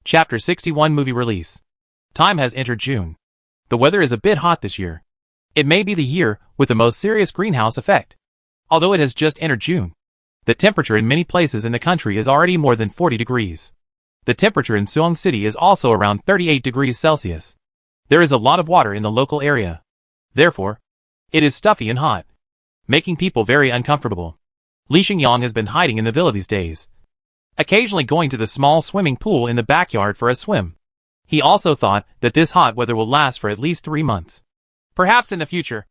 Chapter 61 Movie Release. Time has entered June. The weather is a bit hot this year. It may be the year with the most serious greenhouse effect. Although it has just entered June, the temperature in many places in the country is already more than 40 degrees. The temperature in Suwon City is also around 38 degrees Celsius. There is a lot of water in the local area. Therefore, it is stuffy and hot, making people very uncomfortable. Lee Xingyang has been hiding in the villa these days, occasionally going to the small swimming pool in the backyard for a swim. He also thought that this hot weather will last for at least 3 months. Perhaps in the future,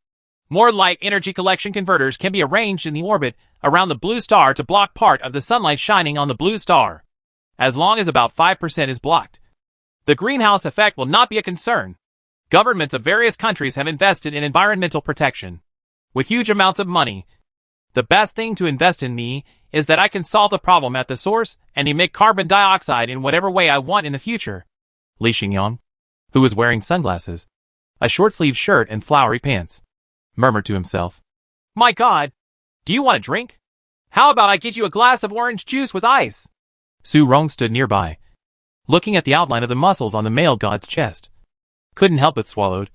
more light energy collection converters can be arranged in the orbit around the blue star to block part of the sunlight shining on the blue star. As long as about 5% is blocked, the greenhouse effect will not be a concern. Governments of various countries have invested in environmental protection with huge amounts of money. The best thing to invest in me is that I can solve the problem at the source and emit carbon dioxide in whatever way I want in the future. Lee Xingyang, who was wearing sunglasses, a short-sleeved shirt and flowery pants, murmured to himself, "My God, do you want a drink? How about I get you a glass of orange juice with ice?" Su Rong stood nearby, looking at the outline of the muscles on the male god's chest, couldn't help but swallowed,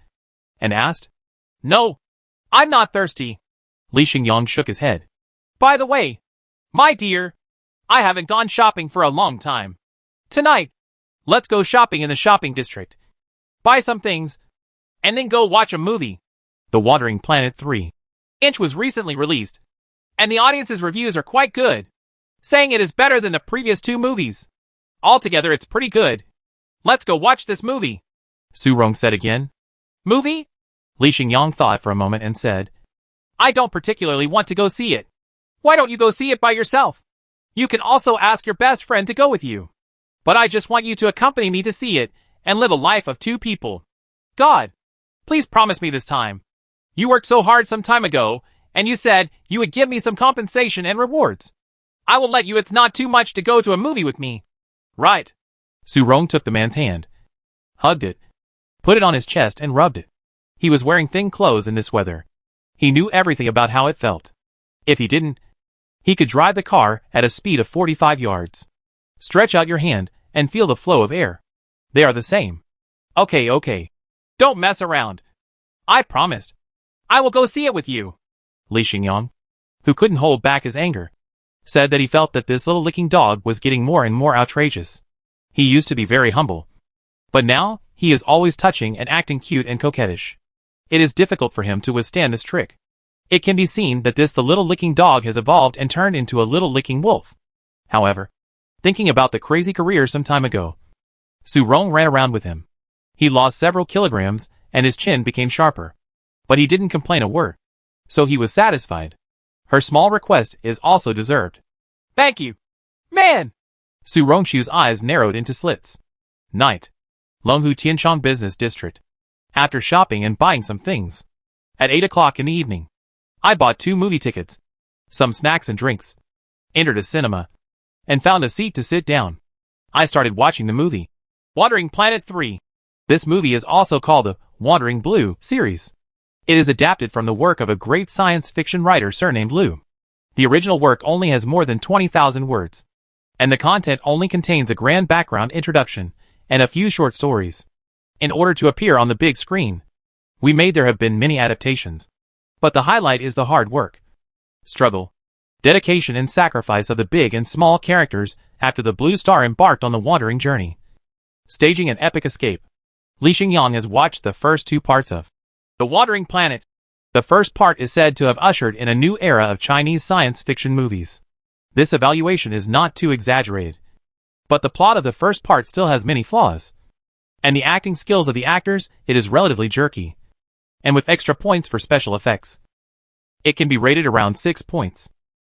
and asked, "No, I'm not thirsty." Lee Xingyang shook his head. "By the way, my dear, I haven't gone shopping for a long time. Tonight, let's go shopping in the shopping district. Buy some things, and then go watch a movie." The Wandering Planet 3 Inch was recently released, and the audience's reviews are quite good, saying it is better than the previous 2 movies. Altogether it's pretty good. Let's go watch this movie, Su Rong said again. "Movie?" Lee Xingyang thought for a moment and said, "I don't particularly want to go see it. Why don't you go see it by yourself? You can also ask your best friend to go with you. But I just want you to accompany me to see it and live a life of 2 people. God, please promise me this time. You worked so hard some time ago, and you said you would give me some compensation and rewards. I will let you. It's not too much to go to a movie with me." "Right." Su Rong took the man's hand, hugged it, put it on his chest and rubbed it. He was wearing thin clothes in this weather. He knew everything about how it felt. If he didn't, he could drive the car at a speed of 45 yards. Stretch out your hand and feel the flow of air. They are the same. Okay. Don't mess around. I promised. I will go see it with you." Lee Xingyang, who couldn't hold back his anger, said that he felt that this little licking dog was getting more and more outrageous. He used to be very humble, but now he is always touching and acting cute and coquettish. It is difficult for him to withstand this trick. It can be seen that the little licking dog has evolved and turned into a little licking wolf. However, thinking about the crazy career some time ago, Su Rong ran around with him. He lost several kilograms and his chin became sharper. But he didn't complain a word. So he was satisfied. Her small request is also deserved. "Thank you, man!" Su Rongxiu's eyes narrowed into slits. Night. Longhu Tianchong Business District. After shopping and buying some things, at 8 o'clock in the evening, I bought 2 movie tickets, some snacks and drinks, entered a cinema, and found a seat to sit down. I started watching the movie, Wandering Planet 3. This movie is also called the Wandering Blue series. It is adapted from the work of a great science fiction writer surnamed Liu. The original work only has more than 20,000 words, and the content only contains a grand background introduction and a few short stories. In order to appear on the big screen, there have been many adaptations, but the highlight is the hard work, struggle, dedication and sacrifice of the big and small characters after the Blue Star embarked on the wandering journey, staging an epic escape. Lee Xingyang has watched the first 2 parts of The Wandering Planet. The first part is said to have ushered in a new era of Chinese science fiction movies. This evaluation is not too exaggerated, but the plot of the first part still has many flaws. And the acting skills of the actors, it is relatively jerky, and with extra points for special effects. It can be rated around 6 points.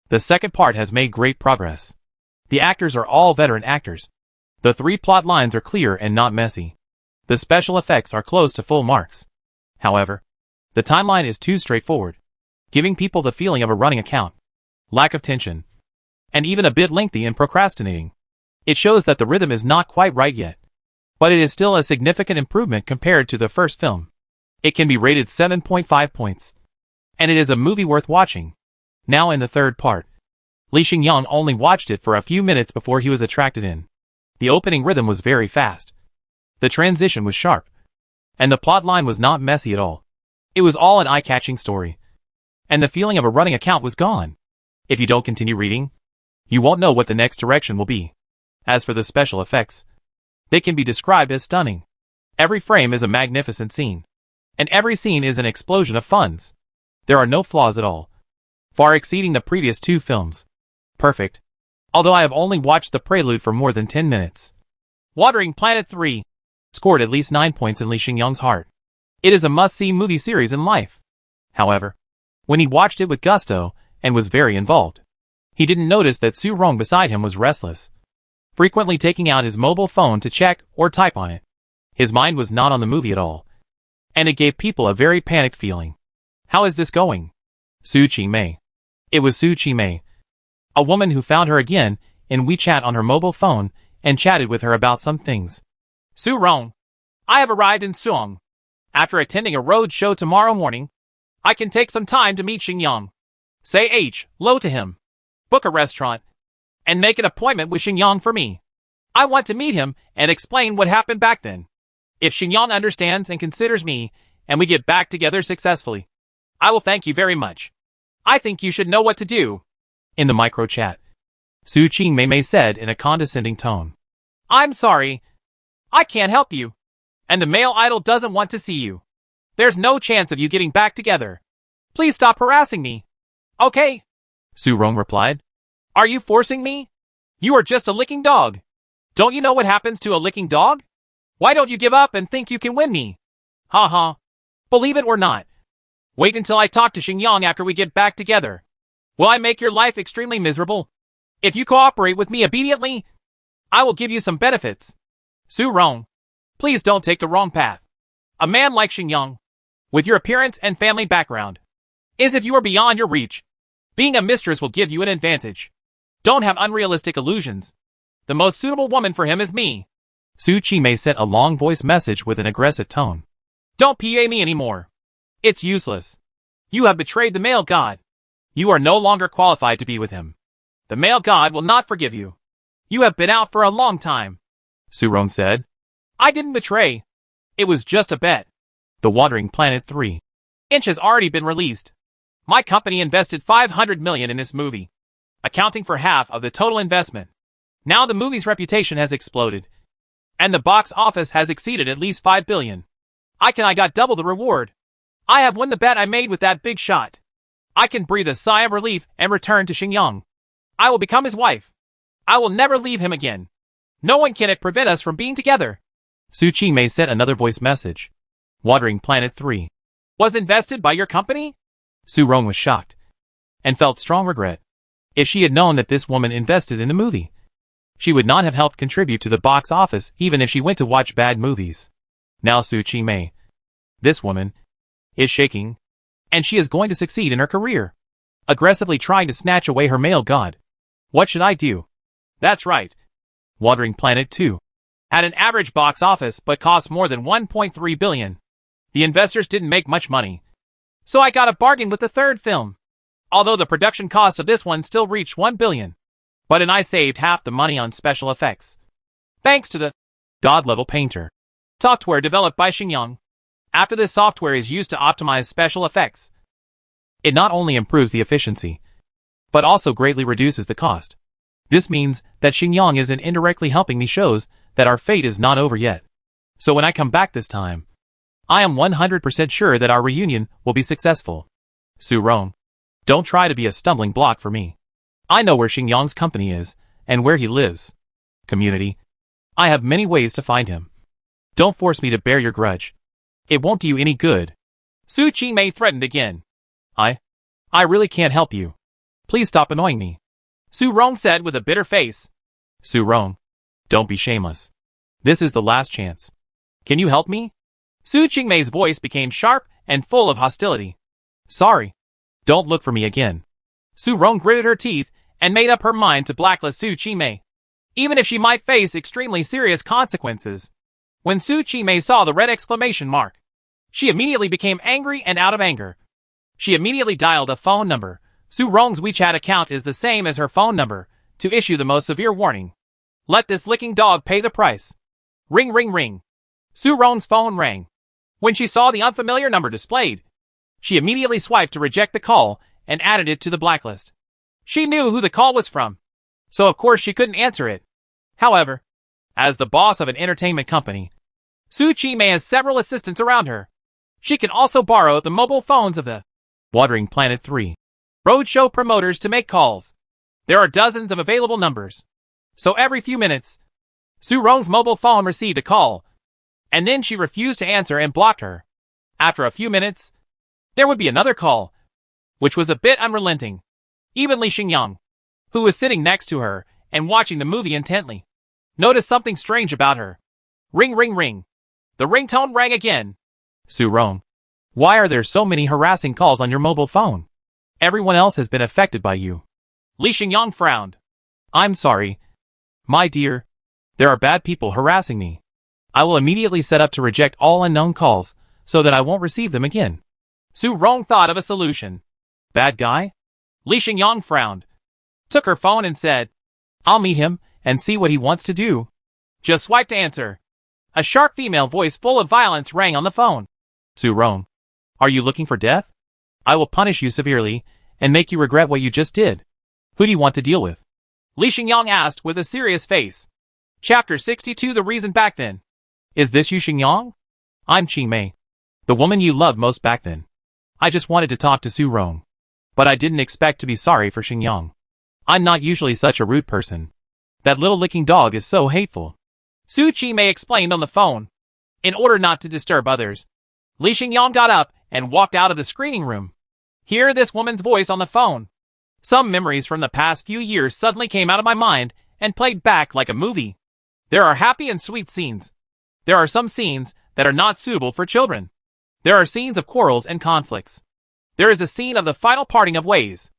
The second part has made great progress. The actors are all veteran actors. The 3 plot lines are clear and not messy. The special effects are close to full marks. However, the timeline is too straightforward, giving people the feeling of a running account, lack of tension, and even a bit lengthy and procrastinating. It shows that the rhythm is not quite right yet, but it is still a significant improvement compared to the first film. It can be rated 7.5 points, and it is a movie worth watching. Now in the third part, Lee Xingyang only watched it for a few minutes before he was attracted in. The opening rhythm was very fast. The transition was sharp. And the plotline was not messy at all. It was all an eye-catching story. And the feeling of a running account was gone. If you don't continue reading, you won't know what the next direction will be. As for the special effects, they can be described as stunning. Every frame is a magnificent scene. And every scene is an explosion of funds. There are no flaws at all. Far exceeding the previous 2 films. Perfect. Although I have only watched the prelude for more than 10 minutes. Watering Planet 3 scored at least 9 points in Lee Xingyang's heart. It is a must-see movie series in life. However, when he watched it with gusto and was very involved, he didn't notice that Su Rong beside him was restless, frequently taking out his mobile phone to check or type on it. His mind was not on the movie at all, and it gave people a very panicked feeling. How is this going? Su Qimei. It was Su Qimei, a woman who found her again in WeChat on her mobile phone and chatted with her about some things. Su Rong, I have arrived in Suong. After attending a road show tomorrow morning, I can take some time to meet Xingyang. Say hello to him. Book a restaurant, and make an appointment with Xingyang for me. I want to meet him and explain what happened back then. If Xingyang understands and considers me, and we get back together successfully, I will thank you very much. I think you should know what to do. In the micro chat, Su Qimei said in a condescending tone, I'm sorry. I can't help you. And the male idol doesn't want to see you. There's no chance of you getting back together. Please stop harassing me. Okay. Su Rong replied. Are you forcing me? You are just a licking dog. Don't you know what happens to a licking dog? Why don't you give up and think you can win me? Ha ha. Believe it or not. Wait until I talk to Xingyang after we get back together. Will I make your life extremely miserable? If you cooperate with me obediently, I will give you some benefits. Su Rong, please don't take the wrong path. A man like Xingyang, with your appearance and family background, is if you are beyond your reach. Being a mistress will give you an advantage. Don't have unrealistic illusions. The most suitable woman for him is me. Su Qimei sent a long voice message with an aggressive tone. Don't PA me anymore. It's useless. You have betrayed the male god. You are no longer qualified to be with him. The male god will not forgive you. You have been out for a long time. Su Rong said. I didn't betray. It was just a bet. The Watering Planet 3 inch has already been released. My company invested $500 million in this movie, accounting for half of the total investment. Now the movie's reputation has exploded, and the box office has exceeded at least $5 billion. I got double the reward. I have won the bet I made with that big shot. I can breathe a sigh of relief and return to Xingyang. I will become his wife. I will never leave him again. No one can prevent us from being together. Su Qimei sent another voice message. Watering Planet 3 was invested by your company? Su Rong was shocked and felt strong regret. If she had known that this woman invested in the movie, she would not have helped contribute to the box office even if she went to watch bad movies. Now Su Qimei, this woman, is shaking, and she is going to succeed in her career, aggressively trying to snatch away her male god. What should I do? That's right. Watering Planet 2 had an average box office but cost more than $1.3 billion. The investors didn't make much money, so I got a bargain with the third film. Although the production cost of this one still reached $1 billion. But I saved half the money on special effects. Thanks to the God-level painter software developed by Xingyang. After this software is used to optimize special effects, it not only improves the efficiency, but also greatly reduces the cost. This means that Xingyang isn't indirectly helping me shows that our fate is not over yet. So when I come back this time, I am 100% sure that our reunion will be successful. Su Rong, don't try to be a stumbling block for me. I know where Xingyang's company is, and where he lives. Community, I have many ways to find him. Don't force me to bear your grudge. It won't do you any good. Su Qimei threatened again. I really can't help you. Please stop annoying me. Su Rong said with a bitter face. Su Rong, don't be shameless. This is the last chance. Can you help me? Su Qimei's voice became sharp and full of hostility. Sorry. Don't look for me again. Su Rong gritted her teeth and made up her mind to blacklist Su Qimei, even if she might face extremely serious consequences. When Su Qimei saw the red exclamation mark, she immediately became angry and out of anger. She immediately dialed a phone number. Su Rong's WeChat account is the same as her phone number, to issue the most severe warning. Let this licking dog pay the price. Ring, ring, ring. Su Rong's phone rang. When she saw the unfamiliar number displayed, she immediately swiped to reject the call and added it to the blacklist. She knew who the call was from, so of course she couldn't answer it. However, as the boss of an entertainment company, Su Chi-mei has several assistants around her. She can also borrow the mobile phones of the Watering Planet 3 roadshow promoters to make calls. There are dozens of available numbers, so every few minutes, Su Rong's mobile phone received a call, and then she refused to answer and blocked her. After a few minutes, there would be another call, which was a bit unrelenting. Even Li Xingyang, who was sitting next to her and watching the movie intently, noticed something strange about her. Ring, ring, ring. The ringtone rang again. Su Rong, why are there so many harassing calls on your mobile phone? Everyone else has been affected by you. Li Xingyang frowned. I'm sorry, my dear. There are bad people harassing me. I will immediately set up to reject all unknown calls so that I won't receive them again. Su Rong thought of a solution. Bad guy? Li Xingyang frowned, took her phone and said, I'll meet him and see what he wants to do. Just swipe to answer. A sharp female voice full of violence rang on the phone. Su Rong, are you looking for death? I will punish you severely and make you regret what you just did. Who do you want to deal with? Li Xingyang asked with a serious face. Chapter 62 The Reason Back Then. Is this you, Xingyang? I'm Qing Mei, the woman you loved most back then. I just wanted to talk to Su Rong, but I didn't expect to be sorry for Xingyang. I'm not usually such a rude person. That little licking dog is so hateful. Su Chi-mei explained on the phone. In order not to disturb others, Li Xingyang got up and walked out of the screening room. Hear this woman's voice on the phone. Some memories from the past few years suddenly came out of my mind and played back like a movie. There are happy and sweet scenes. There are some scenes that are not suitable for children. There are scenes of quarrels and conflicts. There is a scene of the final parting of ways.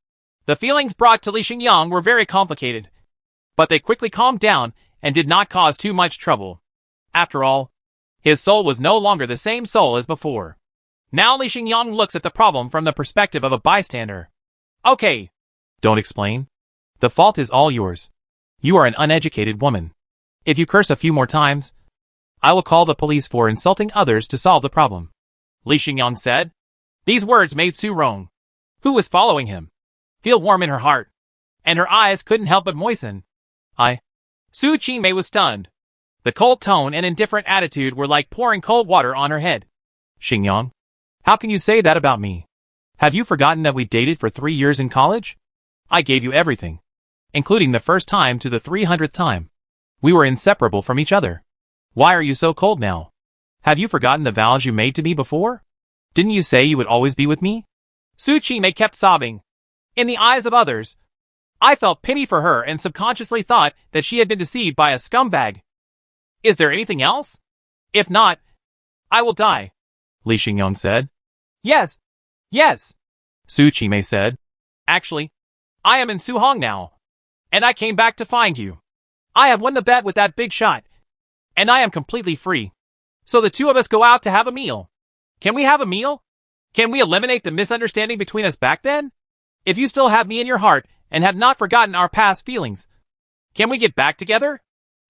The feelings brought to Li Xingyang were very complicated, but they quickly calmed down and did not cause too much trouble. After all, his soul was no longer the same soul as before. Now Li Xingyang looks at the problem from the perspective of a bystander. Okay. Don't explain. The fault is all yours. You are an uneducated woman. If you curse a few more times, I will call the police for insulting others to solve the problem. Li Xingyang said. These words made Su Rong, who was following him, feel warm in her heart, and her eyes couldn't help but moisten. Su Chi-mei was stunned. The cold tone and indifferent attitude were like pouring cold water on her head. Xingyang, how can you say that about me? Have you forgotten that we dated for 3 years in college? I gave you everything, including the first time to the 300th time. We were inseparable from each other. Why are you so cold now? Have you forgotten the vows you made to me before? Didn't you say you would always be with me? Su Chi-mei kept sobbing. In the eyes of others, I felt pity for her and subconsciously thought that she had been deceived by a scumbag. Is there anything else? If not, I will die, Li Xingyang said. Yes, yes, Su Chi-mei said. Actually, I am in Suhong now, and I came back to find you. I have won the bet with that big shot, and I am completely free. So the two of us go out to have a meal. Can we have a meal? Can we eliminate the misunderstanding between us back then? If you still have me in your heart and have not forgotten our past feelings, can we get back together?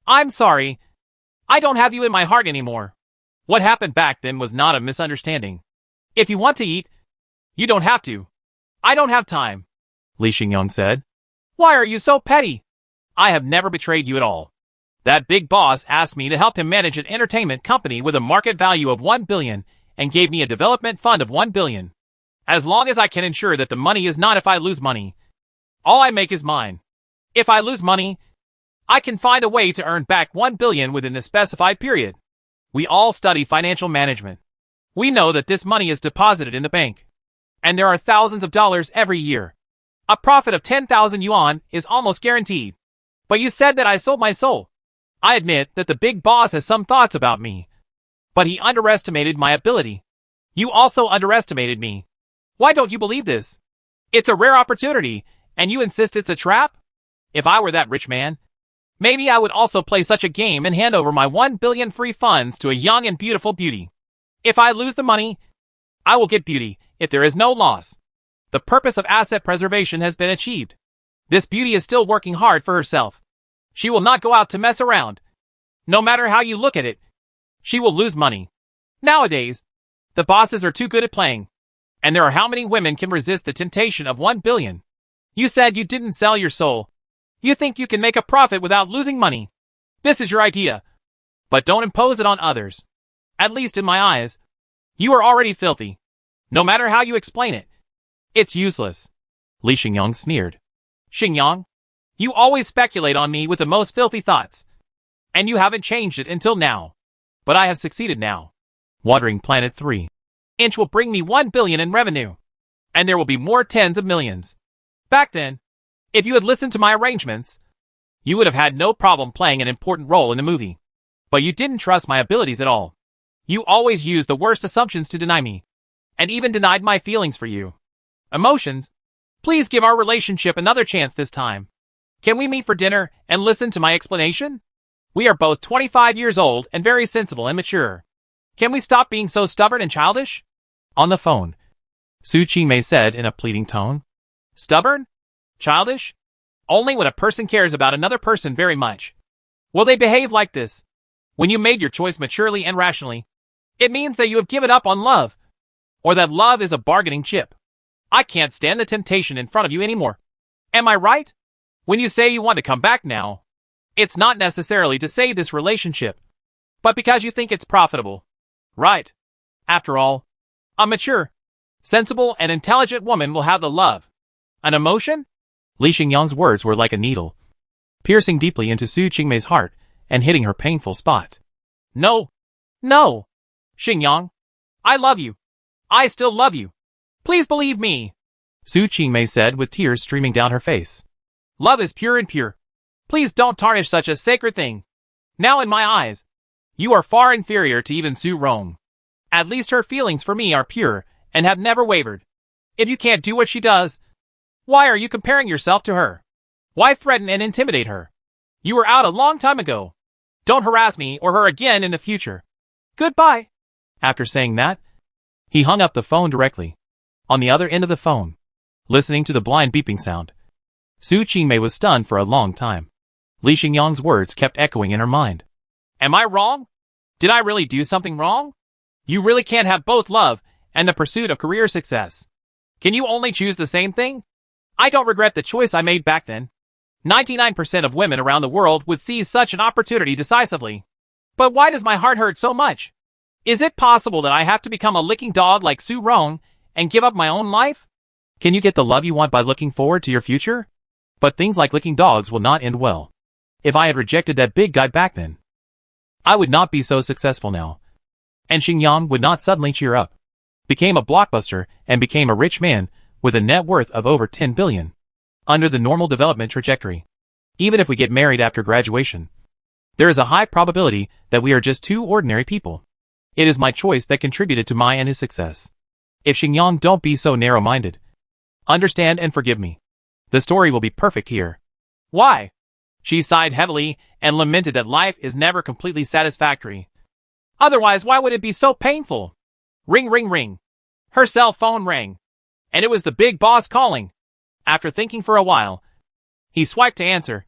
I'm sorry. I don't have you in my heart anymore. What happened back then was not a misunderstanding. If you want to eat, you don't have to. I don't have time, Li Xingyang said. Why are you so petty? I have never betrayed you at all. That big boss asked me to help him manage an entertainment company with a market value of 1 billion and gave me a development fund of 1 billion. As long as I can ensure that the money is not if I lose money, all I make is mine. If I lose money, I can find a way to earn back 1 billion within the specified period. We all study financial management. We know that this money is deposited in the bank, and there are thousands of dollars every year. A profit of 10,000 yuan is almost guaranteed. But you said that I sold my soul. I admit that the big boss has some thoughts about me, but he underestimated my ability. You also underestimated me. Why don't you believe this? It's a rare opportunity, and you insist it's a trap? If I were that rich man, maybe I would also play such a game and hand over my 1 billion free funds to a young and beautiful beauty. If I lose the money, I will get beauty if there is no loss. The purpose of asset preservation has been achieved. This beauty is still working hard for herself. She will not go out to mess around. No matter how you look at it, she will lose money. Nowadays, the bosses are too good at playing. And there are how many women can resist the temptation of 1 billion? You said you didn't sell your soul. You think you can make a profit without losing money. This is your idea. But don't impose it on others. At least in my eyes. You are already filthy. No matter how you explain it. It's useless. Li Xingyang sneered. Xingyang, you always speculate on me with the most filthy thoughts. And you haven't changed it until now. But I have succeeded now. Watering Planet 3. Inch will bring me 1 billion in revenue. And there will be more tens of millions. Back then, if you had listened to my arrangements, you would have had no problem playing an important role in the movie. But you didn't trust my abilities at all. You always used the worst assumptions to deny me. And even denied my feelings for you. Emotions, please give our relationship another chance this time. Can we meet for dinner and listen to my explanation? We are both 25 years old and very sensible and mature. Can we stop being so stubborn and childish? On the phone, Su Qingmei said in a pleading tone. Stubborn? Childish? Only when a person cares about another person very much. Will they behave like this? When you made your choice maturely and rationally, it means that you have given up on love. Or that love is a bargaining chip. I can't stand the temptation in front of you anymore. Am I right? When you say you want to come back now, it's not necessarily to save this relationship, but because you think it's profitable. Right. After all, a mature, sensible, and intelligent woman will have the love. An emotion? Li Xingyang's words were like a needle, piercing deeply into Su Qingmei's heart and hitting her painful spot. No. No. Xingyang, I love you. I still love you. Please believe me. Su Qingmei said with tears streaming down her face. Love is pure and pure. Please don't tarnish such a sacred thing. Now in my eyes, you are far inferior to even Su Rong. At least her feelings for me are pure and have never wavered. If you can't do what she does, why are you comparing yourself to her? Why threaten and intimidate her? You were out a long time ago. Don't harass me or her again in the future. Goodbye. After saying that, he hung up the phone directly. On the other end of the phone, listening to the blind beeping sound, Su Qingmei was stunned for a long time. Li Xingyang's words kept echoing in her mind. Am I wrong? Did I really do something wrong? You really can't have both love and the pursuit of career success. Can you only choose the same thing? I don't regret the choice I made back then. 99% of women around the world would seize such an opportunity decisively. But why does my heart hurt so much? Is it possible that I have to become a licking dog like Su Rong and give up my own life? Can you get the love you want by looking forward to your future? But things like licking dogs will not end well. If I had rejected that big guy back then, I would not be so successful now. And Xingyang would not suddenly cheer up, became a blockbuster, and became a rich man with a net worth of over 10 billion. Under the normal development trajectory, even if we get married after graduation, there is a high probability that we are just two ordinary people. It is my choice that contributed to my and his success. If Xingyang, don't be so narrow-minded. Understand and forgive me. The story will be perfect here. Why? She sighed heavily and lamented that life is never completely satisfactory. Otherwise, why would it be so painful? Ring, ring, ring. Her cell phone rang. And it was the big boss calling. After thinking for a while, he swiped to answer.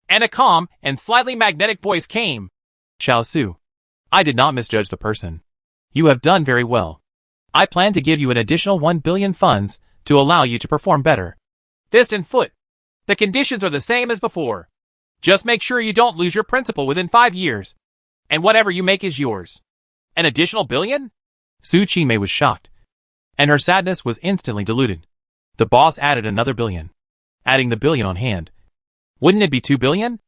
And a calm and slightly magnetic voice came. Xiao Su, I did not misjudge the person. You have done very well. I plan to give you an additional 1 billion funds to allow you to perform better. Fist and foot. The conditions are the same as before. Just make sure you don't lose your principal within 5 years. And whatever you make is yours. An additional billion? Su Qingmei was shocked. And her sadness was instantly diluted. The boss added another billion. Adding the billion on hand. Wouldn't it be 2 billion?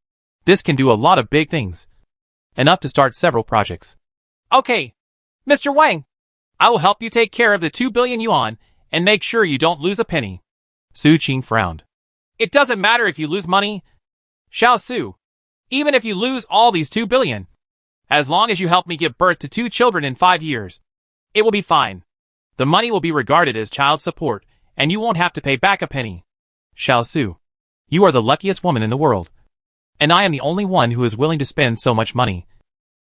This can do a lot of big things. Enough to start several projects. Okay, Mr. Wang. I will help you take care of the 2 billion yuan and make sure you don't lose a penny. Su Qing frowned. It doesn't matter if you lose money, Xiao Su. Even if you lose all these 2 billion. As long as you help me give birth to 2 children in 5 years. It will be fine. The money will be regarded as child support, and you won't have to pay back a penny. Xiao Su, you are the luckiest woman in the world. And I am the only one who is willing to spend so much money.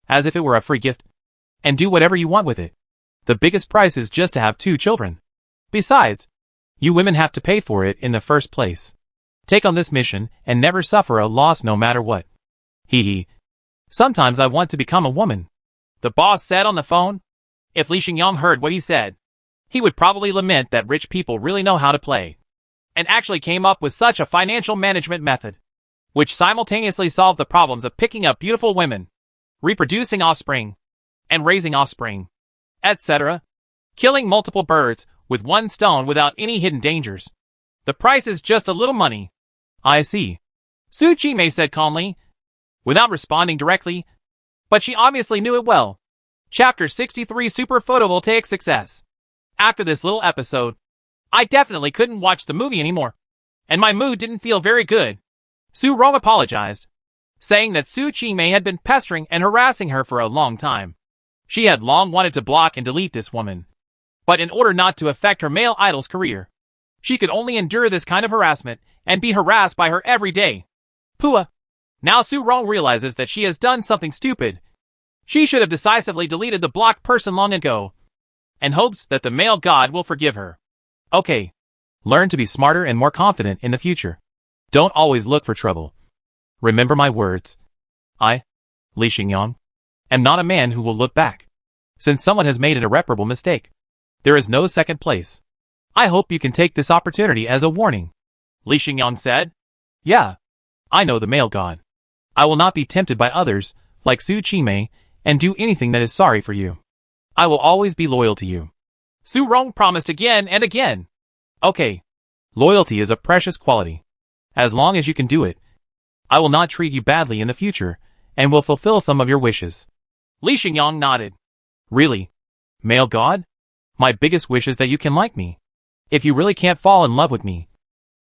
As if it were a free gift. And do whatever you want with it. The biggest price is just to have 2 children. Besides, you women have to pay for it in the first place. Take on this mission and never suffer a loss no matter what. Hee hee. Sometimes I want to become a woman, the boss said on the phone. If Li Xingyang heard what he said, he would probably lament that rich people really know how to play, and actually came up with such a financial management method, which simultaneously solved the problems of picking up beautiful women, reproducing offspring, and raising offspring, etc., killing multiple birds with one stone without any hidden dangers. The price is just a little money. I see, Su Qimei said calmly, without responding directly, but she obviously knew it well. Chapter 63 Super Photovoltaic Success. After this little episode, I definitely couldn't watch the movie anymore, and my mood didn't feel very good. Su Rong apologized, saying that Su Qimei had been pestering and harassing her for a long time. She had long wanted to block and delete this woman, but in order not to affect her male idol's career, she could only endure this kind of harassment and be harassed by her every day. Pua. Now Su Rong realizes that she has done something stupid. She should have decisively deleted the blocked person long ago, and hopes that the male god will forgive her. Okay. Learn to be smarter and more confident in the future. Don't always look for trouble. Remember my words. I, Li Xingyang, am not a man who will look back. Since someone has made an irreparable mistake, there is no second place. I hope you can take this opportunity as a warning. Li Xingyang said. Yeah. I know the male god. I will not be tempted by others, like Su Qimei, and do anything that is sorry for you. I will always be loyal to you. Su Rong promised again and again. Okay. Loyalty is a precious quality. As long as you can do it, I will not treat you badly in the future, and will fulfill some of your wishes. Li Xingyang nodded. Really? Male god? My biggest wish is that you can like me. If you really can't fall in love with me,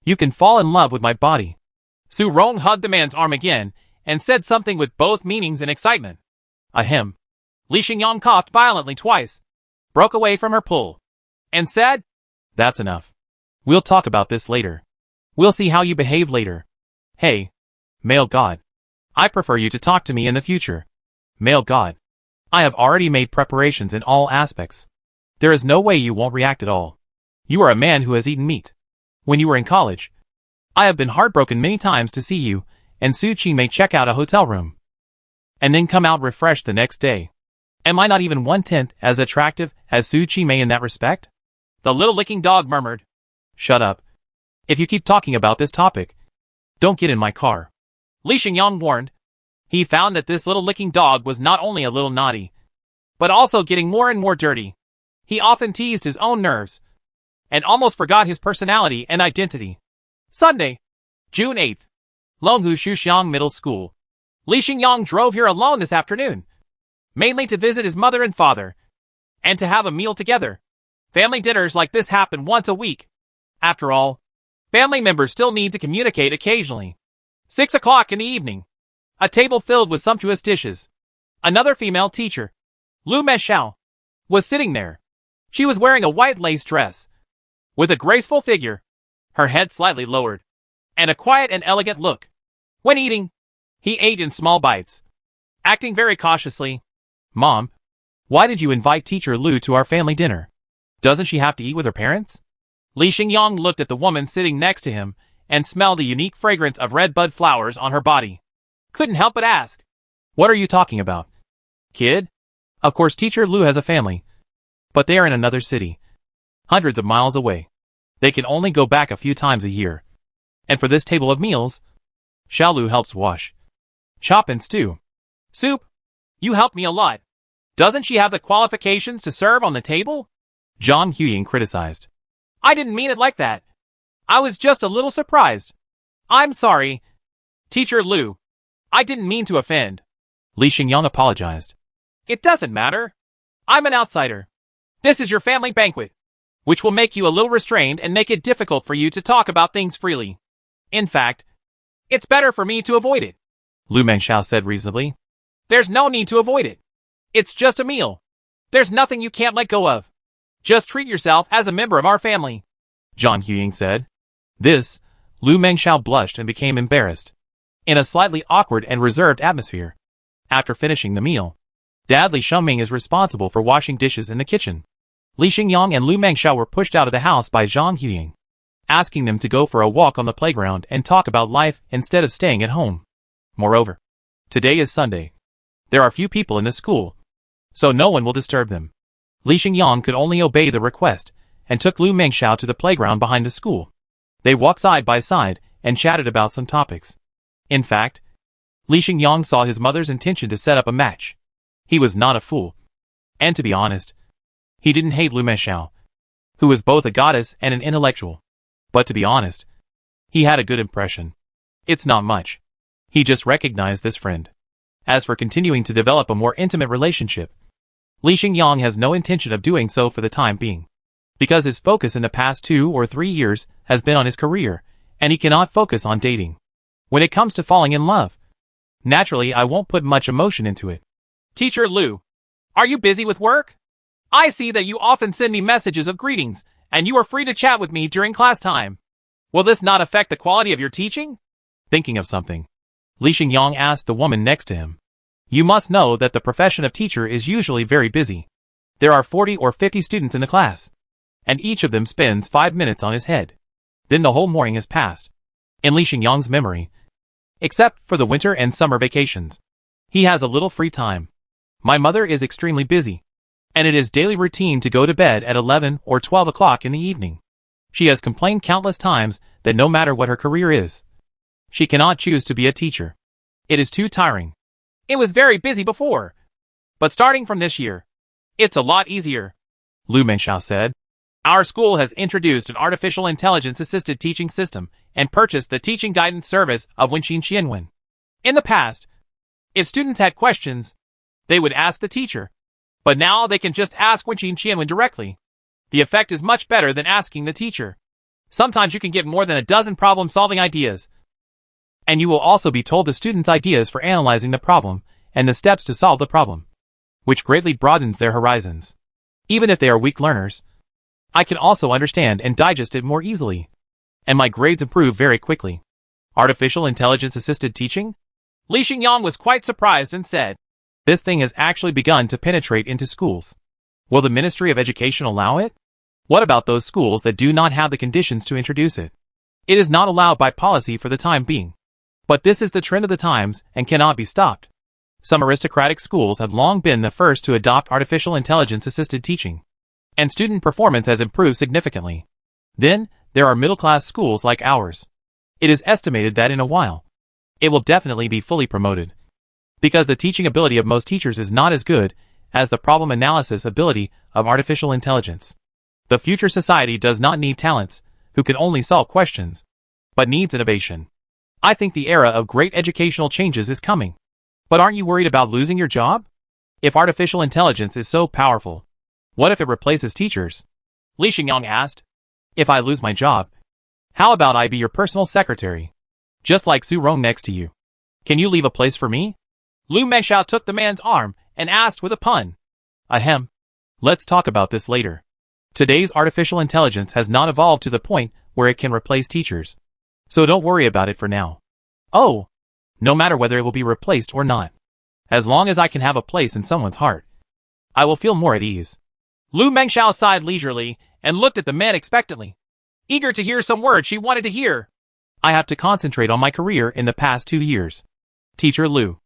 you can fall in love with my body. Su Rong hugged the man's arm again, and said something with both meanings and excitement. Ahem. Li Xingyang coughed violently twice, broke away from her pull, and said, That's enough. We'll talk about this later. We'll see how you behave later. Hey, male god. I prefer you to talk to me in the future. Male god. I have already made preparations in all aspects. There is no way you won't react at all. You are a man who has eaten meat. When you were in college, I have been heartbroken many times to see you and Su Qimei check out a hotel room, and then come out refreshed the next day. Am I not even 1/10 as attractive as Su Qimei in that respect? The little licking dog murmured. Shut up. If you keep talking about this topic, don't get in my car. Li Xingyang warned. He found that this little licking dog was not only a little naughty, but also getting more and more dirty. He often teased his own nerves, and almost forgot his personality and identity. Sunday, June 8th. Longhu Shuxiang Middle School. Li Xingyang drove here alone this afternoon, mainly to visit his mother and father, and to have a meal together. Family dinners like this happen once a week. After all, family members still need to communicate occasionally. 6 o'clock in the evening. A table filled with sumptuous dishes. Another female teacher, Lu Meshao, was sitting there. She was wearing a white lace dress, with a graceful figure, her head slightly lowered, and a quiet and elegant look. When eating, he ate in small bites, acting very cautiously. Mom, why did you invite Teacher Lu to our family dinner? Doesn't she have to eat with her parents? Li Xingyang looked at the woman sitting next to him and smelled the unique fragrance of red bud flowers on her body. Couldn't help but ask, What are you talking about? Kid? Of course Teacher Lu has a family, but they are in another city, hundreds of miles away. They can only go back a few times a year. And for this table of meals, Xiaolu helps wash, chop and stew. Soup, you helped me a lot. Doesn't she have the qualifications to serve on the table? Zhang Huying criticized. I didn't mean it like that. I was just a little surprised. I'm sorry, Teacher Lu. I didn't mean to offend. Li Xingyang apologized. It doesn't matter. I'm an outsider. This is your family banquet, which will make you a little restrained and make it difficult for you to talk about things freely. In fact, it's better for me to avoid it, Lu Mengxiao said reasonably. There's no need to avoid it. It's just a meal. There's nothing you can't let go of. Just treat yourself as a member of our family, Zhang Huying said. This, Lu Mengxiao blushed and became embarrassed. In a slightly awkward and reserved atmosphere. After finishing the meal, Dad Li Shuming is responsible for washing dishes in the kitchen. Li Xingyang and Lu Mengxiao were pushed out of the house by Zhang Huying, asking them to go for a walk on the playground and talk about life instead of staying at home. Moreover, Today is Sunday. There are few people in the school, so no one will disturb them. Li Xingyang could only obey the request, and took Lu Mengxiao to the playground behind the school. They walked side by side, and chatted about some topics. In fact, Li Xingyang saw his mother's intention to set up a match. He was not a fool. And to be honest, he didn't hate Lu Mengxiao, who was both a goddess and an intellectual. But to be honest, he had a good impression. It's not much. He just recognized this friend. As for continuing to develop a more intimate relationship, Li Xingyang has no intention of doing so for the time being, because his focus in the past 2 or 3 years has been on his career, and he cannot focus on dating. When it comes to falling in love, naturally I won't put much emotion into it. Teacher Lu, are you busy with work? I see that you often send me messages of greetings, and you are free to chat with me during class time. Will this not affect the quality of your teaching? Thinking of something, Li Xingyang asked the woman next to him. You must know that the profession of teacher is usually very busy. There are 40 or 50 students in the class, and each of them spends 5 minutes on his head. Then the whole morning has passed. In Li Xingyang's memory, except for the winter and summer vacations, he has a little free time. My mother is extremely busy, and it is daily routine to go to bed at 11 or 12 o'clock in the evening. She has complained countless times that no matter what her career is, she cannot choose to be a teacher. It is too tiring. It was very busy before, but starting from this year, it's a lot easier, Lu Mengxiao said. Our school has introduced an artificial intelligence-assisted teaching system and purchased the teaching guidance service of Wenxin Qianwen. In the past, if students had questions, they would ask the teacher, but now they can just ask Wenxin Qianwen directly. The effect is much better than asking the teacher. Sometimes you can get more than a dozen problem-solving ideas, and you will also be told the students' ideas for analyzing the problem and the steps to solve the problem, which greatly broadens their horizons. Even if they are weak learners, I can also understand and digest it more easily, and my grades improve very quickly. Artificial intelligence-assisted teaching? Li Xingyang was quite surprised and said, This thing has actually begun to penetrate into schools. Will the Ministry of Education allow it? What about those schools that do not have the conditions to introduce it? It is not allowed by policy for the time being. But this is the trend of the times and cannot be stopped. Some aristocratic schools have long been the first to adopt artificial intelligence-assisted teaching, and student performance has improved significantly. Then, there are middle-class schools like ours. It is estimated that in a while, it will definitely be fully promoted, because the teaching ability of most teachers is not as good as the problem analysis ability of artificial intelligence. The future society does not need talents who can only solve questions, but needs innovation. I think the era of great educational changes is coming. But aren't you worried about losing your job? If artificial intelligence is so powerful, what if it replaces teachers? Li Xingyang asked. If I lose my job, how about I be your personal secretary? Just like Su Rong next to you. Can you leave a place for me? Lu Mengxiao took the man's arm and asked with a pun. Ahem. Let's talk about this later. Today's artificial intelligence has not evolved to the point where it can replace teachers. So don't worry about it for now. Oh, no matter whether it will be replaced or not. As long as I can have a place in someone's heart, I will feel more at ease. Lu Mengxiao sighed leisurely and looked at the man expectantly, eager to hear some words she wanted to hear. I have to concentrate on my career in the past 2 years. Teacher Lu,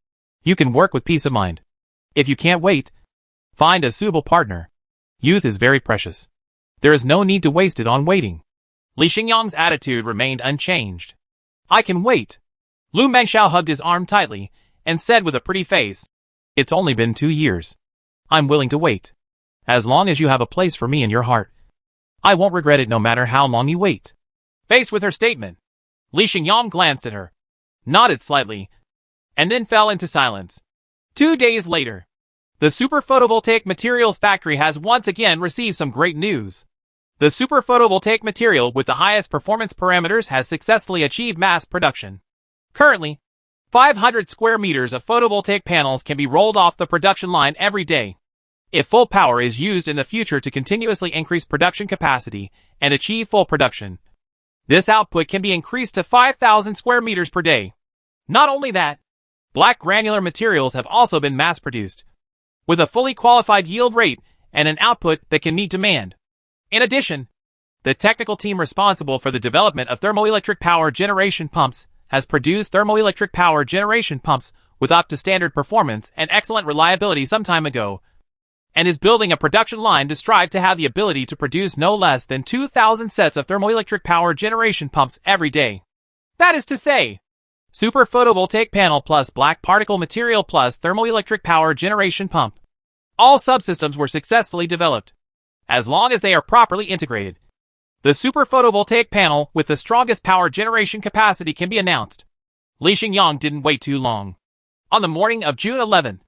you can work with peace of mind. If you can't wait, find a suitable partner. Youth is very precious. There is no need to waste it on waiting. Li Xingyang's attitude remained unchanged. I can wait. Lu Mengxiao hugged his arm tightly and said with a pretty face, It's only been 2 years. I'm willing to wait. As long as you have a place for me in your heart, I won't regret it no matter how long you wait. Faced with her statement, Li Xingyang glanced at her, nodded slightly, and then fell into silence. 2 days later, the Super Photovoltaic Materials Factory has once again received some great news. The super photovoltaic material with the highest performance parameters has successfully achieved mass production. Currently, 500 square meters of photovoltaic panels can be rolled off the production line every day. If full power is used in the future to continuously increase production capacity and achieve full production, this output can be increased to 5,000 square meters per day. Not only that, black granular materials have also been mass-produced, with a fully qualified yield rate and an output that can meet demand. In addition, the technical team responsible for the development of thermoelectric power generation pumps has produced thermoelectric power generation pumps with up to standard performance and excellent reliability some time ago, and is building a production line to strive to have the ability to produce no less than 2,000 sets of thermoelectric power generation pumps every day. That is to say, super photovoltaic panel plus black particle material plus thermoelectric power generation pump. All subsystems were successfully developed. As long as they are properly integrated, the super photovoltaic panel with the strongest power generation capacity can be announced. Li Xingyang didn't wait too long. On the morning of June 11th,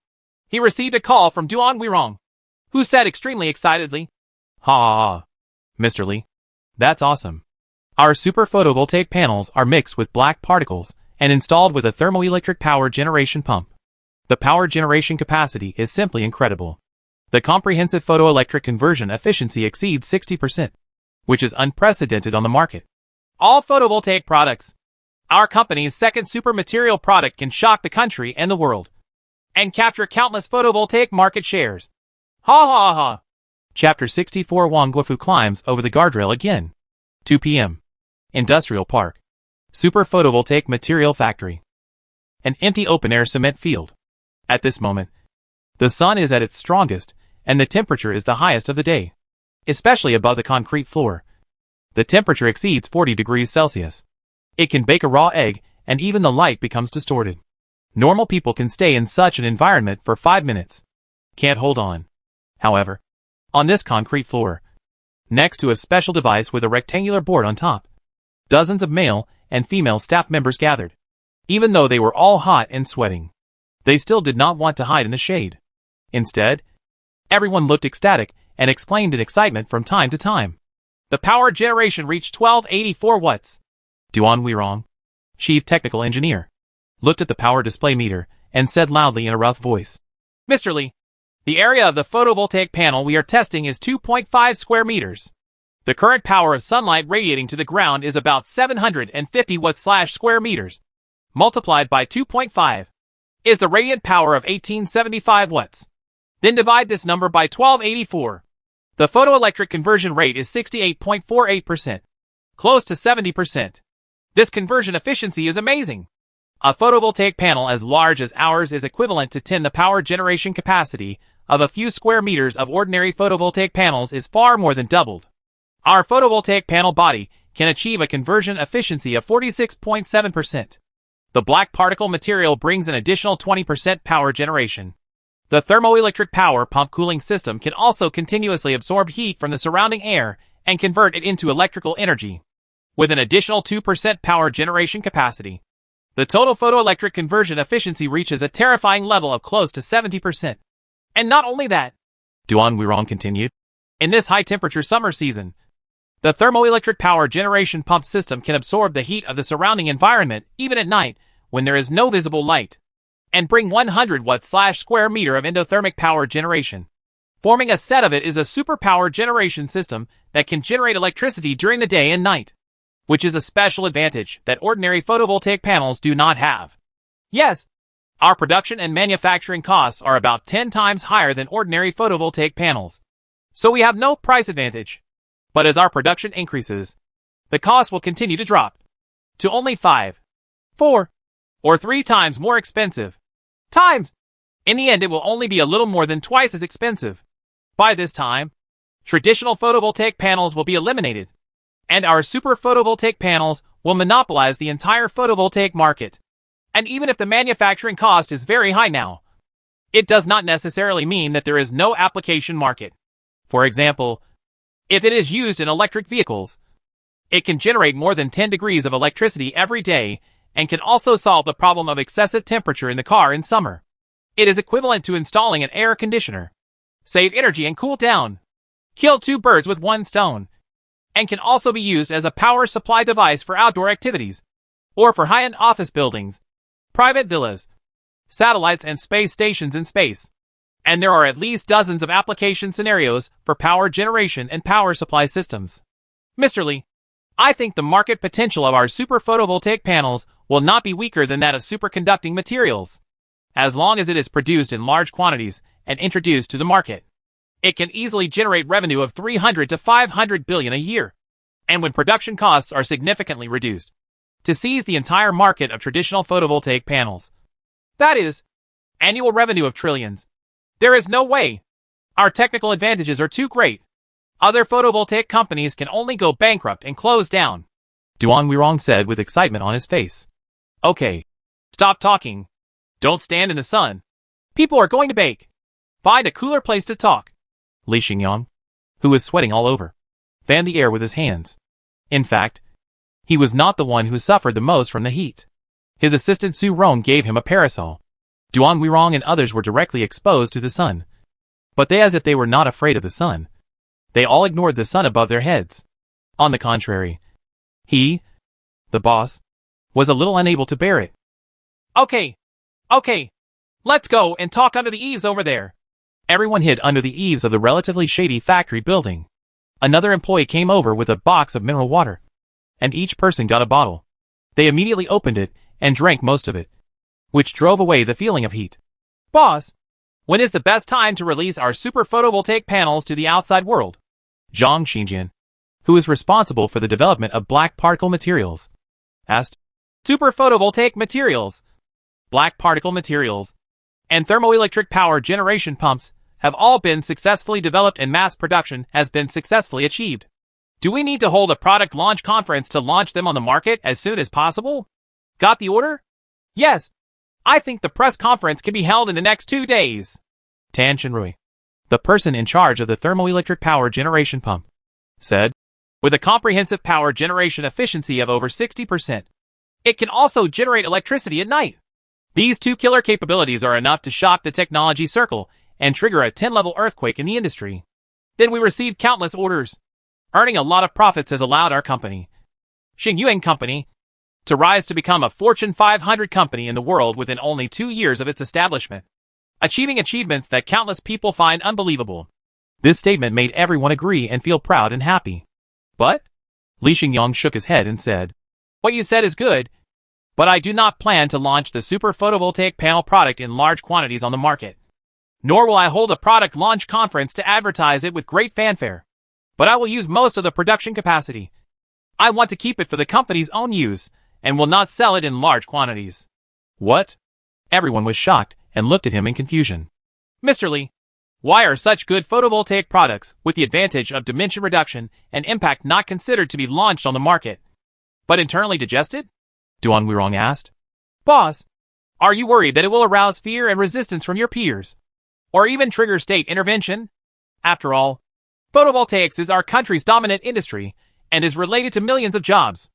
he received a call from Duan Weirong, who said extremely excitedly, "Ha, Mr. Li, that's awesome. Our super photovoltaic panels are mixed with black particles and installed with a thermoelectric power generation pump. The power generation capacity is simply incredible. The comprehensive photoelectric conversion efficiency exceeds 60%, which is unprecedented on the market. All photovoltaic products. Our company's second super material product can shock the country and the world, and capture countless photovoltaic market shares. Ha ha ha." Chapter 64 Wang Guofu climbs over the guardrail again. 2 p.m. Industrial Park. Super photovoltaic material factory. An empty open-air cement field. At this moment, the sun is at its strongest, and the temperature is the highest of the day, especially above the concrete floor. The temperature exceeds 40 degrees Celsius. It can bake a raw egg, and even the light becomes distorted. Normal people can stay in such an environment for 5 minutes. Can't hold on. However, on this concrete floor, next to a special device with a rectangular board on top, dozens of male and female staff members gathered. Even though they were all hot and sweating, they still did not want to hide in the shade. Instead, everyone looked ecstatic and exclaimed in excitement from time to time. The power generation reached 1284 watts. Duan Weirong, chief technical engineer, looked at the power display meter and said loudly in a rough voice, "Mr. Li, the area of the photovoltaic panel we are testing is 2.5 square meters. The current power of sunlight radiating to the ground is about 750 watts/square meters. Multiplied by 2.5 is the radiant power of 1875 watts. Then divide this number by 1284. The photoelectric conversion rate is 68.48%, close to 70%. This conversion efficiency is amazing. A photovoltaic panel as large as ours is equivalent to 10 the power generation capacity of a few square meters of ordinary photovoltaic panels is far more than doubled. Our photovoltaic panel body can achieve a conversion efficiency of 46.7%. The black particle material brings an additional 20% power generation. The thermoelectric power pump cooling system can also continuously absorb heat from the surrounding air and convert it into electrical energy, with an additional 2% power generation capacity. The total photoelectric conversion efficiency reaches a terrifying level of close to 70%. And not only that," Duan Weirong continued, "in this high-temperature summer season, the thermoelectric power generation pump system can absorb the heat of the surrounding environment even at night when there is no visible light, and bring 100 watts/square meter of endothermic power generation. Forming a set of it is a superpower generation system that can generate electricity during the day and night, which is a special advantage that ordinary photovoltaic panels do not have. Yes, our production and manufacturing costs are about 10 times higher than ordinary photovoltaic panels, so we have no price advantage. But as our production increases, the cost will continue to drop to only 5, 4, or 3 times more expensive. In the end, it will only be a little more than twice as expensive. By this time, traditional photovoltaic panels will be eliminated, and our super photovoltaic panels will monopolize the entire photovoltaic market. And even if the manufacturing cost is very high now, it does not necessarily mean that there is no application market. For example, if it is used in electric vehicles, it can generate more than 10 degrees of electricity every day and can also solve the problem of excessive temperature in the car in summer. It is equivalent to installing an air conditioner. Save energy and cool down. Kill 2 birds with 1 stone. And can also be used as a power supply device for outdoor activities, or for high-end office buildings, private villas, satellites and space stations in space. And there are at least dozens of application scenarios for power generation and power supply systems. Mr. Li, I think the market potential of our super photovoltaic panels will not be weaker than that of superconducting materials. As long as it is produced in large quantities and introduced to the market, it can easily generate revenue of 300 to 500 billion a year. And when production costs are significantly reduced, to seize the entire market of traditional photovoltaic panels. That is, annual revenue of trillions. There is no way. Our technical advantages are too great. Other photovoltaic companies can only go bankrupt and close down. Duan Wirong said with excitement on his face. Okay. Stop talking. Don't stand in the sun. People are going to bake. Find a cooler place to talk. Li Xingyang, who was sweating all over, fanned the air with his hands. In fact, he was not the one who suffered the most from the heat. His assistant Su Rong gave him a parasol. Duan Wirong and others were directly exposed to the sun. But they as if they were not afraid of the sun. They all ignored the sun above their heads. On the contrary, he, the boss, was a little unable to bear it. Okay. Let's go and talk under the eaves over there. Everyone hid under the eaves of the relatively shady factory building. Another employee came over with a box of mineral water, and each person got a bottle. They immediately opened it and drank most of it, which drove away the feeling of heat. Boss, when is the best time to release our super photovoltaic panels to the outside world? Zhang Xinjian, who is responsible for the development of black particle materials, asked. Super photovoltaic materials, black particle materials, and thermoelectric power generation pumps have all been successfully developed and mass production has been successfully achieved. Do we need to hold a product launch conference to launch them on the market as soon as possible? Got the order? Yes. I think the press conference can be held in the next 2 days. Tan Shenrui, the person in charge of the thermoelectric power generation pump, said. With a comprehensive power generation efficiency of over 60%. It can also generate electricity at night. These two killer capabilities are enough to shock the technology circle and trigger a 10-level earthquake in the industry. Then we received countless orders. Earning a lot of profits has allowed our company, Xingyuan Company, to rise to become a Fortune 500 company in the world within only 2 years of its establishment, achieving achievements that countless people find unbelievable. This statement made everyone agree and feel proud and happy. But? Li Xingyang shook his head and said, What you said is good, but I do not plan to launch the super photovoltaic panel product in large quantities on the market. Nor will I hold a product launch conference to advertise it with great fanfare. But I will use most of the production capacity. I want to keep it for the company's own use, and will not sell it in large quantities. What? Everyone was shocked and looked at him in confusion. Mr. Li, why are such good photovoltaic products, with the advantage of dimension reduction and impact not considered to be launched on the market, but internally digested? Duan Wirong asked. Boss, are you worried that it will arouse fear and resistance from your peers? Or even trigger state intervention? After all, photovoltaics is our country's dominant industry and is related to millions of jobs.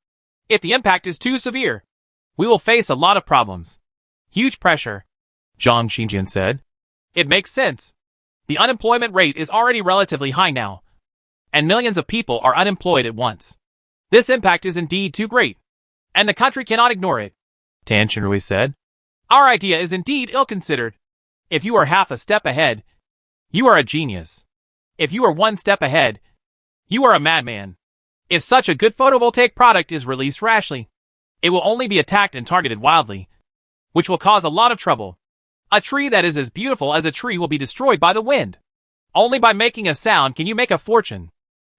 If the impact is too severe, we will face a lot of problems. Huge pressure, Zhang Xinjian said. It makes sense. The unemployment rate is already relatively high now, and millions of people are unemployed at once. This impact is indeed too great, and the country cannot ignore it, Tan Shenrui said. Our idea is indeed ill-considered. If you are half a step ahead, you are a genius. If you are 1 step ahead, you are a madman. If such a good photovoltaic product is released rashly, it will only be attacked and targeted wildly, which will cause a lot of trouble. A tree that is as beautiful as a tree will be destroyed by the wind. Only by making a sound can you make a fortune.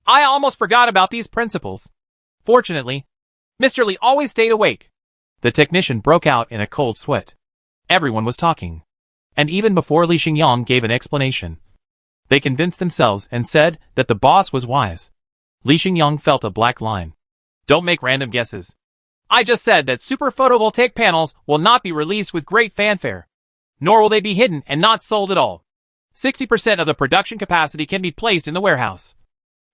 I almost forgot about these principles. Fortunately, Mr. Li always stayed awake. The technician broke out in a cold sweat. Everyone was talking. And even before Li Xingyang gave an explanation, they convinced themselves and said that the boss was wise. Li Xingyang felt a black line. Don't make random guesses. I just said that super photovoltaic panels will not be released with great fanfare. Nor will they be hidden and not sold at all. 60% of the production capacity can be placed in the warehouse.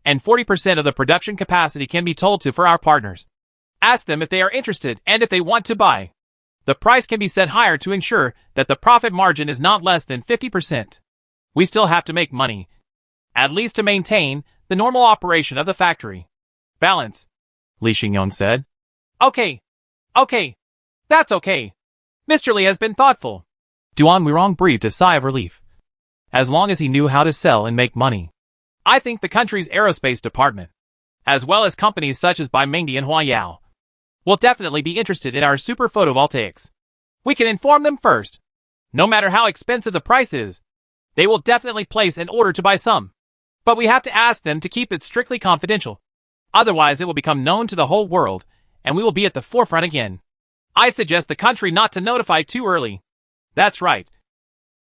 And 40% of the production capacity can be told to for our partners. Ask them if they are interested and if they want to buy. The price can be set higher to ensure that the profit margin is not less than 50%. We still have to make money, at least to maintain the normal operation of the factory. Balance, Li Xingyang said. Okay. That's okay. Mr. Li has been thoughtful. Duan Wirong breathed a sigh of relief. As long as he knew how to sell and make money. I think the country's aerospace department, as well as companies such as Magnate and Huayao, will definitely be interested in our super photovoltaics. We can inform them first. No matter how expensive the price is, they will definitely place an order to buy some. But we have to ask them to keep it strictly confidential. Otherwise it will become known to the whole world, and we will be at the forefront again. I suggest the country not to notify too early. That's right.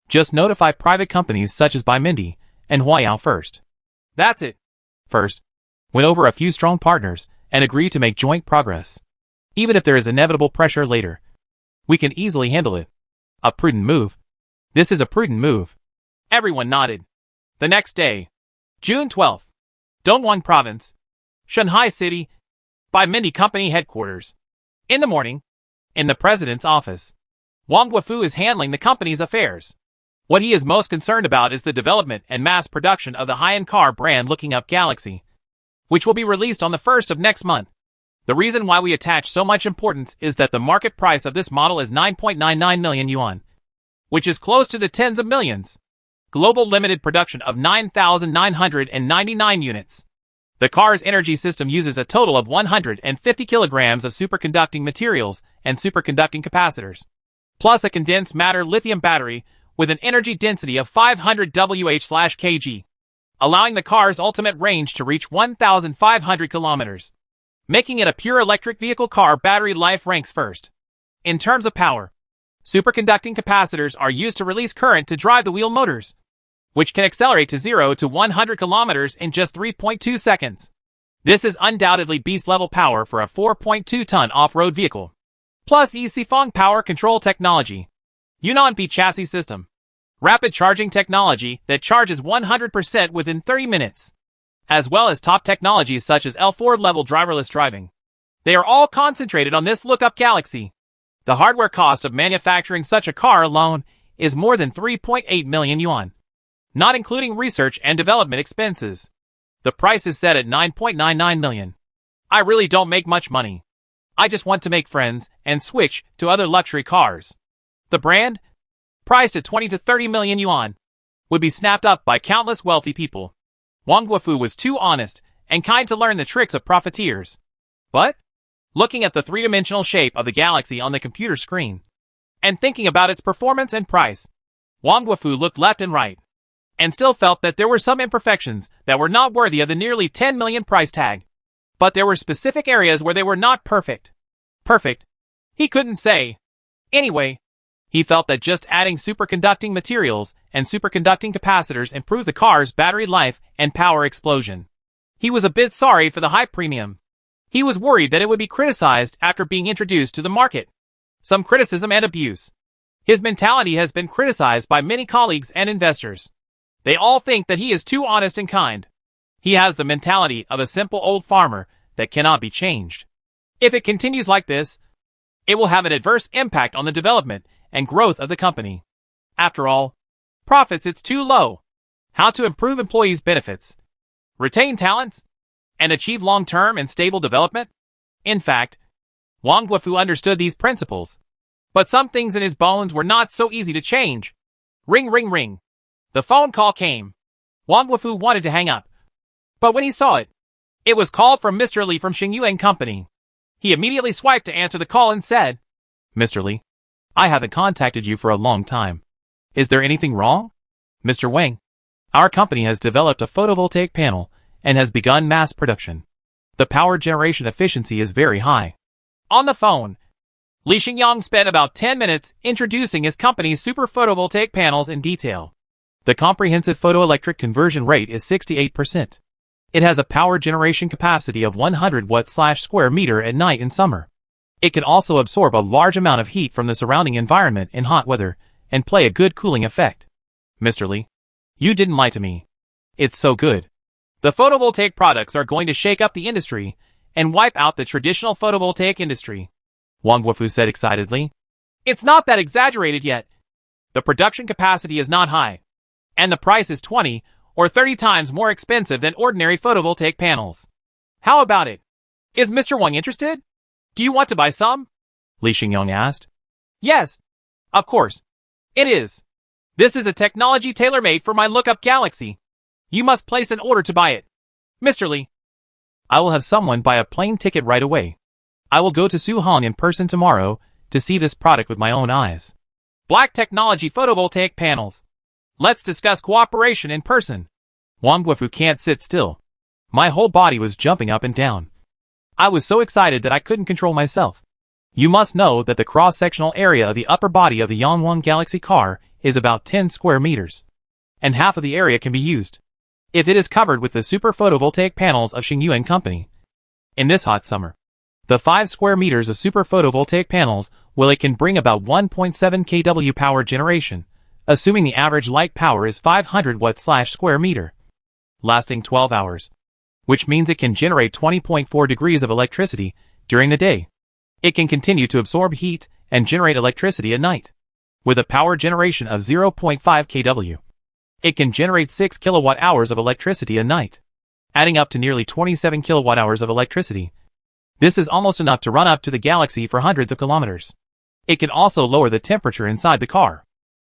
Just notify private companies such as Magnate and Huayao first. That's it. First, win over a few strong partners and agree to make joint progress. Even if there is inevitable pressure later, we can easily handle it. A prudent move. This is a prudent move. Everyone nodded. The next day, June 12th, Dongguan Province, Shanghai City, Magnate Company headquarters. In the morning, in the president's office, Wang Guofu is handling the company's affairs. What he is most concerned about is the development and mass production of the high-end car brand Looking Up Galaxy, which will be released on the 1st of next month. The reason why we attach so much importance is that the market price of this model is 9.99 million yuan, which is close to the tens of millions. Global limited production of 9,999 units. The car's energy system uses a total of 150 kilograms of superconducting materials and superconducting capacitors, plus a condensed matter lithium battery with an energy density of 500 Wh/kg, allowing the car's ultimate range to reach 1,500 kilometers. Making it a pure electric vehicle car, battery life ranks first. In terms of power, superconducting capacitors are used to release current to drive the wheel motors, which can accelerate to 0 to 100 kilometers in just 3.2 seconds. This is undoubtedly beast-level power for a 4.2-ton off-road vehicle. Plus EC-Fong power control technology, Yunnan B chassis system, rapid charging technology that charges 100% within 30 minutes, as well as top technologies such as L4 level driverless driving. They are all concentrated on this Lookup Galaxy. The hardware cost of manufacturing such a car alone is more than 3.8 million yuan, not including research and development expenses. The price is set at 9.99 million. I really don't make much money. I just want to make friends and switch to other luxury cars. The brand, priced at 20 to 30 million yuan, would be snapped up by countless wealthy people. Wang Guofu was too honest and kind to learn the tricks of profiteers. But, looking at the three-dimensional shape of the galaxy on the computer screen, and thinking about its performance and price, Wang Guofu looked left and right, and still felt that there were some imperfections that were not worthy of the nearly 10 million price tag. But there were specific areas where they were not perfect. Perfect? He couldn't say. Anyway, he felt that just adding superconducting materials and superconducting capacitors improved the car's battery life and power explosion. He was a bit sorry for the high premium. He was worried that it would be criticized after being introduced to the market. Some criticism and abuse. His mentality has been criticized by many colleagues and investors. They all think that he is too honest and kind. He has the mentality of a simple old farmer that cannot be changed. If it continues like this, it will have an adverse impact on the development and growth of the company. After all, profits it's too low. How to improve employees' benefits, retain talents, and achieve long-term and stable development? In fact, Wang Guofu understood these principles. But some things in his bones were not so easy to change. Ring, ring, ring. The phone call came. Wang Guofu wanted to hang up. But when he saw it, it was called from Mr. Li from Xingyuan Company. He immediately swiped to answer the call and said, Mr. Li, I haven't contacted you for a long time. Is there anything wrong? Mr. Wang, our company has developed a photovoltaic panel and has begun mass production. The power generation efficiency is very high. On the phone, Li Xingyang spent about 10 minutes introducing his company's super photovoltaic panels in detail. The comprehensive photoelectric conversion rate is 68%. It has a power generation capacity of 100 watts/square meter at night in summer. It can also absorb a large amount of heat from the surrounding environment in hot weather and play a good cooling effect. Mr. Li, you didn't lie to me. It's so good. The photovoltaic products are going to shake up the industry and wipe out the traditional photovoltaic industry, Wang Guofu said excitedly. It's not that exaggerated yet. The production capacity is not high, and the price is 20 or 30 times more expensive than ordinary photovoltaic panels. How about it? Is Mr. Wang interested? Do you want to buy some? Li Xingyang asked. Yes, of course. It is. This is a technology tailor-made for my Lookup Galaxy. You must place an order to buy it. Mr. Li. I will have someone buy a plane ticket right away. I will go to Suhan in person tomorrow to see this product with my own eyes. Black technology photovoltaic panels. Let's discuss cooperation in person. Wang Guofu can't sit still. My whole body was jumping up and down. I was so excited that I couldn't control myself. You must know that the cross-sectional area of the upper body of the Yangwang Galaxy car is about 10 square meters, and half of the area can be used if it is covered with the super photovoltaic panels of Xingyu and Company. In this hot summer, the 5 square meters of super photovoltaic panels can bring about 1.7 kW power generation, assuming the average light power is 500 watts/square meter, lasting 12 hours, which means it can generate 20.4 degrees of electricity during the day. It can continue to absorb heat and generate electricity at night, with a power generation of 0.5 kW. It can generate 6 kilowatt hours of electricity a night, adding up to nearly 27 kilowatt hours of electricity. This is almost enough to run up to the Galaxy for hundreds of kilometers. It can also lower the temperature inside the car,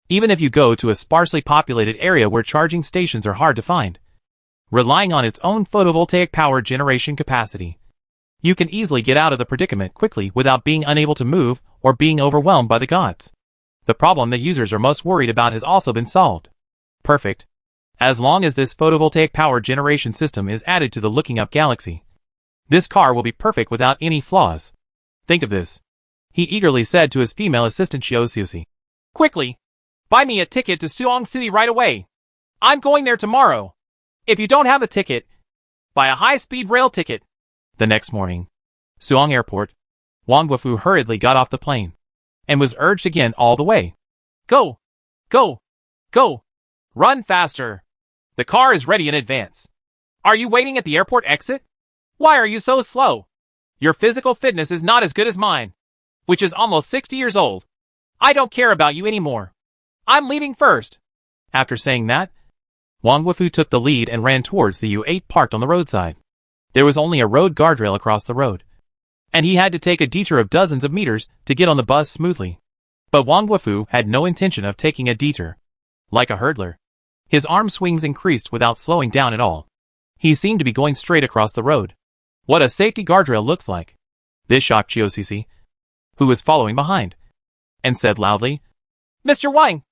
even if you go to a sparsely populated area where charging stations are hard to find. Relying on its own photovoltaic power generation capacity, you can easily get out of the predicament quickly without being unable to move or being overwhelmed by the gods. The problem that users are most worried about has also been solved. Perfect. As long as this photovoltaic power generation system is added to the Looking Up Galaxy, this car will be perfect without any flaws. Think of this, he eagerly said to his female assistant Xiaoxiuxi. Quickly, buy me a ticket to Suong City right away. I'm going there tomorrow. If you don't have a ticket, buy a high-speed rail ticket. The next morning, Suong Airport, Wang Guofu hurriedly got off the plane and was urged again all the way. Go! Go! Go! Run faster! The car is ready in advance. Are you waiting at the airport exit? Why are you so slow? Your physical fitness is not as good as mine, which is almost 60 years old. I don't care about you anymore. I'm leaving first. After saying that, Wang Guofu took the lead and ran towards the U8 parked on the roadside. There was only a road guardrail across the road, and he had to take a detour of dozens of meters to get on the bus smoothly. But Wang Guofu had no intention of taking a detour. Like a hurdler, his arm swings increased without slowing down at all. He seemed to be going straight across the road. What a safety guardrail looks like. This shocked Xiaoxiuxi, who was following behind, and said loudly, Mr. Wang,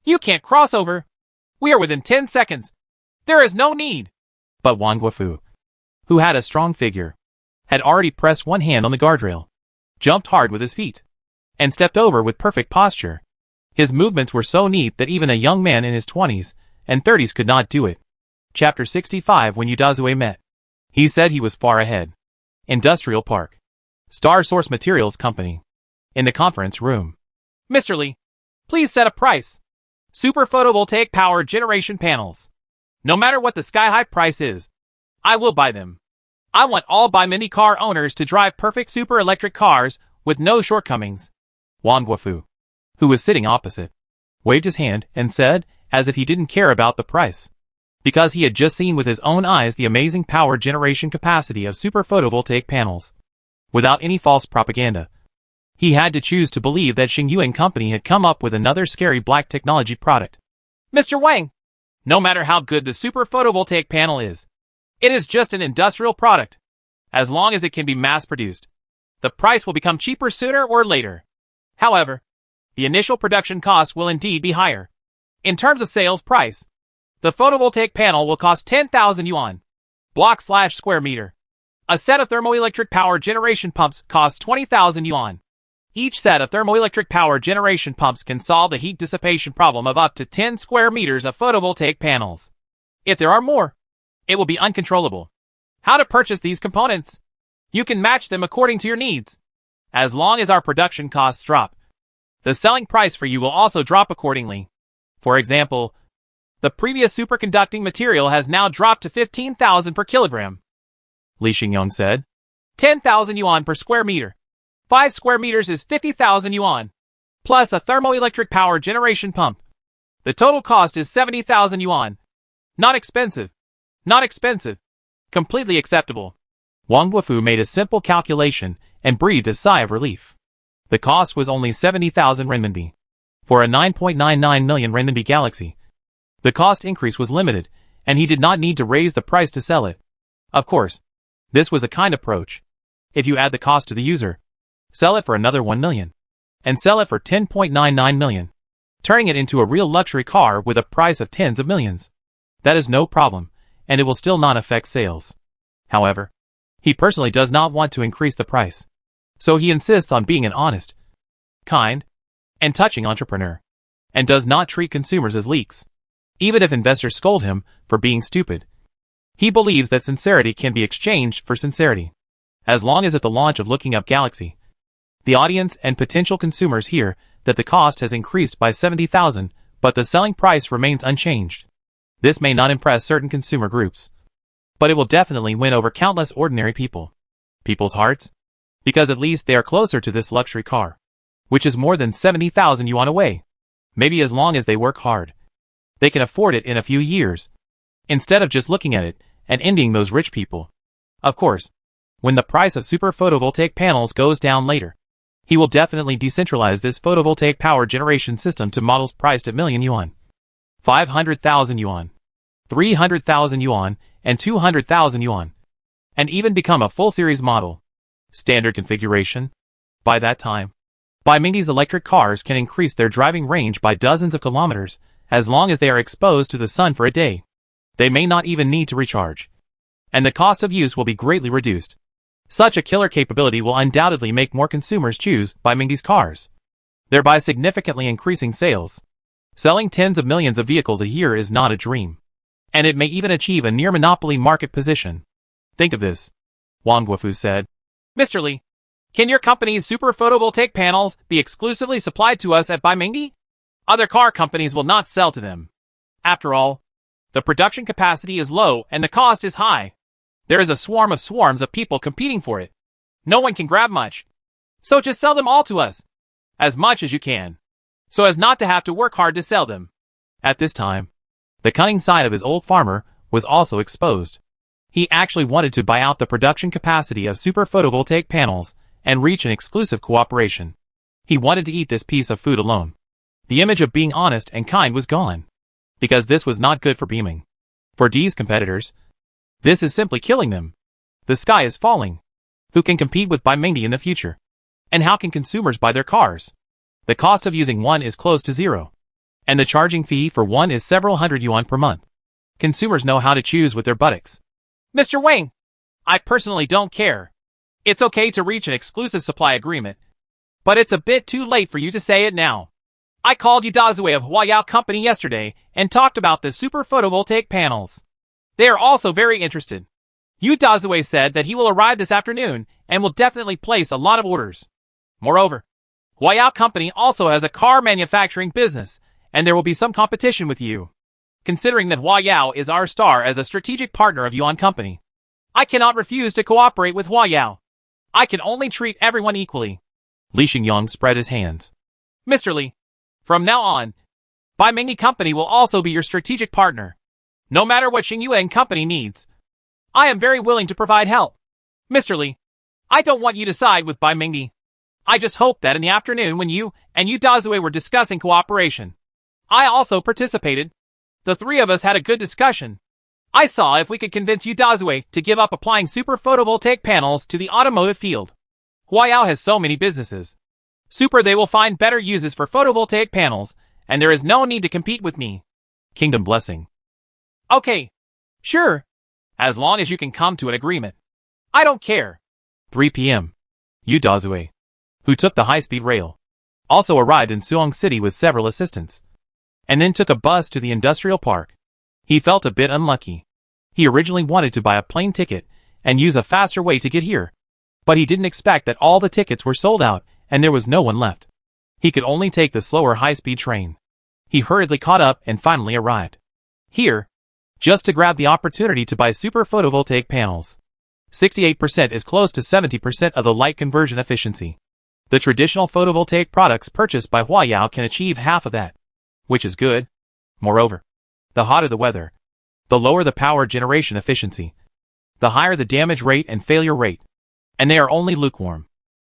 you can't cross over. We are within 10 seconds. There is no need. But Wang Guofu, who had a strong figure, had already pressed one hand on the guardrail, jumped hard with his feet, and stepped over with perfect posture. His movements were so neat that even a young man in his 20s and 30s could not do it. Chapter 65. When Udazue met, he said he was far ahead. Industrial Park, Star Source Materials Company. In the conference room. Mr. Li, please set a price. Super photovoltaic power generation panels. No matter what the sky-high price is, I will buy them. I want all mini car owners to drive perfect super electric cars with no shortcomings. Wang Guofu, who was sitting opposite, waved his hand and said, as if he didn't care about the price, because he had just seen with his own eyes the amazing power generation capacity of super photovoltaic panels. Without any false propaganda, he had to choose to believe that Xingyu and Company had come up with another scary black technology product. Mr. Wang, no matter how good the super photovoltaic panel is, it is just an industrial product. As long as it can be mass-produced, the price will become cheaper sooner or later. However, the initial production cost will indeed be higher. In terms of sales price, the photovoltaic panel will cost 10,000 yuan, block/square meter. A set of thermoelectric power generation pumps costs 20,000 yuan. Each set of thermoelectric power generation pumps can solve the heat dissipation problem of up to 10 square meters of photovoltaic panels. If there are more, it will be uncontrollable. How to purchase these components? You can match them according to your needs. As long as our production costs drop, the selling price for you will also drop accordingly. For example, the previous superconducting material has now dropped to 15,000 per kilogram. Li Xingyong said. 10,000 yuan per square meter. 5 square meters is 50,000 yuan, plus a thermoelectric power generation pump. The total cost is 70,000 yuan. Not expensive. Not expensive. Completely acceptable. Wang Guofu made a simple calculation and breathed a sigh of relief. The cost was only 70,000 renminbi. For a 9.99 million renminbi Galaxy, the cost increase was limited, and he did not need to raise the price to sell it. Of course, this was a kind approach. If you add the cost to the user, sell it for another 1 million, and sell it for 10.99 million, turning it into a real luxury car with a price of tens of millions. That is no problem, and it will still not affect sales. However, he personally does not want to increase the price. So he insists on being an honest, kind, and touching entrepreneur, and does not treat consumers as leaks. Even if investors scold him for being stupid, he believes that sincerity can be exchanged for sincerity. As long as at the launch of Looking Up Galaxy, the audience and potential consumers hear that the cost has increased by 70,000, but the selling price remains unchanged. This may not impress certain consumer groups, but it will definitely win over countless ordinary people's hearts, because at least they are closer to this luxury car, which is more than 70,000 yuan away. Maybe as long as they work hard, they can afford it in a few years, instead of just looking at it and envying those rich people. Of course, when the price of super photovoltaic panels goes down later, he will definitely decentralize this photovoltaic power generation system to models priced at million yuan, 500,000 yuan, 300,000 yuan, and 200,000 yuan, and even become a full series model. Standard configuration. By that time, Magnate electric cars can increase their driving range by dozens of kilometers as long as they are exposed to the sun for a day. They may not even need to recharge, and the cost of use will be greatly reduced. Such a killer capability will undoubtedly make more consumers choose Magnate's cars, thereby significantly increasing sales. Selling tens of millions of vehicles a year is not a dream, and it may even achieve a near monopoly market position. Think of this, Wang Guofu said. Mr. Li, can your company's super photovoltaic panels be exclusively supplied to us at Magnate? Other car companies will not sell to them. After all, the production capacity is low and the cost is high. There is a swarms of people competing for it. No one can grab much. So just sell them all to us, as much as you can, so as not to have to work hard to sell them. At this time, the cunning side of his old farmer was also exposed. He actually wanted to buy out the production capacity of super photovoltaic panels and reach an exclusive cooperation. He wanted to eat this piece of food alone. The image of being honest and kind was gone, because this was not good for beaming. For D's competitors, this is simply killing them. The sky is falling. Who can compete with Magnate in the future? And how can consumers buy their cars? The cost of using one is close to zero, and the charging fee for one is several hundred yuan per month. Consumers know how to choose with their buttocks. Mr. Wang, I personally don't care. It's okay to reach an exclusive supply agreement, but it's a bit too late for you to say it now. I called Yu Dazue of Huayao Company yesterday and talked about the super photovoltaic panels. They are also very interested. Yu Dazue said that he will arrive this afternoon and will definitely place a lot of orders. Moreover, Huayao Company also has a car manufacturing business, and there will be some competition with you. Considering that Huayao is our star as a strategic partner of Yuan Company, I cannot refuse to cooperate with Huayao. I can only treat everyone equally. Li Xingyang spread his hands. Mr. Li, from now on, Magnate Company will also be your strategic partner. No matter what Xingyue and Company needs, I am very willing to provide help. Mr. Li, I don't want you to side with Magnate. I just hope that in the afternoon when you and Yu Dazue were discussing cooperation, I also participated. The three of us had a good discussion. I saw if we could convince Yu Dazue to give up applying super photovoltaic panels to the automotive field. Huayao has so many businesses. They will find better uses for photovoltaic panels, and there is no need to compete with me. Kingdom blessing. Okay. Sure. As long as you can come to an agreement. I don't care. 3 p.m. Yu Dazue, who took the high-speed rail, also arrived in Suong City with several assistants, and then took a bus to the industrial park. He felt a bit unlucky. He originally wanted to buy a plane ticket and use a faster way to get here, but he didn't expect that all the tickets were sold out and there was no one left. He could only take the slower high-speed train. He hurriedly caught up and finally arrived here, just to grab the opportunity to buy super photovoltaic panels. 68% is close to 70% of the light conversion efficiency. The traditional photovoltaic products purchased by Huayao can achieve half of that, which is good. Moreover, the hotter the weather, the lower the power generation efficiency, the higher the damage rate and failure rate, and they are only lukewarm.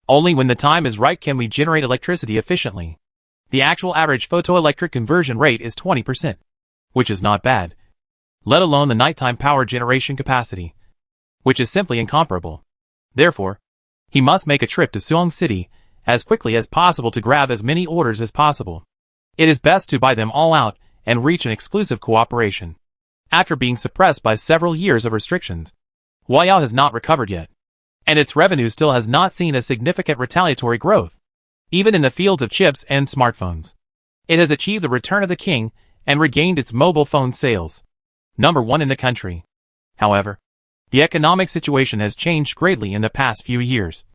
Only when the time is right can we generate electricity efficiently. The actual average photoelectric conversion rate is 20%, which is not bad, let alone the nighttime power generation capacity, which is simply incomparable. Therefore, he must make a trip to Suong City as quickly as possible to grab as many orders as possible. It is best to buy them all out and reach an exclusive cooperation. After being suppressed by several years of restrictions, Huayao has not recovered yet, and its revenue still has not seen a significant retaliatory growth, even in the fields of chips and smartphones. It has achieved the return of the king and regained its mobile phone sales, #1 in the country. However, the economic situation has changed greatly in the past few years,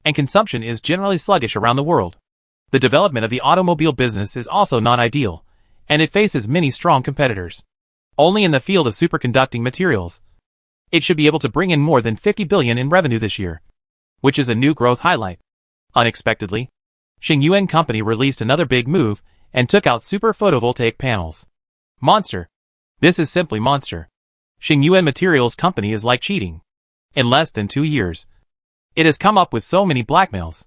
and consumption is generally sluggish around the world. The development of the automobile business is also not ideal, and it faces many strong competitors. Only in the field of superconducting materials, it should be able to bring in more than 50 billion in revenue this year, which is a new growth highlight. Unexpectedly, Xingyuan Company released another big move and took out super photovoltaic panels. Monster. This is simply monster. Xingyuan Materials Company is like cheating. In less than 2 years, it has come up with so many blackmails.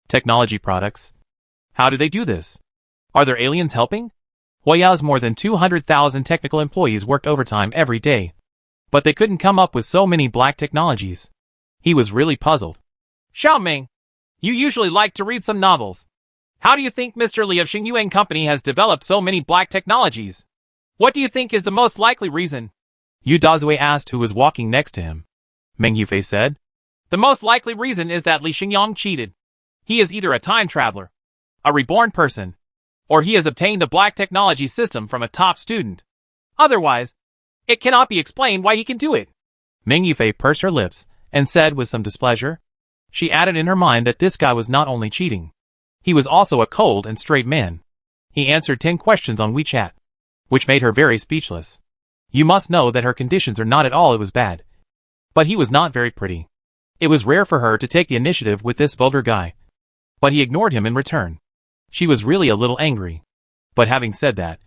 Technology products. How do they do this? Are there aliens helping? Huayao's more than 200,000 technical employees worked overtime every day, but they couldn't come up with so many black technologies. He was really puzzled. Xiaoming, you usually like to read some novels. How do you think Mr. Li of Xingyuan Company has developed so many black technologies? What do you think is the most likely reason? Yu Dazue asked who was walking next to him. Meng Yufei said, The most likely reason is that Li Xingyang cheated. He is either a time traveler, a reborn person, or he has obtained a black technology system from a top student. Otherwise, it cannot be explained why he can do it. Meng Yufei pursed her lips and said with some displeasure. She added in her mind that this guy was not only cheating, he was also a cold and straight man. He answered 10 questions on WeChat, which made her very speechless. You must know that her conditions are not at all it was bad. But he was not very pretty. It was rare for her to take the initiative with this vulgar guy. But he ignored him in return. She was really a little angry. But having said that,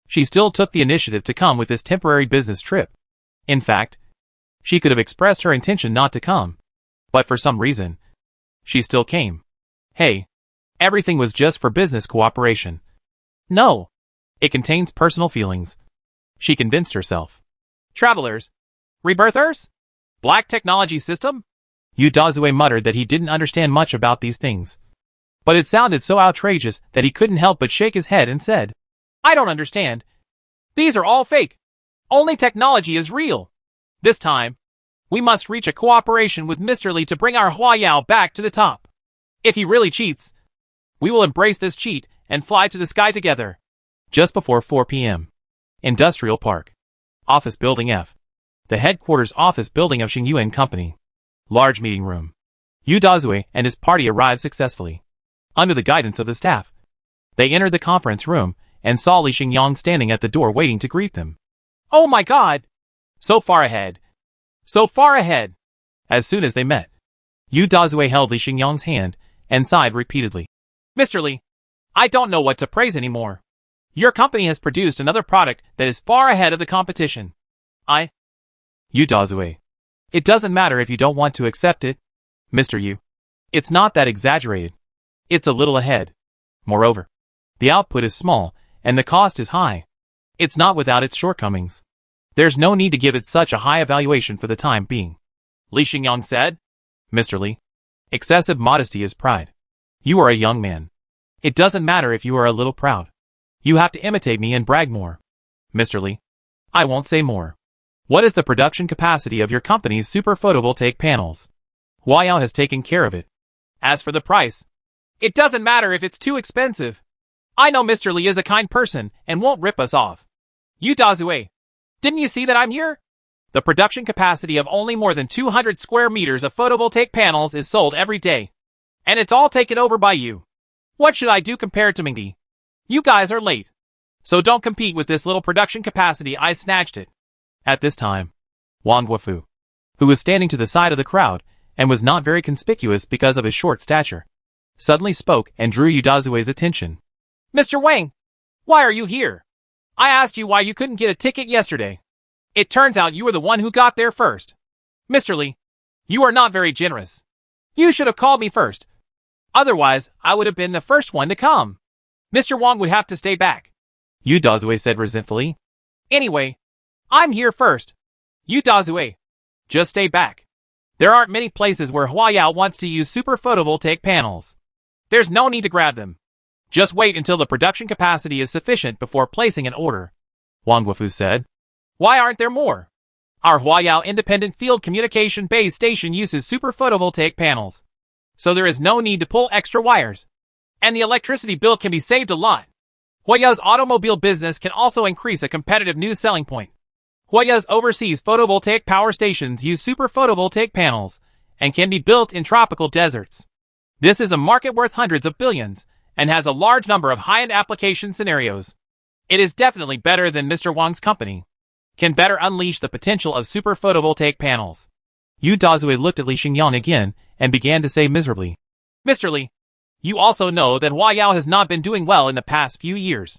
she still took the initiative to come with this temporary business trip. In fact, she could have expressed her intention not to come. But for some reason, she still came. Hey, everything was just for business cooperation. No, it contains personal feelings. She convinced herself. Travelers? Rebirthers? Black technology system? Yu Dazue muttered that he didn't understand much about these things. But it sounded so outrageous that he couldn't help but shake his head and said, I don't understand. These are all fake. Only technology is real. This time, we must reach a cooperation with Mr. Li to bring our Huayao back to the top. If he really cheats, we will embrace this cheat and fly to the sky together. Just before 4 p.m. Industrial Park. Office Building F. The headquarters office building of Xingyuan Company. Large meeting room. Yu Dazue and his party arrived successfully. Under the guidance of the staff, they entered the conference room and saw Li Xingyang standing at the door waiting to greet them. Oh my god! So far ahead. So far ahead. As soon as they met, Yu Dazue held Li Xingyang's hand and sighed repeatedly. Mr. Li, I don't know what to praise anymore. Your company has produced another product that is far ahead of the competition. Yu Dazue. It doesn't matter if you don't want to accept it, Mr. Yu. It's not that exaggerated. It's a little ahead. Moreover, the output is small and the cost is high. It's not without its shortcomings. There's no need to give it such a high evaluation for the time being. Li Xingyang said. Mr. Li, excessive modesty is pride. You are a young man. It doesn't matter if you are a little proud. You have to imitate me and brag more. Mr. Li, I won't say more. What is the production capacity of your company's super photovoltaic panels? Huayao has taken care of it. As for the price, it doesn't matter if it's too expensive. I know Mr. Li is a kind person and won't rip us off. Yu Dazue, didn't you see that I'm here? The production capacity of only more than 200 square meters of photovoltaic panels is sold every day. And it's all taken over by you. What should I do compared to Mingdi? You guys are late. So don't compete with this little production capacity. I snatched it. At this time, Wang Guofu, who was standing to the side of the crowd and was not very conspicuous because of his short stature, suddenly spoke and drew Yu Dazue's attention. Mr. Wang, why are you here? I asked you why you couldn't get a ticket yesterday. It turns out you were the one who got there first. Mr. Li, you are not very generous. You should have called me first. Otherwise, I would have been the first one to come. Mr. Wang would have to stay back. Yu Dazue said resentfully. Anyway, I'm here first. Yu Dazue, just stay back. There aren't many places where Huayao wants to use super photovoltaic panels. There's no need to grab them. Just wait until the production capacity is sufficient before placing an order. Wang Guofu said. Why aren't there more? Our Huayao independent field communication base station uses super photovoltaic panels, so there is no need to pull extra wires, and the electricity bill can be saved a lot. Huayao's automobile business can also increase a competitive new selling point. Huayao's overseas photovoltaic power stations use super photovoltaic panels and can be built in tropical deserts. This is a market worth hundreds of billions and has a large number of high-end application scenarios. It is definitely better than Mr. Wang's company. Can better unleash the potential of super photovoltaic panels. Yu Dazui looked at Li Xingyang again and began to say miserably, Mr. Li, you also know that Huayao has not been doing well in the past few years.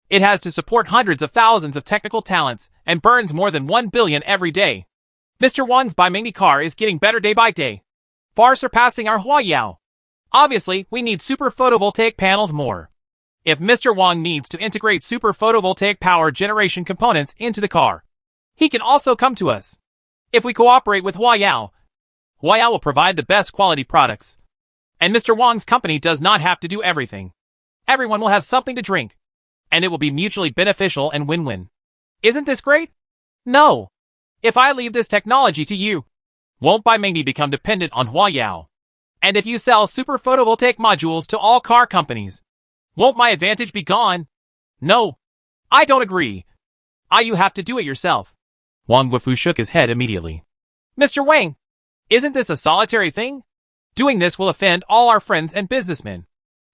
It has to support hundreds of thousands of technical talents and burns more than 1 billion every day. Mr. Wang's Magnate car is getting better day by day, far surpassing our Huayao. Obviously, we need super photovoltaic panels more. If Mr. Wang needs to integrate super photovoltaic power generation components into the car, he can also come to us. If we cooperate with Huayao, Huayao will provide the best quality products. And Mr. Wang's company does not have to do everything. Everyone will have something to drink, and it will be mutually beneficial and win-win. Isn't this great? No. If I leave this technology to you, won't Magnate become dependent on Huayao? And if you sell super photovoltaic modules to all car companies, won't my advantage be gone? No. I don't agree. You have to do it yourself. Wang Guofu shook his head immediately. Mr. Wang, isn't this a solitary thing? Doing this will offend all our friends and businessmen,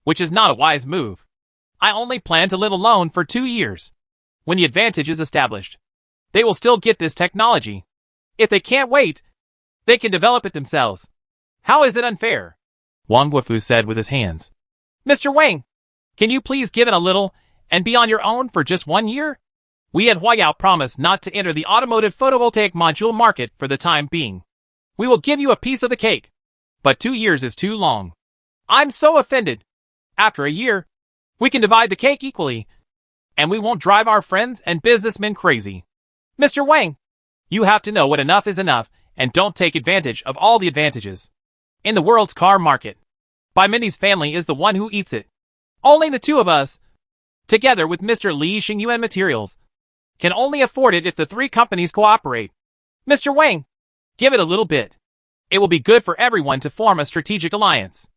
which is not a wise move. I only plan to live alone for 2 years. When the advantage is established, they will still get this technology. If they can't wait, they can develop it themselves. How is it unfair? Wang Guofu said with his hands. Mr. Wang, can you please give in a little and be on your own for just 1 year? We at Huayao promise not to enter the automotive photovoltaic module market for the time being. We will give you a piece of the cake, but 2 years is too long. I'm so offended. After a year, we can divide the cake equally, and we won't drive our friends and businessmen crazy. Mr. Wang, you have to know when enough is enough and don't take advantage of all the advantages. In the world's car market, Baimindi's family is the one who eats it. Only the two of us, together with Mr. Li Xingyuan Materials, can only afford it if the 3 companies cooperate. Mr. Wang, give it a little bit. It will be good for everyone to form a strategic alliance.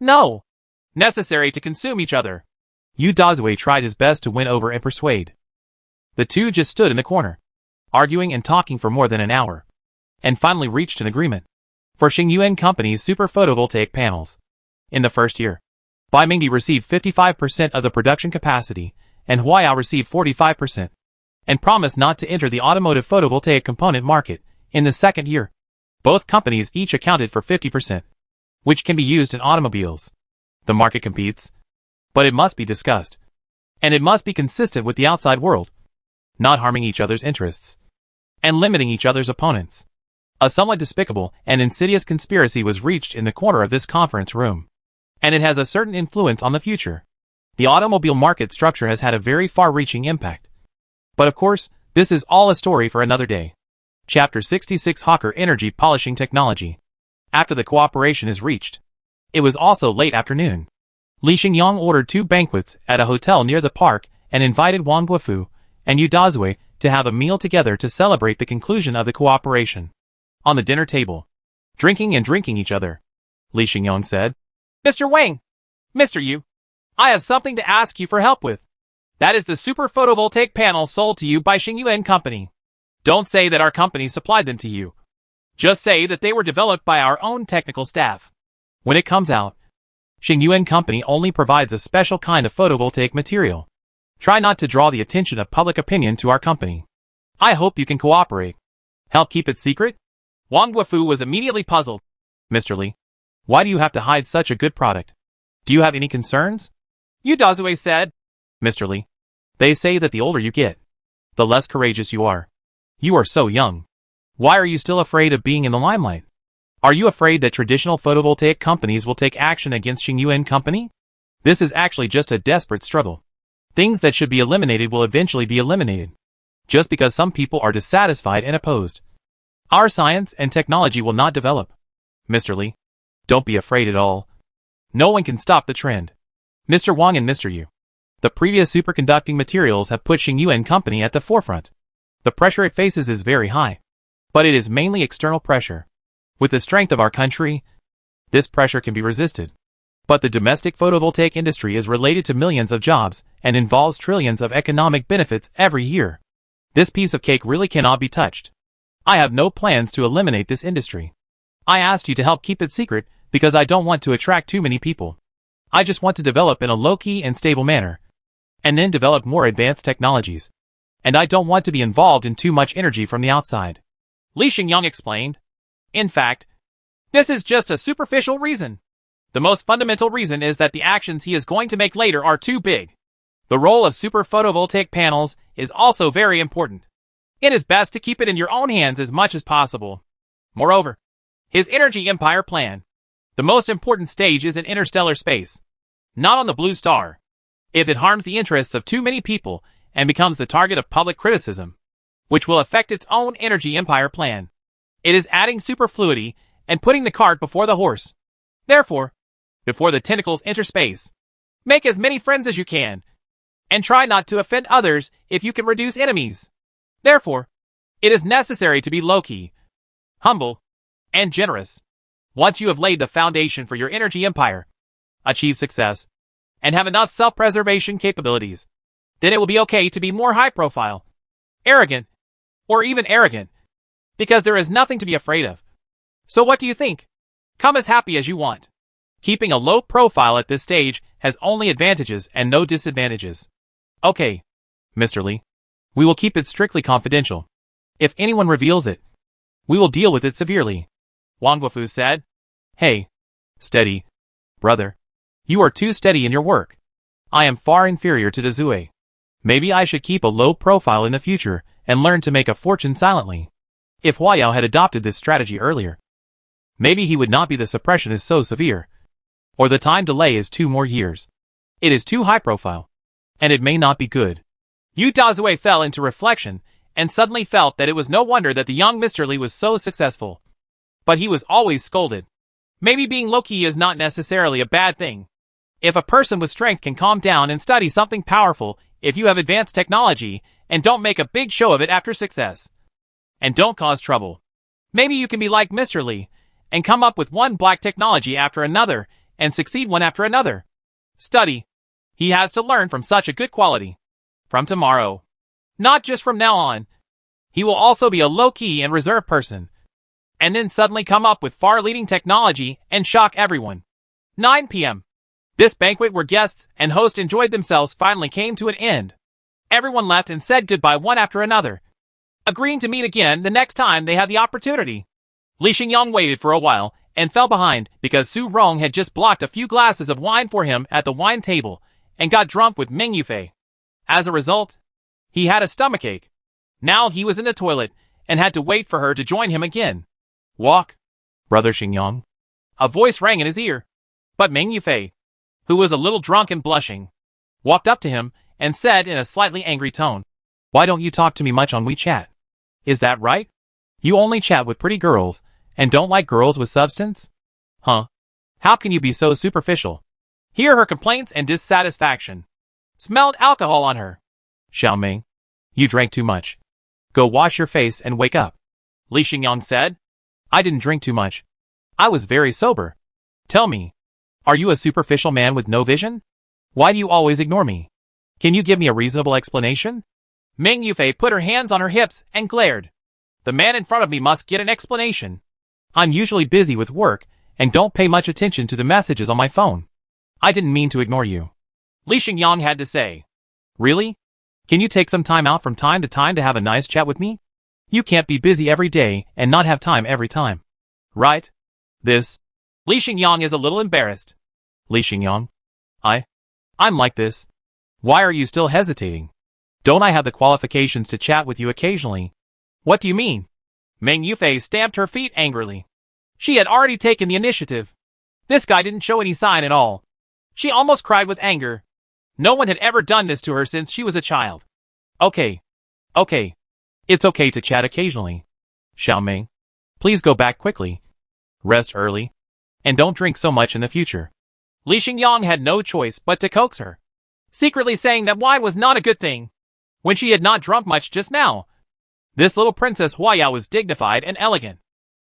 No. Necessary to consume each other. Yu Dazui tried his best to win over and persuade. The two just stood in the corner, arguing and talking for more than an hour, and finally reached an agreement for Xingyuan Company's super photovoltaic panels. In the first year, Magnate received 55% of the production capacity, and Huayao received 45%, and promised not to enter the automotive photovoltaic component market. In the second year, both companies each accounted for 50%, which can be used in automobiles. The market competes, but it must be discussed, and it must be consistent with the outside world, not harming each other's interests, and limiting each other's opponents. A somewhat despicable and insidious conspiracy was reached in the corner of this conference room, and it has a certain influence on the future. The automobile market structure has had a very far-reaching impact. But of course, this is all a story for another day. Chapter 66 Hawker Energy Polishing Technology. After the cooperation is reached, it was also late afternoon. Li Xingyang ordered 2 banquets at a hotel near the park and invited Wang Guofu and Yu Dazui to have a meal together to celebrate the conclusion of the cooperation. On the dinner table, drinking each other, Li Xingyang said, Mr. Wang, Mr. Yu, I have something to ask you for help with. That is the super photovoltaic panels sold to you by Xingyuan Company. Don't say that our company supplied them to you. Just say that they were developed by our own technical staff. When it comes out, Xingyuan Company only provides a special kind of photovoltaic material. Try not to draw the attention of public opinion to our company. I hope you can cooperate. Help keep it secret? Wang Guofu was immediately puzzled. Mr. Li, why do you have to hide such a good product? Do you have any concerns? Yu Dazui said, Mr. Li, they say that the older you get, the less courageous you are. You are so young. Why are you still afraid of being in the limelight? Are you afraid that traditional photovoltaic companies will take action against Xingyuan Company? This is actually just a desperate struggle. Things that should be eliminated will eventually be eliminated, just because some people are dissatisfied and opposed. Our science and technology will not develop. Mr. Li, don't be afraid at all. No one can stop the trend. Mr. Wang and Mr. Yu, the previous superconducting materials have put Xingyuan Company at the forefront. The pressure it faces is very high. but it is mainly external pressure. With the strength of our country, this pressure can be resisted. But the domestic photovoltaic industry is related to millions of jobs and involves trillions of economic benefits every year. This piece of cake really cannot be touched. I have no plans to eliminate this industry. I asked you to help keep it secret because I don't want to attract too many people. I just want to develop in a low-key and stable manner, and then develop more advanced technologies. And I don't want to be involved in too much energy from the outside. Li Xingyang explained. In fact, this is just a superficial reason. The most fundamental reason is that the actions he is going to make later are too big. The role of super photovoltaic panels is also very important. It is best to keep it in your own hands as much as possible. Moreover, his energy empire plan. The most important stage is in interstellar space, not on the blue star. If it harms the interests of too many people and becomes the target of public criticism, which will affect its own energy empire plan, it is adding superfluity and putting the cart before the horse. Therefore, before the tentacles enter space, make as many friends as you can, and try not to offend others if you can reduce enemies. Therefore, it is necessary to be low-key, humble, and generous. Once you have laid the foundation for your energy empire, achieve success, and have enough self-preservation capabilities, then it will be okay to be more high-profile, arrogant, or even arrogant, because there is nothing to be afraid of. So what do you think? Come as happy as you want. Keeping a low profile at this stage has only advantages and no disadvantages. Okay, Mr. Li. We will keep it strictly confidential. If anyone reveals it, we will deal with it severely. Wang Guofu said. Hey, steady, brother. You are too steady in your work. I am far inferior to the Zue. Maybe I should keep a low profile in the future and learn to make a fortune silently. If Hua Yao had adopted this strategy earlier, maybe he would not be the suppression is so severe. Or the time delay is 2 more years. It is too high profile. And it may not be good. Yu Dazue fell into reflection and suddenly felt that it was no wonder that the young Mr. Li was so successful. But he was always scolded. Maybe being low-key is not necessarily a bad thing. If a person with strength can calm down and study something powerful, if you have advanced technology, and don't make a big show of it after success, and don't cause trouble, maybe you can be like Mr. Li, and come up with one black technology after another, and succeed one after another. Study. He has to learn from such a good quality. From tomorrow. Not just from now on. He will also be a low-key and reserved person. And then suddenly come up with far-leading technology and shock everyone. 9 p.m. This banquet where guests and host enjoyed themselves finally came to an end. Everyone left and said goodbye one after another, agreeing to meet again the next time they had the opportunity. Li Xingyang waited for a while and fell behind because Su Rong had just blocked a few glasses of wine for him at the wine table and got drunk with Meng Yufei. As a result, he had a stomachache. Now he was in the toilet and had to wait for her to join him again. Walk, Brother Xingyang. A voice rang in his ear. But Meng Yufei, who was a little drunk and blushing, walked up to him and said in a slightly angry tone, Why don't you talk to me much on WeChat? Is that right? You only chat with pretty girls and don't like girls with substance? Huh? How can you be so superficial? Hear her complaints and dissatisfaction. Smelled alcohol on her. Xiaoming, you drank too much. Go wash your face and wake up. Li Xingyang said. I didn't drink too much. I was very sober. Tell me, are you a superficial man with no vision? Why do you always ignore me? Can you give me a reasonable explanation? Meng Yufei put her hands on her hips and glared. The man in front of me must get an explanation. I'm usually busy with work and don't pay much attention to the messages on my phone. I didn't mean to ignore you. Li Xingyang had to say. Really? Can you take some time out from time to have a nice chat with me? You can't be busy every day and not have time every time. Right? This. Li Xingyang is a little embarrassed. Li Xingyang? I'm like this. Why are you still hesitating? Don't I have the qualifications to chat with you occasionally? What do you mean? Meng Yufei stamped her feet angrily. She had already taken the initiative. This guy didn't show any sign at all. She almost cried with anger. No one had ever done this to her since she was a child. Okay. It's okay to chat occasionally. Xiaoming, please go back quickly. Rest early. And don't drink so much in the future. Li Xingyang had no choice but to coax her, secretly saying that wine was not a good thing, when she had not drunk much just now. This little Princess Huaya was dignified and elegant,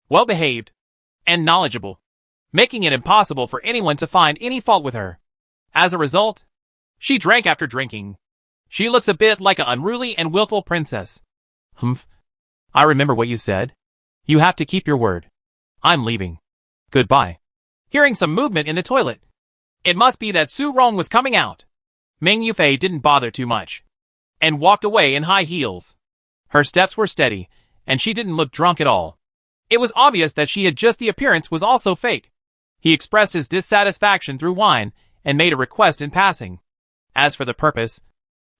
well-behaved, and knowledgeable, making it impossible for anyone to find any fault with her. As a result, she drank after drinking. She looks a bit like an unruly and willful princess. Humph. I remember what you said. You have to keep your word. I'm leaving. Goodbye. Hearing some movement in the toilet. It must be that Su Rong was coming out. Ming Yufei didn't bother too much, and walked away in high heels. Her steps were steady, and she didn't look drunk at all. It was obvious that she had just the appearance was also fake. He expressed his dissatisfaction through wine, and made a request in passing. As for the purpose,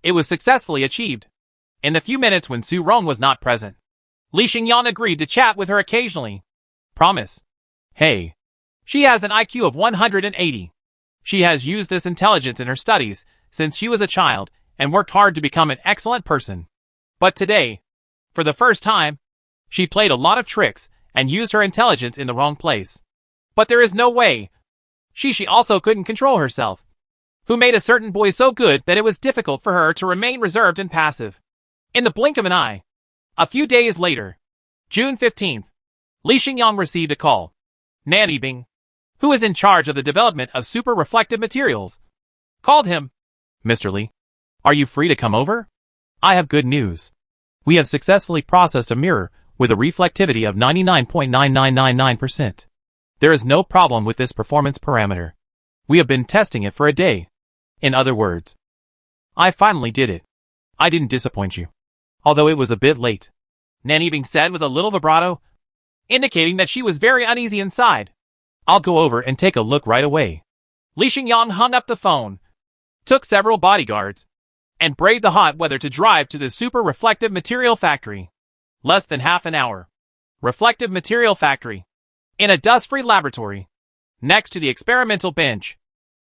it was successfully achieved. In the few minutes when Su Rong was not present, Li Xingyan agreed to chat with her occasionally. Promise. Hey. She has an IQ of 180. She has used this intelligence in her studies since she was a child and worked hard to become an excellent person. But today, for the first time, she played a lot of tricks and used her intelligence in the wrong place. But there is no way. She also couldn't control herself, who made a certain boy so good that it was difficult for her to remain reserved and passive. In the blink of an eye, a few days later, June 15th, Li Xingyang received a call. Nanny Bing, who is in charge of the development of super-reflective materials, called him. Mr. Li, are you free to come over? I have good news. We have successfully processed a mirror with a reflectivity of 99.9999%. There is no problem with this performance parameter. We have been testing it for a day. In other words, I finally did it. I didn't disappoint you, although it was a bit late. Nanny Bing said with a little vibrato, indicating that she was very uneasy inside. I'll go over and take a look right away. Li Xingyang hung up the phone, took several bodyguards, and braved the hot weather to drive to the super reflective material factory. Less than half an hour. Reflective material factory. In a dust-free laboratory, next to the experimental bench,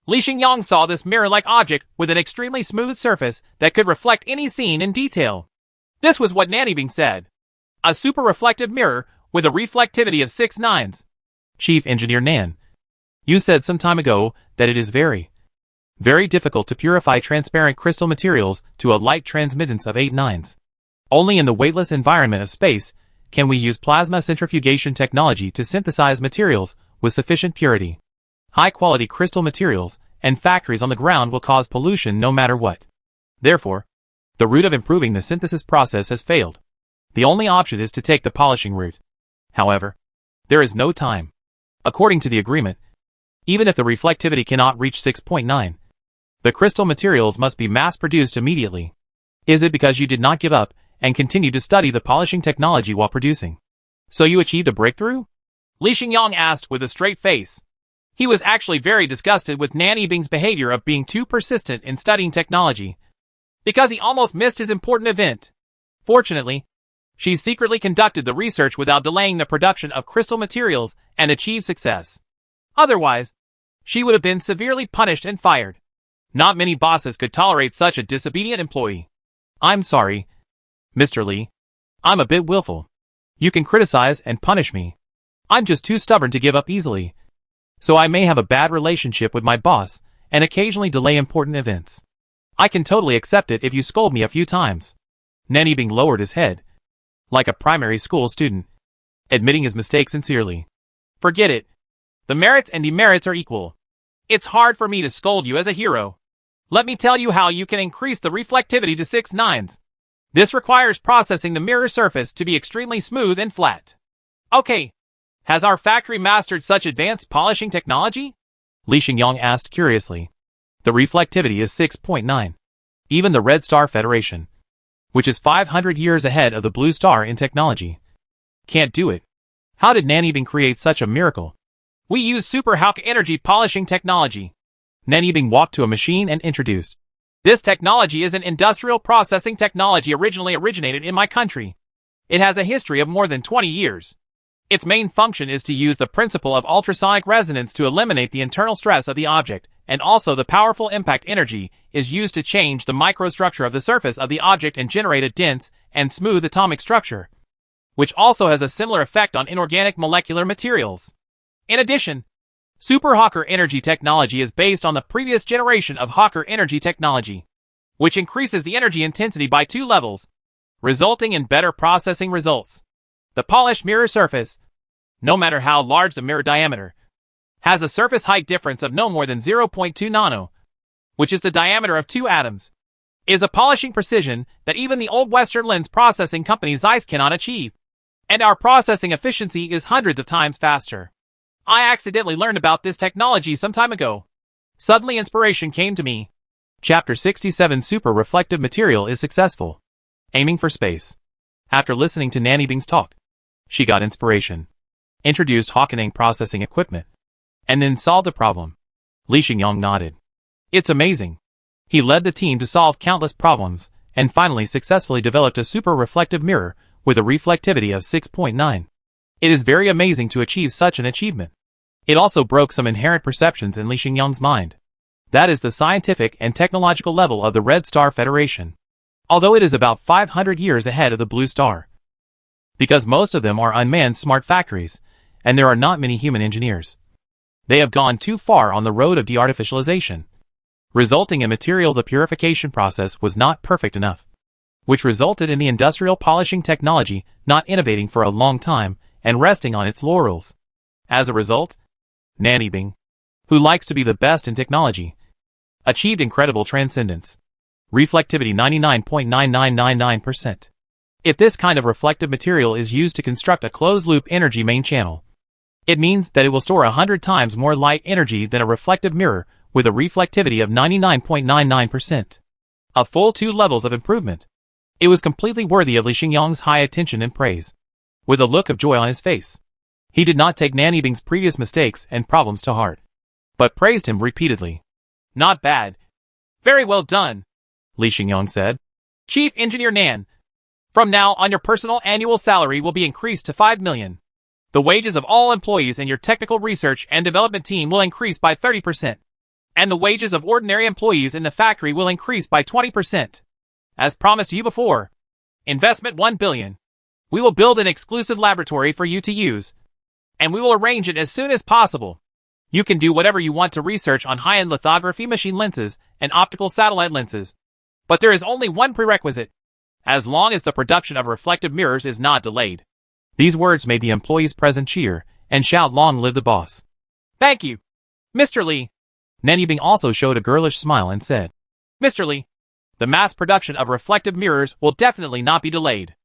Li Xingyang saw this mirror-like object with an extremely smooth surface that could reflect any scene in detail. This was what Nanny Bing said. A super reflective mirror with a reflectivity of 6 nines. Chief Engineer Nan, you said some time ago that it is very difficult to purify transparent crystal materials to a light transmittance of 8 nines. Only in the weightless environment of space can we use plasma centrifugation technology to synthesize materials with sufficient purity. High-quality crystal materials and factories on the ground will cause pollution no matter what. Therefore, the route of improving the synthesis process has failed. The only option is to take the polishing route. However, there is no time. According to the agreement, even if the reflectivity cannot reach 6.9, the crystal materials must be mass-produced immediately. Is it because you did not give up and continue to study the polishing technology while producing? So you achieved a breakthrough? Li Xingyang asked with a straight face. He was actually very disgusted with Nanny Bing's behavior of being too persistent in studying technology, because he almost missed his important event. Fortunately, she secretly conducted the research without delaying the production of crystal materials and achieved success. Otherwise, she would have been severely punished and fired. Not many bosses could tolerate such a disobedient employee. I'm sorry, Mr. Li. I'm a bit willful. You can criticize and punish me. I'm just too stubborn to give up easily. So I may have a bad relationship with my boss and occasionally delay important events. I can totally accept it if you scold me a few times. Nanny Bing lowered his head, like a primary school student, admitting his mistake sincerely. Forget it. The merits and demerits are equal. It's hard for me to scold you as a hero. Let me tell you how you can increase the reflectivity to 6 nines. This requires processing the mirror surface to be extremely smooth and flat. Okay. Has our factory mastered such advanced polishing technology? Li Xingyang asked curiously. The reflectivity is 6.9. Even the Red Star Federation, which is 500 years ahead of the Blue Star in technology, can't do it. How did Nanny Bing create such a miracle? We use super Hawk energy polishing technology. Nanny Bing walked to a machine and introduced. This technology is an industrial processing technology originally originated in my country. It has a history of more than 20 years. Its main function is to use the principle of ultrasonic resonance to eliminate the internal stress of the object, and also the powerful impact energy is used to change the microstructure of the surface of the object and generate a dense and smooth atomic structure, which also has a similar effect on inorganic molecular materials. In addition, Super Hawker energy technology is based on the previous generation of Hawker energy technology, which increases the energy intensity by 2 levels, resulting in better processing results. The polished mirror surface, no matter how large the mirror diameter, has a surface height difference of no more than 0.2 nano, which is the diameter of 2 atoms, is a polishing precision that even the old Western lens processing company's Zeiss cannot achieve. And our processing efficiency is hundreds of times faster. I accidentally learned about this technology some time ago. Suddenly inspiration came to me. Chapter 67 Super Reflective Material is Successful. Aiming for Space. After listening to Nanny Bing's talk, she got inspiration, introduced Hawkenang processing equipment, and then solved the problem. Li Xingyang nodded. It's amazing. He led the team to solve countless problems, and finally successfully developed a super reflective mirror with a reflectivity of 6.9. It is very amazing to achieve such an achievement. It also broke some inherent perceptions in Li Xingyang's mind. That is the scientific and technological level of the Red Star Federation, although it is about 500 years ahead of the Blue Star. Because most of them are unmanned smart factories, and there are not many human engineers. They have gone too far on the road of de-artificialization, resulting in material the purification process was not perfect enough, which resulted in the industrial polishing technology not innovating for a long time and resting on its laurels. As a result, Nanny Bing, who likes to be the best in technology, achieved incredible transcendence. Reflectivity 99.9999%. If this kind of reflective material is used to construct a closed-loop energy main channel, it means that it will store 100 times more light energy than a reflective mirror with a reflectivity of 99.99%. A full 2 levels of improvement. It was completely worthy of Li Xingyang's high attention and praise. With a look of joy on his face, he did not take Nanny Bing's previous mistakes and problems to heart, but praised him repeatedly. Not bad. Very well done, Li Xingyang said. Chief Engineer Nan. From now on your personal annual salary will be increased to 5 million. The wages of all employees in your technical research and development team will increase by 30%. And the wages of ordinary employees in the factory will increase by 20%. As promised to you before. Investment 1 billion. We will build an exclusive laboratory for you to use. And we will arrange it as soon as possible. You can do whatever you want to research on high-end lithography machine lenses and optical satellite lenses. But there is only one prerequisite. As long as the production of reflective mirrors is not delayed. These words made the employees present cheer and shout, "Long live the boss." Thank you, Mr. Li. Nanny Bing also showed a girlish smile and said, Mr. Li, the mass production of reflective mirrors will definitely not be delayed.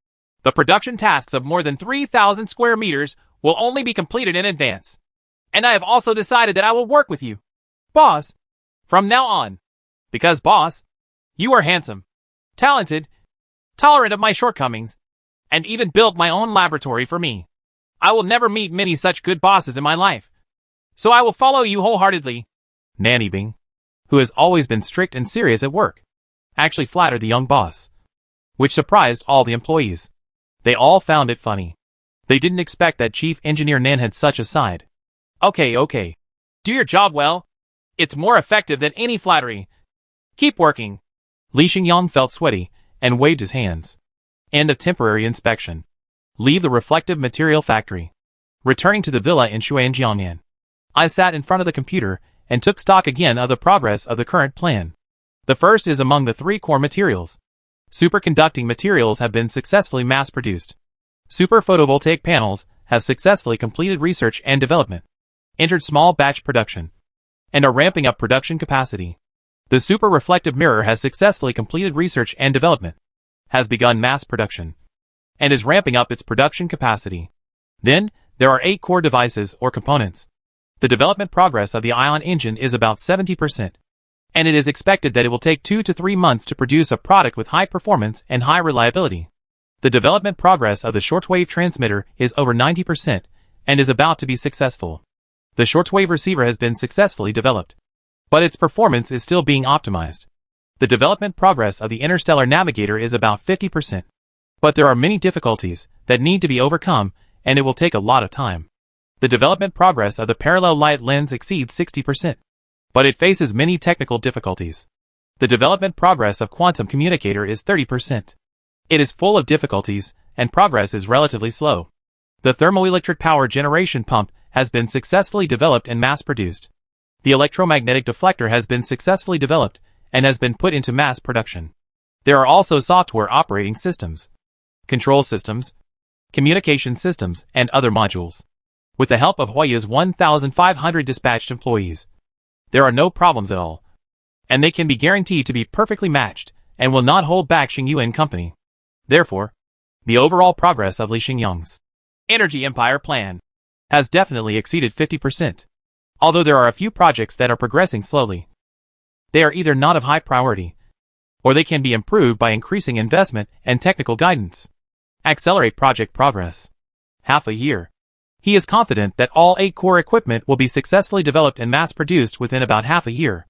The production tasks of more than 3,000 square meters will only be completed in advance. And I have also decided that I will work with you, boss, from now on. Because, boss, you are handsome, talented, tolerant of my shortcomings, and even built my own laboratory for me. I will never meet many such good bosses in my life. So I will follow you wholeheartedly. Nanny Bing, who has always been strict and serious at work, actually flattered the young boss, which surprised all the employees. They all found it funny. They didn't expect that Chief Engineer Nan had such a side. Okay. Do your job well. It's more effective than any flattery. Keep working. Li Xingyang felt sweaty and waved his hands. End of temporary inspection. Leave the reflective material factory. Returning to the villa in Shuanjiangnan, I sat in front of the computer and took stock again of the progress of the current plan. The first is among the 3 core materials. Superconducting materials have been successfully mass-produced. Super photovoltaic panels have successfully completed research and development, entered small batch production, and are ramping up production capacity. The super reflective mirror has successfully completed research and development, has begun mass production, and is ramping up its production capacity. Then, there are 8 core devices or components. The development progress of the ion engine is about 70%, and it is expected that it will take 2 to 3 months to produce a product with high performance and high reliability. The development progress of the shortwave transmitter is over 90% and is about to be successful. The shortwave receiver has been successfully developed, but its performance is still being optimized. The development progress of the Interstellar navigator is about 50%, but there are many difficulties that need to be overcome, and it will take a lot of time. The development progress of the parallel light lens exceeds 60%, but it faces many technical difficulties. The development progress of quantum communicator is 30%. It is full of difficulties, and progress is relatively slow. The thermoelectric power generation pump has been successfully developed and mass-produced. The electromagnetic deflector has been successfully developed and has been put into mass production. There are also software operating systems, control systems, communication systems, and other modules. With the help of Huaya's 1,500 dispatched employees, there are no problems at all, and they can be guaranteed to be perfectly matched and will not hold back Xingyu and company. Therefore, the overall progress of Li Xingyang's energy empire plan has definitely exceeded 50%. Although there are a few projects that are progressing slowly, they are either not of high priority, or they can be improved by increasing investment and technical guidance. Accelerate project progress. Half a year. He is confident that all 8 core equipment will be successfully developed and mass-produced within about half a year.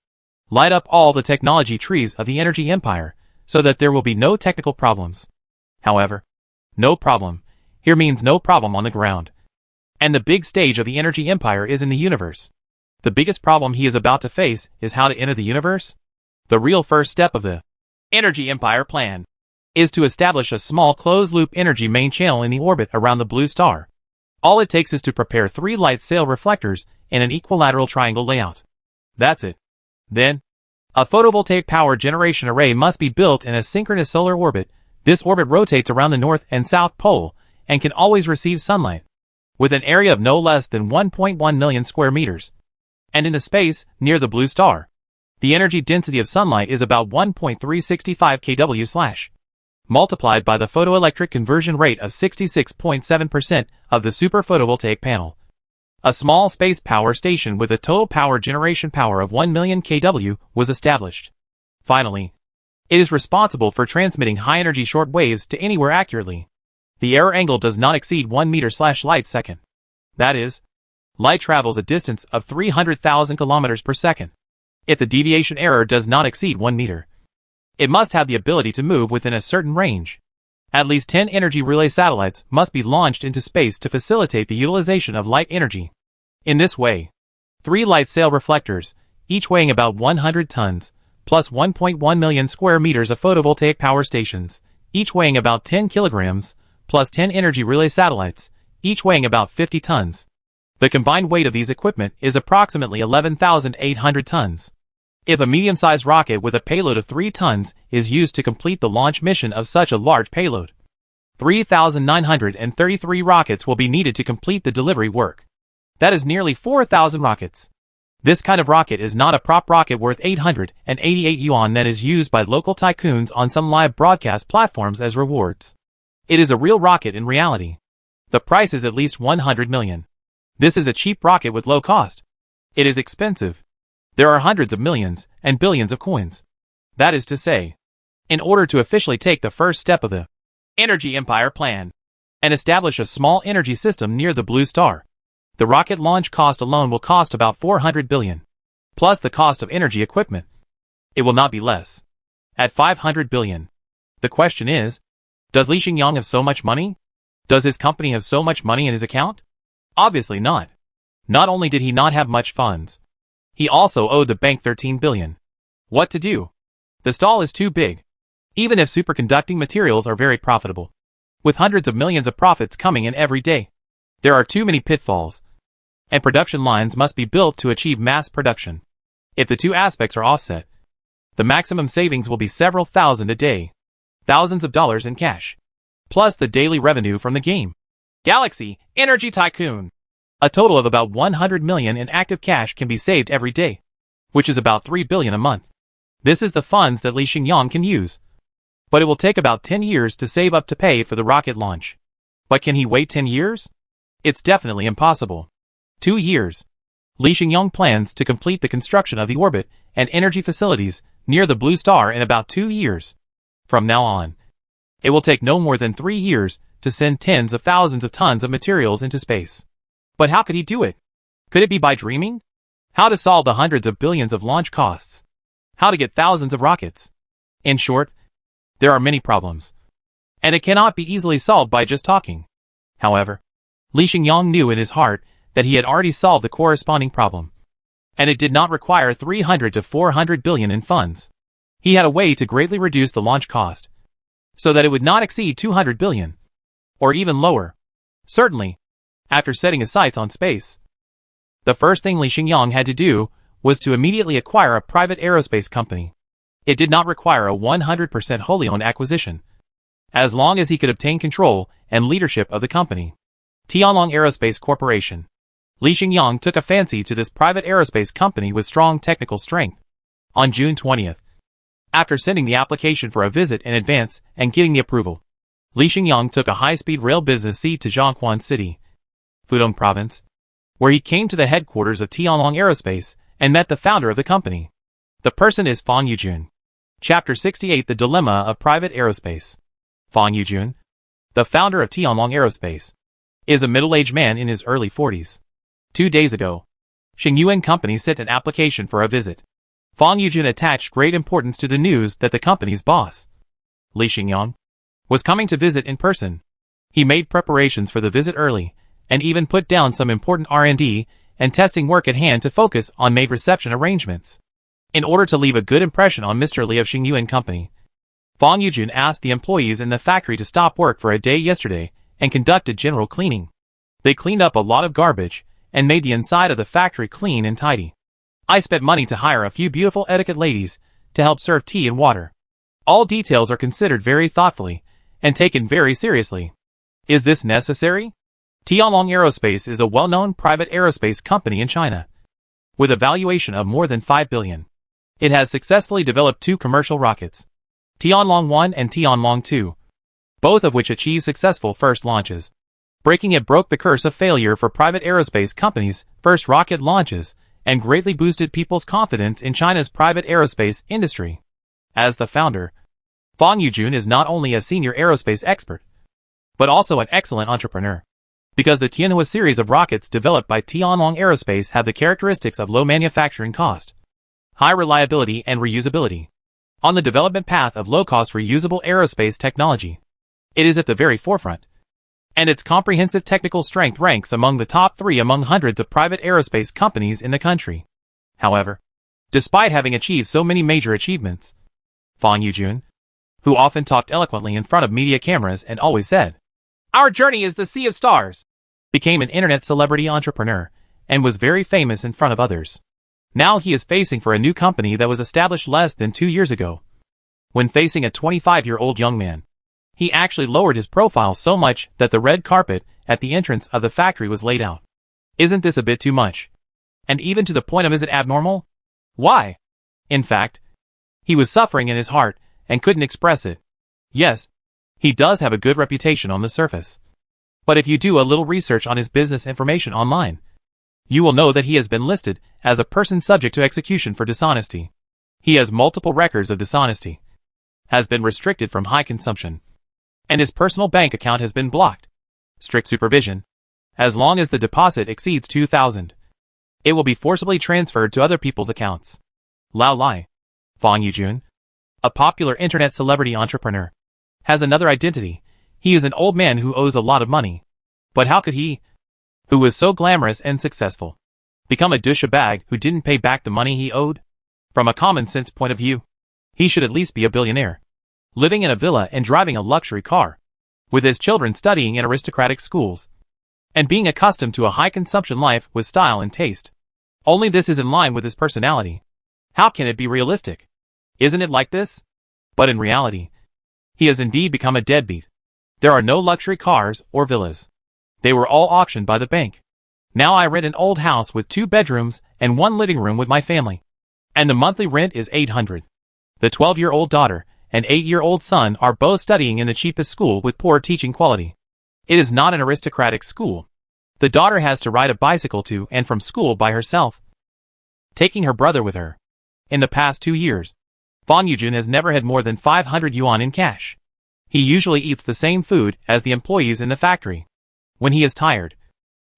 Light up all the technology trees of the energy empire, so that there will be no technical problems. However, no problem here means no problem on the ground. And the big stage of the energy empire is in the universe. The biggest problem he is about to face is how to enter the universe. The real first step of the energy empire plan is to establish a small closed-loop energy main channel in the orbit around the blue star. All it takes is to prepare 3 light sail reflectors in an equilateral triangle layout. That's it. Then, a photovoltaic power generation array must be built in a synchronous solar orbit. This orbit rotates around the north and south pole and can always receive sunlight, with an area of no less than 1.1 million square meters. And in the space near the blue star, the energy density of sunlight is about 1.365 kW/, multiplied by the photoelectric conversion rate of 66.7% of the super photovoltaic panel. A small space power station with a total power generation power of 1 million kW was established. Finally, it is responsible for transmitting high-energy short waves to anywhere accurately. The error angle does not exceed 1 meter/light second. That is, light travels a distance of 300,000 kilometers per second. If the deviation error does not exceed 1 meter, it must have the ability to move within a certain range. At least 10 energy relay satellites must be launched into space to facilitate the utilization of light energy. In this way, 3 light sail reflectors, each weighing about 100 tons, plus 1.1 million square meters of photovoltaic power stations, each weighing about 10 kilograms, plus 10 energy relay satellites, each weighing about 50 tons. The combined weight of these equipment is approximately 11,800 tons. If a medium-sized rocket with a payload of 3 tons is used to complete the launch mission of such a large payload, 3,933 rockets will be needed to complete the delivery work. That is nearly 4,000 rockets. This kind of rocket is not a prop rocket worth 888 yuan that is used by local tycoons on some live broadcast platforms as rewards. It is a real rocket in reality. The price is at least 100 million. This is a cheap rocket with low cost. It is expensive. There are hundreds of millions and billions of coins. That is to say, in order to officially take the first step of the energy empire plan and establish a small energy system near the blue star, the rocket launch cost alone will cost about 400 billion, plus the cost of energy equipment. It will not be less. At 500 billion. The question is, does Li Xingyang have so much money? Does his company have so much money in his account? Obviously not. Not only did he not have much funds, he also owed the bank 13 billion. What to do? The stall is too big. Even if superconducting materials are very profitable, with hundreds of millions of profits coming in every day, there are too many pitfalls, and production lines must be built to achieve mass production. If the two aspects are offset, the maximum savings will be several thousand a day, thousands of dollars in cash, plus the daily revenue from the game. Galaxy Energy Tycoon. A total of about 100 million in active cash can be saved every day, which is about 3 billion a month. This is the funds that Li Xingyang can use. But it will take about 10 years to save up to pay for the rocket launch. But can he wait 10 years? It's definitely impossible. 2 years. Li Xingyang plans to complete the construction of the orbit and energy facilities near the blue star in about 2 years. From now on, it will take no more than 3 years to send tens of thousands of tons of materials into space. But how could he do it? Could it be by dreaming? How to solve the hundreds of billions of launch costs? How to get thousands of rockets? In short, there are many problems, and it cannot be easily solved by just talking. However, Li Xingyang knew in his heart that he had already solved the corresponding problem, and it did not require 300 to 400 billion in funds. He had a way to greatly reduce the launch cost, so that it would not exceed 200 billion, or even lower. Certainly, after setting his sights on space, the first thing Li Xingyang had to do was to immediately acquire a private aerospace company. It did not require a 100% wholly owned acquisition. as long as he could obtain control and leadership of the company. Tianlong Aerospace Corporation. Li Xingyang took a fancy to this private aerospace company with strong technical strength. On June 20th, after sending the application for a visit in advance and getting the approval, Li Xingyang took a high-speed rail business seat to Zhonghuan City, Pudong Province, where he came to the headquarters of Tianlong Aerospace and met the founder of the company. The person is Fang Yujun. Chapter 68: The Dilemma of Private Aerospace. Fang Yujun, the founder of Tianlong Aerospace, is a middle-aged man in his early 40s. 2 days ago, Xingyuan Company sent an application for a visit. Fang Yujun attached great importance to the news that the company's boss, Li Xingyang, was coming to visit in person. He made preparations for the visit early, and even put down some important R&D and testing work at hand to focus on made reception arrangements. In order to leave a good impression on Mr. Li of Xingyuan Company, Fang Yujun asked the employees in the factory to stop work for a day yesterday and conducted general cleaning. They cleaned up a lot of garbage and made the inside of the factory clean and tidy. I spent money to hire a few beautiful etiquette ladies to help serve tea and water. All details are considered very thoughtfully and taken very seriously. Is this necessary? Tianlong Aerospace is a well-known private aerospace company in China, with a valuation of more than 5 billion. It has successfully developed 2 commercial rockets, Tianlong 1 and Tianlong 2, both of which achieved successful first launches. Breaking it broke the curse of failure for private aerospace companies' first rocket launches and greatly boosted people's confidence in China's private aerospace industry. As the founder, Fang Yujun is not only a senior aerospace expert, but also an excellent entrepreneur. Because the Tianhua series of rockets developed by Tianlong Aerospace have the characteristics of low manufacturing cost, high reliability and reusability. On the development path of low-cost reusable aerospace technology, it is at the very forefront, and its comprehensive technical strength ranks among the top 3 among hundreds of private aerospace companies in the country. However, despite having achieved so many major achievements, Fang Yujun, who often talked eloquently in front of media cameras and always said, "Our journey is the sea of stars," became an internet celebrity entrepreneur and was very famous in front of others. Now he is facing for a new company that was established less than 2 years ago. When facing a 25-year-old young man, he actually lowered his profile so much that the red carpet at the entrance of the factory was laid out. Isn't this a bit too much? And even to the point of, is it abnormal? Why? In fact, he was suffering in his heart and couldn't express it. Yes, he does have a good reputation on the surface. But if you do a little research on his business information online, you will know that he has been listed as a person subject to execution for dishonesty. He has multiple records of dishonesty, has been restricted from high consumption, and his personal bank account has been blocked. Strict supervision. As long as the deposit exceeds 2,000, it will be forcibly transferred to other people's accounts. Lao Lai, Fang Yujun, a popular internet celebrity entrepreneur, has another identity. He is an old man who owes a lot of money. But how could he, who was so glamorous and successful, become a douchebag who didn't pay back the money he owed? From a common sense point of view, he should at least be a billionaire, living in a villa and driving a luxury car, with his children studying in aristocratic schools, and being accustomed to a high consumption life with style and taste. Only this is in line with his personality. How can it be realistic? Isn't it like this? But in reality, he has indeed become a deadbeat. There are no luxury cars or villas. They were all auctioned by the bank. Now I rent an old house with 2 bedrooms and 1 living room with my family, and the monthly rent is 800. The 12-year-old daughter and 8-year-old son are both studying in the cheapest school with poor teaching quality. It is not an aristocratic school. The daughter has to ride a bicycle to and from school by herself, taking her brother with her. In the past 2 years, Fang Yujun has never had more than 500 yuan in cash. He usually eats the same food as the employees in the factory. When he is tired,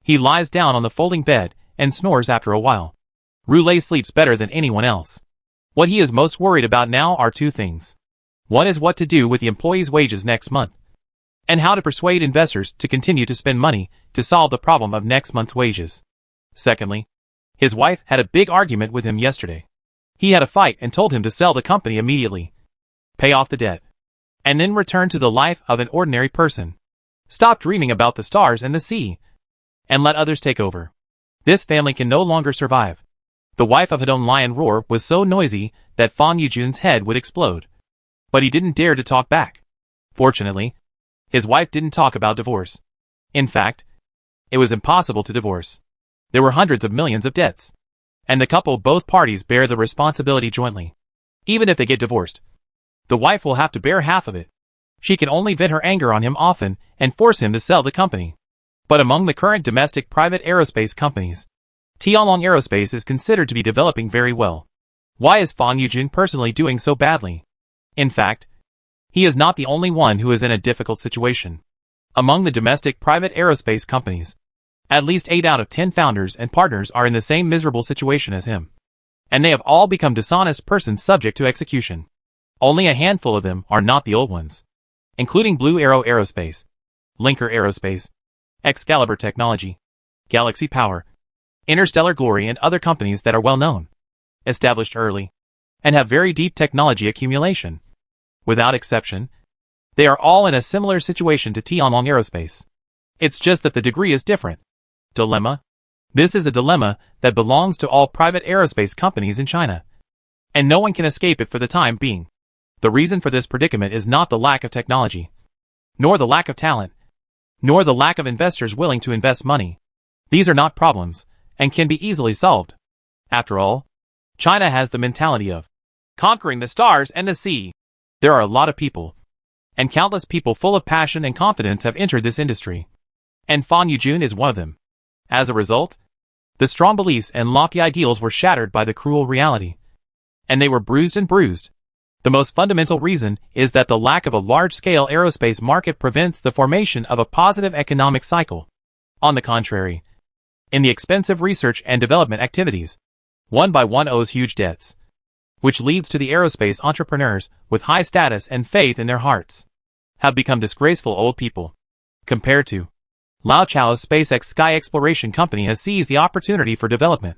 he lies down on the folding bed and snores after a while. Roulet sleeps better than anyone else. What he is most worried about now are 2 things. One is what to do with the employees' wages next month, and how to persuade investors to continue to spend money to solve the problem of next month's wages. Secondly, his wife had a big argument with him yesterday. He had a fight and told him to sell the company immediately, pay off the debt, and then return to the life of an ordinary person. Stop dreaming about the stars and the sea, and let others take over. This family can no longer survive. The wife of Hedong Lion Roar was so noisy that Fang Yujun's head would explode. But he didn't dare to talk back. Fortunately, his wife didn't talk about divorce. In fact, it was impossible to divorce. There were hundreds of millions of debts. And the couple, both parties bear the responsibility jointly. Even if they get divorced, the wife will have to bear half of it. She can only vent her anger on him often and force him to sell the company. But among the current domestic private aerospace companies, Tianlong Aerospace is considered to be developing very well. Why is Fang Yujun personally doing so badly? In fact, he is not the only one who is in a difficult situation. Among the domestic private aerospace companies, at least 8 out of 10 founders and partners are in the same miserable situation as him. And they have all become dishonest persons subject to execution. Only a handful of them are not the old ones, including Blue Arrow Aerospace, Linker Aerospace, Excalibur Technology, Galaxy Power, Interstellar Glory, and other companies that are well known, established early, and have very deep technology accumulation. Without exception, they are all in a similar situation to Tianlong Aerospace. It's just that the degree is different. Dilemma? This is a dilemma that belongs to all private aerospace companies in China. And no one can escape it for the time being. The reason for this predicament is not the lack of technology, nor the lack of talent, nor the lack of investors willing to invest money. These are not problems, and can be easily solved. After all, China has the mentality of conquering the stars and the sea. There are a lot of people, and countless people full of passion and confidence have entered this industry. And Fang Yujun is one of them. As a result, the strong beliefs and lofty ideals were shattered by the cruel reality. And they were bruised and bruised. The most fundamental reason is that the lack of a large-scale aerospace market prevents the formation of a positive economic cycle. On the contrary, in the expensive research and development activities, one by one owes huge debts, which leads to the aerospace entrepreneurs with high status and faith in their hearts have become disgraceful old people. Compared to Lao Chao's SpaceX Sky Exploration Company has seized the opportunity for development,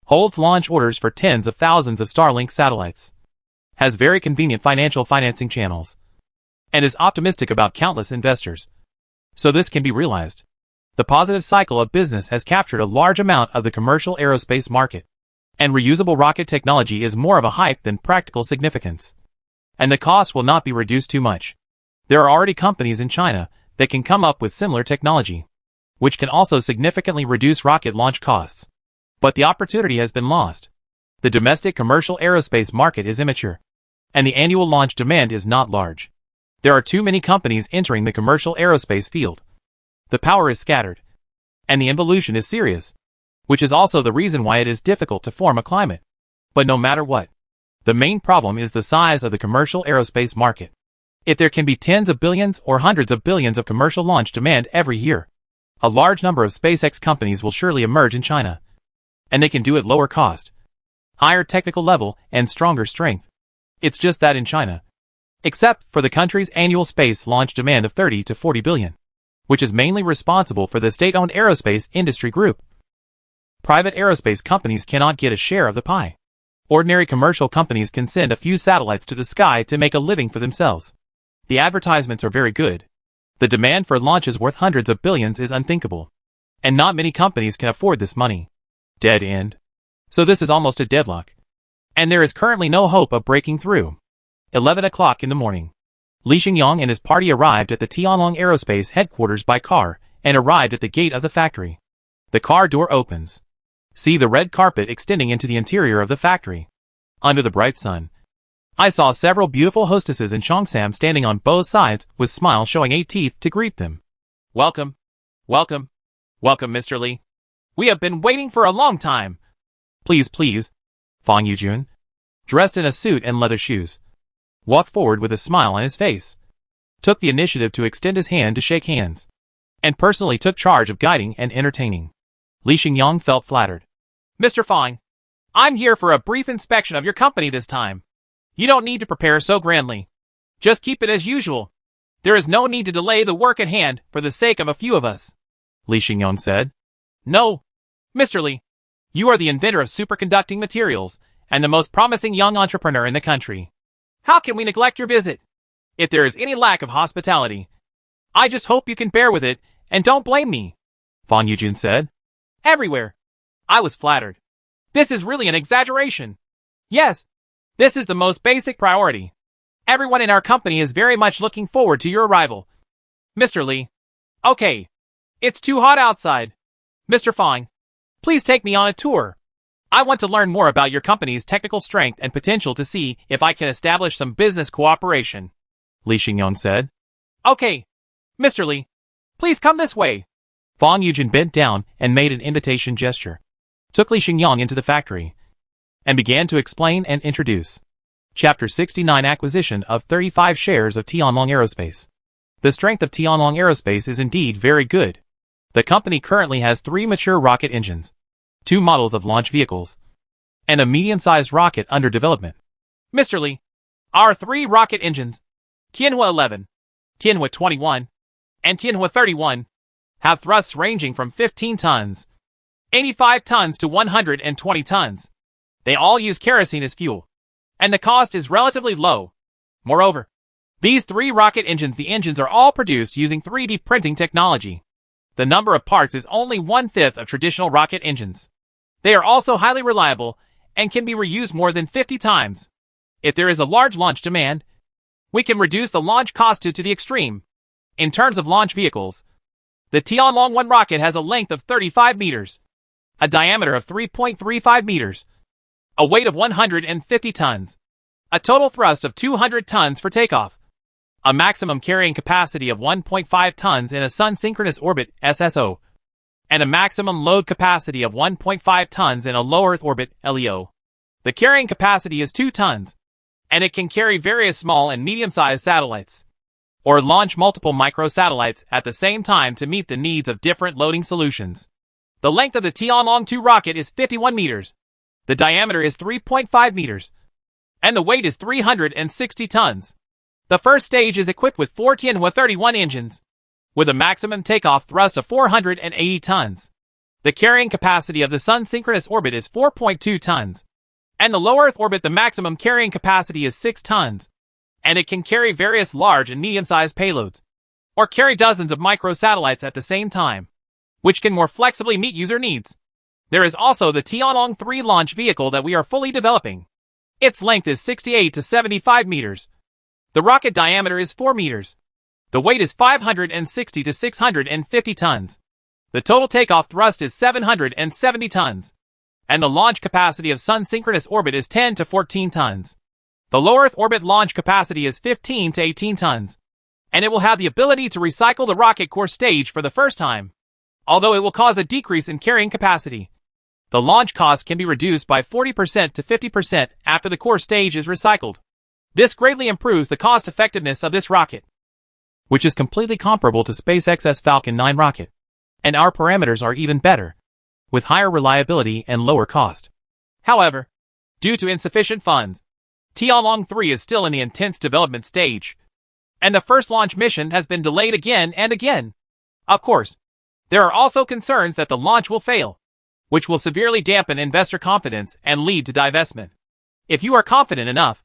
holds launch orders for tens of thousands of Starlink satellites, has very convenient financing channels, and is optimistic about countless investors. So this can be realized. The positive cycle of business has captured a large amount of the commercial aerospace market, and reusable rocket technology is more of a hype than practical significance. And the cost will not be reduced too much. There are already companies in China that can come up with similar technology, which can also significantly reduce rocket launch costs. But the opportunity has been lost. The domestic commercial aerospace market is immature, and the annual launch demand is not large. There are too many companies entering the commercial aerospace field. The power is scattered, and the involution is serious, which is also the reason why it is difficult to form a climate. But no matter what, the main problem is the size of the commercial aerospace market. If there can be tens of billions or hundreds of billions of commercial launch demand every year, a large number of SpaceX companies will surely emerge in China. And they can do it lower cost, higher technical level, and stronger strength. It's just that in China, except for the country's annual space launch demand of 30 to 40 billion, which is mainly responsible for the state-owned aerospace industry group, private aerospace companies cannot get a share of the pie. Ordinary commercial companies can send a few satellites to the sky to make a living for themselves. The advertisements are very good. The demand for launches worth hundreds of billions is unthinkable. And not many companies can afford this money. Dead end. So this is almost a deadlock. And there is currently no hope of breaking through. 11 o'clock in the morning. Li Xingyang and his party arrived at the Tianlong Aerospace headquarters by car and arrived at the gate of the factory. The car door opens. See the red carpet extending into the interior of the factory. Under the bright sun, I saw several beautiful hostesses in Cheongsam standing on both sides with smiles showing 8 teeth to greet them. Welcome. Welcome. Welcome, Mr. Li. We have been waiting for a long time. Please, please. Fang Yujun, dressed in a suit and leather shoes, walked forward with a smile on his face, took the initiative to extend his hand to shake hands, and personally took charge of guiding and entertaining. Li Xingyang felt flattered. Mr. Fang, I'm here for a brief inspection of your company this time. You don't need to prepare so grandly. Just keep it as usual. There is no need to delay the work at hand for the sake of a few of us. Li Xingyang said. No, Mr. Li. You are the inventor of superconducting materials and the most promising young entrepreneur in the country. How can we neglect your visit? If there is any lack of hospitality, I just hope you can bear with it and don't blame me. Fang Yujun said. Everywhere. I was flattered. This is really an exaggeration. Yes, this is the most basic priority. Everyone in our company is very much looking forward to your arrival. Mr. Lee. Okay. It's too hot outside. Mr. Fong, please take me on a tour. I want to learn more about your company's technical strength and potential to see if I can establish some business cooperation, Li Xingyong said. Okay. Mr. Lee, please come this way. Fong Yujin bent down and made an invitation gesture, took Li Xingyong into the factory, and began to explain and introduce. Chapter 69 Acquisition of 35 shares of Tianlong Aerospace. The strength of Tianlong Aerospace is indeed very good. The company currently has 3 mature rocket engines, 2 models of launch vehicles, and a medium-sized rocket under development. Mr. Lee, our 3 rocket engines, Tianhua 11, Tianhua 21, and Tianhua 31, have thrusts ranging from 15 tons, 85 tons to 120 tons. They all use kerosene as fuel, and the cost is relatively low. Moreover, these 3 rocket engines, the engines are all produced using 3D printing technology. The number of parts is only 1/5 of traditional rocket engines. They are also highly reliable and can be reused more than 50 times. If there is a large launch demand, we can reduce the launch cost to the extreme. In terms of launch vehicles, the Tianlong 1 rocket has a length of 35 meters, a diameter of 3.35 meters, a weight of 150 tons, a total thrust of 200 tons for takeoff, a maximum carrying capacity of 1.5 tons in a sun-synchronous orbit SSO, and a maximum load capacity of 1.5 tons in a low Earth orbit LEO. The carrying capacity is 2 tons, and it can carry various small and medium-sized satellites, or launch multiple microsatellites at the same time to meet the needs of different loading solutions. The length of the Tianlong 2 rocket is 51 meters, the diameter is 3.5 meters, and the weight is 360 tons. The first stage is equipped with 4 Tianhua 31 engines, with a maximum takeoff thrust of 480 tons. The carrying capacity of the sun-synchronous orbit is 4.2 tons, and the low Earth orbit the maximum carrying capacity is 6 tons, and it can carry various large and medium-sized payloads, or carry dozens of microsatellites at the same time, which can more flexibly meet user needs. There is also the Tianlong 3 launch vehicle that we are fully developing. Its length is 68 to 75 meters. The rocket diameter is 4 meters. The weight is 560 to 650 tons. The total takeoff thrust is 770 tons. And the launch capacity of sun-synchronous orbit is 10 to 14 tons. The low Earth orbit launch capacity is 15 to 18 tons. And it will have the ability to recycle the rocket core stage for the first time, although it will cause a decrease in carrying capacity. The launch cost can be reduced by 40% to 50% after the core stage is recycled. This greatly improves the cost-effectiveness of this rocket, which is completely comparable to SpaceX's Falcon 9 rocket. And our parameters are even better, with higher reliability and lower cost. However, due to insufficient funds, Tianlong 3 is still in the intense development stage, and the first launch mission has been delayed again and again. Of course, there are also concerns that the launch will fail, which will severely dampen investor confidence and lead to divestment. If you are confident enough,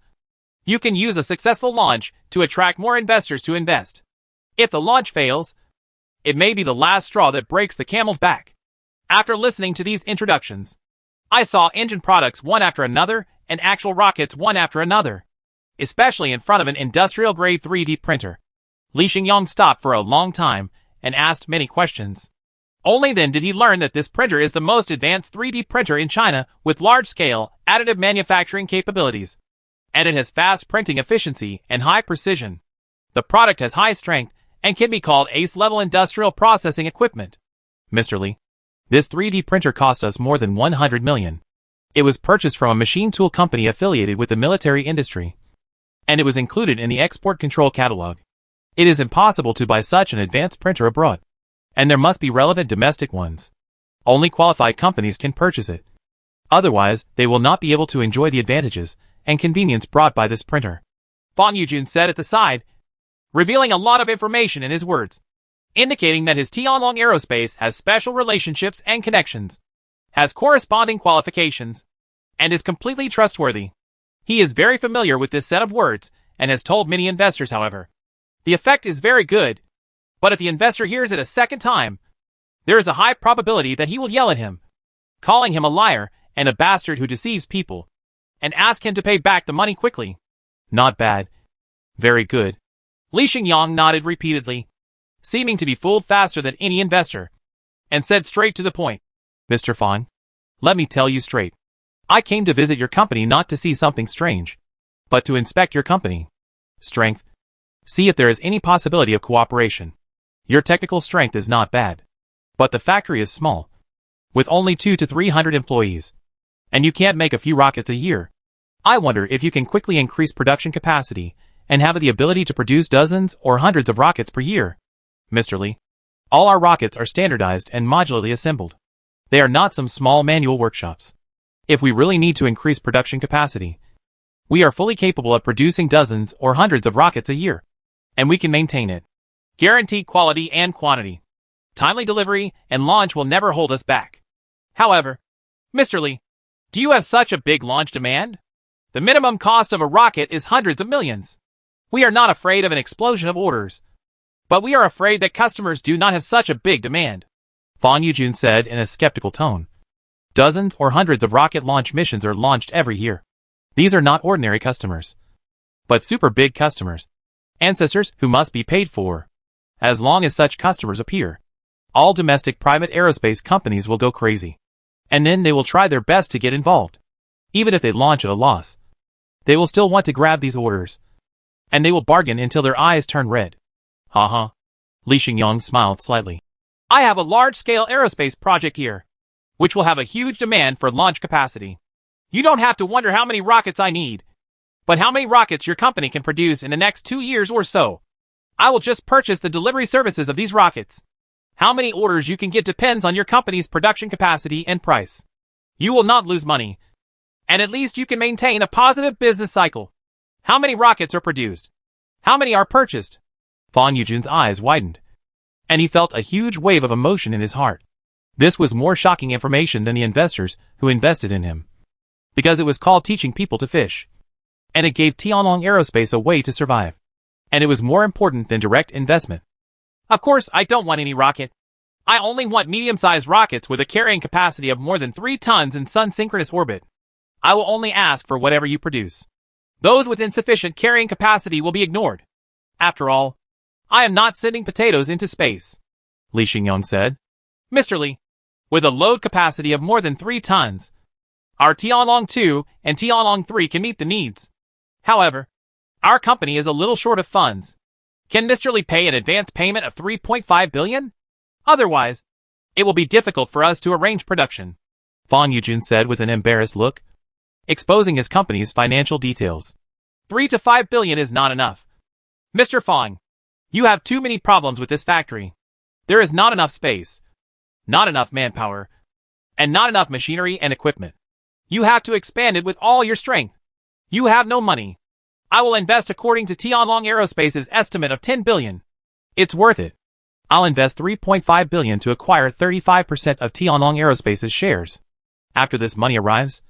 you can use a successful launch to attract more investors to invest. If the launch fails, it may be the last straw that breaks the camel's back. After listening to these introductions, I saw engine products one after another and actual rockets one after another, especially in front of an industrial-grade 3D printer. Li Xingyong stopped for a long time and asked many questions. Only then did he learn that this printer is the most advanced 3D printer in China with large-scale, additive manufacturing capabilities. And it has fast printing efficiency and high precision. The product has high strength and can be called ace-level industrial processing equipment. Mr. Lee, this 3D printer cost us more than 100 million. It was purchased from a machine tool company affiliated with the military industry, and it was included in the export control catalog. It is impossible to buy such an advanced printer abroad, and there must be relevant domestic ones. Only qualified companies can purchase it. Otherwise, they will not be able to enjoy the advantages and convenience brought by this printer. Fong Yujun said at the side, revealing a lot of information in his words, indicating that his Tianlong Aerospace has special relationships and connections, has corresponding qualifications, and is completely trustworthy. He is very familiar with this set of words and has told many investors, however. The effect is very good, but if the investor hears it a second time, there is a high probability that he will yell at him, calling him a liar and a bastard who deceives people, and ask him to pay back the money quickly. Not bad. Very good. Li Xingyang nodded repeatedly, seeming to be fooled faster than any investor, and said straight to the point. Mr. Fang, let me tell you straight. I came to visit your company not to see something strange, but to inspect your company. Strength. See if there is any possibility of cooperation. Your technical strength is not bad, but the factory is small, with only 200 to 300 employees, and you can't make a few rockets a year. I wonder if you can quickly increase production capacity and have the ability to produce dozens or hundreds of rockets per year. Mr. Li, all our rockets are standardized and modularly assembled. They are not some small manual workshops. If we really need to increase production capacity, we are fully capable of producing dozens or hundreds of rockets a year, and we can maintain it. Guaranteed quality and quantity. Timely delivery and launch will never hold us back. However, Mr. Li, do you have such a big launch demand? The minimum cost of a rocket is hundreds of millions. We are not afraid of an explosion of orders, but we are afraid that customers do not have such a big demand. Fan Yujun said in a skeptical tone. Dozens or hundreds of rocket launch missions are launched every year. These are not ordinary customers, but super big customers. Ancestors who must be paid for. As long as such customers appear, all domestic private aerospace companies will go crazy. And then they will try their best to get involved. Even if they launch at a loss, they will still want to grab these orders. And they will bargain until their eyes turn red. Haha. Li Xingyang smiled slightly. I have a large-scale aerospace project here, which will have a huge demand for launch capacity. You don't have to wonder how many rockets I need, but how many rockets your company can produce in the next 2 years or so. I will just purchase the delivery services of these rockets. How many orders you can get depends on your company's production capacity and price. You will not lose money, and at least you can maintain a positive business cycle. How many rockets are produced? How many are purchased? Fan Yujun's eyes widened, and he felt a huge wave of emotion in his heart. This was more shocking information than the investors who invested in him, because it was called teaching people to fish, and it gave Tianlong Aerospace a way to survive, and it was more important than direct investment. Of course, I don't want any rocket. I only want medium-sized rockets with a carrying capacity of more than 3 tons in sun-synchronous orbit. I will only ask for whatever you produce. Those with insufficient carrying capacity will be ignored. After all, I am not sending potatoes into space, Li Xingyang said. Mr. Li, with a load capacity of more than 3 tons, our Tianlong 2 and Tianlong 3 can meet the needs. However, our company is a little short of funds. Can Mr. Li pay an advance payment of 3.5 billion? Otherwise, it will be difficult for us to arrange production, Fan Yujun said with an embarrassed look, exposing his company's financial details. 3 to 5 billion is not enough. Mr. Fang, you have too many problems with this factory. There is not enough space, not enough manpower, and not enough machinery and equipment. You have to expand it with all your strength. You have no money. I will invest according to Tianlong Aerospace's estimate of 10 billion. It's worth it. I'll invest 3.5 billion to acquire 35% of Tianlong Aerospace's shares. After this money arrives,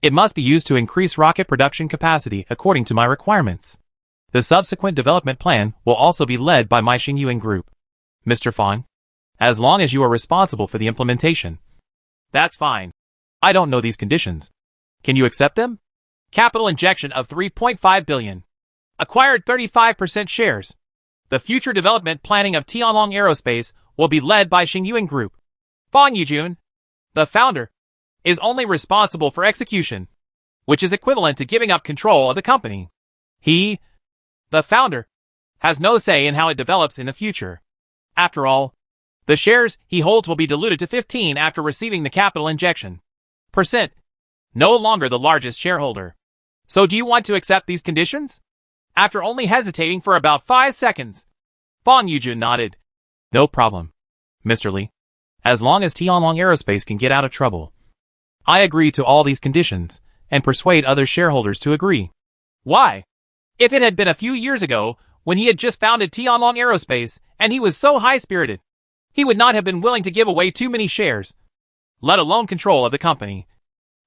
it must be used to increase rocket production capacity according to my requirements. The subsequent development plan will also be led by my Xingyuan group. Mr. Fang, as long as you are responsible for the implementation. That's fine. I don't know these conditions. Can you accept them? Capital injection of 3.5 billion. Acquired 35% shares. The future development planning of Tianlong Aerospace will be led by Xingyuan Group. Fan Yujun, the founder, is only responsible for execution, which is equivalent to giving up control of the company. He, the founder, has no say in how it develops in the future. After all, the shares he holds will be diluted to 15 after receiving the capital injection. Percent, no longer the largest shareholder. So do you want to accept these conditions? After only hesitating for about 5 seconds, Fan Yujun nodded. No problem, Mr. Li. As long as Tianlong Aerospace can get out of trouble. I agree to all these conditions, and persuade other shareholders to agree. Why? If it had been a few years ago, when he had just founded Tianlong Aerospace, and he was so high-spirited, he would not have been willing to give away too many shares, let alone control of the company.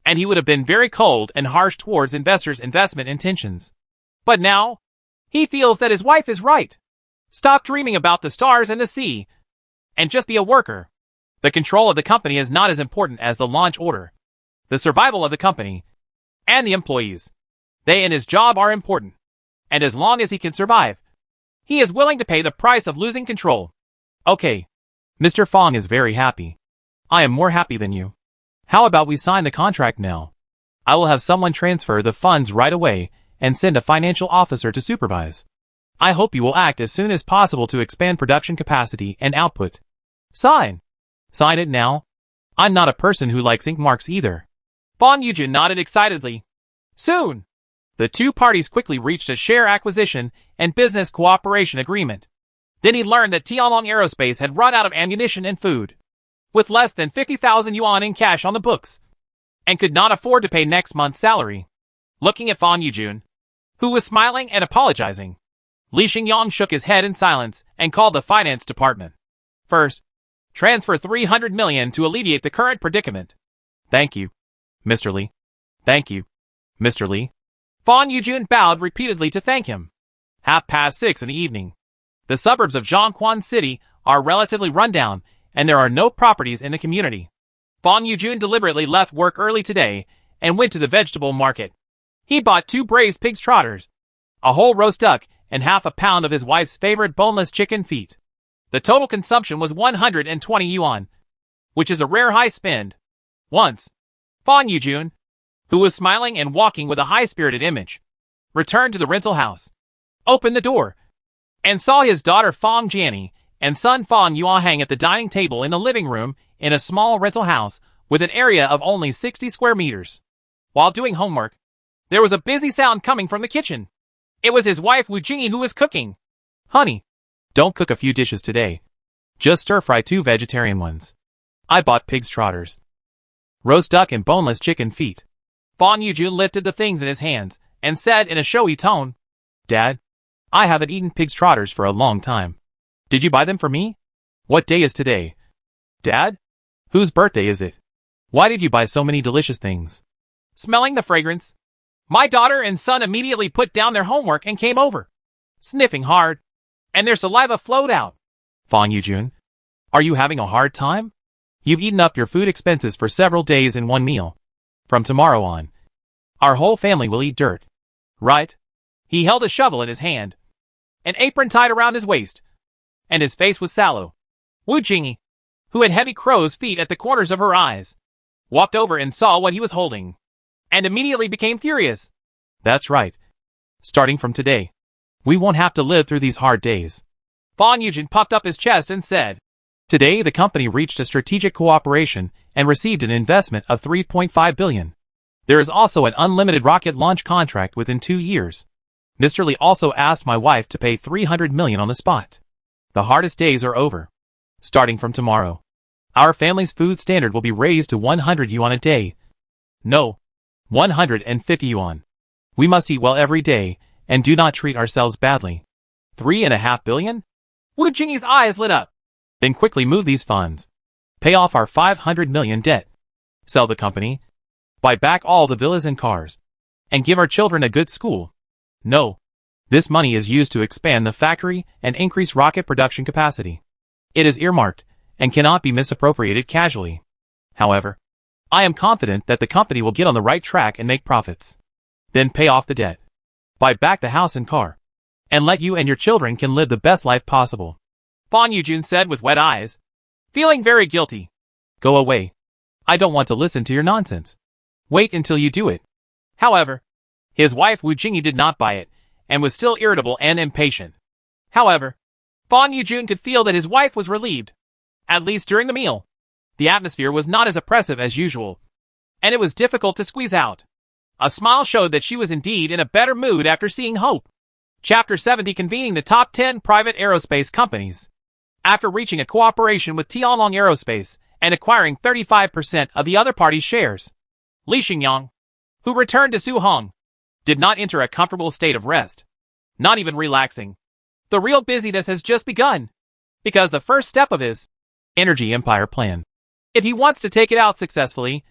And he would have been very cold and harsh towards investors' investment intentions. But now, he feels that his wife is right. Stop dreaming about the stars and the sea, and just be a worker. The control of the company is not as important as the launch order. The survival of the company, and the employees, they and his job are important. and as long as he can survive, he is willing to pay the price of losing control. Okay. Mr. Fong is very happy. I am more happy than you. How about we sign the contract now? I will have someone transfer the funds right away and send a financial officer to supervise. I hope you will act as soon as possible to expand production capacity and output. Sign. Sign it now. I'm not a person who likes ink marks either. Bong Yujun nodded excitedly. Soon, the two parties quickly reached a share acquisition and business cooperation agreement. Then he learned that Tianlong Aerospace had run out of ammunition and food, with less than 50,000 yuan in cash on the books, and could not afford to pay next month's salary. Looking at Bong Yujun, who was smiling and apologizing, Li Xingyang shook his head in silence and called the finance department. First, transfer 300 million to alleviate the current predicament. Thank you, Mr. Li. Thank you, Mr. Li. Bong Yujun bowed repeatedly to thank him. 6:30 in the evening. The suburbs of Zhongquan City are relatively rundown, and there are no properties in the community. Bong Yujun deliberately left work early today and went to the vegetable market. He bought 2 braised pig's trotters, a whole roast duck, and half a pound of his wife's favorite boneless chicken feet. The total consumption was 120 yuan, which is a rare high spend. Once, Bong Yujun, who was smiling and walking with a high-spirited image, returned to the rental house, opened the door, and saw his daughter Fong Jiani and son Fong Yuahang at the dining table in the living room in a small rental house with an area of only 60 square meters. While doing homework, there was a busy sound coming from the kitchen. It was his wife Wu Jingyi who was cooking. Honey, don't cook a few dishes today. Just stir-fry 2 vegetarian ones. I bought pig's trotters, roast duck and boneless chicken feet. Bong Yujun lifted the things in his hands and said in a showy tone, Dad, I haven't eaten pig's trotters for a long time. Did you buy them for me? What day is today? Dad? Whose birthday is it? Why did you buy so many delicious things? Smelling the fragrance, my daughter and son immediately put down their homework and came over, sniffing hard, and their saliva flowed out. Bong Yujun, are you having a hard time? You've eaten up your food expenses for several days in one meal. From tomorrow on, our whole family will eat dirt. Right? He held a shovel in his hand, an apron tied around his waist, and his face was sallow. Wu Jingyi, who had heavy crow's feet at the corners of her eyes, walked over and saw what he was holding, and immediately became furious. That's right. Starting from today, we won't have to live through these hard days. Bong Yujun puffed up his chest and said, Today the company reached a strategic cooperation and received an investment of 3.5 billion. There is also an unlimited rocket launch contract within 2 years. Mr. Li also asked my wife to pay 300 million on the spot. The hardest days are over. Starting from tomorrow, our family's food standard will be raised to 100 yuan a day. No, 150 yuan. We must eat well every day and do not treat ourselves badly. 3.5 billion? Wu Jingyi's eyes lit up. Then quickly move these funds. Pay off our 500 million debt. Sell the company. Buy back all the villas and cars. And give our children a good school. No. This money is used to expand the factory and increase rocket production capacity. It is earmarked and cannot be misappropriated casually. However, I am confident that the company will get on the right track and make profits. Then pay off the debt. Buy back the house and car. And let you and your children can live the best life possible. Bong Yujun said with wet eyes, feeling very guilty. Go away. I don't want to listen to your nonsense. Wait until you do it. However, his wife Wu Jingyi did not buy it, and was still irritable and impatient. However, Bong Yujun could feel that his wife was relieved, at least during the meal. The atmosphere was not as oppressive as usual, and it was difficult to squeeze out. A smile showed that she was indeed in a better mood after seeing Hope. Chapter 70 Convening the top 10 private aerospace companies. After reaching a cooperation with Tianlong Aerospace and acquiring 35% of the other party's shares, Li Xingyang, who returned to Suhong, did not enter a comfortable state of rest, not even relaxing. The real busyness has just begun, because the first step of his energy empire plan, if he wants to take it out successfully,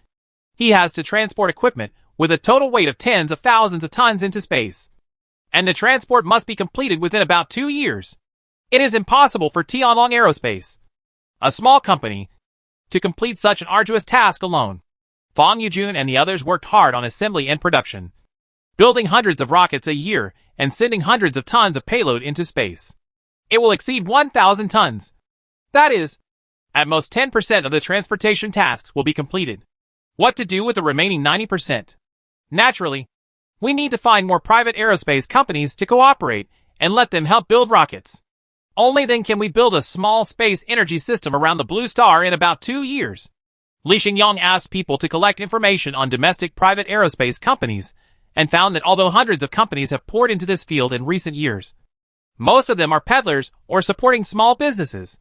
he has to transport equipment with a total weight of tens of thousands of tons into space. And the transport must be completed within about 2 years. It is impossible for Tianlong Aerospace, a small company, to complete such an arduous task alone. Bong Yujun and the others worked hard on assembly and production, building hundreds of rockets a year and sending hundreds of tons of payload into space. It will exceed 1,000 tons. That is, at most 10% of the transportation tasks will be completed. What to do with the remaining 90%? Naturally, we need to find more private aerospace companies to cooperate and let them help build rockets. Only then can we build a small space energy system around the blue star in about 2 years. Li Xingyang asked people to collect information on domestic private aerospace companies and found that although hundreds of companies have poured into this field in recent years, most of them are peddlers or supporting small businesses.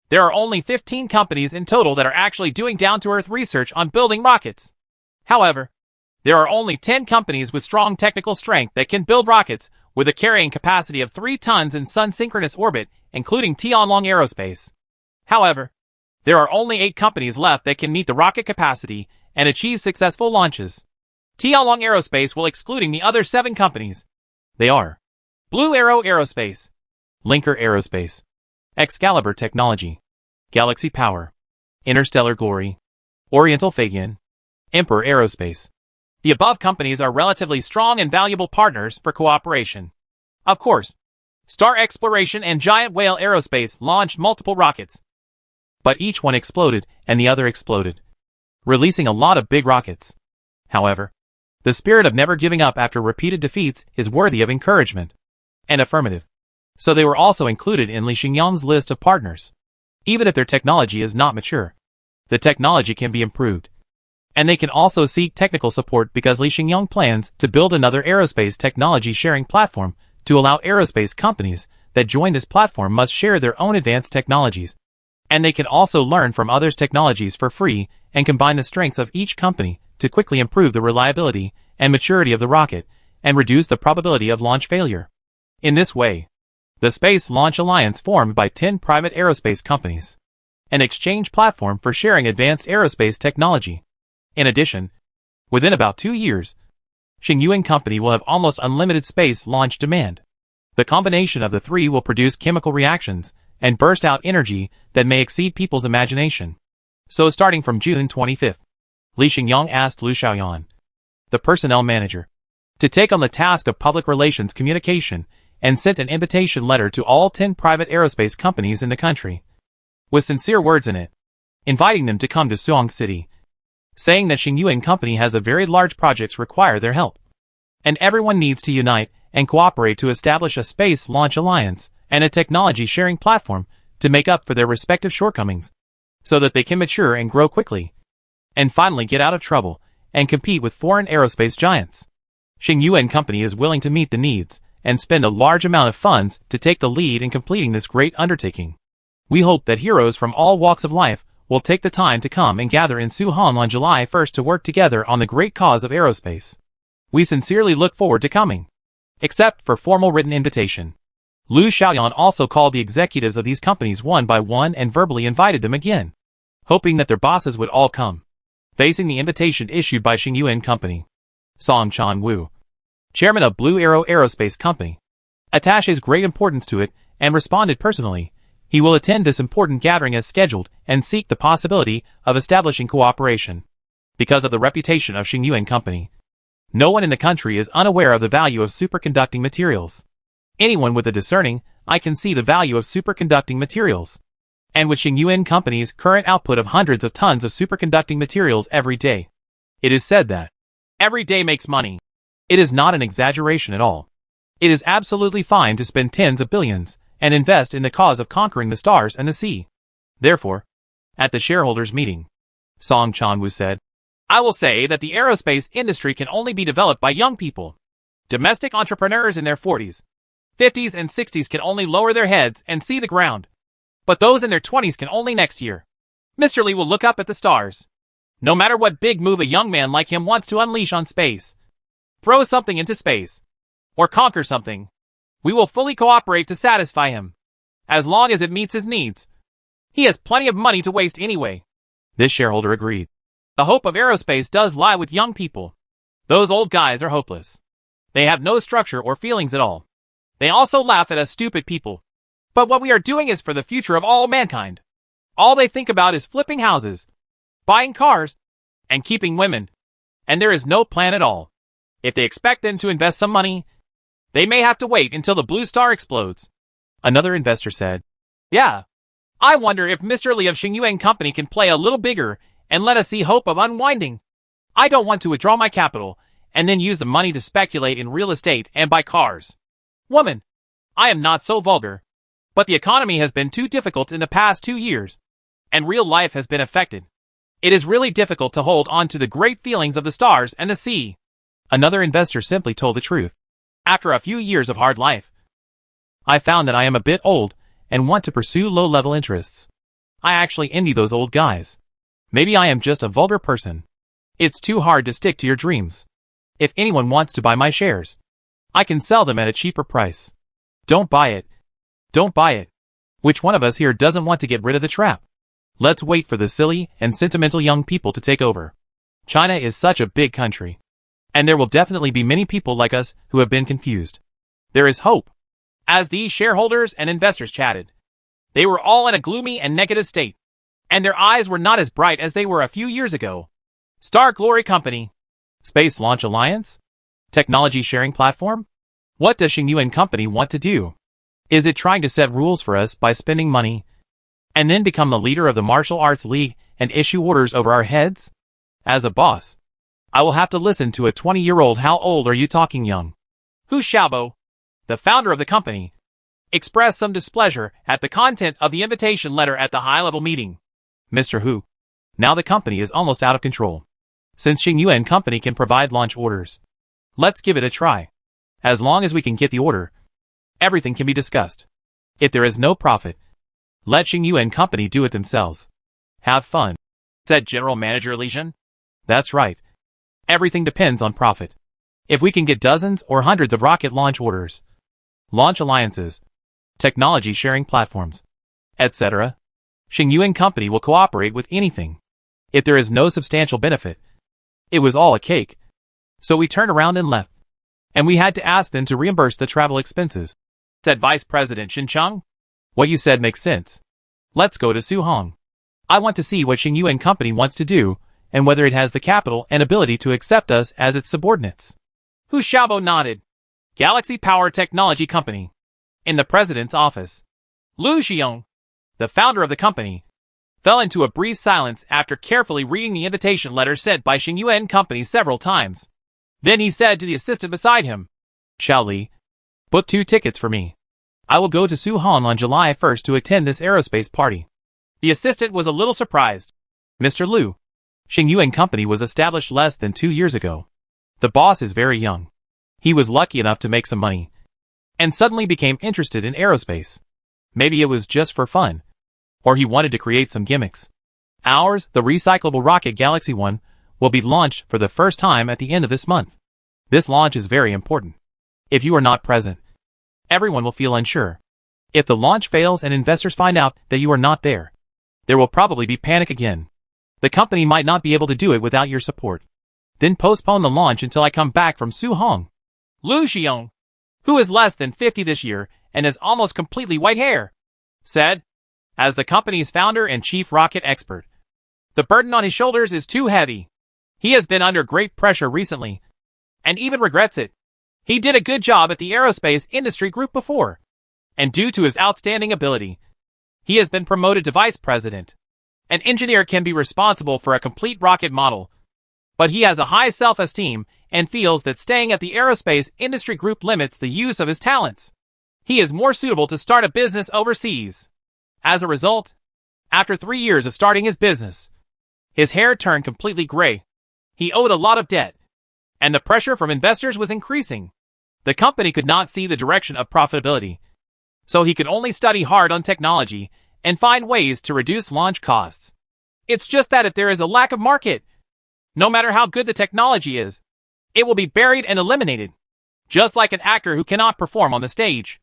There are only 15 companies in total that are actually doing down-to-earth research on building rockets. However, there are only 10 companies with strong technical strength that can build rockets with a carrying capacity of 3 tons in sun-synchronous orbit, including Tianlong Aerospace. However, there are only 8 companies left that can meet the rocket capacity and achieve successful launches. Tianlong Aerospace will excluding the other 7 companies. They are Blue Arrow Aerospace, Linker Aerospace, Excalibur Technology, Galaxy Power, Interstellar Glory, Oriental Fagian, Emperor Aerospace. The above companies are relatively strong and valuable partners for cooperation. Of course, Star Exploration and Giant Whale Aerospace launched multiple rockets, but each one exploded and the other exploded, releasing a lot of big rockets. However, the spirit of never giving up after repeated defeats is worthy of encouragement. And affirmative. So they were also included in Li Xingyang's list of partners. Even if their technology is not mature, the technology can be improved. And they can also seek technical support because Li Xingyang plans to build another aerospace technology sharing platform to allow aerospace companies that join this platform must share their own advanced technologies. And they can also learn from others' technologies for free and combine the strengths of each company to quickly improve the reliability and maturity of the rocket and reduce the probability of launch failure. In this way, the Space Launch Alliance formed by 10 private aerospace companies, an exchange platform for sharing advanced aerospace technology. In addition, within about 2 years, Xingyuan Company will have almost unlimited space launch demand. The combination of the three will produce chemical reactions and burst out energy that may exceed people's imagination. So starting from June 25th, Li Xingyang asked Lu Xiaoyan, the personnel manager, to take on the task of public relations communication and sent an invitation letter to all 10 private aerospace companies in the country, with sincere words in it, inviting them to come to Suong City, saying that Xingyuan Company has a very large projects require their help. And everyone needs to unite and cooperate to establish a space launch alliance and a technology sharing platform to make up for their respective shortcomings, so that they can mature and grow quickly, and finally get out of trouble and compete with foreign aerospace giants. Xingyuan Company is willing to meet the needs and spend a large amount of funds to take the lead in completing this great undertaking. We hope that heroes from all walks of life will take the time to come and gather in Suhong on July 1st to work together on the great cause of aerospace. We sincerely look forward to coming. Except for formal written invitation. Lu Xiaoyan also called the executives of these companies one by one and verbally invited them again, hoping that their bosses would all come. Facing the invitation issued by Xingyuan Company, Song Chan-Wu, chairman of Blue Arrow Aerospace Company, attaches great importance to it and responded personally. He will attend this important gathering as scheduled and seek the possibility of establishing cooperation. Because of the reputation of Xingyuan Company, no one in the country is unaware of the value of superconducting materials. Anyone with a discerning eye can see the value of superconducting materials. And with Xingyuan Company's current output of hundreds of tons of superconducting materials every day, it is said that every day makes money. It is not an exaggeration at all. It is absolutely fine to spend tens of billions and invest in the cause of conquering the stars and the sea. Therefore, at the shareholders' meeting, Song Chan-Wu said, I will say that the aerospace industry can only be developed by young people. Domestic entrepreneurs in their 40s, 50s and 60s can only lower their heads and see the ground. But those in their 20s can only next year. Mr. Li will look up at the stars. No matter what big move a young man like him wants to unleash on space, throw something into space, or conquer something, we will fully cooperate to satisfy him, as long as it meets his needs. He has plenty of money to waste anyway. This shareholder agreed. The hope of aerospace does lie with young people. Those old guys are hopeless. They have no structure or feelings at all. They also laugh at us stupid people. But what we are doing is for the future of all mankind. All they think about is flipping houses, buying cars, and keeping women. And there is no plan at all. If they expect them to invest some money, they may have to wait until the blue star explodes. Another investor said. Yeah. I wonder if Mr. Li of Xingyuan Company can play a little bigger and let us see hope of unwinding. I don't want to withdraw my capital and then use the money to speculate in real estate and buy cars. Woman, I am not so vulgar. But the economy has been too difficult in the past 2 years, and real life has been affected. It is really difficult to hold on to the great feelings of the stars and the sea. Another investor simply told the truth. After a few years of hard life, I found that I am a bit old and want to pursue low-level interests. I actually envy those old guys. Maybe I am just a vulgar person. It's too hard to stick to your dreams. If anyone wants to buy my shares, I can sell them at a cheaper price. Don't buy it. Don't buy it. Which one of us here doesn't want to get rid of the trap? Let's wait for the silly and sentimental young people to take over. China is such a big country. And there will definitely be many people like us who have been confused. There is hope. As these shareholders and investors chatted, they were all in a gloomy and negative state, and their eyes were not as bright as they were a few years ago. Star Glory Company. Space Launch Alliance? Technology sharing platform? What does Xingyuan Company want to do? Is it trying to set rules for us by spending money, and then become the leader of the martial arts league and issue orders over our heads? As a boss, I will have to listen to a 20-year-old. How old are you talking, young? Hu Xiaobo, the founder of the company, expressed some displeasure at the content of the invitation letter at the high-level meeting. Mr. Hu, now the company is almost out of control. Since Xingyuan Company can provide launch orders, let's give it a try. As long as we can get the order, everything can be discussed. If there is no profit, let Xingyuan Company do it themselves. Have fun, said General Manager Li Zhen. That's right. Everything depends on profit. If we can get dozens or hundreds of rocket launch orders, launch alliances, technology sharing platforms, etc., Xingyuan Company will cooperate with anything. If there is no substantial benefit, it was all a cake. So we turned around and left. And we had to ask them to reimburse the travel expenses, said Vice President Xin Cheng. What you said makes sense. Let's go to Suhong. I want to see what Xingyuan Company wants to do, and whether it has the capital and ability to accept us as its subordinates. Hu Xiaobo nodded. Galaxy Power Technology Company. In the president's office, Lu Xiong, the founder of the company, fell into a brief silence after carefully reading the invitation letter sent by Xingyuan Company several times. Then he said to the assistant beside him, Xiao Li, book 2 tickets for me. I will go to Suhong on July 1st to attend this aerospace party. The assistant was a little surprised. Mr. Lu, Xingyuan Company was established less than 2 years ago. The boss is very young. He was lucky enough to make some money, and suddenly became interested in aerospace. Maybe it was just for fun, or he wanted to create some gimmicks. Ours, the recyclable rocket Galaxy 1, will be launched for the first time at the end of this month. This launch is very important. If you are not present, everyone will feel unsure. If the launch fails and investors find out that you are not there, there will probably be panic again. The company might not be able to do it without your support. Then postpone the launch until I come back from Suhong. Lu Xiong, who is less than 50 this year and has almost completely white hair, said, as the company's founder and chief rocket expert. The burden on his shoulders is too heavy. He has been under great pressure recently, and even regrets it. He did a good job at the aerospace industry group before, and due to his outstanding ability, he has been promoted to vice president. An engineer can be responsible for a complete rocket model, but he has a high self-esteem and feels that staying at the aerospace industry group limits the use of his talents. He is more suitable to start a business overseas. As a result, after 3 years of starting his business, his hair turned completely gray. He owed a lot of debt, and the pressure from investors was increasing. The company could not see the direction of profitability, so he could only study hard on technology and find ways to reduce launch costs. It's just that if there is a lack of market, no matter how good the technology is, it will be buried and eliminated. Just like an actor who cannot perform on the stage,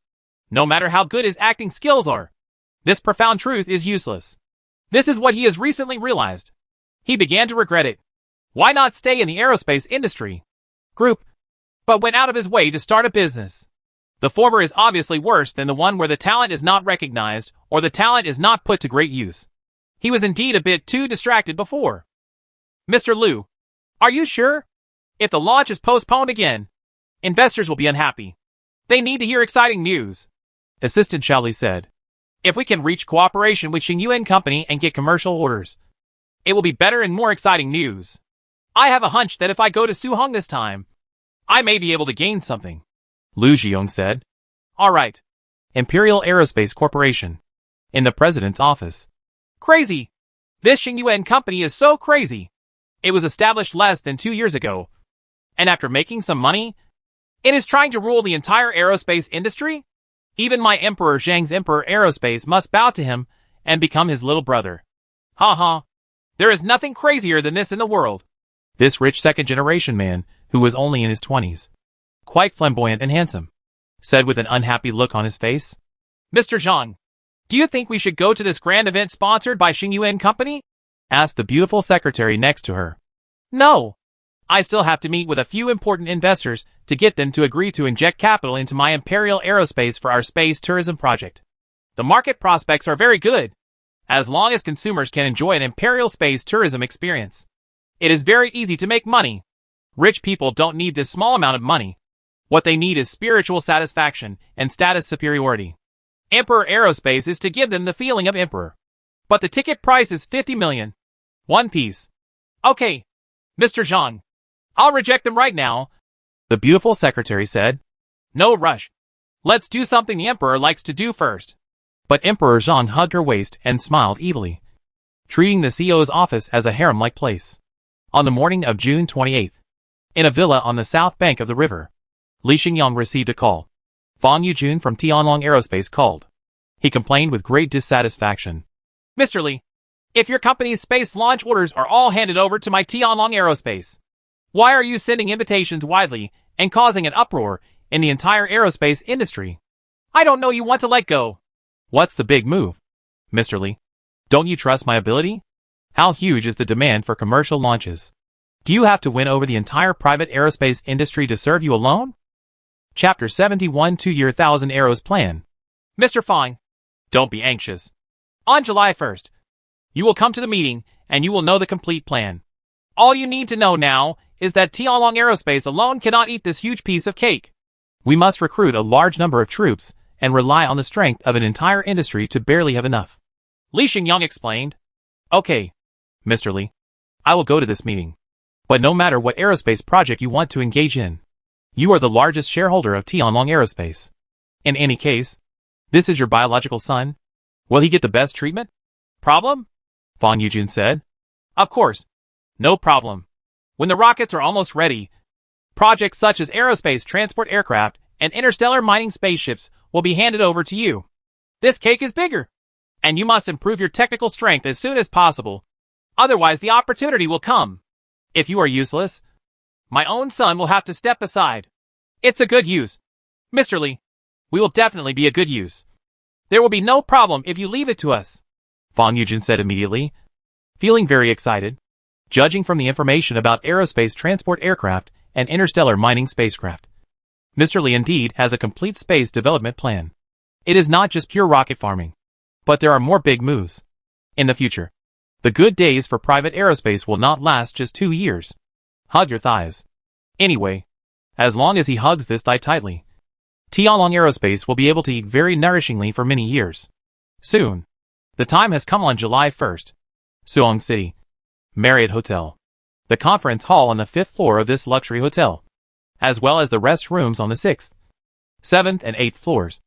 no matter how good his acting skills are, this profound truth is useless. This is what he has recently realized. He began to regret it. Why not stay in the aerospace industry group, but went out of his way to start a business? The former is obviously worse than the one where the talent is not recognized or the talent is not put to great use. He was indeed a bit too distracted before. Mr. Lu, are you sure? If the launch is postponed again, investors will be unhappy. They need to hear exciting news. Assistant Shaoli said. If we can reach cooperation with Xingyuan Company and get commercial orders, it will be better and more exciting news. I have a hunch that if I go to Suhong this time, I may be able to gain something. Lu Zhiyong said. All right. Imperial Aerospace Corporation. In the president's office. Crazy. This Xingyuan Company is so crazy. It was established less than 2 years ago. And after making some money, it is trying to rule the entire aerospace industry? Even my Emperor Zhang's Emperor Aerospace must bow to him and become his little brother. Ha ha. There is nothing crazier than this in the world. This rich second-generation man, who was only in his 20s, quite flamboyant and handsome, said with an unhappy look on his face. Mr. Zhang, do you think we should go to this grand event sponsored by Xingyuan Company? Asked the beautiful secretary next to her. No. I still have to meet with a few important investors to get them to agree to inject capital into my Imperial Aerospace for our space tourism project. The market prospects are very good, as long as consumers can enjoy an Imperial space tourism experience. It is very easy to make money. Rich people don't need this small amount of money. What they need is spiritual satisfaction and status superiority. Emperor Aerospace is to give them the feeling of emperor. But the ticket price is 50 million. One piece. Okay, Mr. Zhang. I'll reject them right now. The beautiful secretary said. No rush. Let's do something the emperor likes to do first. But Emperor Zhang hugged her waist and smiled evilly, treating the CEO's office as a harem-like place. On the morning of June 28th, in a villa on the south bank of the river, Li Xingyang received a call. Fang Yujun from Tianlong Aerospace called. He complained with great dissatisfaction. Mr. Li, if your company's space launch orders are all handed over to my Tianlong Aerospace, why are you sending invitations widely and causing an uproar in the entire aerospace industry? I don't know you want to let go. What's the big move, Mr. Li? Don't you trust my ability? How huge is the demand for commercial launches? Do you have to win over the entire private aerospace industry to serve you alone? Chapter 71 2-Year 1,000 Arrows Plan. Mr. Fang, don't be anxious. On July 1st, you will come to the meeting and you will know the complete plan. All you need to know now is that Tianlong Aerospace alone cannot eat this huge piece of cake. We must recruit a large number of troops and rely on the strength of an entire industry to barely have enough. Li Xingyang explained. Okay, Mr. Li. I will go to this meeting. But no matter what aerospace project you want to engage in, you are the largest shareholder of Tianlong Aerospace. In any case, this is your biological son. Will he get the best treatment? Problem? Fang Yujun said. Of course. No problem. When the rockets are almost ready, projects such as aerospace transport aircraft and interstellar mining spaceships will be handed over to you. This cake is bigger, and you must improve your technical strength as soon as possible. Otherwise, the opportunity will come. If you are useless, my own son will have to step aside. It's a good use. Mr. Li, we will definitely be a good use. There will be no problem if you leave it to us. Fang Yujun said immediately, feeling very excited. Judging from the information about aerospace transport aircraft and interstellar mining spacecraft, Mr. Li indeed has a complete space development plan. It is not just pure rocket farming, but there are more big moves. In the future, the good days for private aerospace will not last just 2 years. Hug your thighs. Anyway, as long as he hugs this thigh tightly, Tianlong Aerospace will be able to eat very nourishingly for many years. Soon. The time has come on July 1st. Suhong City. Marriott Hotel. The conference hall on the 5th floor of this luxury hotel, as well as the rest rooms on the 6th, 7th, and 8th floors,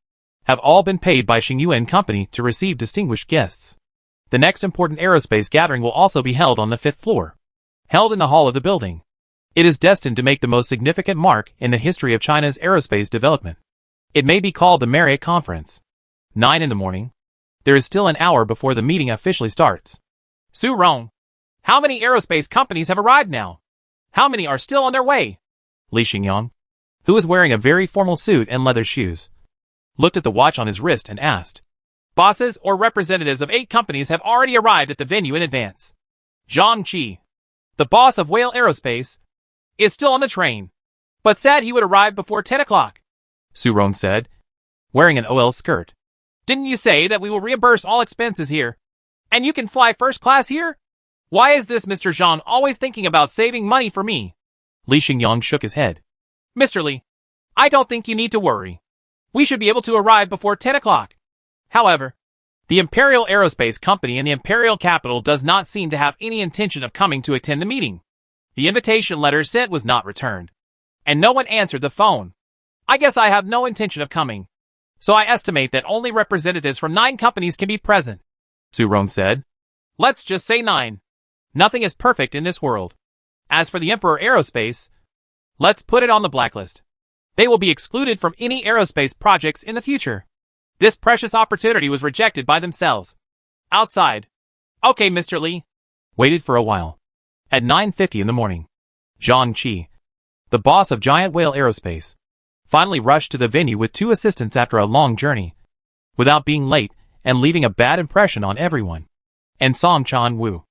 have all been paid by Xingyuan Company to receive distinguished guests. The next important aerospace gathering will also be held on the 5th floor, held in the hall of the building. It is destined to make the most significant mark in the history of China's aerospace development. It may be called the Marriott Conference. 9 in the morning. There is still an hour before the meeting officially starts. Su Rong, how many aerospace companies have arrived now? How many are still on their way? Li Xingyang, who was wearing a very formal suit and leather shoes, looked at the watch on his wrist and asked. Bosses or representatives of 8 companies have already arrived at the venue in advance. Zhang Qi, the boss of Whale Aerospace, is still on the train, but said he would arrive before 10 o'clock. Su Rong said, wearing an OL skirt. Didn't you say that we will reimburse all expenses here? And you can fly first class here? Why is this Mr. Zhang always thinking about saving money for me? Li Xingyang shook his head. Mr. Li, I don't think you need to worry. We should be able to arrive before 10 o'clock. However, the Imperial Aerospace Company in the Imperial capital does not seem to have any intention of coming to attend the meeting. The invitation letter sent was not returned, and no one answered the phone. I guess I have no intention of coming, so I estimate that only representatives from 9 companies can be present, Su Rong said. Let's just say 9. Nothing is perfect in this world. As for the Emperor Aerospace, let's put it on the blacklist. They will be excluded from any aerospace projects in the future. This precious opportunity was rejected by themselves. Outside. Okay, Mr. Li. Waited for a while. At 9:50 in the morning, Zhang Qi, the boss of Giant Whale Aerospace, finally rushed to the venue with 2 assistants after a long journey, without being late and leaving a bad impression on everyone. And Song Chan Wu,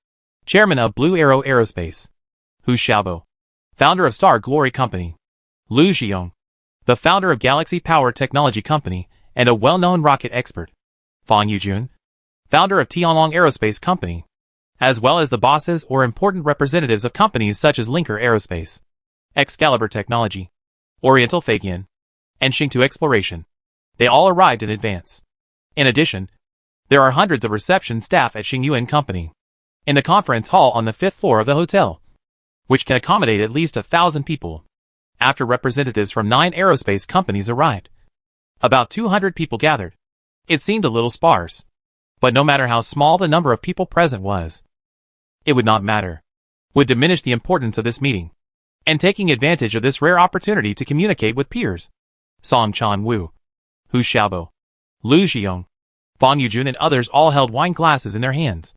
chairman of Blue Arrow Aerospace, Hu Xiaobo, founder of Star Glory Company, Lu Xiong, the founder of Galaxy Power Technology Company and a well-known rocket expert, Fang Yujun, founder of Tianlong Aerospace Company, as well as the bosses or important representatives of companies such as Linker Aerospace, Excalibur Technology, Oriental Fagian, and Xingtu Exploration. They all arrived in advance. In addition, there are hundreds of reception staff at Xingyuan Company, in the conference hall on the 5th floor of the hotel, which can accommodate at least 1,000 people. After representatives from 9 aerospace companies arrived, about 200 people gathered. It seemed a little sparse, but no matter how small the number of people present was, it would not matter, would diminish the importance of this meeting. And taking advantage of this rare opportunity to communicate with peers, Song Chan Wu, Hu Xiaobo, Lu Xiong, Fang Yujun and others all held wine glasses in their hands,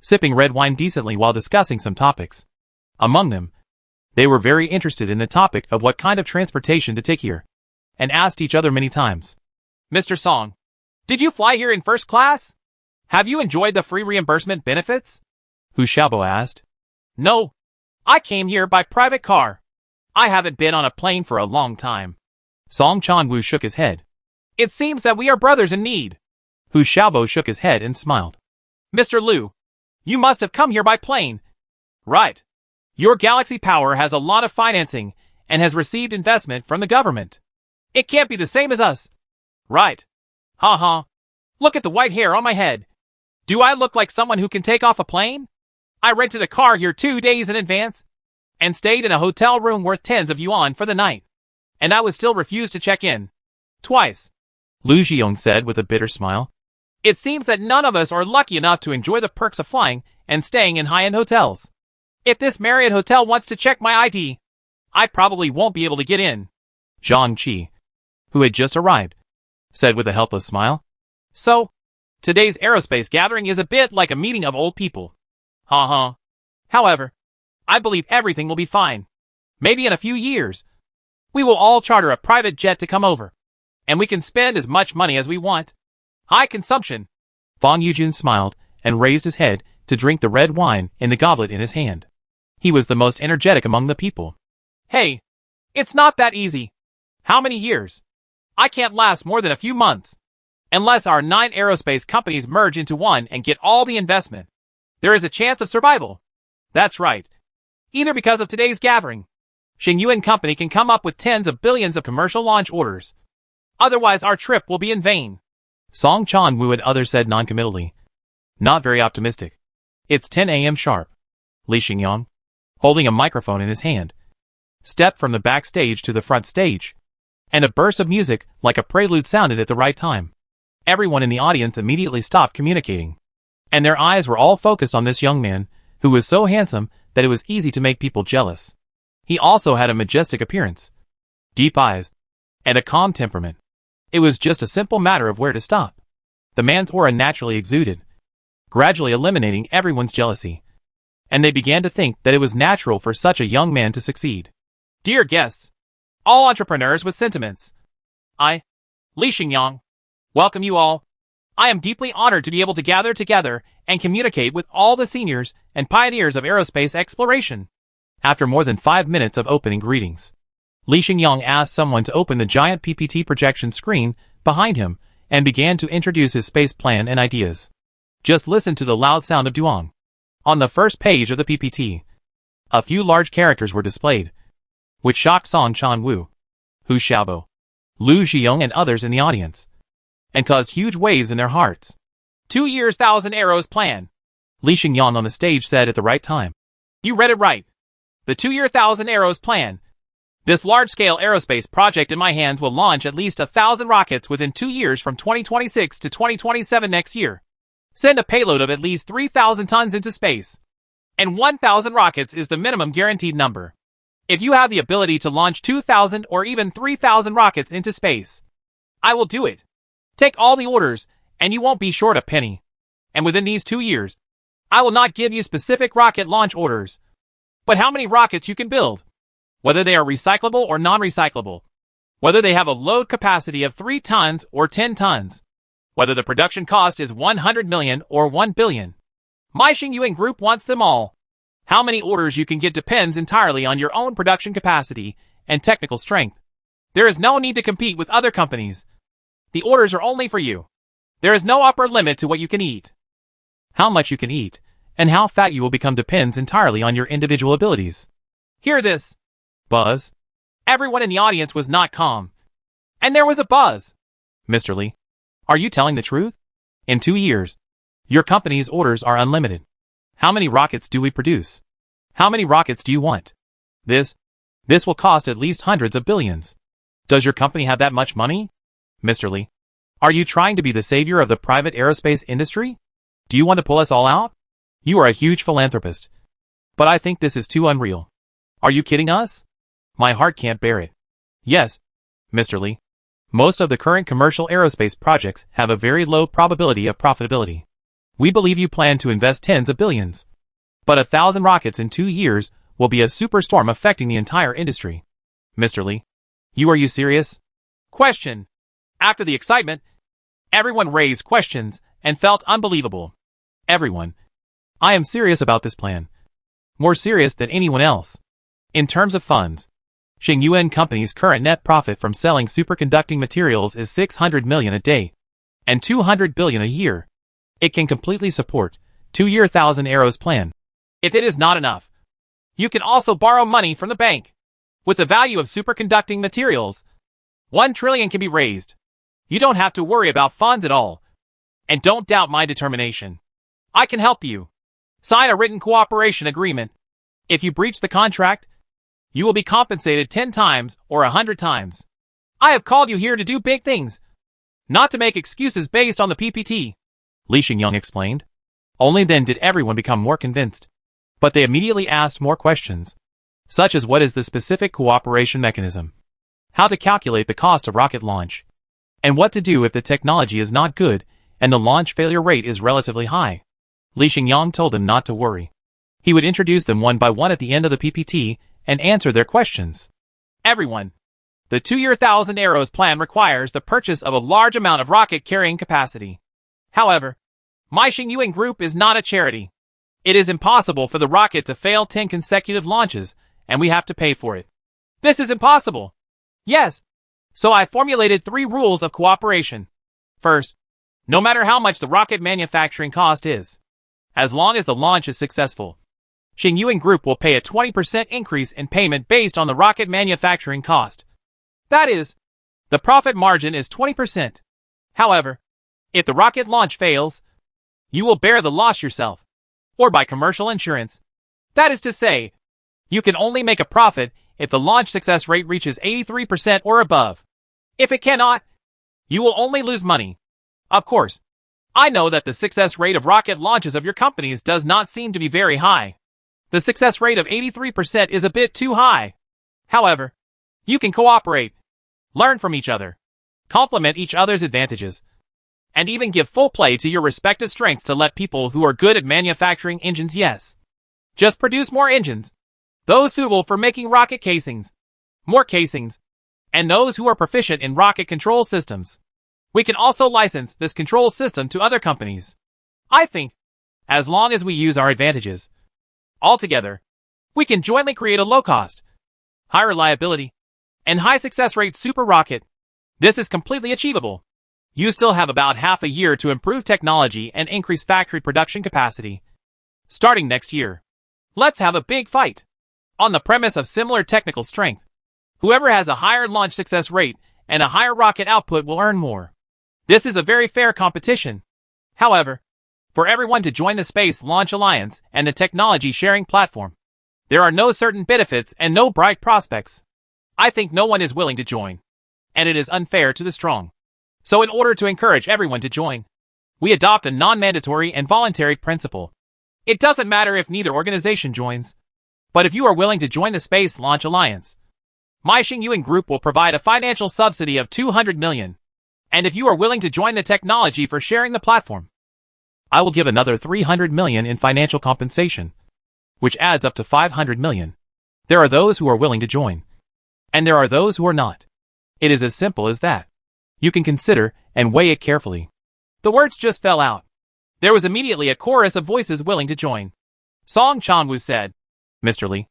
sipping red wine decently while discussing some topics. Among them, they were very interested in the topic of what kind of transportation to take here, and asked each other many times, Mr. Song, did you fly here in first class? Have you enjoyed the free reimbursement benefits? Hu Xiaobo asked. No. I came here by private car. I haven't been on a plane for a long time. Song Chan Wu shook his head. It seems that we are brothers in need. Hu Xiaobo shook his head and smiled. Mr. Lu, you must have come here by plane. Right. Your Galaxy Power has a lot of financing and has received investment from the government. It can't be the same as us. Right. Ha. Look at the white hair on my head. Do I look like someone who can take off a plane? I rented a car here 2 days in advance and stayed in a hotel room worth tens of yuan for the night. And I was still refused to check in. Twice. Lu Xiong said with a bitter smile. It seems that none of us are lucky enough to enjoy the perks of flying and staying in high-end hotels. If this Marriott hotel wants to check my ID, I probably won't be able to get in. Zhang Qi, who had just arrived, said with a helpless smile. So, today's aerospace gathering is a bit like a meeting of old people. Ha. However, I believe everything will be fine. Maybe in a few years, we will all charter a private jet to come over, and we can spend as much money as we want. High consumption. Fang Yujun smiled and raised his head to drink the red wine in the goblet in his hand. He was the most energetic among the people. Hey, it's not that easy. How many years? I can't last more than a few months. Unless our 9 aerospace companies merge into one and get all the investment, there is a chance of survival. That's right. Either because of today's gathering, Xingyuan Company can come up with tens of billions of commercial launch orders. Otherwise our trip will be in vain. Song Chan Wu and others said noncommittally. Not very optimistic. It's 10 a.m. sharp. Li Xingyang, holding a microphone in his hand, stepped from the backstage to the front stage, and a burst of music like a prelude sounded at the right time. Everyone in the audience immediately stopped communicating, and their eyes were all focused on this young man, who was so handsome that it was easy to make people jealous. He also had a majestic appearance, deep eyes, and a calm temperament. It was just a simple matter of where to stop. The man's aura naturally exuded, gradually eliminating everyone's jealousy, and they began to think that it was natural for such a young man to succeed. Dear guests, all entrepreneurs with sentiments, I, Li Xingyang, welcome you all. I am deeply honored to be able to gather together and communicate with all the seniors and pioneers of aerospace exploration. After more than 5 minutes of opening greetings, Li Xingyang asked someone to open the giant PPT projection screen behind him and began to introduce his space plan and ideas. Just listen to the loud sound of Duong. On the first page of the PPT, a few large characters were displayed, which shocked Song Chan-woo, Hu Xiaobo, Lu Zhiyong and others in the audience, and caused huge waves in their hearts. 2 years 1,000 arrows plan. Li Xingyang on the stage said at the right time. You read it right. The 2-year 1,000 arrows plan. This large-scale aerospace project in my hands will launch at least 1,000 rockets within 2 years from 2026 to 2027 next year. Send a payload of at least 3,000 tons into space. And 1,000 rockets is the minimum guaranteed number. If you have the ability to launch 2,000 or even 3,000 rockets into space, I will do it. Take all the orders, and you won't be short a penny. And within these 2 years, I will not give you specific rocket launch orders, but how many rockets you can build, whether they are recyclable or non-recyclable, whether they have a load capacity of 3 tons or 10 tons, whether the production cost is 100 million or 1 billion. My Xingyuan Group wants them all. How many orders you can get depends entirely on your own production capacity and technical strength. There is no need to compete with other companies. The orders are only for you. There is no upper limit to what you can eat. How much you can eat, and how fat you will become depends entirely on your individual abilities. Hear this. Buzz. Everyone in the audience was not calm. And there was a buzz. Mr. Li, are you telling the truth? In 2 years, your company's orders are unlimited. How many rockets do we produce? How many rockets do you want? This will cost at least hundreds of billions. Does your company have that much money? Mr. Li, are you trying to be the savior of the private aerospace industry? Do you want to pull us all out? You are a huge philanthropist. But I think this is too unreal. Are you kidding us? My heart can't bear it. Yes, Mr. Li. Most of the current commercial aerospace projects have a very low probability of profitability. We believe you plan to invest tens of billions. But 1,000 rockets in 2 years will be a superstorm affecting the entire industry. Mr. Li, are you serious? Question. After the excitement, everyone raised questions and felt unbelievable. Everyone. I am serious about this plan. More serious than anyone else. In terms of funds, Xingyuan Company's current net profit from selling superconducting materials is 600 million a day and 200 billion a year. It can completely support 2-year 1,000 arrows plan. If it is not enough, you can also borrow money from the bank. With the value of superconducting materials, 1 trillion can be raised. You don't have to worry about funds at all. And don't doubt my determination. I can help you. Sign a written cooperation agreement. If you breach the contract, you will be compensated 10 times or 100 times. I have called you here to do big things, not to make excuses based on the PPT. Li Xingyang explained. Only then did everyone become more convinced. But they immediately asked more questions, such as what is the specific cooperation mechanism, how to calculate the cost of rocket launch, and what to do if the technology is not good and the launch failure rate is relatively high. Li Xingyang told them not to worry. He would introduce them one by one at the end of the PPT and answer their questions. Everyone. The 2-year 1,000 arrows plan requires the purchase of a large amount of rocket carrying capacity. However, my Xingyuan Group is not a charity. It is impossible for the rocket to fail 10 consecutive launches, and we have to pay for it. This is impossible. Yes. So I formulated 3 rules of cooperation. First, no matter how much the rocket manufacturing cost is, as long as the launch is successful, Xingyuan Group will pay a 20% increase in payment based on the rocket manufacturing cost. That is, the profit margin is 20%. However, if the rocket launch fails, you will bear the loss yourself, or by commercial insurance. That is to say, you can only make a profit if the launch success rate reaches 83% or above. If it cannot, you will only lose money. Of course, I know that the success rate of rocket launches of your companies does not seem to be very high. The success rate of 83% is a bit too high. However, you can cooperate, learn from each other, complement each other's advantages, and even give full play to your respective strengths to let people who are good at manufacturing engines just produce more engines, those suitable for making rocket casings, more casings, and those who are proficient in rocket control systems. We can also license this control system to other companies. I think, as long as we use our advantages, altogether, we can jointly create a low-cost, high reliability, and high success rate super rocket. This is completely achievable. You still have about half a year to improve technology and increase factory production capacity. Starting next year, let's have a big fight. On the premise of similar technical strength, Whoever has a higher launch success rate and a higher rocket output will earn more. This is a very fair competition. However, for everyone to join the Space Launch Alliance and the technology sharing platform, there are no certain benefits and no bright prospects. I think no one is willing to join, and it is unfair to the strong. So in order to encourage everyone to join, we adopt a non-mandatory and voluntary principle. It doesn't matter if neither organization joins, but if you are willing to join the Space Launch Alliance, my Xingyuan Group will provide a financial subsidy of 200 million. And if you are willing to join the technology for sharing the platform, I will give another 300 million in financial compensation, which adds up to 500 million. There are those who are willing to join, and there are those who are not. It is as simple as that. You can consider and weigh it carefully. The words just fell out. There was immediately a chorus of voices willing to join. Song Chanwu said, Mr. Li,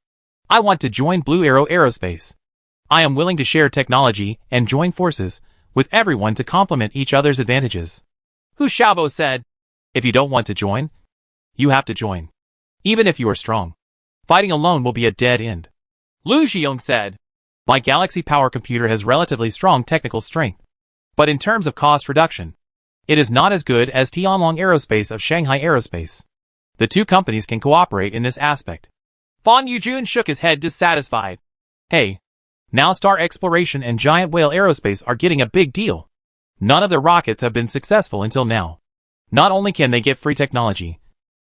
I want to join Blue Arrow Aerospace. I am willing to share technology and join forces with everyone to complement each other's advantages. Hu Xiaobo said, if you don't want to join, you have to join. Even if you are strong, fighting alone will be a dead end. Lu Xiong said, my Galaxy Power computer has relatively strong technical strength, but in terms of cost reduction, it is not as good as Tianlong Aerospace of Shanghai Aerospace. The two companies can cooperate in this aspect. Fan Yujun shook his head dissatisfied. Hey, now Star Exploration and Giant Whale Aerospace are getting a big deal. None of their rockets have been successful until now. Not only can they get free technology,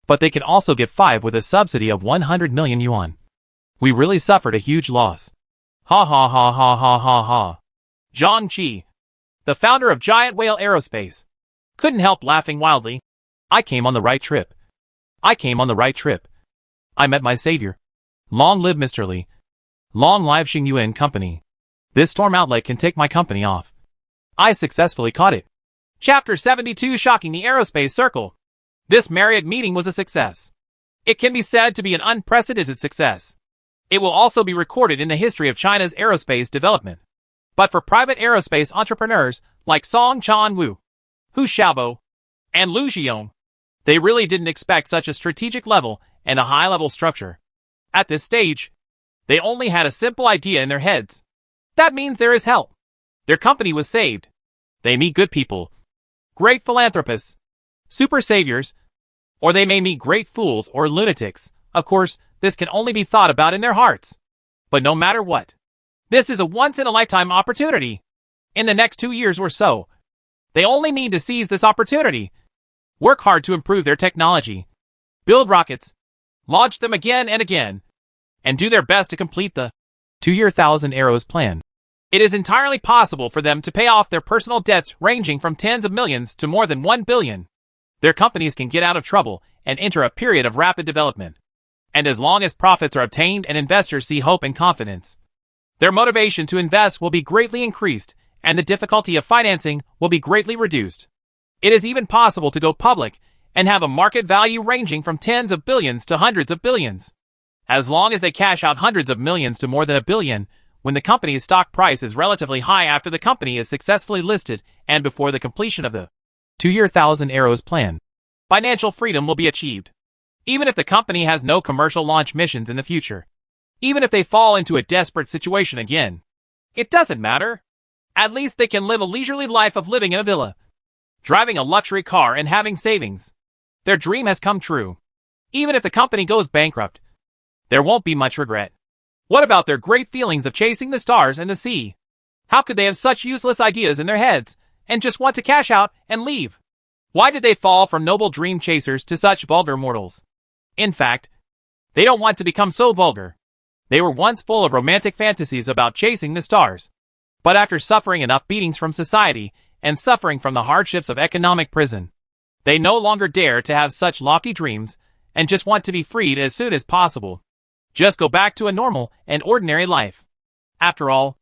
but they can also get 5 with a subsidy of 100 million yuan. We really suffered a huge loss. Ha ha ha ha ha ha ha. Zhang Qi, the founder of Giant Whale Aerospace, couldn't help laughing wildly. I came on the right trip. I came on the right trip. I met my savior. Long live Mr. Li. Long live Xingyuan Company. This storm outlet can take my company off. I successfully caught it. Chapter 72 Shocking the Aerospace Circle. This Marriott meeting was a success. It can be said to be an unprecedented success. It will also be recorded in the history of China's aerospace development. But for private aerospace entrepreneurs like Song Chanwu, Hu Xiaobo, and Lu Xiong, they really didn't expect such a strategic level and a high-level structure. At this stage, they only had a simple idea in their heads. That means there is help. Their company was saved. They meet good people, great philanthropists, super saviors, or they may meet great fools or lunatics. Of course, this can only be thought about in their hearts. But no matter what, this is a once-in-a-lifetime opportunity. In the next 2 years or so, they only need to seize this opportunity, work hard to improve their technology, build rockets, launch them again and again, and do their best to complete the 2-year 1,000 arrows plan. It is entirely possible for them to pay off their personal debts ranging from tens of millions to more than 1 billion. Their companies can get out of trouble and enter a period of rapid development. And as long as profits are obtained and investors see hope and confidence, their motivation to invest will be greatly increased and the difficulty of financing will be greatly reduced. It is even possible to go public and have a market value ranging from tens of billions to hundreds of billions. As long as they cash out hundreds of millions to more than a billion, when the company's stock price is relatively high after the company is successfully listed and before the completion of the 2-year 1,000 arrows plan, financial freedom will be achieved. Even if the company has no commercial launch missions in the future, even if they fall into a desperate situation again, it doesn't matter. At least they can live a leisurely life of living in a villa, driving a luxury car and having savings. Their dream has come true. Even if the company goes bankrupt, there won't be much regret. What about their great feelings of chasing the stars and the sea? How could they have such useless ideas in their heads and just want to cash out and leave? Why did they fall from noble dream chasers to such vulgar mortals? In fact, they don't want to become so vulgar. They were once full of romantic fantasies about chasing the stars. But after suffering enough beatings from society and suffering from the hardships of economic prison, they no longer dare to have such lofty dreams and just want to be freed as soon as possible. Just go back to a normal and ordinary life. After all,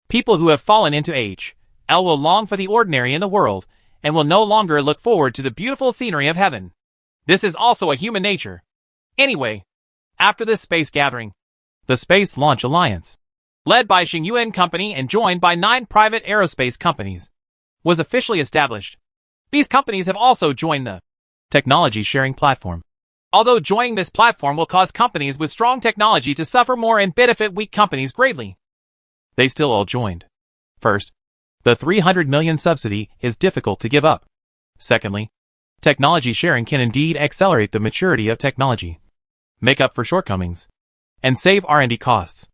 people who have fallen into H.L. will long for the ordinary in the world and will no longer look forward to the beautiful scenery of heaven. This is also a human nature. Anyway, after this space gathering, the Space Launch Alliance, led by Xingyuan Company and joined by 9 private aerospace companies, was officially established. These companies have also joined the technology sharing platform. Although joining this platform will cause companies with strong technology to suffer more and benefit weak companies greatly, They still all joined. First, the 300 million subsidy is difficult to give up. Secondly, technology sharing can indeed accelerate the maturity of technology, make up for shortcomings, and save R&D costs.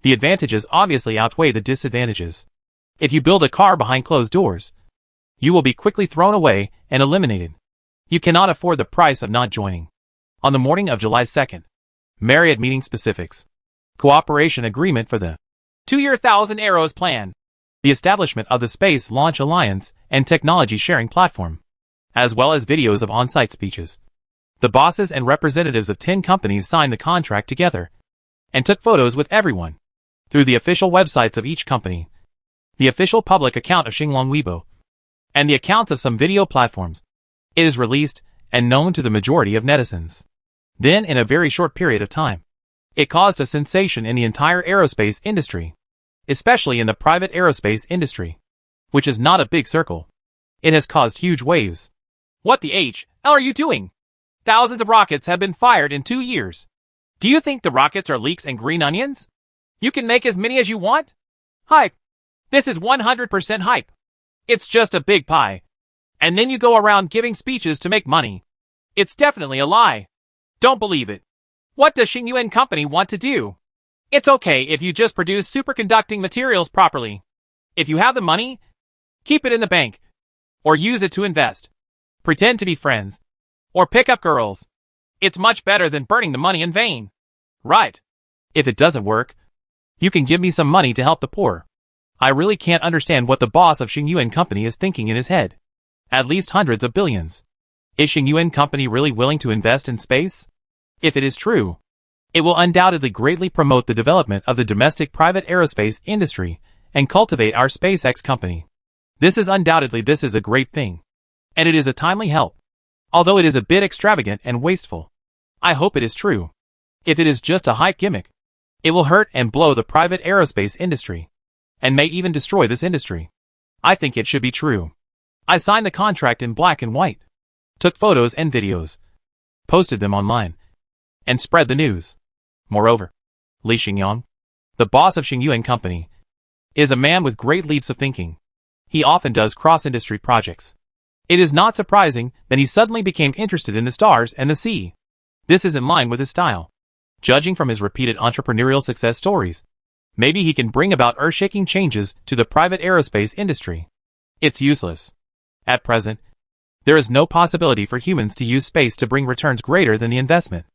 The advantages obviously outweigh the disadvantages. If you build a car behind closed doors, you will be quickly thrown away and eliminated. You cannot afford the price of not joining. On the morning of July 2nd, Marriott meeting specifics. Cooperation agreement for the 2-year 1,000 Arrows plan. The establishment of the Space Launch Alliance and technology sharing platform, as well as videos of on-site speeches. The bosses and representatives of 10 companies signed the contract together and took photos with everyone through the official websites of each company, the official public account of Xinglong Weibo, and the accounts of some video platforms. It is released and known to the majority of netizens. Then, in a very short period of time, it caused a sensation in the entire aerospace industry, especially in the private aerospace industry, which is not a big circle. It has caused huge waves. What the hell are you doing? Thousands of rockets have been fired in 2 years. Do you think the rockets are leeks and green onions? You can make as many as you want? Hype. This is 100% hype. It's just a big pie. And then you go around giving speeches to make money. It's definitely a lie. Don't believe it. What does Xingyuan Company want to do? It's okay if you just produce superconducting materials properly. If you have the money, keep it in the bank. Or use it to invest. Pretend to be friends. Or pick up girls. It's much better than burning the money in vain. Right. If it doesn't work, you can give me some money to help the poor. I really can't understand what the boss of Xingyuan Company is thinking in his head. At least hundreds of billions. Is Xingyuan Company really willing to invest in space? If it is true, it will undoubtedly greatly promote the development of the domestic private aerospace industry and cultivate our SpaceX company. This is a great thing. And it is a timely help. Although it is a bit extravagant and wasteful. I hope it is true. If it is just a hype gimmick, it will hurt and blow the private aerospace industry, and may even destroy this industry. I think it should be true. I signed the contract in black and white, took photos and videos, posted them online, and spread the news. Moreover, Li Xingyang, the boss of Xingyuan Company, is a man with great leaps of thinking. He often does cross-industry projects. It is not surprising that he suddenly became interested in the stars and the sea. This is in line with his style. Judging from his repeated entrepreneurial success stories, maybe he can bring about earth-shaking changes to the private aerospace industry. It's useless. At present, there is no possibility for humans to use space to bring returns greater than the investment.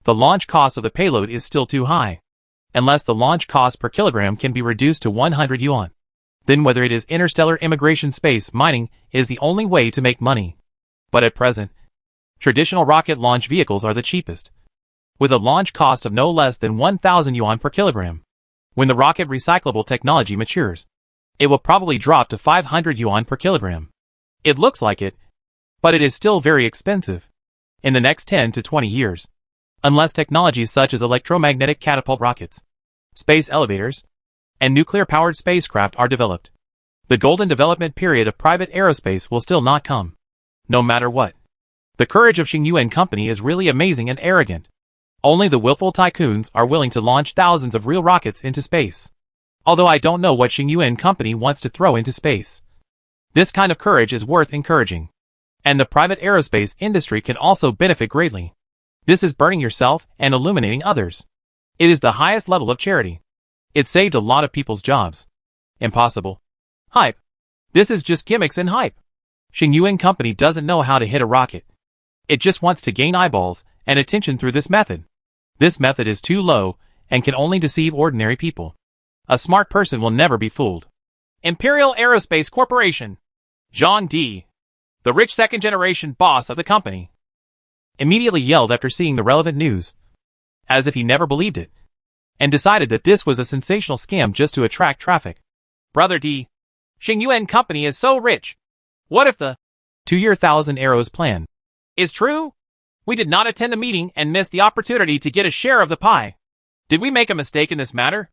The launch cost of the payload is still too high. Unless the launch cost per kilogram can be reduced to 100 yuan. Then whether it is interstellar immigration space mining is the only way to make money. But at present, traditional rocket launch vehicles are the cheapest, with a launch cost of no less than 1,000 yuan per kilogram. When the rocket recyclable technology matures, it will probably drop to 500 yuan per kilogram. It looks like it, but it is still very expensive. In the next 10 to 20 years, unless technologies such as electromagnetic catapult rockets, space elevators, and nuclear-powered spacecraft are developed, the golden development period of private aerospace will still not come. No matter what. The courage of Xingyuan Company is really amazing and arrogant. Only the willful tycoons are willing to launch thousands of real rockets into space. Although I don't know what Xingyuan Company wants to throw into space. This kind of courage is worth encouraging. And the private aerospace industry can also benefit greatly. This is burning yourself and illuminating others. It is the highest level of charity. It saved a lot of people's jobs. Impossible. Hype. This is just gimmicks and hype. Xingyuan Company doesn't know how to hit a rocket. It just wants to gain eyeballs and attention through this method. This method is too low and can only deceive ordinary people. A smart person will never be fooled. Imperial Aerospace Corporation. John D., the rich second-generation boss of the company, immediately yelled after seeing the relevant news, as if he never believed it, and decided that this was a sensational scam just to attract traffic. Brother D., Xingyuan Company is so rich. What if the 2-year 1,000 Arrows plan is true? We did not attend the meeting and missed the opportunity to get a share of the pie. Did we make a mistake in this matter?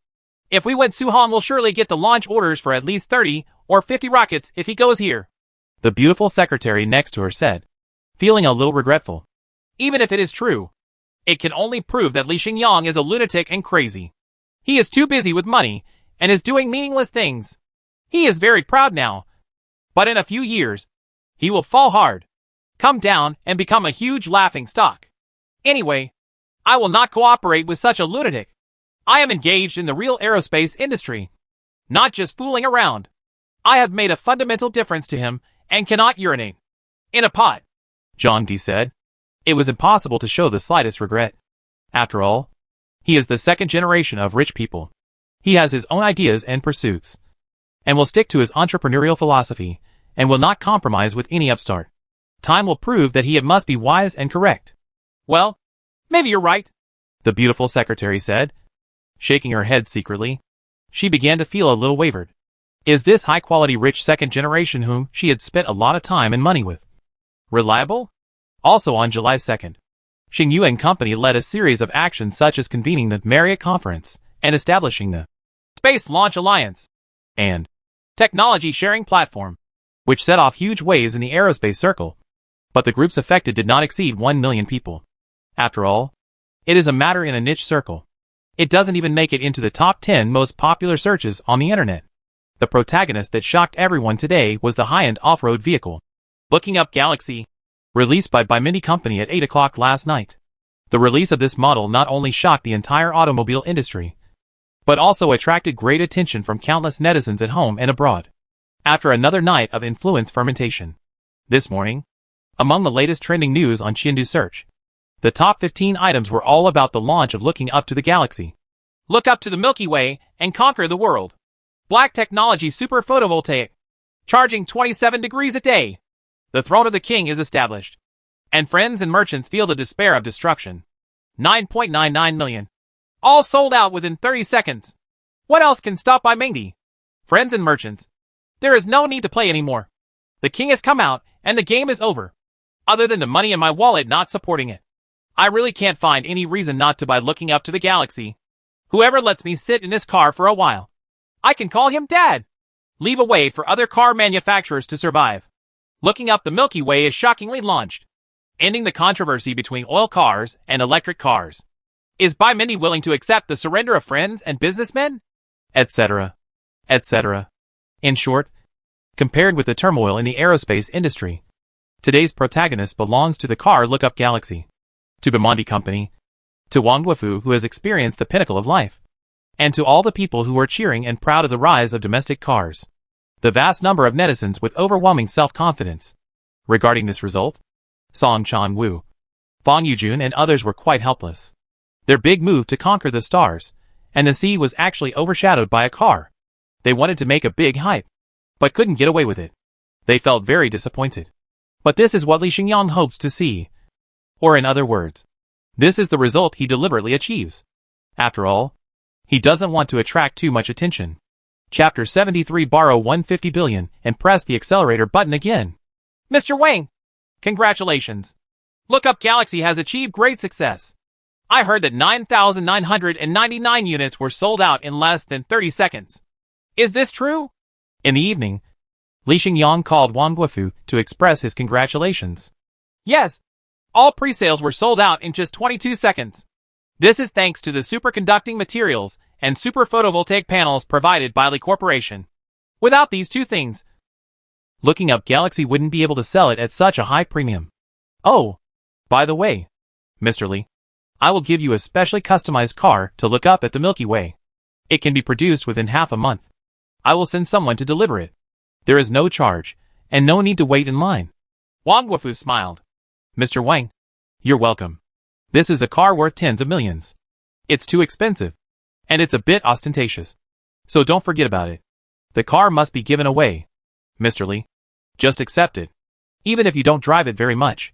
If we went, Suhan will surely get the launch orders for at least 30 or 50 rockets if he goes here. The beautiful secretary next to her said, feeling a little regretful. Even if it is true, it can only prove that Li Xingyang is a lunatic and crazy. He is too busy with money and is doing meaningless things. He is very proud now. But in a few years, he will fall hard, come down, and become a huge laughing stock. Anyway, I will not cooperate with such a lunatic. I am engaged in the real aerospace industry, not just fooling around. I have made a fundamental difference to him and cannot urinate in a pot, Zhang Di said. It was impossible to show the slightest regret. After all, he is the second generation of rich people. He has his own ideas and pursuits, and will stick to his entrepreneurial philosophy, and will not compromise with any upstart. Time will prove that he must be wise and correct. Well, maybe you're right, the beautiful secretary said, shaking her head secretly. She began to feel a little wavered. Is this high-quality rich second generation whom she had spent a lot of time and money with reliable? Also on July 2nd, Xingyu and company led a series of actions such as convening the Marriott Conference and establishing the Space Launch Alliance and Technology Sharing Platform, which set off huge waves in the aerospace circle. But the groups affected did not exceed 1 million people. After all, it is a matter in a niche circle. It doesn't even make it into the top 10 most popular searches on the internet. The protagonist that shocked everyone today was the high-end off-road vehicle, Looking Up Galaxy, released by Magnate company at 8 o'clock last night. The release of this model not only shocked the entire automobile industry, but also attracted great attention from countless netizens at home and abroad. After another night of influence fermentation, this morning, among the latest trending news on Chengdu Search, the top 15 items were all about the launch of Looking Up to the Galaxy. Look up to the Milky Way and conquer the world. Black technology super photovoltaic. Charging 27 degrees a day. The throne of the king is established. And friends and merchants feel the despair of destruction. 9.99 million. All sold out within 30 seconds. What else can stop by Magnate? Friends and merchants, there is no need to play anymore. The king has come out and the game is over. Other than the money in my wallet not supporting it, I really can't find any reason not to buy Looking Up to the Galaxy. Whoever lets me sit in this car for a while, I can call him Dad. Leave a way for other car manufacturers to survive. Looking Up the Milky Way is shockingly launched, ending the controversy between oil cars and electric cars. Is Magnate willing to accept the surrender of friends and businessmen? Etc. etc. In short, compared with the turmoil in the aerospace industry, today's protagonist belongs to the car Look Up Galaxy, to Magnate company, to Wang Guofu who has experienced the pinnacle of life, and to all the people who are cheering and proud of the rise of domestic cars. The vast number of netizens with overwhelming self-confidence. Regarding this result, Song Chan-woo, Fang Yujun and others were quite helpless. Their big move to conquer the stars and the sea was actually overshadowed by a car. They wanted to make a big hype, but couldn't get away with it. They felt very disappointed. But this is what Li Xingyang hopes to see. Or in other words, this is the result he deliberately achieves. After all, he doesn't want to attract too much attention. Chapter 73 Borrow 150 billion and press the accelerator button again. Mr. Wang, congratulations. Look Up Galaxy has achieved great success. I heard that 9,999 units were sold out in less than 30 seconds. Is this true? In the evening, Li Xingyang called Wang Guofu to express his congratulations. Yes. All pre-sales were sold out in just 22 seconds. This is thanks to the superconducting materials and super photovoltaic panels provided by Li Corporation. Without these two things, Looking Up Galaxy wouldn't be able to sell it at such a high premium. Oh, by the way, Mr. Li, I will give you a specially customized car to look up at the Milky Way. It can be produced within half a month. I will send someone to deliver it. There is no charge, and no need to wait in line. Wang Guofu smiled. Mr. Wang, you're welcome. This is a car worth tens of millions. It's too expensive, and it's a bit ostentatious. So don't forget about it. The car must be given away. Mr. Li, just accept it. Even if you don't drive it very much,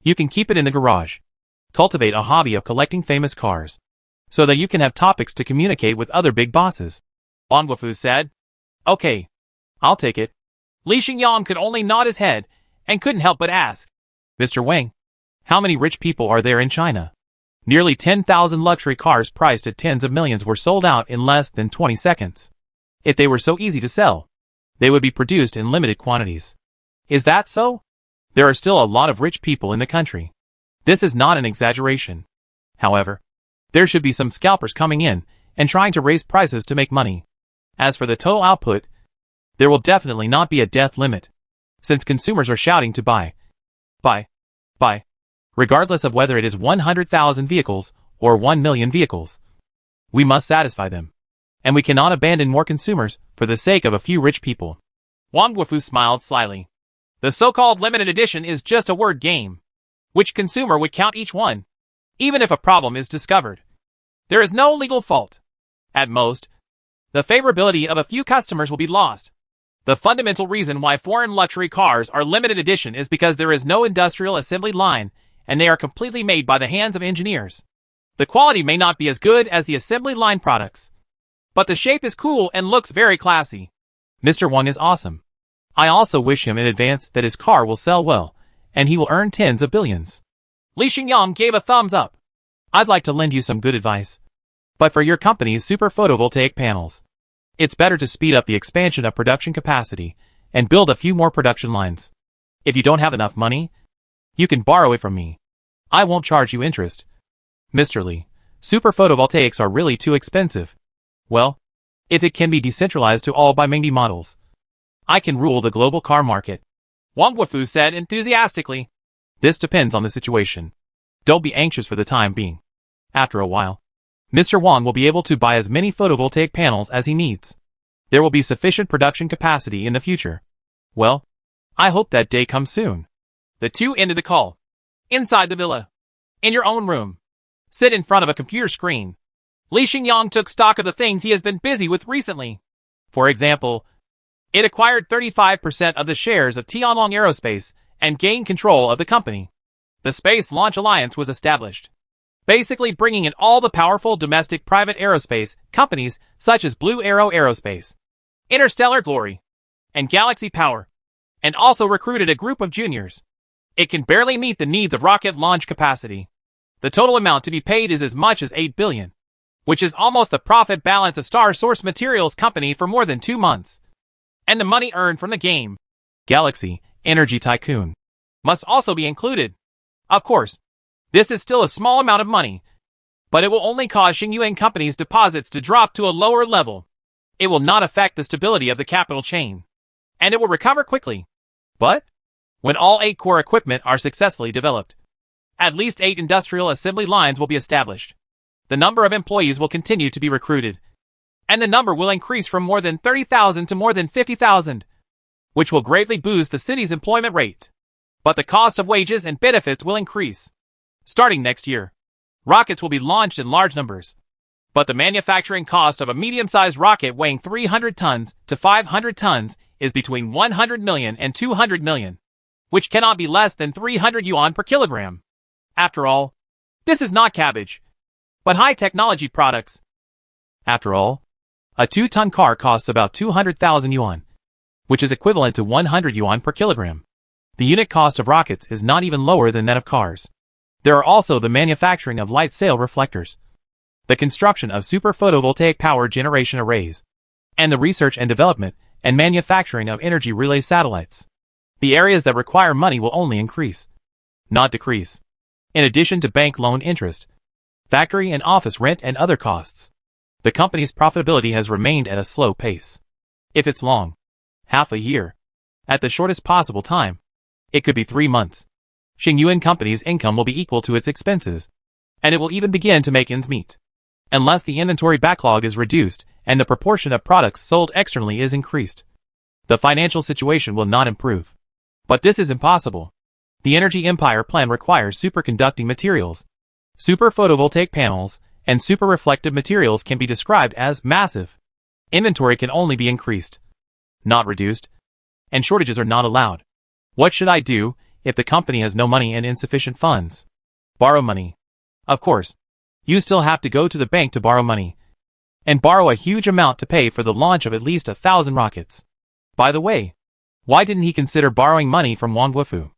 you can keep it in the garage. Cultivate a hobby of collecting famous cars, so that you can have topics to communicate with other big bosses. Wang Guofu said. Okay, I'll take it. Li Xingyang could only nod his head, and couldn't help but ask. Mr. Wang, how many rich people are there in China? Nearly 10,000 luxury cars priced at tens of millions were sold out in less than 20 seconds. If they were so easy to sell, they would be produced in limited quantities. Is that so? There are still a lot of rich people in the country. This is not an exaggeration. However, there should be some scalpers coming in and trying to raise prices to make money. As for the total output, there will definitely not be a death limit, since consumers are shouting to buy, regardless of whether it is 100,000 vehicles or 1 million vehicles. We must satisfy them, and we cannot abandon more consumers for the sake of a few rich people. Wang Guofu smiled slyly. The so-called limited edition is just a word game. Which consumer would count each one? Even if a problem is discovered, there is no legal fault. At most, the favorability of a few customers will be lost. The fundamental reason why foreign luxury cars are limited edition is because there is no industrial assembly line, and they are completely made by the hands of engineers. The quality may not be as good as the assembly line products, but the shape is cool and looks very classy. Mr. Wang is awesome. I also wish him in advance that his car will sell well, and he will earn tens of billions. Li Xingyang gave a thumbs up. I'd like to lend you some good advice, but for your company's super photovoltaic panels, it's better to speed up the expansion of production capacity and build a few more production lines. If you don't have enough money, you can borrow it from me. I won't charge you interest. Mr. Li, super photovoltaics are really too expensive. Well, if it can be decentralized to all by Magnate models, I can rule the global car market. Wang Guofu said enthusiastically. This depends on the situation. Don't be anxious for the time being. After a while, Mr. Wang will be able to buy as many photovoltaic panels as he needs. There will be sufficient production capacity in the future. Well, I hope that day comes soon. The two ended the call. Inside the villa. In your own room. Sit in front of a computer screen. Li Xingyang took stock of the things he has been busy with recently. For example, it acquired 35% of the shares of Tianlong Aerospace and gained control of the company. The Space Launch Alliance was established, basically bringing in all the powerful domestic private aerospace companies such as Blue Arrow Aerospace, Interstellar Glory, and Galaxy Power, and also recruited a group of juniors. It can barely meet the needs of rocket launch capacity. The total amount to be paid is as much as 8 billion, which is almost the profit balance of Star Source Materials Company for more than 2 months. And the money earned from the game, Galaxy Energy Tycoon, must also be included. Of course, this is still a small amount of money, but it will only cause Xingyuan Company's deposits to drop to a lower level. It will not affect the stability of the capital chain, and it will recover quickly. But when all 8 core equipment are successfully developed, at least 8 industrial assembly lines will be established. The number of employees will continue to be recruited, and the number will increase from more than 30,000 to more than 50,000, which will greatly boost the city's employment rate. But the cost of wages and benefits will increase. Starting next year, rockets will be launched in large numbers, but the manufacturing cost of a medium-sized rocket weighing 300 tons to 500 tons is between 100 million and 200 million, which cannot be less than 300 yuan per kilogram. After all, this is not cabbage, but high-technology products. After all, a 2-ton car costs about 200,000 yuan, which is equivalent to 100 yuan per kilogram. The unit cost of rockets is not even lower than that of cars. There are also the manufacturing of light sail reflectors, the construction of super photovoltaic power generation arrays, and the research and development and manufacturing of energy relay satellites. The areas that require money will only increase, not decrease. In addition to bank loan interest, factory and office rent and other costs, the company's profitability has remained at a slow pace. If it's long, half a year, at the shortest possible time, it could be 3 months, Xingyuan Company's income will be equal to its expenses, and it will even begin to make ends meet. Unless the inventory backlog is reduced and the proportion of products sold externally is increased, the financial situation will not improve. But this is impossible. The Energy Empire plan requires superconducting materials. Super photovoltaic panels and super reflective materials can be described as massive. Inventory can only be increased, not reduced, and shortages are not allowed. What should I do if the company has no money and insufficient funds? Borrow money. Of course, you still have to go to the bank to borrow money, and borrow a huge amount to pay for the launch of at least 1,000 rockets. By the way, why didn't he consider borrowing money from Wang Guofu?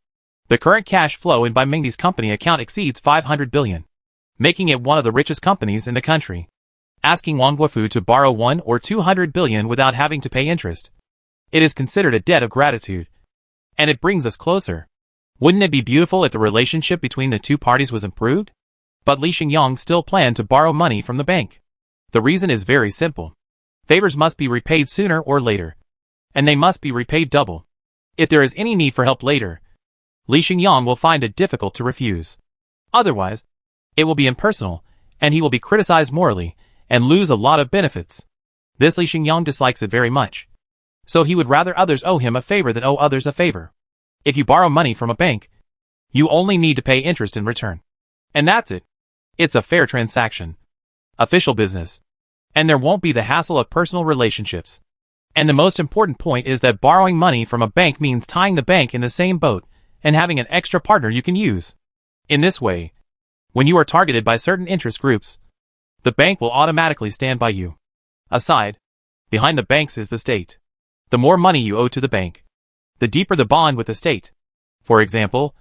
The current cash flow in Magnate's company account exceeds 500 billion, making it one of the richest companies in the country. Asking Wang Guofu to borrow 1 or 200 billion without having to pay interest, it is considered a debt of gratitude, and it brings us closer. Wouldn't it be beautiful if the relationship between the two parties was improved? But Li Xingyang still planned to borrow money from the bank. The reason is very simple. Favors must be repaid sooner or later. And they must be repaid double. If there is any need for help later, Li Xingyang will find it difficult to refuse. Otherwise, it will be impersonal, and he will be criticized morally, and lose a lot of benefits. This Li Xingyang dislikes it very much. So he would rather others owe him a favor than owe others a favor. If you borrow money from a bank, you only need to pay interest in return. And that's it. It's a fair transaction. Official business. And there won't be the hassle of personal relationships. And the most important point is that borrowing money from a bank means tying the bank in the same boat and having an extra partner you can use. In this way, when you are targeted by certain interest groups, the bank will automatically stand by you. Aside, behind the banks is the state. The more money you owe to the bank, the deeper the bond with the state. For example,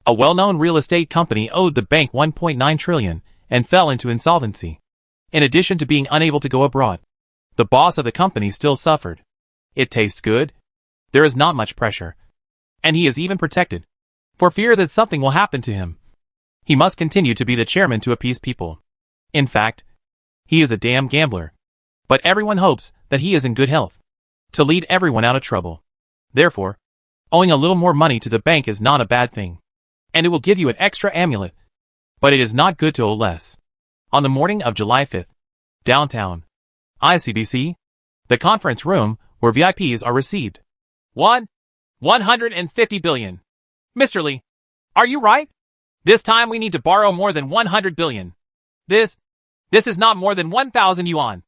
a well-known real estate company owed the bank 1.9 trillion and fell into insolvency. In addition to being unable to go abroad, the boss of the company still suffered. It tastes good. There is not much pressure. And he is even protected, for fear that something will happen to him. He must continue to be the chairman to appease people. In fact, he is a damn gambler. But everyone hopes that he is in good health, to lead everyone out of trouble. Therefore, owing a little more money to the bank is not a bad thing. And it will give you an extra amulet. But it is not good to owe less. On the morning of July 5th, downtown ICBC, the conference room where VIPs are received. 150 billion. Mr. Li, are you right? This time we need to borrow more than 100 billion. This is not more than 1,000 yuan.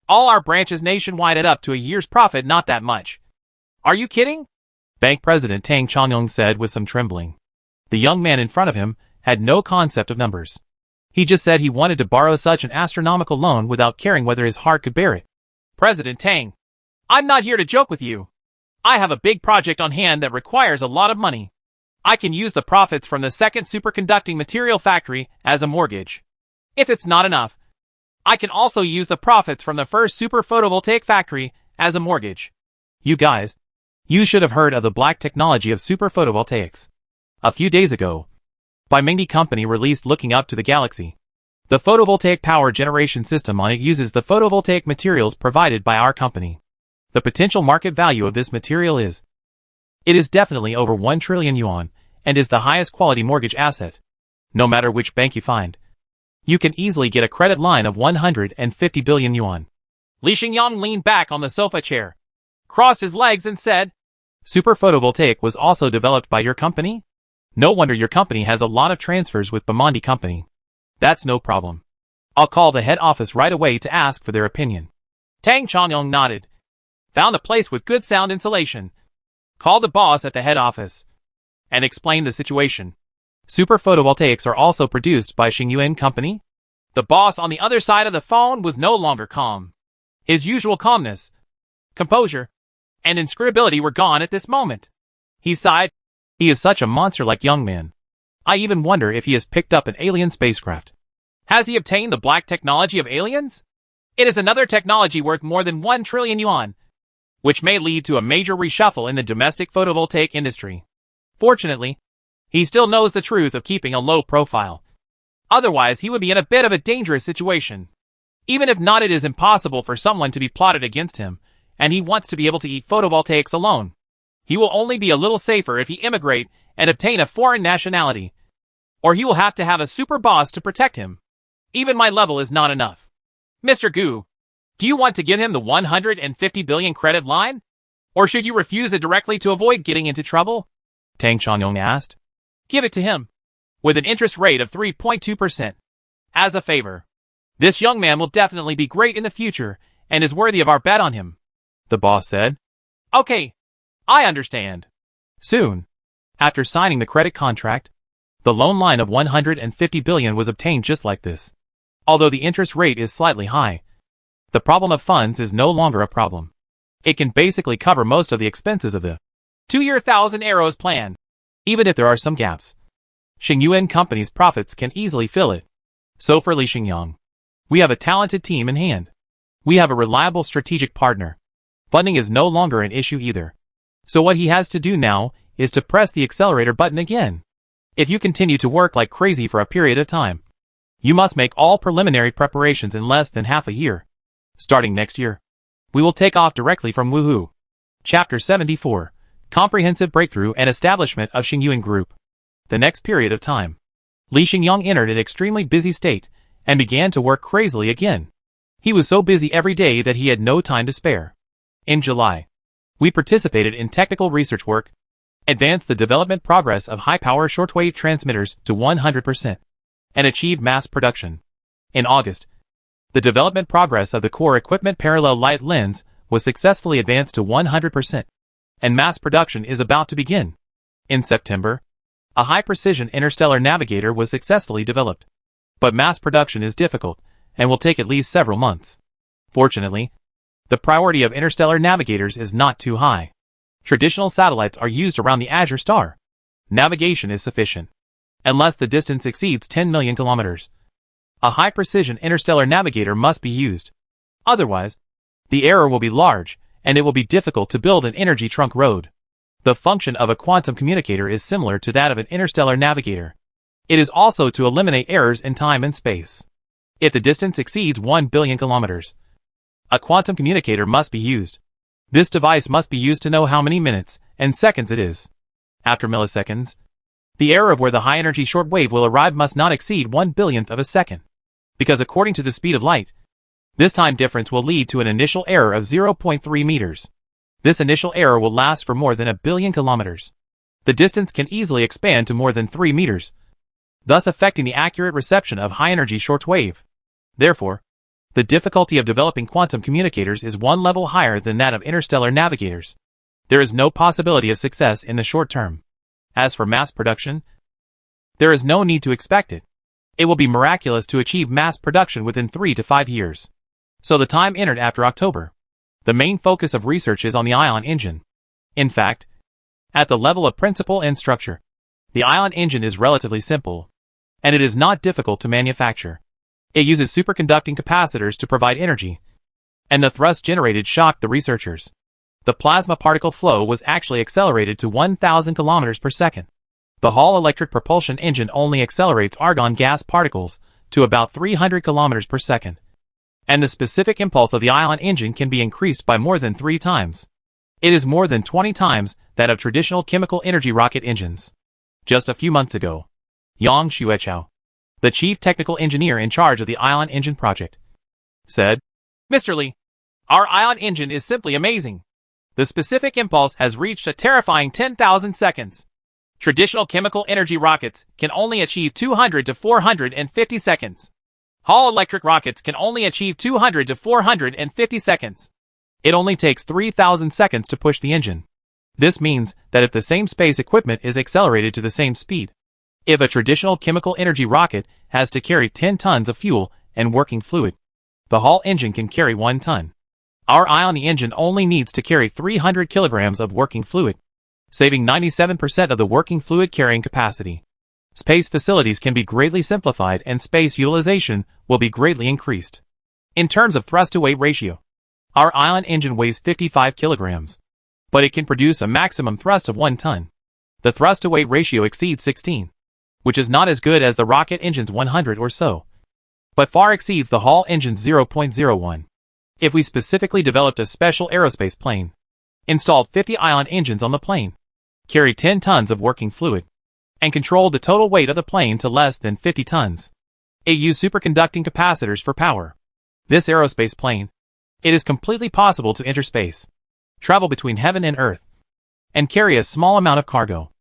All our branches nationwide add up to a year's profit, not that much. Are you kidding? Bank President Tang Changyong said with some trembling. The young man in front of him had no concept of numbers. He just said he wanted to borrow such an astronomical loan without caring whether his heart could bear it. President Tang, I'm not here to joke with you. I have a big project on hand that requires a lot of money. I can use the profits from the second superconducting material factory as a mortgage. If it's not enough, I can also use the profits from the first super photovoltaic factory as a mortgage. You guys, you should have heard of the black technology of super photovoltaics. A few days ago, by Magnate company released Looking Up to the Galaxy. The photovoltaic power generation system on it uses the photovoltaic materials provided by our company. The potential market value of this material is definitely over 1 trillion yuan and is the highest quality mortgage asset. No matter which bank you find, you can easily get a credit line of 150 billion yuan. Li Xingyang leaned back on the sofa chair, crossed his legs and said, Super photovoltaic was also developed by your company? No wonder your company has a lot of transfers with Magnate company. That's no problem. I'll call the head office right away to ask for their opinion. Tang Changyong nodded. Found a place with good sound insulation. Called the boss at the head office and explained the situation. Super photovoltaics are also produced by Xingyuan company? The boss on the other side of the phone was no longer calm. His usual calmness, composure, and inscrutability were gone at this moment. He sighed. He is such a monster-like young man. I even wonder if he has picked up an alien spacecraft. Has he obtained the black technology of aliens? It is another technology worth more than 1 trillion yuan, which may lead to a major reshuffle in the domestic photovoltaic industry. Fortunately, he still knows the truth of keeping a low profile. Otherwise, he would be in a bit of a dangerous situation. Even if not, it is impossible for someone to be plotted against him, and he wants to be able to eat photovoltaics alone. He will only be a little safer if he immigrate and obtain a foreign nationality, or he will have to have a super boss to protect him. Even my level is not enough. Mr. Gu, do you want to give him the 150 billion credit line? Or should you refuse it directly to avoid getting into trouble? Tang Changyong asked. Give it to him, with an interest rate of 3.2%. As a favor. This young man will definitely be great in the future, and is worthy of our bet on him, the boss said. Okay, I understand. Soon, after signing the credit contract, the loan line of 150 billion was obtained just like this. Although the interest rate is slightly high, the problem of funds is no longer a problem. It can basically cover most of the expenses of the 2-year 1,000 arrows plan. Even if there are some gaps, Xingyuan company's profits can easily fill it. So for Li Xingyang, we have a talented team in hand. We have a reliable strategic partner. Funding is no longer an issue either. So what he has to do now is to press the accelerator button again. If you continue to work like crazy for a period of time, you must make all preliminary preparations in less than half a year. Starting next year, We will take off directly from Woohoo. Chapter 74. Comprehensive Breakthrough and Establishment of Xingyuan Group. The next period of time. Li Xingyang entered an extremely busy state and began to work crazily again. He was so busy every day that he had no time to spare. In July, we participated in technical research work, advanced the development progress of high-power shortwave transmitters to 100%, and achieved mass production. In August, the development progress of the core equipment parallel light lens was successfully advanced to 100%, and mass production is about to begin. In September, a high-precision interstellar navigator was successfully developed. But mass production is difficult, and will take at least several months. Fortunately, the priority of interstellar navigators is not too high. Traditional satellites are used around the Azure Star. Navigation is sufficient, unless the distance exceeds 10 million kilometers. A high-precision interstellar navigator must be used. Otherwise, the error will be large, and it will be difficult to build an energy trunk road. The function of a quantum communicator is similar to that of an interstellar navigator. It is also to eliminate errors in time and space. If the distance exceeds 1 billion kilometers, a quantum communicator must be used. This device must be used to know how many minutes and seconds it is. After milliseconds, the error of where the high-energy short wave will arrive must not exceed 1/1000th of a second. Because according to the speed of light, this time difference will lead to an initial error of 0.3 meters. This initial error will last for more than 1 billion kilometers. The distance can easily expand to more than 3 meters, thus affecting the accurate reception of high-energy short wave. Therefore, the difficulty of developing quantum communicators is one level higher than that of interstellar navigators. There is no possibility of success in the short term. As for mass production, there is no need to expect it. It will be miraculous to achieve mass production within 3 to 5 years. So the time entered after October. The main focus of research is on the ion engine. In fact, at the level of principle and structure, the ion engine is relatively simple, and it is not difficult to manufacture. It uses superconducting capacitors to provide energy, and the thrust generated shocked the researchers. The plasma particle flow was actually accelerated to 1,000 kilometers per second. The Hall electric propulsion engine only accelerates argon gas particles to about 300 kilometers per second, and the specific impulse of the ion engine can be increased by more than 3 times. It is more than 20 times that of traditional chemical energy rocket engines. Just a few months ago, Yang Xuechao, the chief technical engineer in charge of the ion engine project, said, "Mr. Li, our ion engine is simply amazing. The specific impulse has reached a terrifying 10,000 seconds. Traditional chemical energy rockets can only achieve 200 to 450 seconds. Hall electric rockets can only achieve 200 to 450 seconds. It only takes 3,000 seconds to push the engine. This means that if the same space equipment is accelerated to the same speed, if a traditional chemical energy rocket has to carry 10 tons of fuel and working fluid, the Hall engine can carry 1 ton. Our ion engine only needs to carry 300 kilograms of working fluid, saving 97% of the working fluid carrying capacity. Space facilities can be greatly simplified and space utilization will be greatly increased. In terms of thrust-to-weight ratio, our ion engine weighs 55 kilograms, but it can produce a maximum thrust of 1 ton. The thrust-to-weight ratio exceeds 16, which is not as good as the rocket engine's 100 or so, but far exceeds the Hall engine's 0.01. If we specifically developed a special aerospace plane, installed 50 ion engines on the plane, carried 10 tons of working fluid, and controlled the total weight of the plane to less than 50 tons. It used superconducting capacitors for power. This aerospace plane, it is completely possible to enter space, travel between heaven and earth, and carry a small amount of cargo.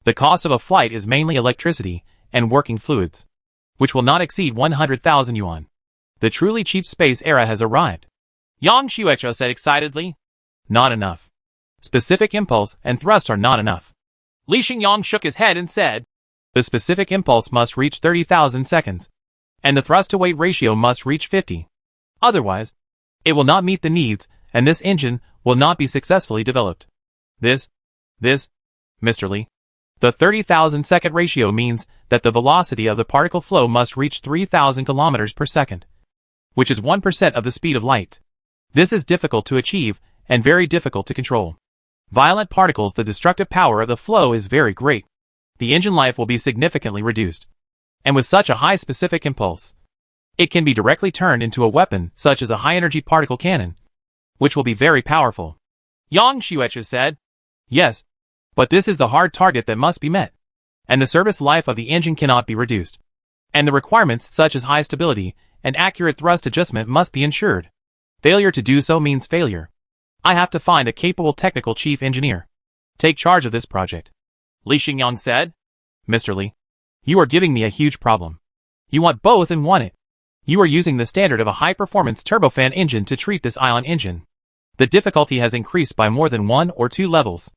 The cost of a flight is mainly electricity and working fluids, which will not exceed 100,000 yuan. The truly cheap space era has arrived. Yang Xuechao said excitedly. Not enough. Specific impulse and thrust are not enough. Li Xingyang shook his head and said, the specific impulse must reach 30,000 seconds, and the thrust-to-weight ratio must reach 50. Otherwise, it will not meet the needs, and this engine will not be successfully developed. This, Mr. Li. The 30,000 second ratio means that the velocity of the particle flow must reach 3,000 kilometers per second, which is 1% of the speed of light. This is difficult to achieve and very difficult to control. Violent particles, the destructive power of the flow is very great. The engine life will be significantly reduced. And with such a high specific impulse, it can be directly turned into a weapon such as a high-energy particle cannon. which will be very powerful. Yang Xuecha said. Yes, but this is the hard target that must be met. And the service life of the engine cannot be reduced. And the requirements such as high stability and accurate thrust adjustment must be ensured. Failure to do so means failure. I have to find a capable technical chief engineer. Take charge of this project. Li Xingyang said. Mr. Li, you are giving me a huge problem. You want both and want it. You are using the standard of a high-performance turbofan engine to treat this ion engine. The difficulty has increased by more than 1 or 2 levels.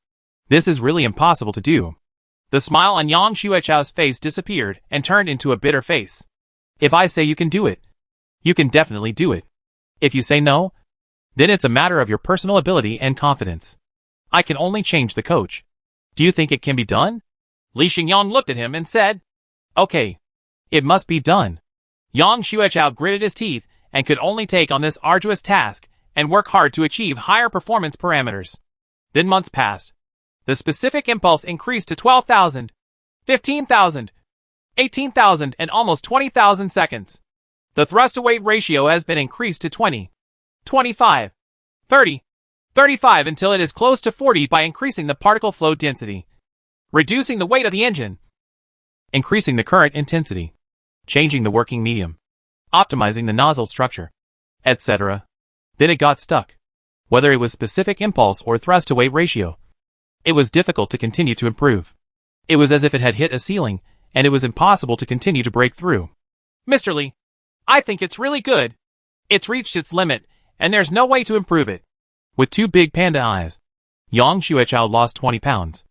This is really impossible to do. The smile on Yang Xuechao's face disappeared and turned into a bitter face. If I say you can do it, you can definitely do it. If you say no, then it's a matter of your personal ability and confidence. I can only change the coach. Do you think it can be done? Li Xingyang looked at him and said, Okay. It must be done. Yang Xuechao gritted his teeth and could only take on this arduous task and work hard to achieve higher performance parameters. Then months passed. The specific impulse increased to 12,000, 15,000, 18,000 and almost 20,000 seconds. The thrust-to-weight ratio has been increased to 20, 25, 30, 35 until it is close to 40 by increasing the particle flow density, reducing the weight of the engine, increasing the current intensity, changing the working medium, optimizing the nozzle structure, etc. Then it got stuck. Whether it was specific impulse or thrust-to-weight ratio, it was difficult to continue to improve. It was as if it had hit a ceiling, and it was impossible to continue to break through. Mr. Li, I think it's really good. It's reached its limit, and there's no way to improve it. With 2 big panda eyes, Yang Xuechao lost 20 pounds,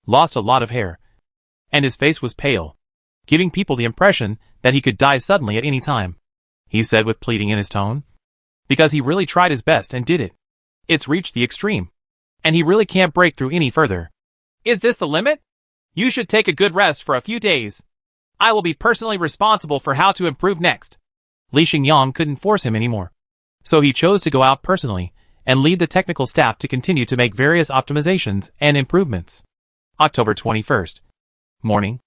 lost a lot of hair, and his face was pale, giving people the impression that he could die suddenly at any time. He said with pleading in his tone, because he really tried his best and did it. It's reached the extreme, and he really can't break through any further. Is this the limit? You should take a good rest for a few days. I will be personally responsible for how to improve next. Li Xingyang couldn't force him anymore, so he chose to go out personally and lead the technical staff to continue to make various optimizations and improvements. October 21st. Morning.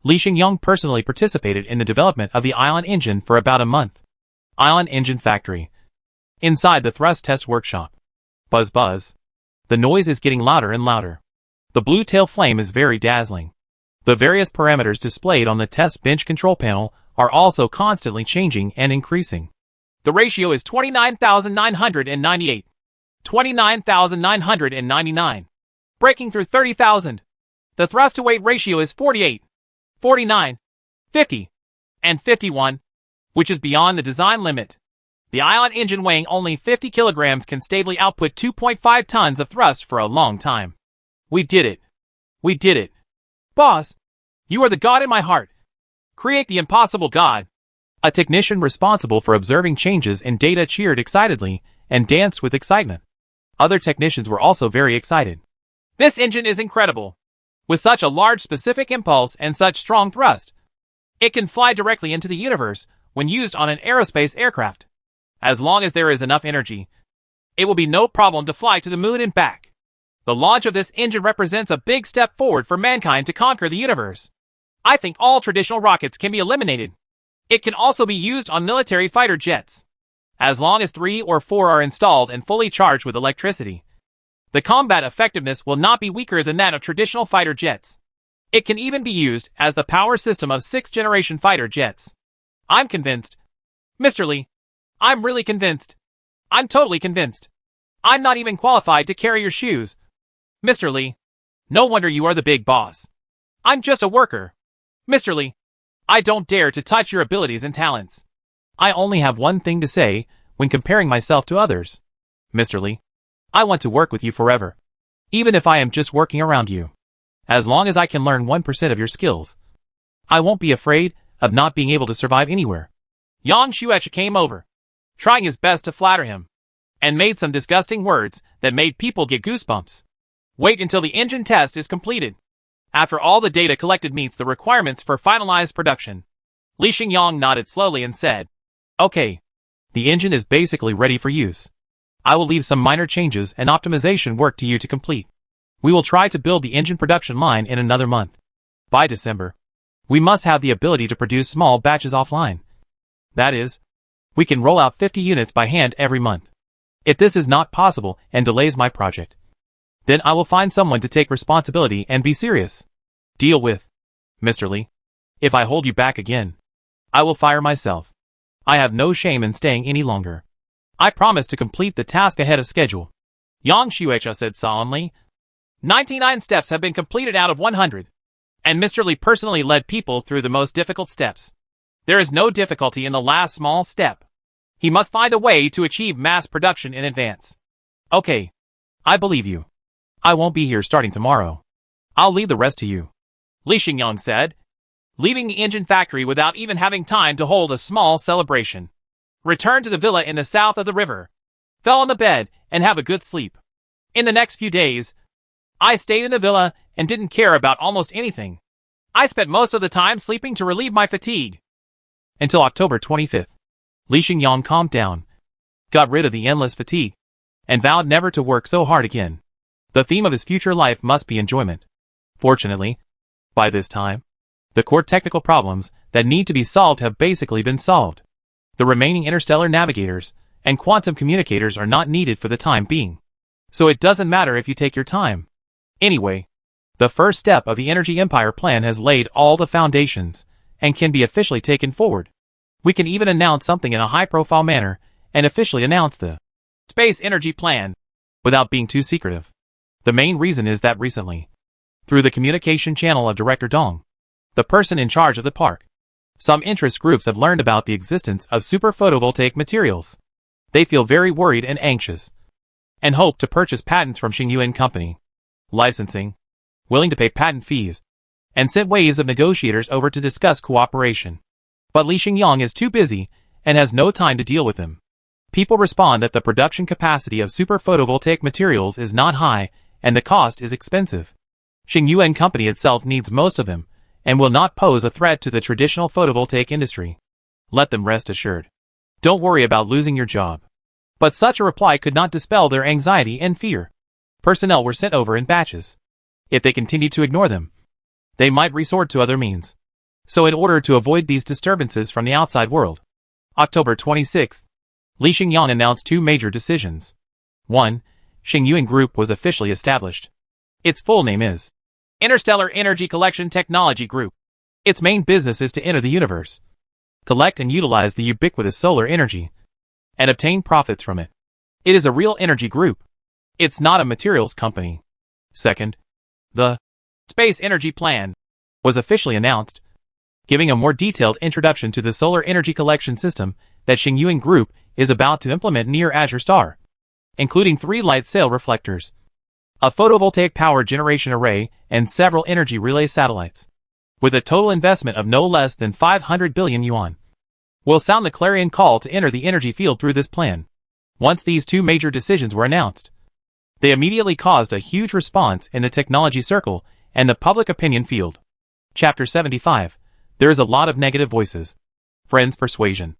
Li Xingyang personally participated in the development of the ion engine for about a month. Ion engine factory. Inside the thrust test workshop. Buzz buzz. The noise is getting louder and louder. The blue tail flame is very dazzling. The various parameters displayed on the test bench control panel are also constantly changing and increasing. The ratio is 29,998. 29,999. Breaking through 30,000. The thrust-to-weight ratio is 48, 49, 50, and 51, which is beyond the design limit. The ion engine weighing only 50 kilograms can stably output 2.5 tons of thrust for a long time. We did it. We did it. Boss, you are the god in my heart. Create the impossible god. A technician responsible for observing changes in data cheered excitedly and danced with excitement. Other technicians were also very excited. This engine is incredible. With such a large specific impulse and such strong thrust, it can fly directly into the universe when used on an aerospace aircraft. As long as there is enough energy, it will be no problem to fly to the moon and back. The launch of this engine represents a big step forward for mankind to conquer the universe. I think all traditional rockets can be eliminated. It can also be used on military fighter jets. As long as 3 or 4 are installed and fully charged with electricity, the combat effectiveness will not be weaker than that of traditional fighter jets. It can even be used as the power system of 6th-generation fighter jets. I'm convinced. Mr. Li, I'm really convinced. I'm totally convinced. I'm not even qualified to carry your shoes. Mr. Li, no wonder you are the big boss. I'm just a worker. Mr. Li, I don't dare to touch your abilities and talents. I only have one thing to say when comparing myself to others. Mr. Li, I want to work with you forever. Even if I am just working around you. As long as I can learn 1% of your skills, I won't be afraid of not being able to survive anywhere. Yang Xuecha came over, trying his best to flatter him, and made some disgusting words that made people get goosebumps. Wait until the engine test is completed. After all the data collected meets the requirements for finalized production. Li Xingyang nodded slowly and said, Okay. The engine is basically ready for use. I will leave some minor changes and optimization work to you to complete. We will try to build the engine production line in another month. By December, we must have the ability to produce small batches offline. That is, we can roll out 50 units by hand every month. If this is not possible and delays my project, then I will find someone to take responsibility and be serious. Deal with. Mr. Lee. If I hold you back again, I will fire myself. I have no shame in staying any longer. I promise to complete the task ahead of schedule. Yang Shueisha said solemnly. 99 steps have been completed out of 100. And Mr. Lee personally led people through the most difficult steps. There is no difficulty in the last small step. He must find a way to achieve mass production in advance. Okay. I believe you. I won't be here starting tomorrow. I'll leave the rest to you. Li Xingyang said, leaving the engine factory without even having time to hold a small celebration. Return to the villa in the south of the river. Fell on the bed and have a good sleep. In the next few days, I stayed in the villa and didn't care about almost anything. I spent most of the time sleeping to relieve my fatigue. Until October 25th, Li Xingyang calmed down, got rid of the endless fatigue, and vowed never to work so hard again. The theme of his future life must be enjoyment. Fortunately, by this time, the core technical problems that need to be solved have basically been solved. The remaining interstellar navigators and quantum communicators are not needed for the time being. So it doesn't matter if you take your time. Anyway, the first step of the Energy Empire plan has laid all the foundations and can be officially taken forward. We can even announce something in a high-profile manner and officially announce the Space Energy Plan without being too secretive. The main reason is that recently, through the communication channel of Director Dong, the person in charge of the park, some interest groups have learned about the existence of super photovoltaic materials. They feel very worried and anxious, and hope to purchase patents from Xingyu and Company, licensing, willing to pay patent fees, and sent waves of negotiators over to discuss cooperation. But Li Xingyang is too busy and has no time to deal with them. People respond that the production capacity of super photovoltaic materials is not high and the cost is expensive. Xingyu and Company itself needs most of them and will not pose a threat to the traditional photovoltaic industry. Let them rest assured. Don't worry about losing your job. But such a reply could not dispel their anxiety and fear. Personnel were sent over in batches. If they continued to ignore them, they might resort to other means. So in order to avoid these disturbances from the outside world, October 26th, Li Xingyang announced two major decisions. 1. Xingyuan Group was officially established. Its full name is Interstellar Energy Collection Technology Group. Its main business is to enter the universe, collect and utilize the ubiquitous solar energy, and obtain profits from it. It is a real energy group. It's not a materials company. Second, the Space Energy Plan was officially announced, giving a more detailed introduction to the solar energy collection system that Xingyuan Group is about to implement near Azure Star, including 3 light sail reflectors, a photovoltaic power generation array, and several energy relay satellites, with a total investment of no less than 500 billion yuan. Will sound the clarion call to enter the energy field through this plan. Once these two major decisions were announced, they immediately caused a huge response in the technology circle and the public opinion field. Chapter 75. There is a lot of negative voices. Friends' persuasion.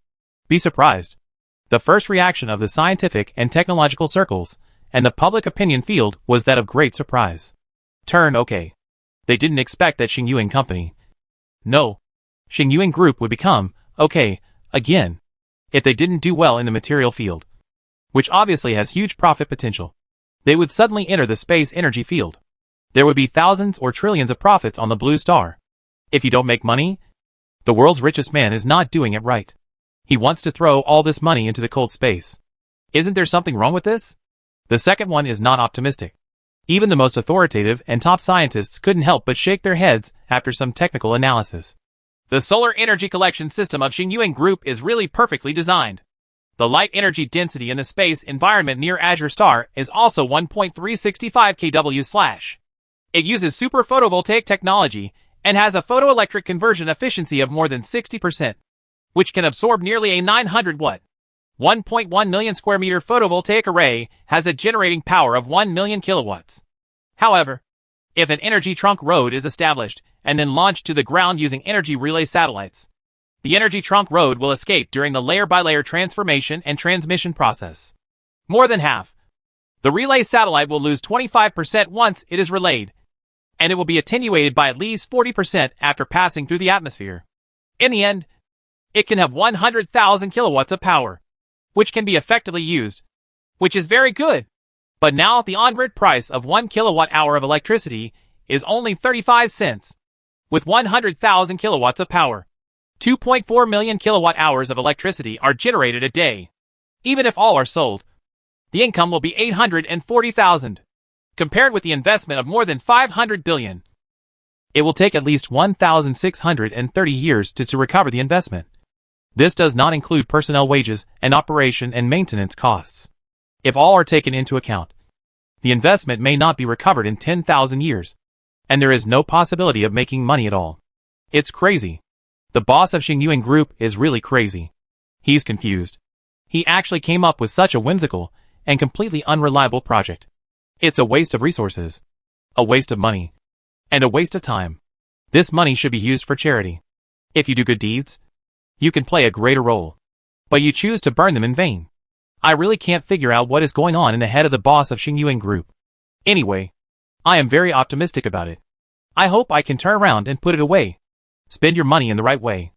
Be surprised. The first reaction of the scientific and technological circles and the public opinion field was that of great surprise. Turn okay. They didn't expect that Xingyuan Company, no, Xingyuan Group would become okay again if they didn't do well in the material field, which obviously has huge profit potential. They would suddenly enter the space energy field. There would be thousands or trillions of profits on the blue star. If you don't make money, the world's richest man is not doing it right. He wants to throw all this money into the cold space. Isn't there something wrong with this? The second one is not optimistic. Even the most authoritative and top scientists couldn't help but shake their heads after some technical analysis. The solar energy collection system of Xingyuan Group is really perfectly designed. The light energy density in the space environment near Azure Star is also 1.365 kW/. It uses super photovoltaic technology and has a photoelectric conversion efficiency of more than 60%, which can absorb nearly a 900 watt, 1.1 million square meter photovoltaic array has a generating power of 1 million kilowatts. However, if an energy trunk road is established and then launched to the ground using energy relay satellites, the energy trunk road will escape during the layer-by-layer transformation and transmission process. More than half. The relay satellite will lose 25% once it is relayed, and it will be attenuated by at least 40% after passing through the atmosphere. In the end, it can have 100,000 kilowatts of power, which can be effectively used which is very good. But now the on-grid price of 1 kilowatt-hour of electricity is only 35 cents. With 100,000 kilowatts of power, 2.4 million kilowatt-hours of electricity are generated a day. Even if all are sold, the income will be 840,000, compared with the investment of more than 500 billion. It will take at least 1,630 years to recover the investment. This does not include personnel wages and operation and maintenance costs. If all are taken into account, the investment may not be recovered in 10,000 years, and there is no possibility of making money at all. It's crazy. The boss of Xingyuan Group is really crazy. He's confused. He actually came up with such a whimsical and completely unreliable project. It's a waste of resources, a waste of money, and a waste of time. This money should be used for charity. If you do good deeds, you can play a greater role, but you choose to burn them in vain. I really can't figure out what is going on in the head of the boss of Xingyuan Group. Anyway, I am very optimistic about it. I hope I can turn around and put it away. Spend your money in the right way.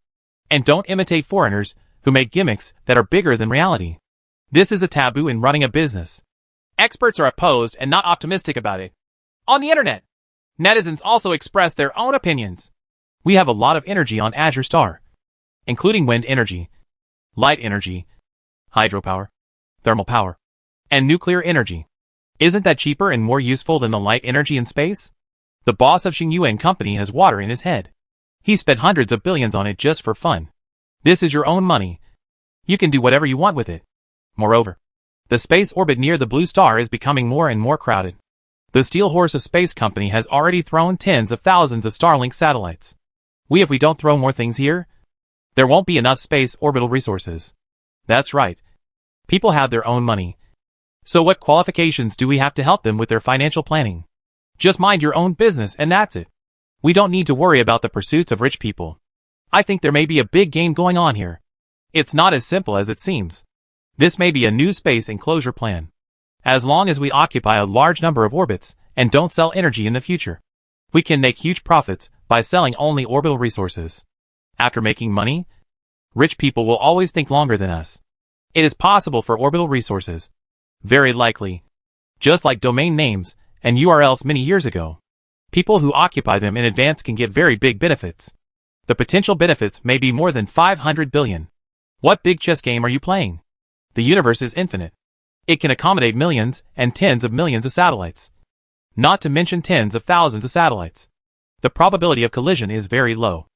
And don't imitate foreigners who make gimmicks that are bigger than reality. This is a taboo in running a business. Experts are opposed and not optimistic about it. On the internet, netizens also express their own opinions. We have a lot of energy on Azure Star, including wind energy, light energy, hydropower, thermal power, and nuclear energy. Isn't that cheaper and more useful than the light energy in space? The boss of Xingyuan Company has water in his head. He spent hundreds of billions on it just for fun. This is your own money. You can do whatever you want with it. Moreover, the space orbit near the blue star is becoming more and more crowded. The Steel Horse of Space Company has already thrown tens of thousands of Starlink satellites. If we don't throw more things here, there won't be enough space orbital resources. That's right. People have their own money. So what qualifications do we have to help them with their financial planning? Just mind your own business and that's it. We don't need to worry about the pursuits of rich people. I think there may be a big game going on here. It's not as simple as it seems. This may be a new space enclosure plan. As long as we occupy a large number of orbits and don't sell energy in the future, we can make huge profits by selling only orbital resources. After making money, rich people will always think longer than us. It is possible for orbital resources. Very likely. Just like domain names and URLs many years ago. People who occupy them in advance can get very big benefits. The potential benefits may be more than 500 billion. What big chess game are you playing? The universe is infinite. It can accommodate millions and tens of millions of satellites. Not to mention tens of thousands of satellites. The probability of collision is very low.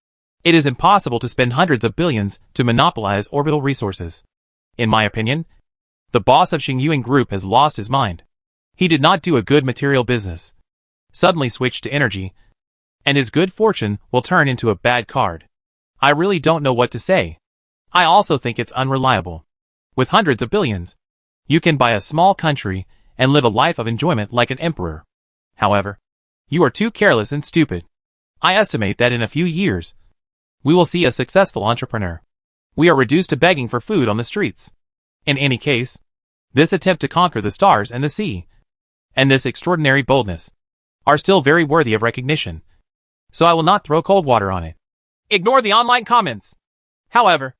It is impossible to spend hundreds of billions to monopolize orbital resources. In my opinion, the boss of Xingyuan Group has lost his mind. He did not do a good material business. Suddenly switched to energy, and his good fortune will turn into a bad card. I really don't know what to say. I also think it's unreliable. With hundreds of billions, you can buy a small country and live a life of enjoyment like an emperor. However, you are too careless and stupid. I estimate that in a few years, we will see a successful entrepreneur. We are reduced to begging for food on the streets. In any case, this attempt to conquer the stars and the sea, and this extraordinary boldness, are still very worthy of recognition. So I will not throw cold water on it. Ignore the online comments. However,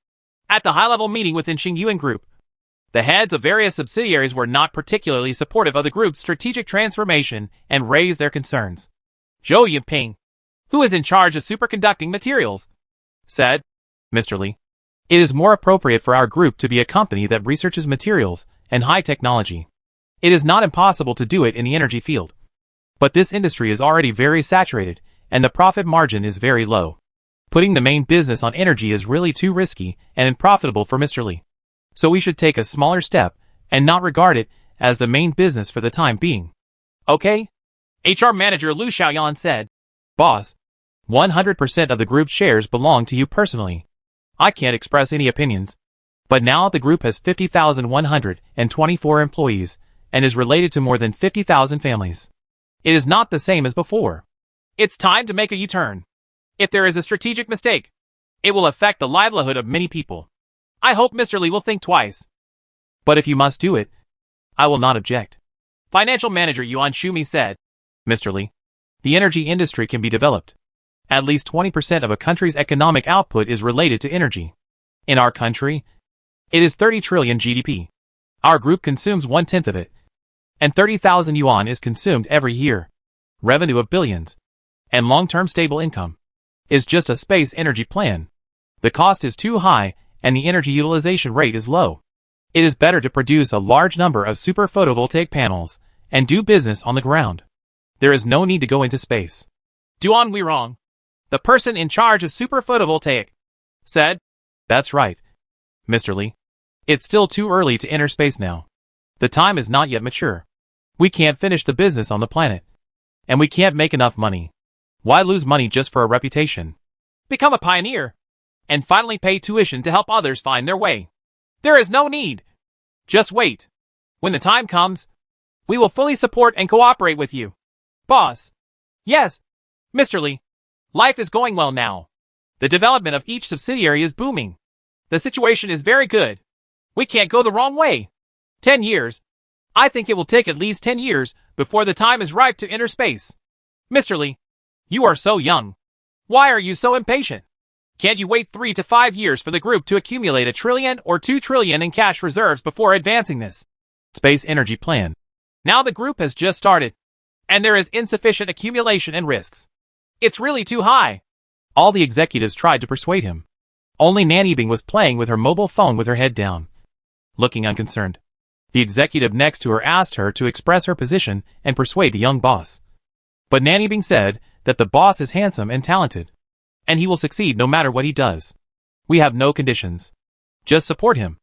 at the high-level meeting within Xingyuan Group, the heads of various subsidiaries were not particularly supportive of the group's strategic transformation and raised their concerns. Zhou Yiping, who is in charge of superconducting materials, said, Mr. Li, it is more appropriate for our group to be a company that researches materials and high technology. It is not impossible to do it in the energy field. But this industry is already very saturated, and the profit margin is very low. Putting the main business on energy is really too risky and unprofitable for Mr. Li. So we should take a smaller step and not regard it as the main business for the time being. Okay? HR manager Lu Xiaoyan said, Boss, 100% of the group's shares belong to you personally. I can't express any opinions. But now the group has 50,124 employees and is related to more than 50,000 families. It is not the same as before. It's time to make a U-turn. If there is a strategic mistake, it will affect the livelihood of many people. I hope Mr. Li will think twice. But if you must do it, I will not object. Financial manager Yuan Shumi said, Mr. Li, the energy industry can be developed. At least 20% of a country's economic output is related to energy. In our country, it is 30 trillion GDP. Our group consumes 1/10 of it. And 30,000 yuan is consumed every year. Revenue of billions. And long-term stable income. Is just a space energy plan. The cost is too high, and the energy utilization rate is low. It is better to produce a large number of super photovoltaic panels, and do business on the ground. There is no need to go into space. Duan Weirong, the person in charge of super photovoltaic, said, That's right, Mr. Li. It's still too early to enter space now. The time is not yet mature. We can't finish the business on the planet. And we can't make enough money. Why lose money just for a reputation? Become a pioneer, and finally pay tuition to help others find their way. There is no need. Just wait. When the time comes, we will fully support and cooperate with you. Boss. Yes, Mr. Li. Life is going well now. The development of each subsidiary is booming. The situation is very good. We can't go the wrong way. 10 years. I think it will take at least 10 years before the time is ripe to enter space. Mr. Li, you are so young. Why are you so impatient? Can't you wait 3 to 5 years for the group to accumulate 1 trillion or 2 trillion in cash reserves before advancing this space energy plan? Now the group has just started, and there is insufficient accumulation and risks. It's really too high. All the executives tried to persuade him. Only Nanny Bing was playing with her mobile phone with her head down, looking unconcerned. The executive next to her asked her to express her position and persuade the young boss. But Nanny Bing said that the boss is handsome and talented, and he will succeed no matter what he does. We have no conditions. Just support him.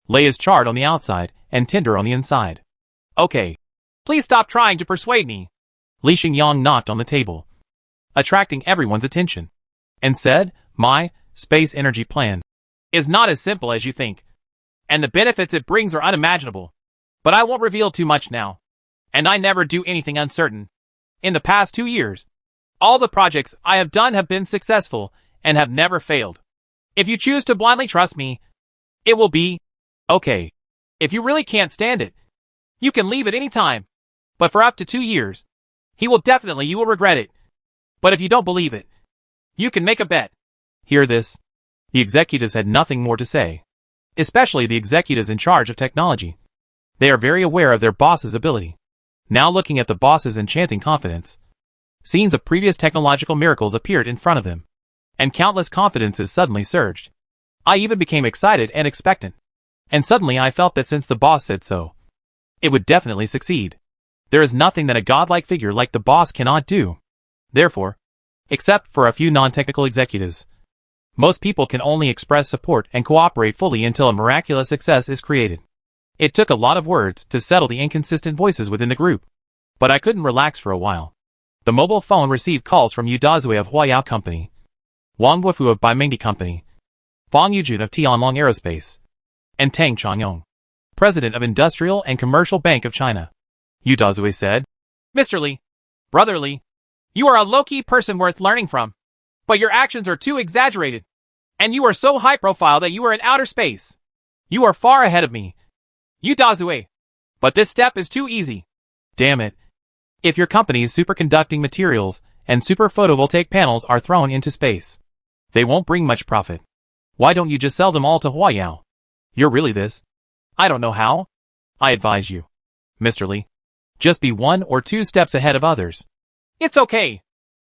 Lei is charred on the outside and tender on the inside. Okay. Please stop trying to persuade me. Li Xingyang knocked on the table, attracting everyone's attention, and said, My space energy plan is not as simple as you think, and the benefits it brings are unimaginable. But I won't reveal too much now. And I never do anything uncertain. In the past 2 years, all the projects I have done have been successful and have never failed. If you choose to blindly trust me, it will be okay. If you really can't stand it, you can leave at any time. But for up to 2 years, you will regret it. But if you don't believe it, you can make a bet. Hear this? The executives had nothing more to say. Especially the executives in charge of technology. They are very aware of their boss's ability. Now looking at the boss's enchanting confidence, scenes of previous technological miracles appeared in front of them, and countless confidences suddenly surged. I even became excited and expectant. And suddenly I felt that since the boss said so, it would definitely succeed. There is nothing that a godlike figure like the boss cannot do. Therefore, except for a few non-technical executives, most people can only express support and cooperate fully until a miraculous success is created. It took a lot of words to settle the inconsistent voices within the group. But I couldn't relax for a while. The mobile phone received calls from Yu Dazui of Huayao Company, Wang Guofu of Magnate Company, Fang Yujun of Tianlong Aerospace, and Tang Changyong, President of Industrial and Commercial Bank of China. Yu Dazui said, Mr. Li, Brother Li, you are a low-key person worth learning from. But your actions are too exaggerated. And you are so high-profile that you are in outer space. You are far ahead of me, Yu Dazui. But this step is too easy. Damn it. If your company's superconducting materials and super photovoltaic panels are thrown into space, they won't bring much profit. Why don't you just sell them all to Huayao? You're really this? I don't know how. I advise you, Mr. Li, just be 1 or 2 steps ahead of others. It's okay.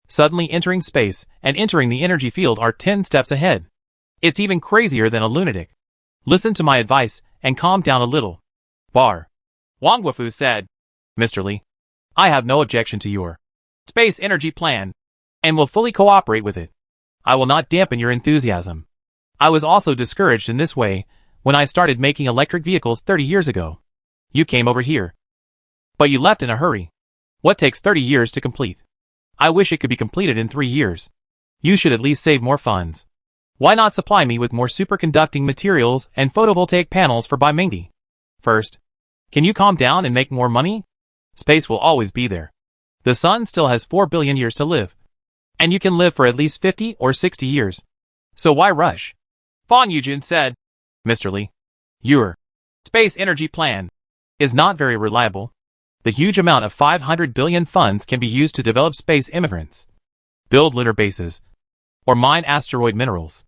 Suddenly entering space and entering the energy field are 10 steps ahead. It's even crazier than a lunatic. Listen to my advice and calm down a little. Bar. Wang Guofu said, Mr. Li, I have no objection to your space energy plan, and will fully cooperate with it. I will not dampen your enthusiasm. I was also discouraged in this way when I started making electric vehicles 30 years ago. You came over here, but you left in a hurry. What takes 30 years to complete? I wish it could be completed in 3 years. You should at least save more funds. Why not supply me with more superconducting materials and photovoltaic panels for Magnate? First, can you calm down and make more money? Space will always be there. The sun still has 4 billion years to live. And you can live for at least 50 or 60 years. So why rush? Fang Yujun said, Mr. Li, your space energy plan is not very reliable. The huge amount of 500 billion funds can be used to develop space immigrants, build lunar bases, or mine asteroid minerals.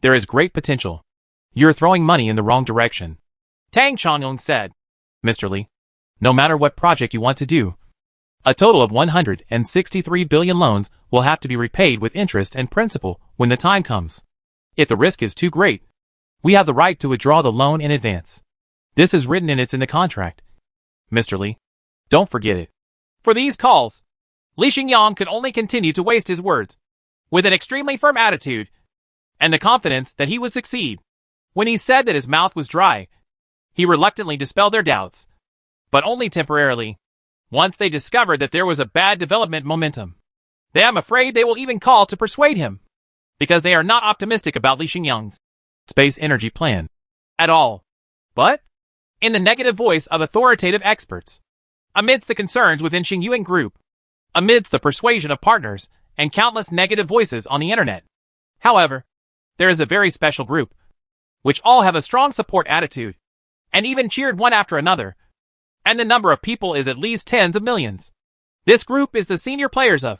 There is great potential. You're throwing money in the wrong direction. Tang Changyong said, Mr. Li. No matter what project you want to do, a total of 163 billion loans will have to be repaid with interest and principal when the time comes. If the risk is too great, we have the right to withdraw the loan in advance. This is written and it's in the contract. Mr. Li, don't forget it. For these calls, Li Xingyang could only continue to waste his words, with an extremely firm attitude, and the confidence that he would succeed. When he said that his mouth was dry, he reluctantly dispelled their doubts, but only temporarily. Once they discovered that there was a bad development momentum, I am afraid they will even call to persuade him, because they are not optimistic about Li Xingyang's space energy plan at all. But, in the negative voice of authoritative experts, amidst the concerns within Xingyuan Group, amidst the persuasion of partners, and countless negative voices on the internet. However, there is a very special group, which all have a strong support attitude, and even cheered one after another, and the number of people is at least tens of millions. This group is the senior players of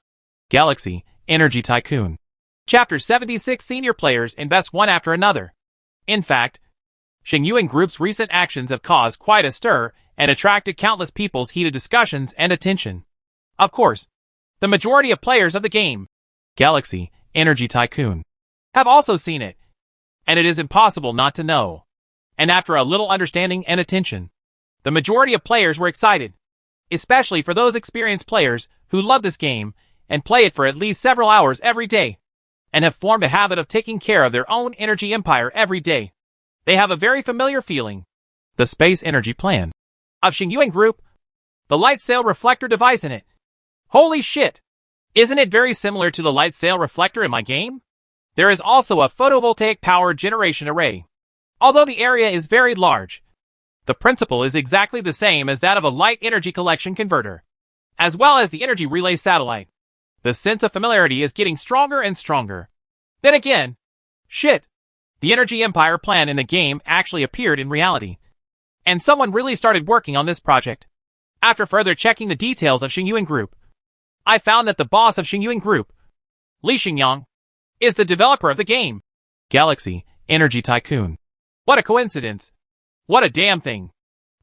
Galaxy Energy Tycoon. Chapter 76. Senior players invest one after another. In fact, Xingyuan Group's recent actions have caused quite a stir and attracted countless people's heated discussions and attention. Of course, the majority of players of the game, Galaxy Energy Tycoon, have also seen it, and it is impossible not to know. And after a little understanding and attention, the majority of players were excited, especially for those experienced players who love this game and play it for at least several hours every day, and have formed a habit of taking care of their own energy empire every day. They have a very familiar feeling. The space energy plan of Xingyuan Group, the light sail reflector device in it. Holy shit! Isn't it very similar to the light sail reflector in my game? There is also a photovoltaic power generation array. Although the area is very large, the principle is exactly the same as that of a light energy collection converter, as well as the energy relay satellite. The sense of familiarity is getting stronger and stronger. Then again, shit, the energy empire plan in the game actually appeared in reality. And someone really started working on this project. After further checking the details of Xingyuan Group, I found that the boss of Xingyuan Group, Li Xingyang, is the developer of the game, Galaxy Energy Tycoon. What a coincidence. What a damn thing.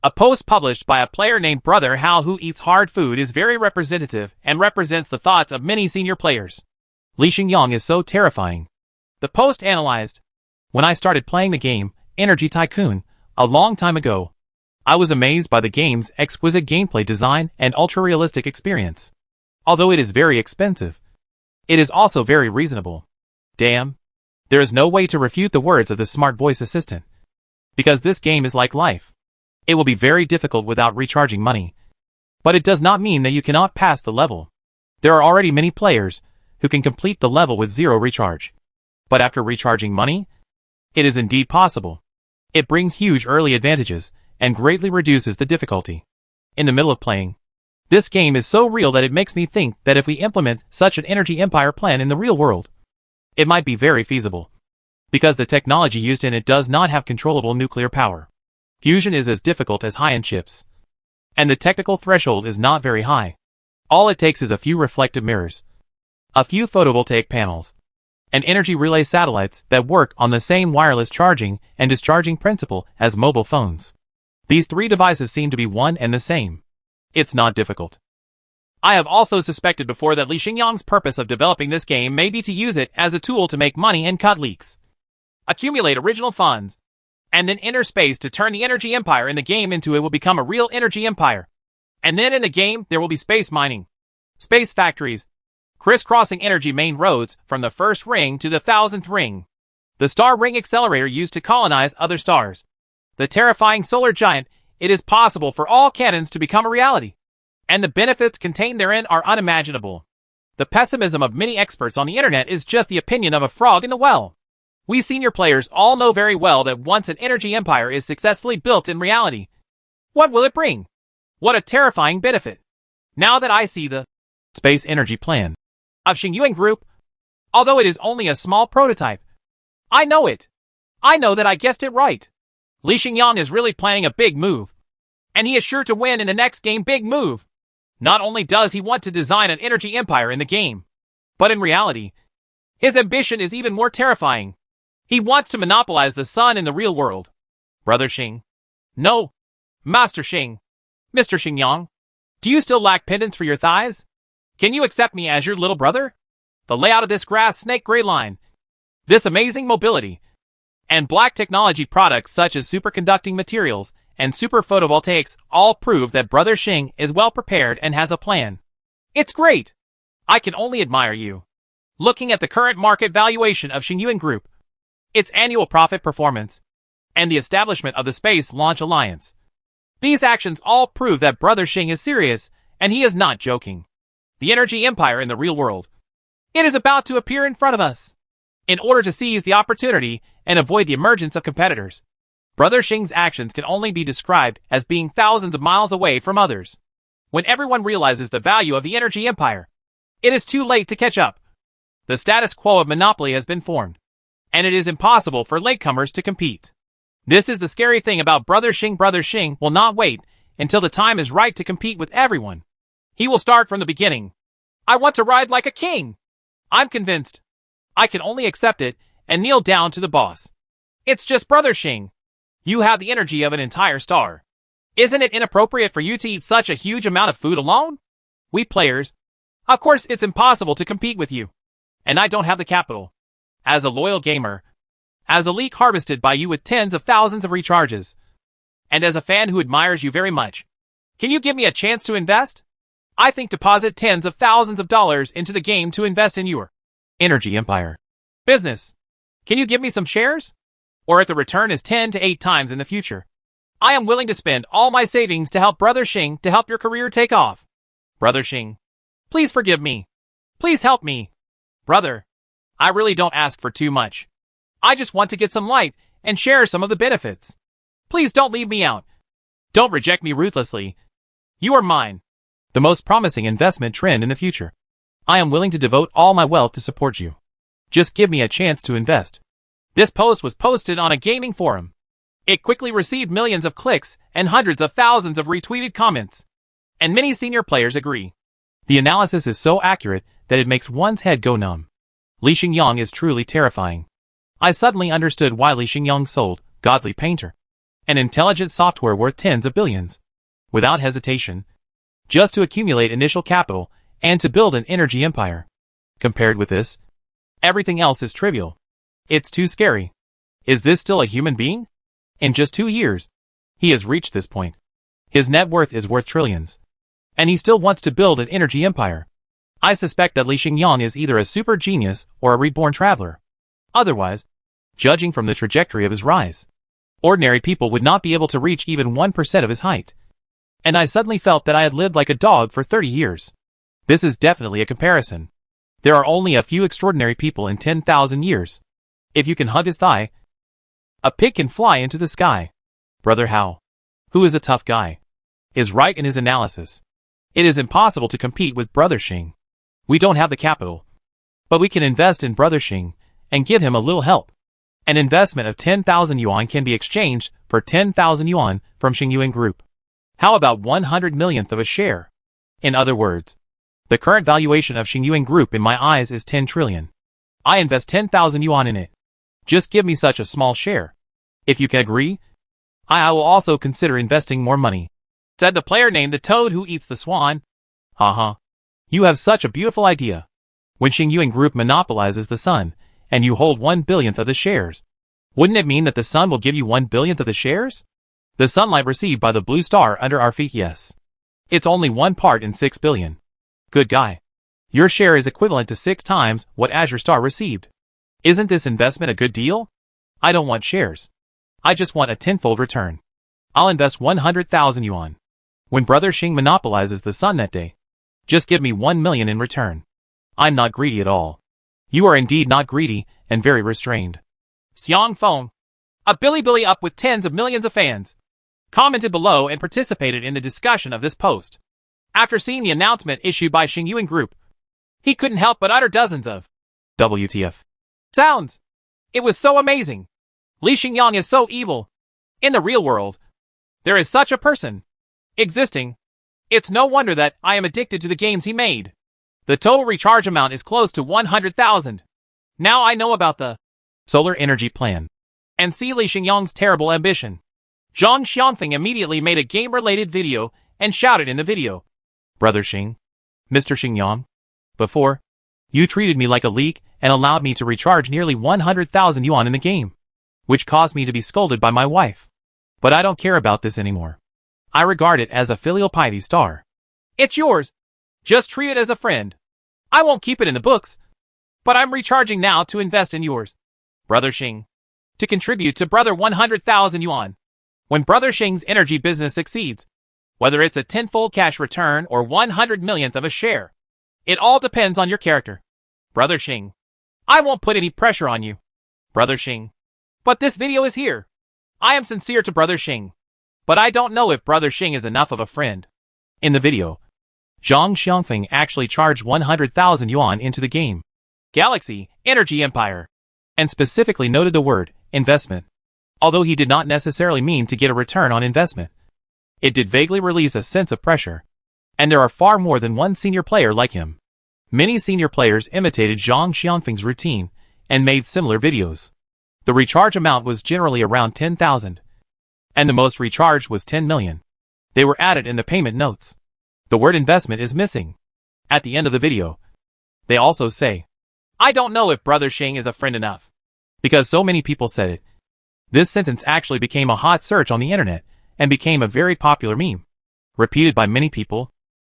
A post published by a player named Brother Hao who eats hard food is very representative and represents the thoughts of many senior players. Li Xingyang is so terrifying. The post analyzed. When I started playing the game, Energy Tycoon, a long time ago, I was amazed by the game's exquisite gameplay design and ultra-realistic experience. Although it is very expensive, it is also very reasonable. Damn. There is no way to refute the words of the smart voice assistant. Because this game is like life. It will be very difficult without recharging money. But it does not mean that you cannot pass the level. There are already many players who can complete the level with zero recharge. But after recharging money, it is indeed possible. It brings huge early advantages and greatly reduces the difficulty. In the middle of playing, this game is so real that it makes me think that if we implement such an energy empire plan in the real world, it might be very feasible. Because the technology used in it does not have controllable nuclear power. Fusion is as difficult as high-end chips. And the technical threshold is not very high. All it takes is a few reflective mirrors, a few photovoltaic panels, and energy relay satellites that work on the same wireless charging and discharging principle as mobile phones. These three devices seem to be one and the same. It's not difficult. I have also suspected before that Li Xingyang's purpose of developing this game may be to use it as a tool to make money and cut leaks, accumulate original funds, and then enter space to turn the energy empire in the game into it will become a real energy empire. And then in the game, there will be space mining, space factories, crisscrossing energy main roads from the first ring to the 1000th ring, the star ring accelerator used to colonize other stars, the terrifying solar giant. It is possible for all cannons to become a reality, and the benefits contained therein are unimaginable. The pessimism of many experts on the internet is just the opinion of a frog in the well. We senior players all know very well that once an energy empire is successfully built in reality, what will it bring? What a terrifying benefit. Now that I see the space energy plan of Xingyuan Group, although it is only a small prototype, I know it. I know that I guessed it right. Li Xingyang is really planning a big move, and he is sure to win in the next game. Big move. Not only does he want to design an energy empire in the game, but in reality, his ambition is even more terrifying. He wants to monopolize the sun in the real world. Brother Xing. No. Master Xing. Mr. Xingyang. Do you still lack pendants for your thighs? Can you accept me as your little brother? The layout of this grass snake gray line. This amazing mobility. And black technology products such as superconducting materials and super photovoltaics all prove that Brother Xing is well prepared and has a plan. It's great. I can only admire you. Looking at the current market valuation of Xingyuan Group, its annual profit performance, and the establishment of the Space Launch Alliance. These actions all prove that Brother Xing is serious, and he is not joking. The energy empire in the real world. It is about to appear in front of us. In order to seize the opportunity and avoid the emergence of competitors, Brother Xing's actions can only be described as being thousands of miles away from others. When everyone realizes the value of the energy empire, it is too late to catch up. The status quo of monopoly has been formed, and it is impossible for latecomers to compete. This is the scary thing about Brother Xing. Brother Xing will not wait until the time is right to compete with everyone. He will start from the beginning. I want to ride like a king. I'm convinced. I can only accept it and kneel down to the boss. It's just Brother Xing. You have the energy of an entire star. Isn't it inappropriate for you to eat such a huge amount of food alone? We players. Of course it's impossible to compete with you. And I don't have the capital. As a loyal gamer, as a leak harvested by you with tens of thousands of recharges, and as a fan who admires you very much, can you give me a chance to invest? I think deposit tens of thousands of dollars into the game to invest in your energy empire. Business. Can you give me some shares? Or if the return is 10 to 8 times in the future, I am willing to spend all my savings to help Brother Xing to help your career take off. Brother Xing. Please forgive me. Please help me. Brother, I really don't ask for too much. I just want to get some light and share some of the benefits. Please don't leave me out. Don't reject me ruthlessly. You are mine. The most promising investment trend in the future. I am willing to devote all my wealth to support you. Just give me a chance to invest. This post was posted on a gaming forum. It quickly received millions of clicks and hundreds of thousands of retweeted comments. And many senior players agree. The analysis is so accurate that it makes one's head go numb. Li Xingyang is truly terrifying. I suddenly understood why Li Xingyang sold Godly Painter, an intelligent software worth tens of billions, without hesitation, just to accumulate initial capital and to build an energy empire. Compared with this, everything else is trivial. It's too scary. Is this still a human being? In just 2 years, he has reached this point. His net worth is worth trillions. And he still wants to build an energy empire. I suspect that Li Xingyang is either a super genius or a reborn traveler. Otherwise, judging from the trajectory of his rise, ordinary people would not be able to reach even 1% of his height. And I suddenly felt that I had lived like a dog for 30 years. This is definitely a comparison. There are only a few extraordinary people in 10,000 years. If you can hug his thigh, a pig can fly into the sky. Brother Hao, who is a tough guy, is right in his analysis. It is impossible to compete with Brother Xing. We don't have the capital, but we can invest in Brother Xing and give him a little help. An investment of 10,000 yuan can be exchanged for 10,000 yuan from Xingyuan Group. How about 100 millionth of a share? In other words, the current valuation of Xingyuan Group in my eyes is 10 trillion. I invest 10,000 yuan in it. Just give me such a small share. If you can agree, I will also consider investing more money. Said the player named the toad who eats the swan. Haha. You have such a beautiful idea. When Xingyuan Group monopolizes the sun, and you hold 1 billionth of the shares, wouldn't it mean that the sun will give you 1 billionth of the shares? The sunlight received by the blue star under our feet, yes. It's only 1 part in 6 billion. Good guy. Your share is equivalent to 6 times what Azure Star received. Isn't this investment a good deal? I don't want shares. I just want a tenfold return. I'll invest 100,000 yuan. When Brother Xing monopolizes the sun that day, just give me 1 million in return. I'm not greedy at all. You are indeed not greedy and very restrained. Xiang Feng, a Bilibili up with tens of millions of fans, commented below and participated in the discussion of this post. After seeing the announcement issued by Xingyuan Group, he couldn't help but utter dozens of WTF sounds. It was so amazing. Li Xingyang is so evil. In the real world, there is such a person existing. It's no wonder that I am addicted to the games he made. The total recharge amount is close to 100,000. Now I know about the solar energy plan and see Li Xingyang's terrible ambition. Zhang Xianfeng immediately made a game-related video and shouted in the video, Brother Xing, Mr. Xingyang, before, you treated me like a leak and allowed me to recharge nearly 100,000 yuan in the game, which caused me to be scolded by my wife. But I don't care about this anymore. I regard it as a filial piety star. It's yours. Just treat it as a friend. I won't keep it in the books, but I'm recharging now to invest in yours, Brother Xing, to contribute to Brother 100,000 yuan. When Brother Xing's energy business succeeds, whether it's a tenfold cash return or 100 millionth of a share, it all depends on your character, Brother Xing. I won't put any pressure on you, Brother Xing. But this video is here. I am sincere to Brother Xing, but I don't know if Brother Xing is enough of a friend. In the video, Zhang Xianfeng actually charged 100,000 yuan into the game, Galaxy Energy Empire, and specifically noted the word investment. Although he did not necessarily mean to get a return on investment, it did vaguely release a sense of pressure. And there are far more than one senior player like him. Many senior players imitated Zhang Xianfeng's routine and made similar videos. The recharge amount was generally around 10,000, and the most recharged was 10 million. They were added in the payment notes. The word investment is missing. At the end of the video, they also say, I don't know if Brother Xing is a friend enough. Because so many people said it. This sentence actually became a hot search on the internet and became a very popular meme, repeated by many people.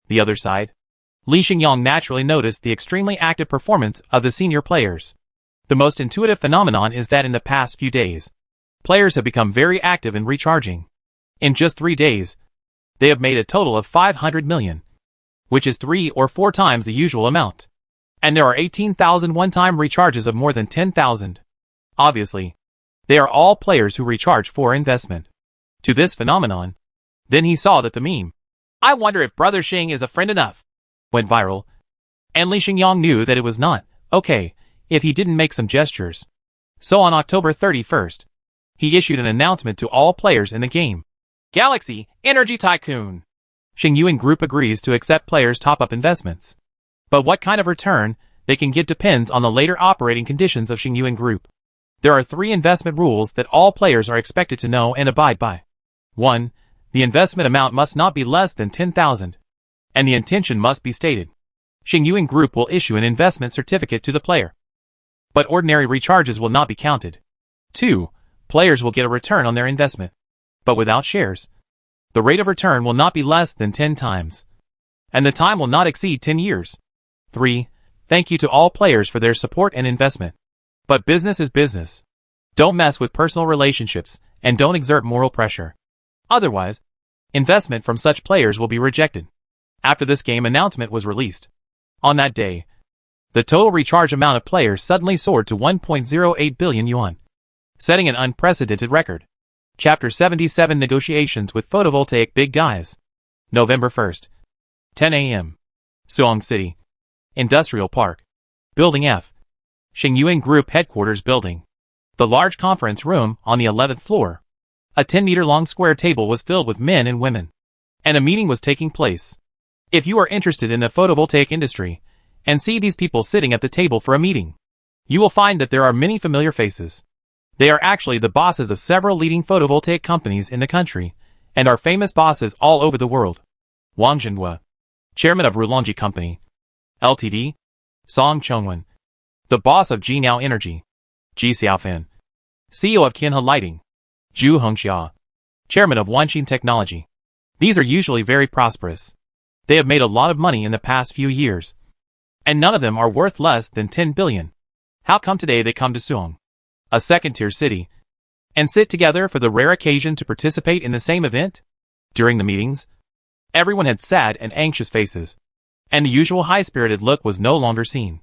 The other side, Li Xingyang naturally noticed the extremely active performance of the senior players. The most intuitive phenomenon is that in the past few days, players have become very active in recharging. In just 3 days, they have made a total of 500 million, which is 3 or 4 times the usual amount. And there are 18,000 one-time recharges of more than 10,000. Obviously, they are all players who recharge for investment. To this phenomenon, then he saw that the meme, I wonder if Brother Xing is a friend enough, went viral. And Li Xingyang knew that it was not okay if he didn't make some gestures. So on October 31st, he issued an announcement to all players in the game. Galaxy Energy Tycoon. Xingyuan Group agrees to accept players' top-up investments. But what kind of return they can get depends on the later operating conditions of Xingyuan Group. There are 3 investment rules that all players are expected to know and abide by. 1. The investment amount must not be less than 10,000. And the intention must be stated. Xingyuan Group will issue an investment certificate to the player. But ordinary recharges will not be counted. 2. Players will get a return on their investment, but without shares. The rate of return will not be less than 10 times. And the time will not exceed 10 years. 3. Thank you to all players for their support and investment. But business is business. Don't mess with personal relationships, and don't exert moral pressure. Otherwise, investment from such players will be rejected. After this game announcement was released, on that day, the total recharge amount of players suddenly soared to 1.08 billion yuan, setting an unprecedented record. Chapter 77 Negotiations with Photovoltaic Big Guys. November 1st, 10 a.m. Suong City, Industrial Park, Building F, Xingyuan Group Headquarters Building. The large conference room on the 11th floor. A 10-meter-long square table was filled with men and women, and a meeting was taking place. If you are interested in the photovoltaic industry, and see these people sitting at the table for a meeting, you will find that there are many familiar faces. They are actually the bosses of several leading photovoltaic companies in the country, and are famous bosses all over the world. Wang Zhenhua, chairman of Rulongji Company, Ltd. Song Chongwen, the boss of Jinao Energy. Ji Xiaofan, CEO of Tianhe Lighting. Zhu Hongxia, chairman of Wanxin Technology. These are usually very prosperous. They have made a lot of money in the past few years, and none of them are worth less than 10 billion. How come today they come to Suong, a second-tier city, and sit together for the rare occasion to participate in the same event? During the meetings, everyone had sad and anxious faces, and the usual high-spirited look was no longer seen.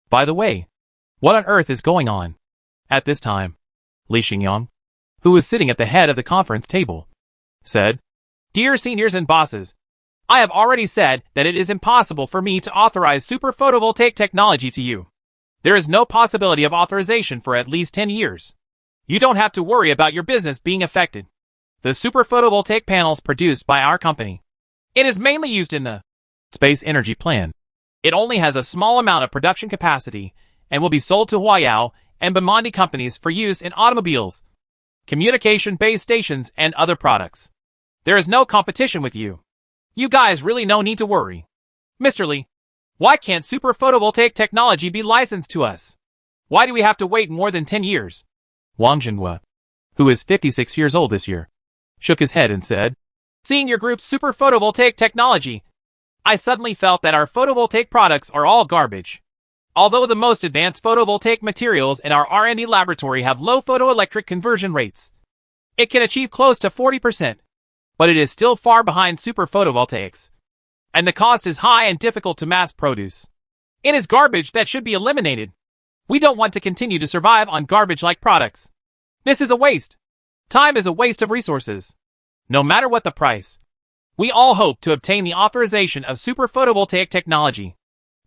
By the way, what on earth is going on? At this time, Li Xingyang, who was sitting at the head of the conference table, said, Dear seniors and bosses, I have already said that it is impossible for me to authorize super photovoltaic technology to you. There is no possibility of authorization for at least 10 years. You don't have to worry about your business being affected. The super photovoltaic panels produced by our company. It is mainly used in the space energy plan. It only has a small amount of production capacity and will be sold to Huayao and Bimandi companies for use in automobiles. communication base stations, and other products. There is no competition with you. You guys really no need to worry. Mr. Lee, why can't super photovoltaic technology be licensed to us? Why do we have to wait more than 10 years? Wang Jinghua, who is 56 years old this year, shook his head and said, Seeing your group's super photovoltaic technology, I suddenly felt that our photovoltaic products are all garbage. Although the most advanced photovoltaic materials in our R&D laboratory have low photoelectric conversion rates, it can achieve close to 40%, but it is still far behind super photovoltaics, and the cost is high and difficult to mass produce. It is garbage that should be eliminated. We don't want to continue to survive on garbage-like products. This is a waste. Time is a waste of resources. No matter what the price, we all hope to obtain the authorization of super photovoltaic technology.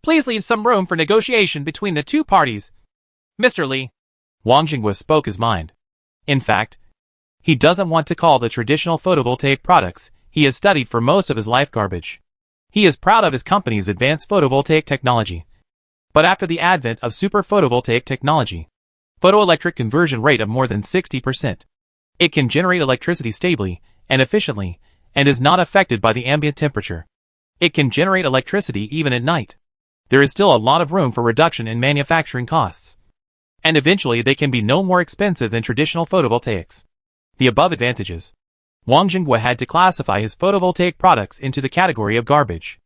Please leave some room for negotiation between the two parties. Mr. Lee. Wang Jinghua spoke his mind. In fact, he doesn't want to call the traditional photovoltaic products he has studied for most of his life garbage. He is proud of his company's advanced photovoltaic technology. But after the advent of super photovoltaic technology, photoelectric conversion rate of more than 60%, it can generate electricity stably and efficiently and is not affected by the ambient temperature. It can generate electricity even at night. There is still a lot of room for reduction in manufacturing costs. And eventually they can be no more expensive than traditional photovoltaics. The above advantages. Wang Jinghua had to classify his photovoltaic products into the category of garbage.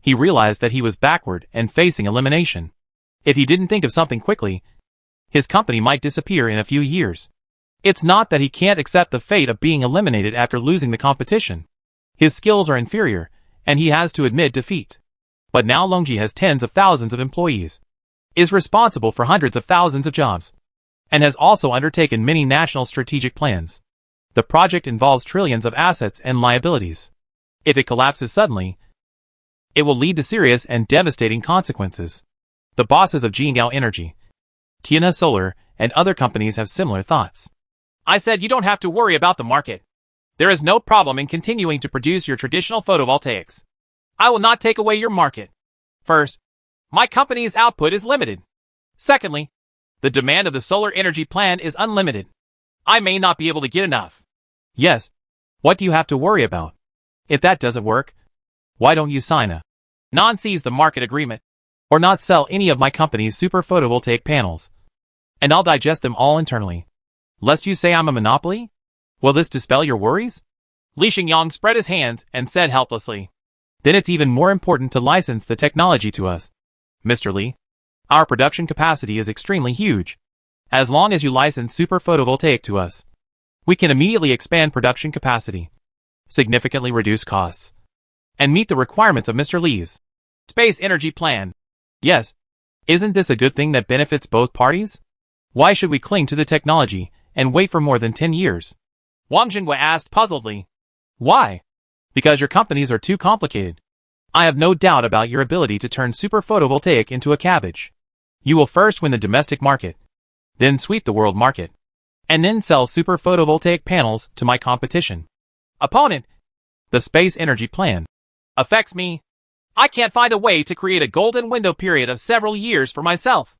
He realized that he was backward and facing elimination. If he didn't think of something quickly, his company might disappear in a few years. It's not that he can't accept the fate of being eliminated after losing the competition. His skills are inferior, and he has to admit defeat. But now Longji has tens of thousands of employees, is responsible for hundreds of thousands of jobs, and has also undertaken many national strategic plans. The project involves trillions of assets and liabilities. If it collapses suddenly, it will lead to serious and devastating consequences. The bosses of Jinghua Energy, Tiana Solar, and other companies have similar thoughts. I said you don't have to worry about the market. There is no problem in continuing to produce your traditional photovoltaics. I will not take away your market. First, my company's output is limited. Secondly, the demand of the solar energy plan is unlimited. I may not be able to get enough. Yes. What do you have to worry about? If that doesn't work, why don't you sign a non-seize the market agreement, or not sell any of my company's super photovoltaic panels, and I'll digest them all internally, lest you say I'm a monopoly? Will this dispel your worries? Li Xingyang spread his hands and said helplessly. Then it's even more important to license the technology to us. Mr. Lee, our production capacity is extremely huge. As long as you license super photovoltaic to us, we can immediately expand production capacity, significantly reduce costs, and meet the requirements of Mr. Lee's space energy plan. Yes. Isn't this a good thing that benefits both parties? Why should we cling to the technology and wait for more than 10 years? Wang Jinghua asked puzzledly. Why? Because your companies are too complicated. I have no doubt about your ability to turn super photovoltaic into a cabbage. You will first win the domestic market, then sweep the world market, and then sell super photovoltaic panels to my competition. Opponent, the space energy plan affects me. I can't find a way to create a golden window period of several years for myself.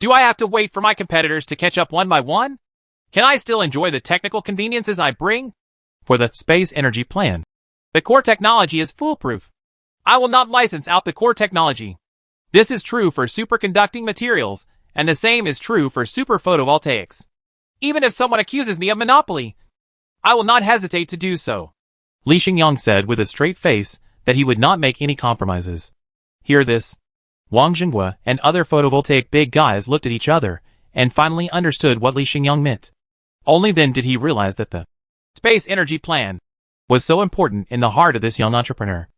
Do I have to wait for my competitors to catch up one by one? Can I still enjoy the technical conveniences I bring? For the space energy plan, the core technology is foolproof. I will not license out the core technology. This is true for superconducting materials, and the same is true for super photovoltaics. Even if someone accuses me of monopoly, I will not hesitate to do so. Li Xingyang said with a straight face that he would not make any compromises. Hear this? Wang Jinghua and other photovoltaic big guys looked at each other and finally understood what Li Xingyang meant. Only then did he realize that the space energy plan was so important in the heart of this young entrepreneur.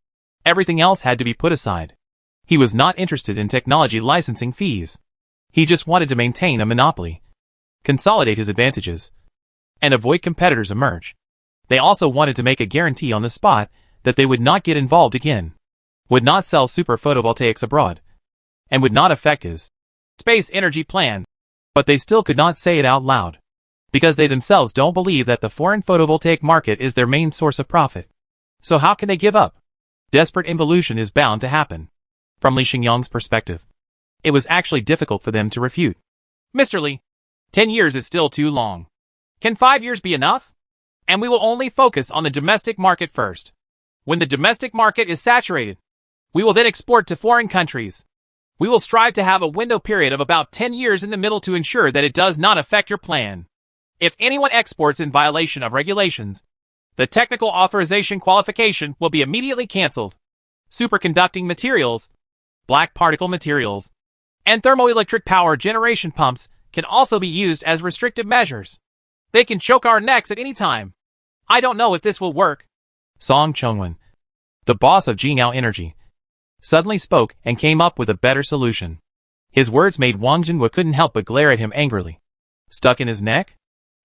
Everything else had to be put aside. He was not interested in technology licensing fees. He just wanted to maintain a monopoly, consolidate his advantages, and avoid competitors emerge. They also wanted to make a guarantee on the spot that they would not get involved again, would not sell super photovoltaics abroad, and would not affect his space energy plan. But they still could not say it out loud, because they themselves don't believe that the foreign photovoltaic market is their main source of profit. So how can they give up? Desperate involution is bound to happen. From Li Xingyang's perspective, it was actually difficult for them to refute. Mr. Lee, 10 years is still too long. Can 5 years be enough? And we will only focus on the domestic market first. When the domestic market is saturated, we will then export to foreign countries. We will strive to have a window period of about 10 years in the middle to ensure that it does not affect your plan. If anyone exports in violation of regulations, the technical authorization qualification will be immediately cancelled. Superconducting materials, black particle materials, and thermoelectric power generation pumps can also be used as restrictive measures. They can choke our necks at any time. I don't know if this will work. Song Chungwon, the boss of Jinao Energy, suddenly spoke and came up with a better solution. His words made Wang Jinhua couldn't help but glare at him angrily. Stuck in his neck?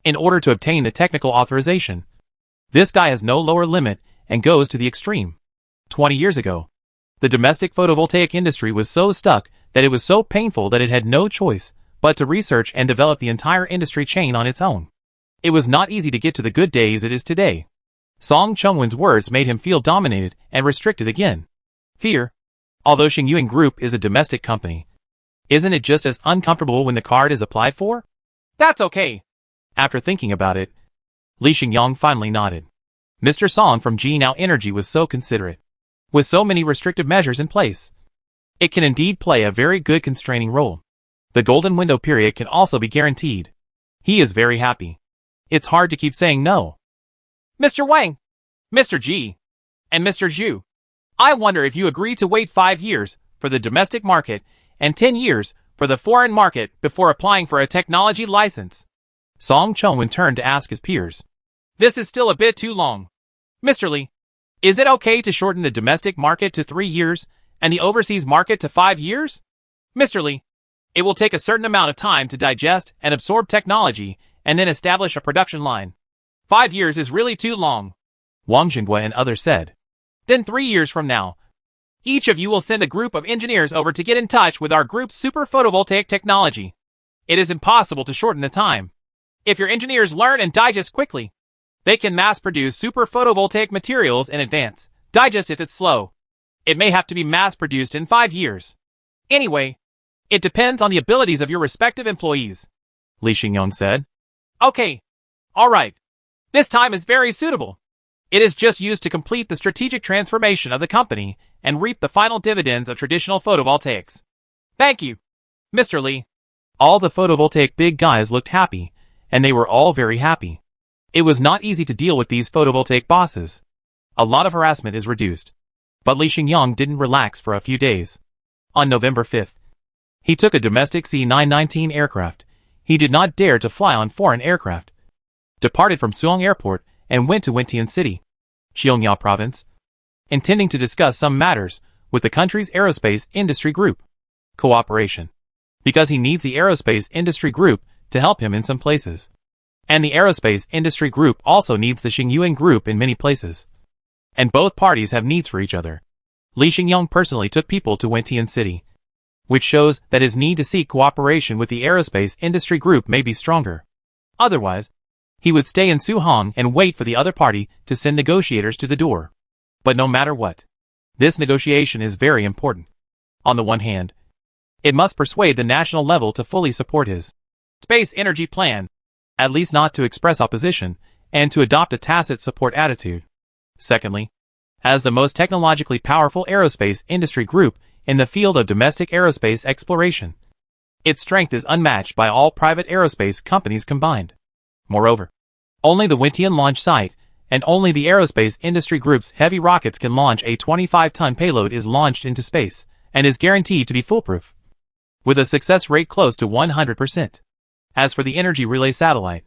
In order to obtain the technical authorization, this guy has no lower limit and goes to the extreme. 20 years ago, the domestic photovoltaic industry was so stuck that it was so painful that it had no choice but to research and develop the entire industry chain on its own. It was not easy to get to the good days it is today. Song Chungwon's words made him feel dominated and restricted again. Fear. Although Xingyuan Group is a domestic company, isn't it just as uncomfortable when the card is applied for? That's okay. After thinking about it, Li Xingyang finally nodded. Mr. Song from Jinao Energy was so considerate. With so many restrictive measures in place, it can indeed play a very good constraining role. The golden window period can also be guaranteed. He is very happy. It's hard to keep saying no. Mr. Wang, Mr. G, and Mr. Zhu, I wonder if you agree to wait 5 years for the domestic market and 10 years for the foreign market before applying for a technology license. Song Chungwon turned to ask his peers. This is still a bit too long. Mr. Li, is it okay to shorten the domestic market to 3 years and the overseas market to 5 years? Mr. Li, it will take a certain amount of time to digest and absorb technology and then establish a production line. 5 years is really too long. Wang Jinhua and others said. Then 3 years from now, each of you will send a group of engineers over to get in touch with our group's super photovoltaic technology. It is impossible to shorten the time. If your engineers learn and digest quickly, they can mass-produce super photovoltaic materials in advance. Digest if it's slow. It may have to be mass-produced in 5 years. Anyway, it depends on the abilities of your respective employees. Li Xingyang said. Okay. All right. This time is very suitable. It is just used to complete the strategic transformation of the company and reap the final dividends of traditional photovoltaics. Thank you, Mr. Li. All the photovoltaic big guys looked happy, and they were all very happy. It was not easy to deal with these photovoltaic bosses. A lot of harassment is reduced. But Li Xingyang didn't relax for a few days. On November 5th, he took a domestic C-919 aircraft. He did not dare to fly on foreign aircraft. Departed from Suong Airport and went to Wintian City, Xiongniao Province, intending to discuss some matters with the country's aerospace industry group. Cooperation. Because he needs the aerospace industry group to help him in some places. And the aerospace industry group also needs the Xingyuan group in many places. And both parties have needs for each other. Li Xingyang personally took people to Wintian City, which shows that his need to seek cooperation with the aerospace industry group may be stronger. Otherwise, he would stay in Suhong and wait for the other party to send negotiators to the door. But no matter what, this negotiation is very important. On the one hand, it must persuade the national level to fully support his space energy plan, at least not to express opposition, and to adopt a tacit support attitude. Secondly, as the most technologically powerful aerospace industry group in the field of domestic aerospace exploration, its strength is unmatched by all private aerospace companies combined. Moreover, only the Wintian launch site and only the aerospace industry group's heavy rockets can launch a 25-ton payload is launched into space and is guaranteed to be foolproof, with a success rate close to 100%. As for the energy relay satellite,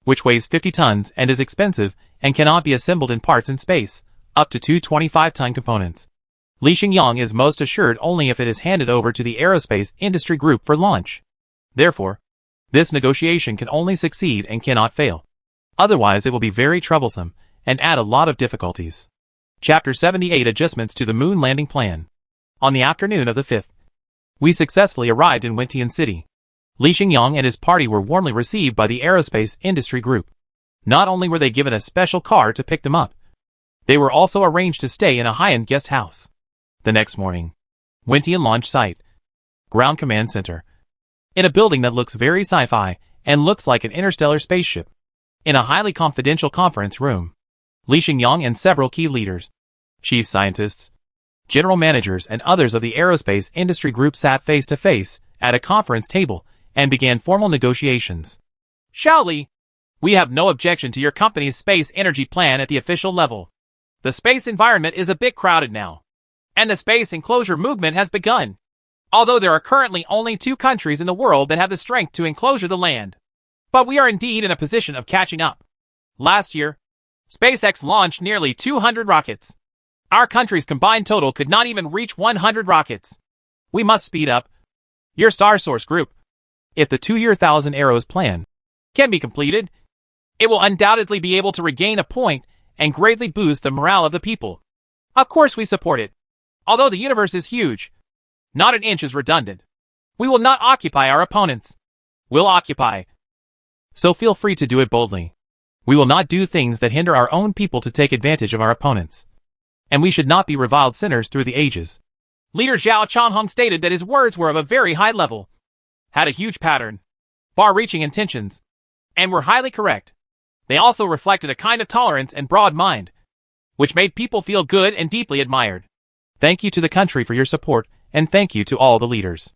which weighs 50 tons and is expensive and cannot be assembled in parts in space, up to 2 25-ton components, Li Xingyang is most assured only if it is handed over to the aerospace industry group for launch. Therefore, this negotiation can only succeed and cannot fail. Otherwise it will be very troublesome and add a lot of difficulties. Chapter 78 Adjustments to the Moon Landing Plan. On the afternoon of the 5th, we successfully arrived in Wintian City. Li Xingyang and his party were warmly received by the aerospace industry group. Not only were they given a special car to pick them up, they were also arranged to stay in a high-end guest house. The next morning, Wintian Launch Site, Ground Command Center. In a building that looks very sci-fi and looks like an interstellar spaceship, In a highly confidential conference room, Li Xingyang and several key leaders, chief scientists, general managers and others of the aerospace industry group sat face to face at a conference table and began formal negotiations. Xiao Li, we have no objection to your company's space energy plan at the official level. The space environment is a bit crowded now, and the space enclosure movement has begun. Although there are currently only 2 countries in the world that have the strength to enclosure the land. But we are indeed in a position of catching up. Last year, SpaceX launched nearly 200 rockets. Our country's combined total could not even reach 100 rockets. We must speed up. Your StarSource group, if the 2-year 1,000 arrows plan can be completed, it will undoubtedly be able to regain a point and greatly boost the morale of the people. Of course we support it. Although the universe is huge, not an inch is redundant. We will not occupy our opponents. We'll occupy. So feel free to do it boldly. We will not do things that hinder our own people to take advantage of our opponents. And we should not be reviled sinners through the ages. Leader Zhao Chanhong stated that his words were of a very high level, had a huge pattern, far-reaching intentions, and were highly correct. They also reflected a kind of tolerance and broad mind, which made people feel good and deeply admired. Thank you to the country for your support, and thank you to all the leaders.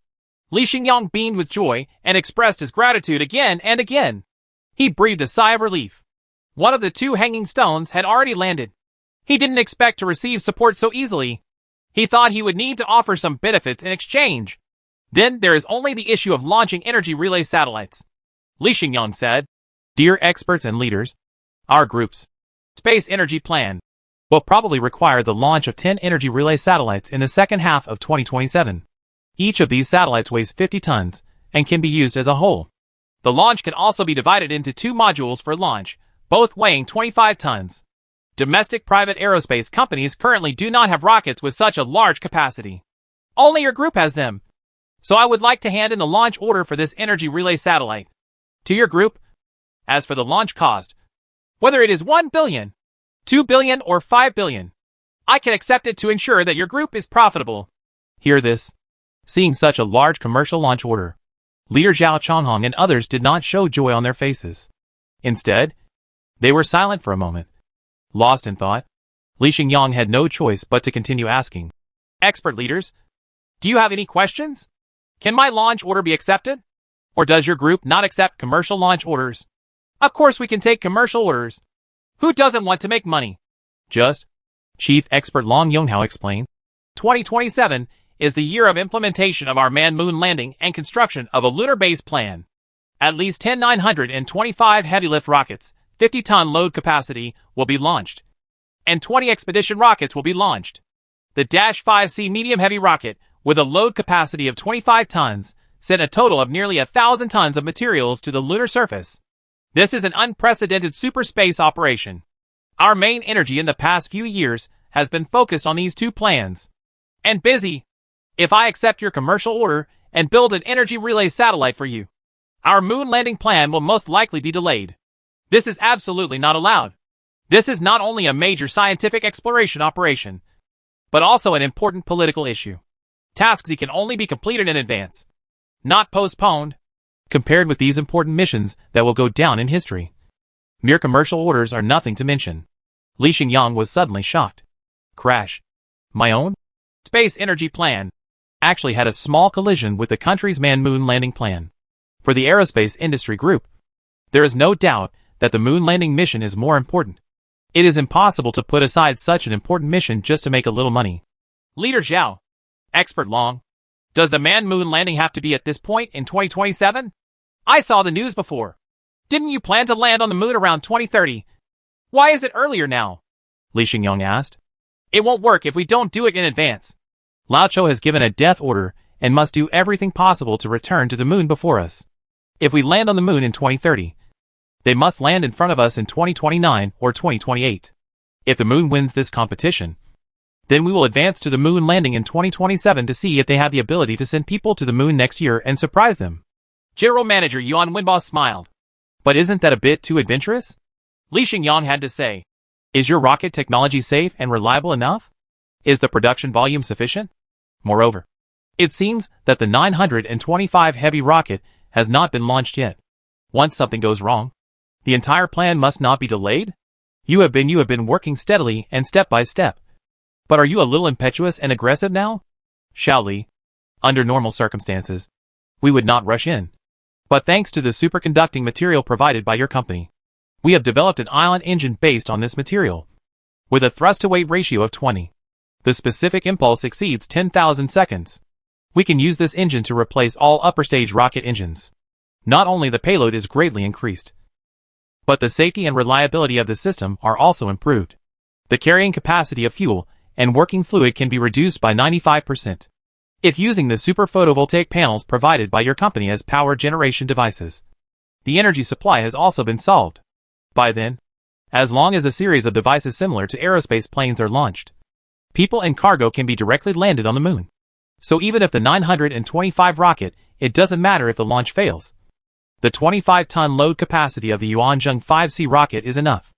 Li Xingyang beamed with joy and expressed his gratitude again and again. He breathed a sigh of relief. One of the 2 hanging stones had already landed. He didn't expect to receive support so easily. He thought he would need to offer some benefits in exchange. Then there is only the issue of launching energy relay satellites. Li Xingyang said, Dear experts and leaders, our group's space energy plan will probably require the launch of 10 energy relay satellites in the second half of 2027. Each of these satellites weighs 50 tons and can be used as a whole. The launch can also be divided into 2 modules for launch, both weighing 25 tons. Domestic private aerospace companies currently do not have rockets with such a large capacity. Only your group has them. So I would like to hand in the launch order for this energy relay satellite to your group. As for the launch cost, whether it is 1 billion, 2 billion or 5 billion, I can accept it to ensure that your group is profitable. Hear this? Seeing such a large commercial launch order, Leader Zhao Chanhong and others did not show joy on their faces. Instead, they were silent for a moment. Lost in thought, Li Xingyang had no choice but to continue asking. Expert leaders, do you have any questions? Can my launch order be accepted? Or does your group not accept commercial launch orders? Of course we can take commercial orders. Who doesn't want to make money? Just, Chief Expert Long Yonghao explained. 2027 is the year of implementation of our manned moon landing and construction of a lunar base plan. At least 10 925 heavy-lift rockets, 50-ton load capacity, will be launched. And 20 expedition rockets will be launched. The Dash 5C medium-heavy rocket, with a load capacity of 25 tons, sent a total of nearly 1,000 tons of materials to the lunar surface. This is an unprecedented super space operation. Our main energy in the past few years has been focused on these 2 plans. And busy. If I accept your commercial order and build an energy relay satellite for you, our moon landing plan will most likely be delayed. This is absolutely not allowed. This is not only a major scientific exploration operation, but also an important political issue. Tasks that can only be completed in advance, not postponed. Compared with these important missions that will go down in history, mere commercial orders are nothing to mention. Li Xingyang was suddenly shocked. Crash. My own space energy plan actually had a small collision with the country's manned moon landing plan. For the aerospace industry group, there is no doubt that the moon landing mission is more important. It is impossible to put aside such an important mission just to make a little money. Leader Zhao, Expert Long, does the manned moon landing have to be at this point in 2027? I saw the news before. Didn't you plan to land on the moon around 2030? Why is it earlier now? Li Xingyang asked. It won't work if we don't do it in advance. Lao Chou has given a death order and must do everything possible to return to the moon before us. If we land on the moon in 2030, they must land in front of us in 2029 or 2028. If the moon wins this competition, then we will advance to the moon landing in 2027 to see if they have the ability to send people to the moon next year and surprise them. General Manager Yuan Wenbo smiled. But isn't that a bit too adventurous? Li Xingyang had to say. Is your rocket technology safe and reliable enough? Is the production volume sufficient? Moreover, it seems that the 925 heavy rocket has not been launched yet. Once something goes wrong, The entire plan must not be delayed? You have been working steadily and step by step. But are you a little impetuous and aggressive now? Xiao Li. Under normal circumstances, we would not rush in. But thanks to the superconducting material provided by your company, we have developed an ion engine based on this material. With a thrust-to-weight ratio of 20. The specific impulse exceeds 10,000 seconds. We can use this engine to replace all upper-stage rocket engines. Not only the payload is greatly increased, but the safety and reliability of the system are also improved. The carrying capacity of fuel and working fluid can be reduced by 95%. If using the super photovoltaic panels provided by your company as power generation devices, the energy supply has also been solved. By then, as long as a series of devices similar to aerospace planes are launched, people and cargo can be directly landed on the moon. So even if the 925 rocket, it doesn't matter if the launch fails. The 25-ton load capacity of the Yuanzheng 5C rocket is enough.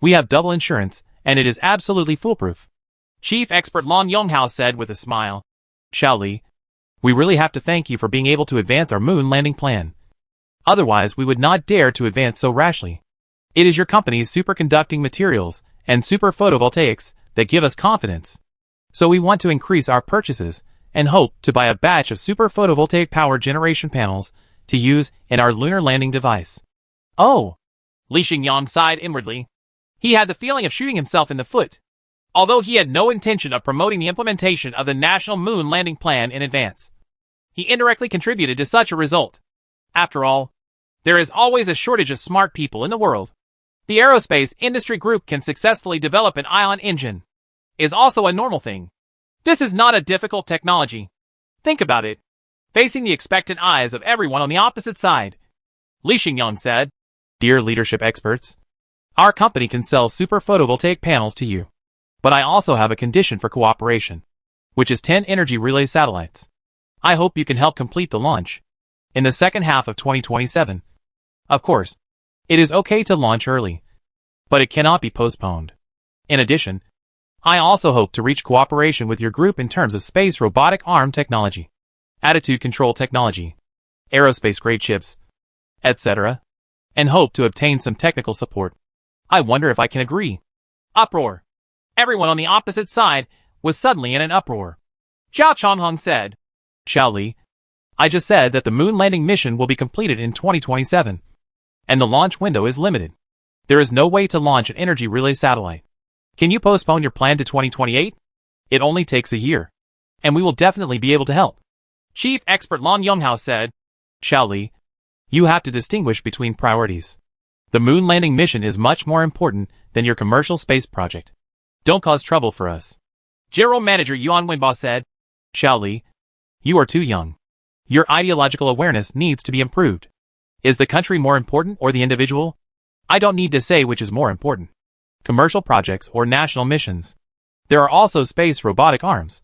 We have double insurance, and it is absolutely foolproof. Chief Expert Long Yonghao said with a smile. Xiao Li, we really have to thank you for being able to advance our moon landing plan. Otherwise, we would not dare to advance so rashly. It is your company's superconducting materials and super photovoltaics that give us confidence. So we want to increase our purchases and hope to buy a batch of super photovoltaic power generation panels to use in our lunar landing device. Oh! Li Xingyang sighed inwardly. He had the feeling of shooting himself in the foot. Although he had no intention of promoting the implementation of the National Moon Landing Plan in advance, he indirectly contributed to such a result. After all, there is always a shortage of smart people in the world. The aerospace industry group can successfully develop an ion engine. Is also a normal thing. This is not a difficult technology. Think about it. Facing the expectant eyes of everyone on the opposite side, Li Xingyang said, Dear leadership experts, our company can sell super photovoltaic panels to you. But I also have a condition for cooperation, which is 10 energy relay satellites. I hope you can help complete the launch in the second half of 2027. Of course, it is okay to launch early, but it cannot be postponed. In addition, I also hope to reach cooperation with your group in terms of space robotic arm technology, attitude control technology, aerospace-grade chips, etc., and hope to obtain some technical support. I wonder if I can agree. Uproar. Everyone on the opposite side was suddenly in an uproar. Zhao Chonghong said, Xiao Li, I just said that the moon landing mission will be completed in 2027, and the launch window is limited. There is no way to launch an energy relay satellite. Can you postpone your plan to 2028? It only takes a year, and we will definitely be able to help. Chief Expert Long Yonghao said, Xiao Li, you have to distinguish between priorities. The moon landing mission is much more important than your commercial space project. Don't cause trouble for us. General Manager Yuan Wenbo said, Xiao Li, you are too young. Your ideological awareness needs to be improved. Is the country more important or the individual? I don't need to say which is more important. Commercial projects or national missions. There are also space robotic arms,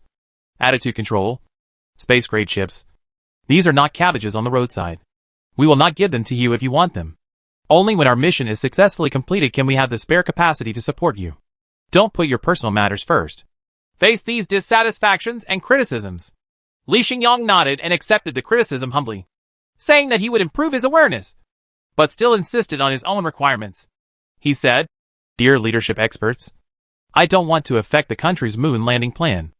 attitude control, space-grade chips. These are not cabbages on the roadside. We will not give them to you if you want them. Only when our mission is successfully completed can we have the spare capacity to support you. Don't put your personal matters first. Face these dissatisfactions and criticisms. Li Xingyang nodded and accepted the criticism humbly, saying that he would improve his awareness, but still insisted on his own requirements. He said, Dear leadership experts, I don't want to affect the country's moon landing plan.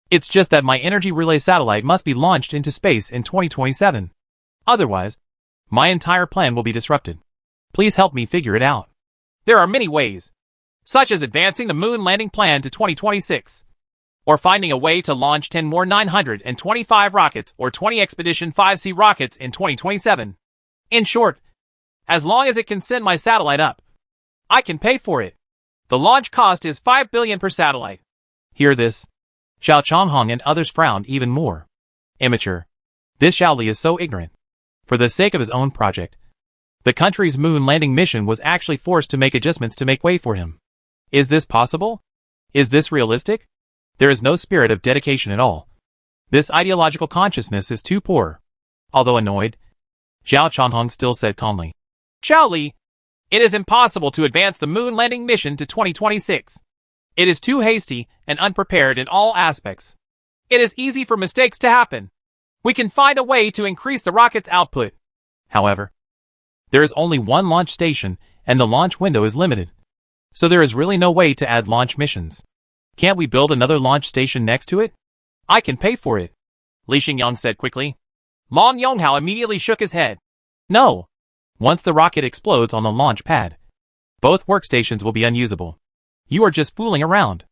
It's just that my energy relay satellite must be launched into space in 2027. Otherwise, my entire plan will be disrupted. Please help me figure it out. There are many ways, such as advancing the moon landing plan to 2026, or finding a way to launch 10 more 925 rockets or 20 Expedition 5C rockets in 2027. In short, as long as it can send my satellite up, I can pay for it. The launch cost is 5 billion per satellite. Hear this? Zhao Chonghong and others frowned even more. Immature. This Xiao Li is so ignorant. For the sake of his own project, the country's moon landing mission was actually forced to make adjustments to make way for him. Is this possible? Is this realistic? There is no spirit of dedication at all. This ideological consciousness is too poor. Although annoyed, Zhao Chonghong still said calmly, Xiao Li, it is impossible to advance the moon landing mission to 2026. It is too hasty and unprepared in all aspects. It is easy for mistakes to happen. We can find a way to increase the rocket's output. However, there is only one launch station, and the launch window is limited. So there is really no way to add launch missions. Can't we build another launch station next to it? I can pay for it, Li Xingyang said quickly. Long Yonghao immediately shook his head. No. Once the rocket explodes on the launch pad, both workstations will be unusable. You are just fooling around.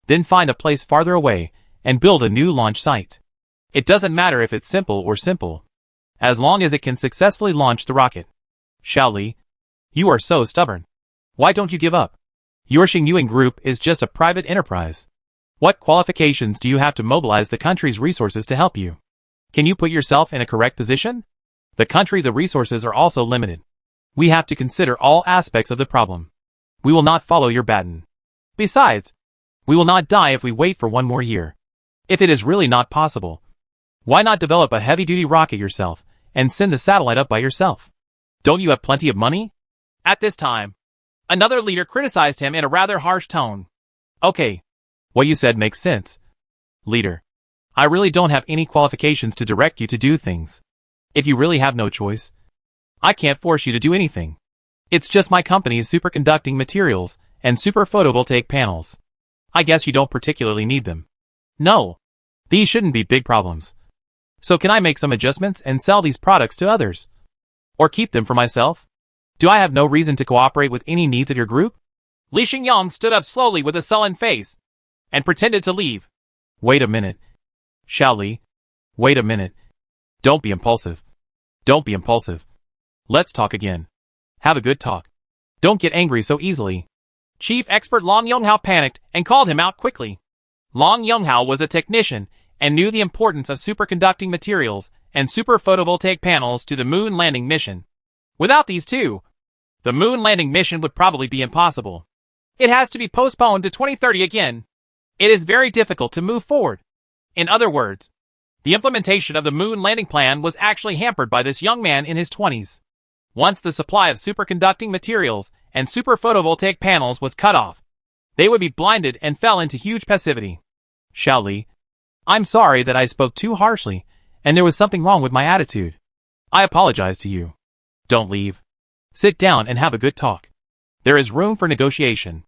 Then find a place farther away and build a new launch site. It doesn't matter if it's simple or simple, as long as it can successfully launch the rocket. Xiao Li, you are so stubborn. Why don't you give up? Your Xingyuan group is just a private enterprise. What qualifications do you have to mobilize the country's resources to help you? Can you put yourself in a correct position? The resources are also limited. We have to consider all aspects of the problem. We will not follow your baton. Besides, we will not die if we wait for one more year. If it is really not possible, why not develop a heavy-duty rocket yourself and send the satellite up by yourself? Don't you have plenty of money? At this time, another leader criticized him in a rather harsh tone. Okay, what you said makes sense. Leader, I really don't have any qualifications to direct you to do things. If you really have no choice, I can't force you to do anything. It's just my company's superconducting materials and super photovoltaic panels. I guess you don't particularly need them. No, these shouldn't be big problems. So can I make some adjustments and sell these products to others? Or keep them for myself? Do I have no reason to cooperate with any needs of your group? Li Xingyang stood up slowly with a sullen face and pretended to leave. Wait a minute. Xiao Li, wait a minute. Don't be impulsive. Don't be impulsive. Let's talk again. Have a good talk. Don't get angry so easily. Chief Expert Long Yonghao panicked and called him out quickly. Long Yonghao was a technician and knew the importance of superconducting materials and super photovoltaic panels to the moon landing mission. Without these two, the moon landing mission would probably be impossible. It has to be postponed to 2030 again. It is very difficult to move forward. In other words, the implementation of the moon landing plan was actually hampered by this young man in his 20s. Once the supply of superconducting materials and super photovoltaic panels was cut off, they would be blinded and fell into huge passivity. Xiao Li, I'm sorry that I spoke too harshly, and there was something wrong with my attitude. I apologize to you. Don't leave. Sit down and have a good talk. There is room for negotiation.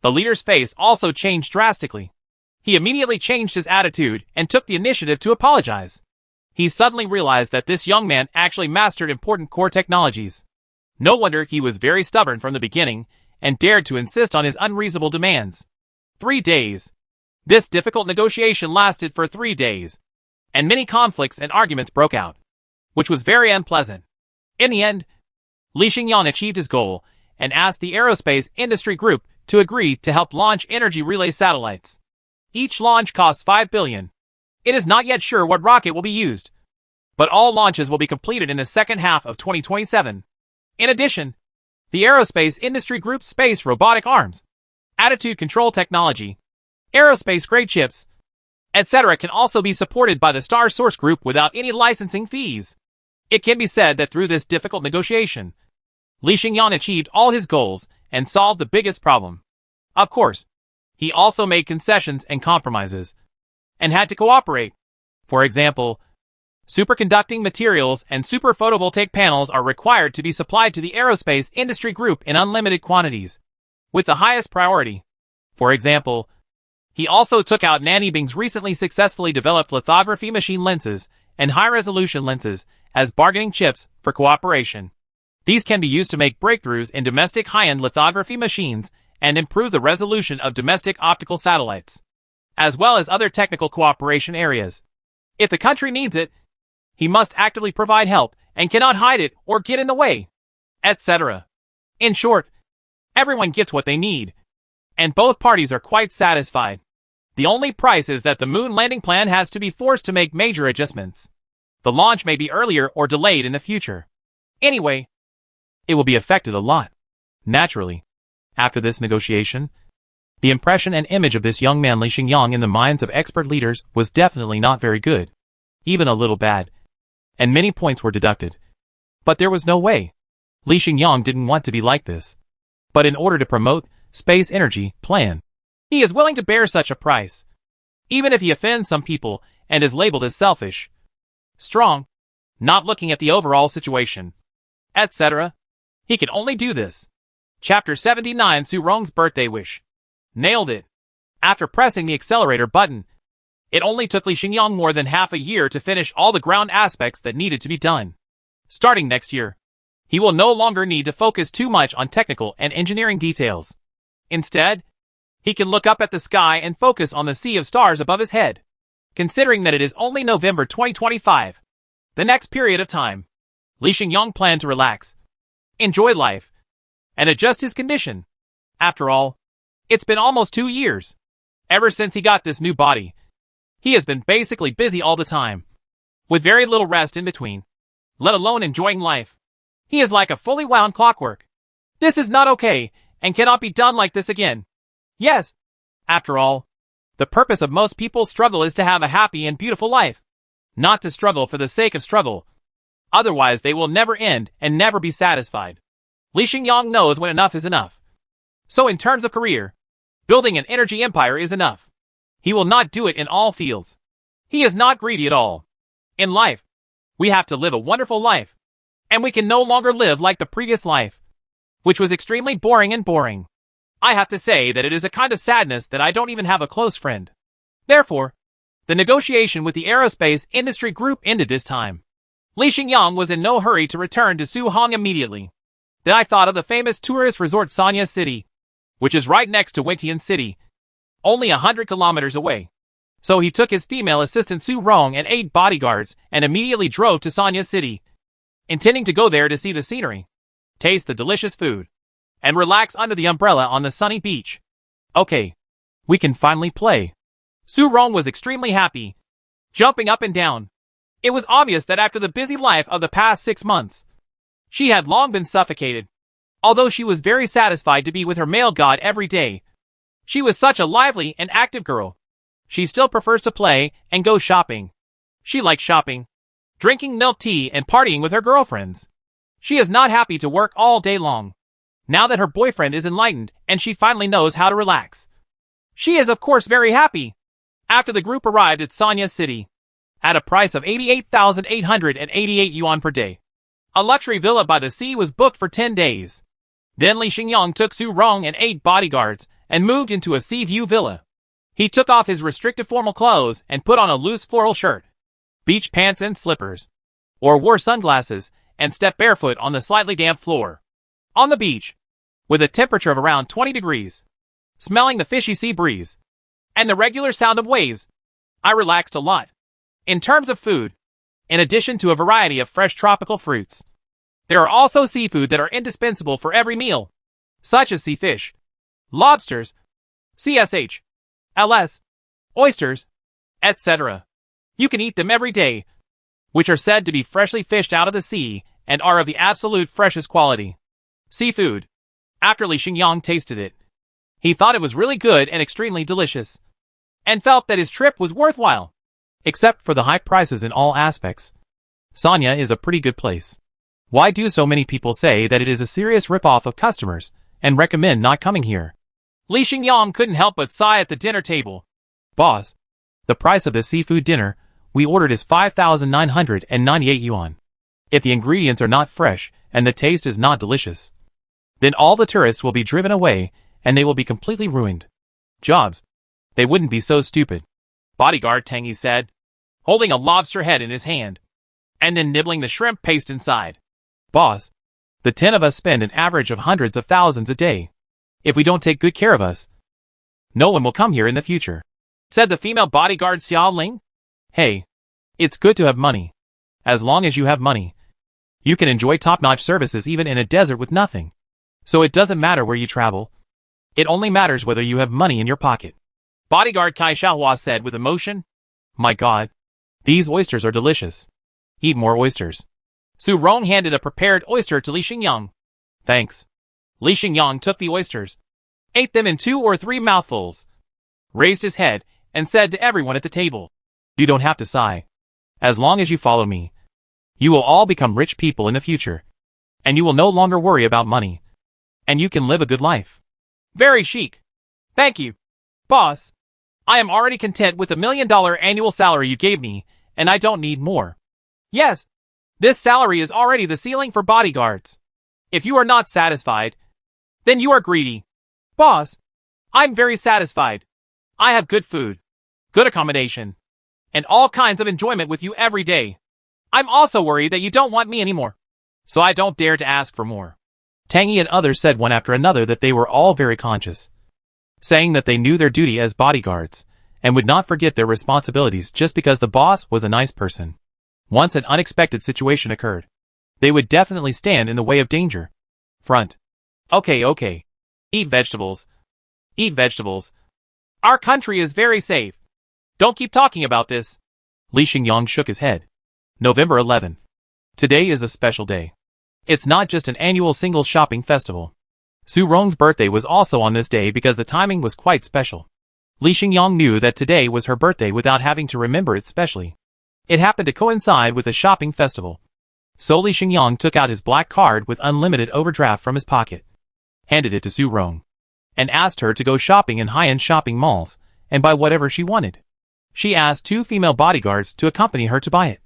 The leader's face also changed drastically. He immediately changed his attitude and took the initiative to apologize. He suddenly realized that this young man actually mastered important core technologies. No wonder he was very stubborn from the beginning and dared to insist on his unreasonable demands. 3 days. This difficult negotiation lasted for 3 days, and many conflicts and arguments broke out, which was very unpleasant. In the end, Li Xingyang achieved his goal and asked the aerospace industry group to agree to help launch energy relay satellites. Each launch costs 5 billion. It is not yet sure what rocket will be used, but all launches will be completed in the second half of 2027. In addition, the aerospace industry group's space robotic arms, attitude control technology, aerospace-grade chips, etc. can also be supported by the Star Source Group without any licensing fees. It can be said that through this difficult negotiation, Li Xingyang achieved all his goals and solved the biggest problem. Of course, he also made concessions and compromises, and had to cooperate. For example, superconducting materials and super photovoltaic panels are required to be supplied to the aerospace industry group in unlimited quantities, with the highest priority. For example, he also took out Nanibing's recently successfully developed lithography machine lenses and high-resolution lenses as bargaining chips for cooperation. These can be used to make breakthroughs in domestic high-end lithography machines and improve the resolution of domestic optical satellites, as well as other technical cooperation areas. If the country needs it, he must actively provide help and cannot hide it or get in the way, etc. In short, everyone gets what they need, and both parties are quite satisfied. The only price is that the moon landing plan has to be forced to make major adjustments. The launch may be earlier or delayed in the future. Anyway, it will be affected a lot. Naturally, after this negotiation, the impression and image of this young man Li Xingyang in the minds of expert leaders was definitely not very good, even a little bad, and many points were deducted. But there was no way. Li Xingyang didn't want to be like this. But in order to promote space energy plan, he is willing to bear such a price, even if he offends some people and is labeled as selfish, strong, not looking at the overall situation, etc. He can only do this Chapter 79 Su Rong's Birthday Wish. Nailed it. After pressing the accelerator button, it only took Li Xingyang more than half a year to finish all the ground aspects that needed to be done. Starting next year, he will no longer need to focus too much on technical and engineering details. Instead, he can look up at the sky and focus on the sea of stars above his head. Considering that it is only November 2025, the next period of time, Li Xingyang planned to relax, enjoy life, and adjust his condition. After all, it's been almost 2 years. Ever since he got this new body, he has been basically busy all the time, with very little rest in between, let alone enjoying life. He is like a fully wound clockwork. This is not okay, and cannot be done like this again. Yes. After all, the purpose of most people's struggle is to have a happy and beautiful life, not to struggle for the sake of struggle. Otherwise they will never end and never be satisfied. Li Xingyang knows when enough is enough. So in terms of career, building an energy empire is enough. He will not do it in all fields. He is not greedy at all. In life, we have to live a wonderful life. And we can no longer live like the previous life, which was extremely boring. I have to say that it is a kind of sadness that I don't even have a close friend. Therefore, the negotiation with the aerospace industry group ended this time. Li Xingyang was in no hurry to return to Suhong immediately. Then I thought of the famous tourist resort Sanya City, which is right next to Wentian City, only 100 kilometers away. So he took his female assistant Su Rong and 8 bodyguards and immediately drove to Sanya City, intending to go there to see the scenery, taste the delicious food, and relax under the umbrella on the sunny beach. Okay, we can finally play. Su Rong was extremely happy, jumping up and down. It was obvious that after the busy life of the past 6 months, she had long been suffocated. Although she was very satisfied to be with her male god every day, she was such a lively and active girl. She still prefers to play and go shopping. She likes shopping, drinking milk tea and partying with her girlfriends. She is not happy to work all day long. Now that her boyfriend is enlightened and she finally knows how to relax, she is of course very happy. After the group arrived at Sanya City, at a price of 88,888 yuan per day, a luxury villa by the sea was booked for 10 days. Then Li Xingyang took Su Rong and 8 bodyguards and moved into a sea view villa. He took off his restrictive formal clothes and put on a loose floral shirt, beach pants and slippers, or wore sunglasses and stepped barefoot on the slightly damp floor. On the beach, with a temperature of around 20 degrees, smelling the fishy sea breeze, and the regular sound of waves, I relaxed a lot. In terms of food, in addition to a variety of fresh tropical fruits, there are also seafood that are indispensable for every meal, such as sea fish, lobsters, CSH, LS, oysters, etc. You can eat them every day, which are said to be freshly fished out of the sea and are of the absolute freshest quality. Seafood. After Li Xingyang tasted it, he thought it was really good and extremely delicious, and felt that his trip was worthwhile. Except for the high prices in all aspects, Sanya is a pretty good place. Why do so many people say that it is a serious ripoff of customers and recommend not coming here? Li Xingyang couldn't help but sigh at the dinner table. Boss, the price of this seafood dinner we ordered is 5,998 yuan. If the ingredients are not fresh and the taste is not delicious, then all the tourists will be driven away and they will be completely ruined. Jobs, they wouldn't be so stupid. Bodyguard Tangy said, holding a lobster head in his hand, and then nibbling the shrimp paste inside. Boss, the 10 of us spend an average of hundreds of thousands a day. If we don't take good care of us, no one will come here in the future, said the female bodyguard Xiao Ling. Hey, it's good to have money. As long as you have money, you can enjoy top-notch services even in a desert with nothing. So it doesn't matter where you travel. It only matters whether you have money in your pocket. Bodyguard Kai Xiaohua said with emotion. My God, these oysters are delicious. Eat more oysters. Su Rong handed a prepared oyster to Li Xingyang. Thanks. Li Xingyang took the oysters, ate them in 2 or 3 mouthfuls, raised his head, and said to everyone at the table, you don't have to sigh. As long as you follow me, you will all become rich people in the future, and you will no longer worry about money, and you can live a good life. Very chic. Thank you, boss. I am already content with the $1 million annual salary you gave me, and I don't need more. Yes, this salary is already the ceiling for bodyguards. If you are not satisfied, Then you are greedy. Boss, I'm very satisfied. I have good food, good accommodation, and all kinds of enjoyment with you every day. I'm also worried that you don't want me anymore, so I don't dare to ask for more. Tangy and others said one after another that they were all very conscious, saying that they knew their duty as bodyguards and would not forget their responsibilities just because the boss was a nice person. Once an unexpected situation occurred, they would definitely stand in the way of danger. Front. Okay. Eat vegetables. Eat vegetables. Our country is very safe. Don't keep talking about this. Li Xingyang shook his head. November 11th. Today is a special day. It's not just an annual single shopping festival. Su Rong's birthday was also on this day because the timing was quite special. Li Xingyang knew that today was her birthday without having to remember it specially. It happened to coincide with a shopping festival. So Li Xingyang took out his black card with unlimited overdraft from his pocket, handed it to Su Rong, and asked her to go shopping in high-end shopping malls and buy whatever she wanted. She asked 2 female bodyguards to accompany her to buy it,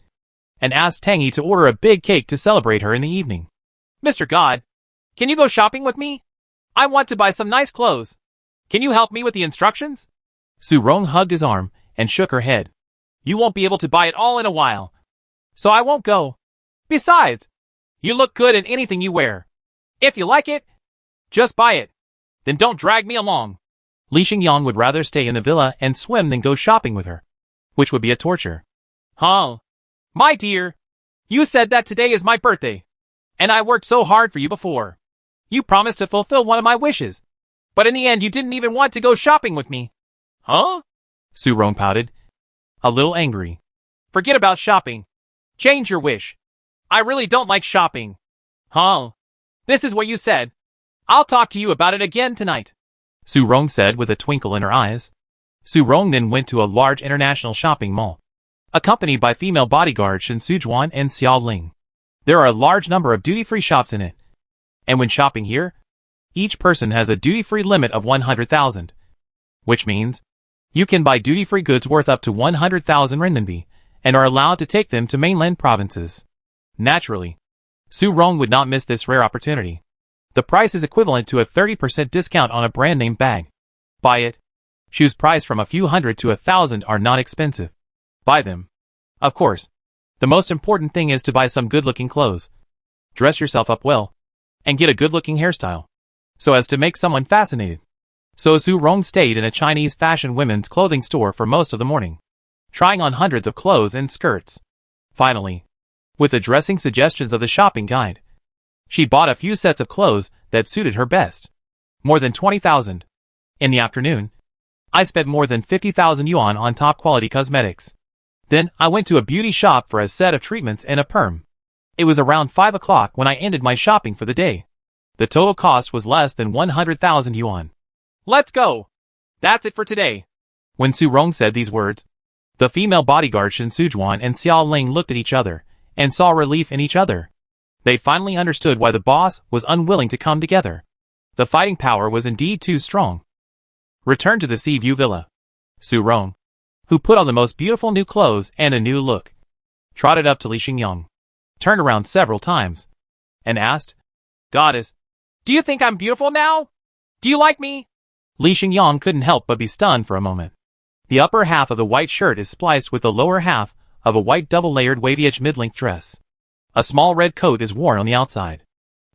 and asked Tangy to order a big cake to celebrate her in the evening. Mr. God, can you go shopping with me? I want to buy some nice clothes. Can you help me with the instructions? Su Rong hugged his arm and shook her head. You won't be able to buy it all in a while, so I won't go. Besides, you look good in anything you wear. If you like it, just buy it. Then don't drag me along. Li Xingyang would rather stay in the villa and swim than go shopping with her, which would be a torture. Huh? My dear, you said that today is my birthday, and I worked so hard for you before. You promised to fulfill one of my wishes, but in the end you didn't even want to go shopping with me. Huh? Su Rong pouted, a little angry. Forget about shopping. Change your wish. I really don't like shopping. Huh? This is what you said. I'll talk to you about it again tonight. Su Rong said with a twinkle in her eyes. Su Rong then went to a large international shopping mall, accompanied by female bodyguards Shen Sujuan and Xiao Ling. There are a large number of duty-free shops in it, and when shopping here, each person has a duty-free limit of 100,000, which means you can buy duty-free goods worth up to 100,000 renminbi and are allowed to take them to mainland provinces. Naturally, Su Rong would not miss this rare opportunity. The price is equivalent to a 30% discount on a brand-name bag. Buy it. Shoes priced from a few hundred to 1,000 are not expensive. Buy them. Of course, the most important thing is to buy some good-looking clothes. Dress yourself up well, and get a good-looking hairstyle, so as to make someone fascinated. So Su Rong stayed in a Chinese fashion women's clothing store for most of the morning, trying on hundreds of clothes and skirts. Finally, with the dressing suggestions of the shopping guide, she bought a few sets of clothes that suited her best. More than 20,000. In the afternoon, I spent more than 50,000 yuan on top-quality cosmetics. Then, I went to a beauty shop for a set of treatments and a perm. It was around 5 o'clock when I ended my shopping for the day. The total cost was less than 100,000 yuan. Let's go. That's it for today. When Su Rong said these words, the female bodyguard Shen Sujuan and Xiao Ling looked at each other and saw relief in each other. They finally understood why the boss was unwilling to come together. The fighting power was indeed too strong. Return to the Sea View Villa. Su Rong, who put on the most beautiful new clothes and a new look, trotted up to Li Xingyang, turned around several times, and asked, Goddess, do you think I'm beautiful now? Do you like me? Li Xingyang couldn't help but be stunned for a moment. The upper half of the white shirt is spliced with the lower half of a white double-layered wavy-edged mid-length dress. A small red coat is worn on the outside.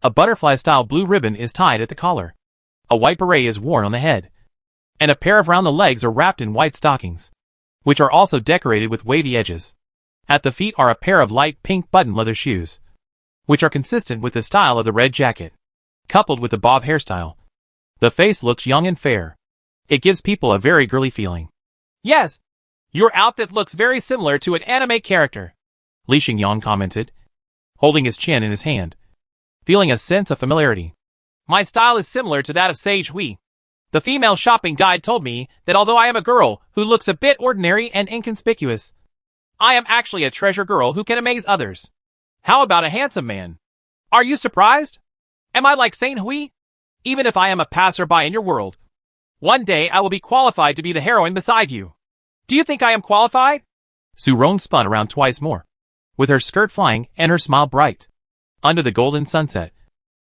A butterfly-style blue ribbon is tied at the collar. A white beret is worn on the head, and a pair of round the legs are wrapped in white stockings, which are also decorated with wavy edges. At the feet are a pair of light pink button leather shoes, which are consistent with the style of the red jacket, coupled with the bob hairstyle. The face looks young and fair. It gives people a very girly feeling. Yes, your outfit looks very similar to an anime character, Li Xingyang commented, holding his chin in his hand, feeling a sense of familiarity. My style is similar to that of Sage Hui. The female shopping guide told me that although I am a girl who looks a bit ordinary and inconspicuous, I am actually a treasure girl who can amaze others. How about a handsome man? Are you surprised? Am I like Saint Hui? Even if I am a passerby in your world, one day I will be qualified to be the heroine beside you. Do you think I am qualified? Su Rong spun around twice more, with her skirt flying and her smile bright. Under the golden sunset,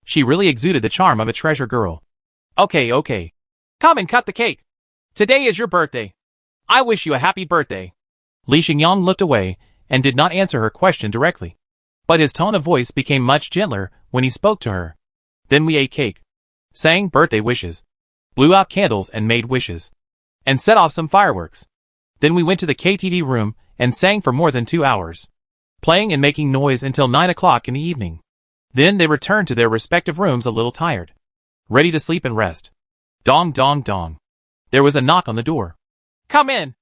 She really exuded the charm of a treasure girl. Okay. Come and cut the cake. Today is your birthday. I wish you a happy birthday. Li Xingyang looked away and did not answer her question directly. But his tone of voice became much gentler when he spoke to her. Then we ate cake, sang birthday wishes, blew out candles and made wishes, and set off some fireworks. Then we went to the KTV room and sang for more than 2 hours, playing and making noise until 9 o'clock in the evening. Then they returned to their respective rooms a little tired, ready to sleep and rest. Dong dong dong. There was a knock on the door. Come in.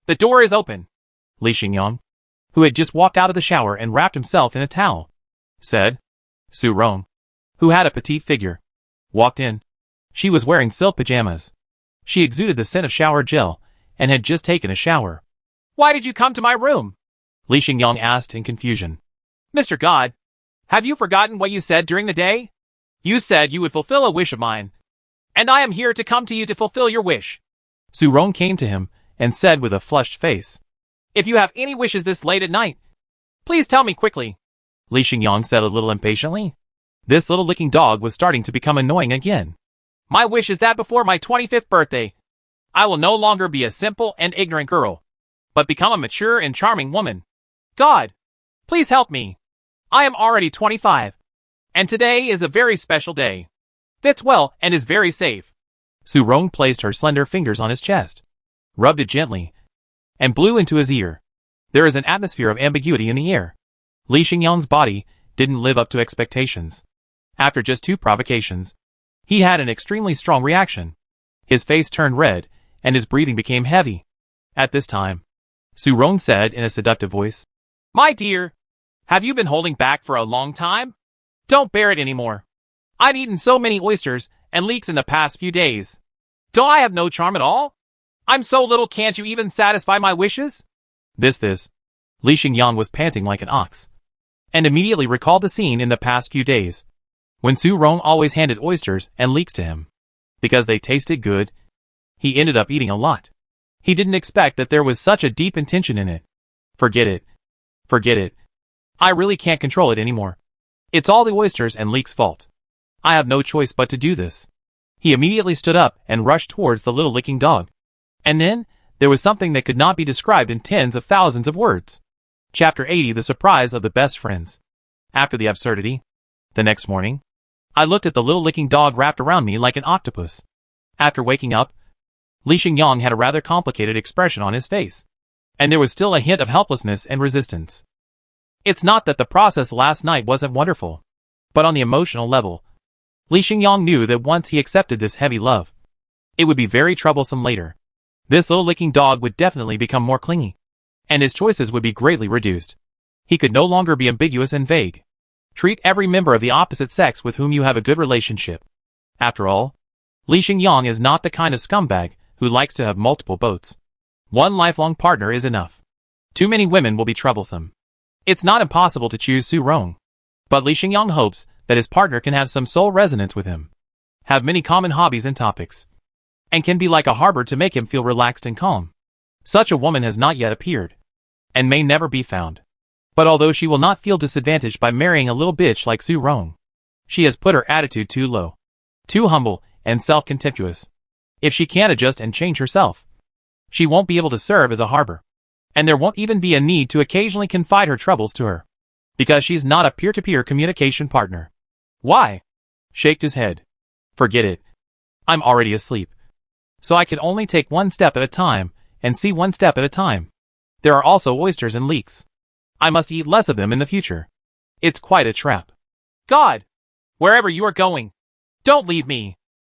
The door is open. Li Xingyang, who had just walked out of the shower and wrapped himself in a towel, said. Su Rong, who had a petite figure, walked in. She was wearing silk pajamas. She exuded the scent of shower gel and had just taken a shower. Why did you come to my room? Li Xingyang asked in confusion. Mr. God, have you forgotten what you said during the day? You said you would fulfill a wish of mine, and I am here to come to you to fulfill your wish. Su Rong came to him and said with a flushed face. If you have any wishes this late at night, please tell me quickly. Li Xingyang said a little impatiently. This little licking dog was starting to become annoying again. My wish is that before my 25th birthday, I will no longer be a simple and ignorant girl, but become a mature and charming woman. God, please help me. I am already 25, and today is a very special day. Fits well and is very safe. Su Rong placed her slender fingers on his chest, rubbed it gently, and blew into his ear. There is an atmosphere of ambiguity in the air. Li Xingyang's body didn't live up to expectations. After just 2 provocations, he had an extremely strong reaction. His face turned red, and his breathing became heavy. At this time, Su Rong said in a seductive voice, My dear, have you been holding back for a long time? Don't bear it anymore. I've eaten so many oysters and leeks in the past few days. Don't I have no charm at all? I'm so little, can't you even satisfy my wishes? This. Li Xingyang was panting like an ox, and immediately recalled the scene in the past few days, when Su Rong always handed oysters and leeks to him. Because they tasted good, he ended up eating a lot. He didn't expect that there was such a deep intention in it. Forget it. I really can't control it anymore. It's all the oysters and leeks' fault. I have no choice but to do this. He immediately stood up and rushed towards the little licking dog. And then, there was something that could not be described in tens of thousands of words. Chapter 80: The Surprise of the Best Friends. After the absurdity, the next morning, I looked at the little licking dog wrapped around me like an octopus. After waking up, Li Xingyang had a rather complicated expression on his face, and there was still a hint of helplessness and resistance. It's not that the process last night wasn't wonderful, but on the emotional level, Li Xingyang knew that once he accepted this heavy love, it would be very troublesome later. This little licking dog would definitely become more clingy, and his choices would be greatly reduced. He could no longer be ambiguous and vague. Treat every member of the opposite sex with whom you have a good relationship. After all, Li Xingyang is not the kind of scumbag who likes to have multiple boats. One lifelong partner is enough. Too many women will be troublesome. It's not impossible to choose Su Rong, but Li Xingyang hopes that his partner can have some soul resonance with him, have many common hobbies and topics, and can be like a harbor to make him feel relaxed and calm. Such a woman has not yet appeared, and may never be found. But although she will not feel disadvantaged by marrying a little bitch like Su Rong, she has put her attitude too low, too humble and self-contemptuous. If she can't adjust and change herself, she won't be able to serve as a harbor, and there won't even be a need to occasionally confide her troubles to her, because she's not a peer-to-peer communication partner. Why? Shaked his head. Forget it. I'm already asleep, so I can only take one step at a time and see one step at a time. There are also oysters and leeks. I must eat less of them in the future. It's quite a trap. God! Wherever you are going, don't leave me.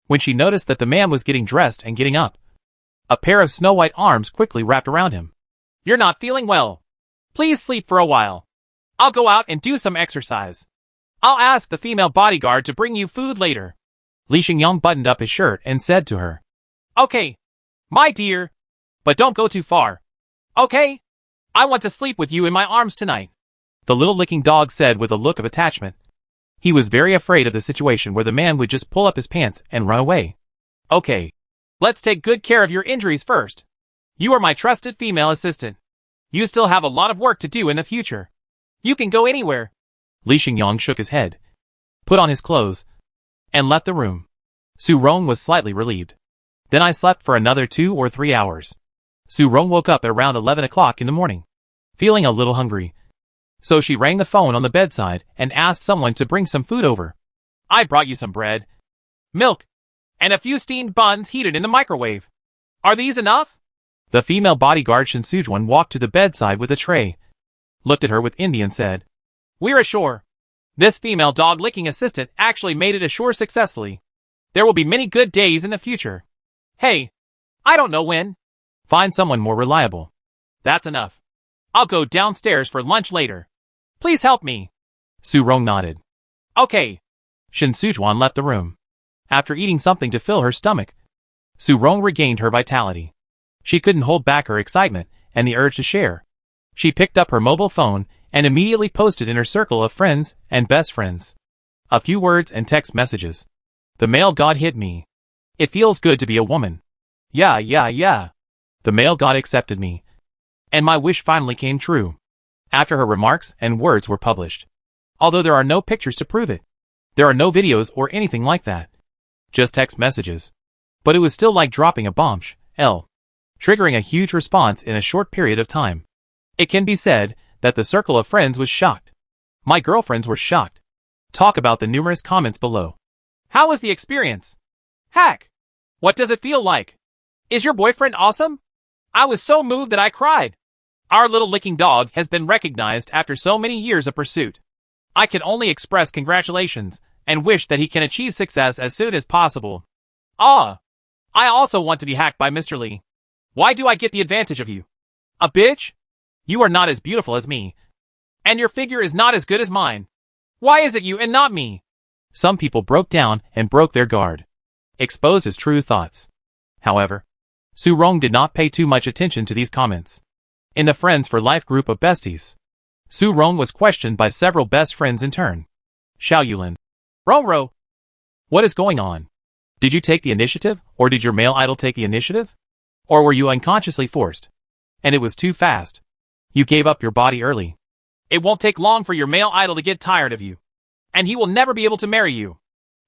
When she noticed that the man was getting dressed and getting up, a pair of snow-white arms quickly wrapped around him. You're not feeling well. Please sleep for a while. I'll go out and do some exercise. I'll ask the female bodyguard to bring you food later. Li Xingyang buttoned up his shirt and said to her, Okay, my dear, but don't go too far. Okay? I want to sleep with you in my arms tonight. The little licking dog said with a look of attachment. He was very afraid of the situation where the man would just pull up his pants and run away. Okay, let's take good care of your injuries first. You are my trusted female assistant. You still have a lot of work to do in the future. You can go anywhere. Li Xingyang shook his head, put on his clothes, and left the room. Su Rong was slightly relieved. Then I slept for another 2 or 3 hours. Su Rong woke up at around 11 o'clock in the morning, feeling a little hungry. So she rang the phone on the bedside and asked someone to bring some food over. I brought you some bread, milk, and a few steamed buns heated in the microwave. Are these enough? The female bodyguard Shin Sujuan walked to the bedside with a tray, looked at her with envy and said, We're ashore. This female dog-licking assistant actually made it ashore successfully. There will be many good days in the future. Hey, I don't know when. Find someone more reliable. That's enough. I'll go downstairs for lunch later. Please help me. Su Rong nodded. Okay. Shin Sujuan left the room. After eating something to fill her stomach, Su Rong regained her vitality. She couldn't hold back her excitement and the urge to share. She picked up her mobile phone and immediately posted in her circle of friends and best friends a few words and text messages. The male god hit me. It feels good to be a woman. Yeah. The male god accepted me. And my wish finally came true. After her remarks and words were published. Although there are no pictures to prove it. There are no videos or anything like that. Just text messages. But it was still like dropping a bombshell, triggering a huge response in a short period of time. It can be said that the circle of friends was shocked. My girlfriends were shocked. Talk about the numerous comments below. How was the experience? Heck! What does it feel like? Is your boyfriend awesome? I was so moved that I cried. Our little licking dog has been recognized after so many years of pursuit. I can only express congratulations and wish that he can achieve success as soon as possible. I also want to be hacked by Mr. Lee. Why do I get the advantage of you? A bitch? You are not as beautiful as me. And your figure is not as good as mine. Why is it you and not me? Some people broke down and broke their guard, exposed his true thoughts. However, Su Rong did not pay too much attention to these comments. In the Friends for Life group of besties, Su Rong was questioned by several best friends in turn. Xiao Yulin. Ro. What is going on? Did you take the initiative, or did your male idol take the initiative? Or were you unconsciously forced? And it was too fast. You gave up your body early. It won't take long for your male idol to get tired of you. And he will never be able to marry you.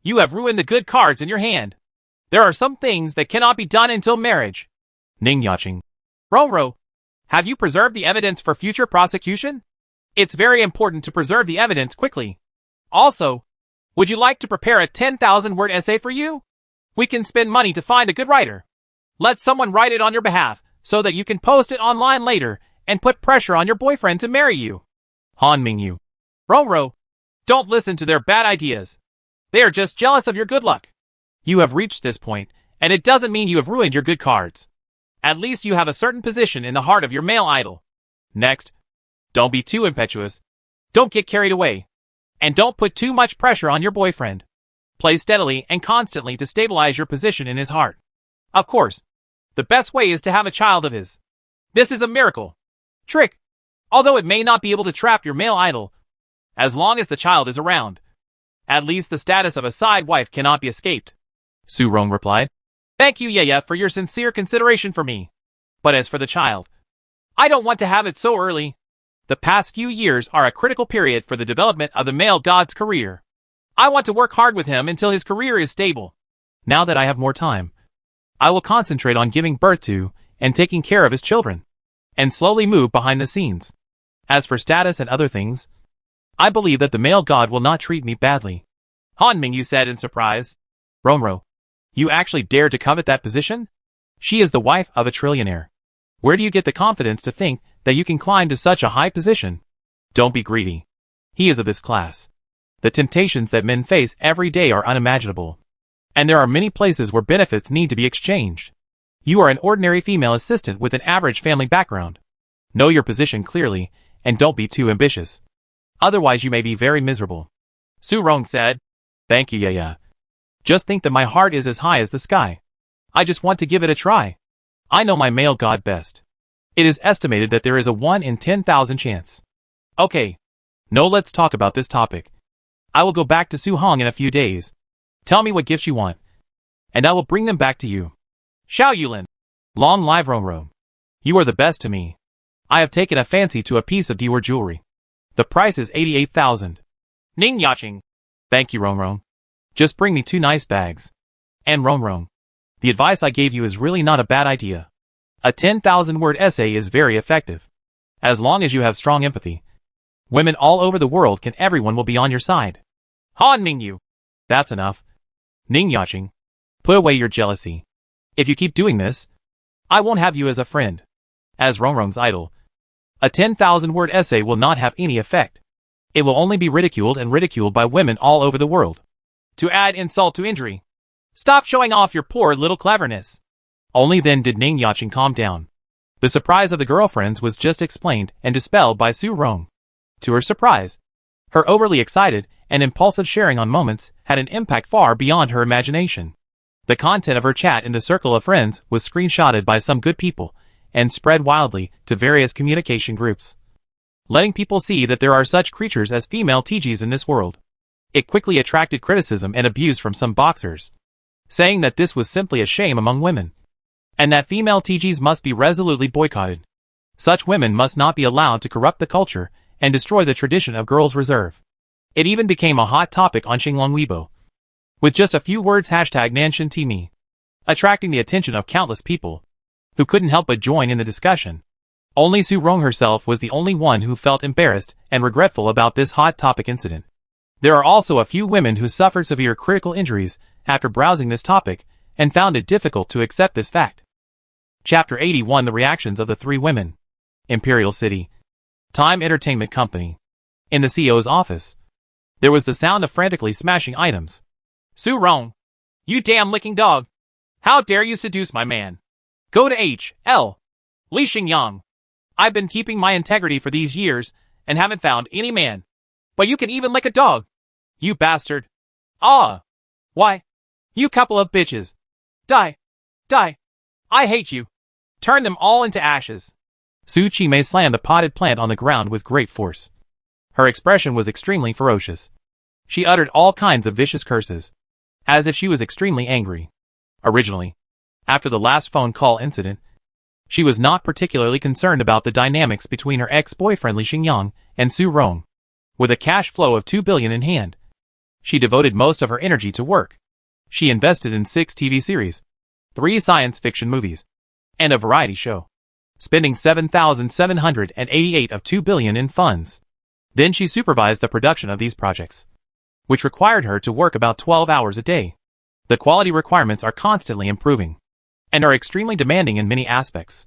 You have ruined the good cards in your hand. There are some things that cannot be done until marriage. Ning Yaching. Ro. Have you preserved the evidence for future prosecution? It's very important to preserve the evidence quickly. Also, would you like to prepare a 10,000-word essay for you? We can spend money to find a good writer. Let someone write it on your behalf so that you can post it online later and put pressure on your boyfriend to marry you. Han Mingyu. Ro. Don't listen to their bad ideas. They are just jealous of your good luck. You have reached this point, and it doesn't mean you have ruined your good cards. At least you have a certain position in the heart of your male idol. Next, don't be too impetuous. Don't get carried away. And don't put too much pressure on your boyfriend. Play steadily and constantly to stabilize your position in his heart. Of course, the best way is to have a child of his. This is a miracle. Trick. Although it may not be able to trap your male idol, as long as the child is around. At least the status of a side wife cannot be escaped. Su Rong replied. Thank you, Yaya, for your sincere consideration for me. But as for the child, I don't want to have it so early. The past few years are a critical period for the development of the male god's career. I want to work hard with him until his career is stable. Now that I have more time, I will concentrate on giving birth to and taking care of his children, and slowly move behind the scenes. As for status and other things, I believe that the male god will not treat me badly. Han Mingyu said in surprise. Romro, you actually dare to covet that position? She is the wife of a trillionaire. Where do you get the confidence to think that you can climb to such a high position? Don't be greedy. He is of this class. The temptations that men face every day are unimaginable. And there are many places where benefits need to be exchanged. You are an ordinary female assistant with an average family background. Know your position clearly, and don't be too ambitious. Otherwise you may be very miserable. Su Rong said. Thank you, Yaya. Just think that my heart is as high as the sky. I just want to give it a try. I know my male god best. It is estimated that there is a 1 in 10,000 chance. Okay. No, let's talk about this topic. I will go back to Su Hong in a few days. Tell me what gifts you want, and I will bring them back to you. Xiao Yulin. Long live Ronro. You are the best to me. I have taken a fancy to a piece of Dior jewelry. The price is 88,000. Ning Yaching. Thank you, Ronron. Just bring me 2 nice bags. And Rong, the advice I gave you is really not a bad idea. A 10,000-word essay is very effective. As long as you have strong empathy. Women all over the world everyone will be on your side. Han Ningyu. That's enough. Ning Yaching. Put away your jealousy. If you keep doing this, I won't have you as a friend. As Rong's idol, a 10,000-word essay will not have any effect. It will only be ridiculed and ridiculed by women all over the world. To add insult to injury. Stop showing off your poor little cleverness. Only then did Ning Yaching calm down. The surprise of the girlfriends was just explained and dispelled by Su Rong. To her surprise, her overly excited and impulsive sharing on moments had an impact far beyond her imagination. The content of her chat in the circle of friends was screenshotted by some good people and spread wildly to various communication groups, letting people see that there are such creatures as female TGs in this world. It quickly attracted criticism and abuse from some boxers, saying that this was simply a shame among women, and that female TGs must be resolutely boycotted. Such women must not be allowed to corrupt the culture and destroy the tradition of girls' reserve. It even became a hot topic on Xinglong Weibo, with just a few words #NanshanTime, attracting the attention of countless people, who couldn't help but join in the discussion. Only Su Rong herself was the only one who felt embarrassed and regretful about this hot topic incident. There are also a few women who suffered severe critical injuries after browsing this topic and found it difficult to accept this fact. Chapter 81: The Reactions of the 3 Women. Imperial City. Time Entertainment Company. In the CEO's office, there was the sound of frantically smashing items. Su Rong, you damn licking dog. How dare you seduce my man? Go to H.L. Li Xingyang. I've been keeping my integrity for these years and haven't found any man. But you can even lick a dog. You bastard. Ah. Why? You couple of bitches. Die. Die. I hate you. Turn them all into ashes. Su Qimei slammed the potted plant on the ground with great force. Her expression was extremely ferocious. She uttered all kinds of vicious curses, as if she was extremely angry. Originally, after the last phone call incident, she was not particularly concerned about the dynamics between her ex-boyfriend Li Xingyang and Su Rong. With a cash flow of 2 billion in hand, she devoted most of her energy to work. She invested in 6 TV series, 3 science fiction movies, and a variety show, spending 7,788 of 2 billion in funds. Then she supervised the production of these projects, which required her to work about 12 hours a day. The quality requirements are constantly improving, and are extremely demanding in many aspects.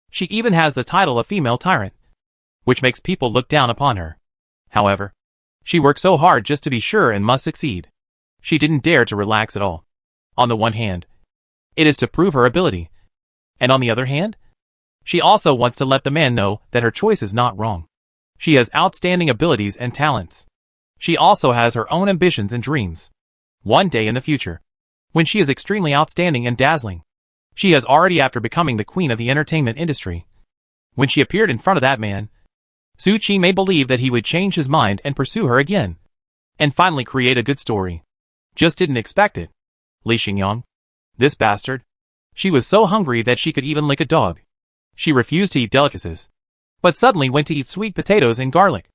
She even has the title of female tyrant, which makes people look down upon her. However, she worked so hard just to be sure and must succeed. She didn't dare to relax at all. On the one hand, it is to prove her ability, and on the other hand, she also wants to let the man know that her choice is not wrong. She has outstanding abilities and talents. She also has her own ambitions and dreams. One day in the future, when she is extremely outstanding and dazzling, she has already after becoming the queen of the entertainment industry. When she appeared in front of that man, Su Qimei believed that he would change his mind and pursue her again, and finally create a good story. Just didn't expect it. Li Xingyang, this bastard. She was so hungry that she could even lick a dog. She refused to eat delicacies, but suddenly went to eat sweet potatoes and garlic,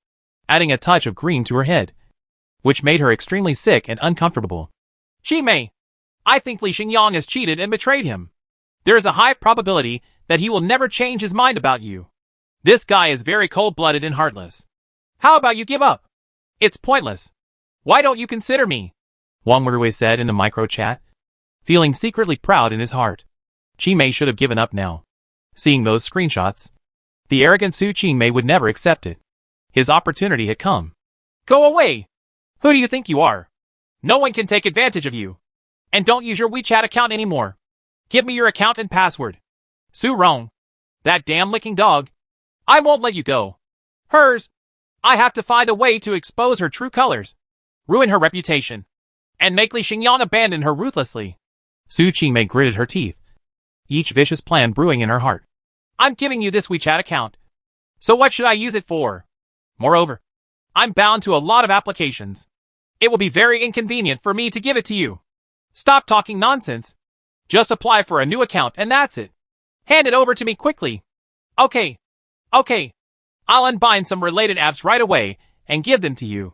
adding a touch of green to her head, which made her extremely sick and uncomfortable. Qimei, I think Li Xingyang has cheated and betrayed him. There is a high probability that he will never change his mind about you. This guy is very cold-blooded and heartless. How about you give up? It's pointless. Why don't you consider me? Wang Wenrui said in the micro chat, feeling secretly proud in his heart. Qimei should have given up now. Seeing those screenshots, the arrogant Su Qimei would never accept it. His opportunity had come. Go away! Who do you think you are? No one can take advantage of you. And don't use your WeChat account anymore. Give me your account and password. Su Rong, that damn licking dog. I won't let you go. Hers. I have to find a way to expose her true colors, ruin her reputation, and make Li Xingyang abandon her ruthlessly. Su Qimei gritted her teeth, each vicious plan brewing in her heart. I'm giving you this WeChat account. So what should I use it for? Moreover, I'm bound to a lot of applications. It will be very inconvenient for me to give it to you. Stop talking nonsense. Just apply for a new account and that's it. Hand it over to me quickly. Okay. I'll unbind some related apps right away and give them to you.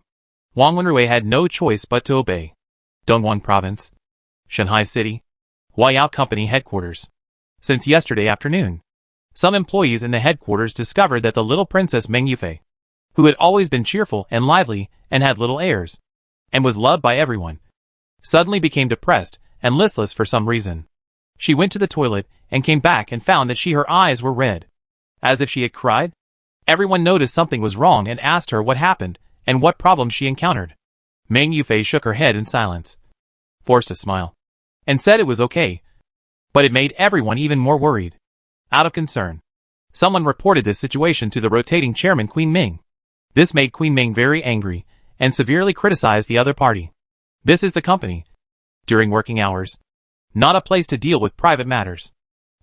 Wang Wenrui had no choice but to obey. Dongguan Province, Shanghai City, Huayao Company headquarters. Since yesterday afternoon, some employees in the headquarters discovered that the little princess Meng Yufei, who had always been cheerful and lively and had little airs, and was loved by everyone, suddenly became depressed and listless for some reason. She went to the toilet and came back and found that her eyes were red, as if she had cried. Everyone noticed something was wrong and asked her what happened and what problems she encountered. Meng Yufei shook her head in silence, forced a smile, and said it was okay. But it made everyone even more worried. Out of concern, someone reported this situation to the rotating chairman Queen Ming. This made Queen Ming very angry and severely criticized the other party. This is the company, during working hours, not a place to deal with private matters.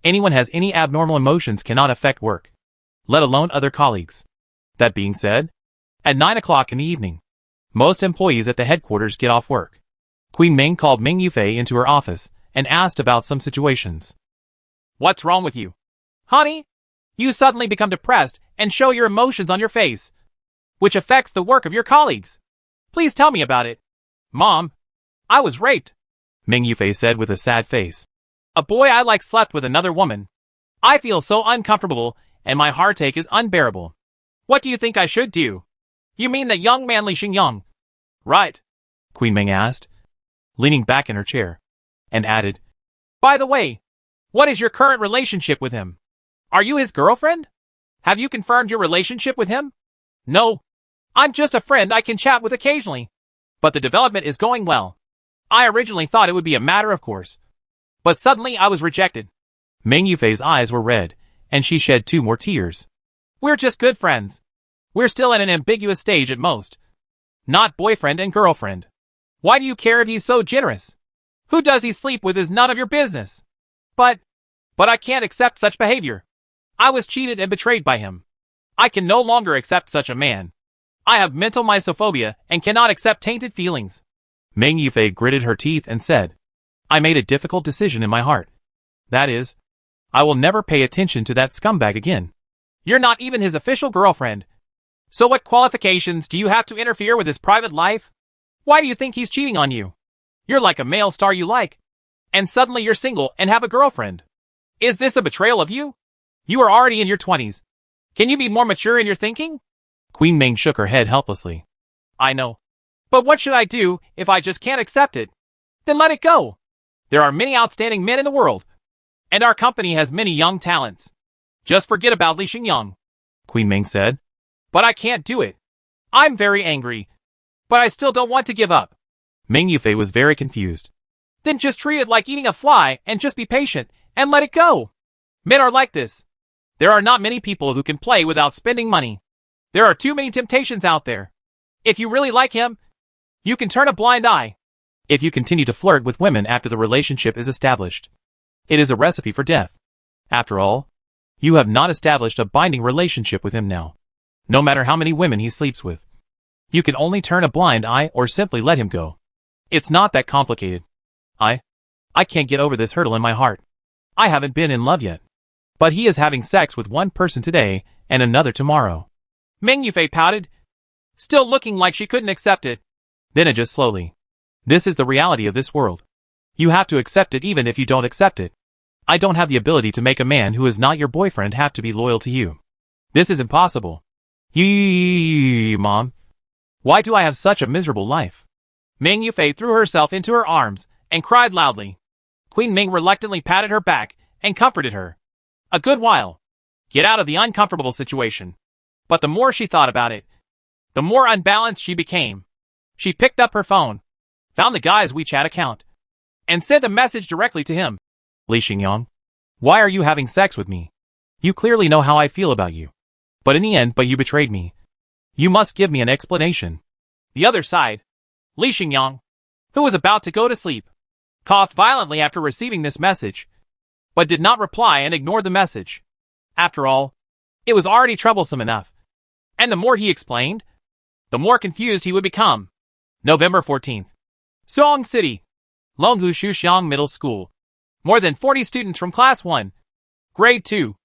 Anyone has any abnormal emotions cannot affect work, let alone other colleagues. That being said, at 9 o'clock in the evening, most employees at the headquarters get off work. Queen Ming called Meng Yufei into her office and asked about some situations. What's wrong with you? Honey, you suddenly become depressed and show your emotions on your face, which affects the work of your colleagues. Please tell me about it. Mom, I was raped, Meng Yufei said with a sad face. A boy I like slept with another woman. I feel so uncomfortable and my heartache is unbearable. What do you think I should do? You mean that young man Li Xingyang? Right, Queen Ming asked, leaning back in her chair, and added, by the way, what is your current relationship with him? Are you his girlfriend? Have you confirmed your relationship with him? No, I'm just a friend I can chat with occasionally. But the development is going well. I originally thought it would be a matter of course, but suddenly I was rejected. Meng Yufei's eyes were red, and she shed 2 more tears. We're just good friends. We're still at an ambiguous stage at most. Not boyfriend and girlfriend. Why do you care if he's so generous? Who does he sleep with is none of your business. But I can't accept such behavior. I was cheated and betrayed by him. I can no longer accept such a man. I have mental misophobia and cannot accept tainted feelings. Meng Yufei gritted her teeth and said, I made a difficult decision in my heart. That is, I will never pay attention to that scumbag again. You're not even his official girlfriend. So what qualifications do you have to interfere with his private life? Why do you think he's cheating on you? You're like a male star you like, and suddenly you're single and have a girlfriend. Is this a betrayal of you? You are already in your 20s. Can you be more mature in your thinking? Queen Ming shook her head helplessly. I know. But what should I do if I just can't accept it? Then let it go. There are many outstanding men in the world, and our company has many young talents. Just forget about Li Xingyang, Queen Ming said. But I can't do it. I'm very angry, but I still don't want to give up. Meng Yufei was very confused. Then just treat it like eating a fly and just be patient and let it go. Men are like this. There are not many people who can play without spending money. There are too many temptations out there. If you really like him, you can turn a blind eye. If you continue to flirt with women after the relationship is established, it is a recipe for death. After all, you have not established a binding relationship with him now. No matter how many women he sleeps with, you can only turn a blind eye or simply let him go. It's not that complicated. I can't get over this hurdle in my heart. I haven't been in love yet. But he is having sex with one person today and another tomorrow. Meng Yufei pouted, still looking like she couldn't accept it. Then adjust slowly. This is the reality of this world. You have to accept it even if you don't accept it. I don't have the ability to make a man who is not your boyfriend have to be loyal to you. This is impossible. Mom. Why do I have such a miserable life? Meng Yufei threw herself into her arms and cried loudly. Queen Ming reluctantly patted her back and comforted her. A good while. Get out of the uncomfortable situation. But the more she thought about it, the more unbalanced she became. She picked up her phone, found the guy's WeChat account, and sent a message directly to him. Li Xingyang, why are you having sex with me? You clearly know how I feel about you. But in the end, you betrayed me. You must give me an explanation. The other side, Li Xingyang, who was about to go to sleep, coughed violently after receiving this message, but did not reply and ignored the message. After all, it was already troublesome enough. And the more he explained, the more confused he would become. November 14th. Suong City, Longhu Shuxiang Middle School. More than 40 students from Class 1, Grade 2,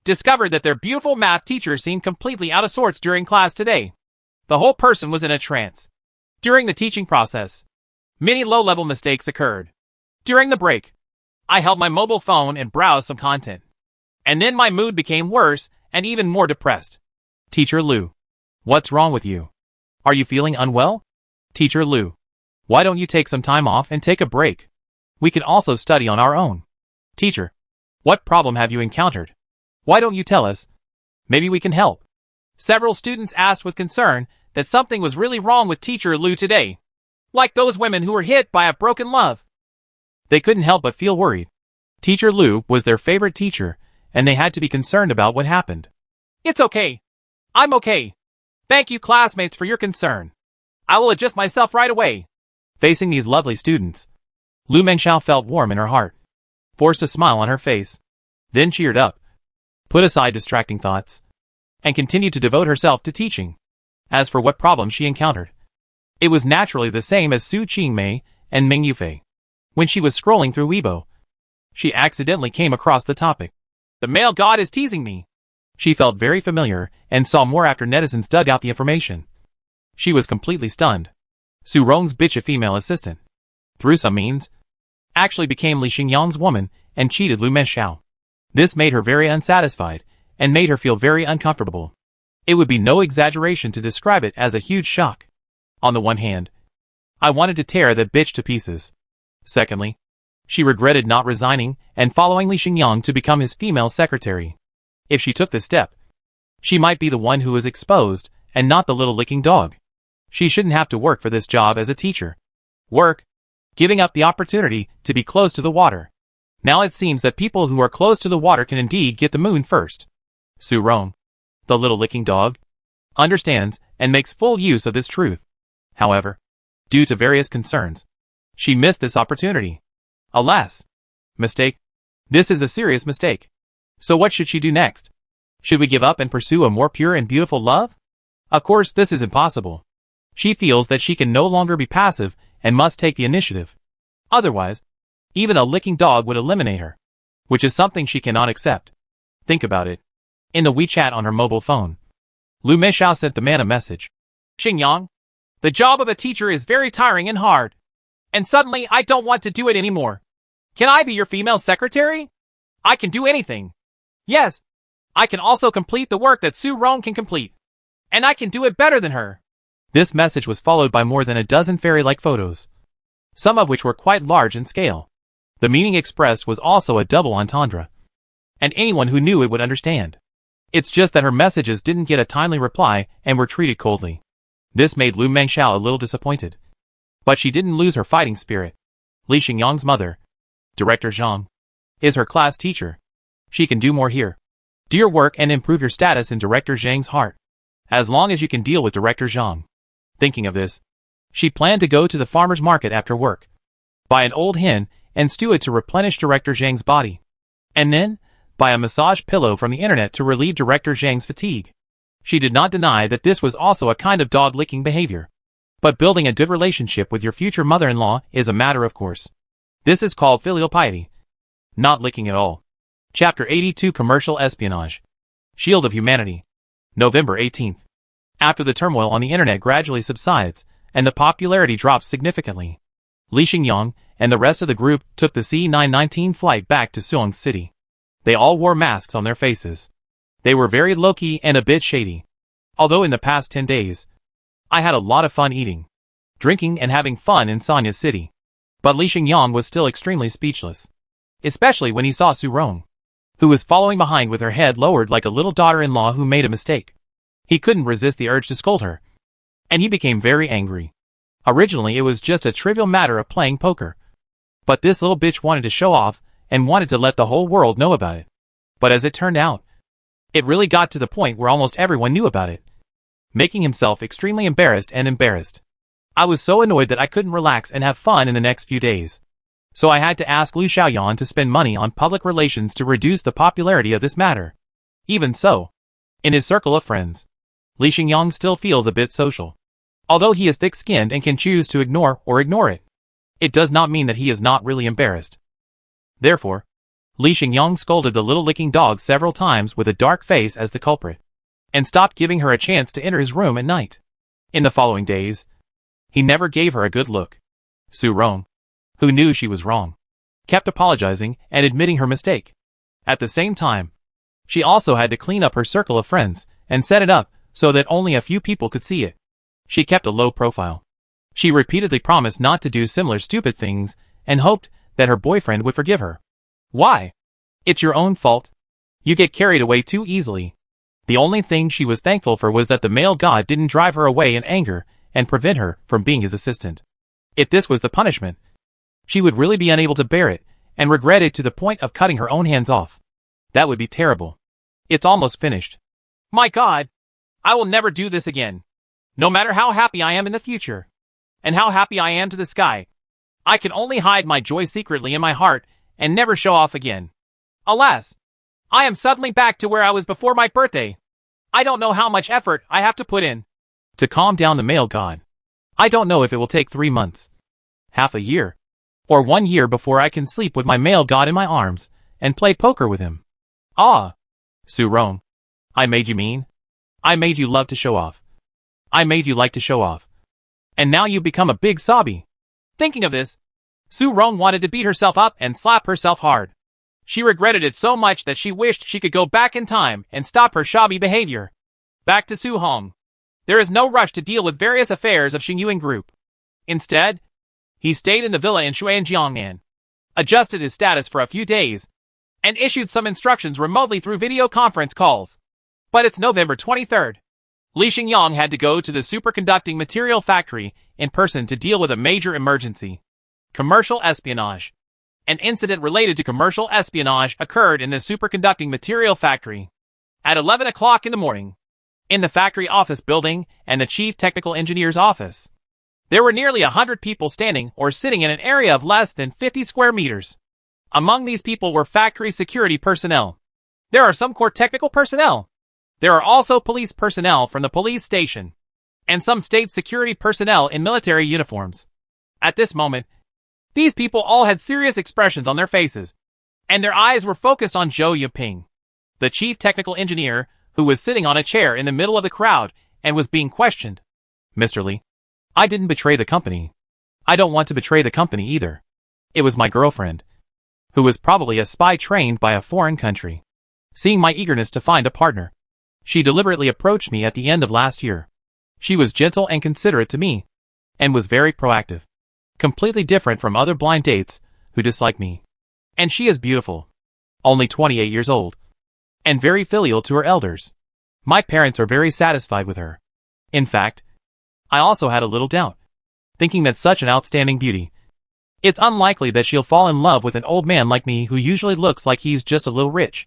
discovered that their beautiful math teacher seemed completely out of sorts during class today. The whole person was in a trance. During the teaching process, Many low-level mistakes occurred. During the break, I held my mobile phone and browsed some content. And then my mood became worse and even more depressed. Teacher Lu. What's wrong with you? Are you feeling unwell? Teacher Lu. Why don't you take some time off and take a break? We can also study on our own. Teacher. What problem have you encountered? Why don't you tell us? Maybe we can help. Several students asked with concern that something was really wrong with Teacher Lu today. Like those women who were hit by a broken love. They couldn't help but feel worried. Teacher Lu was their favorite teacher, and they had to be concerned about what happened. It's okay. I'm okay. Thank you, classmates, for your concern. I will adjust myself right away. Facing these lovely students, Lu Mengxiao felt warm in her heart, forced a smile on her face, then cheered up, put aside distracting thoughts, and continued to devote herself to teaching. As for what problem she encountered, it was naturally the same as Su Qingmei and Ming Yufei. When she was scrolling through Weibo, she accidentally came across the topic. The male god is teasing me. She felt very familiar and saw more after netizens dug out the information. She was completely stunned. Su Rong's bitch, a female assistant, through some means, actually became Li Xingyang's woman and cheated Lu Mengxiao. This made her very unsatisfied and made her feel very uncomfortable. It would be no exaggeration to describe it as a huge shock. On the one hand, I wanted to tear that bitch to pieces. Secondly, she regretted not resigning and following Li Xingyang to become his female secretary. If she took this step, she might be the one who was exposed and not the little licking dog. She shouldn't have to work for this job as a teacher. Work, giving up the opportunity to be close to the water. Now it seems that people who are close to the water can indeed get the moon first. Su Rong, the little licking dog, understands and makes full use of this truth. However, due to various concerns, she missed this opportunity. Alas! Mistake. This is a serious mistake. So what should she do next? Should we give up and pursue a more pure and beautiful love? Of course, this is impossible. She feels that she can no longer be passive and must take the initiative. Otherwise, even a licking dog would eliminate her, which is something she cannot accept. Think about it. In the WeChat on her mobile phone, Lu Mengxiao sent the man a message. Xingyang, the job of a teacher is very tiring and hard. And suddenly I don't want to do it anymore. Can I be your female secretary? I can do anything. Yes, I can also complete the work that Su Rong can complete. And I can do it better than her. This message was followed by more than a dozen fairy-like photos, some of which were quite large in scale. The meaning expressed was also a double entendre, and anyone who knew it would understand. It's just that her messages didn't get a timely reply and were treated coldly. This made Lu Mengxiao a little disappointed. But she didn't lose her fighting spirit. Li Xingyang's mother, Director Zhang, is her class teacher. She can do more here. Do your work and improve your status in Director Zhang's heart, as long as you can deal with Director Zhang. Thinking of this, she planned to go to the farmer's market after work, buy an old hen and stew it to replenish Director Zhang's body, and then buy a massage pillow from the internet to relieve Director Zhang's fatigue. She did not deny that this was also a kind of dog-licking behavior. But building a good relationship with your future mother-in-law is a matter of course. This is called filial piety, not licking at all. Chapter 82 Commercial Espionage. Shield of Humanity. November 18th. After the turmoil on the internet gradually subsides, and the popularity drops significantly, Li Xingyang and the rest of the group took the C919 flight back to Suong City. They all wore masks on their faces. They were very low-key and a bit shady. Although in the past 10 days, I had a lot of fun eating, drinking and having fun in Sanya City. But Li Xingyang was still extremely speechless, especially when he saw Su Rong, who was following behind with her head lowered like a little daughter-in-law who made a mistake. He couldn't resist the urge to scold her, and he became very angry. Originally it was just a trivial matter of playing poker, but this little bitch wanted to show off and wanted to let the whole world know about it. But as it turned out, it really got to the point where almost everyone knew about it, making himself extremely embarrassed. I was so annoyed that I couldn't relax and have fun in the next few days. So I had to ask Liu Xiaoyan to spend money on public relations to reduce the popularity of this matter. Even so, in his circle of friends, Li Xingyang still feels a bit social. Although he is thick-skinned and can choose to ignore it, it does not mean that he is not really embarrassed. Therefore, Li Xingyang scolded the little licking dog several times with a dark face as the culprit, and stopped giving her a chance to enter his room at night. In the following days, he never gave her a good look. Su Rong, who knew she was wrong, kept apologizing and admitting her mistake. At the same time, she also had to clean up her circle of friends and set it up so that only a few people could see it. She kept a low profile. She repeatedly promised not to do similar stupid things and hoped that her boyfriend would forgive her. Why? It's your own fault. You get carried away too easily. The only thing she was thankful for was that the male god didn't drive her away in anger and prevent her from being his assistant. If this was the punishment, she would really be unable to bear it and regret it to the point of cutting her own hands off. That would be terrible. It's almost finished. My God, I will never do this again. No matter how happy I am in the future, and how happy I am to the sky, I can only hide my joy secretly in my heart and never show off again. Alas, I am suddenly back to where I was before my birthday. I don't know how much effort I have to put in to calm down the male god. I don't know if it will take 3 months, half a year, or 1 year before I can sleep with my male god in my arms and play poker with him. Ah, Su Rong, I made you mean. I made you love to show off. I made you like to show off. And now you become a big sobby. Thinking of this, Su Rong wanted to beat herself up and slap herself hard. She regretted it so much that she wished she could go back in time and stop her shabby behavior. Back to Su Hong. There is no rush to deal with various affairs of Xing Yuan Group. Instead, he stayed in the villa in Shuanjiangnan, adjusted his status for a few days, and issued some instructions remotely through video conference calls. But it's November 23rd. Li Xingyang had to go to the superconducting material factory in person to deal with a major emergency. Commercial espionage. An incident related to commercial espionage occurred in the superconducting material factory. At 11 o'clock in the morning, in the factory office building and the chief technical engineer's office, there were nearly 100 people standing or sitting in an area of less than 50 square meters. Among these people were factory security personnel. There are some core technical personnel. There are also police personnel from the police station, and some state security personnel in military uniforms. At this moment, these people all had serious expressions on their faces, and their eyes were focused on Zhou Yiping, the chief technical engineer, who was sitting on a chair in the middle of the crowd and was being questioned. Mr. Li, I didn't betray the company. I don't want to betray the company either. It was my girlfriend, who was probably a spy trained by a foreign country. Seeing my eagerness to find a partner, she deliberately approached me at the end of last year. She was gentle and considerate to me, and was very proactive. Completely different from other blind dates who dislike me. And she is beautiful. Only 28 years old. And very filial to her elders. My parents are very satisfied with her. In fact, I also had a little doubt, thinking that such an outstanding beauty, it's unlikely that she'll fall in love with an old man like me who usually looks like he's just a little rich.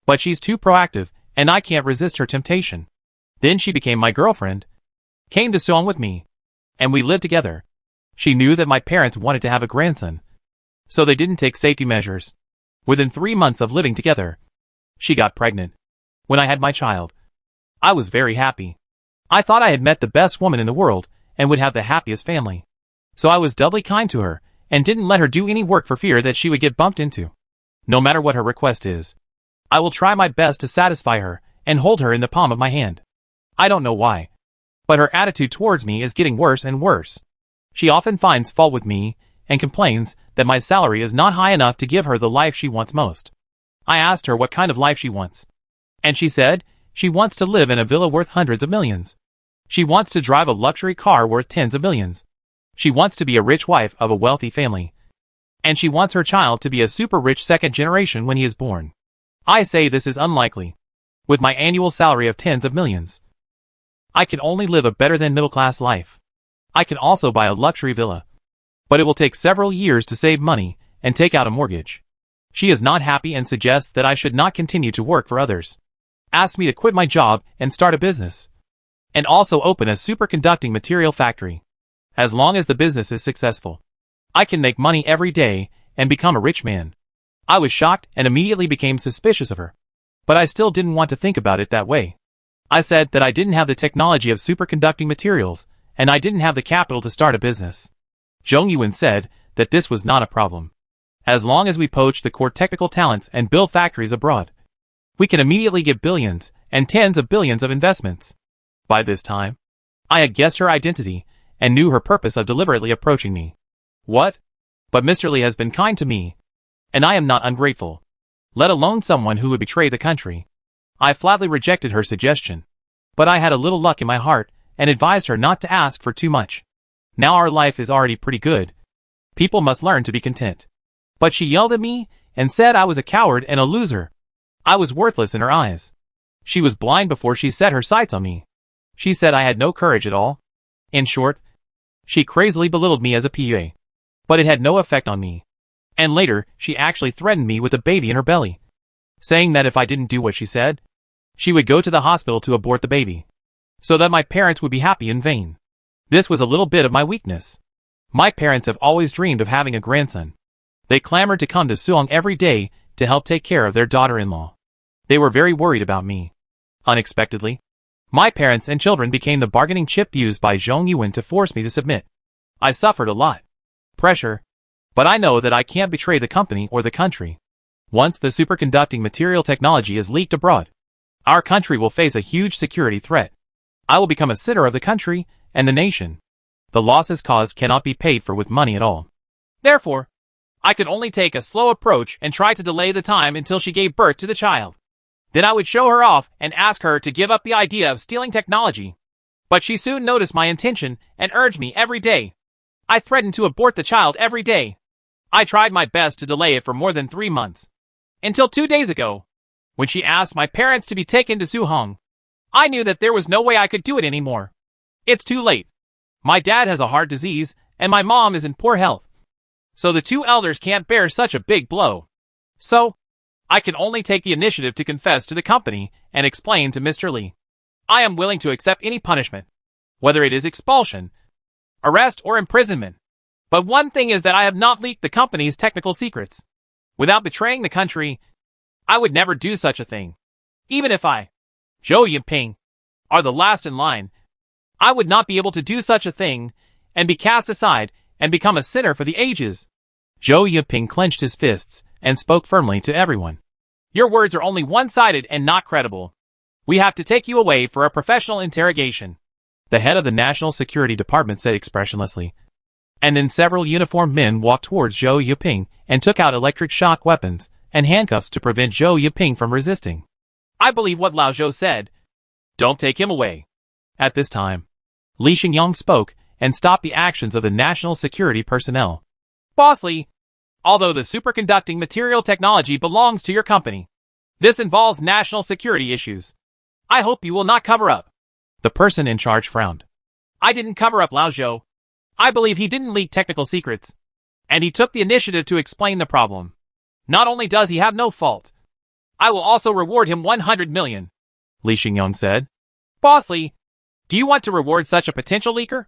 But she's too proactive, and I can't resist her temptation. Then she became my girlfriend, came to Seoul with me, and we lived together. She knew that my parents wanted to have a grandson, so they didn't take safety measures. Within 3 months of living together, she got pregnant. When I had my child, I was very happy. I thought I had met the best woman in the world and would have the happiest family. So I was doubly kind to her and didn't let her do any work for fear that she would get bumped into. No matter what her request is, I will try my best to satisfy her and hold her in the palm of my hand. I don't know why, but her attitude towards me is getting worse and worse. She often finds fault with me and complains that my salary is not high enough to give her the life she wants most. I asked her what kind of life she wants, and she said she wants to live in a villa worth hundreds of millions. She wants to drive a luxury car worth tens of millions. She wants to be a rich wife of a wealthy family. And she wants her child to be a super rich second generation when he is born. I say this is unlikely. With my annual salary of tens of millions, I can only live a better than middle class life. I can also buy a luxury villa, but it will take several years to save money and take out a mortgage. She is not happy and suggests that I should not continue to work for others. Asked me to quit my job and start a business, and also open a superconducting material factory. As long as the business is successful, I can make money every day and become a rich man. I was shocked and immediately became suspicious of her, but I still didn't want to think about it that way. I said that I didn't have the technology of superconducting materials, and I didn't have the capital to start a business. Zhong Yuan said that this was not a problem. As long as we poach the core technical talents and build factories abroad, we can immediately get billions and tens of billions of investments. By this time, I had guessed her identity and knew her purpose of deliberately approaching me. What? But Mr. Lee has been kind to me, and I am not ungrateful, let alone someone who would betray the country. I flatly rejected her suggestion, but I had a little luck in my heart and advised her not to ask for too much. Now our life is already pretty good. People must learn to be content. But she yelled at me and said I was a coward and a loser. I was worthless in her eyes. She was blind before she set her sights on me. She said I had no courage at all. In short, she crazily belittled me as a PA. But it had no effect on me. And later, she actually threatened me with a baby in her belly, saying that if I didn't do what she said, she would go to the hospital to abort the baby, so that my parents would be happy in vain. This was a little bit of my weakness. My parents have always dreamed of having a grandson. They clamored to come to Suong every day to help take care of their daughter-in-law. They were very worried about me. Unexpectedly, my parents and children became the bargaining chip used by Zhong Yuan to force me to submit. I suffered a lot. Pressure. But I know that I can't betray the company or the country. Once the superconducting material technology is leaked abroad, our country will face a huge security threat. I will become a sinner of the country and the nation. The losses caused cannot be paid for with money at all. Therefore, I could only take a slow approach and try to delay the time until she gave birth to the child. Then I would show her off and ask her to give up the idea of stealing technology. But she soon noticed my intention and urged me every day. I threatened to abort the child every day. I tried my best to delay it for more than 3 months. Until 2 days ago, when she asked my parents to be taken to Suhong. I knew that there was no way I could do it anymore. It's too late. My dad has a heart disease, and my mom is in poor health. So the two elders can't bear such a big blow. So, I can only take the initiative to confess to the company and explain to Mr. Lee. I am willing to accept any punishment, whether it is expulsion, arrest, or imprisonment. But one thing is that I have not leaked the company's technical secrets. Without betraying the country, I would never do such a thing. Even if I, Zhou Yiping, are the last in line, I would not be able to do such a thing and be cast aside and become a sinner for the ages. Zhou Yiping clenched his fists and spoke firmly to everyone. Your words are only one-sided and not credible. We have to take you away for a professional interrogation. The head of the National Security Department said expressionlessly. And then several uniformed men walked towards Zhou Yiping and took out electric shock weapons and handcuffs to prevent Zhou Yiping from resisting. I believe what Lao Zhou said. Don't take him away. At this time, Li Xingyang spoke and stopped the actions of the national security personnel. Boss Li, although the superconducting material technology belongs to your company, this involves national security issues. I hope you will not cover up. The person in charge frowned. I didn't cover up Lao Zhou. I believe he didn't leak technical secrets, and he took the initiative to explain the problem. Not only does he have no fault, I will also reward him 100 million, Li Xingyang said. Boss Li, do you want to reward such a potential leaker?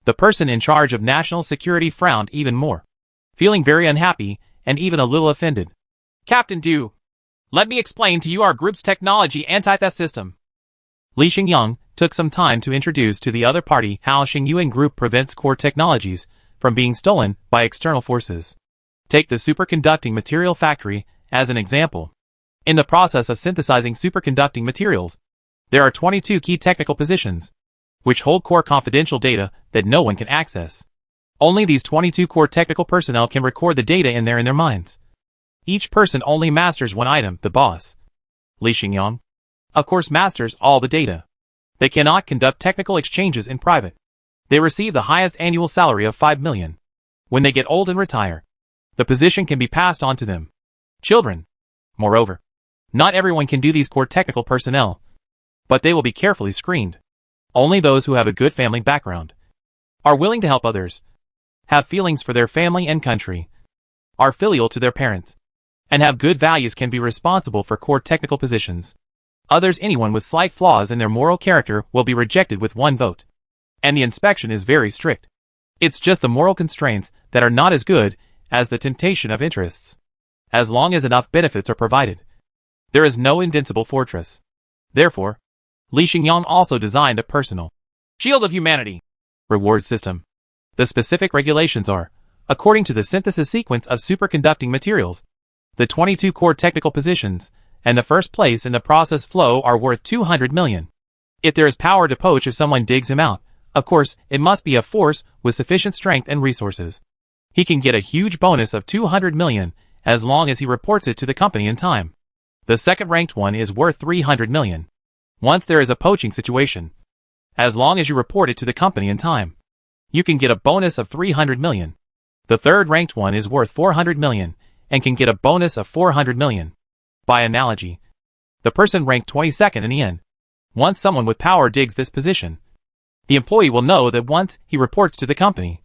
The person in charge of national security frowned even more, feeling very unhappy and even a little offended. Captain Du, let me explain to you our group's technology anti-theft system. Li Xingyang took some time to introduce to the other party how Xingyuan Group prevents core technologies from being stolen by external forces. Take the superconducting material factory as an example. In the process of synthesizing superconducting materials, there are 22 key technical positions, which hold core confidential data that no one can access. Only these 22 core technical personnel can record the data in their minds. Each person only masters one item, the boss, Li Xingyang, of course, masters all the data. They cannot conduct technical exchanges in private. They receive the highest annual salary of 5 million. When they get old and retire, the position can be passed on to them. Children. Moreover, not everyone can do these core technical personnel, but they will be carefully screened. Only those who have a good family background, are willing to help others, have feelings for their family and country, are filial to their parents, and have good values can be responsible for core technical positions. Others, anyone with slight flaws in their moral character, will be rejected with 1 vote. And the inspection is very strict. It's just the moral constraints that are not as good as the temptation of interests. As long as enough benefits are provided, there is no invincible fortress. Therefore, Li Xingyang also designed a personal shield of humanity reward system. The specific regulations are, according to the synthesis sequence of superconducting materials, the 22 core technical positions, and the first place in the process flow are worth 200 million. If there is power to poach if someone digs him out, of course, it must be a force with sufficient strength and resources. He can get a huge bonus of 200 million as long as he reports it to the company in time. The second ranked one is worth 300 million. Once there is a poaching situation, as long as you report it to the company in time, you can get a bonus of 300 million. The third ranked one is worth 400 million and can get a bonus of 400 million. By analogy, the person ranked 22nd in the end. Once someone with power digs this position, the employee will know that once he reports to the company,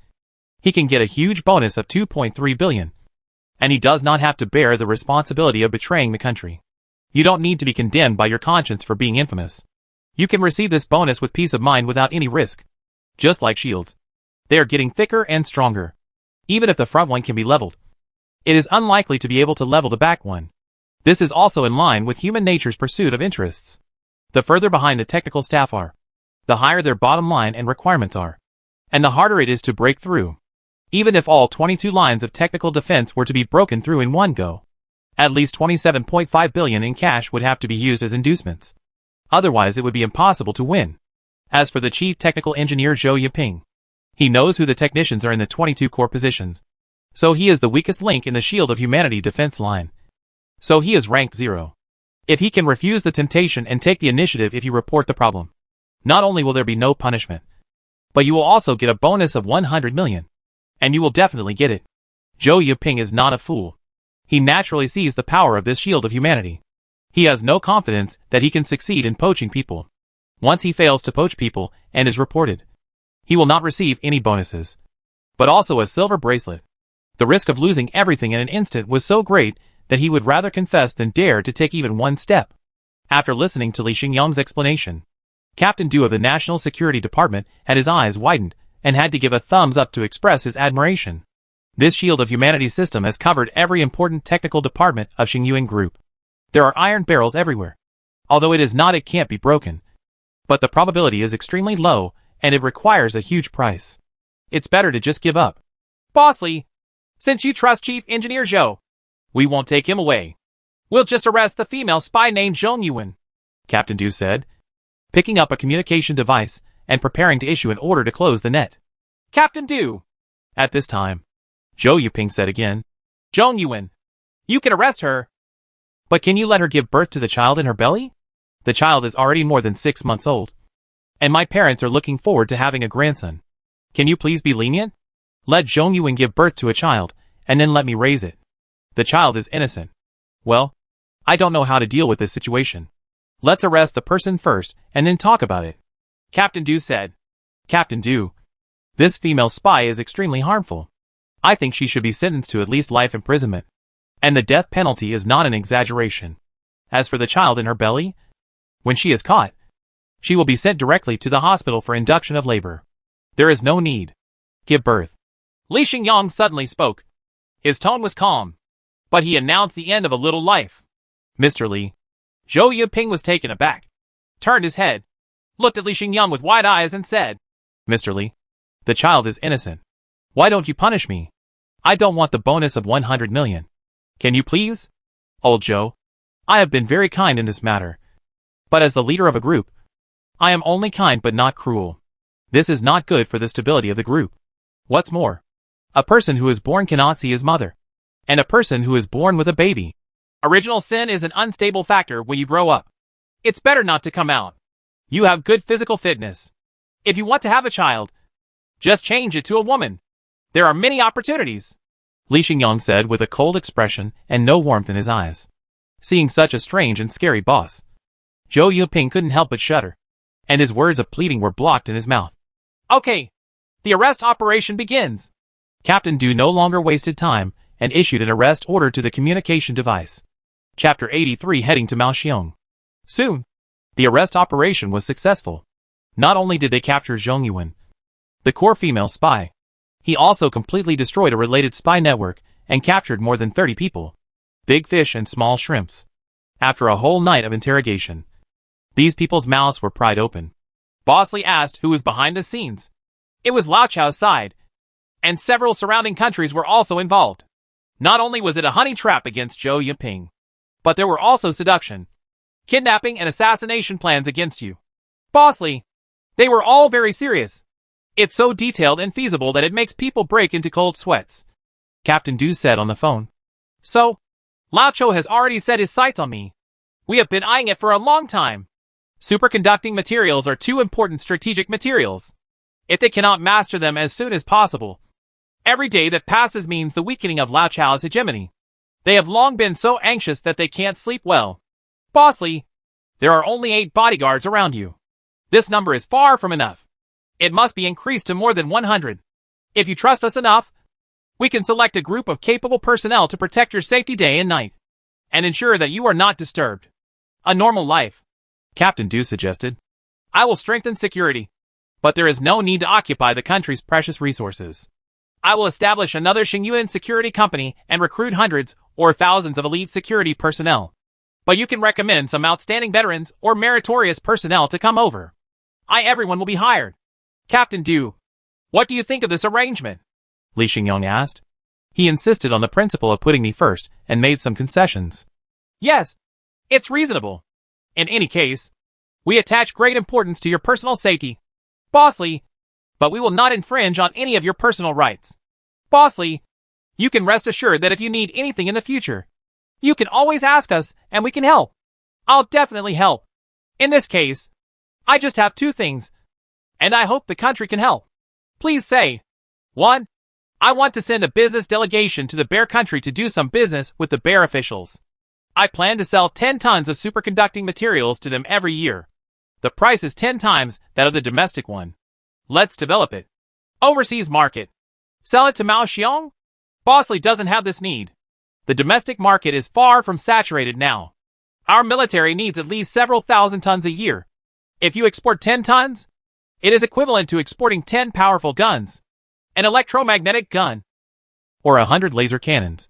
he can get a huge bonus of 2.3 billion. And he does not have to bear the responsibility of betraying the country. You don't need to be condemned by your conscience for being infamous. You can receive this bonus with peace of mind without any risk. Just like shields, they are getting thicker and stronger. Even if the front one can be leveled, it is unlikely to be able to level the back one. This is also in line with human nature's pursuit of interests. The further behind the technical staff are, the higher their bottom line and requirements are, and the harder it is to break through. Even if all 22 lines of technical defense were to be broken through in one go, at least 27.5 billion in cash would have to be used as inducements. Otherwise it would be impossible to win. As for the chief technical engineer Zhou Yiping, he knows who the technicians are in the 22 core positions. So he is the weakest link in the Shield of Humanity defense line. So he is ranked 0. If he can refuse the temptation and take the initiative if you report the problem, not only will there be no punishment, but you will also get a bonus of 100 million. And you will definitely get it. Zhou Yiping is not a fool. He naturally sees the power of this Shield of Humanity. He has no confidence that he can succeed in poaching people. Once he fails to poach people and is reported, he will not receive any bonuses, but also a silver bracelet. The risk of losing everything in an instant was so great that he would rather confess than dare to take even one step. After listening to Li Xingyang's explanation, Captain Du of the National Security Department had his eyes widened and had to give a thumbs up to express his admiration. This Shield of Humanity system has covered every important technical department of Xingyuan Group. There are iron barrels everywhere. Although it is not, it can't be broken. But the probability is extremely low, and it requires a huge price. It's better to just give up. Boss Lee, since you trust Chief Engineer Zhou, we won't take him away. We'll just arrest the female spy named Zhong Yuan, Captain Du said, picking up a communication device and preparing to issue an order to close the net. Captain Du. At this time, Zhou Yiping said again, Zhong Yuan, you can arrest her. But can you let her give birth to the child in her belly? The child is already more than 6 months old. And my parents are looking forward to having a grandson. Can you please be lenient? Let Zhong Yuan give birth to a child, and then let me raise it. The child is innocent. Well, I don't know how to deal with this situation. Let's arrest the person first, and then talk about it. Captain Du said. Captain Du, this female spy is extremely harmful. I think she should be sentenced to at least life imprisonment. And the death penalty is not an exaggeration. As for the child in her belly, when she is caught, she will be sent directly to the hospital for induction of labor. There is no need. Give birth. Li Xingyang suddenly spoke. His tone was calm, but he announced the end of a little life. Mr. Li. Zhou Yiping was taken aback, turned his head, looked at Li Xingyang with wide eyes and said, Mr. Li, the child is innocent. Why don't you punish me? I don't want the bonus of 100 million. Can you please? Old Zhou, I have been very kind in this matter. But as the leader of a group, I am only kind but not cruel. This is not good for the stability of the group. What's more, a person who is born cannot see his mother. And a person who is born with a baby. Original sin is an unstable factor when you grow up. It's better not to come out. You have good physical fitness. If you want to have a child, just change it to a woman. There are many opportunities. Li Xingyang said with a cold expression and no warmth in his eyes. Seeing such a strange and scary boss, Zhou Yiping couldn't help but shudder, and his words of pleading were blocked in his mouth. Okay, the arrest operation begins. Captain Du no longer wasted time and issued an arrest order to the communication device. Chapter 83 heading to Maoxiong. Soon, the arrest operation was successful. Not only did they capture Zhong Yuan, the core female spy, he also completely destroyed a related spy network and captured more than 30 people, big fish and small shrimps. After a whole night of interrogation, these people's mouths were pried open. Boss Lee asked who was behind the scenes. It was Lao Chao's side, and several surrounding countries were also involved. Not only was it a honey trap against Zhou Yiping, but there were also seduction, kidnapping and assassination plans against you. Boss Lee, they were all very serious. It's so detailed and feasible that it makes people break into cold sweats. Captain Du said on the phone. So, Lao Cho has already set his sights on me. We have been eyeing it for a long time. Superconducting materials are two important strategic materials. If they cannot master them as soon as possible, every day that passes means the weakening of Lao Chao's hegemony. They have long been so anxious that they can't sleep well. Boss Lee, there are only 8 bodyguards around you. This number is far from enough. It must be increased to more than 100. If you trust us enough, we can select a group of capable personnel to protect your safety day and night, and ensure that you are not disturbed. A normal life, Captain Du suggested. I will strengthen security, but there is no need to occupy the country's precious resources. I will establish another Xingyuan security company and recruit hundreds or thousands of elite security personnel. But you can recommend some outstanding veterans or meritorious personnel to come over. Everyone will be hired. Captain Du, what do you think of this arrangement? Li Xingyong asked. He insisted on the principle of putting me first and made some concessions. Yes, it's reasonable. In any case, we attach great importance to your personal safety, Boss Lee, but we will not infringe on any of your personal rights. Boss Lee, you can rest assured that if you need anything in the future, you can always ask us and we can help. I'll definitely help. In this case, I just have 2 things, and I hope the country can help. Please say, 1. I want to send a business delegation to the Bear Country to do some business with the Bear officials. I plan to sell 10 tons of superconducting materials to them every year. The price is 10 times that of the domestic one. Let's develop it. Overseas market. Sell it to Mao Xiong? Boss Lee doesn't have this need. The domestic market is far from saturated now. Our military needs at least several thousand tons a year. If you export 10 tons, it is equivalent to exporting 10 powerful guns. An electromagnetic gun, or 100 laser cannons,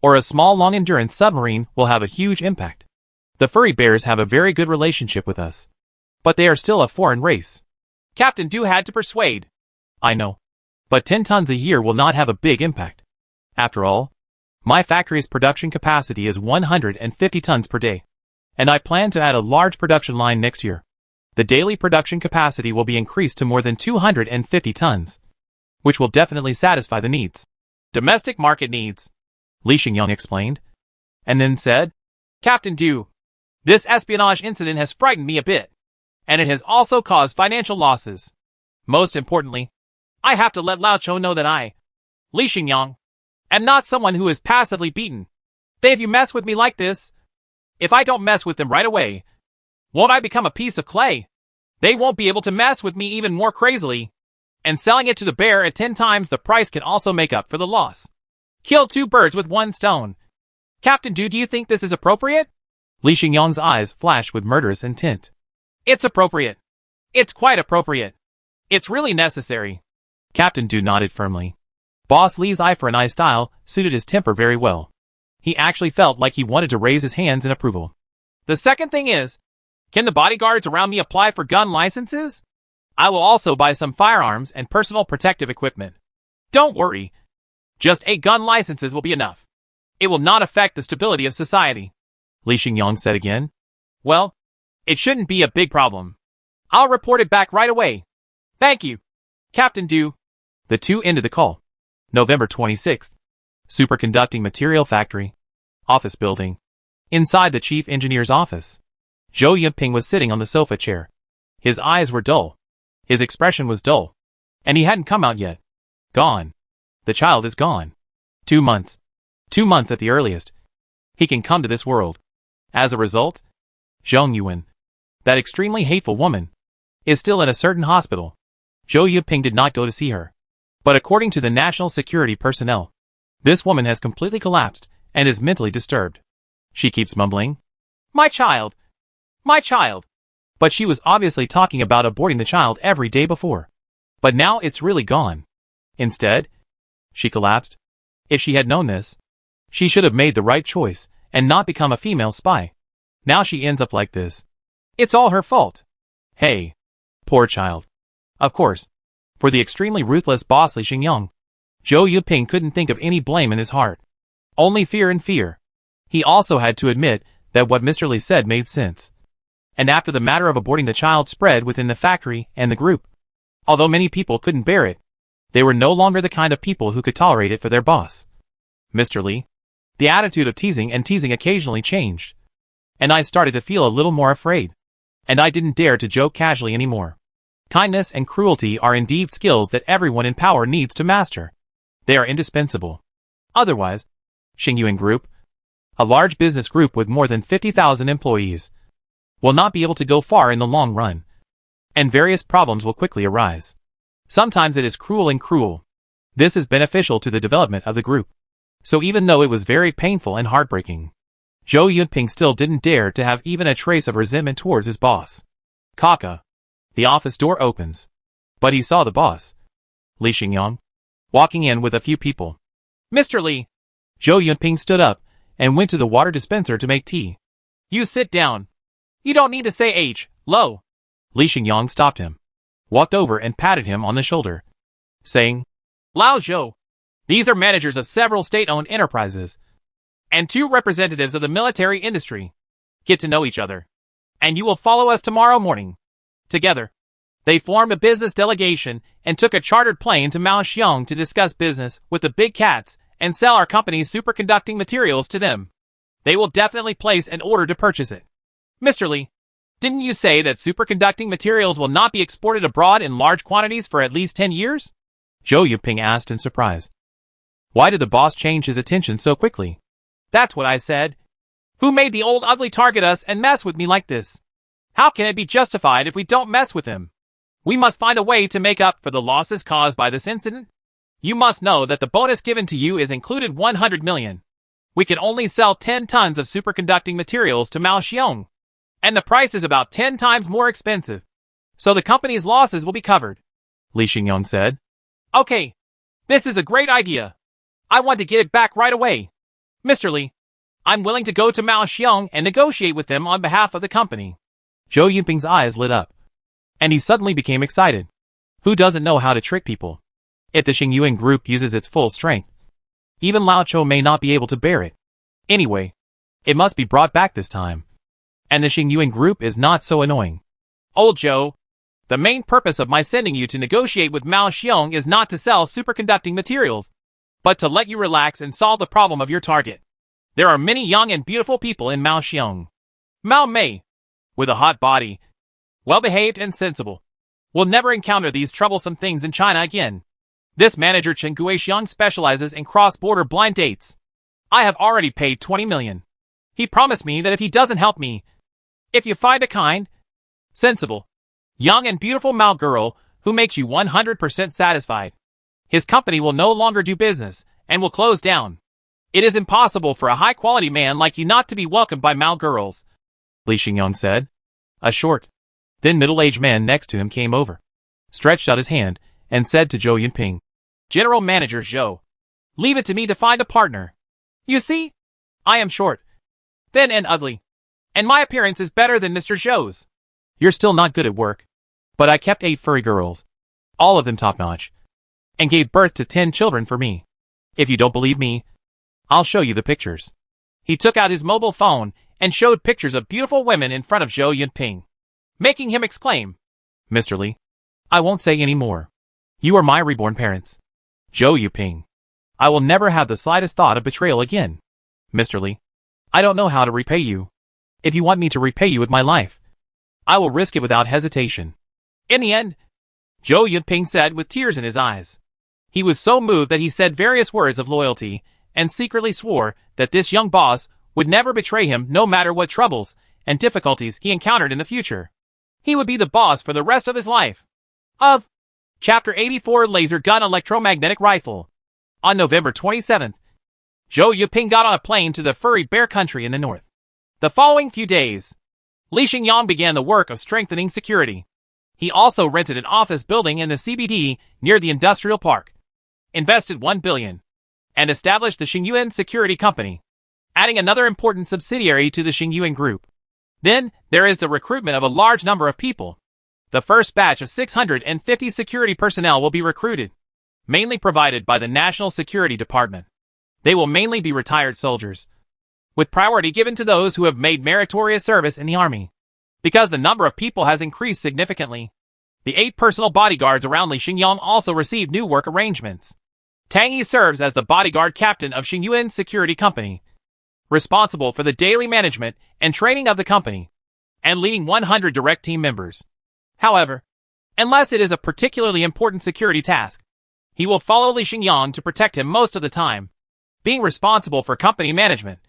or a small long-endurance submarine will have a huge impact. The furry bears have a very good relationship with us, but they are still a foreign race. Captain Du had to persuade. I know, but 10 tons a year will not have a big impact. After all, my factory's production capacity is 150 tons per day, and I plan to add a large production line next year. The daily production capacity will be increased to more than 250 tons, which will definitely satisfy the needs. Domestic market needs, Li Xingyong explained, and then said, Captain Du, this espionage incident has frightened me a bit, and it has also caused financial losses. Most importantly, I have to let Lao Cho know that I, Li Xingyong, am not someone who is passively beaten. If you mess with me like this, if I don't mess with them right away, won't I become a piece of clay? They won't be able to mess with me even more crazily. And selling it to the bear at 10 times the price can also make up for the loss. Kill 2 birds with 1 stone. Captain Du, do you think this is appropriate? Li Xingyong's eyes flashed with murderous intent. It's appropriate. It's quite appropriate. It's really necessary. Captain Du nodded firmly. Boss Lee's eye-for-an-eye style suited his temper very well. He actually felt like he wanted to raise his hands in approval. The second thing is, can the bodyguards around me apply for gun licenses? I will also buy some firearms and personal protective equipment. Don't worry. Just 8 gun licenses will be enough. It will not affect the stability of society. Li Xingyong said again. Well, it shouldn't be a big problem. I'll report it back right away. Thank you, Captain Du. The 2 ended the call. November 26th. Superconducting Material Factory. Office building. Inside the chief engineer's office, Zhou Yiping was sitting on the sofa chair. His eyes were dull. His expression was dull. And he hadn't come out yet. Gone. The child is gone. 2 months. 2 months at the earliest. He can come to this world. As a result, Zheng Yuan, that extremely hateful woman, is still in a certain hospital. Zhou Yiping did not go to see her. But according to the national security personnel, this woman has completely collapsed and is mentally disturbed. She keeps mumbling, My child. My child. But she was obviously talking about aborting the child every day before. But now it's really gone. Instead, she collapsed. If she had known this, she should have made the right choice and not become a female spy. Now she ends up like this. It's all her fault. Hey. Poor child. Of course. For the extremely ruthless boss Li Xingyong, Zhou Yiping couldn't think of any blame in his heart. Only fear and fear. He also had to admit that what Mr. Li said made sense. And after the matter of aborting the child spread within the factory and the group, although many people couldn't bear it, they were no longer the kind of people who could tolerate it for their boss. Mr. Lee. The attitude of teasing and teasing occasionally changed. And I started to feel a little more afraid. And I didn't dare to joke casually anymore. Kindness and cruelty are indeed skills that everyone in power needs to master. They are indispensable. Otherwise, Xingyuan Group, a large business group with more than 50,000 employees, will not be able to go far in the long run. And various problems will quickly arise. Sometimes it is cruel and cruel. This is beneficial to the development of the group. So even though it was very painful and heartbreaking, Zhou Yunping still didn't dare to have even a trace of resentment towards his boss. Kaka. The office door opens. But he saw the boss, Li Xingyang, walking in with a few people. Mr. Li. Zhou Yunping stood up and went to the water dispenser to make tea. You sit down. You don't need to say hello. Li Xingyang stopped him, walked over and patted him on the shoulder, saying, Lao Zhou. These are managers of several state-owned enterprises, and 2 representatives of the military industry. Get to know each other, and you will follow us tomorrow morning. Together, they formed a business delegation and took a chartered plane to Maoxiong to discuss business with the big cats and sell our company's superconducting materials to them. They will definitely place an order to purchase it. Mr. Li, didn't you say that superconducting materials will not be exported abroad in large quantities for at least 10 years? Zhou Yunping asked in surprise. Why did the boss change his attention so quickly? That's what I said. Who made the old ugly target us and mess with me like this? How can it be justified if we don't mess with him? We must find a way to make up for the losses caused by this incident. You must know that the bonus given to you is included 100 million. We can only sell 10 tons of superconducting materials to Maoxiong, and the price is about 10 times more expensive. So the company's losses will be covered. Li Xingyang said. Okay. This is a great idea. I want to get it back right away. Mr. Li, I'm willing to go to Maoxiong and negotiate with them on behalf of the company. Zhou Yunping's eyes lit up, and he suddenly became excited. Who doesn't know how to trick people? If the Xingyuan Group uses its full strength, even Lao Chou may not be able to bear it. Anyway, it must be brought back this time. And the Xingyuan Group is not so annoying. Old Zhou, the main purpose of my sending you to negotiate with Maoxiong is not to sell superconducting materials, but to let you relax and solve the problem of your target. There are many young and beautiful people in Maoxiong. Mao Mei, with a hot body, well-behaved and sensible, will never encounter these troublesome things in China again. This manager Chen Guixiang specializes in cross-border blind dates. I have already paid 20 million. He promised me that if he doesn't help me, if you find a kind, sensible, young and beautiful Mao girl who makes you 100% satisfied, his company will no longer do business and will close down. It is impossible for a high-quality man like you not to be welcomed by Mao girls, Li Xingyang said. A short, thin middle-aged man next to him came over, stretched out his hand, and said to Zhou Yunping, General Manager Zhou, leave it to me to find a partner. You see, I am short, thin and ugly, and my appearance is better than Mr. Zhou's. You're still not good at work, but I kept 8 furry girls, all of them top-notch, and gave birth to 10 children for me. If you don't believe me, I'll show you the pictures. He took out his mobile phone and showed pictures of beautiful women in front of Zhou Yunping, making him exclaim, Mr. Li, I won't say any more. You are my reborn parents. Zhou Yunping, I will never have the slightest thought of betrayal again. Mr. Li, I don't know how to repay you. If you want me to repay you with my life, I will risk it without hesitation. In the end, Zhou Yunping said with tears in his eyes. He was so moved that he said various words of loyalty and secretly swore that this young boss would never betray him no matter what troubles and difficulties he encountered in the future. He would be the boss for the rest of his life. Of Chapter 84 Laser Gun Electromagnetic Rifle. On November 27th, Zhou Yunping got on a plane to the furry bear country in the north. The following few days, Li Xingyang began the work of strengthening security. He also rented an office building in the CBD near the industrial park, invested 1 billion, and established the Xingyuan Security Company, adding another important subsidiary to the Xingyuan Group. Then, there is the recruitment of a large number of people. The first batch of 650 security personnel will be recruited, mainly provided by the National Security Department. They will mainly be retired soldiers, with priority given to those who have made meritorious service in the army. Because the number of people has increased significantly, the 8 personal bodyguards around Li Xingyang also received new work arrangements. Tang Yi serves as the bodyguard captain of Xingyuan Security Company, responsible for the daily management and training of the company, and leading 100 direct team members. However, unless it is a particularly important security task, he will follow Li Xingyang to protect him most of the time, being responsible for company management.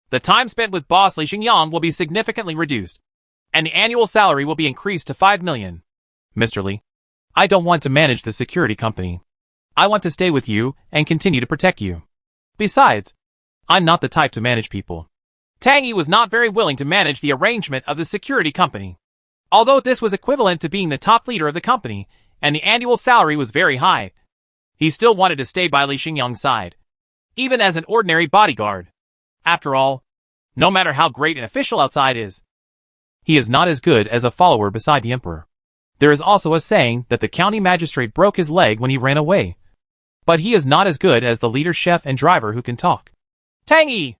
The time spent with boss Li Xingyang will be significantly reduced, and the annual salary will be increased to 5 million. Mr. Li, I don't want to manage the security company. I want to stay with you and continue to protect you. Besides, I'm not the type to manage people. Tang Yi was not very willing to manage the arrangement of the security company. Although this was equivalent to being the top leader of the company, and the annual salary was very high, he still wanted to stay by Li Xingyang's side, even as an ordinary bodyguard. After all, no matter how great an official outside is, he is not as good as a follower beside the emperor. There is also a saying that the county magistrate broke his leg when he ran away. But he is not as good as the leader, chef, and driver who can talk. Tang Yi,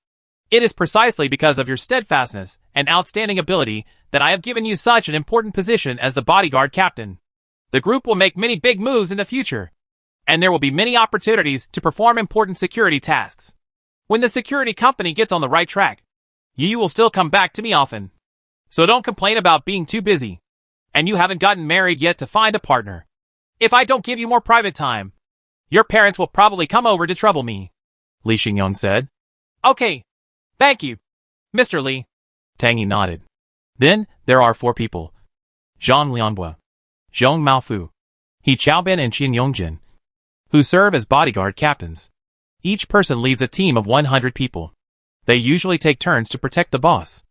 it is precisely because of your steadfastness and outstanding ability that I have given you such an important position as the bodyguard captain. The group will make many big moves in the future, and there will be many opportunities to perform important security tasks. When the security company gets on the right track, you will still come back to me often. So don't complain about being too busy, and you haven't gotten married yet to find a partner. If I don't give you more private time, your parents will probably come over to trouble me, Li Xingyang said. Okay. Thank you, Mr. Li. Tang Yi nodded. Then, there are 4 people. Zhang Lianhua, Zhong Maofu, He Chaobin and Qin Yongjin, who serve as bodyguard captains. Each person leads a team of 100 people. They usually take turns to protect the boss.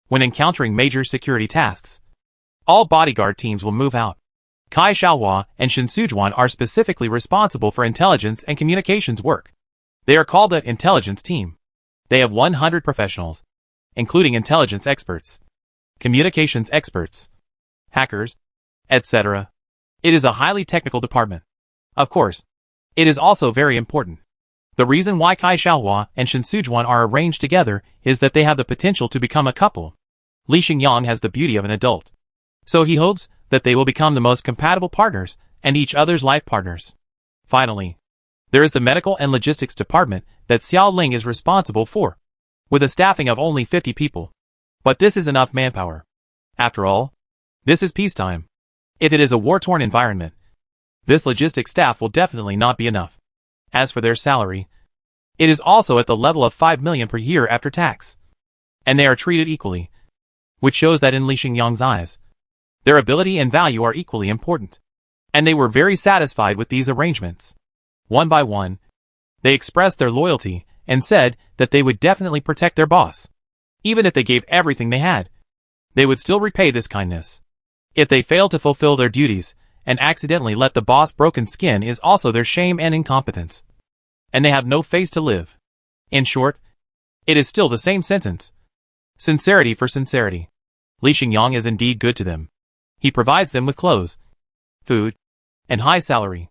When encountering major security tasks, all bodyguard teams will move out. Kai Xiaohua and Shen Sujuan are specifically responsible for intelligence and communications work. They are called the intelligence team. They have 100 professionals, including intelligence experts, communications experts, hackers, etc. It is a highly technical department. Of course, it is also very important. The reason why Kai Xiaohua and Shen Sujuan are arranged together is that they have the potential to become a couple. Li Xingyang has the beauty of an adult, so he hopes that they will become the most compatible partners and each other's life partners. Finally, there is the medical and logistics department that Xiao Ling is responsible for, with a staffing of only 50 people. But this is enough manpower. After all, this is peacetime. If it is a war-torn environment, this logistics staff will definitely not be enough. As for their salary, it is also at the level of 5 million per year after tax. And they are treated equally, which shows that in Li Xingyang's eyes, their ability and value are equally important. And they were very satisfied with these arrangements. One by one, they expressed their loyalty and said that they would definitely protect their boss. Even if they gave everything they had, they would still repay this kindness. If they failed to fulfill their duties and accidentally let the boss broken skin is also their shame and incompetence. And they have no face to live. In short, it is still the same sentence. Sincerity for sincerity. Li Xingyang is indeed good to them. He provides them with clothes, food, and high salary.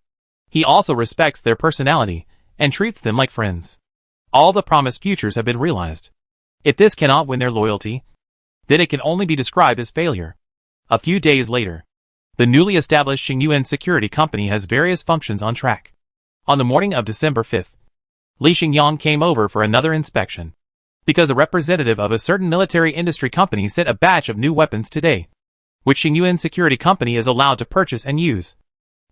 He also respects their personality and treats them like friends. All the promised futures have been realized. If this cannot win their loyalty, then it can only be described as failure. A few days later, the newly established Xingyuan Security Company has various functions on track. On the morning of December 5th, Li Xingyang came over for another inspection, because a representative of a certain military industry company sent a batch of new weapons today, which Xingyuan Security Company is allowed to purchase and use.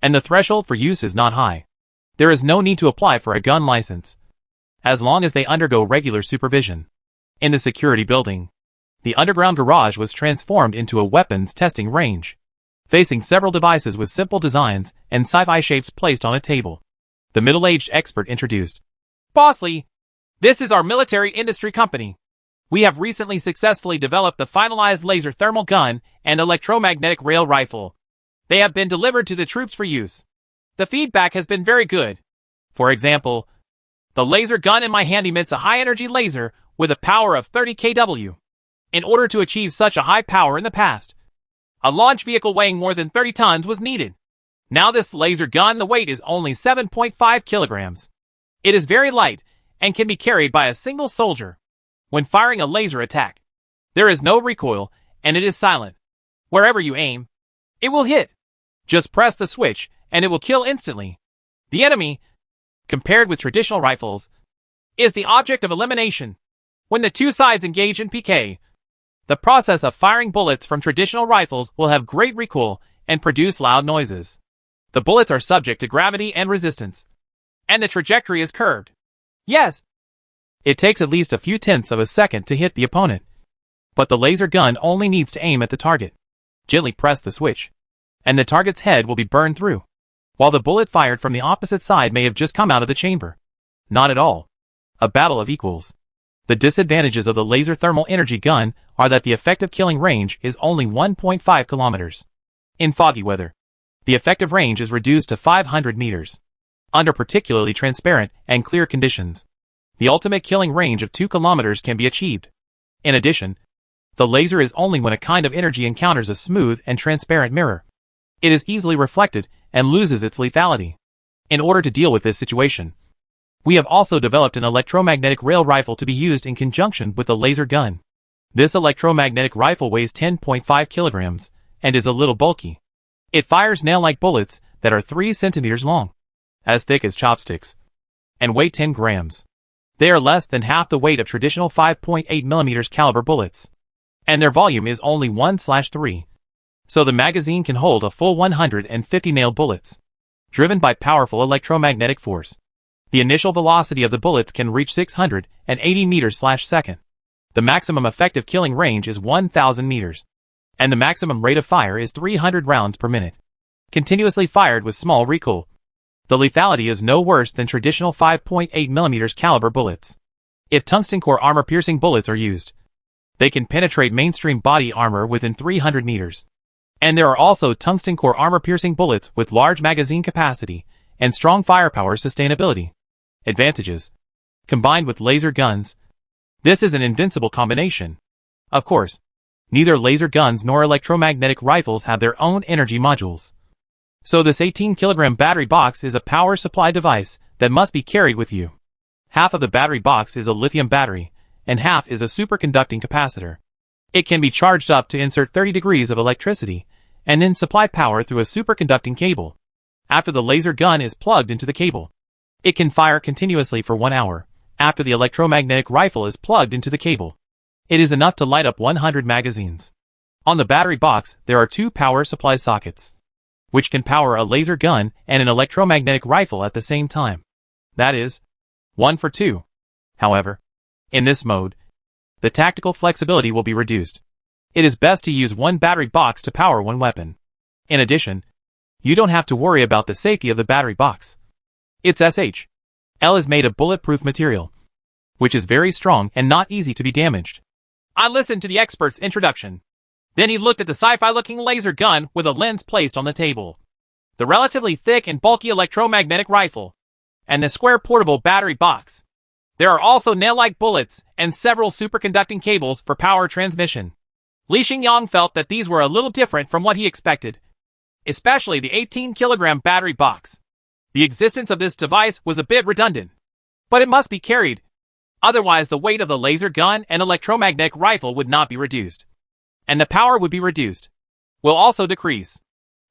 And the threshold for use is not high. There is no need to apply for a gun license, as long as they undergo regular supervision. In the security building, the underground garage was transformed into a weapons testing range, facing several devices with simple designs and sci-fi shapes placed on a table. The middle-aged expert introduced. Boss Li, this is our military industry company. We have recently successfully developed the finalized laser thermal gun and electromagnetic rail rifle. They have been delivered to the troops for use. The feedback has been very good. For example, the laser gun in my hand emits a high-energy laser with a power of 30 kW. In order to achieve such a high power in the past, a launch vehicle weighing more than 30 tons was needed. Now this laser gun, the weight is only 7.5 kilograms. It is very light and can be carried by a single soldier. When firing a laser attack, there is no recoil and it is silent. Wherever you aim, it will hit. Just press the switch and it will kill instantly. The enemy, compared with traditional rifles, is the object of elimination. When the two sides engage in PK, the process of firing bullets from traditional rifles will have great recoil and produce loud noises. The bullets are subject to gravity and resistance, and the trajectory is curved. Yes, it takes at least a few tenths of a second to hit the opponent, but the laser gun only needs to aim at the target. Gently press the switch, and the target's head will be burned through, while the bullet fired from the opposite side may have just come out of the chamber. Not at all. A battle of equals. The disadvantages of the laser thermal energy gun are that the effective killing range is only 1.5 kilometers. In foggy weather, the effective range is reduced to 500 meters. Under particularly transparent and clear conditions, the ultimate killing range of 2 kilometers can be achieved. In addition, the laser is only when a kind of energy encounters a smooth and transparent mirror. It is easily reflected and loses its lethality. In order to deal with this situation, we have also developed an electromagnetic rail rifle to be used in conjunction with the laser gun. This electromagnetic rifle weighs 10.5 kilograms and is a little bulky. It fires nail-like bullets that are 3 centimeters long, as thick as chopsticks, and weigh 10 grams. They are less than half the weight of traditional 5.8 millimeters caliber bullets, and their volume is only 1/3, so the magazine can hold a full 150 nail bullets. Driven by powerful electromagnetic force, the initial velocity of the bullets can reach 680 meters/second. The maximum effective killing range is 1,000 meters, and the maximum rate of fire is 300 rounds per minute, continuously fired with small recoil. The lethality is no worse than traditional 5.8 millimeters caliber bullets. If tungsten core armor piercing bullets are used, they can penetrate mainstream body armor within 300 meters. And there are also tungsten core armor piercing bullets with large magazine capacity and strong firepower sustainability. Advantages. Combined with laser guns, this is an invincible combination. Of course, neither laser guns nor electromagnetic rifles have their own energy modules. So this 18-kilogram battery box is a power supply device that must be carried with you. Half of the battery box is a lithium battery, and half is a superconducting capacitor. It can be charged up to insert 30 degrees of electricity, and then supply power through a superconducting cable. After the laser gun is plugged into the cable, it can fire continuously for 1 hour. After the electromagnetic rifle is plugged into the cable, it is enough to light up 100 magazines. On the battery box, there are 2 power supply sockets, which can power a laser gun and an electromagnetic rifle at the same time. That is, 1 for 2. However, in this mode, the tactical flexibility will be reduced. It is best to use 1 battery box to power 1 weapon. In addition, you don't have to worry about the safety of the battery box. Its SHL is made of bulletproof material, which is very strong and not easy to be damaged. I listened to the expert's introduction. Then he looked at the sci-fi looking laser gun with a lens placed on the table, the relatively thick and bulky electromagnetic rifle, and the square portable battery box. There are also nail-like bullets and several superconducting cables for power transmission. Li Xingyang felt that these were a little different from what he expected, especially the 18-kilogram battery box. The existence of this device was a bit redundant, but it must be carried. Otherwise, the weight of the laser gun and electromagnetic rifle would not be reduced, and the power would be reduced, will also decrease.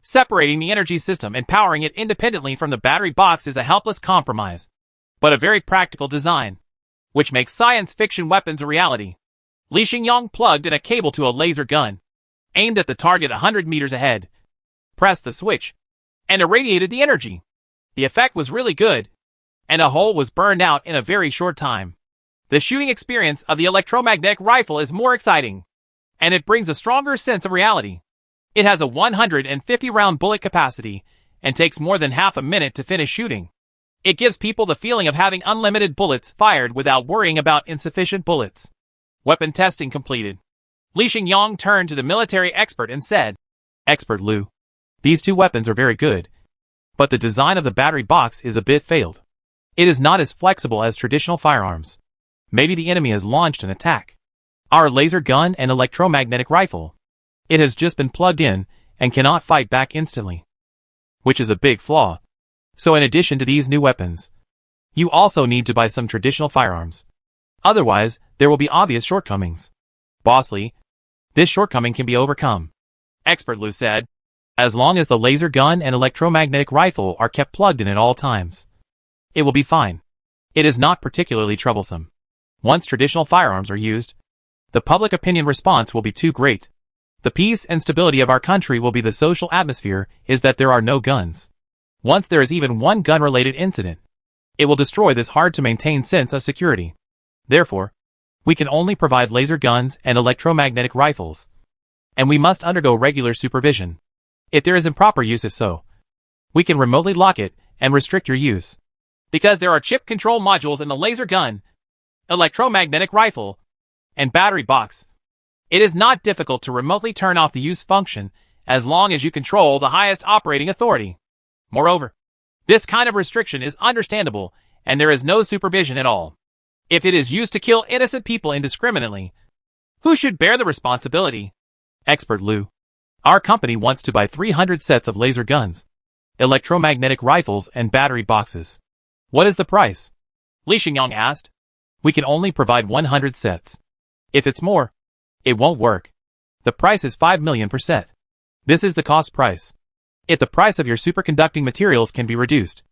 Separating the energy system and powering it independently from the battery box is a helpless compromise, but a very practical design, which makes science fiction weapons a reality. Li Xingyang plugged in a cable to a laser gun, aimed at the target 100 meters ahead, pressed the switch, and irradiated the energy. The effect was really good, and a hole was burned out in a very short time. The shooting experience of the electromagnetic rifle is more exciting, and it brings a stronger sense of reality. It has a 150-round bullet capacity and takes more than half a minute to finish shooting. It gives people the feeling of having unlimited bullets fired without worrying about insufficient bullets. Weapon testing completed. Li Xingyang turned to the military expert and said, "Expert Liu, these 2 weapons are very good, but the design of the battery box is a bit failed. It is not as flexible as traditional firearms. Maybe the enemy has launched an attack. Our laser gun and electromagnetic rifle, it has just been plugged in and cannot fight back instantly, which is a big flaw. So in addition to these new weapons, you also need to buy some traditional firearms. Otherwise, there will be obvious shortcomings." Boss Li, this shortcoming can be overcome, Expert Liu said, as long as the laser gun and electromagnetic rifle are kept plugged in at all times. It will be fine. It is not particularly troublesome. Once traditional firearms are used, the public opinion response will be too great. The peace and stability of our country will be the social atmosphere is that there are no guns. Once there is even one gun-related incident, it will destroy this hard-to-maintain sense of security. Therefore, we can only provide laser guns and electromagnetic rifles, and we must undergo regular supervision. If there is improper use, if so, we can remotely lock it and restrict your use. Because there are chip control modules in the laser gun, electromagnetic rifle, and battery box, it is not difficult to remotely turn off the use function as long as you control the highest operating authority. Moreover, this kind of restriction is understandable and there is no supervision at all. If it is used to kill innocent people indiscriminately, who should bear the responsibility? Expert Liu. Our company wants to buy 300 sets of laser guns, electromagnetic rifles, and battery boxes. What is the price? Li Xingyang asked. We can only provide 100 sets. If it's more, it won't work. The price is 5 million per set. This is the cost price. If the price of your superconducting materials can be reduced,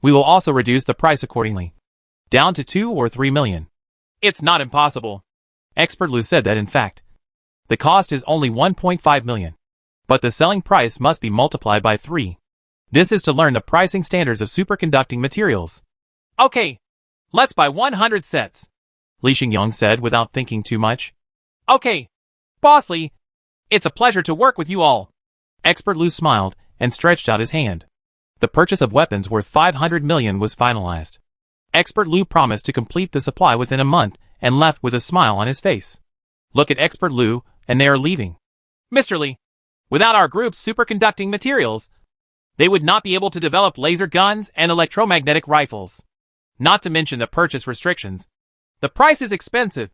we will also reduce the price accordingly, down to 2 or 3 million. It's not impossible. Expert Liu said that in fact, the cost is only 1.5 million, but the selling price must be multiplied by 3. This is to learn the pricing standards of superconducting materials. Okay, let's buy 100 sets, Li Xingyang said without thinking too much. Okay, Boss Li, it's a pleasure to work with you all. Expert Liu smiled and stretched out his hand. The purchase of weapons worth 500 million was finalized. Expert Liu promised to complete the supply within a month and left with a smile on his face. Look at Expert Liu, and they are leaving. Mr. Li, without our group's superconducting materials, they would not be able to develop laser guns and electromagnetic rifles. Not to mention the purchase restrictions. The price is expensive,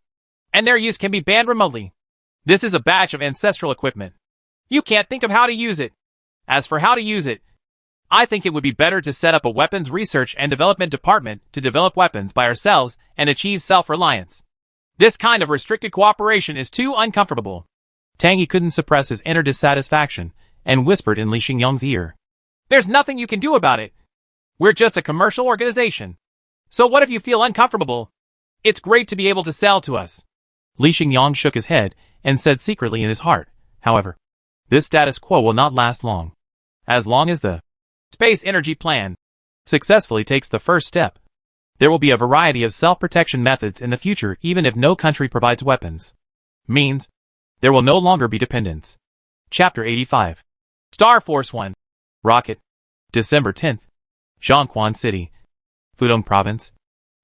and their use can be banned remotely. This is a batch of ancestral equipment. You can't think of how to use it. As for how to use it, I think it would be better to set up a weapons research and development department to develop weapons by ourselves and achieve self-reliance. This kind of restricted cooperation is too uncomfortable. Tang Yi couldn't suppress his inner dissatisfaction and whispered in Li Xingyang's ear. There's nothing you can do about it. We're just a commercial organization. So what if you feel uncomfortable? It's great to be able to sell to us. Li Xingyang shook his head and said secretly in his heart, however, this status quo will not last long. As long as the Space Energy Plan successfully takes the first step, there will be a variety of self-protection methods in the future even if no country provides weapons. Means, there will no longer be dependence. Chapter 85. Star Force 1. Rocket. December 10th. Zhongquan City. Pudong Province.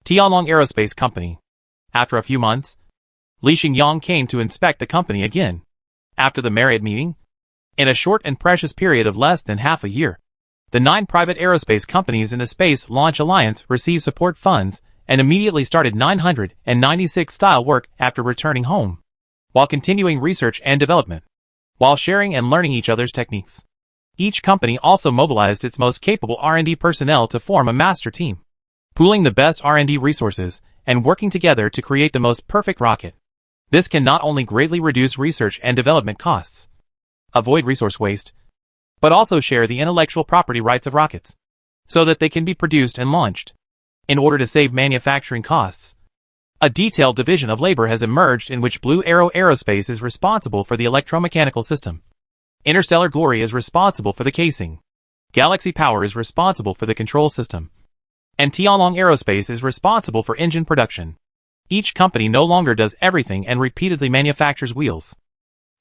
Tianlong Aerospace Company. After a few months, Li Xingyang came to inspect the company again. After the Marriott meeting, in a short and precious period of less than half a year, the 9 private aerospace companies in the Space Launch Alliance received support funds and immediately started 996 style work after returning home, while continuing research and development, while sharing and learning each other's techniques. Each company also mobilized its most capable R&D personnel to form a master team, pooling the best R&D resources and working together to create the most perfect rocket. This can not only greatly reduce research and development costs, avoid resource waste, but also share the intellectual property rights of rockets, so that they can be produced and launched. In order to save manufacturing costs, a detailed division of labor has emerged in which Blue Arrow Aerospace is responsible for the electromechanical system. Interstellar Glory is responsible for the casing. Galaxy Power is responsible for the control system. And Tianlong Aerospace is responsible for engine production. Each company no longer does everything and repeatedly manufactures wheels.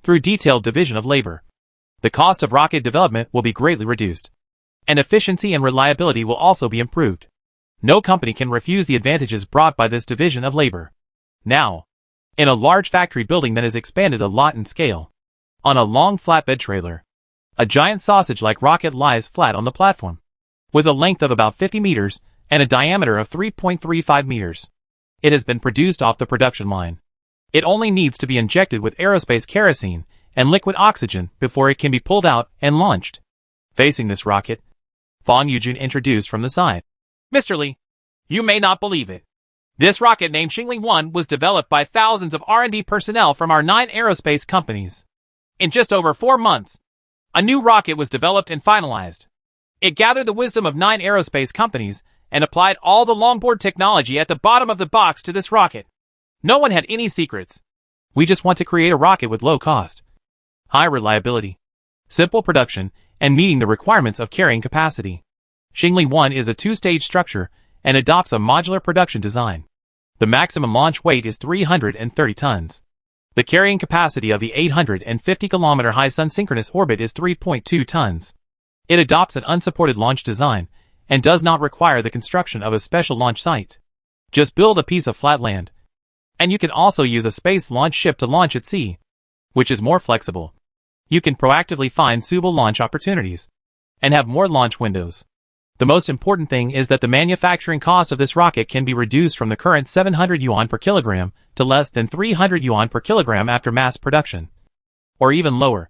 Through detailed division of labor, the cost of rocket development will be greatly reduced, and efficiency and reliability will also be improved. No company can refuse the advantages brought by this division of labor. Now, in a large factory building that has expanded a lot in scale, on a long flatbed trailer, a giant sausage-like rocket lies flat on the platform, with a length of about 50 meters and a diameter of 3.35 meters. It has been produced off the production line. It only needs to be injected with aerospace kerosene and liquid oxygen before it can be pulled out and launched. Facing this rocket, Fang Yujun introduced from the side. Mr. Li, you may not believe it. This rocket named Xingli 1 was developed by thousands of R&D personnel from our 9 aerospace companies. In just over 4 months, a new rocket was developed and finalized. It gathered the wisdom of 9 aerospace companies and applied all the longboard technology at the bottom of the box to this rocket. No one had any secrets. We just want to create a rocket with low cost, high reliability, simple production, and meeting the requirements of carrying capacity. Xingli 1 is a two-stage structure and adopts a modular production design. The maximum launch weight is 330 tons. The carrying capacity of the 850-kilometer high sun-synchronous orbit is 3.2 tons. It adopts an unsupported launch design and does not require the construction of a special launch site. Just build a piece of flat land. And you can also use a space launch ship to launch at sea, which is more flexible. You can proactively find suitable launch opportunities and have more launch windows. The most important thing is that the manufacturing cost of this rocket can be reduced from the current 700 yuan per kilogram to less than 300 yuan per kilogram after mass production, or even lower,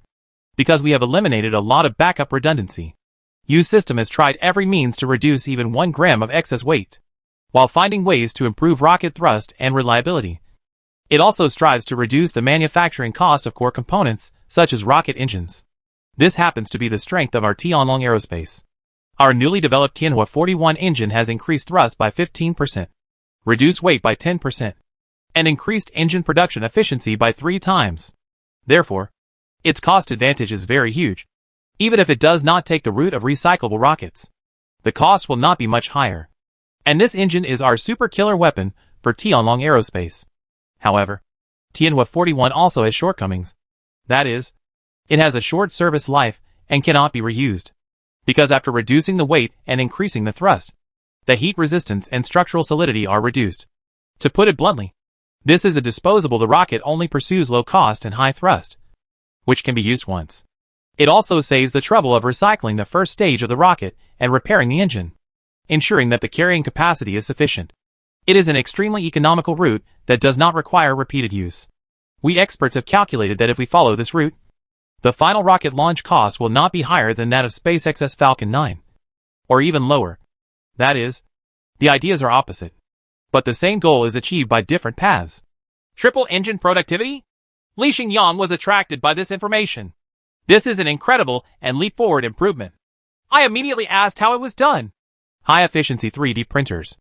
because we have eliminated a lot of backup redundancy. U-System has tried every means to reduce even 1 gram of excess weight, while finding ways to improve rocket thrust and reliability. It also strives to reduce the manufacturing cost of core components, such as rocket engines. This happens to be the strength of our Tianlong Aerospace. Our newly developed Tianhua 41 engine has increased thrust by 15%, reduced weight by 10%, and increased engine production efficiency by 3 times. Therefore, its cost advantage is very huge. Even if it does not take the route of recyclable rockets, the cost will not be much higher. And this engine is our super killer weapon for Tianlong Aerospace. However, Tianhua 41 also has shortcomings. That is, it has a short service life and cannot be reused, because after reducing the weight and increasing the thrust, the heat resistance and structural solidity are reduced. To put it bluntly, this is a disposable. The rocket only pursues low cost and high thrust, which can be used once. It also saves the trouble of recycling the first stage of the rocket and repairing the engine, ensuring that the carrying capacity is sufficient. It is an extremely economical route that does not require repeated use. We experts have calculated that if we follow this route, the final rocket launch cost will not be higher than that of SpaceX's Falcon 9, or even lower. That is, the ideas are opposite, but the same goal is achieved by different paths. Triple engine productivity? Li Xingyang was attracted by this information. This is an incredible and leap-forward improvement. I immediately asked how it was done. High-efficiency 3D printers.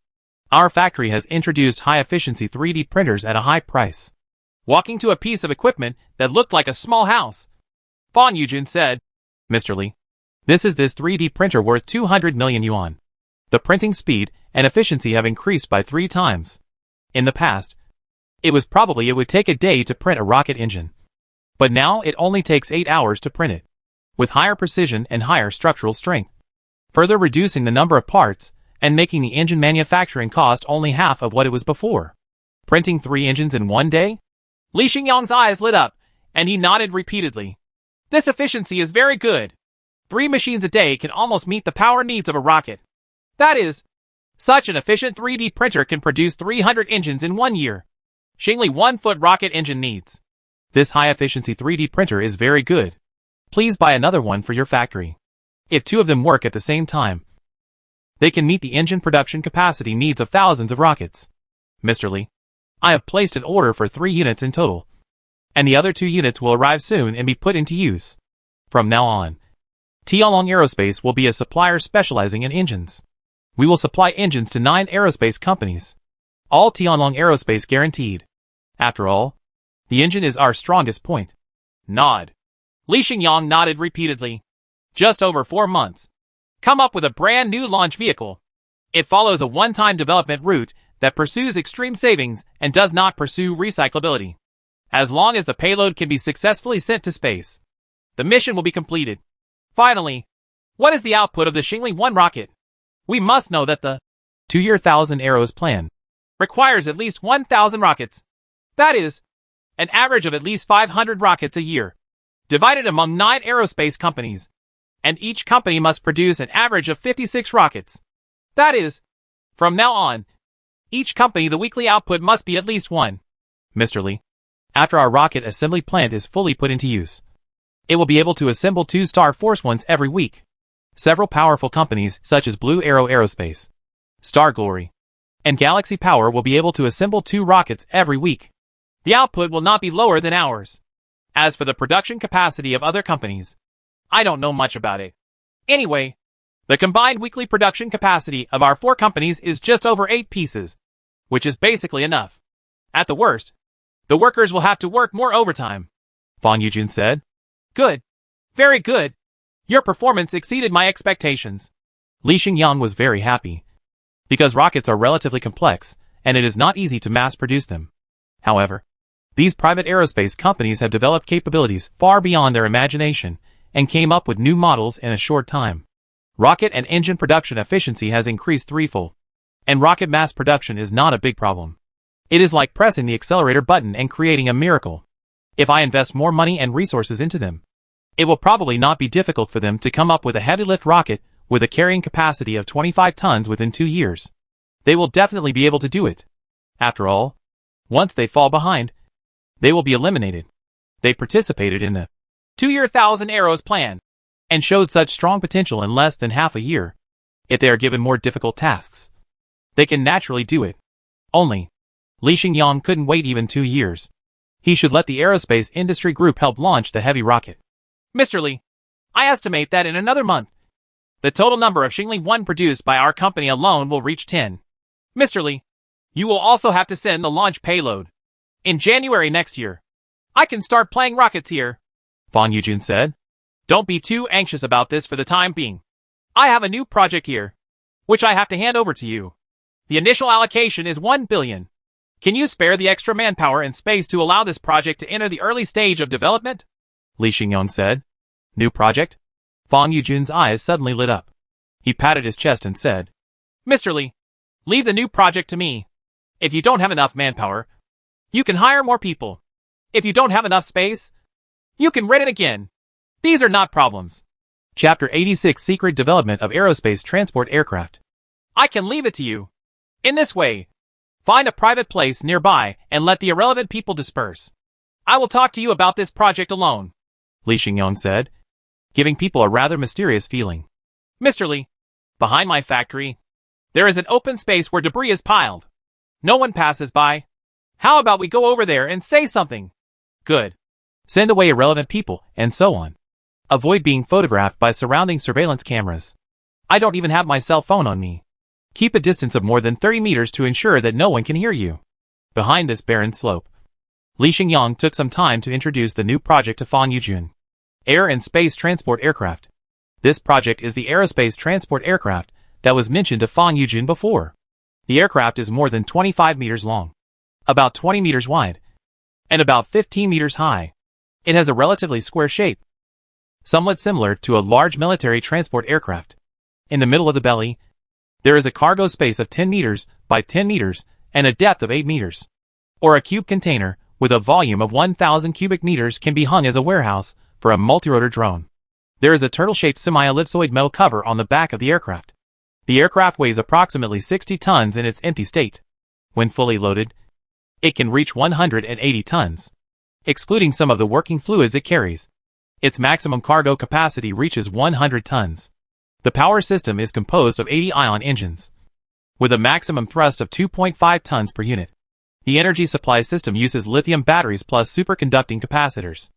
Our factory has introduced high-efficiency 3D printers at a high price. Walking to a piece of equipment that looked like a small house, Fan Yujun said, Mr. Li, this 3D printer worth 200 million yuan. The printing speed and efficiency have increased by 3 times. In the past, it would take a day to print a rocket engine. But now it only takes 8 hours to print it, with higher precision and higher structural strength, further reducing the number of parts and making the engine manufacturing cost only half of what it was before. Printing 3 engines in 1 day? Li Xingyang's eyes lit up, and he nodded repeatedly. This efficiency is very good. 3 machines a day can almost meet the power needs of a rocket. That is, such an efficient 3D printer can produce 300 engines in 1 year. Xingli 1-foot rocket engine needs. This high-efficiency 3D printer is very good. Please buy another one for your factory. If 2 of them work at the same time, they can meet the engine production capacity needs of thousands of rockets. Mr. Li, I have placed an order for 3 units in total, and the other 2 units will arrive soon and be put into use. From now on, Tianlong Aerospace will be a supplier specializing in engines. We will supply engines to 9 aerospace companies. All Tianlong Aerospace guaranteed. After all, the engine is our strongest point. Nod. Li Xingyang nodded repeatedly. Just over 4 months. Come up with a brand new launch vehicle. It follows a one-time development route that pursues extreme savings and does not pursue recyclability. As long as the payload can be successfully sent to space, the mission will be completed. Finally, what is the output of the Xingli 1 rocket? We must know that the 2-year 1,000 arrows plan requires at least 1,000 rockets. That is, an average of at least 500 rockets a year, divided among 9 aerospace companies, and each company must produce an average of 56 rockets. That is, from now on, each company the weekly output must be at least 1. Mr. Li, after our rocket assembly plant is fully put into use, it will be able to assemble 2 Star Force ones every week. Several powerful companies such as Blue Arrow Aerospace, Star Glory, and Galaxy Power will be able to assemble 2 rockets every week. The output will not be lower than ours. As for the production capacity of other companies, I don't know much about it. Anyway, The combined weekly production capacity of our 4 companies is just over 8 pieces, which is basically enough. At the worst, the workers will have to work more overtime, Fang Yujun said. Good. Very good. Your performance exceeded my expectations. Li Xingyang was very happy. Because rockets are relatively complex, and it is not easy to mass produce them. However, these private aerospace companies have developed capabilities far beyond their imagination and came up with new models in a short time. Rocket and engine production efficiency has increased threefold, and rocket mass production is not a big problem. It is like pressing the accelerator button and creating a miracle. If I invest more money and resources into them, it will probably not be difficult for them to come up with a heavy lift rocket with a carrying capacity of 25 tons within 2 years. They will definitely be able to do it. After all, once they fall behind, they will be eliminated. They participated in the 2-year 1,000 arrows plan and showed such strong potential in less than half a year. If they are given more difficult tasks, they can naturally do it. Only, Li Xingyang couldn't wait even 2 years. He should let the aerospace industry group help launch the heavy rocket. Mr. Li, I estimate that in another month, the total number of Xingli 1 produced by our company alone will reach 10. Mr. Li, you will also have to send the launch payload. In January next year, I can start playing rockets here, Fang Yujun said. Don't be too anxious about this for the time being. I have a new project here, which I have to hand over to you. The initial allocation is 1 billion. Can you spare the extra manpower and space to allow this project to enter the early stage of development? Li Xingyang said. New project? Fang Yujun's eyes suddenly lit up. He patted his chest and said, Mr. Li, leave the new project to me. If you don't have enough manpower, you can hire more people. If you don't have enough space, you can rent it again. These are not problems. Chapter 86 Secret Development of Aerospace Transport Aircraft. I can leave it to you. In this way, find a private place nearby and let the irrelevant people disperse. I will talk to you about this project alone, Li Xingyang said, giving people a rather mysterious feeling. Mr. Li, behind my factory, there is an open space where debris is piled. No one passes by. How about we go over there and say something? Good. Send away irrelevant people, and so on. Avoid being photographed by surrounding surveillance cameras. I don't even have my cell phone on me. Keep a distance of more than 30 meters to ensure that no one can hear you. Behind this barren slope, Li Xingyang took some time to introduce the new project to Fang Yujun. Air and Space Transport Aircraft. This project is the aerospace transport aircraft that was mentioned to Fang Yujun before. The aircraft is more than 25 meters long, about 20 meters wide, and about 15 meters high. It has a relatively square shape, somewhat similar to a large military transport aircraft. In the middle of the belly, there is a cargo space of 10 meters by 10 meters and a depth of 8 meters. Or a cube container with a volume of 1,000 cubic meters can be hung as a warehouse for a multirotor drone. There is a turtle-shaped semi-ellipsoid metal cover on the back of the aircraft. The aircraft weighs approximately 60 tons in its empty state. When fully loaded, it can reach 180 tons, excluding some of the working fluids it carries. Its maximum cargo capacity reaches 100 tons. The power system is composed of 80 ion engines, with a maximum thrust of 2.5 tons per unit. The energy supply system uses lithium batteries plus superconducting capacitors.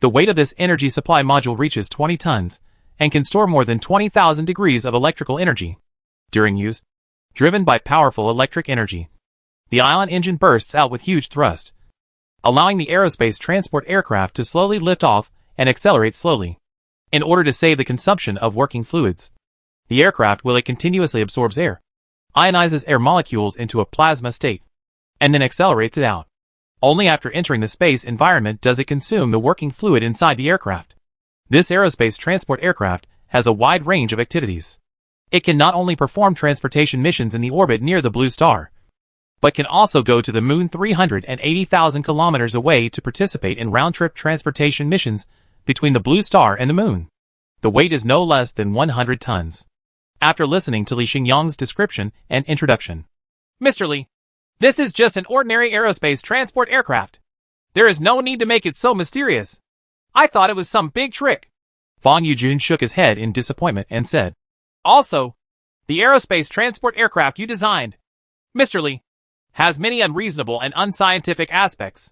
The weight of this energy supply module reaches 20 tons, and can store more than 20,000 degrees of electrical energy. During use, driven by powerful electric energy, the ion engine bursts out with huge thrust, allowing the aerospace transport aircraft to slowly lift off and accelerate slowly. In order to save the consumption of working fluids, the aircraft continuously absorbs air, ionizes air molecules into a plasma state, and then accelerates it out. Only after entering the space environment does it consume the working fluid inside the aircraft. This aerospace transport aircraft has a wide range of activities. It can not only perform transportation missions in the orbit near the Blue Star, but can also go to the Moon 380,000 kilometers away to participate in round-trip transportation missions between the Blue Star and the Moon. The weight is no less than 100 tons. After listening to Li Xingyang's description and introduction, Mr. Li, this is just an ordinary aerospace transport aircraft. There is no need to make it so mysterious. I thought it was some big trick. Fang Yujun shook his head in disappointment and said, Also, the aerospace transport aircraft you designed, Mr. Li, has many unreasonable and unscientific aspects.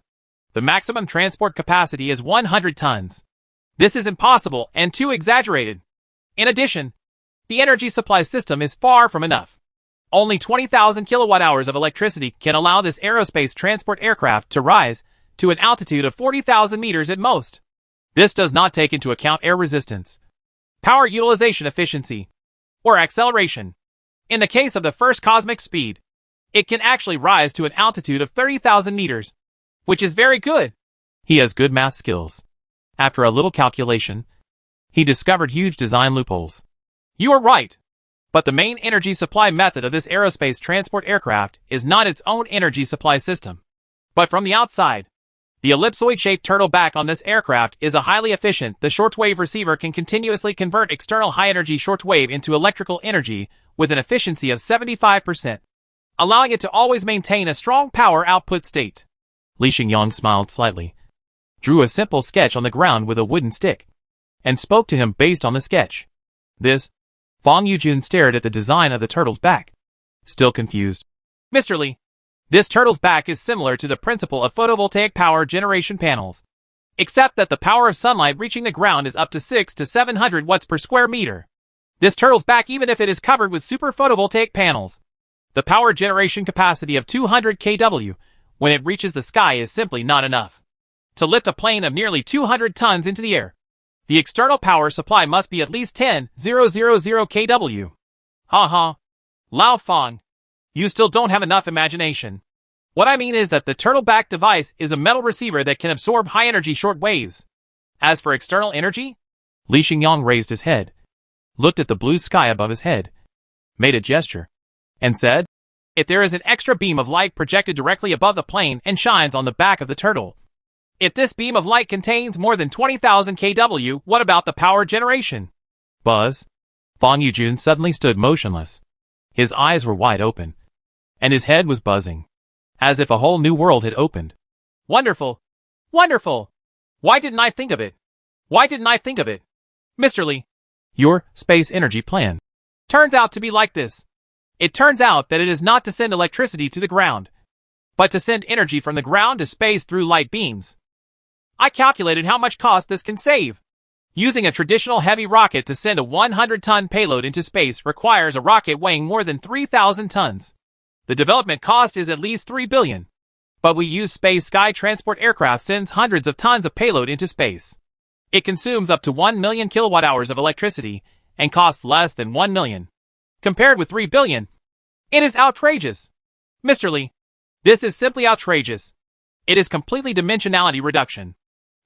The maximum transport capacity is 100 tons. This is impossible and too exaggerated. In addition, the energy supply system is far from enough. Only 20,000 kilowatt-hours of electricity can allow this aerospace transport aircraft to rise to an altitude of 40,000 meters at most. This does not take into account air resistance, power utilization efficiency, or acceleration. In the case of the first cosmic speed, it can actually rise to an altitude of 30,000 meters, which is very good. He has good math skills. After a little calculation, he discovered huge design loopholes. You are right. But the main energy supply method of this aerospace transport aircraft is not its own energy supply system, but from the outside. The ellipsoid-shaped turtle back on this aircraft is a highly efficient. The shortwave receiver can continuously convert external high-energy shortwave into electrical energy with an efficiency of 75%, allowing it to always maintain a strong power output state. Li Xingyang smiled slightly, drew a simple sketch on the ground with a wooden stick, and spoke to him based on the sketch. This, Fang Yujun stared at the design of the turtle's back, still confused. Mr. Li, this turtle's back is similar to the principle of photovoltaic power generation panels, except that the power of sunlight reaching the ground is up to 600 to 700 watts per square meter. This turtle's back, even if it is covered with super photovoltaic panels, the power generation capacity of 200 kW when it reaches the sky is simply not enough to lift a plane of nearly 200 tons into the air. The external power supply must be at least 10,000 kW. Ha. Lao Fang, you still don't have enough imagination. What I mean is that the turtle-back device is a metal receiver that can absorb high-energy short waves. As for external energy, Li Xingyang raised his head, looked at the blue sky above his head, made a gesture, and said, if there is an extra beam of light projected directly above the plane and shines on the back of the turtle, if this beam of light contains more than 20,000 kW, what about the power generation? Buzz. Fang Yujun suddenly stood motionless. His eyes were wide open, and his head was buzzing, as if a whole new world had opened. Wonderful! Wonderful! Why didn't I think of it? Why didn't I think of it? Mr. Li, your space energy plan turns out to be like this. It turns out that it is not to send electricity to the ground, but to send energy from the ground to space through light beams. I calculated how much cost this can save. Using a traditional heavy rocket to send a 100-ton payload into space requires a rocket weighing more than 3,000 tons. The development cost is at least 3 billion. But we use space sky transport aircraft sends hundreds of tons of payload into space. It consumes up to 1 million kilowatt-hours of electricity and costs less than 1 million. Compared with 3 billion, it is outrageous. Mr. Li, this is simply outrageous. It is completely dimensionality reduction.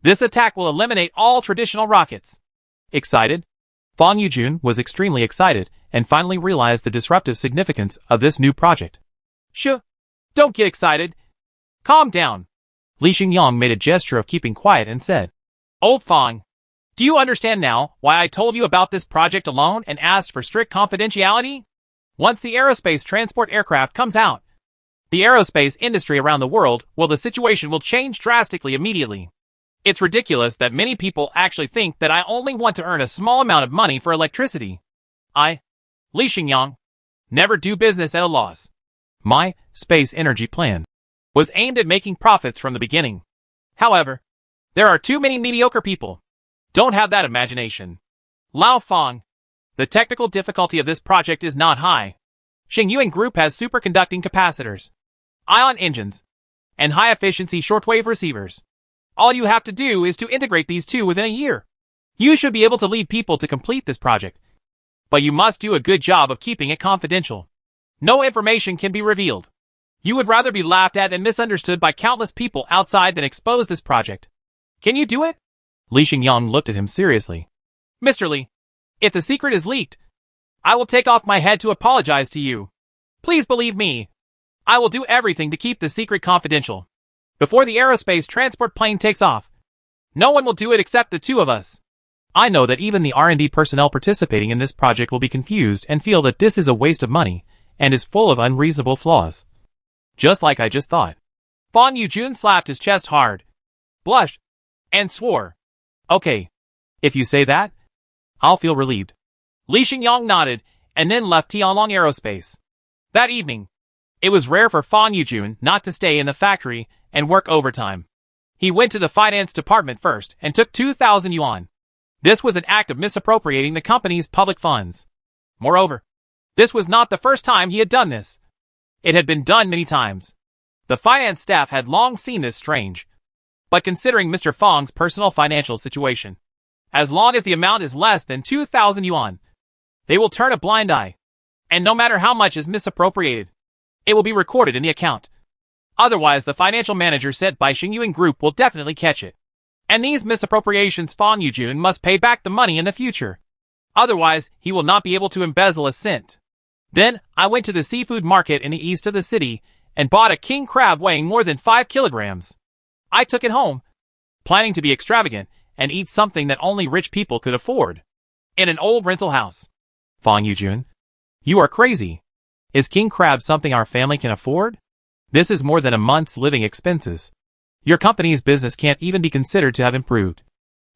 This attack will eliminate all traditional rockets. Excited? Fang Yujun was extremely excited and finally realized the disruptive significance of this new project. Shh! Don't get excited. Calm down. Li Xingyang made a gesture of keeping quiet and said, Old Fang, do you understand now why I told you about this project alone and asked for strict confidentiality? Once the aerospace transport aircraft comes out, the aerospace industry around the world, the situation will change drastically immediately. It's ridiculous that many people actually think that I only want to earn a small amount of money for electricity. I, Li Xingyang, never do business at a loss. My space energy plan was aimed at making profits from the beginning. However, there are too many mediocre people. Don't have that imagination. Lao Fang, the technical difficulty of this project is not high. Xingyuan Group has superconducting capacitors, ion engines, and high-efficiency shortwave receivers. All you have to do is to integrate these two within a year. You should be able to lead people to complete this project. But you must do a good job of keeping it confidential. No information can be revealed. You would rather be laughed at and misunderstood by countless people outside than expose this project. Can you do it? Li Xingyang looked at him seriously. Mr. Li, if the secret is leaked, I will take off my head to apologize to you. Please believe me. I will do everything to keep the secret confidential. Before the aerospace transport plane takes off, no one will do it except the two of us. I know that even the R&D personnel participating in this project will be confused and feel that this is a waste of money and is full of unreasonable flaws. Just like I just thought. Fang Yujun slapped his chest hard, blushed, and swore. Okay. If you say that, I'll feel relieved. Li Xingyang nodded and then left Tianlong Aerospace. That evening, it was rare for Fang Yujun not to stay in the factory and work overtime. He went to the finance department first and took 2,000 yuan. This was an act of misappropriating the company's public funds. Moreover, this was not the first time he had done this. It had been done many times. The finance staff had long seen this strange. But considering Mr. Fong's personal financial situation, as long as the amount is less than 2,000 yuan, they will turn a blind eye. And no matter how much is misappropriated, it will be recorded in the account. Otherwise, the financial manager sent by Xingyuan Group will definitely catch it. And these misappropriations Fong Yujun must pay back the money in the future. Otherwise, he will not be able to embezzle a cent. Then, I went to the seafood market in the east of the city and bought a king crab weighing more than 5 kilograms. I took it home, planning to be extravagant and eat something that only rich people could afford. In an old rental house. Fong Yujun, you are crazy. Is king crab something our family can afford? This is more than a month's living expenses. Your company's business can't even be considered to have improved.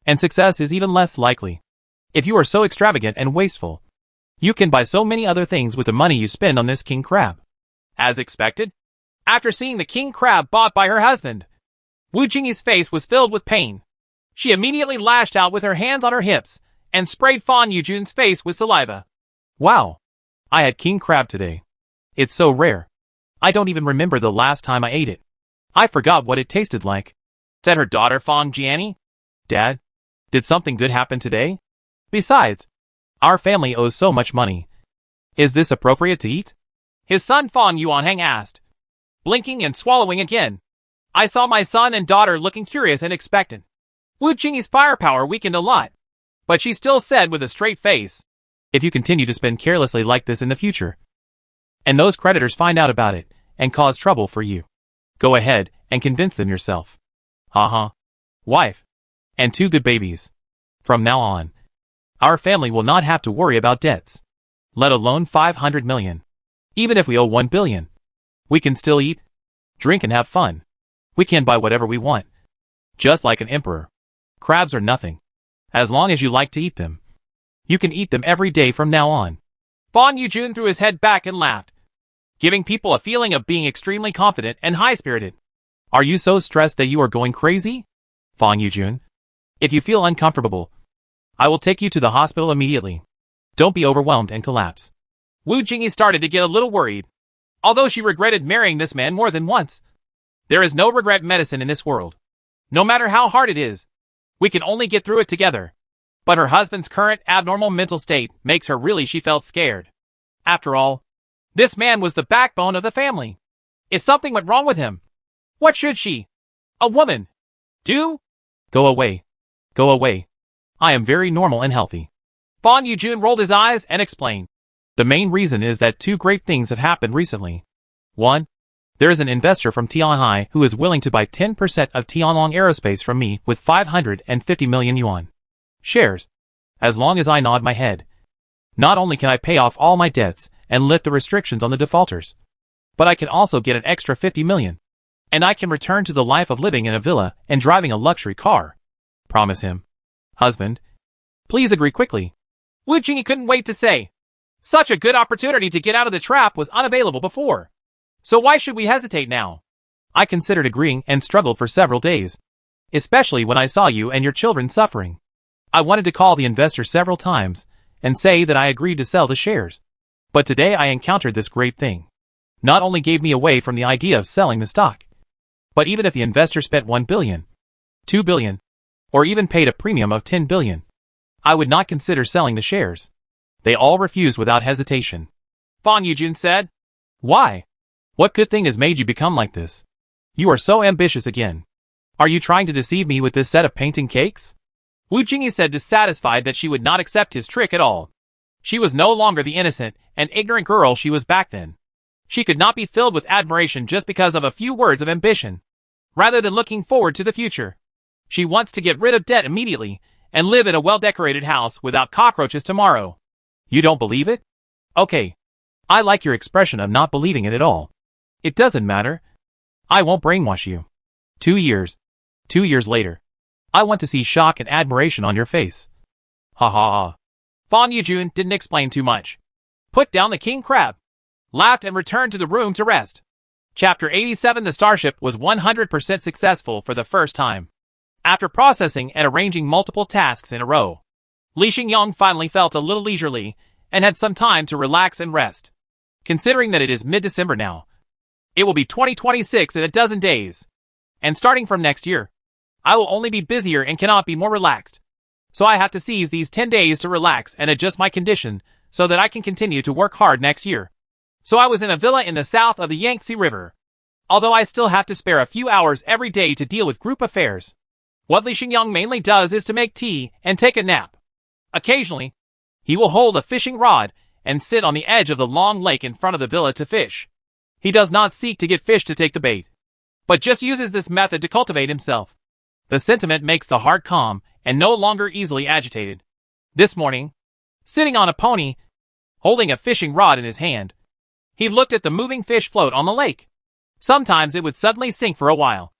And success is even less likely. If you are so extravagant and wasteful, you can buy so many other things with the money you spend on this king crab. As expected, after seeing the king crab bought by her husband, Wu Jingyi's face was filled with pain. She immediately lashed out with her hands on her hips and sprayed Fong Yujun's face with saliva. Wow! I had king crab today. It's so rare. I don't even remember the last time I ate it. I forgot what it tasted like, said her daughter Fong Jiani. Dad, did something good happen today? Besides, our family owes so much money. Is this appropriate to eat? His son Fong Yuanhang asked, blinking and swallowing again. I saw my son and daughter looking curious and expectant. Wu Jingyi's firepower weakened a lot, but she still said with a straight face, if you continue to spend carelessly like this in the future, and those creditors find out about it and cause trouble for you, go ahead and convince them yourself. Wife. And 2 good babies. From now on, our family will not have to worry about debts, let alone 500 million. Even if we owe 1 billion, we can still eat, drink and have fun. We can buy whatever we want. Just like an emperor. Crabs are nothing. As long as you like to eat them, you can eat them every day from now on. Fong Yujun threw his head back and laughed, giving people a feeling of being extremely confident and high-spirited. Are you so stressed that you are going crazy? Fong Yujun, if you feel uncomfortable, I will take you to the hospital immediately. Don't be overwhelmed and collapse. Wu Jingyi started to get a little worried. Although she regretted marrying this man more than once, there is no regret medicine in this world. No matter how hard it is, we can only get through it together. But her husband's current abnormal mental state makes her she felt scared. After all, this man was the backbone of the family. If something went wrong with him, what should she, a woman, do? Go away. Go away. I am very normal and healthy. Fong Yujun rolled his eyes and explained. The main reason is that 2 great things have happened recently. 1. There is an investor from Tianhai who is willing to buy 10% of Tianlong Aerospace from me with 550 million yuan shares. As long as I nod my head, not only can I pay off all my debts and lift the restrictions on the defaulters, but I can also get an extra 50 million. And I can return to the life of living in a villa and driving a luxury car. Promise him. Husband, please agree quickly. Wu Jingyi couldn't wait to say. Such a good opportunity to get out of the trap was unavailable before. So why should we hesitate now? I considered agreeing and struggled for several days, especially when I saw you and your children suffering. I wanted to call the investor several times and say that I agreed to sell the shares. But today I encountered this great thing. Not only gave me away from the idea of selling the stock, but even if the investor spent 1 billion, 2 billion, or even paid a premium of 10 billion, I would not consider selling the shares. They all refused without hesitation. Fong Yujun said. Why? What good thing has made you become like this? You are so ambitious again. Are you trying to deceive me with this set of painting cakes? Wu Jingyi said, dissatisfied that she would not accept his trick at all. She was no longer the innocent and ignorant girl she was back then. She could not be filled with admiration just because of a few words of ambition. Rather than looking forward to the future, she wants to get rid of debt immediately and live in a well-decorated house without cockroaches tomorrow. You don't believe it? Okay. I like your expression of not believing it at all. It doesn't matter. I won't brainwash you. 2 years. 2 years later. I want to see shock and admiration on your face. Ha ha ha. Fong Yujun didn't explain too much. Put down the king crab, laughed and returned to the room to rest. Chapter 87. The starship was 100% successful for the first time. After processing and arranging multiple tasks in a row, Li Xingyang finally felt a little leisurely and had some time to relax and rest. Considering that it is mid-December now, it will be 2026 in a dozen days. And starting from next year, I will only be busier and cannot be more relaxed. So I have to seize these 10 days to relax and adjust my condition so that I can continue to work hard next year. So I was in a villa in the south of the Yangtze River. Although I still have to spare a few hours every day to deal with group affairs. What Li Xingyang mainly does is to make tea and take a nap. Occasionally, he will hold a fishing rod and sit on the edge of the long lake in front of the villa to fish. He does not seek to get fish to take the bait, but just uses this method to cultivate himself. The sentiment makes the heart calm and no longer easily agitated. This morning, sitting on a pony, holding a fishing rod in his hand, he looked at the moving fish float on the lake. Sometimes it would suddenly sink for a while,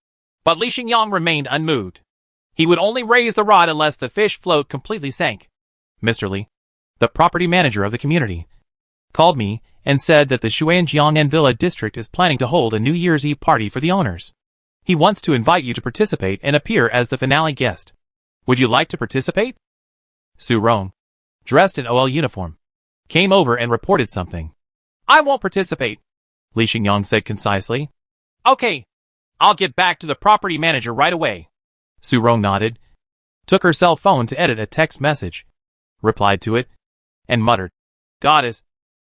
but Li Xingyang remained unmoved. He would only raise the rod unless the fish float completely sank. Mr. Li, the property manager of the community, called me and said that the Xuanjiangnan Villa district is planning to hold a New Year's Eve party for the owners. He wants to invite you to participate and appear as the finale guest. Would you like to participate? Su Rong, dressed in OL uniform, came over and reported something. I won't participate, Li Xingyang said concisely. Okay, I'll get back to the property manager right away. Su Rong nodded, took her cell phone to edit a text message, replied to it, and muttered, Goddess,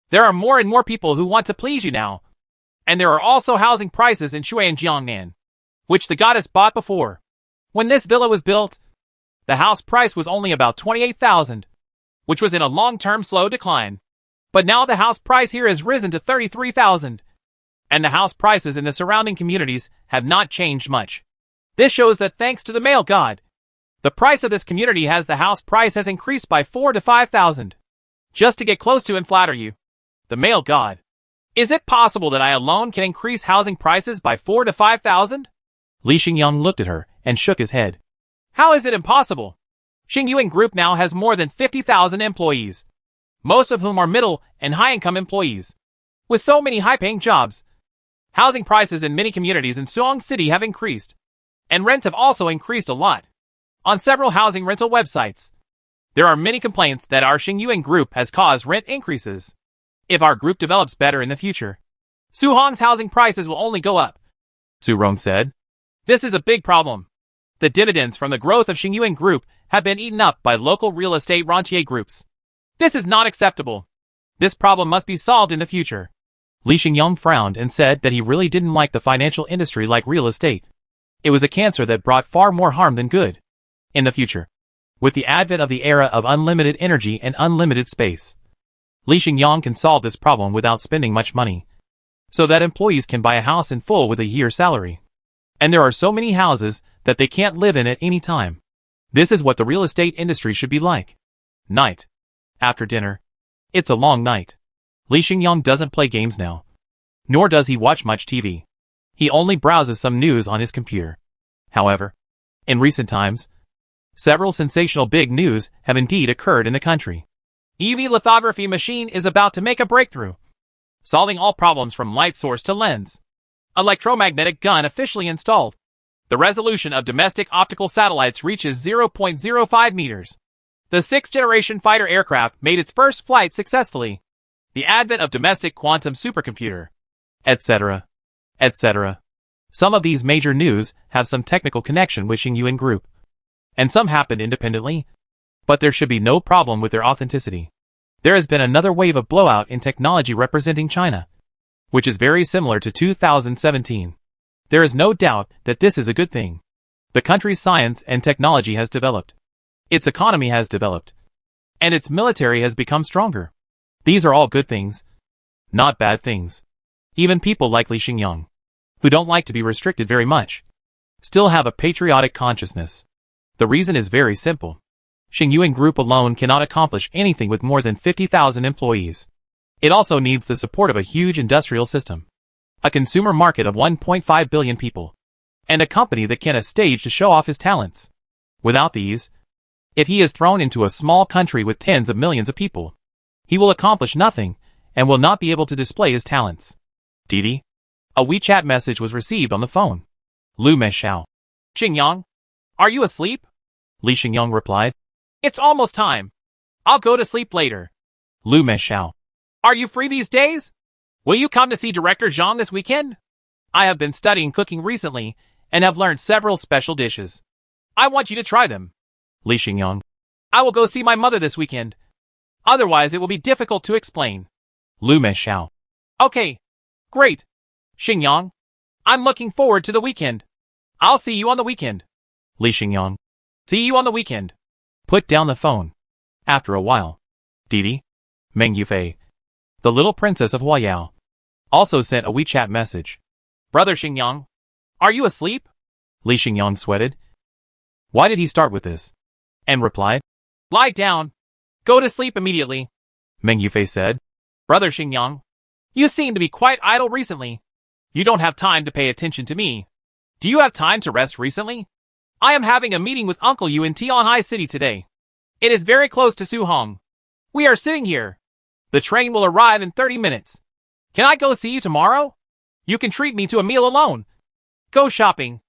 there are more and more people who want to please you now. And there are also housing prices in Xuanjiangnan, which the goddess bought before. When this villa was built, the house price was only about 28,000, which was in a long-term slow decline. But now the house price here has risen to 33,000. And the house prices in the surrounding communities have not changed much. This shows that thanks to the male god, the price of this community the house price has increased by 4 to 5,000. Just to get close to and flatter you, the male god. Is it possible that I alone can increase housing prices by 4 to 5,000? Li Xingyang looked at her and shook his head. How is it impossible? Xingyuan Group now has more than 50,000 employees, most of whom are middle and high-income employees. With so many high-paying jobs, housing prices in many communities in Suong City have increased, and rents have also increased a lot. On several housing rental websites, there are many complaints that our Xingyuan Group has caused rent increases. If our group develops better in the future, Suhong's housing prices will only go up, Su Rong said. This is a big problem. The dividends from the growth of Xingyuan Group have been eaten up by local real estate rentier groups. This is not acceptable. This problem must be solved in the future. Li Xingyang frowned and said that he really didn't like the financial industry like real estate. It was a cancer that brought far more harm than good. In the future, with the advent of the era of unlimited energy and unlimited space, Li Xingyang can solve this problem without spending much money, so that employees can buy a house in full with a year's salary. And there are so many houses that they can't live in at any time. This is what the real estate industry should be like. Night. After dinner. It's a long night. Li Xingyang doesn't play games now. Nor does he watch much TV. He only browses some news on his computer. However, in recent times, several sensational big news have indeed occurred in the country. EV lithography machine is about to make a breakthrough, solving all problems from light source to lens. Electromagnetic gun officially installed. The resolution of domestic optical satellites reaches 0.05 meters. The sixth-generation fighter aircraft made its first flight successfully. The advent of domestic quantum supercomputer, etc., etc. Some of these major news have some technical connection with Xingyuan Group, and some happened independently, but there should be no problem with their authenticity. There has been another wave of blowout in technology representing China, which is very similar to 2017. There is no doubt that this is a good thing. The country's science and technology has developed. Its economy has developed. And its military has become stronger. These are all good things, not bad things. Even people like Li Xingyang, who don't like to be restricted very much, still have a patriotic consciousness. The reason is very simple. Xingyuan Group alone cannot accomplish anything with more than 50,000 employees. It also needs the support of a huge industrial system, a consumer market of 1.5 billion people, and a company that can a stage to show off his talents. Without these, if he is thrown into a small country with tens of millions of people, he will accomplish nothing and will not be able to display his talents. Didi, a WeChat message was received on the phone. Lu Meshao. Xingyang, are you asleep? Li Xingyang replied. It's almost time. I'll go to sleep later. Lu Meshao. Are you free these days? Will you come to see Director Zhang this weekend? I have been studying cooking recently and have learned several special dishes. I want you to try them. Li Xingyang. I will go see my mother this weekend. Otherwise it will be difficult to explain. Lu Meshao. Okay. Great. Xingyang. I'm looking forward to the weekend. I'll see you on the weekend. Li Xingyang. See you on the weekend. Put down the phone. After a while, Didi, Meng Yufei, the little princess of Huayao, also sent a WeChat message. Brother Xingyang, are you asleep? Li Xingyang sweated. Why did he start with this? And replied, lie down. Go to sleep immediately. Meng Yufei said, Brother Xingyang, you seem to be quite idle recently. You don't have time to pay attention to me. Do you have time to rest recently? I am having a meeting with Uncle Yu in Tianhai City today. It is very close to Suhong. We are sitting here. The train will arrive in 30 minutes. Can I go see you tomorrow? You can treat me to a meal alone. Go shopping.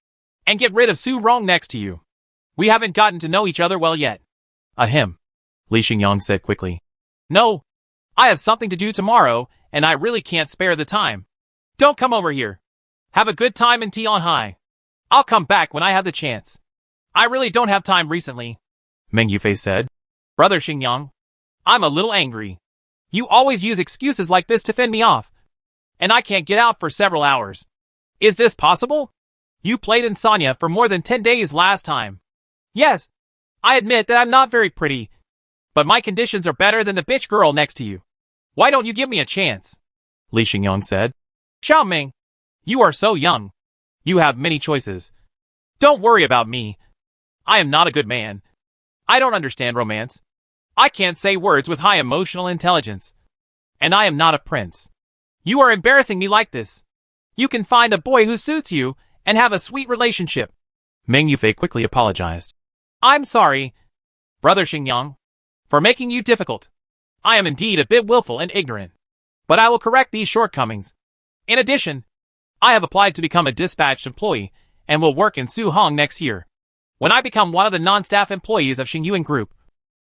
And get rid of Su Rong next to you. We haven't gotten to know each other well yet. Ahem. Li Xingyang said quickly. No. I have something to do tomorrow, and I really can't spare the time. Don't come over here. Have a good time in Tianhai. I'll come back when I have the chance. I really don't have time recently. Meng Yufei said. Brother Xingyang, I'm a little angry. You always use excuses like this to fend me off. And I can't get out for several hours. Is this possible? You played Insomnia for more than 10 days last time. Yes, I admit that I'm not very pretty. But my conditions are better than the bitch girl next to you. Why don't you give me a chance? Li Xingyang said. Xiaoming, you are so young. You have many choices. Don't worry about me. I am not a good man. I don't understand romance. I can't say words with high emotional intelligence. And I am not a prince. You are embarrassing me like this. You can find a boy who suits you and have a sweet relationship. Meng Yufei quickly apologized. I'm sorry, Brother Xingyang, for making you difficult. I am indeed a bit willful and ignorant. But I will correct these shortcomings. In addition, I have applied to become a dispatched employee and will work in Suhong next year. When I become one of the non-staff employees of Xingyuan Group,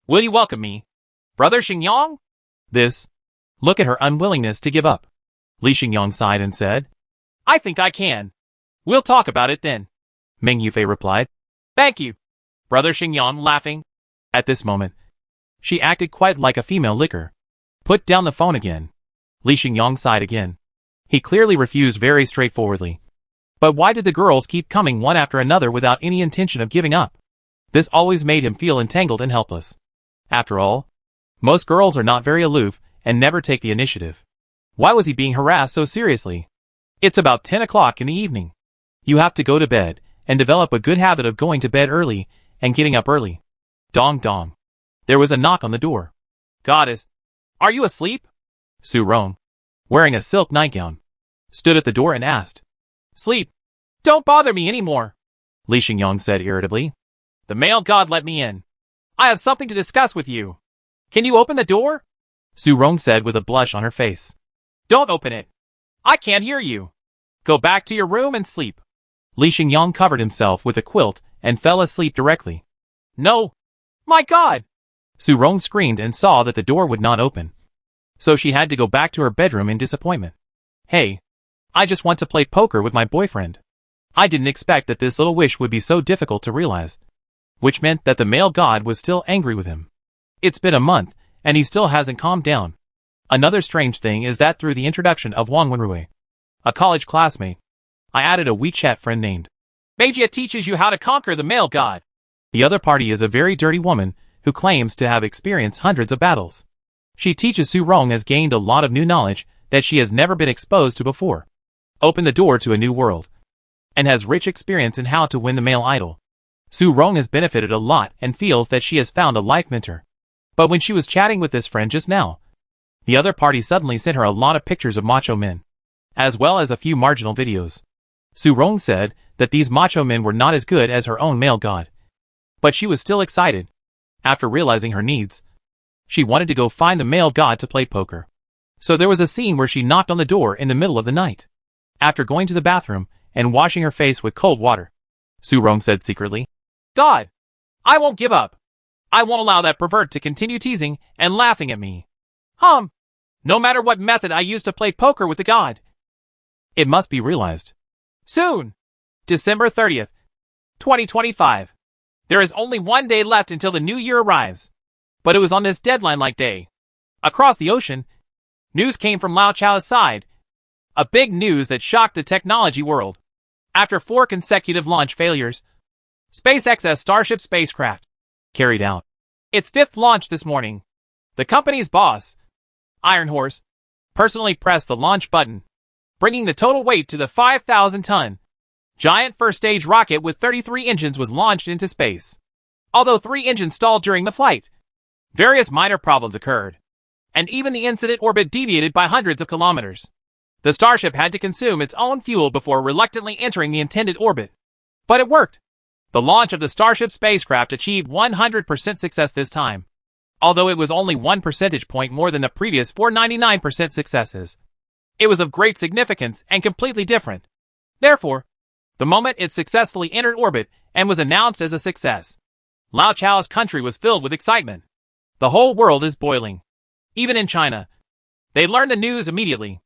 will you welcome me, Brother Xingyang? Look at her unwillingness to give up. Li Xingyang sighed and said, I think I can. We'll talk about it then. Meng Yufei replied, Thank you, Brother Xingyang, laughing. At this moment, she acted quite like a female licker. Put down the phone again. Li Xingyang sighed again. He clearly refused very straightforwardly. But why did the girls keep coming one after another without any intention of giving up? This always made him feel entangled and helpless. After all, most girls are not very aloof and never take the initiative. Why was he being harassed so seriously? It's about 10 o'clock in the evening. You have to go to bed and develop a good habit of going to bed early and getting up early. Dong dong. There was a knock on the door. Goddess, are you asleep? Su Rong, wearing a silk nightgown, stood at the door and asked. Sleep. Don't bother me anymore. Li Xingyang said irritably. The male god let me in. I have something to discuss with you. Can you open the door? Su Rong said with a blush on her face. Don't open it. I can't hear you. Go back to your room and sleep. Li Xingyang covered himself with a quilt and fell asleep directly. No. My God! Su Rong screamed and saw that the door would not open. So she had to go back to her bedroom in disappointment. Hey, I just want to play poker with my boyfriend. I didn't expect that this little wish would be so difficult to realize. Which meant that the male god was still angry with him. It's been a month, and he still hasn't calmed down. Another strange thing is that through the introduction of Wang Wenrui, a college classmate, I added a WeChat friend named Magia teaches you how to conquer the male god. The other party is a very dirty woman who claims to have experienced hundreds of battles. She teaches Su Rong has gained a lot of new knowledge that she has never been exposed to before. Open the door to a new world. And has rich experience in how to win the male idol. Su Rong has benefited a lot and feels that she has found a life mentor. But when she was chatting with this friend just now, the other party suddenly sent her a lot of pictures of macho men, as well as a few marginal videos. Su Rong said that these macho men were not as good as her own male god. But she was still excited. After realizing her needs, she wanted to go find the male god to play poker. So there was a scene where she knocked on the door in the middle of the night. After going to the bathroom and washing her face with cold water, Su Rong said secretly, God, I won't give up. I won't allow that pervert to continue teasing and laughing at me. No matter what method I use to play poker with the god. It must be realized. Soon. December 30th, 2025. There is only one day left until the new year arrives. But it was on this deadline-like day. Across the ocean, news came from Lao Chao's side. A big news that shocked the technology world. After 4 consecutive launch failures, SpaceX's Starship spacecraft carried out its 5th launch this morning. The company's boss, Iron Horse, personally pressed the launch button, bringing the total weight to the 5,000-ton giant first-stage rocket with 33 engines was launched into space. Although 3 engines stalled during the flight, various minor problems occurred, and even the incident orbit deviated by hundreds of kilometers. The Starship had to consume its own fuel before reluctantly entering the intended orbit. But it worked. The launch of the Starship spacecraft achieved 100% success this time, although it was only 1 percentage point more than the previous 499% successes. It was of great significance and completely different. Therefore, the moment it successfully entered orbit and was announced as a success, Lao Chao's country was filled with excitement. The whole world is boiling. Even in China, they learned the news immediately.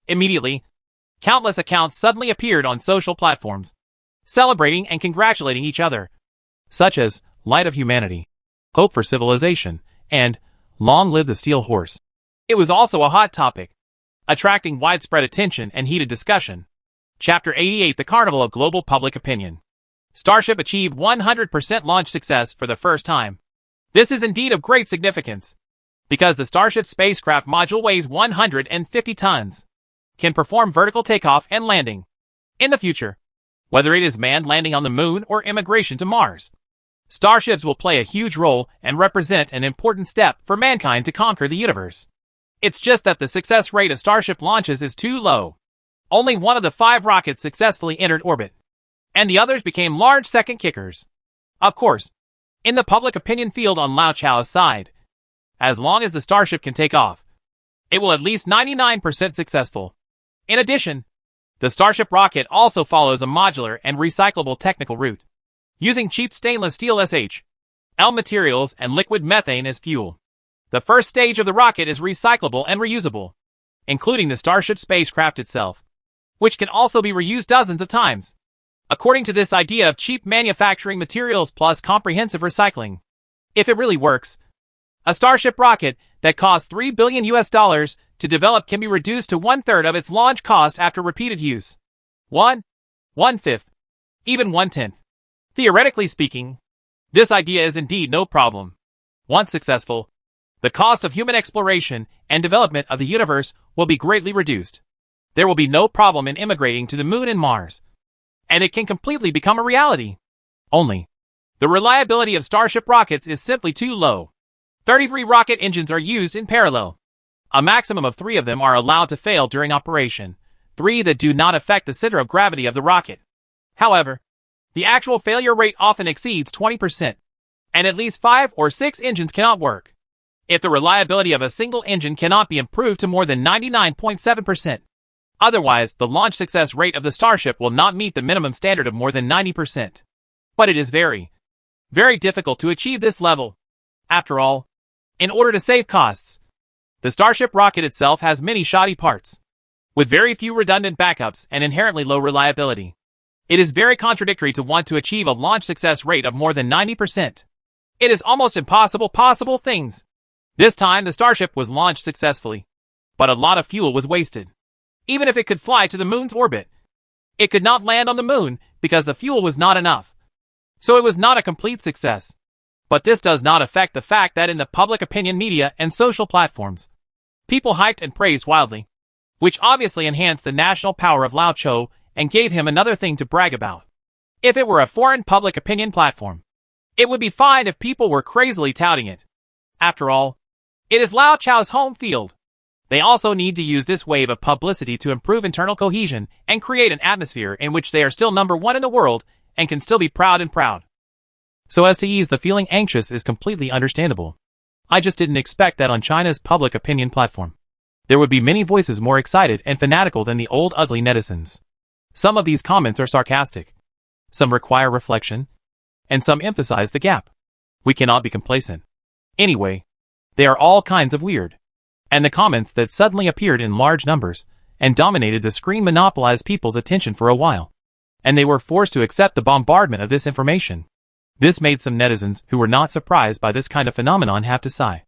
Immediately, countless accounts suddenly appeared on social platforms, celebrating and congratulating each other, such as Light of Humanity, Hope for Civilization, and Long Live the Steel Horse. It was also a hot topic, attracting widespread attention and heated discussion. Chapter 88: The Carnival of Global Public Opinion. Starship achieved 100% launch success for the first time. This is indeed of great significance, because the Starship spacecraft module weighs 150 tons, can perform vertical takeoff and landing. In the future, whether it is manned landing on the moon or immigration to Mars, starships will play a huge role and represent an important step for mankind to conquer the universe. It's just that the success rate of Starship launches is too low. Only 1 of the 5 rockets successfully entered orbit, and the others became large second kickers. Of course, in the public opinion field on Lao Chao's side, as long as the Starship can take off, it will at least 99% successful. In addition, the Starship rocket also follows a modular and recyclable technical route, using cheap stainless steel SH/L materials and liquid methane as fuel. The first stage of the rocket is recyclable and reusable, including the Starship spacecraft itself, which can also be reused dozens of times. According to this idea of cheap manufacturing materials plus comprehensive recycling, if it really works, a Starship rocket that costs $3 billion to develop can be reduced to 1/3 of its launch cost after repeated use. 1/5, even 1/10. Theoretically speaking, this idea is indeed no problem. Once successful, the cost of human exploration and development of the universe will be greatly reduced. There will be no problem in immigrating to the moon and Mars, and it can completely become a reality. Only, the reliability of Starship rockets is simply too low. 33 rocket engines are used in parallel. A maximum of 3 of them are allowed to fail during operation, 3 that do not affect the center of gravity of the rocket. However, the actual failure rate often exceeds 20%, and at least 5 or 6 engines cannot work. If the reliability of a single engine cannot be improved to more than 99.7%, otherwise the launch success rate of the Starship will not meet the minimum standard of more than 90%. But it is very, very difficult to achieve this level. After all, in order to save costs, the Starship rocket itself has many shoddy parts, with very few redundant backups and inherently low reliability. It is very contradictory to want to achieve a launch success rate of more than 90%. It is almost impossible possible things. This time the Starship was launched successfully, but a lot of fuel was wasted. Even if it could fly to the moon's orbit, it could not land on the moon because the fuel was not enough. So it was not a complete success. But this does not affect the fact that in the public opinion media and social platforms, people hyped and praised wildly, which obviously enhanced the national power of Lao Chao and gave him another thing to brag about. If it were a foreign public opinion platform, it would be fine if people were crazily touting it. After all, it is Lao Chao's home field. They also need to use this wave of publicity to improve internal cohesion and create an atmosphere in which they are still #1 in the world and can still be proud. So as to ease the feeling anxious is completely understandable. I just didn't expect that on China's public opinion platform, there would be many voices more excited and fanatical than the old ugly netizens. Some of these comments are sarcastic, some require reflection, and some emphasize the gap. We cannot be complacent. Anyway, they are all kinds of weird. And the comments that suddenly appeared in large numbers and dominated the screen monopolized people's attention for a while. And they were forced to accept the bombardment of this information. This made some netizens who were not surprised by this kind of phenomenon have to sigh.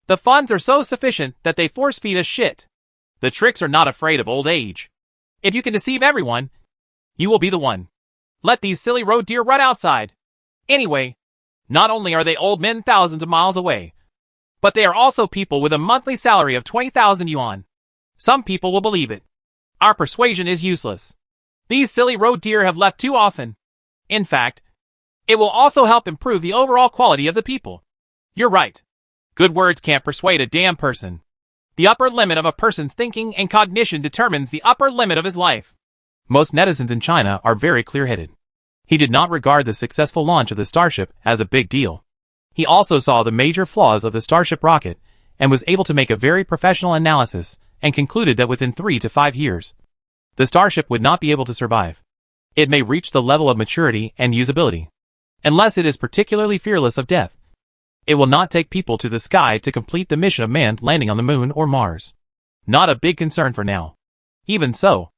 The funds are so sufficient that they force feed us shit. The tricks are not afraid of old age. If you can deceive everyone, you will be the one. Let these silly road deer run outside. Anyway, not only are they old men thousands of miles away, but they are also people with a monthly salary of 20,000 yuan. Some people will believe it. Our persuasion is useless. These silly road deer have left too often. In fact, it will also help improve the overall quality of the people. You're right. Good words can't persuade a damn person. The upper limit of a person's thinking and cognition determines the upper limit of his life. Most netizens in China are very clear-headed. He did not regard the successful launch of the Starship as a big deal. He also saw the major flaws of the Starship rocket and was able to make a very professional analysis and concluded that within 3 to 5 years, the Starship would not be able to survive. It may reach the level of maturity and usability. Unless it is particularly fearless of death, it will not take people to the sky to complete the mission of manned landing on the moon or Mars. Not a big concern for now. Even so,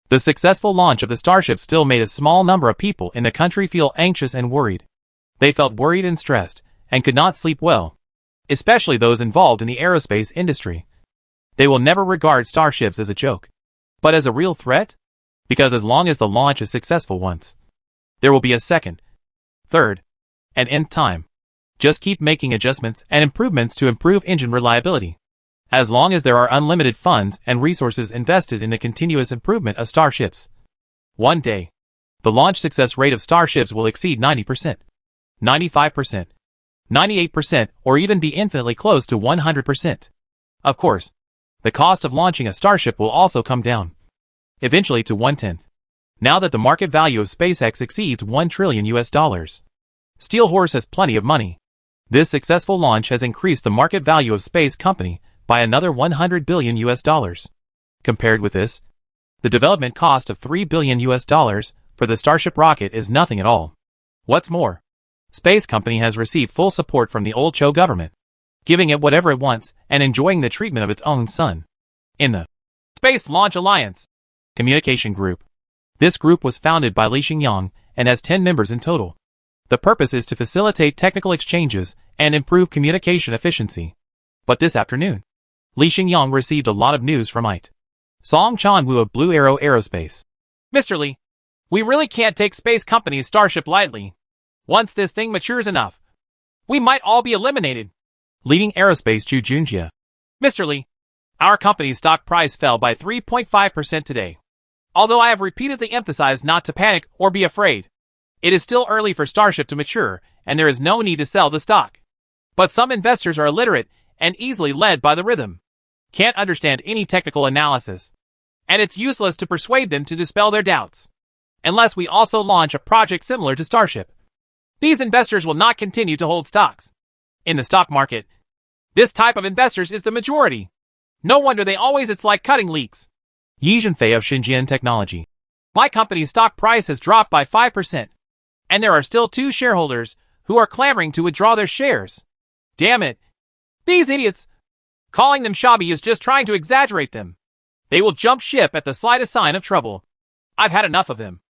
the successful launch of the Starship still made a small number of people in the country feel anxious and worried. They felt worried and stressed, and could not sleep well, especially those involved in the aerospace industry. They will never regard starships as a joke, but as a real threat, because as long as the launch is successful once, there will be a second, third, and nth time. Just keep making adjustments and improvements to improve engine reliability. As long as there are unlimited funds and resources invested in the continuous improvement of starships, one day, the launch success rate of starships will exceed 90%, 95%, 98%, or even be infinitely close to 100%. Of course, the cost of launching a starship will also come down, eventually to 1/10. Now that the market value of SpaceX exceeds $1 trillion US. Steel Horse has plenty of money. This successful launch has increased the market value of space company by another $100 billion US. Compared with this, the development cost of $3 billion US for the Starship rocket is nothing at all. What's more, Space Company has received full support from the old Zhou government, giving it whatever it wants and enjoying the treatment of its own son. In the Space Launch Alliance Communication Group. This group was founded by Li Xingyang and has 10 members in total. The purpose is to facilitate technical exchanges and improve communication efficiency. But this afternoon, Li Xingyang received a lot of news from it. Song Chanwu of Blue Arrow Aerospace. Mr. Li, we really can't take Space Company's Starship lightly. Once this thing matures enough, we might all be eliminated. Leading Aerospace Zhu Junjie. Mr. Li, our company's stock price fell by 3.5% today. Although I have repeatedly emphasized not to panic or be afraid, it is still early for Starship to mature, and there is no need to sell the stock. But some investors are illiterate and easily led by the rhythm, can't understand any technical analysis, and it's useless to persuade them to dispel their doubts. Unless we also launch a project similar to Starship, these investors will not continue to hold stocks. In the stock market, this type of investors is the majority. No wonder it's like cutting leeks. Yi Zhenfei of Xinjian Technology. My company's stock price has dropped by 5%, and there are still 2 shareholders who are clamoring to withdraw their shares. Damn it. These idiots. Calling them shabby is just trying to exaggerate them. They will jump ship at the slightest sign of trouble. I've had enough of them.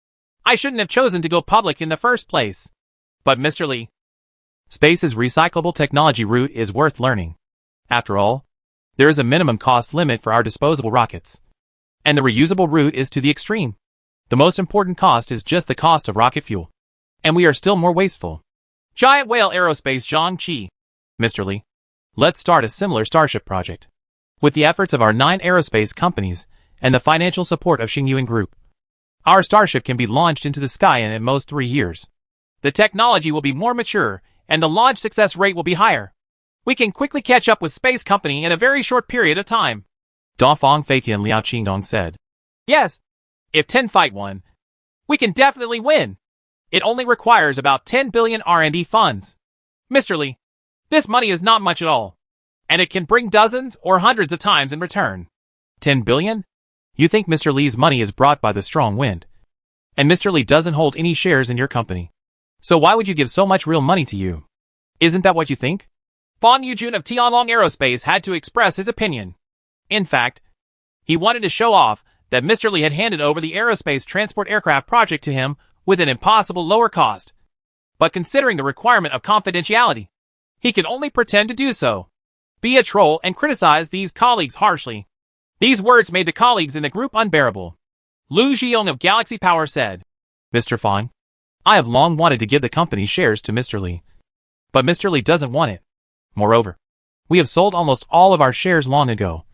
I shouldn't have chosen to go public in the first place. But Mr. Li, Space's recyclable technology route is worth learning. After all, there is a minimum cost limit for our disposable rockets. And the reusable route is to the extreme. The most important cost is just the cost of rocket fuel. And we are still more wasteful. Giant Whale Aerospace Zhang Qi. Mr. Li, let's start a similar Starship project. With the efforts of our 9 aerospace companies and the financial support of Xingyuan Group, our Starship can be launched into the sky in at most 3 years. The technology will be more mature, and the launch success rate will be higher. We can quickly catch up with Space Company in a very short period of time. Dongfang Feitian Liao Qingdong said. Yes. If 10 fight 1, we can definitely win. It only requires about 10 billion R&D funds. Mr. Li, this money is not much at all, and it can bring dozens or hundreds of times in return. 10 billion? You think Mr. Li's money is brought by the strong wind? And Mr. Li doesn't hold any shares in your company. So why would you give so much real money to you? Isn't that what you think? Fan Yujun of Tianlong Aerospace had to express his opinion. In fact, he wanted to show off that Mr. Lee had handed over the aerospace transport aircraft project to him with an impossible lower cost. But considering the requirement of confidentiality, he could only pretend to do so, be a troll and criticize these colleagues harshly. These words made the colleagues in the group unbearable. Lu Zhiyong of Galaxy Power said, Mr. Fong, I have long wanted to give the company's shares to Mr. Lee. But Mr. Lee doesn't want it. Moreover, we have sold almost all of our shares long ago.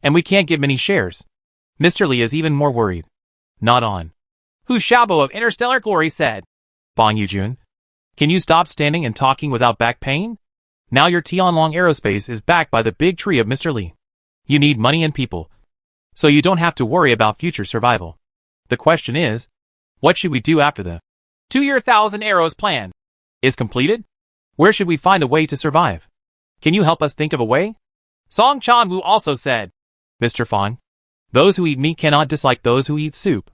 And we can't give many shares. Mr. Lee is even more worried. Not on. Hu Xiaobo of Interstellar Glory said, Fong Yujun, can you stop standing and talking without back pain? Now your Tianlong Aerospace is backed by the big tree of Mr. Lee. You need money and people. So you don't have to worry about future survival. The question is, what should we do after the 2-year 1,000 arrows plan is completed? Where should we find a way to survive? Can you help us think of a way? Song Chanwu also said, Mr. Fong, those who eat meat cannot dislike those who eat soup.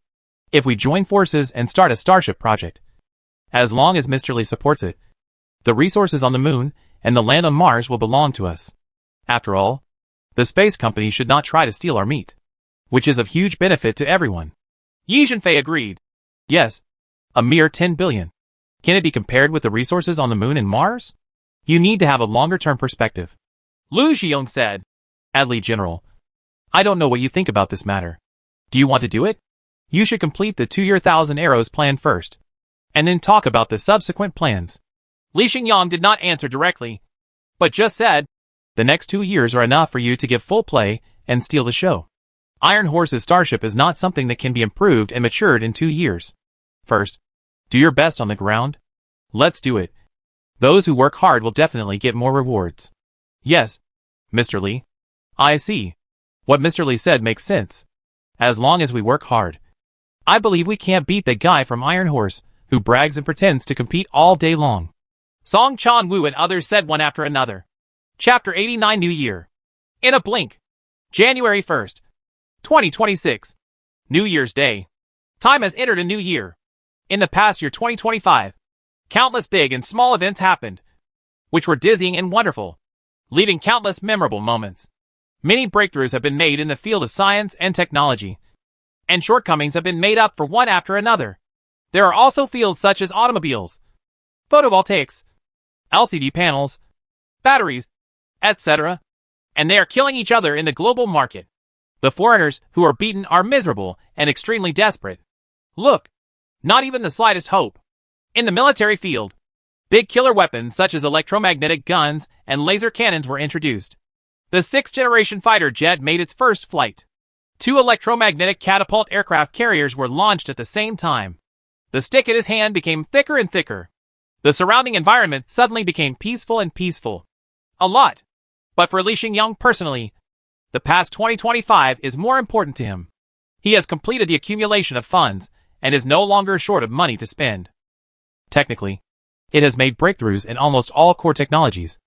If we join forces and start a Starship project, as long as Mr. Lee supports it, the resources on the moon and the land on Mars will belong to us. After all, the space company should not try to steal our meat, which is of huge benefit to everyone. Yi Zhenfei agreed. Yes, a mere 10 billion. Can it be compared with the resources on the moon and Mars? You need to have a longer-term perspective. Lu Zhiyong said, Adli General, I don't know what you think about this matter. Do you want to do it? You should complete the 2-year 1,000 arrows plan first, and then talk about the subsequent plans. Li Xingyang did not answer directly, but just said, the next 2 years are enough for you to give full play and steal the show. Iron Horse's Starship is not something that can be improved and matured in 2 years. First, do your best on the ground. Let's do it. Those who work hard will definitely get more rewards. Yes, Mr. Lee. I see. What Mr. Lee said makes sense. As long as we work hard. I believe we can't beat the guy from Iron Horse, who brags and pretends to compete all day long. Song Chanwu and others said one after another. Chapter 89 New Year. In a blink. January 1st, 2026. New Year's Day. Time has entered a new year. In the past year 2025, countless big and small events happened, which were dizzying and wonderful, leaving countless memorable moments. Many breakthroughs have been made in the field of science and technology, and shortcomings have been made up for one after another. There are also fields such as automobiles, photovoltaics, LCD panels, batteries, etc., and they are killing each other in the global market. The foreigners who are beaten are miserable and extremely desperate. Look, not even the slightest hope. In the military field, big killer weapons such as electromagnetic guns and laser cannons were introduced. The 6th-generation fighter jet made its first flight. 2 electromagnetic catapult aircraft carriers were launched at the same time. The stick in his hand became thicker and thicker. The surrounding environment suddenly became peaceful and peaceful. A lot. But for Li Xingyang personally, the past 2025 is more important to him. He has completed the accumulation of funds and is no longer short of money to spend. Technically, it has made breakthroughs in almost all core technologies,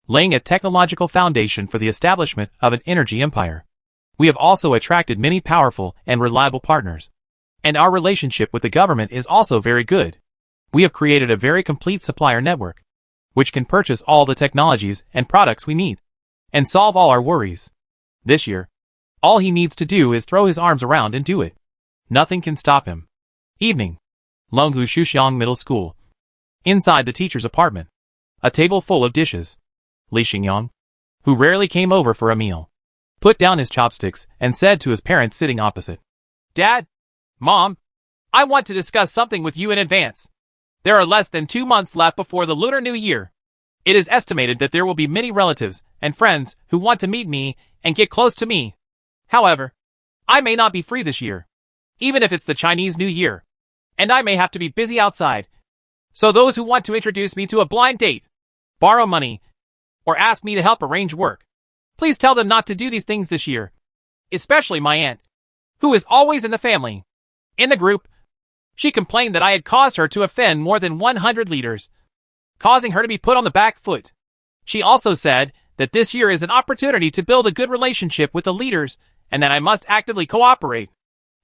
laying a technological foundation for the establishment of an energy empire. We have also attracted many powerful and reliable partners, and our relationship with the government is also very good. We have created a very complete supplier network, which can purchase all the technologies and products we need, and solve all our worries. This year, all he needs to do is throw his arms around and do it. Nothing can stop him. Evening. Longhu Shuxiang Middle School. Inside the teacher's apartment. A table full of dishes. Li Xingyang, who rarely came over for a meal, put down his chopsticks and said to his parents sitting opposite, Dad, Mom, I want to discuss something with you in advance. There are less than 2 months left before the Lunar New Year. It is estimated that there will be many relatives and friends who want to meet me and get close to me. However, I may not be free this year, even if it's the Chinese New Year, and I may have to be busy outside. So those who want to introduce me to a blind date, borrow money, or ask me to help arrange work, please tell them not to do these things this year. Especially my aunt, who is always in the family. In the group, she complained that I had caused her to offend more than 100 leaders, causing her to be put on the back foot. She also said that this year is an opportunity to build a good relationship with the leaders and that I must actively cooperate.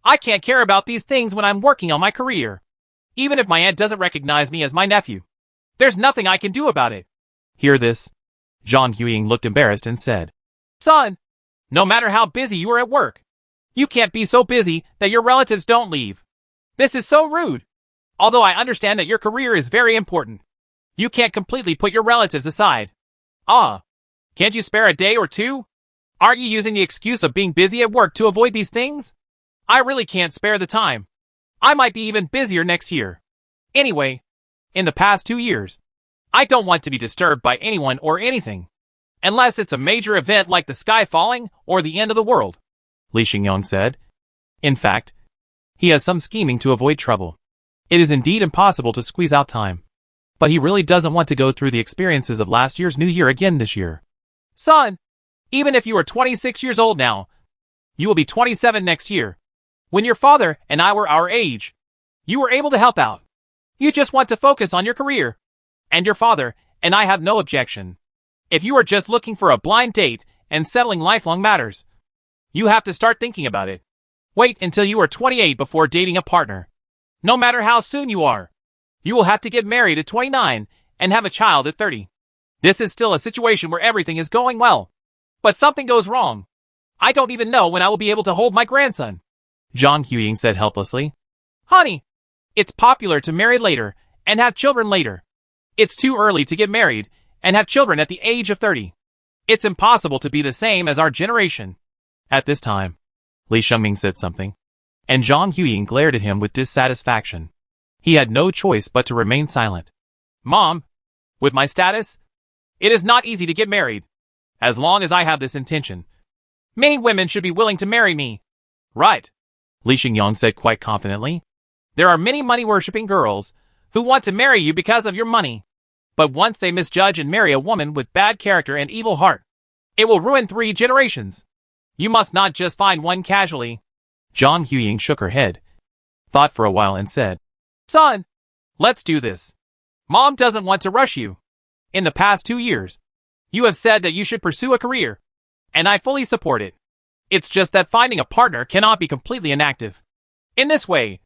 I can't care about these things when I'm working on my career. Even if my aunt doesn't recognize me as my nephew, there's nothing I can do about it. Hear this? Zhang Huiying looked embarrassed and said, Son, No matter how busy you are at work, you can't be so busy that your relatives don't leave. This is so rude. Although I understand that your career is very important, you can't completely put your relatives aside. Can't you spare a day or two? Aren't you using the excuse of being busy at work to avoid these things? I really can't spare the time. I might be even busier next year. Anyway, in the past 2 years, I don't want to be disturbed by anyone or anything. Unless it's a major event like the sky falling or the end of the world, Li Xingyang said. In fact, he has some scheming to avoid trouble. It is indeed impossible to squeeze out time. But he really doesn't want to go through the experiences of last year's New Year again this year. Son, even if you are 26 years old now, you will be 27 next year. When your father and I were our age, you were able to help out. You just want to focus on your career. And your father and I have no objection. If you are just looking for a blind date and settling lifelong matters, you have to start thinking about it. Wait until you are 28 before dating a partner. No matter how soon you are, you will have to get married at 29 and have a child at 30. This is still a situation where everything is going well. But something goes wrong. I don't even know when I will be able to hold my grandson. Zhang Huying said helplessly. Honey, it's popular to marry later and have children later. It's too early to get married and have children at the age of 30. It's impossible to be the same as our generation. At this time, Li Shengming said something, and Zhang Huying glared at him with dissatisfaction. He had no choice but to remain silent. Mom, with my status, it is not easy to get married. As long as I have this intention, many women should be willing to marry me. Right, Li Xingyang said quite confidently. There are many money-worshipping girls who want to marry you because of your money. But once they misjudge and marry a woman with bad character and evil heart, it will ruin 3 generations. You must not just find one casually. Zhang Huying shook her head, thought for a while and said, Son, let's do this. Mom doesn't want to rush you. In the past 2 years, you have said that you should pursue a career, and I fully support it. It's just that finding a partner cannot be completely inactive. In this way,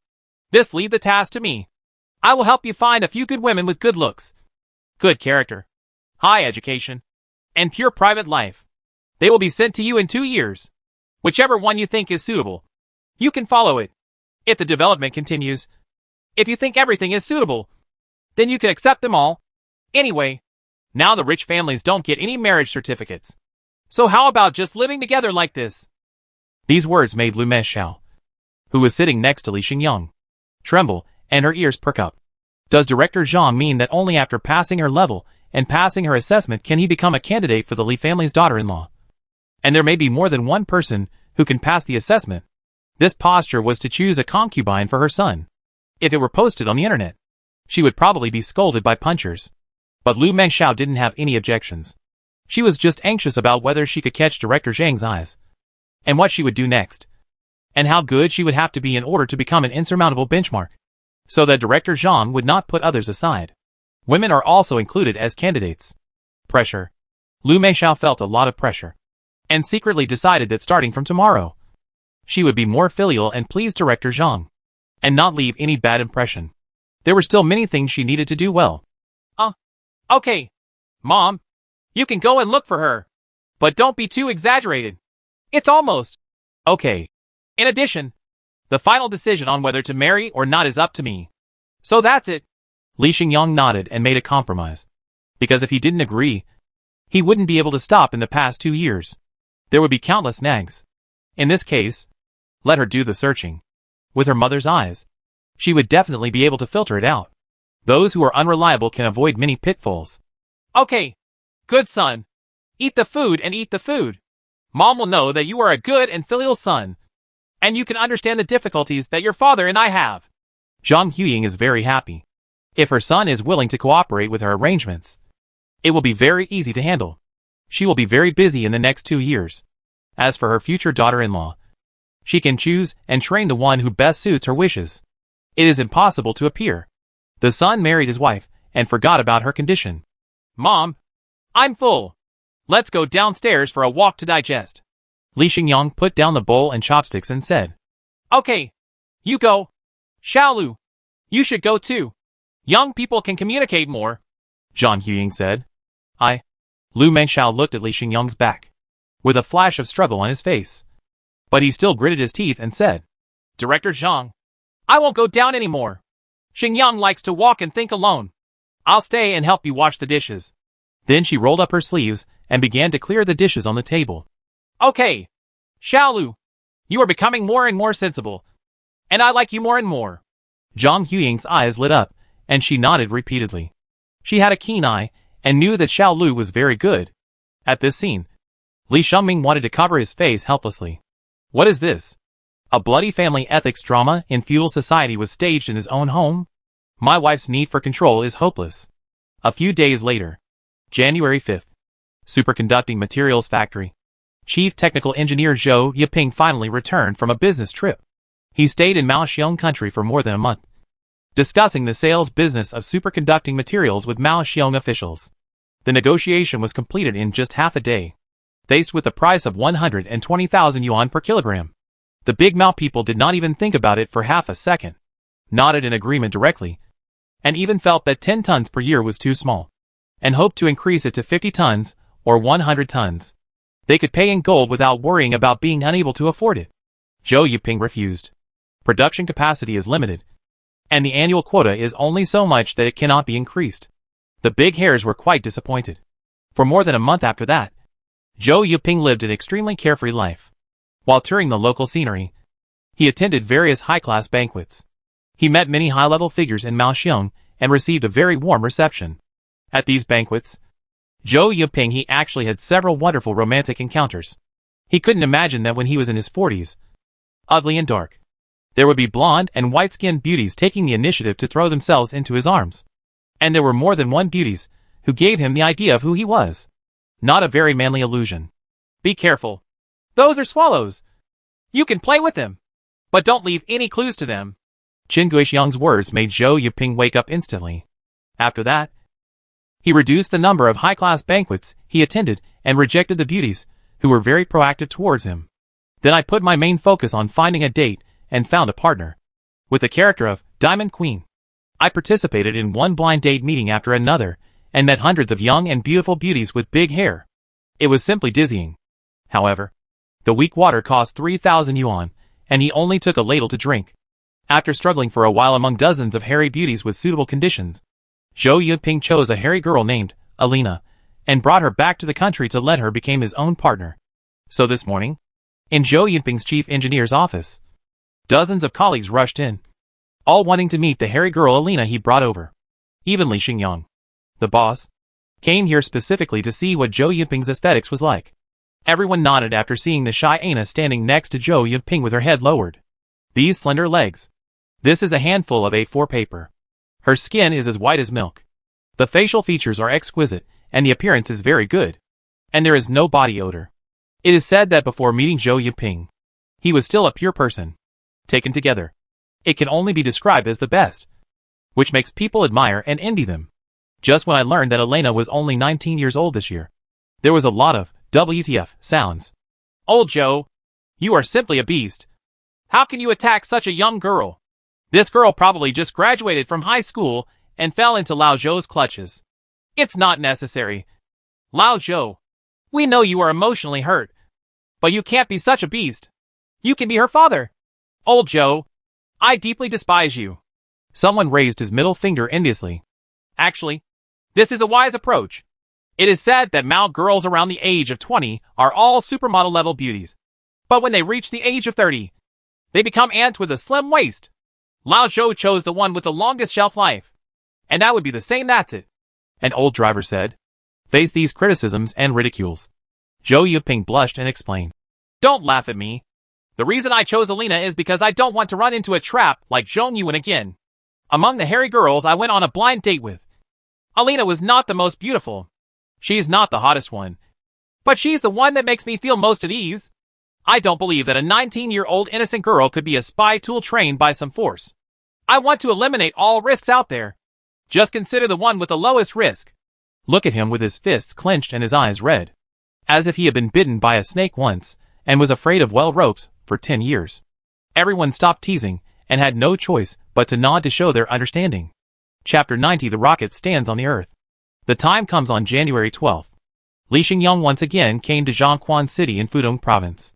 leave the task to me. I will help you find a few good women with good looks, good character, high education, and pure private life. They will be sent to you in 2 years. Whichever one you think is suitable, you can follow it. If the development continues, if you think everything is suitable, then you can accept them all. Anyway, now the rich families don't get any marriage certificates. So how about just living together like this? These words made Lu Meishao, who was sitting next to Li Xingyang, tremble and her ears perk up. Does Director Zhang mean that only after passing her level and passing her assessment can he become a candidate for the Li family's daughter-in-law? And there may be more than one person who can pass the assessment. This posture was to choose a concubine for her son. If it were posted on the internet, she would probably be scolded by punchers. But Lu Meishao didn't have any objections. She was just anxious about whether she could catch Director Zhang's eyes, and what she would do next, and how good she would have to be in order to become an insurmountable benchmark, so that Director Zhang would not put others aside. Women are also included as candidates. Pressure. Lu Meishao felt a lot of pressure, and secretly decided that starting from tomorrow, she would be more filial and please Director Zhang, and not leave any bad impression. There were still many things she needed to do well. Okay. Mom, you can go and look for her. But don't be too exaggerated. It's almost. Okay. In addition, the final decision on whether to marry or not is up to me. So that's it. Li Xingyang nodded and made a compromise. Because if he didn't agree, he wouldn't be able to stop in the past 2 years. There would be countless nags. In this case, let her do the searching. With her mother's eyes, she would definitely be able to filter it out. Those who are unreliable can avoid many pitfalls. Okay. Good son. Eat the food and eat the food. Mom will know that you are a good and filial son, and you can understand the difficulties that your father and I have. Zhang Huying is very happy. If her son is willing to cooperate with her arrangements, it will be very easy to handle. She will be very busy in the next 2 years. As for her future daughter-in-law, she can choose and train the one who best suits her wishes. It is impossible to appear. The son married his wife and forgot about her condition. Mom, I'm full. Let's go downstairs for a walk to digest. Li Xingyang put down the bowl and chopsticks and said, Okay, you go. Xiaolu, you should go too. Young people can communicate more. Zhang Huying said. Lu Meishao looked at Li Xingyang's back, with a flash of struggle on his face. But he still gritted his teeth and said, Director Zhang, I won't go down anymore. Xingyang likes to walk and think alone. I'll stay and help you wash the dishes. Then she rolled up her sleeves and began to clear the dishes on the table. Okay. Xiaolu, you are becoming more and more sensible. And I like you more and more. Zhang Huying's eyes lit up, and she nodded repeatedly. She had a keen eye, and knew that Xiaolu was very good. At this scene, Li Shengming wanted to cover his face helplessly. What is this? A bloody family ethics drama in feudal society was staged in his own home? My wife's need for control is hopeless. A few days later, January 5th, Superconducting Materials Factory. Chief Technical Engineer Zhou Yiping finally returned from a business trip. He stayed in Maoxiong country for more than a month, discussing the sales business of superconducting materials with Maoxiong officials. The negotiation was completed in just half a day, faced with a price of 120,000 yuan per kilogram. The Big Mao people did not even think about it for half a second, nodded in agreement directly, and even felt that 10 tons per year was too small, and hoped to increase it to 50 tons or 100 tons. They could pay in gold without worrying about being unable to afford it. Zhou Yiping refused. Production capacity is limited, and the annual quota is only so much that it cannot be increased. The big hairs were quite disappointed. For more than a month after that, Zhou Yiping lived an extremely carefree life. While touring the local scenery, he attended various high-class banquets. He met many high-level figures in Maoxiong and received a very warm reception. At these banquets, Zhou Yiping he actually had several wonderful romantic encounters. He couldn't imagine that when he was in his 40s, ugly and dark, there would be blonde and white-skinned beauties taking the initiative to throw themselves into his arms. And there were more than one beauties who gave him the idea of who he was. Not a very manly illusion. Be careful. Those are swallows. You can play with them, but don't leave any clues to them. Qin Guixiang's words made Zhou Yiping wake up instantly. After that, he reduced the number of high-class banquets he attended and rejected the beauties who were very proactive towards him. Then I put my main focus on finding a date and found a partner. With the character of Diamond Queen, I participated in one blind date meeting after another and met hundreds of young and beautiful beauties with big hair. It was simply dizzying. However, the weak water cost 3,000 yuan, and he only took a ladle to drink. After struggling for a while among dozens of hairy beauties with suitable conditions, Zhou Yiping chose a hairy girl named Alina and brought her back to the country to let her become his own partner. So this morning, in Zhou Yiping's chief engineer's office, dozens of colleagues rushed in, all wanting to meet the hairy girl Alina he brought over. Even Li Xingyang, the boss, came here specifically to see what Zhou Yiping's aesthetics was like. Everyone nodded after seeing the shy Ana standing next to Zhou Yiping with her head lowered. These slender legs. This is a handful of A4 paper. Her skin is as white as milk. The facial features are exquisite, and the appearance is very good. And there is no body odor. It is said that before meeting Zhou Yiping, he was still a pure person. Taken together, it can only be described as the best, which makes people admire and envy them. Just when I learned that Elena was only 19 years old this year, there was a lot of WTF sounds. Old Zhou, you are simply a beast. How can you attack such a young girl? This girl probably just graduated from high school and fell into Lao Zhou's clutches. It's not necessary. Lao Zhou, we know you are emotionally hurt, but you can't be such a beast. You can be her father. Old Zhou, I deeply despise you. Someone raised his middle finger enviously. Actually, this is a wise approach. It is said that Mao girls around the age of 20 are all supermodel level beauties. But when they reach the age of 30, they become ants with a slim waist. Lao Zhou chose the one with the longest shelf life. And that would be the same, that's it. An old driver said. Face these criticisms and ridicules. Zhou Yiping blushed and explained. Don't laugh at me. The reason I chose Alina is because I don't want to run into a trap like Zhong Yuan again. Among the hairy girls I went on a blind date with, Alina was not the most beautiful. She's not the hottest one. But she's the one that makes me feel most at ease. I don't believe that a 19-year-old innocent girl could be a spy tool trained by some force. I want to eliminate all risks out there. Just consider the one with the lowest risk. Look at him with his fists clenched and his eyes red, as if he had been bitten by a snake once and was afraid of well ropes for 10 years. Everyone stopped teasing and had no choice but to nod to show their understanding. Chapter 90 The rocket stands on the Earth. The time comes on January 12th. Li Xingyang once again came to Zhangquan City in Pudong Province.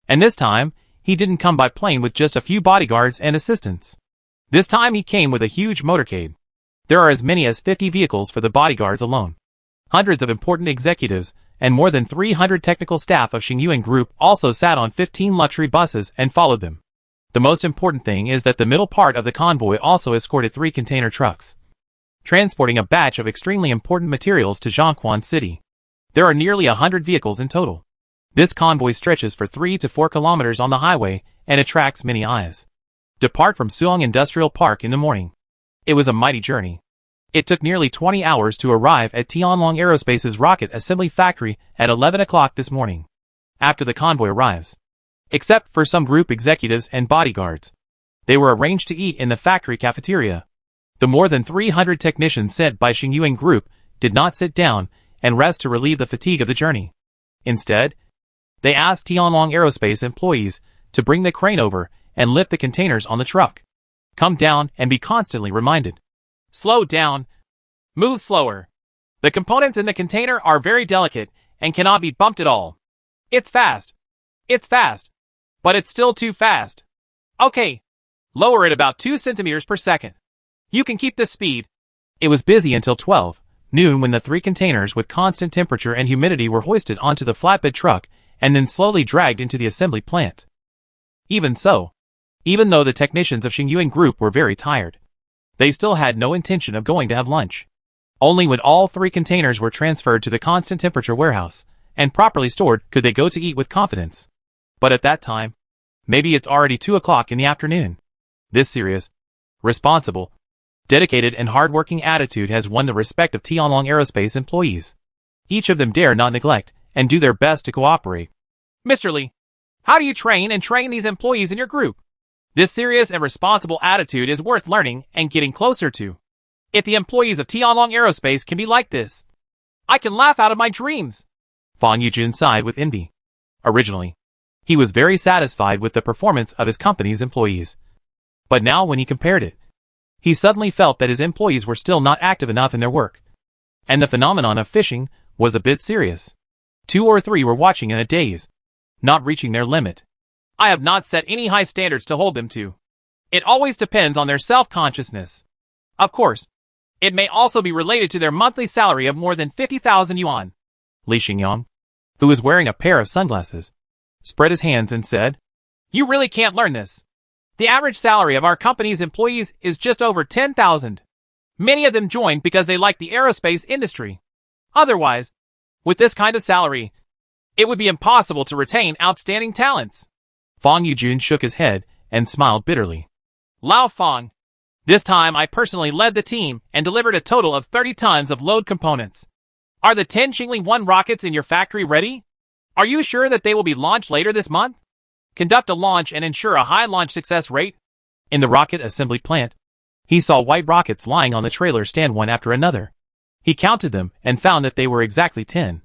And this time, he didn't come by plane with just a few bodyguards and assistants. This time he came with a huge motorcade. There are as many as 50 vehicles for the bodyguards alone. Hundreds of important executives and more than 300 technical staff of Xingyuan Group also sat on 15 luxury buses and followed them. The most important thing is that the middle part of the convoy also escorted 3 container trucks, transporting a batch of extremely important materials to Zhangquan City. There are nearly 100 vehicles in total. This convoy stretches for 3 to 4 kilometers on the highway and attracts many eyes. Depart from Suong Industrial Park in the morning. It was a mighty journey. It took nearly 20 hours to arrive at Tianlong Aerospace's rocket assembly factory at 11 o'clock this morning. After the convoy arrives, except for some group executives and bodyguards, they were arranged to eat in the factory cafeteria. The more than 300 technicians sent by Xingyuan Group did not sit down and rest to relieve the fatigue of the journey. Instead, they asked Tianlong Aerospace employees to bring the crane over and lift the containers on the truck. Come down and be constantly reminded. Slow down. Move slower. The components in the container are very delicate and cannot be bumped at all. It's fast. It's fast. But it's still too fast. Okay. Lower it about 2 centimeters per second. You can keep this speed. It was busy until 12 noon when the 3 containers with constant temperature and humidity were hoisted onto the flatbed truck and then slowly dragged into the assembly plant. Even so, even though the technicians of Xingyuan Group were very tired, they still had no intention of going to have lunch. Only when all 3 containers were transferred to the constant temperature warehouse and properly stored could they go to eat with confidence. But at that time, maybe it's already 2 o'clock in the afternoon. This serious, responsible, dedicated and hard-working attitude has won the respect of Tianlong Aerospace employees. Each of them dare not neglect and do their best to cooperate. Mr. Li, how do you train these employees in your group? This serious and responsible attitude is worth learning and getting closer to. If the employees of Tianlong Aerospace can be like this, I can laugh out of my dreams. Fang Yujun sighed with envy. Originally, he was very satisfied with the performance of his company's employees. But now when he compared it, he suddenly felt that his employees were still not active enough in their work. And the phenomenon of fishing was a bit serious. 2 or 3 were watching in a daze, not reaching their limit. I have not set any high standards to hold them to. It always depends on their self-consciousness. Of course, it may also be related to their monthly salary of more than 50,000 yuan. Li Xingyang, who was wearing a pair of sunglasses, spread his hands and said, You really can't learn this. The average salary of our company's employees is just over 10,000. Many of them joined because they like the aerospace industry. Otherwise, with this kind of salary, it would be impossible to retain outstanding talents. Fang Yujun shook his head and smiled bitterly. Lao Fang, this time I personally led the team and delivered a total of 30 tons of load components. Are the 10 Xingli 1 rockets in your factory ready? Are you sure that they will be launched later this month? Conduct a launch and ensure a high launch success rate. In the rocket assembly plant, he saw white rockets lying on the trailer stand one after another. He counted them and found that they were exactly 10.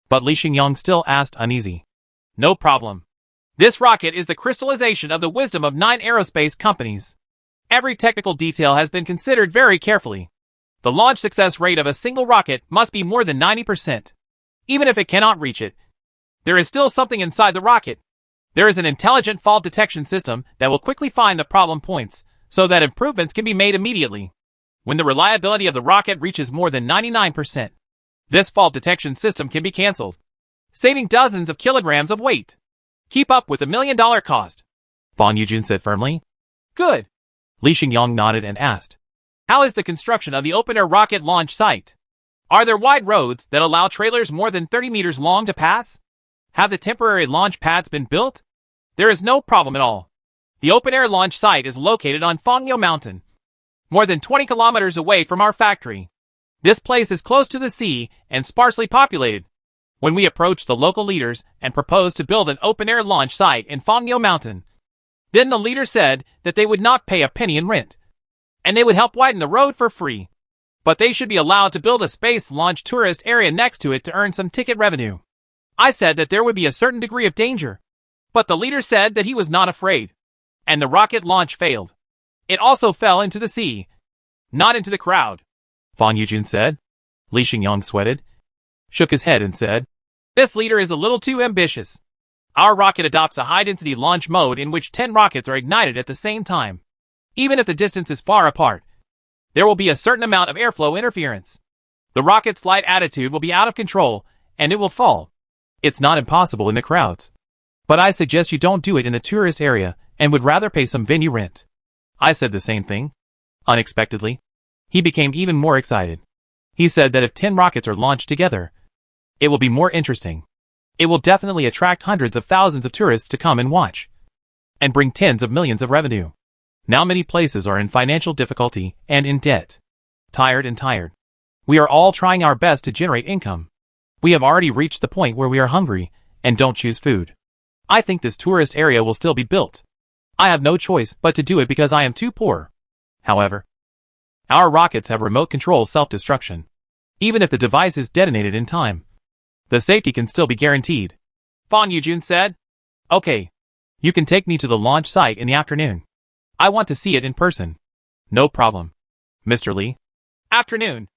But Li Xingyang still asked uneasy. No problem. This rocket is the crystallization of the wisdom of 9 aerospace companies. Every technical detail has been considered very carefully. The launch success rate of a single rocket must be more than 90%. Even if it cannot reach it, there is still something inside the rocket. There is an intelligent fault detection system that will quickly find the problem points, so that improvements can be made immediately. When the reliability of the rocket reaches more than 99%, this fault detection system can be cancelled, saving dozens of kilograms of weight. Keep up with the $1 million cost. Fang Yujun said firmly. Good. Li Xingyang nodded and asked, How is the construction of the open-air rocket launch site? Are there wide roads that allow trailers more than 30 meters long to pass? Have the temporary launch pads been built? There is no problem at all. The open-air launch site is located on Fangyo Mountain, more than 20 kilometers away from our factory. This place is close to the sea and sparsely populated. When we approached the local leaders and proposed to build an open-air launch site in Fangyo Mountain, then the leader said that they would not pay a penny in rent, and they would help widen the road for free. But they should be allowed to build a space launch tourist area next to it to earn some ticket revenue. I said that there would be a certain degree of danger, but the leader said that he was not afraid, and the rocket launch failed. It also fell into the sea, not into the crowd. Fang Yujun said. Li Xingyang sweated. shook his head and said, "This leader is a little too ambitious. Our rocket adopts a high-density launch mode in which 10 rockets are ignited at the same time. Even if the distance is far apart, there will be a certain amount of airflow interference. The rocket's flight attitude will be out of control, and it will fall. It's not impossible in the crowds. But I suggest you don't do it in the tourist area and would rather pay some venue rent." I said the same thing. Unexpectedly, he became even more excited. He said that if 10 rockets are launched together, it will be more interesting. It will definitely attract hundreds of thousands of tourists to come and watch, and bring tens of millions of revenue. Now many places are in financial difficulty and in debt. Tired. We are all trying our best to generate income. We have already reached the point where we are hungry and don't choose food. I think this tourist area will still be built. I have no choice but to do it because I am too poor. However, our rockets have remote control self-destruction. Even if the device is detonated in time, the safety can still be guaranteed. Fan Yujun said. Okay. You can take me to the launch site in the afternoon. I want to see it in person. No problem, Mr. Lee. Afternoon.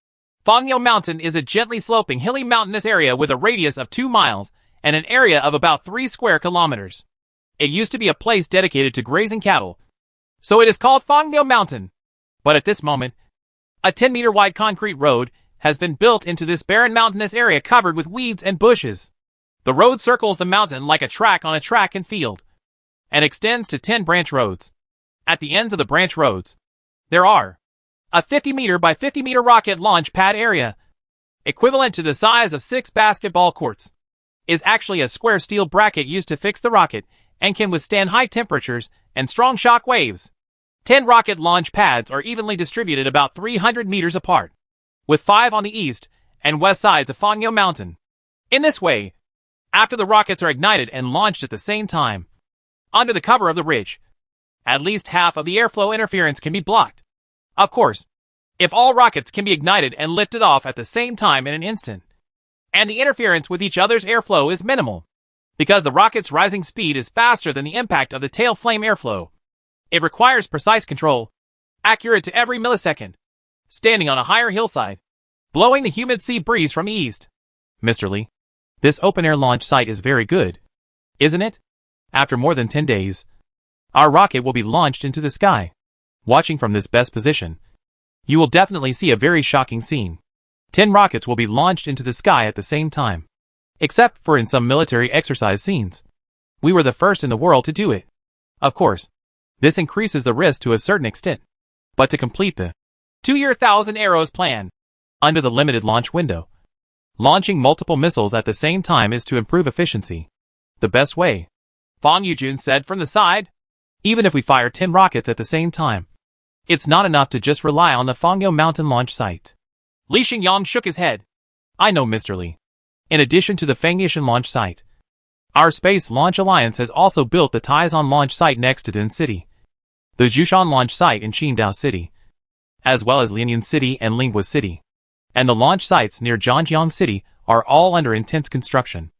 Fangyeo Mountain is a gently sloping hilly mountainous area with a radius of 2 miles and an area of about 3 square kilometers. It used to be a place dedicated to grazing cattle, so it is called Fangyeo Mountain. But at this moment, a 10-meter wide concrete road has been built into this barren mountainous area covered with weeds and bushes. The road circles the mountain like a track on a track and field, and extends to 10 branch roads. At the ends of the branch roads, there are a 50-meter by 50-meter rocket launch pad area, equivalent to the size of 6 basketball courts, is actually a square steel bracket used to fix the rocket and can withstand high temperatures and strong shock waves. 10 rocket launch pads are evenly distributed about 300 meters apart, with 5 on the east and west sides of Fangyeo Mountain. In this way, after the rockets are ignited and launched at the same time, under the cover of the ridge, at least half of the airflow interference can be blocked. Of course, if all rockets can be ignited and lifted off at the same time in an instant, and the interference with each other's airflow is minimal, because the rocket's rising speed is faster than the impact of the tail flame airflow. It requires precise control, accurate to every millisecond, standing on a higher hillside, blowing the humid sea breeze from the east. Mr. Lee, this open-air launch site is very good, isn't it? After more than 10 days, our rocket will be launched into the sky. Watching from this best position, you will definitely see a very shocking scene. 10 rockets will be launched into the sky at the same time, except for in some military exercise scenes. We were the first in the world to do it. Of course, this increases the risk to a certain extent, but to complete the 2-year 1,000 arrows plan, under the limited launch window, launching multiple missiles at the same time is to improve efficiency. The best way, Fan Yujun said from the side. Even if we fire 10 rockets at the same time, it's not enough to just rely on the Fangyeo Mountain launch site. Li Xingyang shook his head. I know, Mr. Lee. In addition to the Fangyeo launch site, our Space Launch Alliance has also built the Taizan launch site next to Din City, the Jushan launch site in Qingdao City, as well as Lianyan City and Lingwa City, and the launch sites near Zhangjiang City are all under intense construction.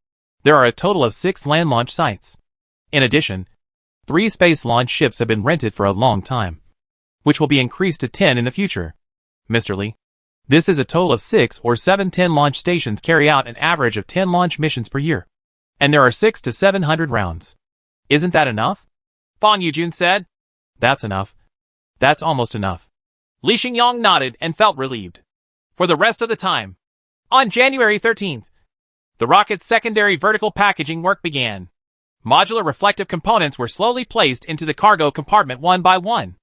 There are a total of 6 land launch sites. In addition, 3 space launch ships have been rented for a long time, which will be increased to 10 in the future. Mr. Lee, this is a total of 6 or 7 10 launch stations carry out an average of 10 launch missions per year, and there are 600 to 700 rounds. Isn't that enough? Fan Yujun said. That's enough. That's almost enough. Li Xingyang nodded and felt relieved. For the rest of the time, on January 13th, the rocket's secondary vertical packaging work began. Modular reflective components were slowly placed into the cargo compartment one by one,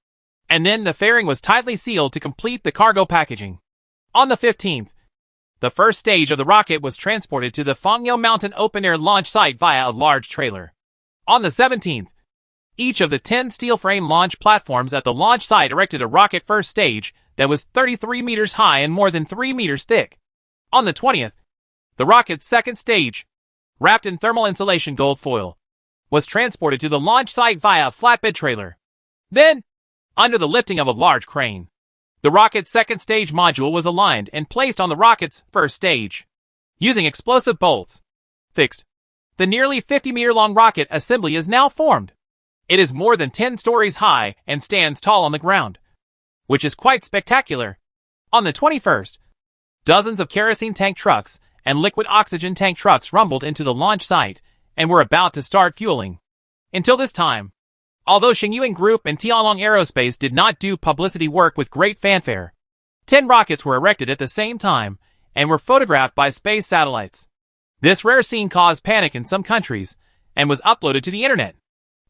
and then the fairing was tightly sealed to complete the cargo packaging. On the 15th, the first stage of the rocket was transported to the Fangyeo Mountain open-air launch site via a large trailer. On the 17th, each of the 10 steel frame launch platforms at the launch site erected a rocket first stage that was 33 meters high and more than 3 meters thick. On the 20th, the rocket's second stage, wrapped in thermal insulation gold foil, was transported to the launch site via a flatbed trailer. Then, under the lifting of a large crane, the rocket's second stage module was aligned and placed on the rocket's first stage. Using explosive bolts, fixed, the nearly 50-meter-long rocket assembly is now formed. It is more than 10 stories high and stands tall on the ground, which is quite spectacular. On the 21st, dozens of kerosene tank trucks and liquid oxygen tank trucks rumbled into the launch site and were about to start fueling. Until this time, although Xingyuan Group and Tianlong Aerospace did not do publicity work with great fanfare, 10 rockets were erected at the same time and were photographed by space satellites. This rare scene caused panic in some countries and was uploaded to the internet.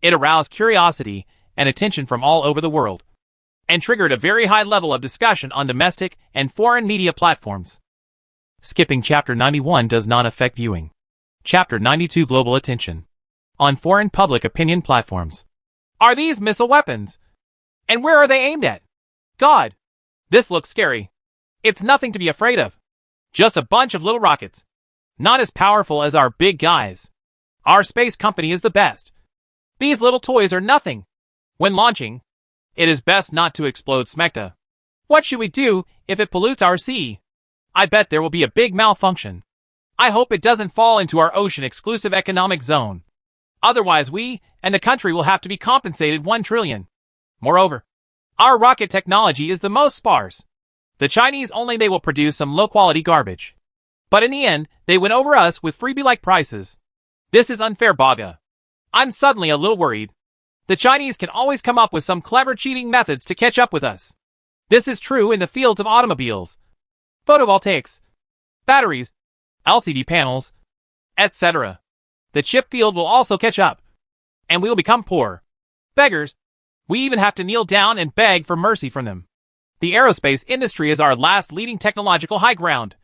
It aroused curiosity and attention from all over the world, and triggered a very high level of discussion on domestic and foreign media platforms. Skipping Chapter 91 does not affect viewing. Chapter 92 Global Attention. On foreign public opinion platforms. Are these missile weapons? And where are they aimed at? God! This looks scary. It's nothing to be afraid of. Just a bunch of little rockets. Not as powerful as our big guys. Our space company is the best. These little toys are nothing. When launching, it is best not to explode smecta. What should we do if it pollutes our sea? I bet there will be a big malfunction. I hope it doesn't fall into our ocean exclusive economic zone. Otherwise we and the country will have to be compensated 1 trillion. Moreover, our rocket technology is the most sparse. The Chinese only they will produce some low-quality garbage. But in the end, they win over us with freebie-like prices. This is unfair, Baga. I'm suddenly a little worried. The Chinese can always come up with some clever cheating methods to catch up with us. This is true in the fields of automobiles, photovoltaics, batteries, LCD panels, etc. The chip field will also catch up, and we will become poor. Beggars. We even have to kneel down and beg for mercy from them. The aerospace industry is our last leading technological high ground,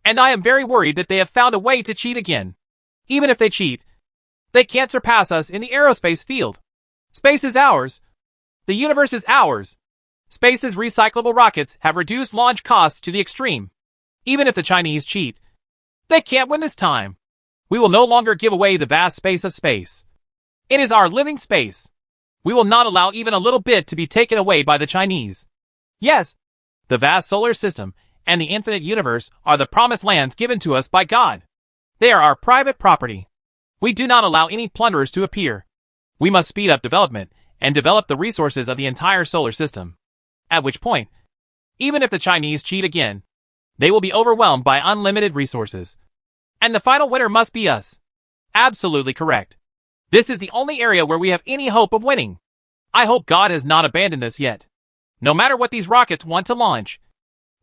and I am very worried that they have found a way to cheat again. Even if they cheat, they can't surpass us in the aerospace field. Space is ours. The universe is ours. Space's recyclable rockets have reduced launch costs to the extreme. Even if the Chinese cheat, they can't win this time. We will no longer give away the vast space of space. It is our living space. We will not allow even a little bit to be taken away by the Chinese. Yes, the vast solar system and the infinite universe are the promised lands given to us by God. They are our private property. We do not allow any plunderers to appear. We must speed up development and develop the resources of the entire solar system. At which point, even if the Chinese cheat again, they will be overwhelmed by unlimited resources. And the final winner must be us. Absolutely correct. This is the only area where we have any hope of winning. I hope God has not abandoned us yet. No matter what these rockets want to launch,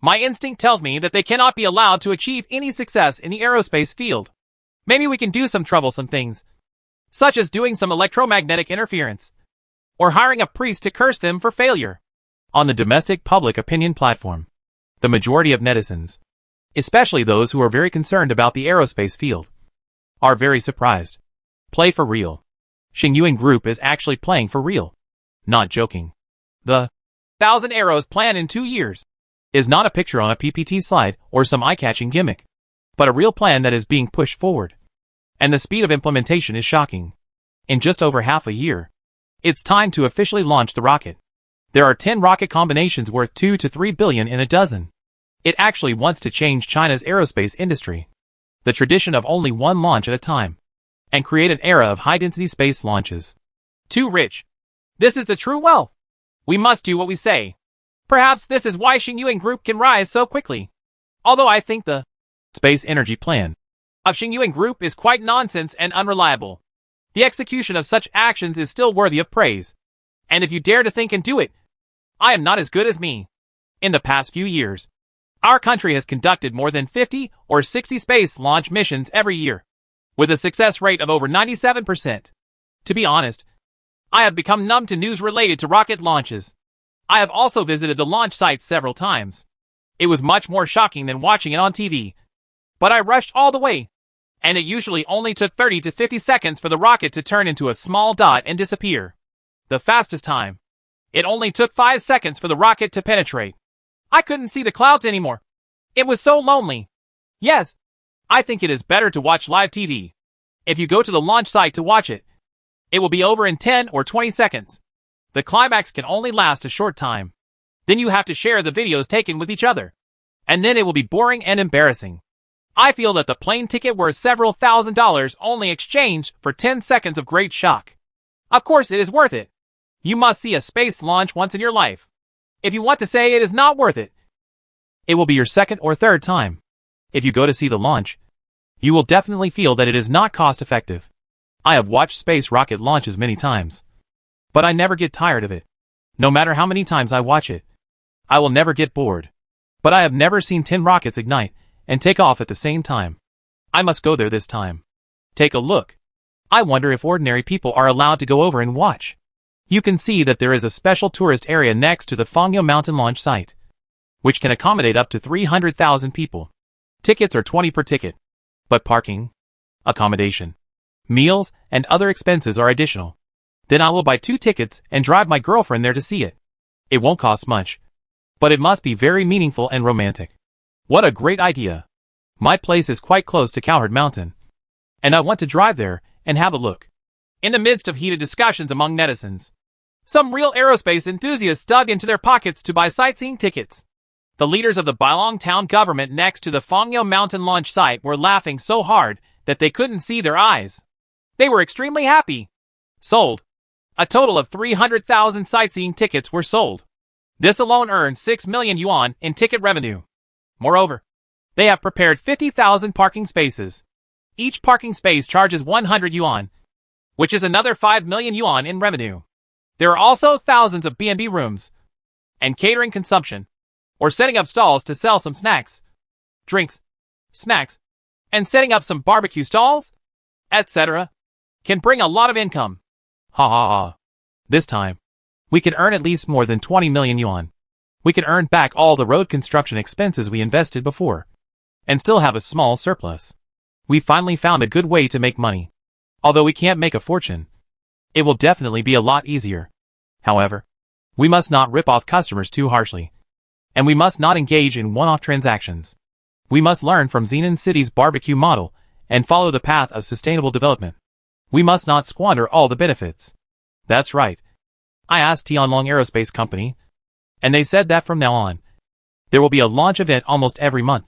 my instinct tells me that they cannot be allowed to achieve any success in the aerospace field. Maybe we can do some troublesome things, such as doing some electromagnetic interference, or hiring a priest to curse them for failure. On the domestic public opinion platform, the majority of netizens, especially those who are very concerned about the aerospace field, are very surprised. Play for real. Xingyuan Group is actually playing for real. Not joking. The 1,000 arrows plan in 2 years is not a picture on a PPT slide or some eye-catching gimmick, but a real plan that is being pushed forward. And the speed of implementation is shocking. In just over half a year, it's time to officially launch the rocket. There are 10 rocket combinations worth 2 to 3 billion in a dozen. It actually wants to change China's aerospace industry, the tradition of only one launch at a time, and create an era of high-density space launches. Too rich. This is the true wealth. We must do what we say. Perhaps this is why Xingyuan Group can rise so quickly. Although I think the space energy plan of Xingyuan Group is quite nonsense and unreliable. The execution of such actions is still worthy of praise. And if you dare to think and do it, I am not as good as me. In the past few years, our country has conducted more than 50 or 60 space launch missions every year, with a success rate of over 97%. To be honest, I have become numb to news related to rocket launches. I have also visited the launch site several times. It was much more shocking than watching it on TV. But I rushed all the way, and it usually only took 30 to 50 seconds for the rocket to turn into a small dot and disappear. The fastest time. It only took 5 seconds for the rocket to penetrate. I couldn't see the clouds anymore. It was so lonely. Yes, I think it is better to watch live TV. If you go to the launch site to watch it, it will be over in 10 or 20 seconds. The climax can only last a short time. Then you have to share the videos taken with each other. And then it will be boring and embarrassing. I feel that the plane ticket worth several $1,000s only exchanged for 10 seconds of great shock. Of course it is worth it. You must see a space launch once in your life. If you want to say it is not worth it, it will be your second or third time. If you go to see the launch, you will definitely feel that it is not cost-effective. I have watched space rocket launches many times, but I never get tired of it. No matter how many times I watch it, I will never get bored. But I have never seen 10 rockets ignite and take off at the same time. I must go there this time. Take a look. I wonder if ordinary people are allowed to go over and watch. You can see that there is a special tourist area next to the Fangyo Mountain launch site, which can accommodate up to 300,000 people. Tickets are 20 per ticket, but parking, accommodation, meals, and other expenses are additional. Then I will buy 2 tickets and drive my girlfriend there to see it. It won't cost much, but it must be very meaningful and romantic. What a great idea. My place is quite close to Cowherd Mountain, and I want to drive there and have a look. In the midst of heated discussions among netizens, some real aerospace enthusiasts dug into their pockets to buy sightseeing tickets. The leaders of the Bailong town government next to the Fangyo Mountain launch site were laughing so hard that they couldn't see their eyes. They were extremely happy. Sold. A total of 300,000 sightseeing tickets were sold. This alone earned 6 million yuan in ticket revenue. Moreover, they have prepared 50,000 parking spaces. Each parking space charges 100 yuan, which is another 5 million yuan in revenue. There are also thousands of B&B rooms and catering consumption, or setting up stalls to sell some snacks, drinks, snacks, and setting up some barbecue stalls, etc. can bring a lot of income. Ha ha ha. This time, we can earn at least more than 20 million yuan. We can earn back all the road construction expenses we invested before, and still have a small surplus. We finally found a good way to make money. Although we can't make a fortune, it will definitely be a lot easier. However, we must not rip off customers too harshly, and we must not engage in one-off transactions. We must learn from Zenan City's barbecue model and follow the path of sustainable development. We must not squander all the benefits. That's right. I asked Tianlong Aerospace Company, and they said that from now on, there will be a launch event almost every month,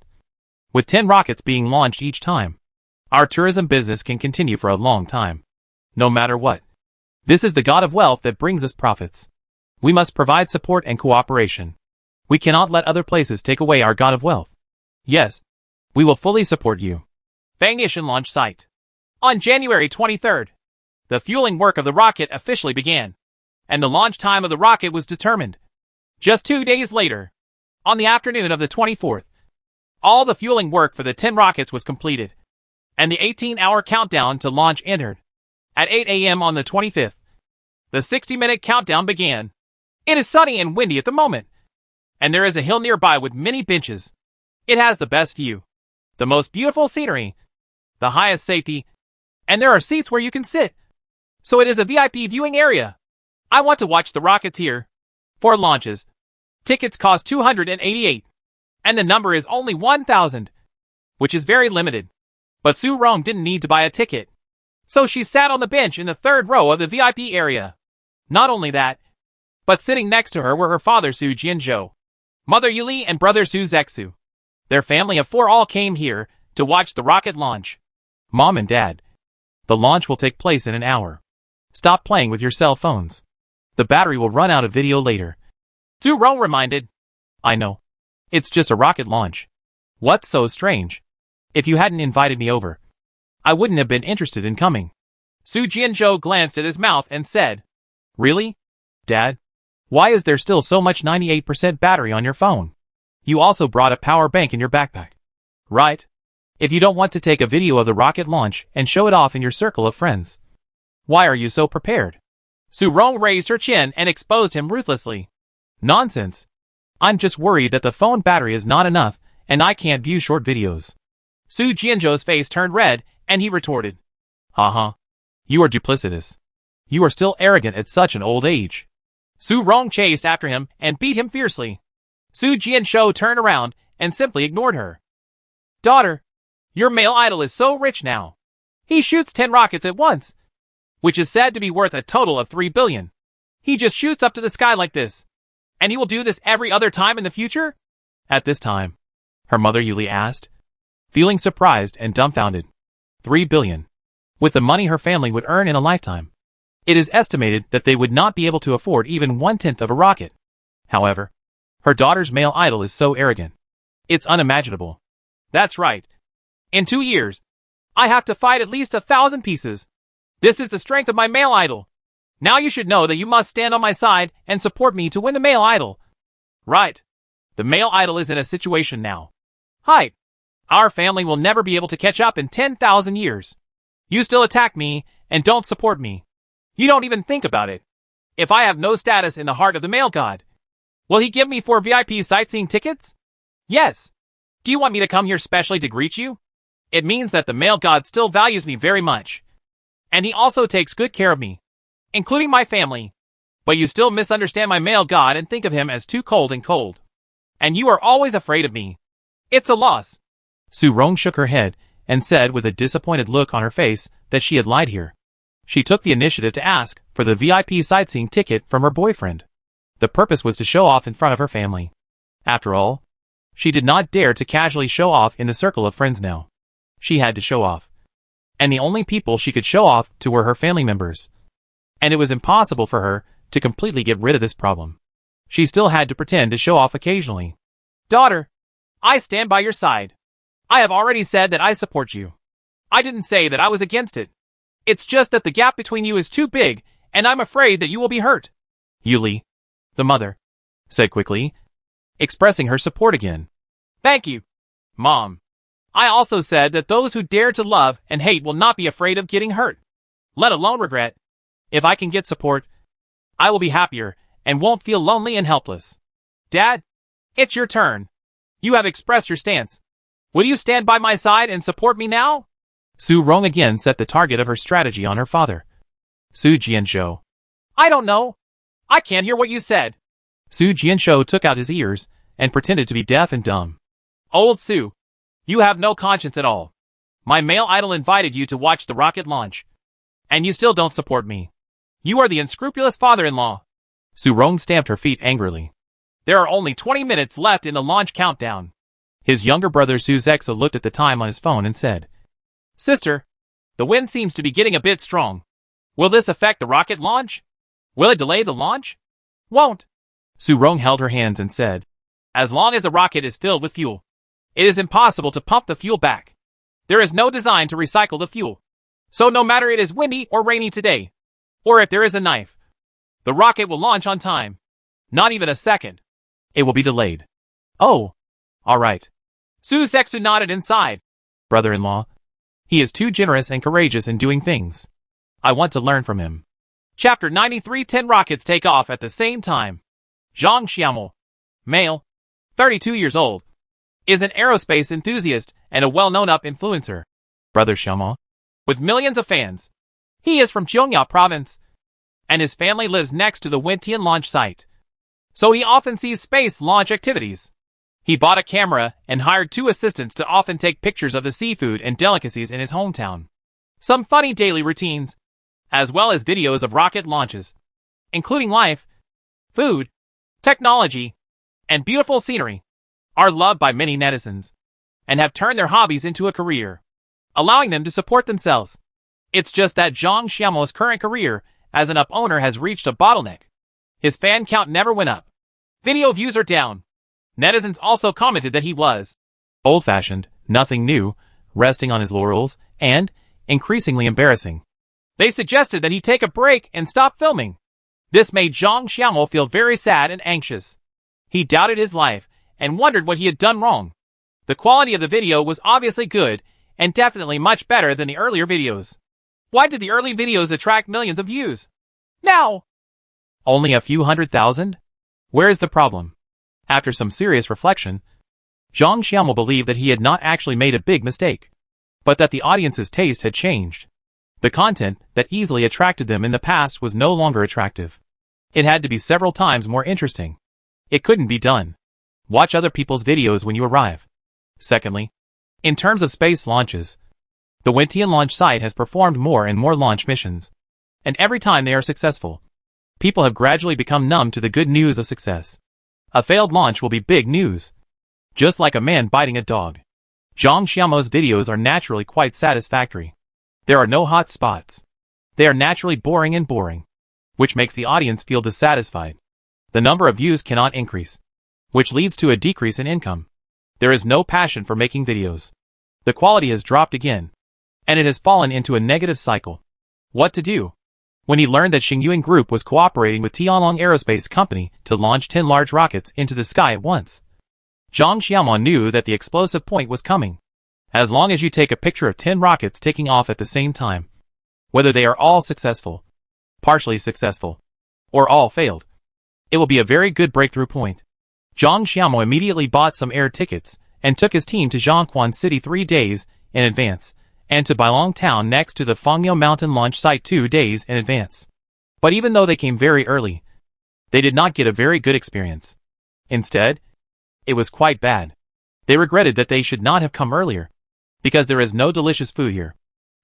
with 10 rockets being launched each time. Our tourism business can continue for a long time, no matter what. This is the god of wealth that brings us profits. We must provide support and cooperation. We cannot let other places take away our god of wealth. Yes, we will fully support you. Fangnian launch site. On January 23rd, the fueling work of the rocket officially began, and the launch time of the rocket was determined. Just 2 days later, on the afternoon of the 24th, all the fueling work for the 10 rockets was completed, and the 18-hour countdown to launch entered. At 8 a.m. on the 25th, the 60-minute countdown began. It is sunny and windy at the moment, and there is a hill nearby with many benches. It has the best view, the most beautiful scenery, the highest safety, and there are seats where you can sit. So it is a VIP viewing area. I want to watch the rockets here. For launches, tickets cost 288, and the number is only 1,000, which is very limited. But Su Rong didn't need to buy a ticket, so she sat on the bench in the 3rd row of the VIP area. Not only that, but sitting next to her were her father Su Jianzhou, mother Yuli, and brother Su Zexu. Their family of 4 all came here to watch the rocket launch. Mom and Dad, the launch will take place in an hour. Stop playing with your cell phones. The battery will run out of video later. Su Rong reminded. I know. It's just a rocket launch. What's so strange? If you hadn't invited me over, I wouldn't have been interested in coming. Su Jianzhou glanced at his mouth and said, Really? Dad? Why is there still so much 98% battery on your phone? You also brought a power bank in your backpack, right? If you don't want to take a video of the rocket launch and show it off in your circle of friends, why are you so prepared? Su Rong raised her chin and exposed him ruthlessly. Nonsense. I'm just worried that the phone battery is not enough and I can't view short videos. Su Jianzhou's face turned red and he retorted, Haha. You are duplicitous. You are still arrogant at such an old age. Su Rong chased after him and beat him fiercely. Su Jianzhou turned around and simply ignored her. Daughter, your male idol is so rich now. He shoots 10 rockets at once, which is said to be worth a total of 3 billion. He just shoots up to the sky like this. And he will do this every other time in the future? At this time, her mother Yuli asked, feeling surprised and dumbfounded. 3 billion. With the money her family would earn in a lifetime, it is estimated that they would not be able to afford even 1/10 of a rocket. However, her daughter's male idol is so arrogant. It's unimaginable. That's right. In 2 years, I have to fight at least 1,000 pieces. This is the strength of my male idol. Now you should know that you must stand on my side and support me to win the male idol. Right. The male idol is in a situation now. Hi. Our family will never be able to catch up in 10,000 years. You still attack me and don't support me. You don't even think about it. If I have no status in the heart of the male god, will he give me 4 VIP sightseeing tickets? Yes. Do you want me to come here specially to greet you? It means that the male god still values me very much. And he also takes good care of me, including my family. But you still misunderstand my male god and think of him as too cold and cold. And you are always afraid of me. It's a loss. Su Rong shook her head and said with a disappointed look on her face that she had lied here. She took the initiative to ask for the VIP sightseeing ticket from her boyfriend. The purpose was to show off in front of her family. After all, she did not dare to casually show off in the circle of friends now. She had to show off. And the only people she could show off to were her family members. And it was impossible for her to completely get rid of this problem. She still had to pretend to show off occasionally. Daughter, I stand by your side. I have already said that I support you. I didn't say that I was against it. It's just that the gap between you is too big, and I'm afraid that you will be hurt. Yuli, the mother, said quickly, expressing her support again. Thank you, Mom. I also said that those who dare to love and hate will not be afraid of getting hurt, let alone regret. If I can get support, I will be happier and won't feel lonely and helpless. Dad, it's your turn. You have expressed your stance. Will you stand by my side and support me now? Su Rong again set the target of her strategy on her father. Su Jianzhou. I don't know. I can't hear what you said. Su Jianzhou took out his ears and pretended to be deaf and dumb. Old Su, you have no conscience at all. My male idol invited you to watch the rocket launch, and you still don't support me. You are the unscrupulous father-in-law. Su Rong stamped her feet angrily. There are only 20 minutes left in the launch countdown. His younger brother Su Zexa looked at the time on his phone and said, Sister, the wind seems to be getting a bit strong. Will this affect the rocket launch? Will it delay the launch? Won't. Su Rong held her hands and said, As long as the rocket is filled with fuel, it is impossible to pump the fuel back. There is no design to recycle the fuel. So no matter it is windy or rainy today, or if there is a knife, the rocket will launch on time. Not even a second. It will be delayed. Oh, all right. Su Zexu nodded inside. Brother-in-law. He is too generous and courageous in doing things. I want to learn from him. Chapter 93. 10 rockets take off at the same time. Zhang Xiaomo, male, 32 years old, is an aerospace enthusiast and a well-known influencer. Brother Xiaomo. With millions of fans. He is from Zhongya province, and his family lives next to the Wentian launch site. So he often sees space launch activities. He bought a camera and hired 2 assistants to often take pictures of the seafood and delicacies in his hometown. Some funny daily routines, as well as videos of rocket launches, including life, food, technology, and beautiful scenery, are loved by many netizens, and have turned their hobbies into a career, allowing them to support themselves. It's just that Zhang Xiaomo's current career as an owner has reached a bottleneck. His fan count never went up. Video views are down. Netizens also commented that he was old-fashioned, nothing new, resting on his laurels, and increasingly embarrassing. They suggested that he take a break and stop filming. This made Zhang Xiaomo feel very sad and anxious. He doubted his life and wondered what he had done wrong. The quality of the video was obviously good and definitely much better than the earlier videos. Why did the early videos attract millions of views? Now, only a few 100,000? Where is the problem? After some serious reflection, Zhang Xiaomo believed that he had not actually made a big mistake, but that the audience's taste had changed. The content that easily attracted them in the past was no longer attractive. It had to be several times more interesting. It couldn't be done. Watch other people's videos when you arrive. Secondly, in terms of space launches, the Wentian launch site has performed more and more launch missions, and every time they are successful, people have gradually become numb to the good news of success. A failed launch will be big news, just like a man biting a dog. Zhang Xiaomo's videos are naturally quite satisfactory. There are no hot spots. They are naturally boring, which makes the audience feel dissatisfied. The number of views cannot increase, which leads to a decrease in income. There is no passion for making videos. The quality has dropped again, and it has fallen into a negative cycle. What to do? When he learned that Xingyuan Group was cooperating with Tianlong Aerospace Company to launch 10 large rockets into the sky at once, Zhang Xiaomon knew that the explosive point was coming. As long as you take a picture of 10 rockets taking off at the same time, whether they are all successful, partially successful, or all failed, it will be a very good breakthrough point. Zhang Xiaomon immediately bought some air tickets and took his team to Zhongquan City 3 days in advance, and to Bailong Town next to the Fengyou Mountain launch site 2 days in advance. But even though they came very early, they did not get a very good experience. Instead, it was quite bad. They regretted that they should not have come earlier, because there is no delicious food here.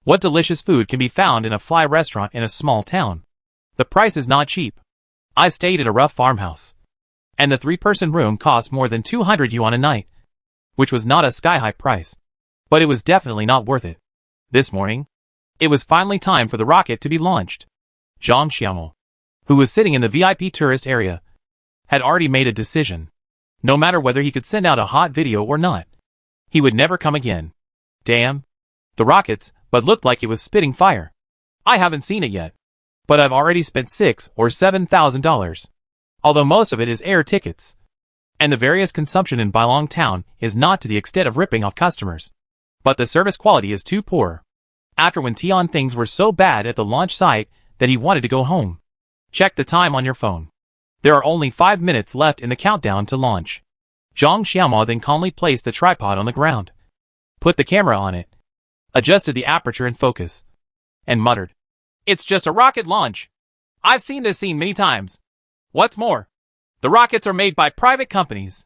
What delicious food can be found in a fly restaurant in a small town? The price is not cheap. I stayed at a rough farmhouse, and the 3-person room cost more than 200 yuan a night, which was not a sky-high price, but it was definitely not worth it. This morning, it was finally time for the rocket to be launched. Zhang Xiaomon, who was sitting in the VIP tourist area, had already made a decision. No matter whether he could send out a hot video or not, he would never come again. Damn. The rockets, but looked like it was spitting fire. I haven't seen it yet, but I've already spent $6,000 or $7,000. Although most of it is air tickets, and the various consumption in Bailong Town is not to the extent of ripping off customers. But the service quality is too poor. After when Tian things were so bad at the launch site that he wanted to go home. Check the time on your phone. There are only 5 minutes left in the countdown to launch. Zhang Xiaomon then calmly placed the tripod on the ground, put the camera on it, adjusted the aperture and focus, and muttered, "It's just a rocket launch. I've seen this scene many times. What's more, the rockets are made by private companies.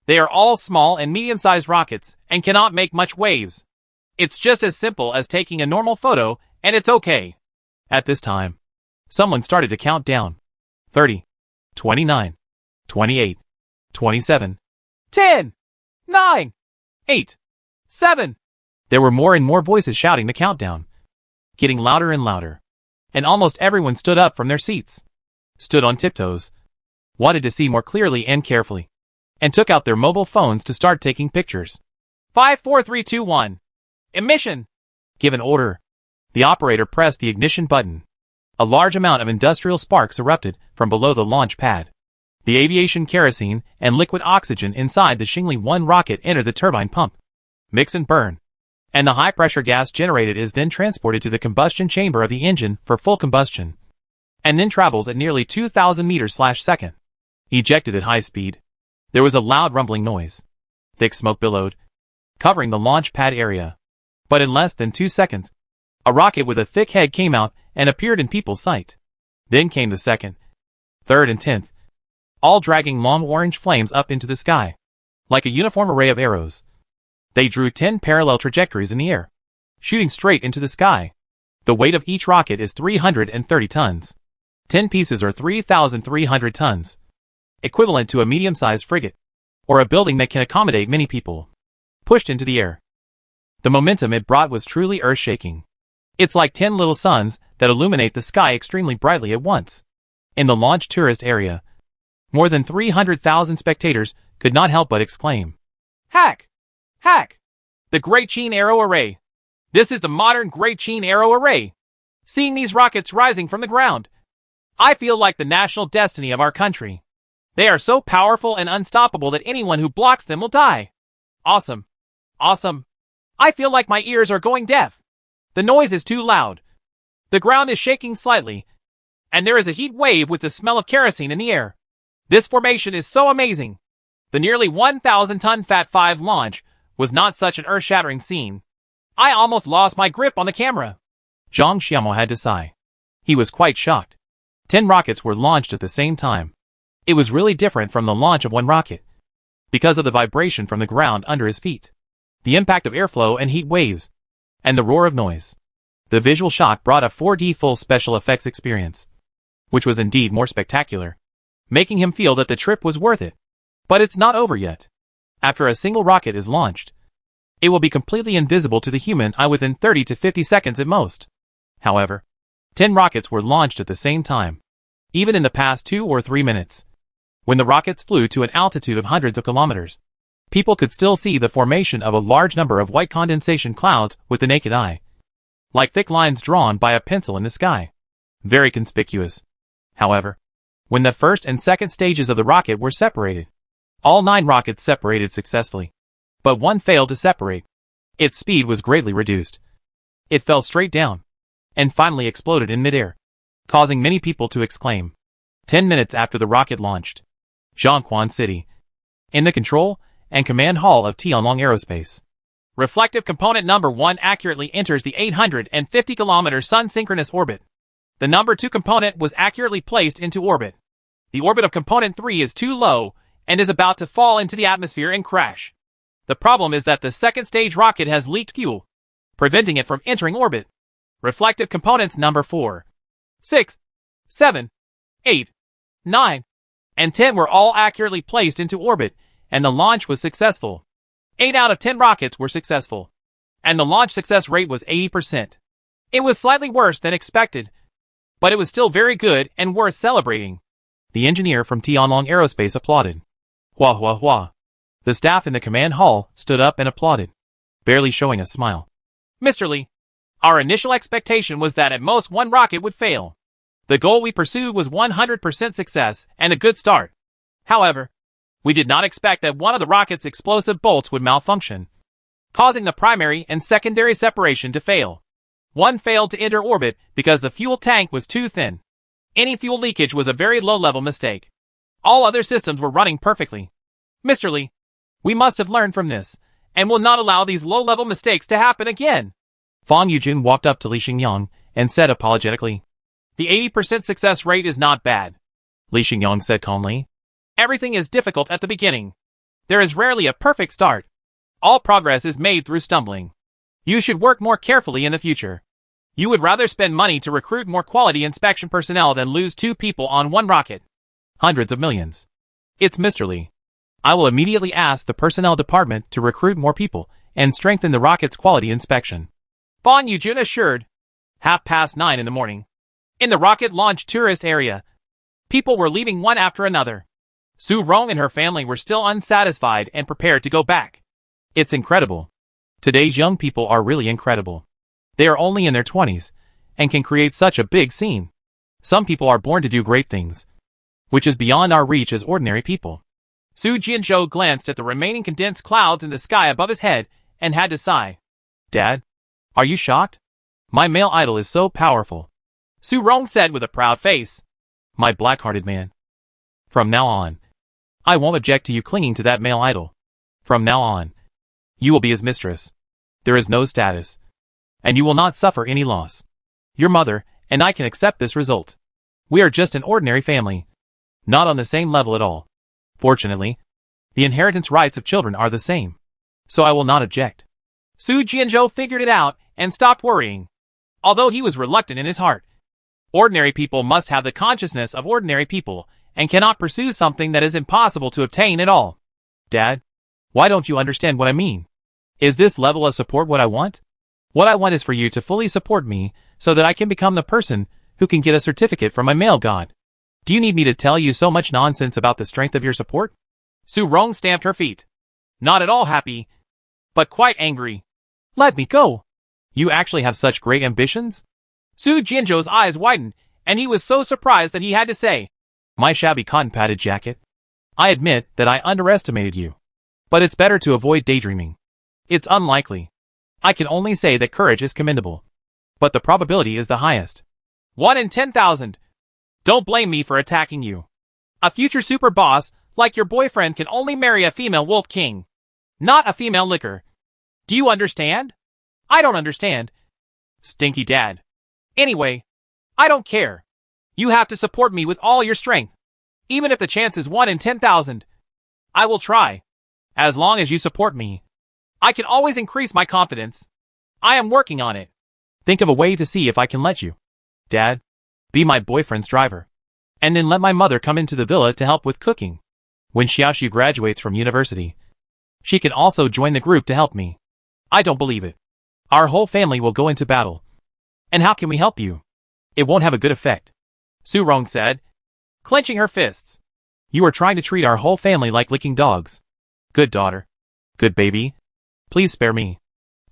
They are all small and medium-sized rockets and cannot make much waves. It's just as simple as taking a normal photo, and it's okay." At this time, someone started to count down. 30, 29, 28, 27, 10, 9, 8, 7. There were more and more voices shouting the countdown, getting louder and louder, and almost everyone stood up from their seats, stood on tiptoes, wanted to see more clearly and carefully, and took out their mobile phones to start taking pictures. 5, 4, 3, 2, 1. Emission! Give an order. The operator pressed the ignition button. A large amount of industrial sparks erupted from below the launch pad. The aviation kerosene and liquid oxygen inside the Xingli 1 rocket enter the turbine pump, mix and burn, and the high-pressure gas generated is then transported to the combustion chamber of the engine for full combustion, and then travels at nearly 2,000 meters/second. Ejected at high speed. There was a loud rumbling noise. Thick smoke billowed, covering the launch pad area. But in less than 2 seconds, a rocket with a thick head came out and appeared in people's sight. Then came the second, third and 10th, all dragging long orange flames up into the sky, like a uniform array of arrows. They drew 10 parallel trajectories in the air, shooting straight into the sky. The weight of each rocket is 330 tons. 10 pieces are 3,300 tons. Equivalent to a medium-sized frigate, or a building that can accommodate many people, pushed into the air. The momentum it brought was truly earth-shaking. It's like 10 little suns that illuminate the sky extremely brightly at once. In the launch tourist area, more than 300,000 spectators could not help but exclaim, "Hack! Hack! The Great Qin Arrow Array! This is the modern Great Qin Arrow Array! Seeing these rockets rising from the ground, I feel like the national destiny of our country. They are so powerful and unstoppable that anyone who blocks them will die. Awesome! Awesome! I feel like my ears are going deaf. The noise is too loud. The ground is shaking slightly, and there is a heat wave with the smell of kerosene in the air. This formation is so amazing. The nearly 1,000-ton Fat 5 launch was not such an earth-shattering scene. I almost lost my grip on the camera." Zhang Xiaomon had to sigh. He was quite shocked. 10 rockets were launched at the same time. It was really different from the launch of one rocket, because of the vibration from the ground under his feet, the impact of airflow and heat waves, and the roar of noise. The visual shock brought a 4D full special effects experience, which was indeed more spectacular, making him feel that the trip was worth it. But it's not over yet. After a single rocket is launched, it will be completely invisible to the human eye within 30 to 50 seconds at most. However, 10 rockets were launched at the same time, even in the past 2 or 3 minutes, when the rockets flew to an altitude of hundreds of kilometers. People could still see the formation of a large number of white condensation clouds with the naked eye, like thick lines drawn by a pencil in the sky. Very conspicuous. However, when the first and second stages of the rocket were separated, all 9 rockets separated successfully, but one failed to separate. Its speed was greatly reduced. It fell straight down, and finally exploded in midair, causing many people to exclaim. 10 minutes after the rocket launched, Zhongquan City, in the control and command hall of Tianlong Aerospace, reflective component number 1 accurately enters the 850-kilometer sun-synchronous orbit. The number 2 component was accurately placed into orbit. The orbit of component 3 is too low and is about to fall into the atmosphere and crash. The problem is that the second stage rocket has leaked fuel, preventing it from entering orbit. Reflective components number 4, 6, 7, 8, 9, and 10 were all accurately placed into orbit, and the launch was successful. 8 out of 10 rockets were successful, and the launch success rate was 80%. It was slightly worse than expected, but it was still very good and worth celebrating. The engineer from Tianlong Aerospace applauded. Hua hua hua. The staff in the command hall stood up and applauded, barely showing a smile. Mr. Lee, our initial expectation was that at most one rocket would fail. The goal we pursued was 100% success and a good start. However, we did not expect that one of the rocket's explosive bolts would malfunction, causing the primary and secondary separation to fail. One failed to enter orbit because the fuel tank was too thin. Any fuel leakage was a very low-level mistake. All other systems were running perfectly. Mr. Lee, we must have learned from this, and will not allow these low-level mistakes to happen again. Fang Yujun walked up to Li Xingyang and said apologetically, The 80% success rate is not bad. Li Xingyang said calmly, Everything is difficult at the beginning. There is rarely a perfect start. All progress is made through stumbling. You should work more carefully in the future. You would rather spend money to recruit more quality inspection personnel than lose 2 people on one rocket. Hundreds of millions. It's Mr. Lee. I will immediately ask the personnel department to recruit more people and strengthen the rocket's quality inspection. Fang Yujun assured. 9:30 in the morning. In the rocket launch tourist area, people were leaving one after another. Su Rong and her family were still unsatisfied and prepared to go back. It's incredible. Today's young people are really incredible. They are only in their 20s and can create such a big scene. Some people are born to do great things, which is beyond our reach as ordinary people. Su Jianzhou glanced at the remaining condensed clouds in the sky above his head and had to sigh. Dad, are you shocked? My male idol is so powerful. Su Rong said with a proud face. My black-hearted man. From now on, I won't object to you clinging to that male idol. From now on, you will be his mistress. There is no status, and you will not suffer any loss. Your mother and I can accept this result. We are just an ordinary family, not on the same level at all. Fortunately, the inheritance rights of children are the same, so I will not object. Su Jianzhou figured it out and stopped worrying, although he was reluctant in his heart. Ordinary people must have the consciousness of ordinary people and cannot pursue something that is impossible to obtain at all. Dad, why don't you understand what I mean? Is this level of support what I want? What I want is for you to fully support me so that I can become the person who can get a certificate from my male god. Do you need me to tell you so much nonsense about the strength of your support? Su Rong stamped her feet. Not at all happy, but quite angry. Let me go. You actually have such great ambitions? Su Jianzhou's eyes widened, and he was so surprised that he had to say, My shabby cotton-padded jacket. I admit that I underestimated you. But it's better to avoid daydreaming. It's unlikely. I can only say that courage is commendable. But the probability is the highest. 1 in 10,000. Don't blame me for attacking you. A future super boss, like your boyfriend, can only marry a female wolf king, not a female licker. Do you understand? I don't understand. Stinky dad. Anyway, I don't care. You have to support me with all your strength. Even if the chance is 1 in 10,000. I will try. As long as you support me, I can always increase my confidence. I am working on it. Think of a way to see if I can let you. Dad, be my boyfriend's driver. And then let my mother come into the villa to help with cooking. When Xiaoxu graduates from university, she can also join the group to help me. I don't believe it. Our whole family will go into battle. And how can we help you? It won't have a good effect. Su Rong said, clenching her fists. You are trying to treat our whole family like licking dogs. Good daughter. Good baby. Please spare me.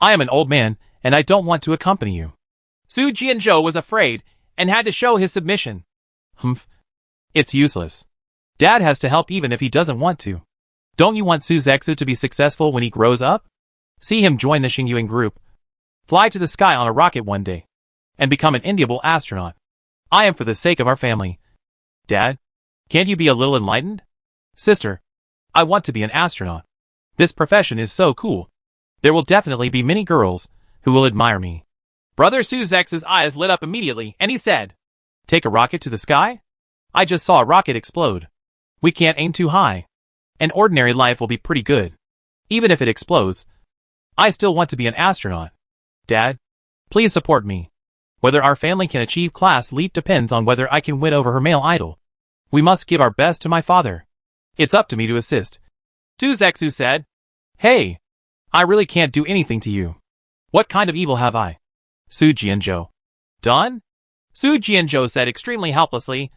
I am an old man, and I don't want to accompany you. Su Jianzhou was afraid and had to show his submission. Humph. It's useless. Dad has to help even if he doesn't want to. Don't you want Su Zexu to be successful when he grows up? See him join the Xingyuan group, fly to the sky on a rocket one day, and become an enviable astronaut. I am for the sake of our family. Dad, can't you be a little enlightened? Sister, I want to be an astronaut. This profession is so cool. There will definitely be many girls who will admire me. Brother Su Zex's eyes lit up immediately, and he said, Take a rocket to the sky? I just saw a rocket explode. We can't aim too high. An ordinary life will be pretty good. Even if it explodes, I still want to be an astronaut. Dad, please support me. Whether our family can achieve class leap depends on whether I can win over her male idol. We must give our best to my father. It's up to me to assist. Su Zexu said, Hey, I really can't do anything to you. What kind of evil have I? Su Jianzhou done? Su Jianzhou said extremely helplessly,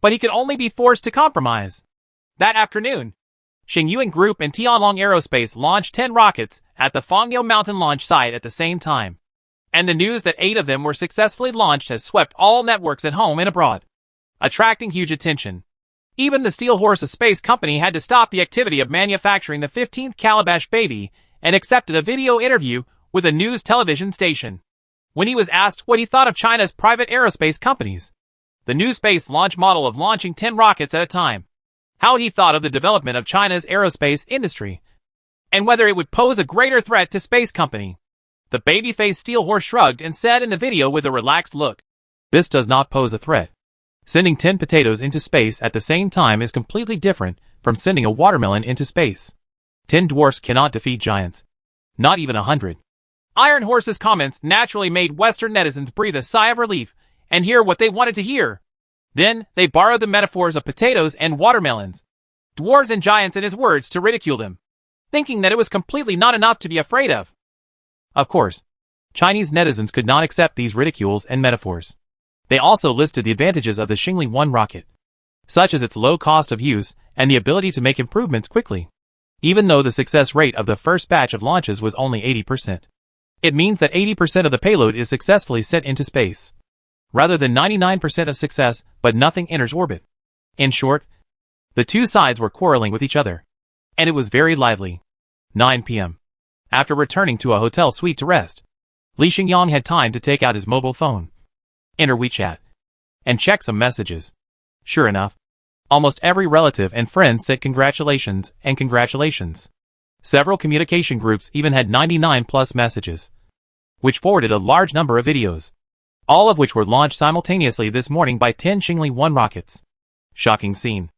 but he could only be forced to compromise. That afternoon, Xingyuan Group and Tianlong Aerospace launched 10 rockets at the Fangyo Mountain launch site at the same time. And the news that 8 of them were successfully launched has swept all networks at home and abroad, attracting huge attention. Even the Steel Horse of Space Company had to stop the activity of manufacturing the 15th Calabash baby and accepted a video interview with a news television station. When he was asked what he thought of China's private aerospace companies, the new space launch model of launching 10 rockets at a time, how he thought of the development of China's aerospace industry, and whether it would pose a greater threat to space company, the baby-faced Steel Horse shrugged and said in the video with a relaxed look, This does not pose a threat. Sending 10 potatoes into space at the same time is completely different from sending a watermelon into space. 10 dwarfs cannot defeat giants. Not even 100. Iron Horse's comments naturally made Western netizens breathe a sigh of relief and hear what they wanted to hear. Then, they borrowed the metaphors of potatoes and watermelons, dwarves and giants in his words to ridicule them, thinking that it was completely not enough to be afraid of. Of course, Chinese netizens could not accept these ridicules and metaphors. They also listed the advantages of the Xingli 1 rocket, such as its low cost of use and the ability to make improvements quickly. Even though the success rate of the first batch of launches was only 80%. It means that 80% of the payload is successfully sent into space, rather than 99% of success but nothing enters orbit. In short, the two sides were quarreling with each other, and it was very lively. 9 p.m. After returning to a hotel suite to rest, Li Xingyang had time to take out his mobile phone, enter WeChat, and check some messages. Sure enough, almost every relative and friend sent congratulations and congratulations. Several communication groups even had 99+ messages, which forwarded a large number of videos, all of which were launched simultaneously this morning by 10 Xingli 1 rockets. Shocking scene.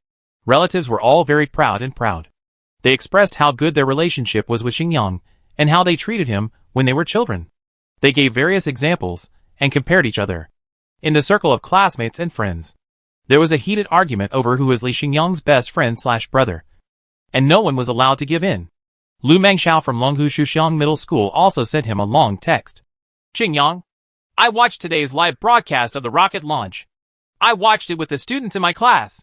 Relatives were all very proud. They expressed how good their relationship was with Xingyang and how they treated him when they were children. They gave various examples and compared each other. In the circle of classmates and friends, there was a heated argument over who was Li Xingyang's best friend/brother, and no one was allowed to give in. Lu Mengxiao from Longhu Shuxiang Middle School also sent him a long text. Xingyang, I watched today's live broadcast of the rocket launch. I watched it with the students in my class.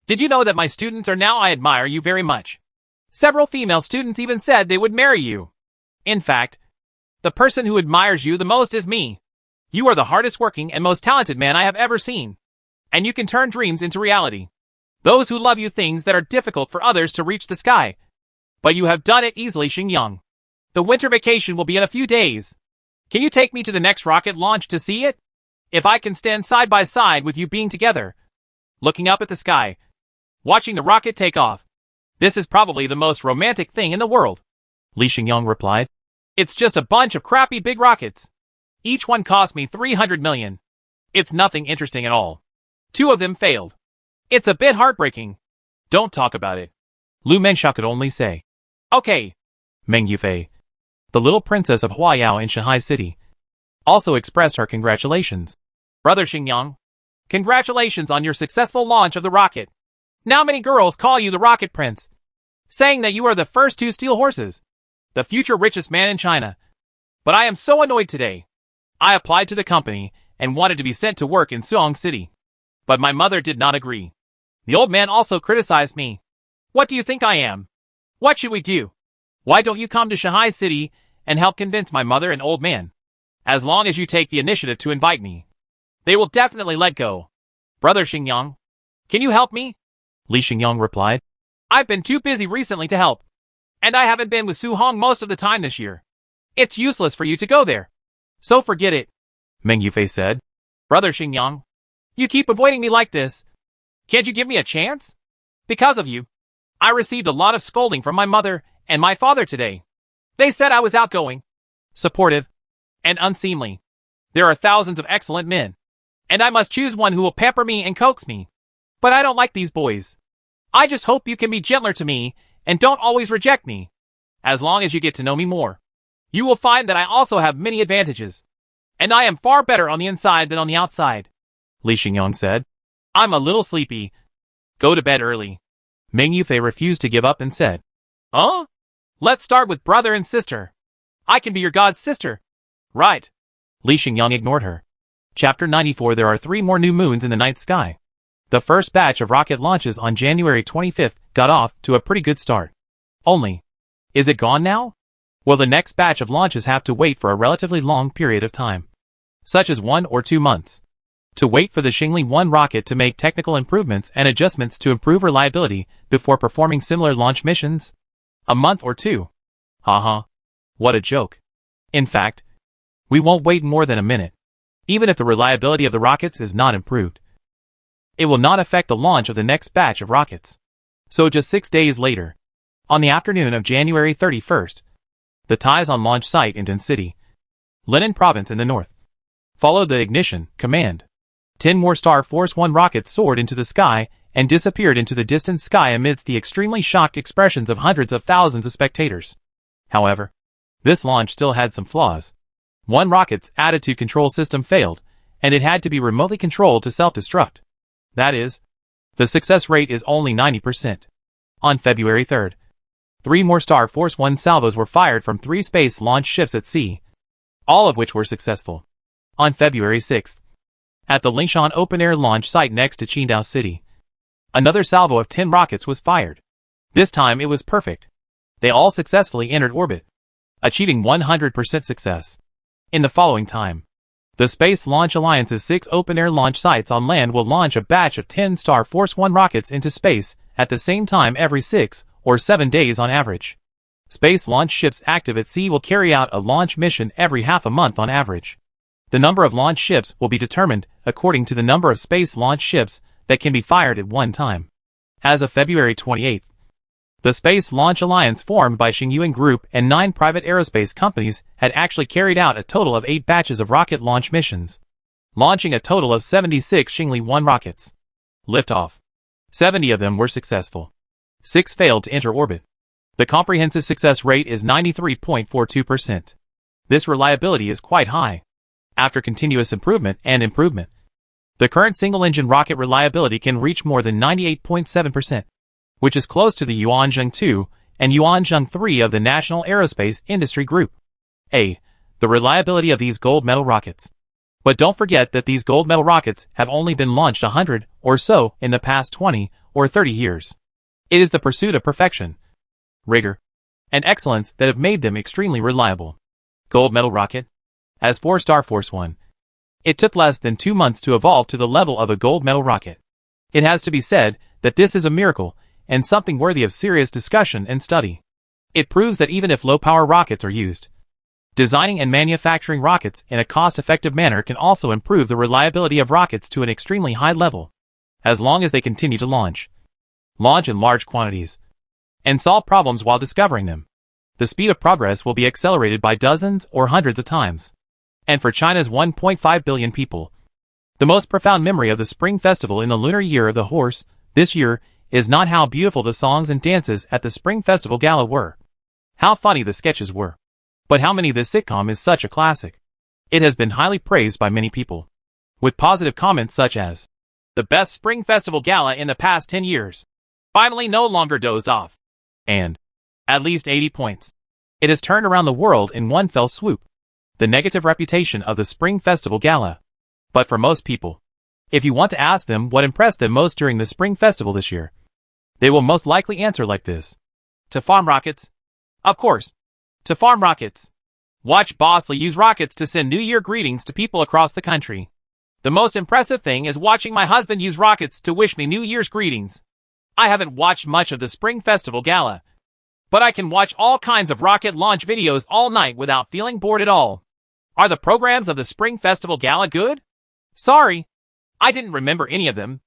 Did you know that my students are now? I admire you very much. Several female students even said they would marry you. In fact, the person who admires you the most is me. You are the hardest working and most talented man I have ever seen. And you can turn dreams into reality. Those who love you things that are difficult for others to reach the sky. But you have done it easily, Xingyang. The winter vacation will be in a few days. Can you take me to the next rocket launch to see it? If I can stand side by side with you being together, looking up at the sky, watching the rocket take off. This is probably the most romantic thing in the world. Li Xingyang replied. It's just a bunch of crappy big rockets. Each one cost me 300 million. It's nothing interesting at all. 2 of them failed. It's a bit heartbreaking. Don't talk about it. Lu Mengxiao could only say. Okay. Meng Yufei, the little princess of Huayao in Shanghai City, also expressed her congratulations. Brother Xingyang, congratulations on your successful launch of the rocket. Now many girls call you the Rocket Prince, saying that you are the first to steal horses, the future richest man in China. But I am so annoyed today. I applied to the company and wanted to be sent to work in Suong City. But my mother did not agree. The old man also criticized me. What do you think I am? What should we do? Why don't you come to Shanghai City and help convince my mother and old man? As long as you take the initiative to invite me, they will definitely let go. Brother Xingyang, can you help me? Li Xingyang replied. I've been too busy recently to help, and I haven't been with Su Hong most of the time this year. It's useless for you to go there, so forget it, Meng Yufei said. Brother Xingyang, you keep avoiding me like this. Can't you give me a chance? Because of you, I received a lot of scolding from my mother and my father today. They said I was outgoing, supportive, and unseemly. There are thousands of excellent men, and I must choose one who will pamper me and coax me. But I don't like these boys. I just hope you can be gentler to me and don't always reject me. As long as you get to know me more, you will find that I also have many advantages, and I am far better on the inside than on the outside, Li Xingyang said. I'm a little sleepy. Go to bed early. Meng Yufei refused to give up and said, Huh? Let's start with brother and sister. I can be your god's sister. Right. Li Xingyang ignored her. Chapter 94. There are 3 more new moons in the night sky. The first batch of rocket launches on January 25th got off to a pretty good start. Only, is it gone now? Will the next batch of launches have to wait for a relatively long period of time, such as 1 or 2 months, to wait for the Xingli 1 rocket to make technical improvements and adjustments to improve reliability before performing similar launch missions? A month or 2? Haha. What a joke. In fact, we won't wait more than a minute. Even if the reliability of the rockets is not improved, it will not affect the launch of the next batch of rockets. So just 6 days later, on the afternoon of January 31st, the Taizan launch site in Dan City, Linan province in the north, followed the ignition command. 10 more Star Force 1 rockets soared into the sky and disappeared into the distant sky amidst the extremely shocked expressions of hundreds of thousands of spectators. However, this launch still had some flaws. 1 rocket's attitude control system failed, and it had to be remotely controlled to self-destruct. That is, the success rate is only 90%. On February 3rd, 3 more Star Force 1 salvos were fired from 3 space launch ships at sea, all of which were successful. On February 6th, at the Lingshan open-air launch site next to Qingdao City, another salvo of 10 rockets was fired. This time it was perfect. They all successfully entered orbit, achieving 100% success. In the following time, the Space Launch Alliance's 6 open-air launch sites on land will launch a batch of 10 Star Force 1 rockets into space at the same time every 6 or 7 days on average. Space launch ships active at sea will carry out a launch mission every half a month on average. The number of launch ships will be determined according to the number of space launch ships that can be fired at one time. As of February 28th, the Space Launch Alliance formed by Xingyuan Group and 9 private aerospace companies had actually carried out a total of 8 batches of rocket launch missions, launching a total of 76 Xingli 1 rockets. Liftoff. 70 of them were successful. 6 failed to enter orbit. The comprehensive success rate is 93.42%. This reliability is quite high. After continuous improvement, the current single-engine rocket reliability can reach more than 98.7%. which is close to the Yuanzheng 2 and Yuanzheng 3 of the National Aerospace Industry Group. The reliability of these gold medal rockets. But don't forget that these gold medal rockets have only been launched 100 or so in the past 20 or 30 years. It is the pursuit of perfection, rigor, and excellence that have made them extremely reliable. Gold medal rocket. As for Star Force 1, it took less than 2 months to evolve to the level of a gold medal rocket. It has to be said that this is a miracle, and something worthy of serious discussion and study. It proves that even if low-power rockets are used, designing and manufacturing rockets in a cost-effective manner can also improve the reliability of rockets to an extremely high level, as long as they continue to launch in large quantities, and solve problems while discovering them. The speed of progress will be accelerated by dozens or hundreds of times. And for China's 1.5 billion people, the most profound memory of the Spring Festival in the lunar year of the horse this year is not how beautiful the songs and dances at the Spring Festival Gala were, how funny the sketches were, but how many this sitcom is such a classic. It has been highly praised by many people, with positive comments such as, the best Spring Festival Gala in the past 10 years, finally no longer dozed off, and, at least 80 points. It has turned around the world in one fell swoop, the negative reputation of the Spring Festival Gala. But for most people, if you want to ask them what impressed them most during the Spring Festival this year, they will most likely answer like this. To farm rockets, Of course. To farm rockets. Watch Bosley use rockets to send New Year greetings to people across the country. The most impressive thing is watching my husband use rockets to wish me New Year's greetings. I haven't watched much of the Spring Festival Gala, but I can watch all kinds of rocket launch videos all night without feeling bored at all. Are the programs of the Spring Festival Gala good? Sorry, I didn't remember any of them.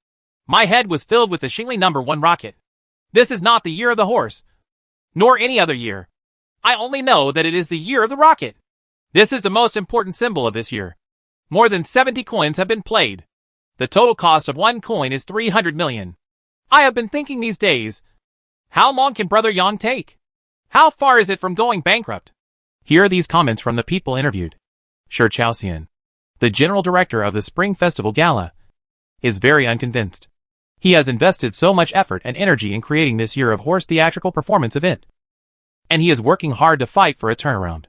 My head was filled with the Xingli #1 rocket. This is not the year of the horse, nor any other year. I only know that it is the year of the rocket. This is the most important symbol of this year. More than 70 coins have been played. The total cost of one coin is 300 million. I have been thinking these days, how long can Brother Yang take? How far is it from going bankrupt? Here are these comments from the people interviewed. Shi Chaoxian, the general director of the Spring Festival Gala, is very unconvinced. He has invested so much effort and energy in creating this year of horse theatrical performance event. And he is working hard to fight for a turnaround.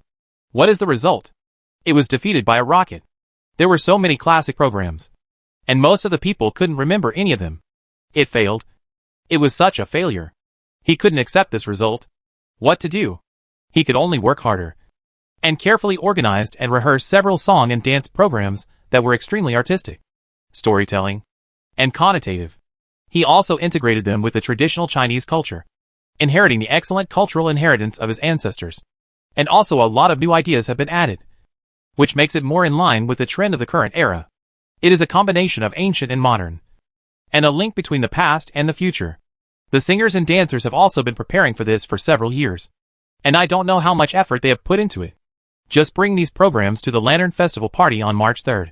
What is the result? It was defeated by a rocket. There were so many classic programs, and most of the people couldn't remember any of them. It failed. It was such a failure. He couldn't accept this result. What to do? He could only work harder, and carefully organized and rehearsed several song and dance programs that were extremely artistic, storytelling, and connotative. He also integrated them with the traditional Chinese culture, inheriting the excellent cultural inheritance of his ancestors. And also a lot of new ideas have been added, which makes it more in line with the trend of the current era. It is a combination of ancient and modern, and a link between the past and the future. The singers and dancers have also been preparing for this for several years, and I don't know how much effort they have put into it. Just bring these programs to the Lantern Festival party on March 3rd,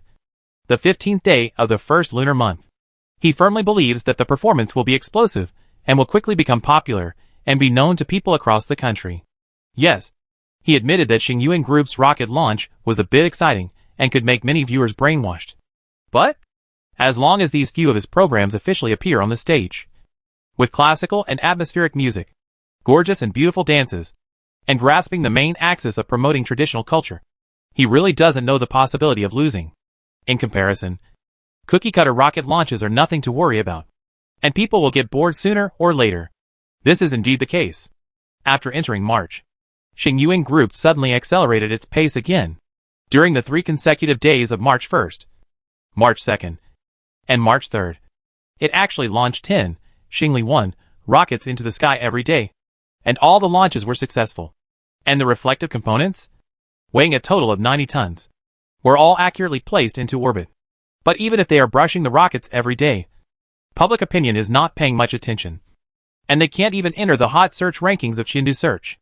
the 15th day of the first lunar month. He firmly believes that the performance will be explosive and will quickly become popular and be known to people across the country. Yes, he admitted that Xingyuan Group's rocket launch was a bit exciting and could make many viewers brainwashed. But, as long as these few of his programs officially appear on the stage, with classical and atmospheric music, gorgeous and beautiful dances, and grasping the main axis of promoting traditional culture, he really doesn't know the possibility of losing. In comparison, cookie-cutter rocket launches are nothing to worry about, and people will get bored sooner or later. This is indeed the case. After entering March, Xingyuan Group suddenly accelerated its pace again. During the 3 consecutive days of March 1st, March 2nd, and March 3rd, it actually launched 10, Xingli 1, rockets into the sky every day, and all the launches were successful. And the reflective components, weighing a total of 90 tons, were all accurately placed into orbit. But even if they are brushing the rockets every day, public opinion is not paying much attention, and they can't even enter the hot search rankings of Chengdu Search.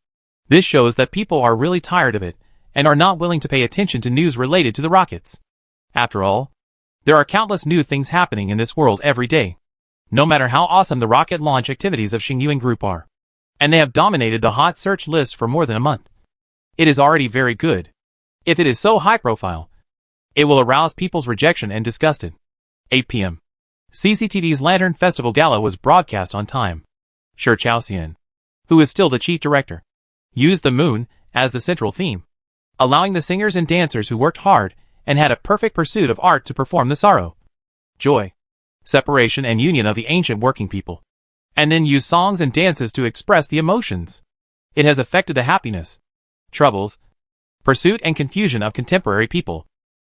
This shows that people are really tired of it and are not willing to pay attention to news related to the rockets. After all, there are countless new things happening in this world every day, no matter how awesome the rocket launch activities of Xingyuan Group are. And they have dominated the hot search list for more than a month. It is already very good. If it is so high profile, it will arouse people's rejection and disgusted. 8 p.m. CCTV's Lantern Festival Gala was broadcast on time. Shi Chaoxian, who is still the chief director, used the moon as the central theme, allowing the singers and dancers who worked hard and had a perfect pursuit of art to perform the sorrow, joy, separation and union of the ancient working people, and then use songs and dances to express the emotions. It has affected the happiness, troubles, pursuit and confusion of contemporary people.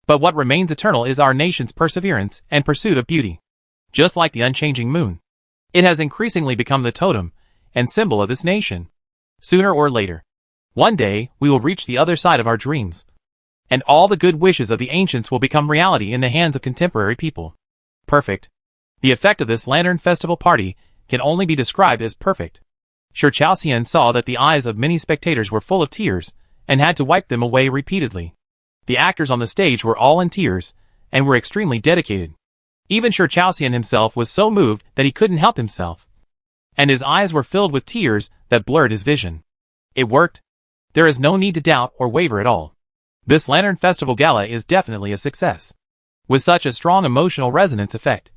But what remains eternal is our nation's perseverance and pursuit of beauty. Just like the unchanging moon, it has increasingly become the totem and symbol of this nation. Sooner or later, one day we will reach the other side of our dreams, and all the good wishes of the ancients will become reality in the hands of contemporary people. Perfect. The effect of this Lantern Festival party can only be described as perfect. Shi Chaoxian saw that the eyes of many spectators were full of tears and had to wipe them away repeatedly. The actors on the stage were all in tears and were extremely dedicated. Even Shi Chaoxian himself was so moved that he couldn't help himself, and his eyes were filled with tears that blurred his vision. It worked. There is no need to doubt or waver at all. This Lantern Festival Gala is definitely a success, with such a strong emotional resonance effect.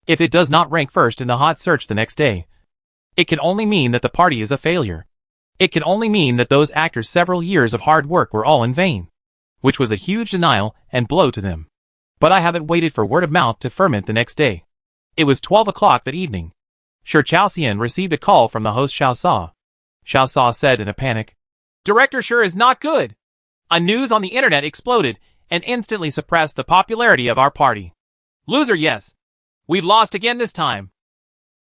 If it does not rank first in the hot search the next day, it can only mean that the party is a failure. It can only mean that those actors' several years of hard work were all in vain, which was a huge denial and blow to them. But I haven't waited for word of mouth to ferment the next day. It was 12 o'clock that evening. Shi Chaoxian received a call from the host Xiao Sa. Xiao Sa said in a panic, Director sure is not good. A news on the internet exploded and instantly suppressed the popularity of our party. Loser, yes. We've lost again this time.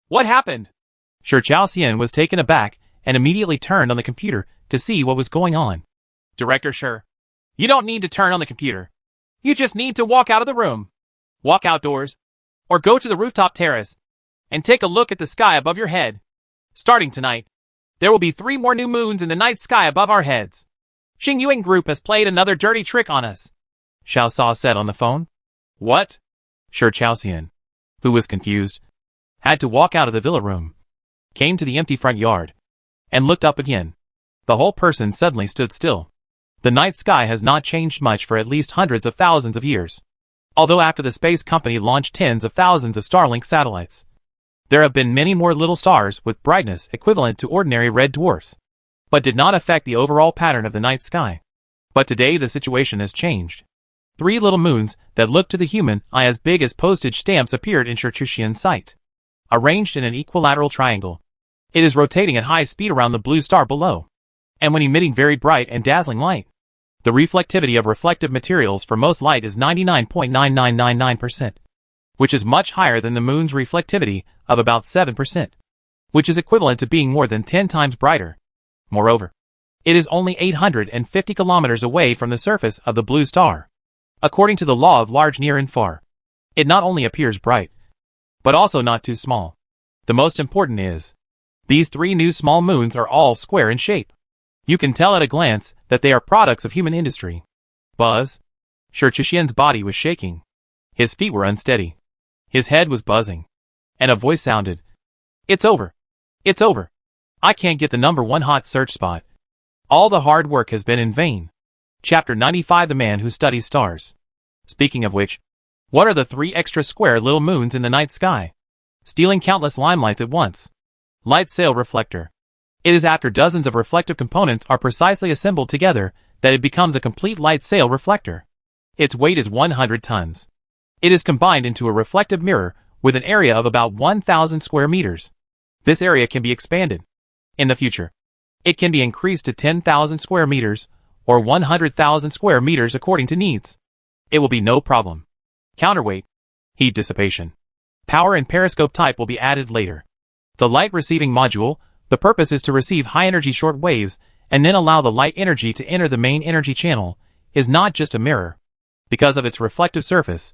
What happened? Shi Chaoxian was taken aback and immediately turned on the computer to see what was going on. Director sure. You don't need to turn on the computer. You just need to walk out of the room. Walk outdoors. Or go to the rooftop terrace and take a look at the sky above your head. Starting tonight, there will be 3 more new moons in the night sky above our heads. Xing Yuan Group has played another dirty trick on us, Xiao Sa said on the phone. What? Shi Chaoxian, who was confused, had to walk out of the villa room, came to the empty front yard, and looked up again. The whole person suddenly stood still. The night sky has not changed much for at least hundreds of thousands of years. Although after the space company launched tens of thousands of Starlink satellites, there have been many more little stars with brightness equivalent to ordinary red dwarfs, but did not affect the overall pattern of the night sky. But today the situation has changed. 3 little moons that look to the human eye as big as postage stamps appeared in Shi Chaoxian's sight, arranged in an equilateral triangle. It is rotating at high speed around the blue star below, and when emitting very bright and dazzling light. The reflectivity of reflective materials for most light is 99.9999%, which is much higher than the moon's reflectivity of about 7%, which is equivalent to being more than 10 times brighter. Moreover, it is only 850 kilometers away from the surface of the blue star. According to the law of large near and far, it not only appears bright, but also not too small. The most important is, these 3 new small moons are all square in shape. You can tell at a glance that they are products of human industry. Buzz. Shi Chaoxian's body was shaking. His feet were unsteady. His head was buzzing. And a voice sounded. It's over. It's over. I can't get the #1 hot search spot. All the hard work has been in vain. Chapter 95 The Man Who Studies Stars. Speaking of which, what are the 3 extra square little moons in the night sky? Stealing countless limelights at once. Light sail reflector. It is after dozens of reflective components are precisely assembled together that it becomes a complete light sail reflector. Its weight is 100 tons. It is combined into a reflective mirror with an area of about 1,000 square meters. This area can be expanded. In the future, it can be increased to 10,000 square meters or 100,000 square meters according to needs. It will be no problem. Counterweight, heat dissipation, power and periscope type will be added later. The light receiving module, the purpose is to receive high-energy short waves and then allow the light energy to enter the main energy channel, is not just a mirror. Because of its reflective surface,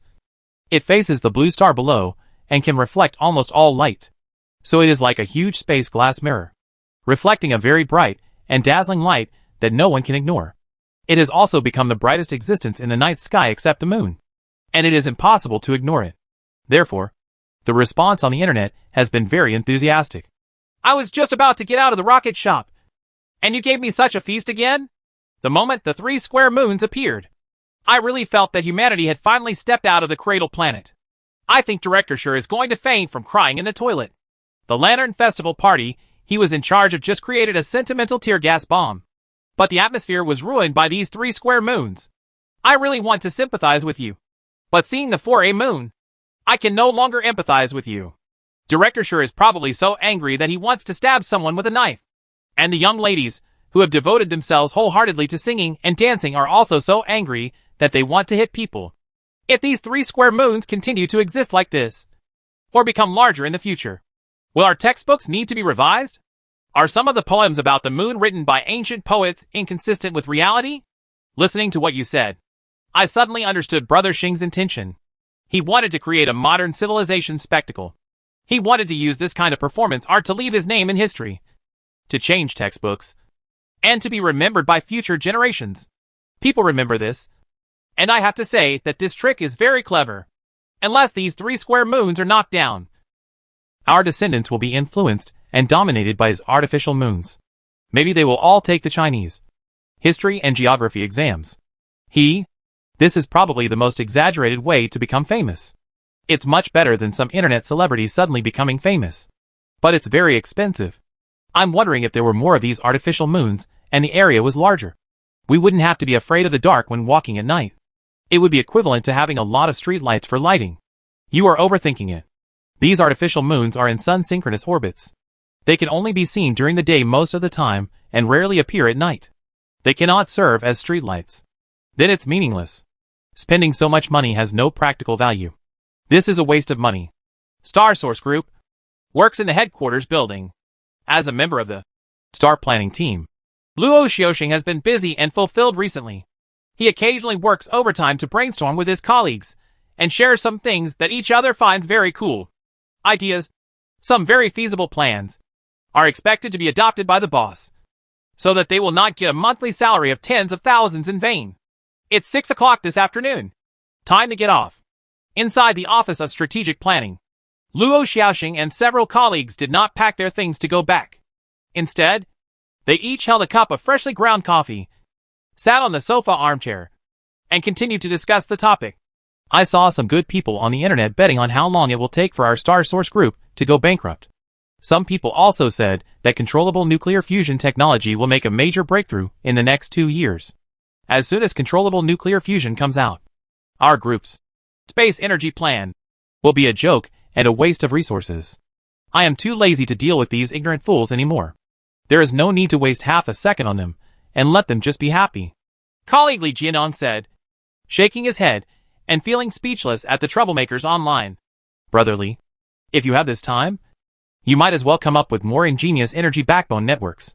it faces the blue star below and can reflect almost all light. So it is like a huge space glass mirror, reflecting a very bright and dazzling light that no one can ignore. It has also become the brightest existence in the night sky except the moon, and it is impossible to ignore it. Therefore, the response on the internet has been very enthusiastic. I was just about to get out of the rocket shop, and you gave me such a feast again? The moment the 3 square moons appeared, I really felt that humanity had finally stepped out of the cradle planet. I think Director sure is going to faint from crying in the toilet. The Lantern Festival party he was in charge of just created a sentimental tear gas bomb. But the atmosphere was ruined by these 3 square moons. I really want to sympathize with you. But seeing the 4A moon, I can no longer empathize with you. Director sure is probably so angry that he wants to stab someone with a knife. And the young ladies, who have devoted themselves wholeheartedly to singing and dancing, are also so angry that they want to hit people. If these 3 square moons continue to exist like this, or become larger in the future, will our textbooks need to be revised? Are some of the poems about the moon written by ancient poets inconsistent with reality? Listening to what you said, I suddenly understood Brother Xing's intention. He wanted to create a modern civilization spectacle. He wanted to use this kind of performance art to leave his name in history, to change textbooks, and to be remembered by future generations. People remember this, and I have to say that this trick is very clever. Unless these 3 square moons are knocked down, our descendants will be influenced and dominated by his artificial moons. Maybe they will all take the Chinese history and geography exams. This is probably the most exaggerated way to become famous. It's much better than some internet celebrities suddenly becoming famous. But it's very expensive. I'm wondering if there were more of these artificial moons and the area was larger. We wouldn't have to be afraid of the dark when walking at night. It would be equivalent to having a lot of street lights for lighting. You are overthinking it. These artificial moons are in sun-synchronous orbits. They can only be seen during the day most of the time and rarely appear at night. They cannot serve as streetlights. Then it's meaningless. Spending so much money has no practical value. This is a waste of money. Star Source Group works in the headquarters building. As a member of the star planning team, Luo Xiaoxing has been busy and fulfilled recently. He occasionally works overtime to brainstorm with his colleagues and share some things that each other finds very cool. Ideas, some very feasible plans, are expected to be adopted by the boss, so that they will not get a monthly salary of tens of thousands in vain. It's 6 o'clock this afternoon. Time to get off. Inside the Office of Strategic Planning, Luo Xiaoxing and several colleagues did not pack their things to go back. Instead, they each held a cup of freshly ground coffee, sat on the sofa armchair, and continued to discuss the topic. I saw some good people on the internet betting on how long it will take for our Star Source Group to go bankrupt. Some people also said that controllable nuclear fusion technology will make a major breakthrough in the next 2 years. As soon as controllable nuclear fusion comes out, our group's space energy plan will be a joke and a waste of resources. I am too lazy to deal with these ignorant fools anymore. There is no need to waste half a second on them, and let them just be happy. Colleague Li Jianan said, shaking his head and feeling speechless at the troublemakers online. Brother Li, if you have this time, you might as well come up with more ingenious energy backbone networks.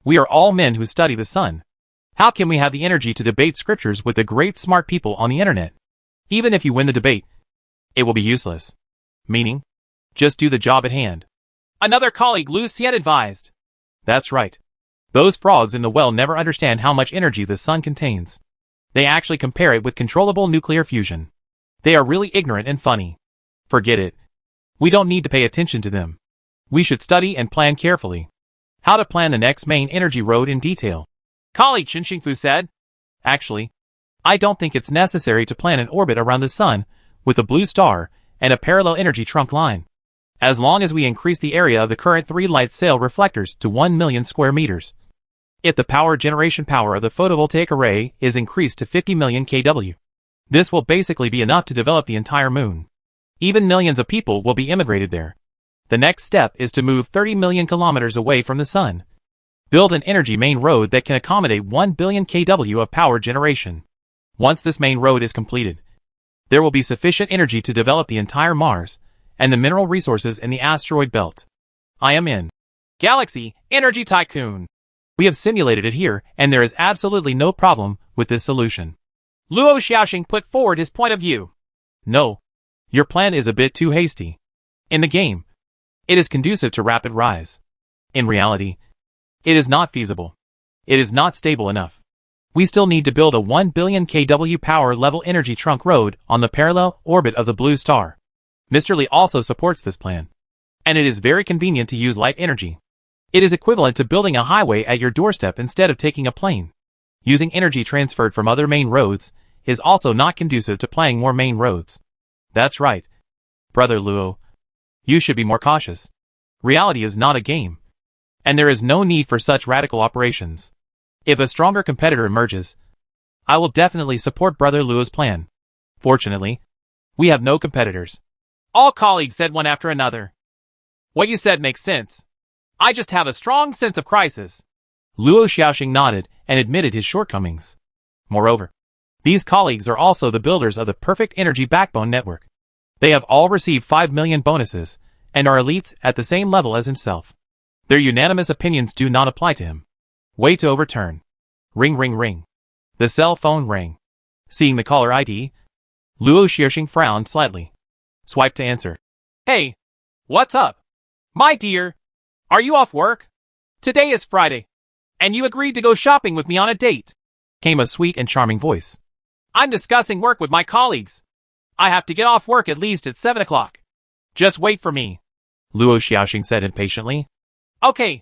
We are all men who study the sun. How can we have the energy to debate scriptures with the great smart people on the internet? Even if you win the debate, it will be useless. Meaning, just do the job at hand. Another colleague Lu Xian advised. That's right. Those frogs in the well never understand how much energy the sun contains. They actually compare it with controllable nuclear fusion. They are really ignorant and funny. Forget it. We don't need to pay attention to them. We should study and plan carefully. How to plan the next main energy road in detail. Colleague Chen Xingfu said. Actually, I don't think it's necessary to plan an orbit around the sun with a blue star and a parallel energy trunk line. As long as we increase the area of the current 3 light sail reflectors to 1 million square meters. If the power generation power of the photovoltaic array is increased to 50 million kW, this will basically be enough to develop the entire moon. Even millions of people will be immigrated there. The next step is to move 30 million kilometers away from the sun. Build an energy main road that can accommodate 1 billion kW of power generation. Once this main road is completed, there will be sufficient energy to develop the entire Mars and the mineral resources in the asteroid belt. I am in. Galaxy Energy Tycoon. We have simulated it here, and there is absolutely no problem with this solution. Luo Xiaoxing put forward his point of view. No. Your plan is a bit too hasty. In the game, it is conducive to rapid rise. In reality, it is not feasible. It is not stable enough. We still need to build a 1 billion kW power level energy trunk road on the parallel orbit of the blue star. Mr. Li also supports this plan. And it is very convenient to use light energy. It is equivalent to building a highway at your doorstep instead of taking a plane. Using energy transferred from other main roads is also not conducive to planning more main roads. That's right. Brother Luo, you should be more cautious. Reality is not a game. And there is no need for such radical operations. If a stronger competitor emerges, I will definitely support Brother Luo's plan. Fortunately, we have no competitors. All colleagues said one after another. What you said makes sense. I just have a strong sense of crisis. Luo Xiaoxing nodded and admitted his shortcomings. Moreover, these colleagues are also the builders of the perfect energy backbone network. They have all received 5 million bonuses and are elites at the same level as himself. Their unanimous opinions do not apply to him. Wait to overturn. Ring ring ring. The cell phone rang. Seeing the caller ID, Luo Xiaoxing frowned slightly. Swipe to answer. Hey, what's up? My dear, are you off work? Today is Friday, and you agreed to go shopping with me on a date. Came a sweet and charming voice. I'm discussing work with my colleagues. I have to get off work at least at 7 o'clock. Just wait for me. Luo Xiaoxing said impatiently. Okay,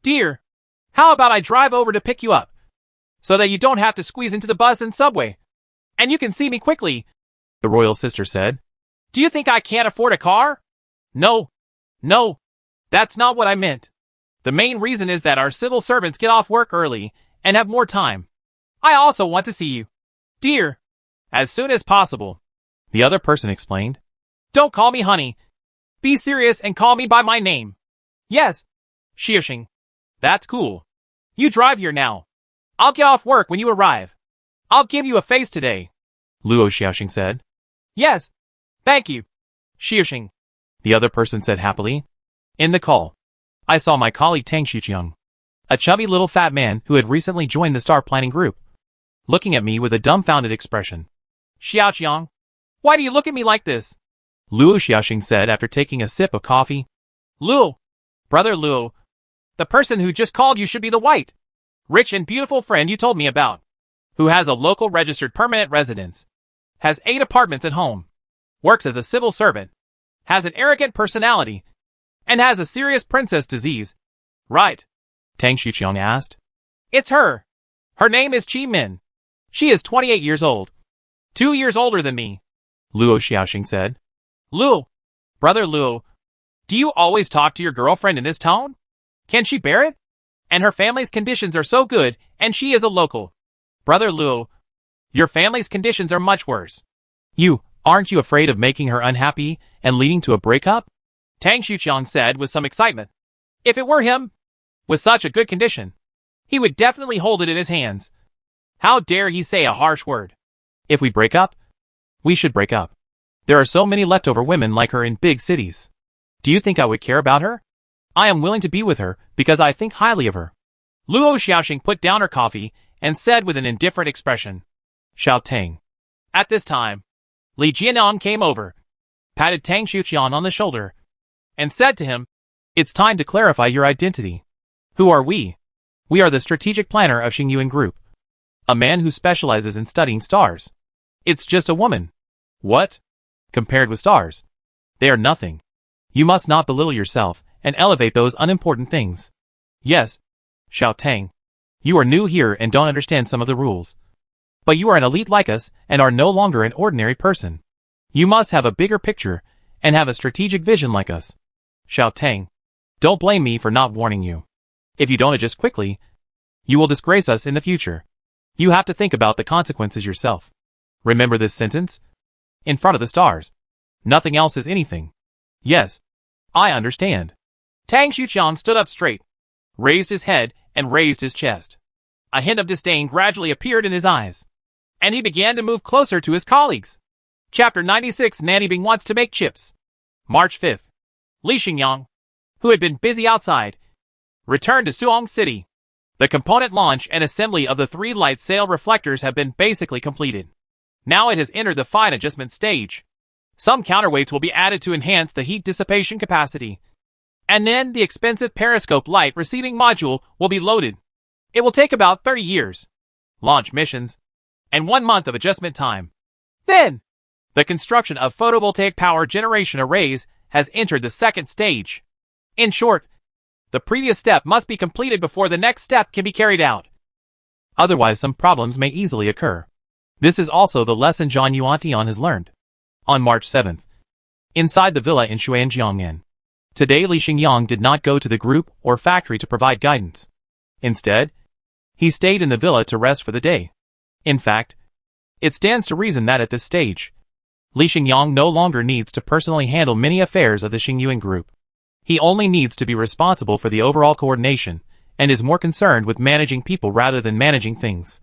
dear. How about I drive over to pick you up? So that you don't have to squeeze into the bus and subway. And you can see me quickly. The royal sister said. Do you think I can't afford a car? No. That's not what I meant. The main reason is that our civil servants get off work early and have more time. I also want to see you, dear, as soon as possible. The other person explained. Don't call me honey. Be serious and call me by my name. Yes, Xiaoxing. That's cool. You drive here now. I'll get off work when you arrive. I'll give you a face today, Luo Xiaoxing said. Yes. Thank you, Xiaoxing, the other person said happily. In the call, I saw my colleague Tang Xiuqiang, a chubby little fat man who had recently joined the star planning group, looking at me with a dumbfounded expression. Xiaoqiang, why do you look at me like this? Luo Xiaoxing said after taking a sip of coffee. Luo, brother Luo, the person who just called you should be the white, rich and beautiful friend you told me about, who has a local registered permanent residence, has 8 apartments at home, works as a civil servant, has an arrogant personality, and has a serious princess disease. Right? Tang Xiuqiang asked. It's her. Her name is Chi Min. She is 28 years old. 2 years older than me, Luo Xiaoxing said. Luo, brother Luo, do you always talk to your girlfriend in this tone? Can she bear it? And her family's conditions are so good, and she is a local. Brother Luo, your family's conditions are much worse. Aren't you afraid of making her unhappy and leading to a breakup? Tang Xiuqiang said with some excitement. If it were him, with such a good condition, he would definitely hold it in his hands. How dare he say a harsh word? If we break up, we should break up. There are so many leftover women like her in big cities. Do you think I would care about her? I am willing to be with her because I think highly of her. Luo Xiaoxing put down her coffee and said with an indifferent expression. Xiao Tang. At this time, Li Jianan came over, patted Tang Xiuqiang on the shoulder, and said to him, It's time to clarify your identity. Who are we? We are the strategic planner of Xingyuan Group. A man who specializes in studying stars. It's just a woman. What? Compared with stars, they are nothing. You must not belittle yourself and elevate those unimportant things. Yes, Xiao Tang, you are new here and don't understand some of the rules. But you are an elite like us and are no longer an ordinary person. You must have a bigger picture and have a strategic vision like us. Xiao Tang, don't blame me for not warning you. If you don't adjust quickly, you will disgrace us in the future. You have to think about the consequences yourself. Remember this sentence? In front of the stars. Nothing else is anything. Yes, I understand. Tang Xiuqiang stood up straight, raised his head, and raised his chest. A hint of disdain gradually appeared in his eyes, and he began to move closer to his colleagues. Chapter 96 Nanny Bing wants to make chips. March 5th. Li Xingyang, who had been busy outside, returned to Suong City. The component launch and assembly of the 3 light sail reflectors have been basically completed. Now it has entered the fine adjustment stage. Some counterweights will be added to enhance the heat dissipation capacity. And then the expensive periscope light receiving module will be loaded. It will take about 30 years, launch missions, and 1 month of adjustment time. Then, the construction of photovoltaic power generation arrays has entered the 2nd stage. In short, the previous step must be completed before the next step can be carried out. Otherwise, some problems may easily occur. This is also the lesson Zhang Yuantian has learned. On March 7th, inside the villa in Xuanjiangnan. Today Li Xingyang did not go to the group or factory to provide guidance. Instead, he stayed in the villa to rest for the day. In fact, it stands to reason that at this stage, Li Xingyang no longer needs to personally handle many affairs of the Xingyuan group. He only needs to be responsible for the overall coordination, and is more concerned with managing people rather than managing things.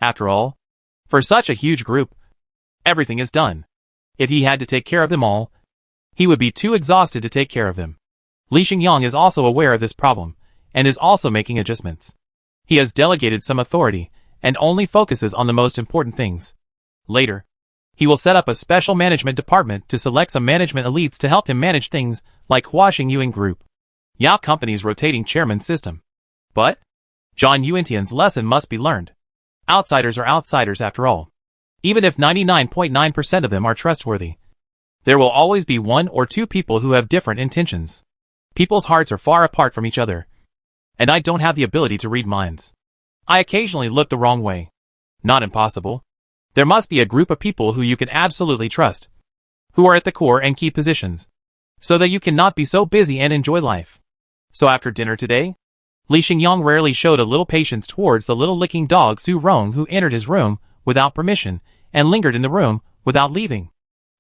After all, for such a huge group, everything is done. If he had to take care of them all, he would be too exhausted to take care of them. Li Xingyang is also aware of this problem, and is also making adjustments. He has delegated some authority, and only focuses on the most important things. Later, he will set up a special management department to select some management elites to help him manage things like Hua Xingyuan Group, Yao Company's rotating chairman system. But, Zhang Yuantian's lesson must be learned. Outsiders are outsiders after all. Even if 99.9% of them are trustworthy, there will always be 1 or 2 people who have different intentions. People's hearts are far apart from each other, and I don't have the ability to read minds. I occasionally look the wrong way. Not impossible. There must be a group of people who you can absolutely trust, who are at the core and key positions, so that you cannot be so busy and enjoy life. So after dinner today, Li Xingyang rarely showed a little patience towards the little licking dog Su Rong who entered his room without permission and lingered in the room without leaving.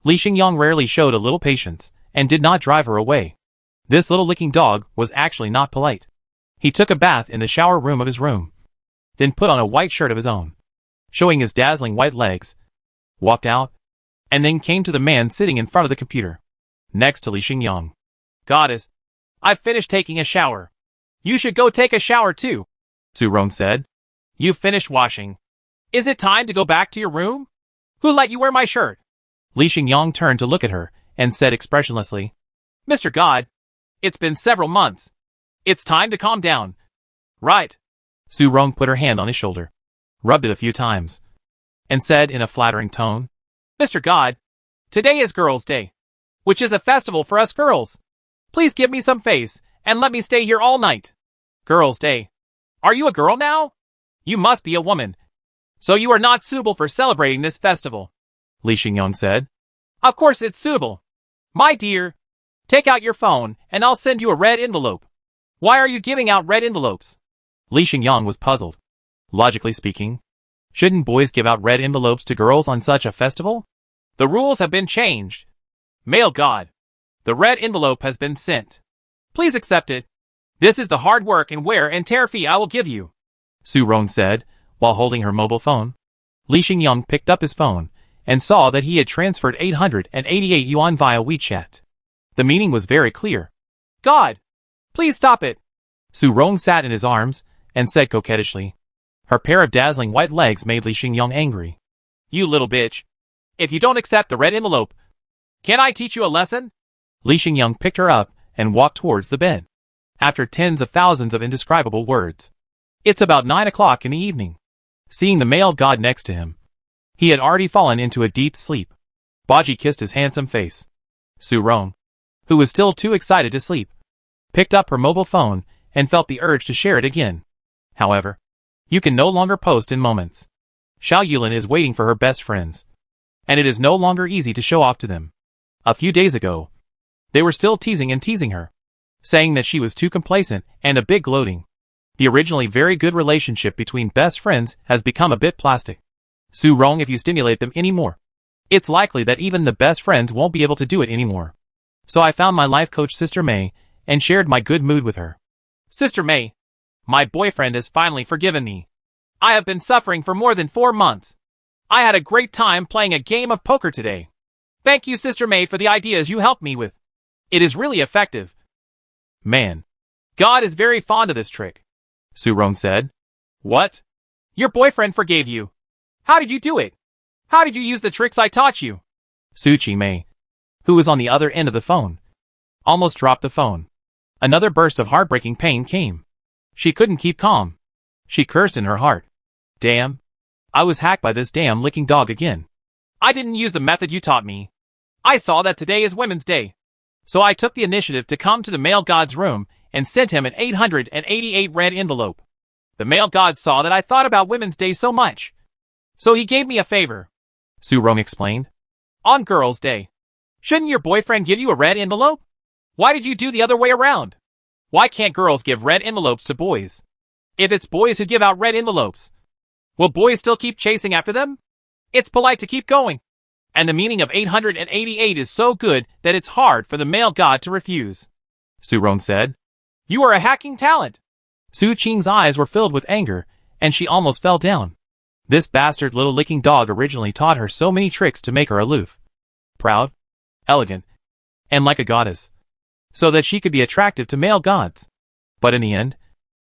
Li Xingyang rarely showed a little patience and did not drive her away. This little licking dog was actually not polite. He took a bath in the shower room of his room. then put on a white shirt of his own, showing his dazzling white legs, walked out, and then came to the man sitting in front of the computer, next to Li Xingyang. Goddess, I've finished taking a shower. You should go take a shower too, Su Rong said. You've finished washing. Is it time to go back to your room? Who let you wear my shirt? Li Xingyang turned to look at her and said expressionlessly, Mr. God, it's been several months. It's time to calm down. Right. Su Rong put her hand on his shoulder, rubbed it a few times, and said in a flattering tone, Mr. God, today is Girls' Day, which is a festival for us girls. Please give me some face and let me stay here all night. Girls' Day. Are you a girl now? You must be a woman. So you are not suitable for celebrating this festival, Li Xingyang said. Of course it's suitable. My dear, take out your phone and I'll send you a red envelope. Why are you giving out red envelopes? Li Xingyang was puzzled. Logically speaking, shouldn't boys give out red envelopes to girls on such a festival? The rules have been changed. Male God, the red envelope has been sent. Please accept it. This is the hard work and wear and tear fee I will give you, Su Rong said, while holding her mobile phone. Li Xingyang picked up his phone and saw that he had transferred 888 yuan via WeChat. The meaning was very clear. God, please stop it. Su Rong sat in his arms and said coquettishly. Her pair of dazzling white legs made Li Xingyang angry. You little bitch. If you don't accept the red envelope, can I teach you a lesson? Li Xingyang picked her up and walked towards the bed. After tens of thousands of indescribable words. It's about 9 o'clock in the evening. Seeing the male god next to him, he had already fallen into a deep sleep. Baji kissed his handsome face. Su Rong, who was still too excited to sleep, picked up her mobile phone and felt the urge to share it again. However, you can no longer post in moments. Xiao Yulin is waiting for her best friends, and it is no longer easy to show off to them. A few days ago, they were still teasing her, saying that she was too complacent and a bit gloating. The originally very good relationship between best friends has become a bit plastic. Su Rong, if you stimulate them anymore, it's likely that even the best friends won't be able to do it anymore. So I found my life coach Sister May and shared my good mood with her. Sister May, my boyfriend has finally forgiven me. I have been suffering for more than 4 months. I had a great time playing a game of poker today. Thank you, Sister May, for the ideas you helped me with. It is really effective. Man, God is very fond of this trick, Su Rong said. What? Your boyfriend forgave you. How did you do it? How did you use the tricks I taught you? Su Qimei, who was on the other end of the phone, almost dropped the phone. Another burst of heartbreaking pain came. She couldn't keep calm. She cursed in her heart. Damn. I was hacked by this damn licking dog again. I didn't use the method you taught me. I saw that today is Women's Day. So I took the initiative to come to the male god's room and sent him an 888 red envelope. The male god saw that I thought about Women's Day so much. So he gave me a favor, Su Rong explained. On Girls' Day, shouldn't your boyfriend give you a red envelope? Why did you do the other way around? Why can't girls give red envelopes to boys? If it's boys who give out red envelopes, will boys still keep chasing after them? It's polite to keep going. And the meaning of 888 is so good that it's hard for the male god to refuse, Su Rong said. You are a hacking talent. Su Qing's eyes were filled with anger, and she almost fell down. This bastard little licking dog originally taught her so many tricks to make her aloof, proud, elegant, and like a goddess, so that she could be attractive to male gods. But in the end,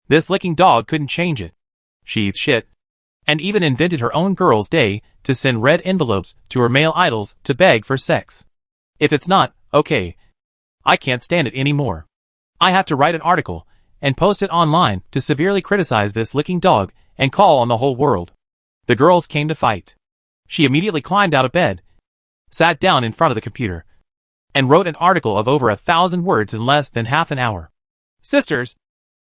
this licking dog couldn't change it. She eats shit, and even invented her own Girls' Day to send red envelopes to her male idols to beg for sex. If it's not, okay, I can't stand it anymore. I have to write an article and post it online to severely criticize this licking dog and call on the whole world. The girls came to fight. She immediately climbed out of bed, sat down in front of the computer, and wrote an article of over 1,000 words in less than half an hour. Sisters,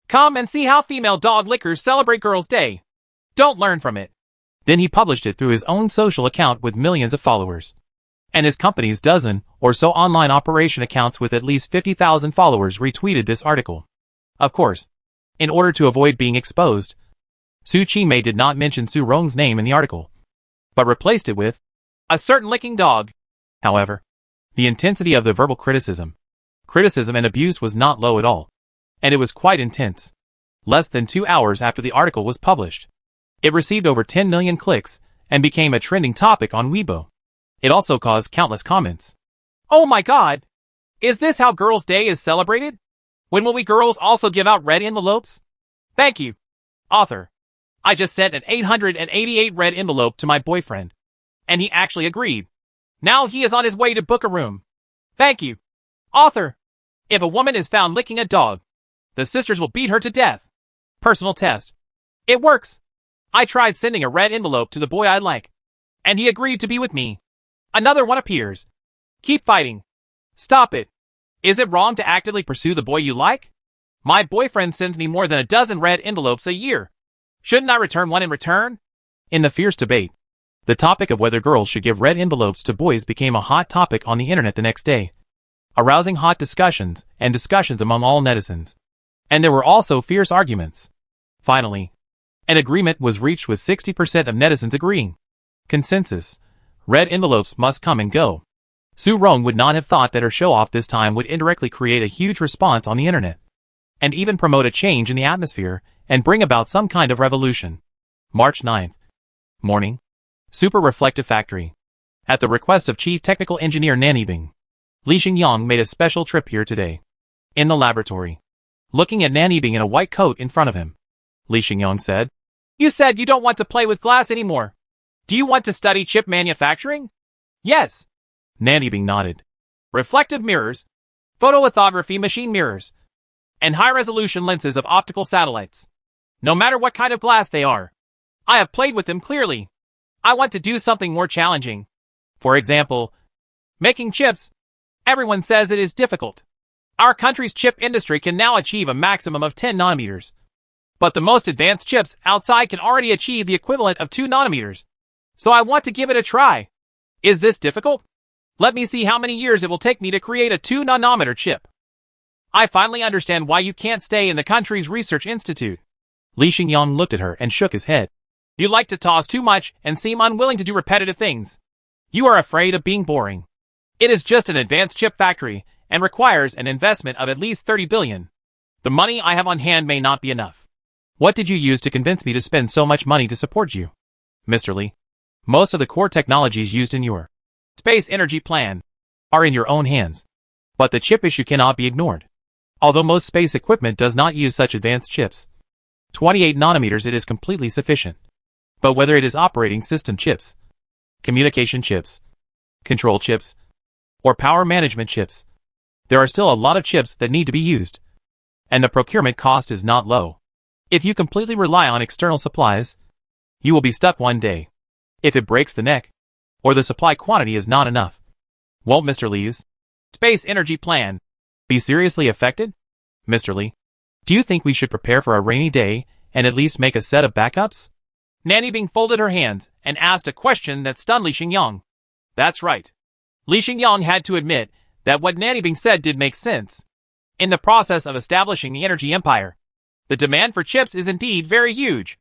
come and see how female dog lickers celebrate Girls' Day. Don't learn from it. Then he published it through his own social account with millions of followers. And his company's dozen or so online operation accounts with at least 50,000 followers retweeted this article. Of course, in order to avoid being exposed, Su Qimei did not mention Su Rong's name in the article, but replaced it with a certain licking dog. However, the intensity of the verbal criticism and abuse was not low at all, and it was quite intense. Less than 2 hours after the article was published, It received over 10 million clicks and became a trending topic on Weibo. It also caused countless comments. Oh my god! Is this how Girls' Day is celebrated? When will we girls also give out red envelopes? Thank you, author. I just sent an 888 red envelope to my boyfriend, and he actually agreed. Now he is on his way to book a room. Thank you, author. If a woman is found licking a dog, the sisters will beat her to death. Personal test. It works. I tried sending a red envelope to the boy I like, and he agreed to be with me. Another one appears. Keep fighting. Stop it. Is it wrong to actively pursue the boy you like? My boyfriend sends me more than a dozen red envelopes a year. Shouldn't I return one in return? In the fierce debate, the topic of whether girls should give red envelopes to boys became a hot topic on the internet the next day, arousing hot discussions among all netizens. And there were also fierce arguments. Finally, an agreement was reached with 60% of netizens agreeing. Consensus. Red envelopes must come and go. Su Rong would not have thought that her show-off this time would indirectly create a huge response on the internet, and even promote a change in the atmosphere and bring about some kind of revolution. March 9th. Morning. Super Reflective Factory. At the request of Chief Technical Engineer Nan Yibing, Li Xingyang made a special trip here today. In the laboratory, looking at Nan Yibing in a white coat in front of him, Li Xingyang said, You said you don't want to play with glass anymore. Do you want to study chip manufacturing? Yes. Nan Yibing nodded. Reflective mirrors, photolithography machine mirrors, and high-resolution lenses of optical satellites. No matter what kind of glass they are. I have played with them clearly. I want to do something more challenging. For example, making chips. Everyone says it is difficult. Our country's chip industry can now achieve a maximum of 10 nanometers. But the most advanced chips outside can already achieve the equivalent of 2 nanometers. So I want to give it a try. Is this difficult? Let me see how many years it will take me to create a 2 nanometer chip. I finally understand why you can't stay in the country's research institute. Li Xingyang looked at her and shook his head. You like to toss too much and seem unwilling to do repetitive things. You are afraid of being boring. It is just an advanced chip factory and requires an investment of at least 30 billion. The money I have on hand may not be enough. What did you use to convince me to spend so much money to support you? Mr. Li, most of the core technologies used in your space energy plan are in your own hands. But the chip issue cannot be ignored. Although most space equipment does not use such advanced chips, 28 nanometers it is completely sufficient. But whether it is operating system chips, communication chips, control chips, or power management chips, there are still a lot of chips that need to be used. And the procurement cost is not low. If you completely rely on external supplies, you will be stuck one day. If it breaks the neck, or the supply quantity is not enough, won't Mr. Li's space energy plan be seriously affected? Mr. Li, do you think we should prepare for a rainy day and at least make a set of backups? Nan Yibing folded her hands and asked a question that stunned Li Xingyang. That's right. Li Xingyang had to admit that what Nan Yibing said did make sense. In the process of establishing the energy empire, the demand for chips is indeed very huge.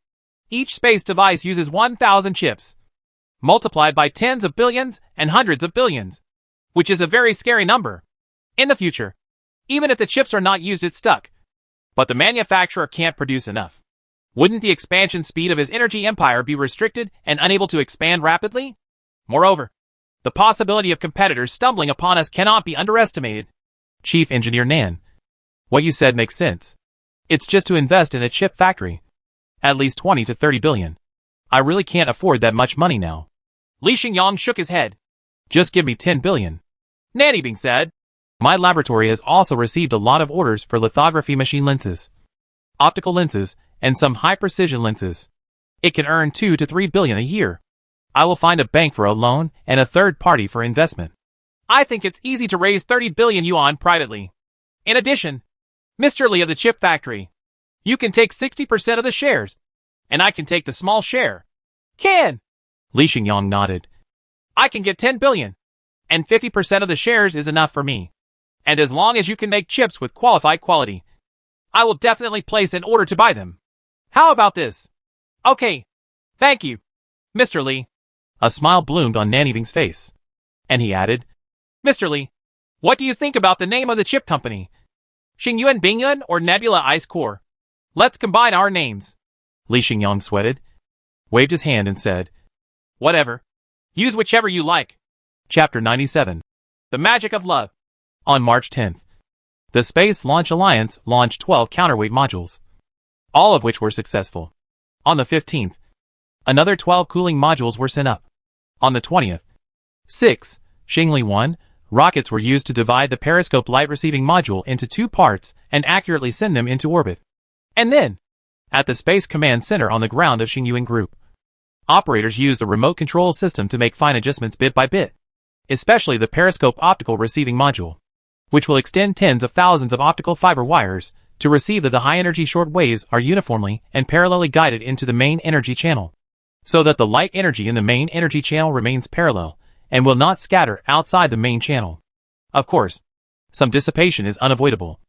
Each space device uses 1,000 chips, multiplied by tens of billions and hundreds of billions, which is a very scary number. In the future, even if the chips are not used, it's stuck. But the manufacturer can't produce enough. Wouldn't the expansion speed of his energy empire be restricted and unable to expand rapidly? Moreover, the possibility of competitors stumbling upon us cannot be underestimated. Chief Engineer Nan, what you said makes sense. It's just to invest in a chip factory. At least 20 to 30 billion. I really can't afford that much money now. Li Xingyang shook his head. Just give me 10 billion. Nan Yibing said. My laboratory has also received a lot of orders for lithography machine lenses, optical lenses, and some high-precision lenses. It can earn 2 to 3 billion a year. I will find a bank for a loan and a third party for investment. I think it's easy to raise 30 billion yuan privately. In addition, Mr. Li of the chip factory, you can take 60% of the shares, and I can take the small share. Can? Li Xingyang nodded. I can get 10 billion, and 50% of the shares is enough for me. And as long as you can make chips with qualified quality, I will definitely place an order to buy them. How about this? Okay. Thank you, Mr. Li. A smile bloomed on Nan Yibing's face, and he added, Mr. Li, what do you think about the name of the chip company? Xingyuan Bingyuan or Nebula Ice Core? Let's combine our names. Li Xingyang sweated. waved his hand and said, "Whatever. Use whichever you like." Chapter 97. The Magic of Love. On March 10th, the Space Launch Alliance launched 12 counterweight modules, all of which were successful. On the 15th, another 12 cooling modules were sent up. On the 20th, 6 Xingli-1 rockets were used to divide the periscope light receiving module into 2 parts and accurately send them into orbit. And then, at the Space Command Center on the ground of Xingyuan Group, operators used the remote control system to make fine adjustments bit by bit, especially the periscope optical receiving module, which will extend tens of thousands of optical fiber wires to receive that the high-energy short waves are uniformly and parallelly guided into the main energy channel, so that the light energy in the main energy channel remains parallel and will not scatter outside the main channel. Of course, some dissipation is unavoidable,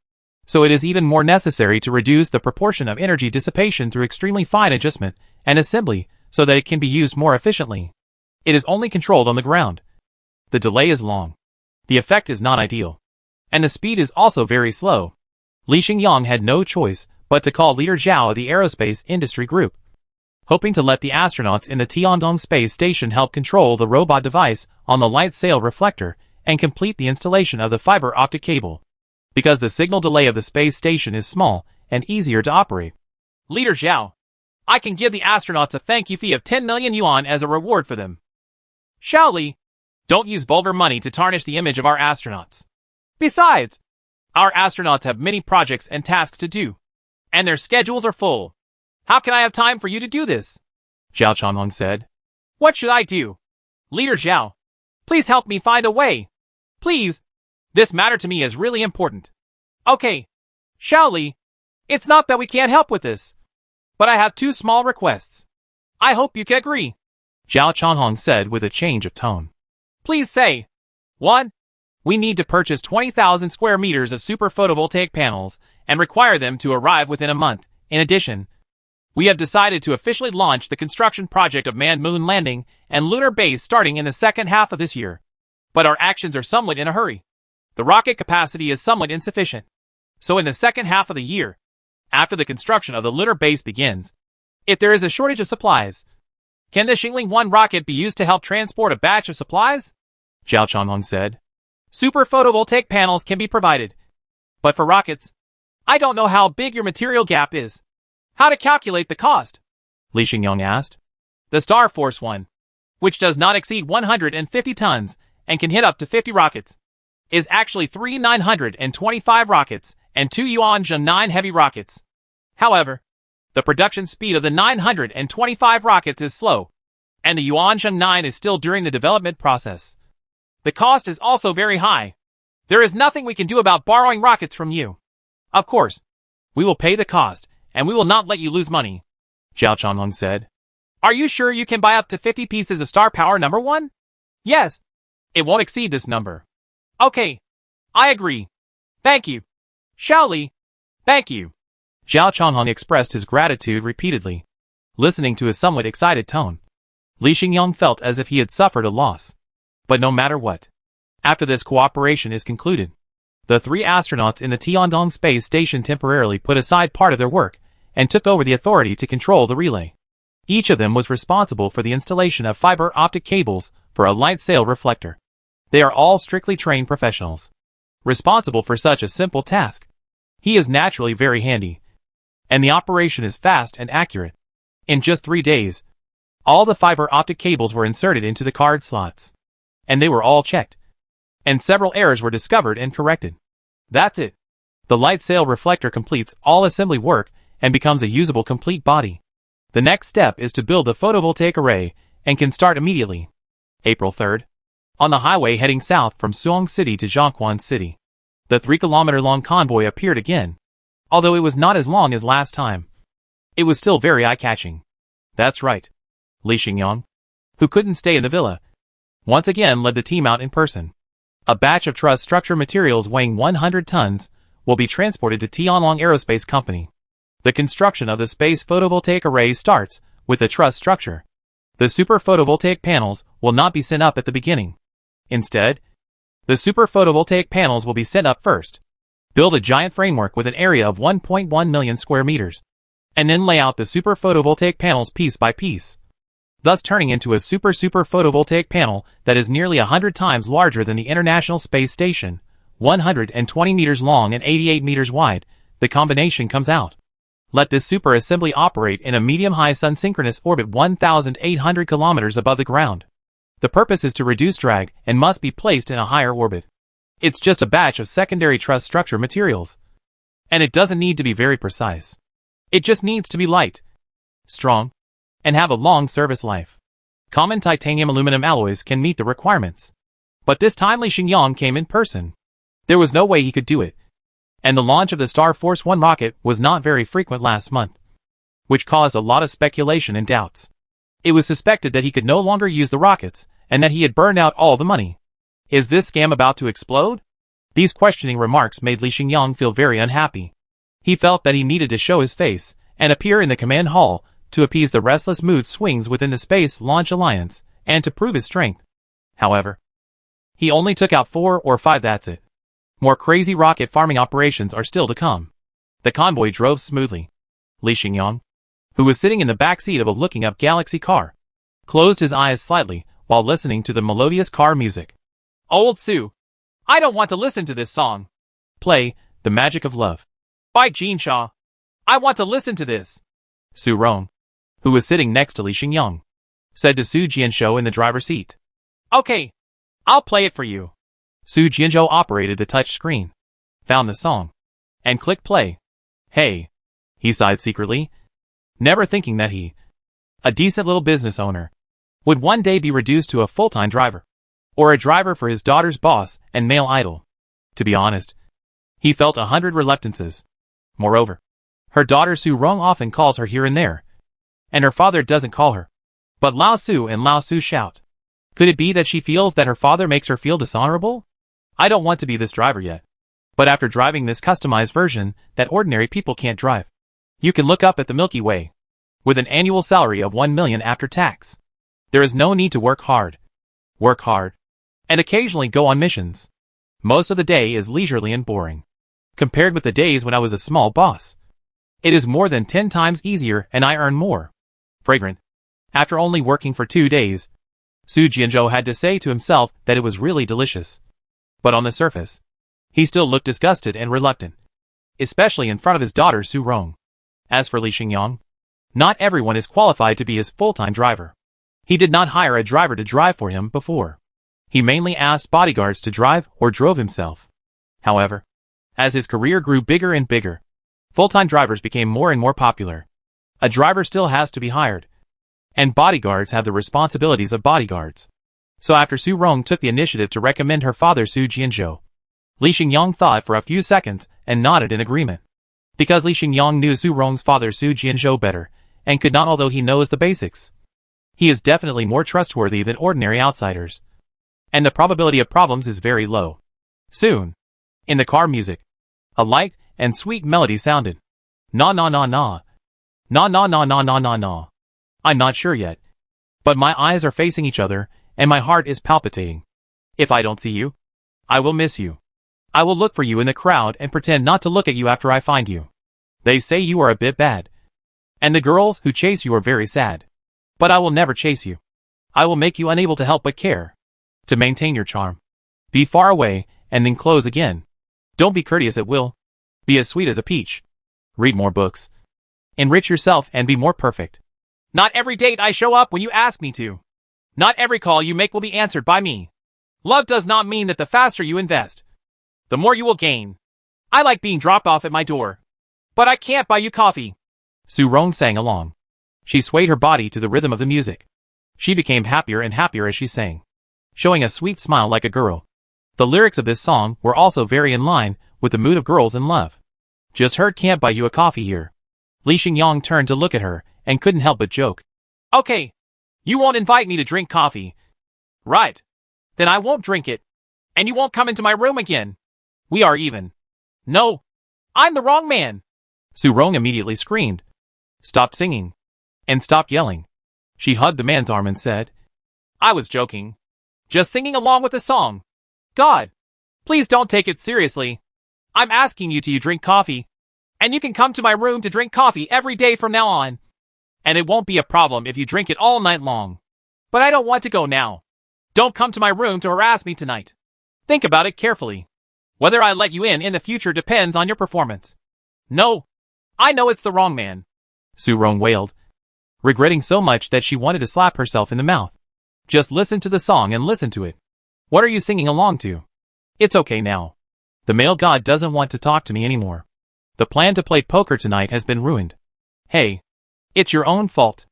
so it is even more necessary to reduce the proportion of energy dissipation through extremely fine adjustment and assembly so that it can be used more efficiently. It is only controlled on the ground. The delay is long. The effect is not ideal. And the speed is also very slow. Li Xingyang had no choice but to call Leader Zhao of the Aerospace Industry Group, hoping to let the astronauts in the Tiangong Space Station help control the robot device on the light sail reflector and complete the installation of the fiber optic cable, because the signal delay of the space station is small and easier to operate. Leader Zhao, I can give the astronauts a thank you fee of 10 million yuan as a reward for them. Xiao Li, don't use vulgar money to tarnish the image of our astronauts. Besides, our astronauts have many projects and tasks to do, and their schedules are full. How can I have time for you to do this? Zhao Chanhong said. What should I do? Leader Zhao, please help me find a way. Please. This matter to me is really important. Okay. Xiao Li, it's not that we can't help with this, but I have 2 small requests. I hope you can agree. Zhao Chanhong said with a change of tone. Please say. 1. We need to purchase 20,000 square meters of super photovoltaic panels and require them to arrive within a month. In addition, we have decided to officially launch the construction project of manned moon landing and lunar base starting in the second half of this year. But our actions are somewhat in a hurry. The rocket capacity is somewhat insufficient. So in the second half of the year, after the construction of the lunar base begins, if there is a shortage of supplies, can the Xingli-1 rocket be used to help transport a batch of supplies? Zhao Chanhong said. Super photovoltaic panels can be provided. But for rockets, I don't know how big your material gap is. How to calculate the cost? Li Xingyang asked. The Star Force 1, which does not exceed 150 tons and can hit up to 50 rockets, is actually 3 925 rockets and 2 Yuanzheng 9 heavy rockets. However, the production speed of the 925 rockets is slow, and the Yuanzheng 9 is still during the development process. The cost is also very high. There is nothing we can do about borrowing rockets from you. Of course, we will pay the cost, and we will not let you lose money, Zhao Chanhong said. Are you sure you can buy up to 50 pieces of Star Power number 1? Yes. It won't exceed this number. Okay. I agree. Thank you. Xiao Li. Thank you. Zhao Chanhong expressed his gratitude repeatedly, listening to his somewhat excited tone. Li Xingyang felt as if he had suffered a loss. But no matter what, after this cooperation is concluded, the 3 astronauts in the Tiangong Space Station temporarily put aside part of their work and took over the authority to control the relay. Each of them was responsible for the installation of fiber optic cables for a light sail reflector. They are all strictly trained professionals, responsible for such a simple task. He is naturally very handy, and the operation is fast and accurate. In just 3 days, all the fiber optic cables were inserted into the card slots, and they were all checked, and several errors were discovered and corrected. That's it. The light sail reflector completes all assembly work and becomes a usable complete body. The next step is to build the photovoltaic array and can start immediately. April 3rd. On the highway heading south from Suong City to Zhongquan City, the 3-kilometer-long convoy appeared again. Although it was not as long as last time, it was still very eye-catching. That's right. Li Xingyang, who couldn't stay in the villa, once again led the team out in person. A batch of truss structure materials weighing 100 tons will be transported to Tianlong Aerospace Company. The construction of the space photovoltaic array starts with the truss structure. The super photovoltaic panels will not be sent up at the beginning. Instead, the super photovoltaic panels will be sent up first. Build a giant framework with an area of 1.1 million square meters, and then lay out the super photovoltaic panels piece by piece. thus turning into a super photovoltaic panel that is nearly 100 times larger than the International Space Station, 120 meters long and 88 meters wide. The combination comes out. Let this super assembly operate in a medium-high sun-synchronous orbit 1,800 kilometers above the ground. The purpose is to reduce drag and must be placed in a higher orbit. It's just a batch of secondary truss structure materials. And it doesn't need to be very precise. It just needs to be light, strong, and have a long service life. Common titanium aluminum alloys can meet the requirements. But this time Li Xingyang came in person. There was no way he could do it. And the launch of the Star Force 1 rocket was not very frequent last month, which caused a lot of speculation and doubts. It was suspected that he could no longer use the rockets, and that he had burned out all the money. Is this scam about to explode? These questioning remarks made Li Xingyang feel very unhappy. He felt that he needed to show his face and appear in the command hall to appease the restless mood swings within the Space Launch Alliance and to prove his strength. However, he only took out 4 or 5, that's it. More crazy rocket farming operations are still to come. The convoy drove smoothly. Li Xingyang, who was sitting in the back seat of a looking-up Galaxy car, closed his eyes slightly while listening to the melodious car music. Old Sue, I don't want to listen to this song. Play The Magic of Love by Gene Shaw. I want to listen to this. Su Rong, who was sitting next to Li Xingyang, said to Su Jianzhou in the driver's seat. Okay, I'll play it for you. Su Jianzhou operated the touch screen, found the song, and clicked play. Hey, he sighed secretly, never thinking that he, a decent little business owner, would one day be reduced to a full-time driver, or a driver for his daughter's boss and male idol. To be honest, he felt 100 reluctances. Moreover, her daughter Su Rong often calls her here and there, and her father doesn't call her, but Lao Su and Lao Su shout. Could it be that she feels that her father makes her feel dishonorable? I don't want to be this driver yet. But after driving this customized version that ordinary people can't drive, you can look up at the Milky Way. With an annual salary of 1 million after tax, there is no need to work hard, and occasionally go on missions. Most of the day is leisurely and boring, compared with the days when I was a small boss. It is more than 10 times easier and I earn more. Fragrant. After only working for 2 days, Su Jianzhou had to say to himself that it was really delicious. But on the surface, he still looked disgusted and reluctant, especially in front of his daughter Su Rong. As for Li Xingyang, not everyone is qualified to be his full-time driver. He did not hire a driver to drive for him before. He mainly asked bodyguards to drive or drove himself. However, as his career grew bigger and bigger, full-time drivers became more and more popular. A driver still has to be hired, and bodyguards have the responsibilities of bodyguards. So after Su Rong took the initiative to recommend her father Su Jianzhou, Li Xingyang thought for a few seconds and nodded in agreement. Because Li Xingyang knew Su Rong's father Su Jianzhou better, and could not, although he knows the basics. He is definitely more trustworthy than ordinary outsiders, and the probability of problems is very low. Soon, in the car music, a light and sweet melody sounded. Na na na na. Na na na na na na na. I'm not sure yet, but my eyes are facing each other, and my heart is palpitating. If I don't see you, I will miss you. I will look for you in the crowd and pretend not to look at you after I find you. They say you are a bit bad, and the girls who chase you are very sad. But I will never chase you. I will make you unable to help but care. To maintain your charm, be far away, and then close again. Don't be courteous at will. Be as sweet as a peach. Read more books. Enrich yourself and be more perfect. Not every date I show up when you ask me to. Not every call you make will be answered by me. Love does not mean that the faster you invest, the more you will gain. I like being dropped off at my door, but I can't buy you coffee. Su Rong sang along. She swayed her body to the rhythm of the music. She became happier and happier as she sang, showing a sweet smile like a girl. The lyrics of this song were also very in line with the mood of girls in love. Just heard can't buy you a coffee here. Li Xingyang turned to look at her and couldn't help but joke. Okay, you won't invite me to drink coffee. Right. Then I won't drink it. And you won't come into my room again. We are even. No, I'm the wrong man. Su Rong immediately screamed, stopped singing, and stopped yelling. She hugged the man's arm and said, I was joking. Just singing along with the song. God, please don't take it seriously. I'm asking you to drink coffee. And you can come to my room to drink coffee every day from now on. And it won't be a problem if you drink it all night long. But I don't want to go now. Don't come to my room to harass me tonight. Think about it carefully. Whether I let you in the future depends on your performance. No. I know it's the wrong man. Su-rong wailed, regretting so much that she wanted to slap herself in the mouth. Just listen to the song and listen to it. What are you singing along to? It's okay now. The male god doesn't want to talk to me anymore. The plan to play poker tonight has been ruined. Hey. It's your own fault.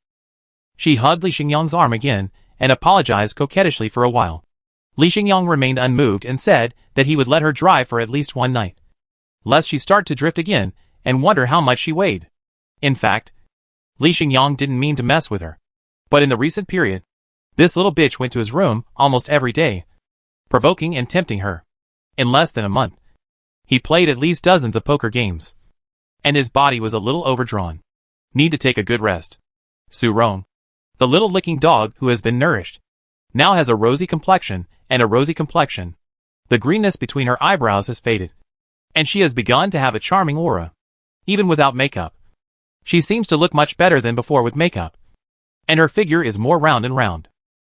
She hugged Li Xingyang's arm again and apologized coquettishly for a while. Li Xingyang remained unmoved and said that he would let her drive for at least one night, lest she start to drift again and wonder how much she weighed. In fact, Li Xingyang didn't mean to mess with her. But in the recent period, this little bitch went to his room almost every day, provoking and tempting her. In less than a month, he played at least dozens of poker games. And his body was a little overdrawn. Need to take a good rest. Su-rong, the little licking dog who has been nourished, now has a rosy complexion and a rosy complexion. The greenness between her eyebrows has faded. And she has begun to have a charming aura. Even without makeup. She seems to look much better than before with makeup. And her figure is more round and round.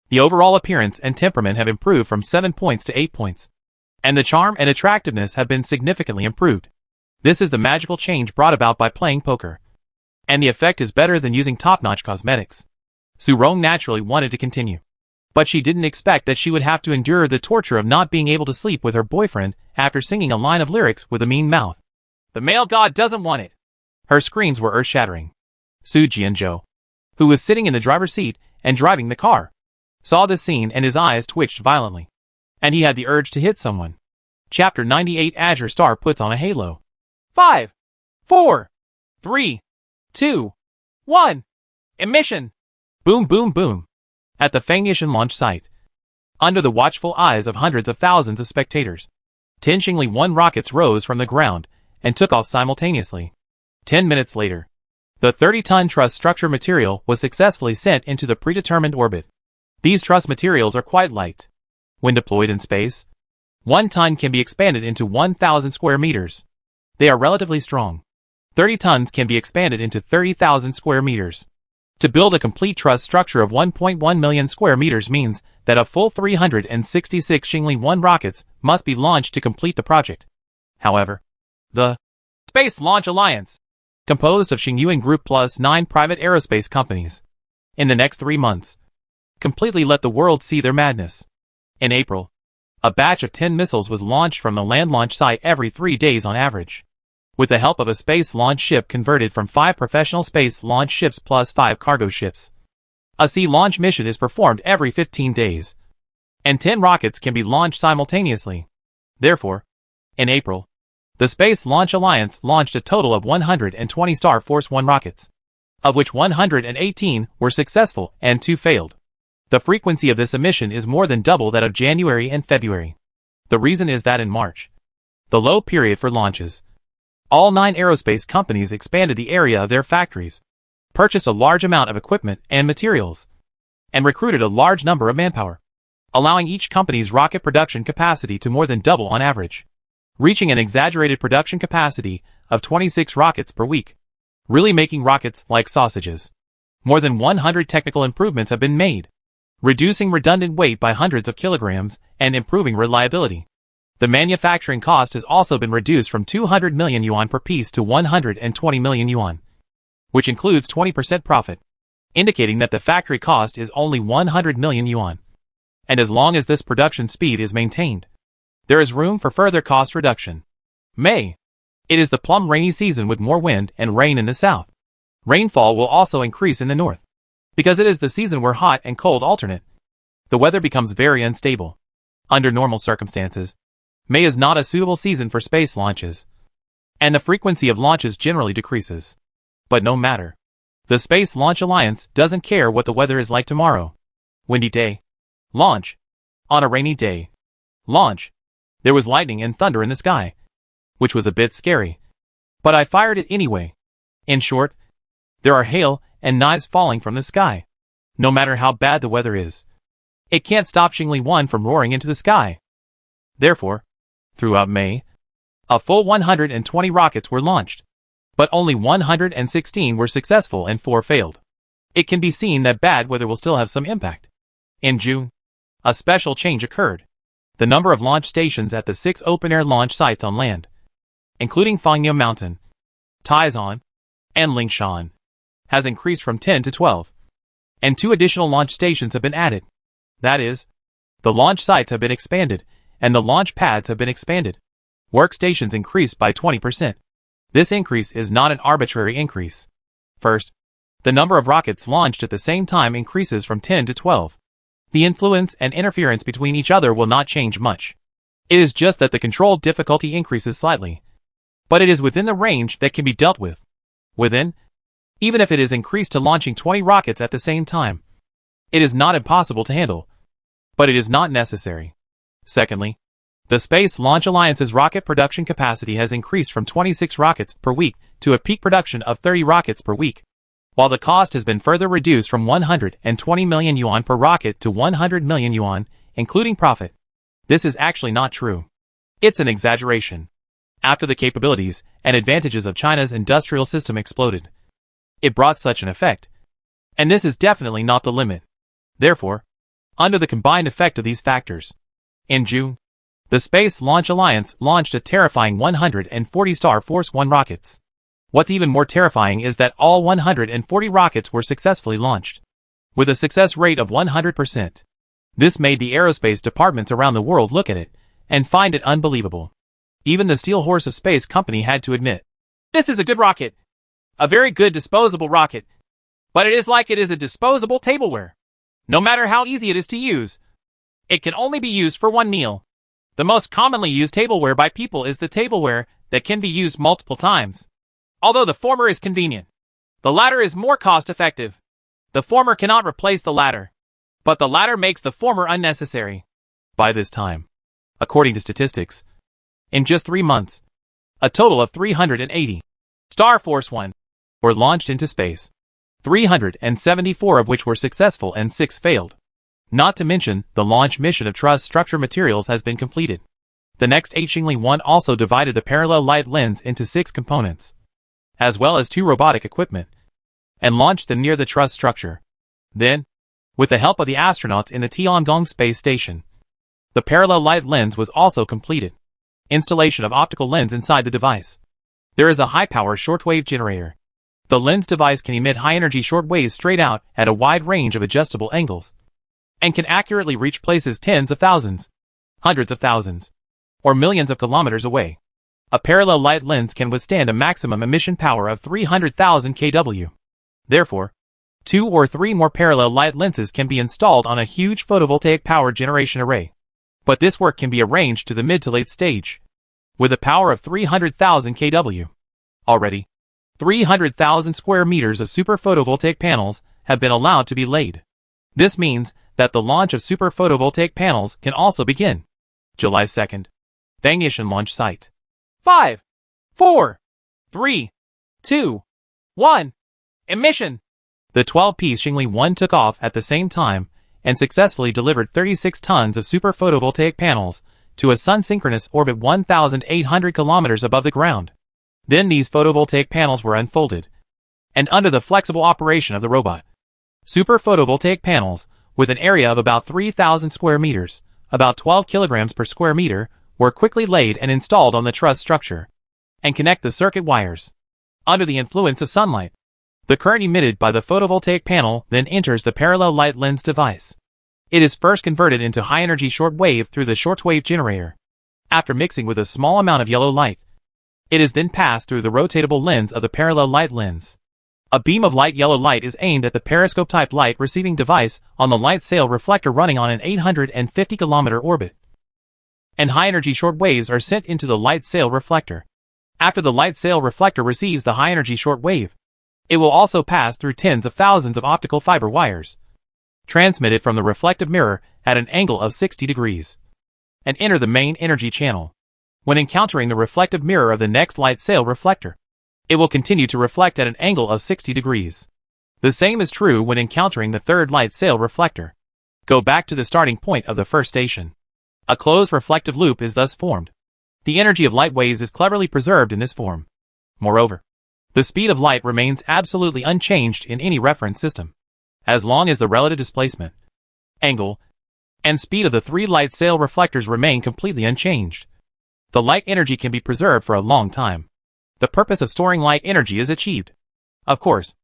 The overall appearance and temperament have improved from 7 points to 8 points. And the charm and attractiveness have been significantly improved. This is the magical change brought about by playing poker. And the effect is better than using top-notch cosmetics. Su-rong naturally wanted to continue. But she didn't expect that she would have to endure the torture of not being able to sleep with her boyfriend after singing a line of lyrics with a mean mouth. The male god doesn't want it. Her screams were earth-shattering. Su Jianzhou, who was sitting in the driver's seat and driving the car, saw this scene and his eyes twitched violently. And he had the urge to hit someone. Chapter 98 Azure Star puts on a halo. 5, 4, 3, 2, 1. Emission. Boom boom boom. At the Fangyishan launch site. Under the watchful eyes of hundreds of thousands of spectators. 10 Xingli 1 rockets rose from the ground and took off simultaneously. 10 minutes later, the 30-ton truss structure material was successfully sent into the predetermined orbit. These truss materials are quite light. When deployed in space, 1 ton can be expanded into 1,000 square meters. They are relatively strong. 30 tons can be expanded into 30,000 square meters. To build a complete truss structure of 1.1 million square meters means that a full 366 Xingli 1 rockets must be launched to complete the project. However, the Space Launch Alliance, composed of Xingyuan Group plus 9 private aerospace companies, in the next 3 months, completely let the world see their madness. In April, a batch of 10 missiles was launched from the land launch site every 3 days on average, with the help of a space launch ship converted from 5 professional space launch ships plus 5 cargo ships. A sea launch mission is performed every 15 days, and 10 rockets can be launched simultaneously. Therefore, in April, the Space Launch Alliance launched a total of 120 Star Force 1 rockets, of which 118 were successful and 2 failed. The frequency of this emission is more than double that of January and February. The reason is that in March, the low period for launches, all 9 aerospace companies expanded the area of their factories, purchased a large amount of equipment and materials, and recruited a large number of manpower, allowing each company's rocket production capacity to more than double on average, reaching an exaggerated production capacity of 26 rockets per week, really making rockets like sausages. More than 100 technical improvements have been made, reducing redundant weight by hundreds of kilograms and improving reliability. The manufacturing cost has also been reduced from 200 million yuan per piece to 120 million yuan, which includes 20% profit, indicating that the factory cost is only 100 million yuan. And as long as this production speed is maintained, there is room for further cost reduction. May. It is the plum rainy season with more wind and rain in the south. Rainfall will also increase in the north, because it is the season where hot and cold alternate. The weather becomes very unstable. Under normal circumstances, May is not a suitable season for space launches, and the frequency of launches generally decreases. But no matter. The Space Launch Alliance doesn't care what the weather is like tomorrow. Windy day. Launch. On a rainy day. Launch. There was lightning and thunder in the sky, which was a bit scary. But I fired it anyway. In short, there are hail and knives falling from the sky. No matter how bad the weather is, it can't stop Xingli 1 from roaring into the sky. Therefore, throughout May, a full 120 rockets were launched, but only 116 were successful and 4 failed. it can be seen that bad weather will still have some impact. In June, a special change occurred. The number of launch stations at the 6 open-air launch sites on land, including Fangyo Mountain, Taizan, and Lingshan, has increased from 10 to 12. And 2 additional launch stations have been added. That is, the launch sites have been expanded, and the launch pads have been expanded. Workstations increased by 20%. This increase is not an arbitrary increase. First, the number of rockets launched at the same time increases from 10 to 12. The influence and interference between each other will not change much. It is just that the control difficulty increases slightly. But it is within the range that can be dealt with. Within, even if it is increased to launching 20 rockets at the same time. It is not impossible to handle. But it is not necessary. Secondly, the Space Launch Alliance's rocket production capacity has increased from 26 rockets per week to a peak production of 30 rockets per week, while the cost has been further reduced from 120 million yuan per rocket to 100 million yuan, including profit. This is actually not true. It's an exaggeration. After the capabilities and advantages of China's industrial system exploded, it brought such an effect. And this is definitely not the limit. Therefore, under the combined effect of these factors, in June, the Space Launch Alliance launched a terrifying 140 Star Force 1 rockets. What's even more terrifying is that all 140 rockets were successfully launched, with a success rate of 100%. This made the aerospace departments around the world look at it and find it unbelievable. Even the Steel Horse of Space company had to admit, this is a good rocket. A very good disposable rocket. But it is like it is a disposable tableware. No matter how easy it is to use, it can only be used for one meal. The most commonly used tableware by people is the tableware that can be used multiple times. Although the former is convenient, the latter is more cost-effective. The former cannot replace the latter, but the latter makes the former unnecessary. By this time, according to statistics, in just 3 months, a total of 380 Star Force 1 were launched into space, 374 of which were successful and 6 failed. Not to mention, the launch mission of Truss Structure Materials has been completed. The next Xingli 1 also divided the parallel light lens into 6 components, as well as 2 robotic equipment, and launched them near the truss structure. Then, with the help of the astronauts in the Tiangong space station, the parallel light lens was also completed. Installation of optical lens inside the device. There is a high-power shortwave generator. The lens device can emit high-energy short waves straight out at a wide range of adjustable angles, and can accurately reach places tens of thousands, hundreds of thousands, or millions of kilometers away. A parallel light lens can withstand a maximum emission power of 300,000 kW. Therefore, 2 or 3 more parallel light lenses can be installed on a huge photovoltaic power generation array. But this work can be arranged to the mid to late stage, with a power of 300,000 kW. Already, 300,000 square meters of super photovoltaic panels have been allowed to be laid. This means that the launch of super photovoltaic panels can also begin. July 2nd. Bangyashan launch site. 5, 4, 3, 2, 1. Emission. The 12-piece Xingli 1 took off at the same time and successfully delivered 36 tons of super photovoltaic panels to a sun-synchronous orbit 1,800 kilometers above the ground. Then these photovoltaic panels were unfolded, and under the flexible operation of the robot, super photovoltaic panels, with an area of about 3,000 square meters, about 12 kilograms per square meter, were quickly laid and installed on the truss structure, and connect the circuit wires. Under the influence of sunlight, the current emitted by the photovoltaic panel then enters the parallel light lens device. It is first converted into high-energy short wave through the shortwave generator. After mixing with a small amount of yellow light, it is then passed through the rotatable lens of the parallel light lens. A beam of light yellow light is aimed at the periscope-type light receiving device on the light sail reflector running on an 850-kilometer orbit, and high-energy short waves are sent into the light sail reflector. After the light sail reflector receives the high-energy short wave, it will also pass through tens of thousands of optical fiber wires, transmitted from the reflective mirror at an angle of 60 degrees, and enter the main energy channel. When encountering the reflective mirror of the next light sail reflector, it will continue to reflect at an angle of 60 degrees. The same is true when encountering the third light sail reflector. Go back to the starting point of the first station. A closed reflective loop is thus formed. The energy of light waves is cleverly preserved in this form. Moreover, the speed of light remains absolutely unchanged in any reference system. as long as the relative displacement, angle, and speed of the three light sail reflectors remain completely unchanged. The light energy can be preserved for a long time. The purpose of storing light energy is achieved. Of course,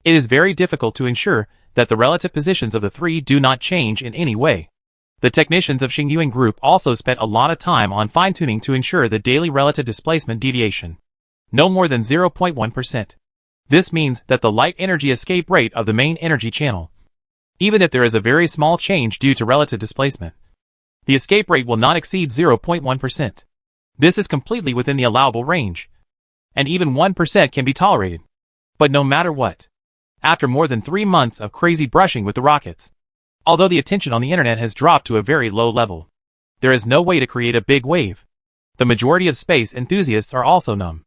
it is very difficult to ensure that the relative positions of the three do not change in any way. The technicians of Xingyuan Group also spent a lot of time on fine-tuning to ensure the daily relative displacement deviation, no more than 0.1%. This means that the light energy escape rate of the main energy channel, even if there is a very small change due to relative displacement, the escape rate will not exceed 0.1%. This is completely within the allowable range, and even 1% can be tolerated. But no matter what, after more than 3 months of crazy brushing with the rockets, although the attention on the internet has dropped to a very low level, there is no way to create a big wave. The majority of space enthusiasts are also numb.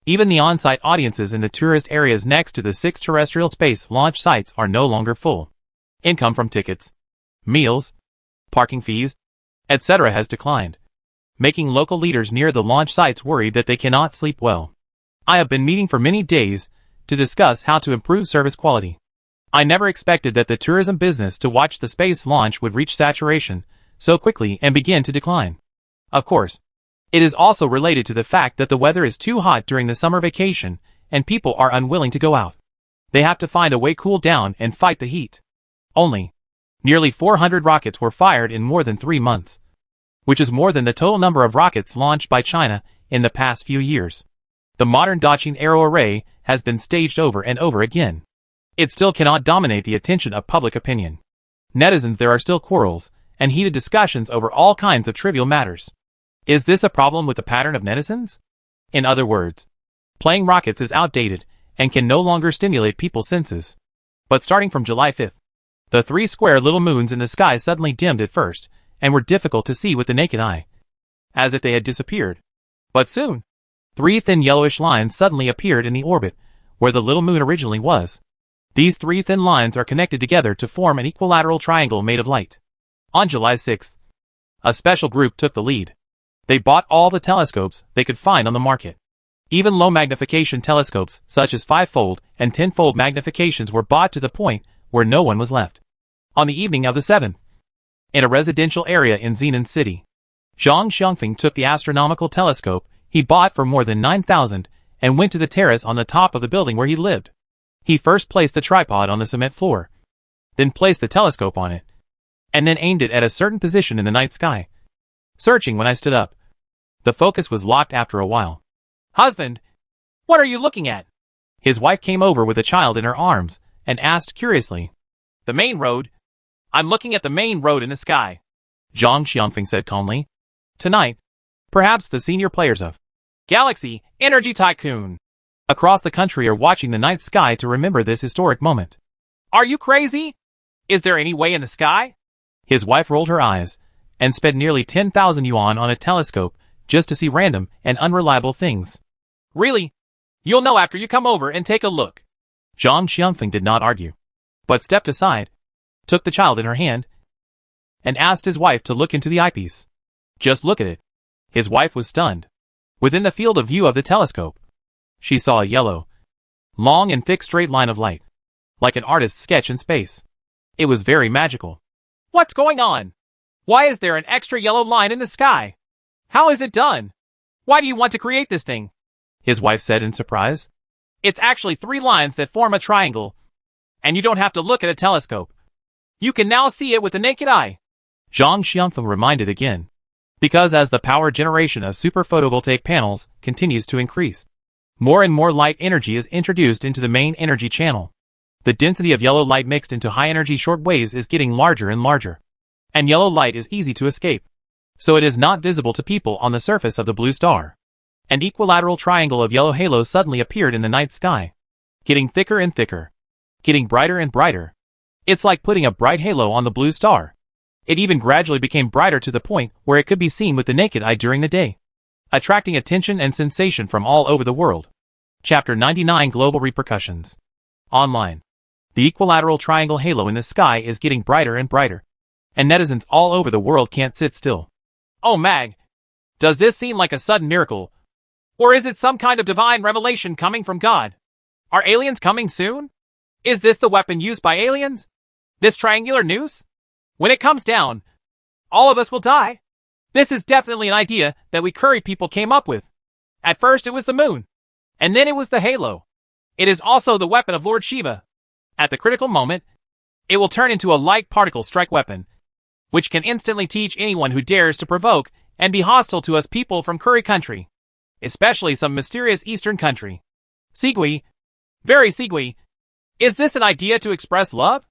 Even the on-site audiences in the tourist areas next to the 6 terrestrial space launch sites are no longer full. Income from tickets, meals, parking fees, etc. has declined, making local leaders near the launch sites worried that they cannot sleep well. I have been meeting for many days to discuss how to improve service quality. I never expected that the tourism business to watch the space launch would reach saturation so quickly and begin to decline. Of course, it is also related to the fact that the weather is too hot during the summer vacation and people are unwilling to go out. They have to find a way to cool down and fight the heat. Only, nearly 400 rockets were fired in more than 3 months, which is more than the total number of rockets launched by China in the past few years. The modern Daqing Aero Array has been staged over and over again. It still cannot dominate the attention of public opinion. Netizens, there are still quarrels and heated discussions over all kinds of trivial matters. Is this a problem with the pattern of netizens? In other words, playing rockets is outdated and can no longer stimulate people's senses. But starting from July 5th, the 3 square little moons in the sky suddenly dimmed at first and were difficult to see with the naked eye, as if they had disappeared. But soon, 3 thin yellowish lines suddenly appeared in the orbit where the little moon originally was. These 3 thin lines are connected together to form an equilateral triangle made of light. On July 6th, a special group took the lead. They bought all the telescopes they could find on the market. Even low magnification telescopes such as 5-fold and 10-fold magnifications were bought to the point where no one was left. On the evening of the 7th, in a residential area in Xinan City, Zhang Xiangfeng took the astronomical telescope he bought for more than 9,000 and went to the terrace on the top of the building where he lived. He first placed the tripod on the cement floor, then placed the telescope on it, and then aimed it at a certain position in the night sky. Searching when I stood up, the focus was locked after a while. "Husband, what are you looking at?" His wife came over with a child in her arms and asked curiously. "The main road. I'm looking at the main road in the sky," Zhang Xiangfeng said calmly. "Tonight, perhaps the senior players of Galaxy Energy Tycoon across the country are watching the night sky to remember this historic moment." "Are you crazy? Is there any way in the sky?" His wife rolled her eyes and spent nearly 10,000 yuan on a telescope just to see random and unreliable things. "Really? You'll know after you come over and take a look." Zhang Xiangfeng did not argue, but stepped aside, took the child in her hand, and asked his wife to look into the eyepiece. Just look at it. His wife was stunned. Within the field of view of the telescope, she saw a yellow, long and thick straight line of light, like an artist's sketch in space. It was very magical. "What's going on? Why is there an extra yellow line in the sky? How is it done? Why do you want to create this thing?" his wife said in surprise. "It's actually 3 lines that form a triangle, and you don't have to look at a telescope. You can now see it with the naked eye," Zhang Xiangfeng reminded again. Because as the power generation of super photovoltaic panels continues to increase, more and more light energy is introduced into the main energy channel. The density of yellow light mixed into high-energy short waves is getting larger and larger, and yellow light is easy to escape, so it is not visible to people on the surface of the blue star. An equilateral triangle of yellow halos suddenly appeared in the night sky, getting thicker and thicker, getting brighter and brighter. It's like putting a bright halo on the blue star. It even gradually became brighter to the point where it could be seen with the naked eye during the day, attracting attention and sensation from all over the world. Chapter 99 Global Repercussions. Online. The equilateral triangle halo in the sky is getting brighter and brighter, and netizens all over the world can't sit still. "Oh Mag, does this seem like a sudden miracle? Or is it some kind of divine revelation coming from God? Are aliens coming soon? Is this the weapon used by aliens?" This triangular noose? When it comes down, all of us will die. This is definitely an idea that we curry people came up with. At first it was the moon, and then it was the halo. It is also the weapon of Lord Shiva. At the critical moment, it will turn into a light particle strike weapon, which can instantly teach anyone who dares to provoke and be hostile to us people from Curry country, especially some mysterious eastern country. Sigui, very Sigui. Is this an idea to express love?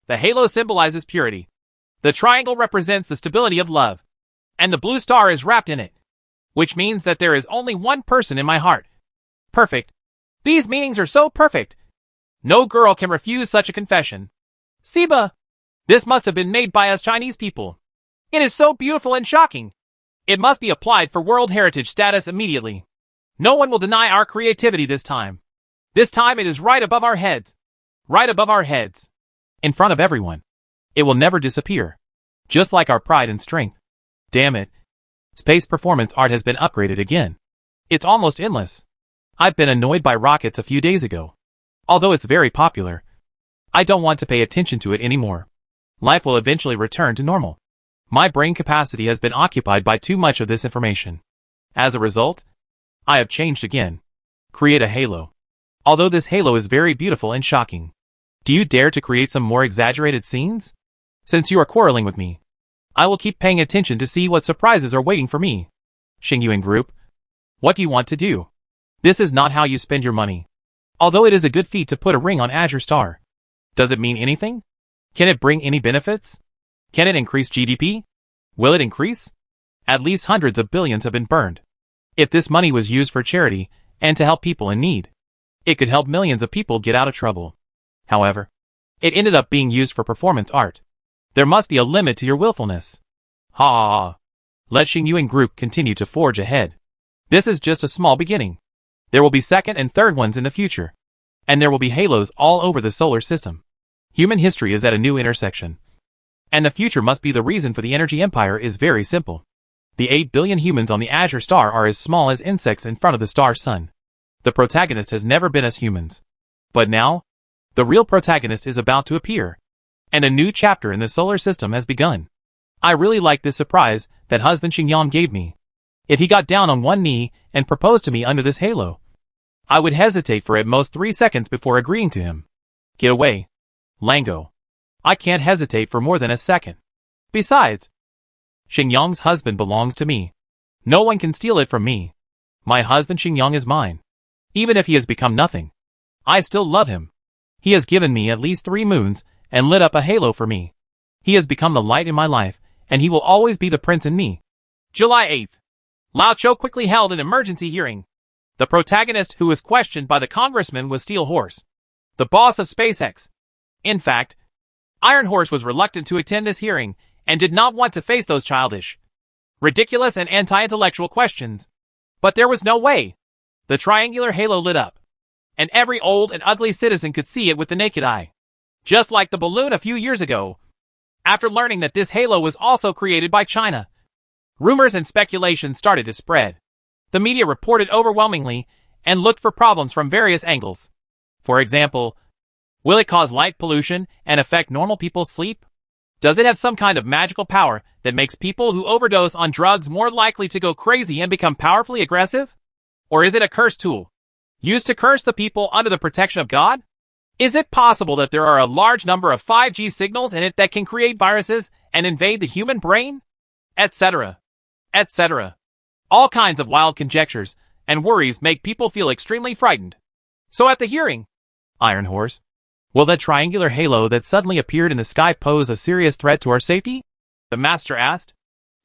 The halo symbolizes purity. The triangle represents the stability of love, and the blue star is wrapped in it, which means that there is only one person in my heart. Perfect. These meanings are so perfect. No girl can refuse such a confession. Siba, this must have been made by us Chinese people. It is so beautiful and shocking. It must be applied for World Heritage status immediately. No one will deny our creativity this time. This time it is right above our heads. Right above our heads. In front of everyone. It will never disappear. Just like our pride and strength. Damn it. Space performance art has been upgraded again. It's almost endless. I've been annoyed by rockets a few days ago. Although it's very popular, I don't want to pay attention to it anymore. Life will eventually return to normal. My brain capacity has been occupied by too much of this information. As a result, I have changed again. Create a halo. Although this halo is very beautiful and shocking. Do you dare to create some more exaggerated scenes? Since you are quarreling with me, I will keep paying attention to see what surprises are waiting for me. Xingyuan Group, what do you want to do? This is not how you spend your money. Although it is a good feat to put a ring on Azure Star. Does it mean anything? Can it bring any benefits? Can it increase GDP? Will it increase? At least hundreds of billions have been burned. If this money was used for charity and to help people in need, it could help millions of people get out of trouble. However, it ended up being used for performance art. There must be a limit to your willfulness. Ha ha ha. Let Xingyuan Group continue to forge ahead. This is just a small beginning. There will be second and third ones in the future. And there will be halos all over the solar system. Human history is at a new intersection. And the future must be the reason for the energy empire is very simple. The 8 billion humans on the Azure Star are as small as insects in front of the star sun. The protagonist has never been us humans. But now, the real protagonist is about to appear. And a new chapter in the solar system has begun. I really like this surprise that husband Xingyang gave me. If he got down on one knee and proposed to me under this halo, I would hesitate for at most 3 seconds before agreeing to him. Get away. Lango. I can't hesitate for more than a second. Besides, Xingyang's husband belongs to me. No one can steal it from me. My husband Xingyang is mine. Even if he has become nothing, I still love him. He has given me at least 3 moons and lit up a halo for me. He has become the light in my life, and he will always be the prince in me. July 8th. Lao Cho quickly held an emergency hearing. The protagonist who was questioned by the congressman was Steel Horse, the boss of SpaceX. In fact, Iron Horse was reluctant to attend this hearing and did not want to face those childish, ridiculous and anti-intellectual questions. But there was no way. The triangular halo lit up, and every old and ugly citizen could see it with the naked eye. Just like the balloon a few years ago. After learning that this halo was also created by China, rumors and speculation started to spread. The media reported overwhelmingly and looked for problems from various angles. For example, will it cause light pollution and affect normal people's sleep? Does it have some kind of magical power that makes people who overdose on drugs more likely to go crazy and become powerfully aggressive? Or is it a curse tool, used to curse the people under the protection of God? Is it possible that there are a large number of 5G signals in it that can create viruses and invade the human brain? Etc. Etc. All kinds of wild conjectures and worries make people feel extremely frightened. So at the hearing, Iron Horse, will that triangular halo that suddenly appeared in the sky pose a serious threat to our safety? The master asked.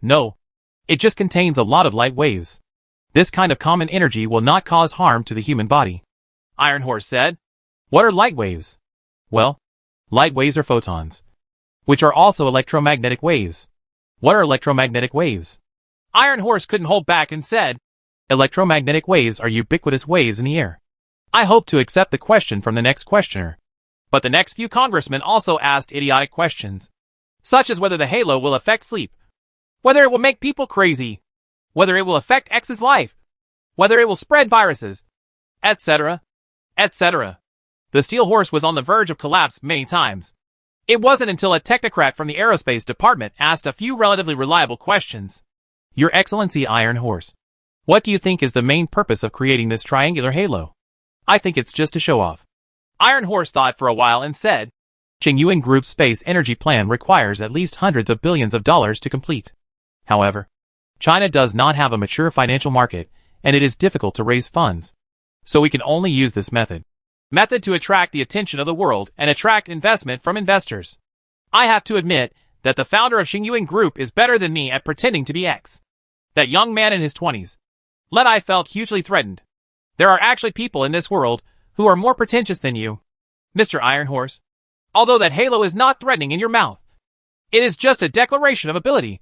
No. It just contains a lot of light waves. This kind of common energy will not cause harm to the human body. Iron Horse said. What are light waves? Well, light waves are photons, which are also electromagnetic waves. What are electromagnetic waves? Iron Horse couldn't hold back and said, Electromagnetic waves are ubiquitous waves in the air. I hope to accept the question from the next questioner. But the next few congressmen also asked idiotic questions, such as whether the halo will affect sleep, whether it will make people crazy, whether it will affect X's life, whether it will spread viruses, etc., etc. The Steel Horse was on the verge of collapse many times. It wasn't until a technocrat from the aerospace department asked a few relatively reliable questions. Your Excellency Iron Horse, what do you think is the main purpose of creating this triangular halo? I think it's just to show off. Iron Horse thought for a while and said, Xingyuan Group's space energy plan requires at least hundreds of billions of dollars to complete. However, China does not have a mature financial market, and it is difficult to raise funds. So we can only use this method to attract the attention of the world and attract investment from investors. I have to admit that the founder of Xingyuan Group is better than me at pretending to be X. That young man in his 20s. I felt hugely threatened. There are actually people in this world who are more pretentious than you, Mr. Iron Horse. Although that halo is not threatening in your mouth. It is just a declaration of ability.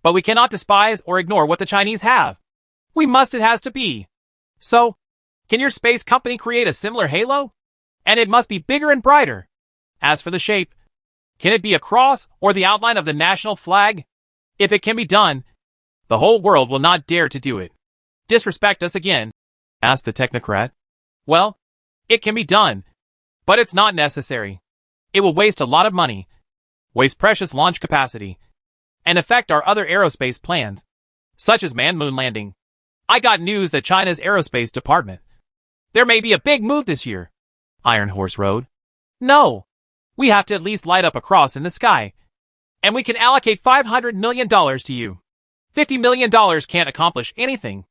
But we cannot despise or ignore what the Chinese have. It has to be. So, can your space company create a similar halo? And it must be bigger and brighter. As for the shape, can it be a cross or the outline of the national flag? If it can be done, the whole world will not dare to do it. Disrespect us again, asked the technocrat. Well, it can be done, but it's not necessary. It will waste a lot of money, waste precious launch capacity, and affect our other aerospace plans, such as manned moon landing. I got news that China's aerospace department. There may be a big move this year. Iron Horse rode. No. We have to at least light up a cross in the sky. And we can allocate $500 million to you. $50 million can't accomplish anything.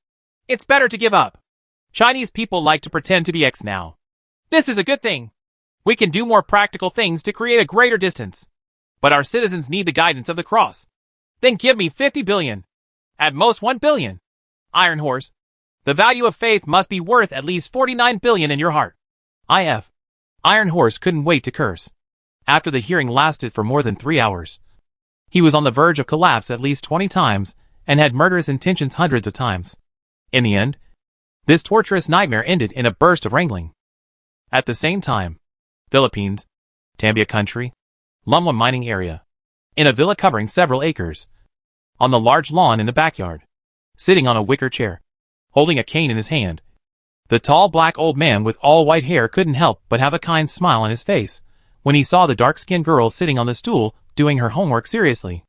It's better to give up. Chinese people like to pretend to be X now. This is a good thing. We can do more practical things to create a greater distance. But our citizens need the guidance of the cross. Then give me 50 billion. At most 1 billion. Iron Horse. The value of faith must be worth at least 49 billion in your heart. Iron Horse couldn't wait to curse. After the hearing lasted for more than 3 hours. He was on the verge of collapse at least 20 times and had murderous intentions hundreds of times. In the end, this torturous nightmare ended in a burst of wrangling. At the same time, Philippines, Tambia country, Lumwa mining area. In a villa covering several acres. On the large lawn in the backyard. Sitting on a wicker chair. Holding a cane in his hand. The tall black old man with all white hair couldn't help but have a kind smile on his face when he saw the dark-skinned girl sitting on the stool doing her homework seriously.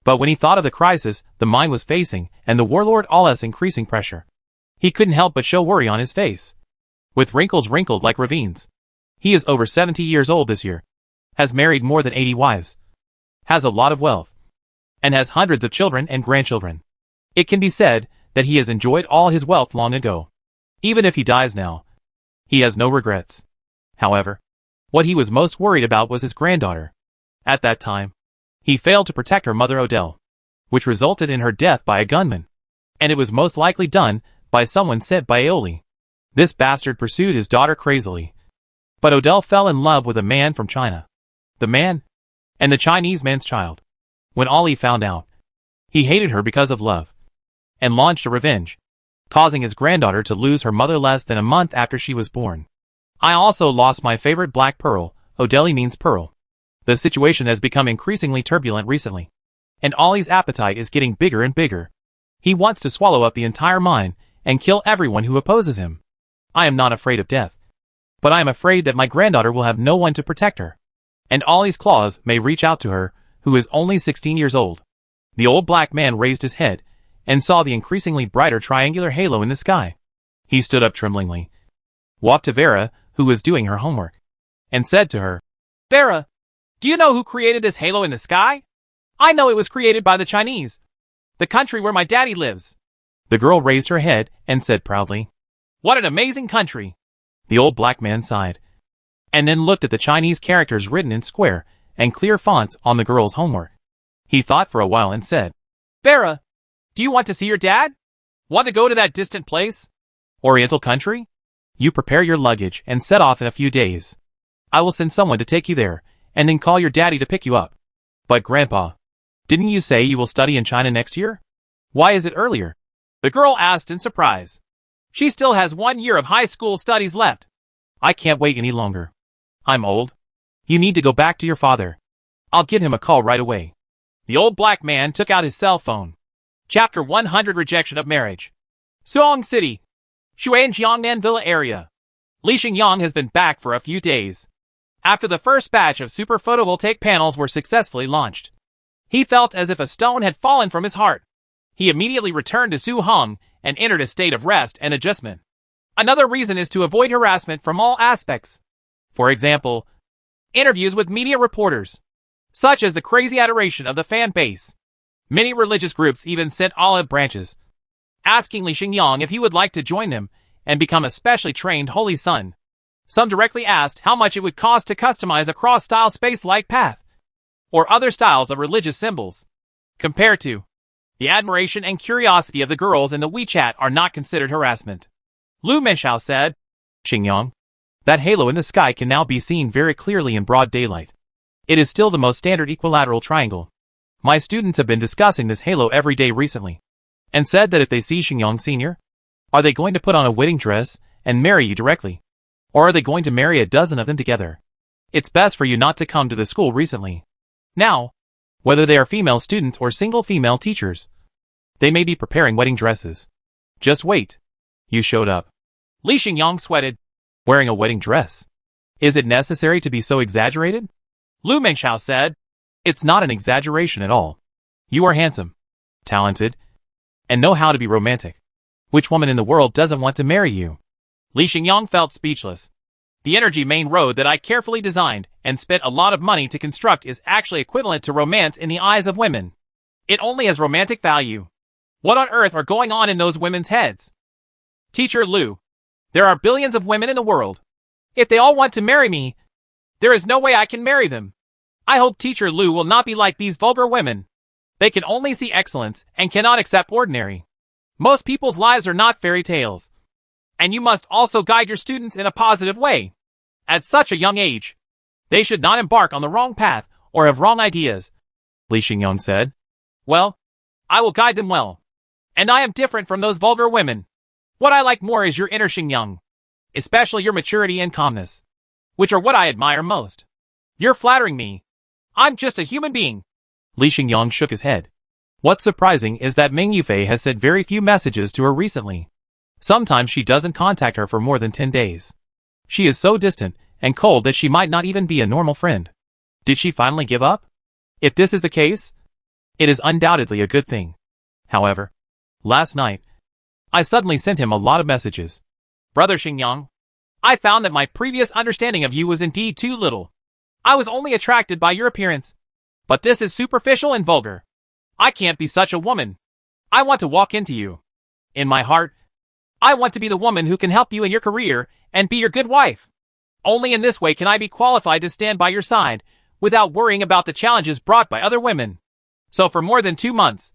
But when he thought of the crisis the mind was facing and the warlord Allah's increasing pressure, he couldn't help but show worry on his face. With wrinkles wrinkled like ravines. He is over 70 years old this year. Has married more than 80 wives. Has a lot of wealth. And has hundreds of children and grandchildren. It can be said that he has enjoyed all his wealth long ago. Even if he dies now, he has no regrets. However, what he was most worried about was his granddaughter. At that time, he failed to protect her mother Odell, which resulted in her death by a gunman. And it was most likely done by someone sent by Aoli. This bastard pursued his daughter crazily. But Odell fell in love with a man from China. The man, and the Chinese man's child. When Ali found out, he hated her because of love, and launched a revenge, causing his granddaughter to lose her mother less than a month after she was born. I also lost my favorite black pearl. Odeli means pearl. The situation has become increasingly turbulent recently, and Ollie's appetite is getting bigger and bigger. He wants to swallow up the entire mine and kill everyone who opposes him. I am not afraid of death, but I am afraid that my granddaughter will have no one to protect her, and Ollie's claws may reach out to her, who is only 16 years old. The old black man raised his head and saw the increasingly brighter triangular halo in the sky. He stood up tremblingly, walked to Vera, who was doing her homework, and said to her, Vera, do you know who created this halo in the sky? I know it was created by the Chinese, the country where my daddy lives. The girl raised her head and said proudly, What an amazing country. The old black man sighed, and then looked at the Chinese characters written in square and clear fonts on the girl's homework. He thought for a while and said, Vera, do you want to see your dad? Want to go to that distant place? Oriental country? You prepare your luggage and set off in a few days. I will send someone to take you there, and then call your daddy to pick you up. But Grandpa, didn't you say you will study in China next year? Why is it earlier? The girl asked in surprise. She still has 1 year of high school studies left. I can't wait any longer. I'm old. You need to go back to your father. I'll give him a call right away. The old black man took out his cell phone. Chapter 100 Rejection of Marriage. Suong City. Shuan Jiangnan Villa area. Li Xingyang has been back for a few days. After the first batch of super photovoltaic panels were successfully launched, he felt as if a stone had fallen from his heart. He immediately returned to Su Hong and entered a state of rest and adjustment. Another reason is to avoid harassment from all aspects. For example, interviews with media reporters, such as the crazy adoration of the fan base. Many religious groups even sent olive branches, asking Li Xingyang if he would like to join them and become a specially trained holy son. Some directly asked how much it would cost to customize a cross-style space-like path, or other styles of religious symbols. Compared to, the admiration and curiosity of the girls in the WeChat are not considered harassment. Lu Menshao said, Xingyang, that halo in the sky can now be seen very clearly in broad daylight. It is still the most standard equilateral triangle. My students have been discussing this halo every day recently, and said that if they see Xingyang Sr., are they going to put on a wedding dress and marry you directly? Or are they going to marry a dozen of them together? It's best for you not to come to the school recently. Now, whether they are female students or single female teachers, they may be preparing wedding dresses. Just wait. You showed up. Li Xingyang sweated. Wearing a wedding dress. Is it necessary to be so exaggerated? Lu Menshao said, it's not an exaggeration at all. You are handsome, talented, and know how to be romantic. Which woman in the world doesn't want to marry you? Li Xingyang felt speechless. The energy main road that I carefully designed and spent a lot of money to construct is actually equivalent to romance in the eyes of women. It only has romantic value. What on earth are going on in those women's heads? Teacher Lu, there are billions of women in the world. If they all want to marry me, there is no way I can marry them. I hope Teacher Lu will not be like these vulgar women. They can only see excellence and cannot accept ordinary. Most people's lives are not fairy tales. And you must also guide your students in a positive way. At such a young age, they should not embark on the wrong path or have wrong ideas, Li Xingyang said. Well, I will guide them well. And I am different from those vulgar women. What I like more is your inner Xingyang, especially your maturity and calmness, which are what I admire most. You're flattering me. I'm just a human being. Li Xingyang shook his head. What's surprising is that Meng Yufei has sent very few messages to her recently. Sometimes she doesn't contact her for more than 10 days. She is so distant and cold that she might not even be a normal friend. Did she finally give up? If this is the case, it is undoubtedly a good thing. However, last night, I suddenly sent him a lot of messages. Brother Xingyang, I found that my previous understanding of you was indeed too little. I was only attracted by your appearance. But this is superficial and vulgar. I can't be such a woman. I want to walk into you. In my heart, I want to be the woman who can help you in your career and be your good wife. Only in this way can I be qualified to stand by your side without worrying about the challenges brought by other women. So for more than 2 months,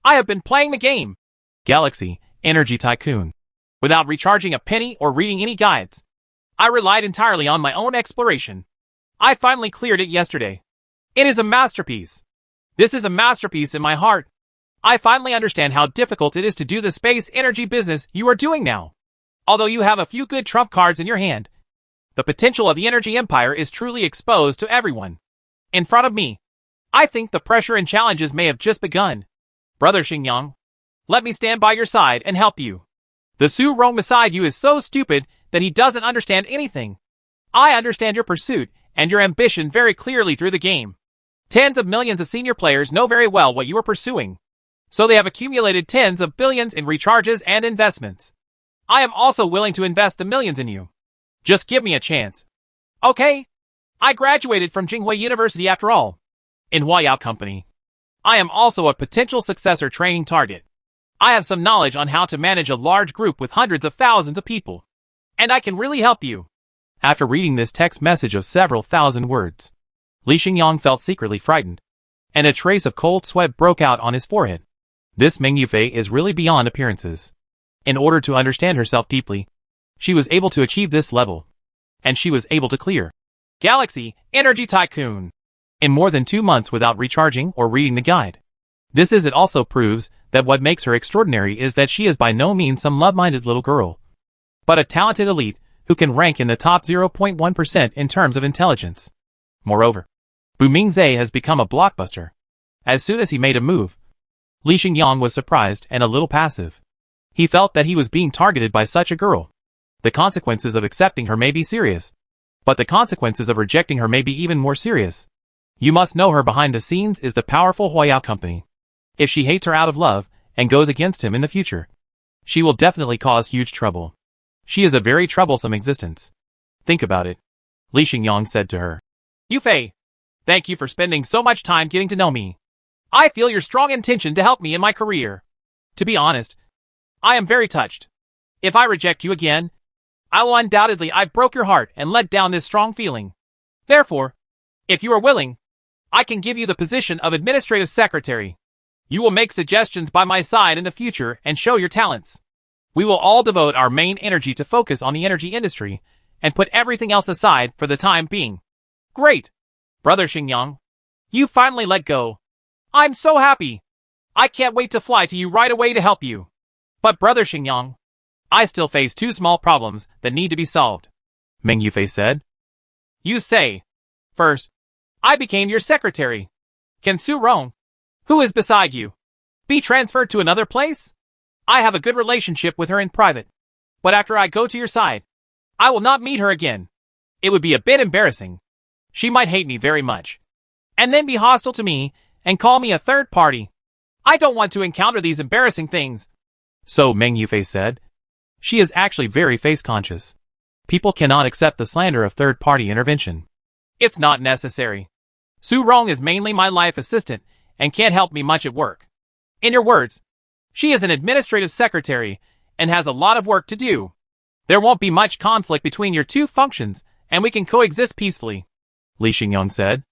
I have been playing the game. Galaxy, Energy Tycoon. Without recharging a penny or reading any guides. I relied entirely on my own exploration. I finally cleared it yesterday. It is a masterpiece. This is a masterpiece in my heart. I finally understand how difficult it is to do the space energy business you are doing now. Although you have a few good trump cards in your hand, the potential of the energy empire is truly exposed to everyone. In front of me, I think the pressure and challenges may have just begun. Brother Xingyang, let me stand by your side and help you. The Su Rong beside you is so stupid that he doesn't understand anything. I understand your pursuit and your ambition very clearly through the game. Tens of millions of senior players know very well what you are pursuing. So they have accumulated tens of billions in recharges and investments. I am also willing to invest the millions in you. Just give me a chance. Okay? I graduated from Tsinghua University after all. In Huayao Company. I am also a potential successor training target. I have some knowledge on how to manage a large group with hundreds of thousands of people. And I can really help you. After reading this text message of several thousand words, Li Xingyang felt secretly frightened, and a trace of cold sweat broke out on his forehead. This Meng Yufei is really beyond appearances. In order to understand herself deeply, she was able to achieve this level, and she was able to clear Galaxy, Energy Tycoon in more than 2 months without recharging or reading the guide. It also proves that what makes her extraordinary is that she is by no means some love-minded little girl, but a talented elite who can rank in the top 0.1% in terms of intelligence. Moreover, Bu Mingzhe has become a blockbuster. As soon as he made a move, Li Xingyang was surprised and a little passive. He felt that he was being targeted by such a girl. The consequences of accepting her may be serious. But the consequences of rejecting her may be even more serious. You must know her behind the scenes is the powerful Huayao company. If she hates her out of love and goes against him in the future, she will definitely cause huge trouble. She is a very troublesome existence. Think about it, Li Xingyang said to her. Yufei, thank you for spending so much time getting to know me. I feel your strong intention to help me in my career. To be honest, I am very touched. If I reject you again, I will undoubtedly I broke your heart and let down this strong feeling. Therefore, if you are willing, I can give you the position of administrative secretary. You will make suggestions by my side in the future and show your talents. We will all devote our main energy to focus on the energy industry and put everything else aside for the time being. Great! Brother Xingyang, you finally let go. I'm so happy. I can't wait to fly to you right away to help you. But Brother Xingyang, I still face two small problems that need to be solved, Meng Yufei said. You say. First, I became your secretary. Can Su Rong, who is beside you, be transferred to another place? I have a good relationship with her in private, but after I go to your side, I will not meet her again. It would be a bit embarrassing. She might hate me very much, and then be hostile to me and call me a third party. I don't want to encounter these embarrassing things. So Meng Yufei said. She is actually very face-conscious. People cannot accept the slander of third-party intervention. It's not necessary. Su Rong is mainly my life assistant and can't help me much at work. In your words, she is an administrative secretary and has a lot of work to do. There won't be much conflict between your two functions, and we can coexist peacefully, Li Xingyang said.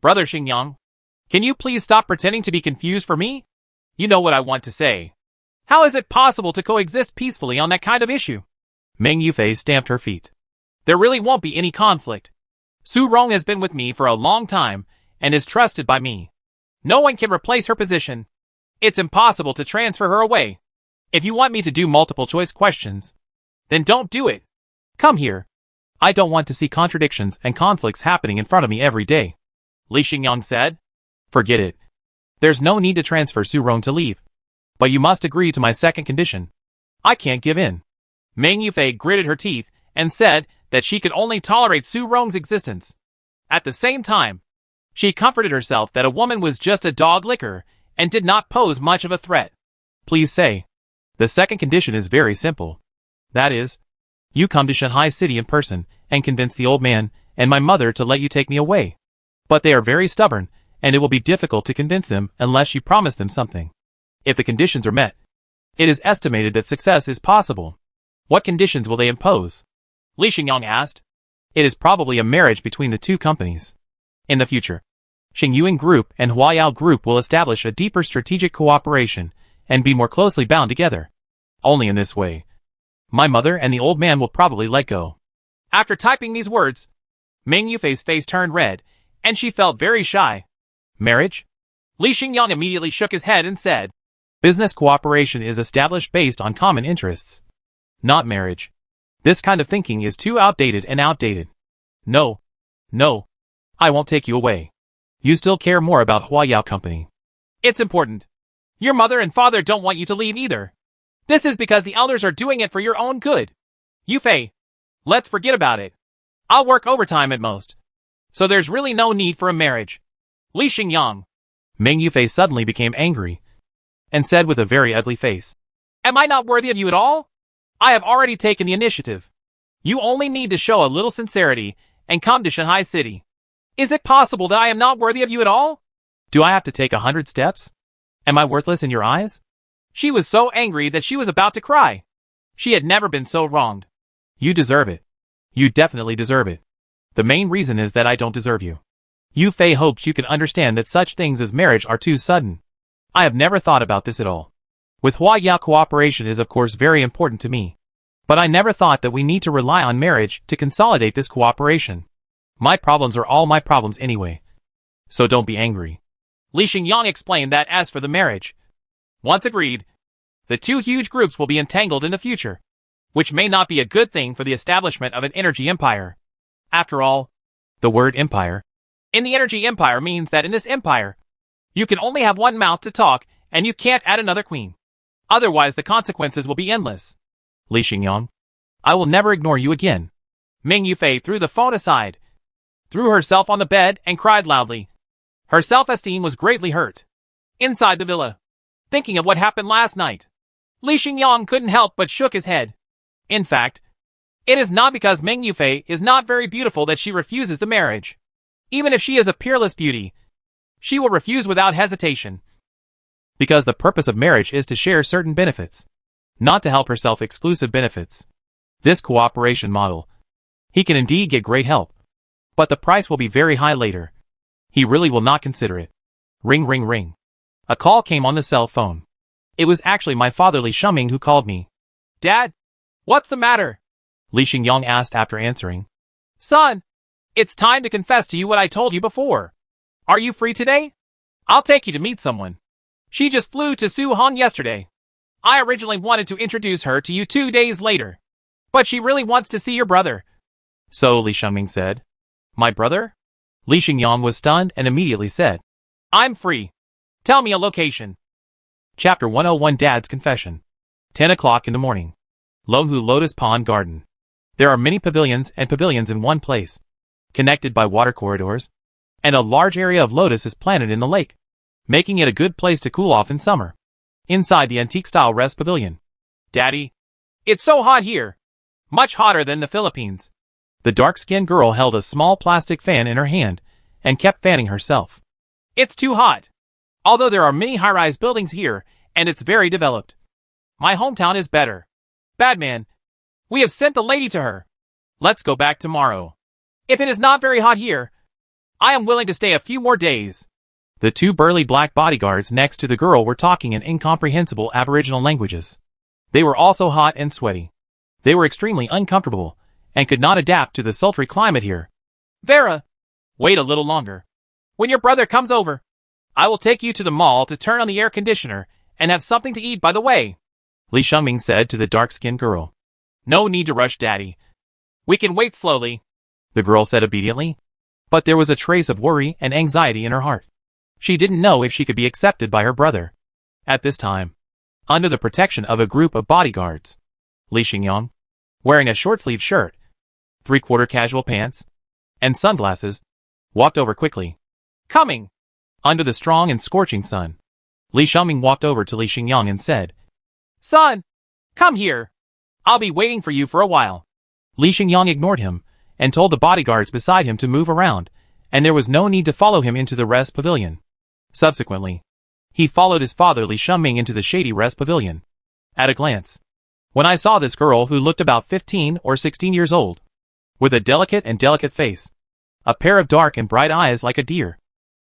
Brother Xingyang, can you please stop pretending to be confused for me? You know what I want to say. How is it possible to coexist peacefully on that kind of issue? Meng Yufei stamped her feet. There really won't be any conflict. Su Rong has been with me for a long time and is trusted by me. No one can replace her position. It's impossible to transfer her away. If you want me to do multiple choice questions, then don't do it. Come here. I don't want to see contradictions and conflicts happening in front of me every day, Li Xingyang said. Forget it. There's no need to transfer Su Rong to leave. But you must agree to my second condition. I can't give in. Meng Yufei gritted her teeth and said that she could only tolerate Su Rong's existence. At the same time, she comforted herself that a woman was just a dog licker and did not pose much of a threat. Please say. The second condition is very simple. That is, you come to Shanghai City in person and convince the old man and my mother to let you take me away. But they are very stubborn, and it will be difficult to convince them unless you promise them something. If the conditions are met, it is estimated that success is possible. What conditions will they impose? Li Xingyang asked. It is probably a marriage between the two companies. In the future, Xingyuan Group and Huayao Group will establish a deeper strategic cooperation and be more closely bound together. Only in this way, my mother and the old man will probably let go. After typing these words, Meng Yufei's face turned red, and she felt very shy. Marriage? Li Xingyang immediately shook his head and said, Business cooperation is established based on common interests, not marriage. This kind of thinking is too outdated and outdated. No. I won't take you away. You still care more about Huayao Company. It's important. Your mother and father don't want you to leave either. This is because the elders are doing it for your own good. Yufei, let's forget about it. I'll work overtime at most. So there's really no need for a marriage. Li Xingyang. Meng Yufei suddenly became angry and said with a very ugly face, Am I not worthy of you at all? I have already taken the initiative. You only need to show a little sincerity and come to Shanghai City. Is it possible that I am not worthy of you at all? Do I have to take 100 steps? Am I worthless in your eyes? She was so angry that she was about to cry. She had never been so wronged. You deserve it. You definitely deserve it. The main reason is that I don't deserve you. Yufei hopes you can understand that such things as marriage are too sudden. I have never thought about this at all. With Huayao cooperation is of course very important to me. But I never thought that we need to rely on marriage to consolidate this cooperation. My problems are all my problems anyway. So don't be angry. Li Xingyang explained that as for the marriage, once agreed, the two huge groups will be entangled in the future, which may not be a good thing for the establishment of an energy empire. After all, the word empire in the energy empire means that in this empire, you can only have one mouth to talk and you can't add another queen. Otherwise the consequences will be endless. Li Xingyang, I will never ignore you again. Ming Yufei threw the phone aside, threw herself on the bed, and cried loudly. Her self-esteem was greatly hurt. Inside the villa, thinking of what happened last night, Li Xingyang couldn't help but shook his head. In fact, it is not because Ming Yufei is not very beautiful that she refuses the marriage. Even if she is a peerless beauty, she will refuse without hesitation. Because the purpose of marriage is to share certain benefits, not to help herself exclusive benefits. This cooperation model, he can indeed get great help, but the price will be very high later. He really will not consider it. Ring ring ring. A call came on the cell phone. It was actually my father Li Shuming who called me. Dad, what's the matter? Li Xingyang asked after answering. Son, it's time to confess to you what I told you before. Are you free today? I'll take you to meet someone. She just flew to Suhan yesterday. I originally wanted to introduce her to you 2 days later, but she really wants to see your brother. So Li Shuming said. My brother? Li Xingyang was stunned and immediately said, I'm free. Tell me a location. Chapter 101 Dad's Confession. 10 o'clock in the morning. Longhu Lotus Pond Garden. There are many pavilions and pavilions in one place, connected by water corridors, and a large area of lotus is planted in the lake, making it a good place to cool off in summer. Inside the antique-style rest pavilion. Daddy, it's so hot here. Much hotter than the Philippines. The dark-skinned girl held a small plastic fan in her hand and kept fanning herself. It's too hot. Although there are many high-rise buildings here, and it's very developed. My hometown is better. Badman, we have sent the lady to her. Let's go back tomorrow. If it is not very hot here, I am willing to stay a few more days. The two burly black bodyguards next to the girl were talking in incomprehensible Aboriginal languages. They were also hot and sweaty. They were extremely uncomfortable and could not adapt to the sultry climate here. Vera, wait a little longer. When your brother comes over, I will take you to the mall to turn on the air conditioner and have something to eat by the way, Li Shuming said to the dark-skinned girl. No need to rush, Daddy. We can wait slowly, the girl said obediently. But there was a trace of worry and anxiety in her heart. She didn't know if she could be accepted by her brother. At this time, under the protection of a group of bodyguards, Li Xingyang, wearing a short-sleeved shirt, three-quarter casual pants, and sunglasses, walked over quickly. Coming! Under the strong and scorching sun, Li Shuming walked over to Li Xingyang and said, Son, come here. I'll be waiting for you for a while. Li Xingyang ignored him and told the bodyguards beside him to move around, and there was no need to follow him into the rest pavilion. Subsequently, he followed his father Li Shuming into the shady rest pavilion. At a glance, when I saw this girl who looked about 15 or 16 years old, with a delicate face, a pair of dark and bright eyes like a deer,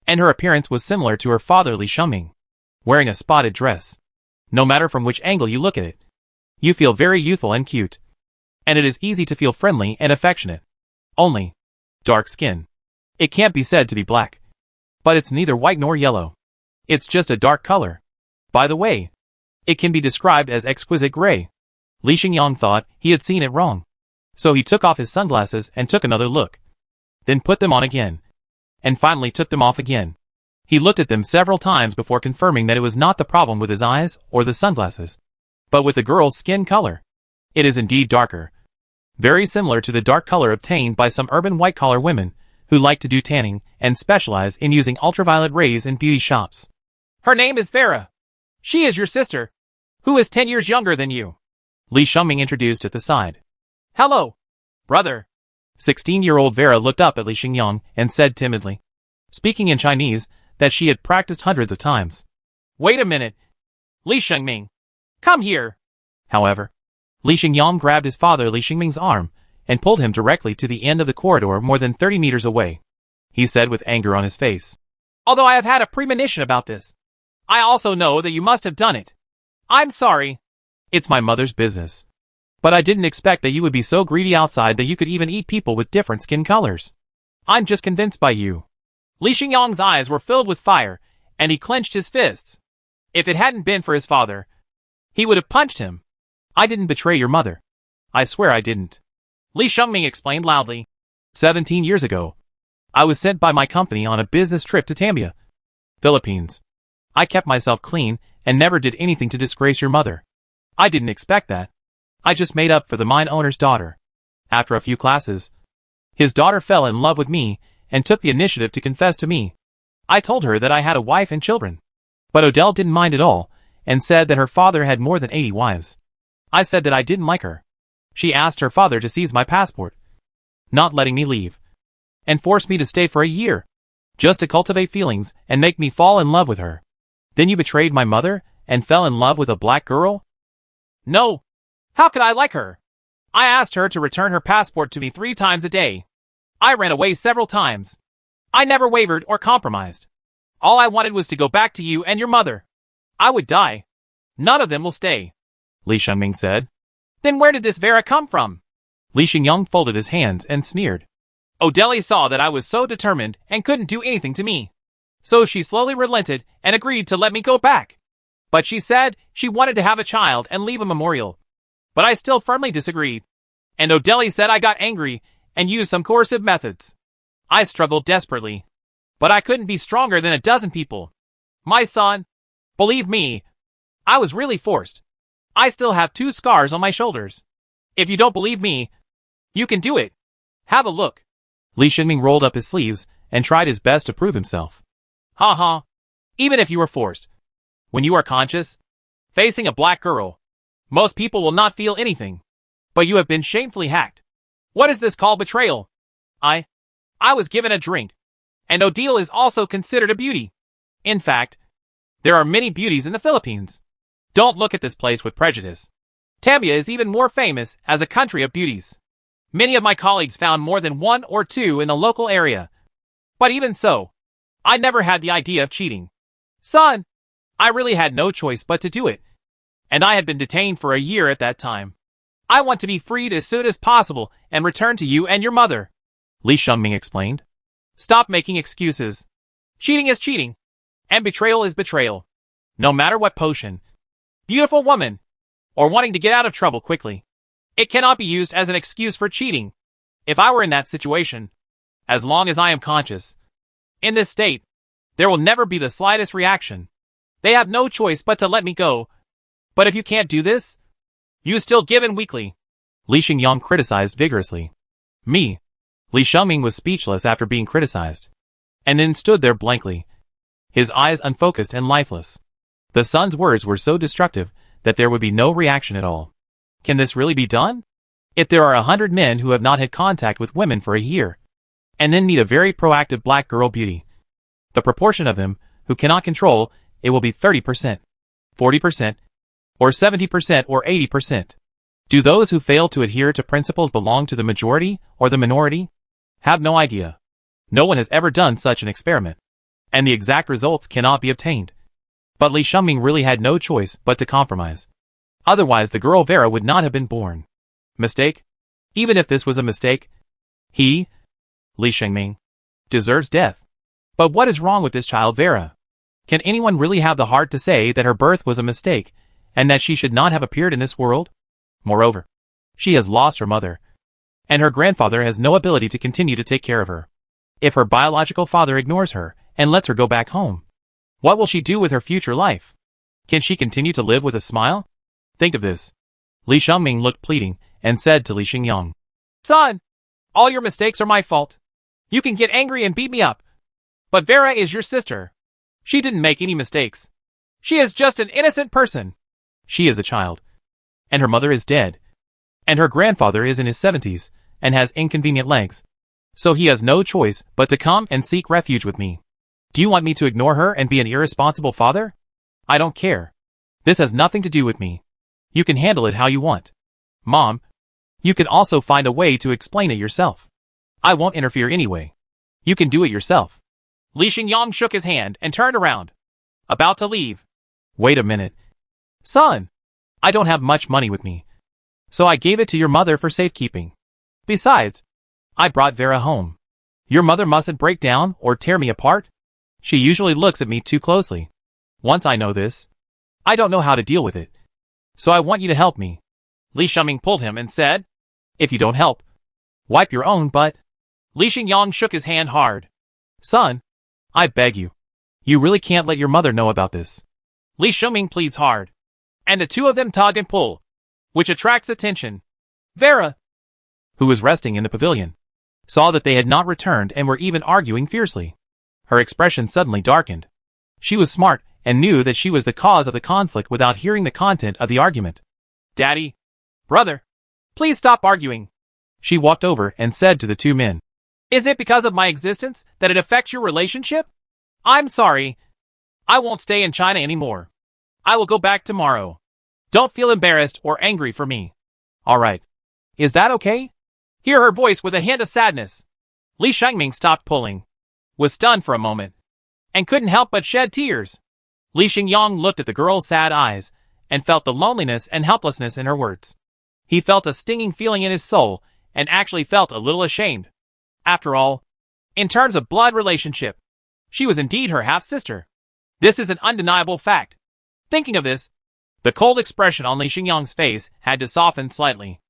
and her appearance was similar to her father Li Shuming, wearing a spotted dress. No matter from which angle you look at it, you feel very youthful and cute. And it is easy to feel friendly and affectionate. Only, dark skin. It can't be said to be black. But it's neither white nor yellow. It's just a dark color. By the way, it can be described as exquisite gray. Li Xingyang thought he had seen it wrong. So he took off his sunglasses and took another look. Then put them on again. And finally took them off again. He looked at them several times before confirming that it was not the problem with his eyes or the sunglasses, but with the girl's skin color. It is indeed darker. Very similar to the dark color obtained by some urban white-collar women who like to do tanning and specialize in using ultraviolet rays in beauty shops. Her name is Vera. She is your sister, who is 10 years younger than you, Li Shuming introduced at the side. Hello, brother. 16-year-old Vera looked up at Li Xingyang and said timidly, speaking in Chinese that she had practiced hundreds of times. Wait a minute. Li Xingming, come here. However, Li Xingyang grabbed his father Li Xingming's arm and pulled him directly to the end of the corridor more than 30 meters away. He said with anger on his face. Although I have had a premonition about this, I also know that you must have done it. I'm sorry. It's my mother's business. But I didn't expect that you would be so greedy outside that you could even eat people with different skin colors. I'm just convinced by you. Li Xingyang's eyes were filled with fire, and he clenched his fists. If it hadn't been for his father, he would have punched him. I didn't betray your mother. I swear I didn't. Li Shuming explained loudly. 17 years ago, I was sent by my company on a business trip to Tambia, Philippines. I kept myself clean and never did anything to disgrace your mother. I didn't expect that. I just made up for the mine owner's daughter. After a few classes, his daughter fell in love with me and took the initiative to confess to me. I told her that I had a wife and children. But Odell didn't mind at all and said that her father had more than 80 wives. I said that I didn't like her. She asked her father to seize my passport, not letting me leave, and forced me to stay for a year, just to cultivate feelings and make me fall in love with her. Then you betrayed my mother and fell in love with a black girl? No. How could I like her? I asked her to return her passport to me 3 times a day. I ran away several times. I never wavered or compromised. All I wanted was to go back to you and your mother. I would die. None of them will stay, Li Shengming said. Then where did this Vera come from? Li Xingyang folded his hands and sneered. Odeli saw that I was so determined and couldn't do anything to me. So she slowly relented and agreed to let me go back. But she said she wanted to have a child and leave a memorial. But I still firmly disagreed. And Odeli said I got angry and used some coercive methods. I struggled desperately. But I couldn't be stronger than a dozen people. My son, believe me, I was really forced. I still have 2 scars on my shoulders. If you don't believe me, you can do it. Have a look. Li Shengming rolled up his sleeves and tried his best to prove himself. Ha ha. Even if you were forced. When you are conscious, facing a black girl, most people will not feel anything. But you have been shamefully hacked. What is this called betrayal? I was given a drink. And Odile is also considered a beauty. In fact, there are many beauties in the Philippines. Don't look at this place with prejudice. Tambia is even more famous as a country of beauties. Many of my colleagues found more than 1 or 2 in the local area. But even so, I never had the idea of cheating. Son, I really had no choice but to do it. And I had been detained for a year at that time. I want to be freed as soon as possible and return to you and your mother, Li Shengming explained. Stop making excuses. Cheating is cheating. And betrayal is betrayal. No matter what potion, beautiful woman, or wanting to get out of trouble quickly, it cannot be used as an excuse for cheating. If I were in that situation, as long as I am conscious, in this state, there will never be the slightest reaction. They have no choice but to let me go. But if you can't do this, you still give in weakly. Li Xingyang criticized vigorously. Me. Li Shengming was speechless after being criticized, and then stood there blankly, his eyes unfocused and lifeless. The son's words were so destructive that there would be no reaction at all. Can this really be done? If there are 100 men who have not had contact with women for a year, and then meet a very proactive black girl beauty, the proportion of them who cannot control it will be 30%, 40%, or 70% or 80%. Do those who fail to adhere to principles belong to the majority or the minority? Have no idea. No one has ever done such an experiment, and the exact results cannot be obtained. But Li Shengming really had no choice but to compromise. Otherwise the girl Vera would not have been born. Mistake? Even if this was a mistake, he, Li Shengming, deserves death. But what is wrong with this child Vera? Can anyone really have the heart to say that her birth was a mistake, and that she should not have appeared in this world? Moreover, she has lost her mother, and her grandfather has no ability to continue to take care of her. If her biological father ignores her and lets her go back home, what will she do with her future life? Can she continue to live with a smile? Think of this. Li Shengming looked pleading and said to Li Xingyang, Son, all your mistakes are my fault. You can get angry and beat me up. But Vera is your sister. She didn't make any mistakes. She is just an innocent person. She is a child, and her mother is dead, and her grandfather is in his 70s and has inconvenient legs. So he has no choice but to come and seek refuge with me. Do you want me to ignore her and be an irresponsible father? I don't care. This has nothing to do with me. You can handle it how you want. Mom, you can also find a way to explain it yourself. I won't interfere anyway. You can do it yourself. Li Xingyang shook his hand and turned around, about to leave. Wait a minute. Son, I don't have much money with me, so I gave it to your mother for safekeeping. Besides, I brought Vera home. Your mother mustn't break down or tear me apart. She usually looks at me too closely. Once I know this, I don't know how to deal with it. So I want you to help me. Li Shengming pulled him and said, If you don't help, wipe your own butt. Li Xingyang shook his hand hard. Son, I beg you. You really can't let your mother know about this. Li Shengming pleads hard, and the two of them tug and pull, which attracts attention. Vera, who was resting in the pavilion, saw that they had not returned and were even arguing fiercely. Her expression suddenly darkened. She was smart and knew that she was the cause of the conflict without hearing the content of the argument. Daddy, brother, please stop arguing. She walked over and said to the two men, Is it because of my existence that it affects your relationship? I'm sorry. I won't stay in China anymore. I will go back tomorrow. Don't feel embarrassed or angry for me. All right. Is that okay? Hear her voice with a hint of sadness. Li Shangming stopped pulling, was stunned for a moment, and couldn't help but shed tears. Li Xingyang looked at the girl's sad eyes and felt the loneliness and helplessness in her words. He felt a stinging feeling in his soul and actually felt a little ashamed. After all, in terms of blood relationship, she was indeed her half-sister. This is an undeniable fact. Thinking of this, the cold expression on Li Xingyang's face had to soften slightly.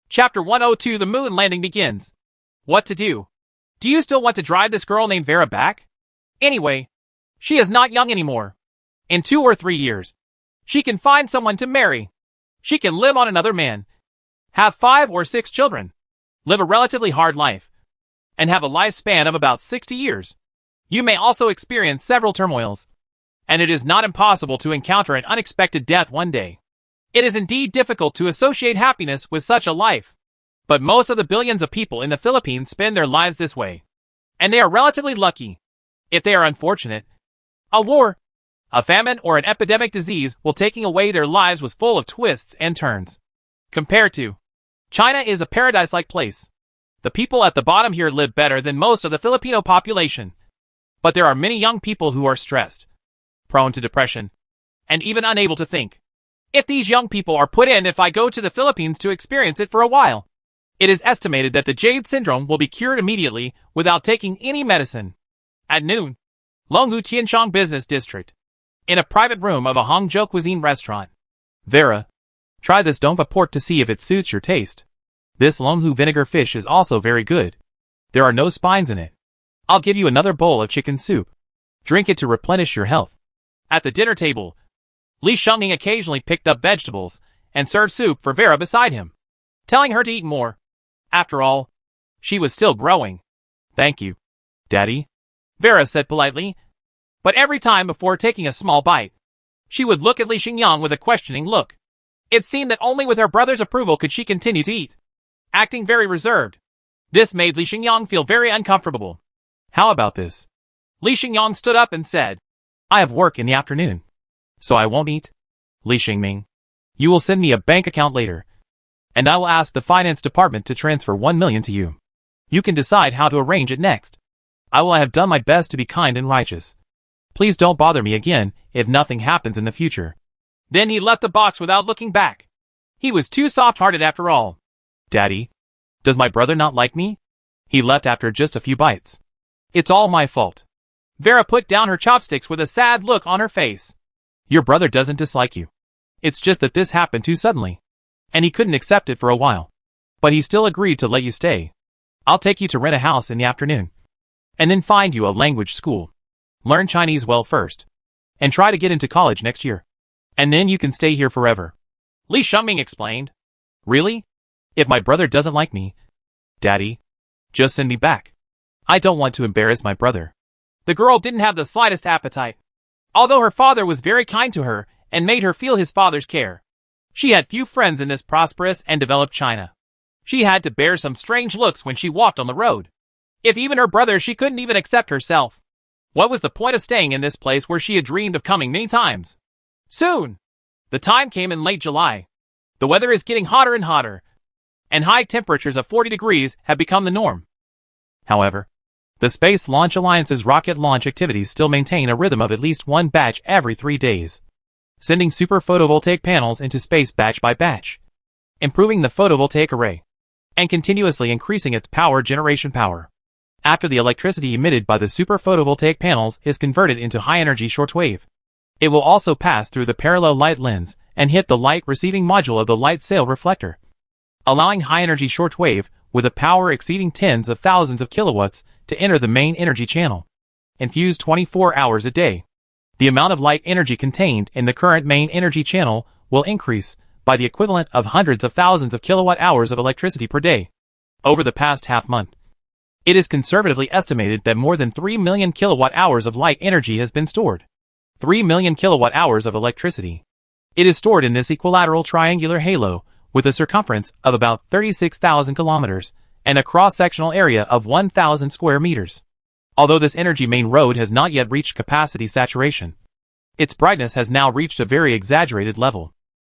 Chapter 102 The Moon Landing begins. What to do? Do you still want to drive this girl named Vera back? Anyway, she is not young anymore. In 2 or 3 years, she can find someone to marry. She can live on another man, have 5 or 6 children, live a relatively hard life, and have a lifespan of about 60 years. You may also experience several turmoils, and it is not impossible to encounter an unexpected death one day. It is indeed difficult to associate happiness with such a life, but most of the billions of people in the Philippines spend their lives this way, and they are relatively lucky. If they are unfortunate, a war, a famine, or an epidemic disease will taking away their lives was full of twists and turns. Compared to China is a paradise-like place. The people at the bottom here live better than most of the Filipino population, but there are many young people who are stressed, prone to depression, and even unable to think. If these young people are put in if I go to the Philippines to experience it for a while, it is estimated that the Jade Syndrome will be cured immediately without taking any medicine. At noon, Longhu Tianshang Business District, in a private room of a Hangzhou cuisine restaurant. Vera, try this dompa pork to see if it suits your taste. This Longhu vinegar fish is also very good. There are no spines in it. I'll give you another bowl of chicken soup. Drink it to replenish your health. At the dinner table, Li Shangming occasionally picked up vegetables and served soup for Vera beside him, telling her to eat more. After all, she was still growing. Thank you, Daddy, Vera said politely, but every time before taking a small bite, she would look at Li Xingyang with a questioning look. It seemed that only with her brother's approval could she continue to eat, acting very reserved. This made Li Xingyang feel very uncomfortable. How about this? Li Xingyang stood up and said, I have work in the afternoon, so I won't eat. Li Xingming, you will send me a bank account later, and I will ask the finance department to transfer 1 million to you. You can decide how to arrange it next. I will have done my best to be kind and righteous. Please don't bother me again if nothing happens in the future. Then he left the box without looking back. He was too soft-hearted after all. Daddy, does my brother not like me? He left after just a few bites. It's all my fault. Vera put down her chopsticks with a sad look on her face. Your brother doesn't dislike you. It's just that this happened too suddenly, and he couldn't accept it for a while. But he still agreed to let you stay. I'll take you to rent a house in the afternoon, and then find you a language school. Learn Chinese well first, and try to get into college next year. And then you can stay here forever. Li Shangming explained. Really? If my brother doesn't like me, Daddy, just send me back. I don't want to embarrass my brother. The girl didn't have the slightest appetite. Although her father was very kind to her and made her feel his father's care, she had few friends in this prosperous and developed China. She had to bear some strange looks when she walked on the road. If even her brother, she couldn't even accept herself. What was the point of staying in this place where she had dreamed of coming many times? Soon, the time came in late July. The weather is getting hotter and hotter, and high temperatures of 40 degrees have become the norm. However, the Space Launch Alliance's rocket launch activities still maintain a rhythm of at least one batch every 3 days, sending super photovoltaic panels into space batch by batch, improving the photovoltaic array, and continuously increasing its power generation power. After the electricity emitted by the super photovoltaic panels is converted into high-energy shortwave, it will also pass through the parallel light lens and hit the light receiving module of the light sail reflector, allowing high-energy shortwave with a power exceeding tens of thousands of kilowatts to enter the main energy channel, infused 24 hours a day. The amount of light energy contained in the current main energy channel will increase by the equivalent of hundreds of thousands of kilowatt hours of electricity per day. over the past half month. It is conservatively estimated that more than 3 million kilowatt-hours of light energy has been stored. 3 million kilowatt-hours of electricity. It is stored in this equilateral triangular halo, with a circumference of about 36,000 kilometers, and a cross-sectional area of 1,000 square meters. Although this energy main road has not yet reached capacity saturation, its brightness has now reached a very exaggerated level.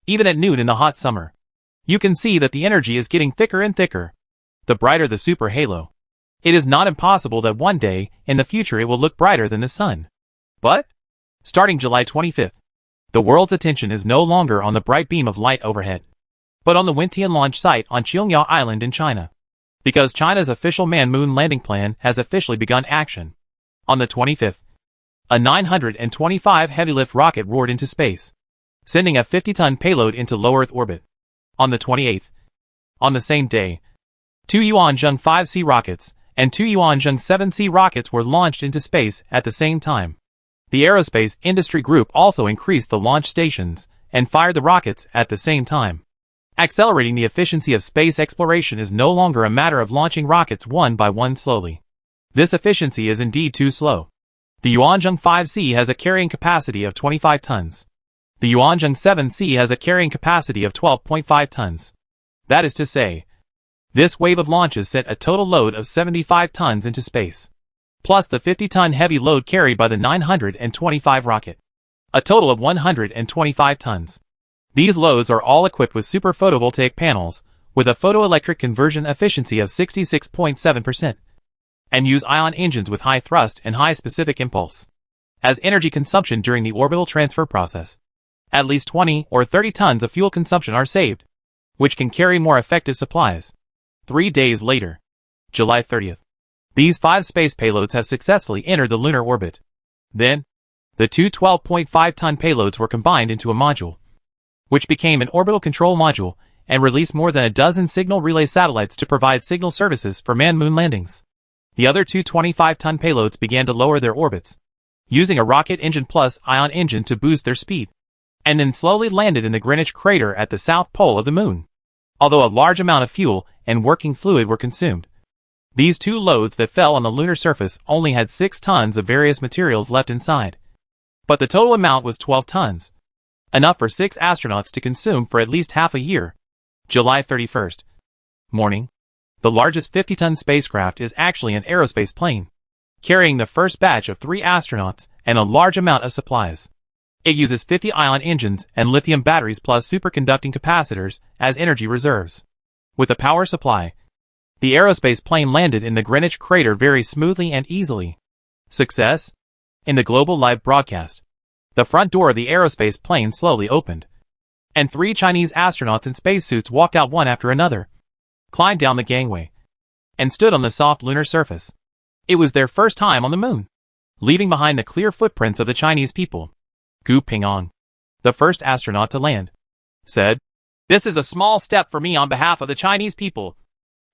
Even at noon in the hot summer, you can see that the energy is getting thicker and thicker, the brighter the super halo. It is not impossible that one day, in the future, it will look brighter than the sun. But, starting July 25th, the world's attention is no longer on the bright beam of light overhead, but on the Wentian launch site on Qiongyao Island in China. Because China's official man-moon landing plan has officially begun action. On the 25th, a 925 heavy-lift rocket roared into space, sending a 50-ton payload into low Earth orbit. On the 28th, on the same day, 2 Yuanzhong 5C rockets and 2 Yuanzhong 7C rockets were launched into space at the same time. The aerospace industry group also increased the launch stations and fired the rockets at the same time. Accelerating the efficiency of space exploration is no longer a matter of launching rockets one by one slowly. This efficiency is indeed too slow. The Yuanzhong 5C has a carrying capacity of 25 tons. The Yuanzhong 7C has a carrying capacity of 12.5 tons. That is to say, this wave of launches sent a total load of 75 tons into space, plus the 50-ton heavy load carried by the 925 rocket. A total of 125 tons. These loads are all equipped with super photovoltaic panels, with a photoelectric conversion efficiency of 66.7%, and use ion engines with high thrust and high specific impulse as energy consumption during the orbital transfer process. At least 20 or 30 tons of fuel consumption are saved, which can carry more effective supplies. 3 days later, July 30th, these 5 space payloads have successfully entered the lunar orbit. Then, the two 12.5-ton payloads were combined into a module, which became an orbital control module and released more than a dozen signal relay satellites to provide signal services for man-moon landings. The other two 25-ton payloads began to lower their orbits, using a rocket engine plus ion engine to boost their speed, and then slowly landed in the Greenwich crater at the south pole of the moon. Although a large amount of fuel and working fluid were consumed, these two loads that fell on the lunar surface only had 6 tons of various materials left inside. But the total amount was 12 tons, enough for 6 astronauts to consume for at least half a year. July 31st. Morning. The largest 50-ton spacecraft is actually an aerospace plane, carrying the first batch of 3 astronauts and a large amount of supplies. It uses 50 ion engines and lithium batteries plus superconducting capacitors as energy reserves. With a power supply, the aerospace plane landed in the Greenwich crater very smoothly and easily. Success? In the global live broadcast, the front door of the aerospace plane slowly opened, and 3 Chinese astronauts in spacesuits walked out one after another, climbed down the gangway, and stood on the soft lunar surface. It was their first time on the moon, leaving behind the clear footprints of the Chinese people. Gu Pingong, the first astronaut to land, said, "This is a small step for me on behalf of the Chinese people,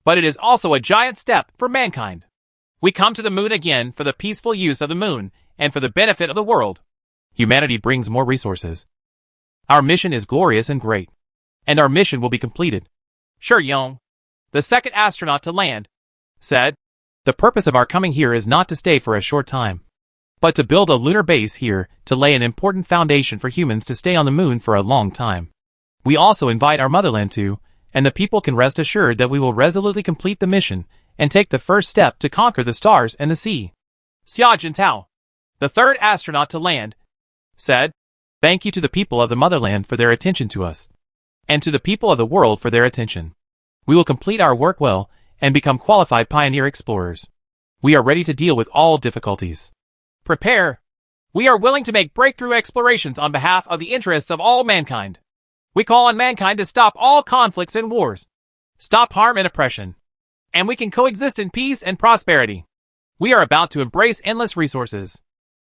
but it is also a giant step for mankind. We come to the moon again for the peaceful use of the moon and for the benefit of the world. Humanity brings more resources. Our mission is glorious and great, and our mission will be completed." Shi Yong, the second astronaut to land, said, "The purpose of our coming here is not to stay for a short time, but to build a lunar base here to lay an important foundation for humans to stay on the moon for a long time. We also invite our motherland to, and the people can rest assured that we will resolutely complete the mission and take the first step to conquer the stars and the sea." Xia Jintao, the third astronaut to land, said, "Thank you to the people of the motherland for their attention to us, and to the people of the world for their attention. We will complete our work well and become qualified pioneer explorers. We are ready to deal with all difficulties. Prepare. We are willing to make breakthrough explorations on behalf of the interests of all mankind. We call on mankind to stop all conflicts and wars, stop harm and oppression, and we can coexist in peace and prosperity. We are about to embrace endless resources."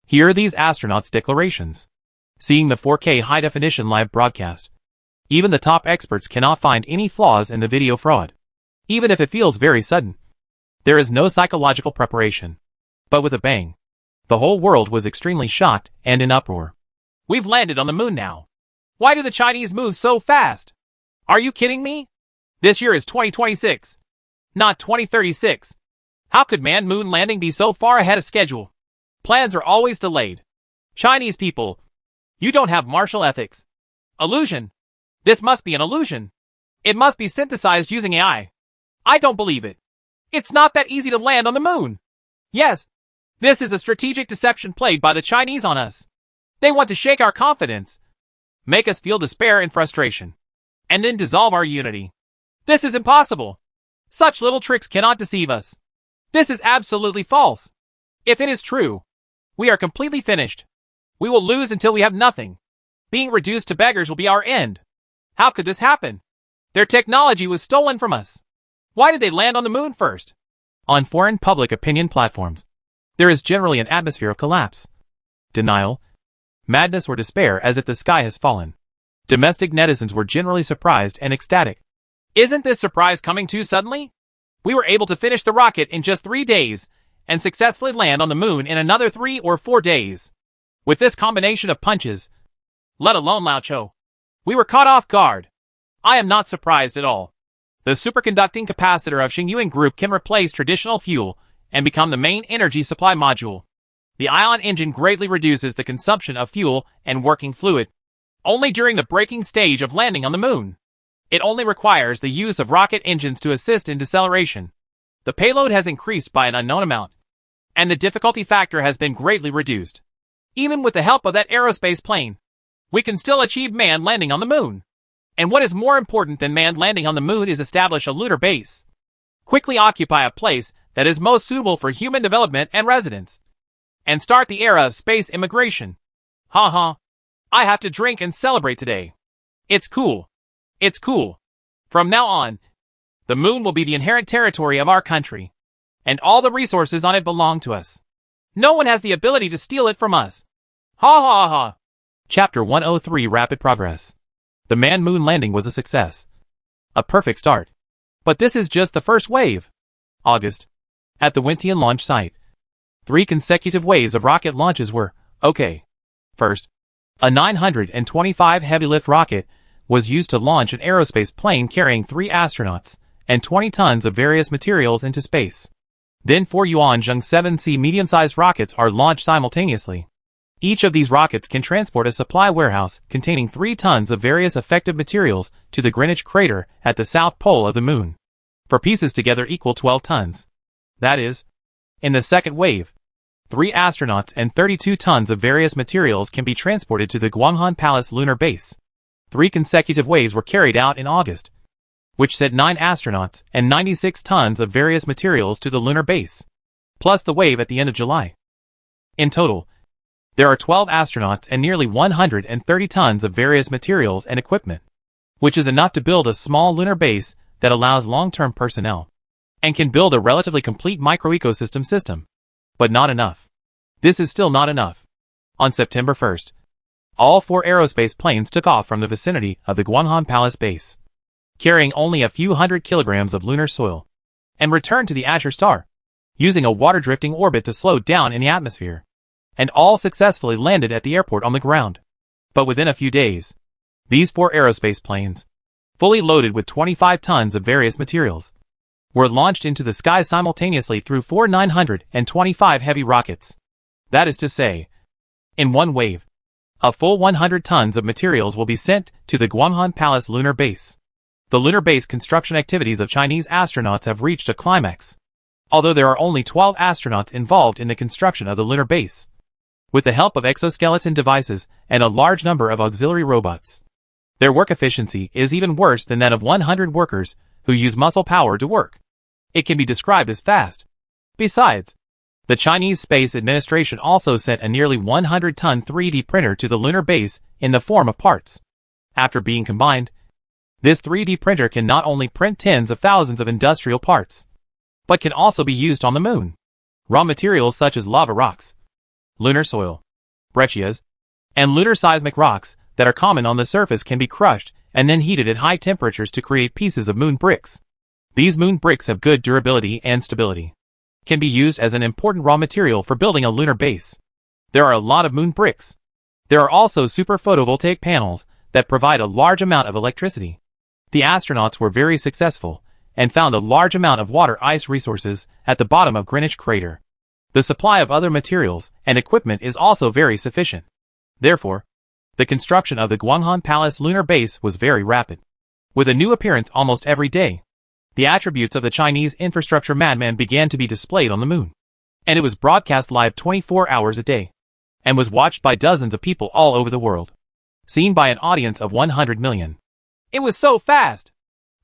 Here are these astronauts' declarations. Seeing the 4K high-definition live broadcast, even the top experts cannot find any flaws in the video fraud. Even if it feels very sudden, there is no psychological preparation. But with a bang, the whole world was extremely shocked and in uproar. "We've landed on the moon now. Why do the Chinese move so fast? Are you kidding me? This year is 2026. not 2036. How could manned moon landing be so far ahead of schedule? Plans are always delayed. Chinese people, you don't have martial ethics. Illusion. This must be an illusion. It must be synthesized using AI. I don't believe it. It's not that easy to land on the moon. Yes, this is a strategic deception played by the Chinese on us. They want to shake our confidence, make us feel despair and frustration, and then dissolve our unity. This is impossible. Such little tricks cannot deceive us. This is absolutely false. If it is true, we are completely finished. We will lose until we have nothing. Being reduced to beggars will be our end. How could this happen? Their technology was stolen from us. Why did they land on the moon first? On foreign public opinion platforms, there is generally an atmosphere of collapse, denial, madness or despair as if the sky has fallen. Domestic netizens were generally surprised and ecstatic. Isn't this surprise coming too suddenly? We were able to finish the rocket in just 3 days and successfully land on the moon in another 3 or 4 days. With this combination of punches, let alone Lao Cho, we were caught off guard. I am not surprised at all. The superconducting capacitor of Xingyuan Group can replace traditional fuel and become the main energy supply module. The ion engine greatly reduces the consumption of fuel and working fluid. Only during the braking stage of landing on the moon. It only requires the use of rocket engines to assist in deceleration. The payload has increased by an unknown amount, and the difficulty factor has been greatly reduced. Even with the help of that aerospace plane, we can still achieve manned landing on the moon. And what is more important than manned landing on the moon is establish a lunar base. Quickly occupy a place that is most suitable for human development and residence. And start the era of space immigration. Ha ha. I have to drink and celebrate today. It's cool. It's cool. From now on, the moon will be the inherent territory of our country. And all the resources on it belong to us. No one has the ability to steal it from us. Ha ha ha. Chapter 103 Rapid Progress. The manned moon landing was a success. A perfect start. But this is just the first wave. August. At the Wintian launch site. 3 consecutive waves of rocket launches were okay. First, a 925 heavy-lift rocket was used to launch an aerospace plane carrying 3 astronauts and 20 tons of various materials into space. Then 4 Yuanzheng 7C medium-sized rockets are launched simultaneously. Each of these rockets can transport a supply warehouse containing 3 tons of various effective materials to the Greenwich crater at the south pole of the moon. For pieces together equal 12 tons. That is, in the second wave, 3 astronauts and 32 tons of various materials can be transported to the Guanghan Palace lunar base. 3 consecutive waves were carried out in August, which sent 9 astronauts and 96 tons of various materials to the lunar base, plus the wave at the end of July. In total, there are 12 astronauts and nearly 130 tons of various materials and equipment, which is enough to build a small lunar base that allows long-term personnel, and can build a relatively complete microecosystem system. But not enough. This is still not enough. On September 1st, all 4 aerospace planes took off from the vicinity of the Guanghan Palace base, carrying only a few hundred kilograms of lunar soil, and returned to the Azure Star, using a water-drifting orbit to slow down in the atmosphere, and all successfully landed at the airport on the ground. But within a few days, these 4 aerospace planes, fully loaded with 25 tons of various materials, were launched into the sky simultaneously through 4 925 heavy rockets. That is to say, in one wave, a full 100 tons of materials will be sent to the Guanghan Palace lunar base. The lunar base construction activities of Chinese astronauts have reached a climax, although there are only 12 astronauts involved in the construction of the lunar base, with the help of exoskeleton devices and a large number of auxiliary robots. Their work efficiency is even worse than that of 100 workers who use muscle power to work. It can be described as fast. Besides, the Chinese Space Administration also sent a nearly 100-ton 3D printer to the lunar base in the form of parts. After being combined, this 3D printer can not only print tens of thousands of industrial parts, but can also be used on the moon. Raw materials such as lava rocks, lunar soil, breccias, and lunar seismic rocks that are common on the surface can be crushed and then heated at high temperatures to create pieces of moon bricks. These moon bricks have good durability and stability, can be used as an important raw material for building a lunar base. There are a lot of moon bricks. There are also super photovoltaic panels that provide a large amount of electricity. The astronauts were very successful, and found a large amount of water ice resources at the bottom of Greenwich crater. The supply of other materials and equipment is also very sufficient. Therefore, the construction of the Guanghan Palace lunar base was very rapid. With a new appearance almost every day, the attributes of the Chinese infrastructure madman began to be displayed on the moon. And it was broadcast live 24 hours a day, and was watched by dozens of people all over the world, seen by an audience of 100 million. It was so fast.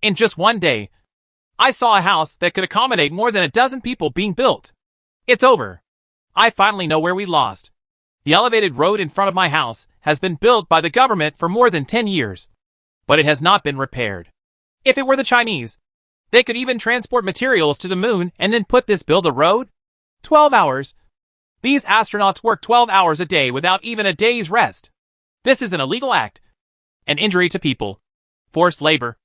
In just one day, I saw a house that could accommodate more than a dozen people being built. It's over. I finally know where we lost. The elevated road in front of my house has been built by the government for more than 10 years, but it has not been repaired. If it were the Chinese, they could even transport materials to the moon and then build a road? 12 hours. These astronauts work 12 hours a day without even a day's rest. This is an illegal act, an injury to people, forced labor,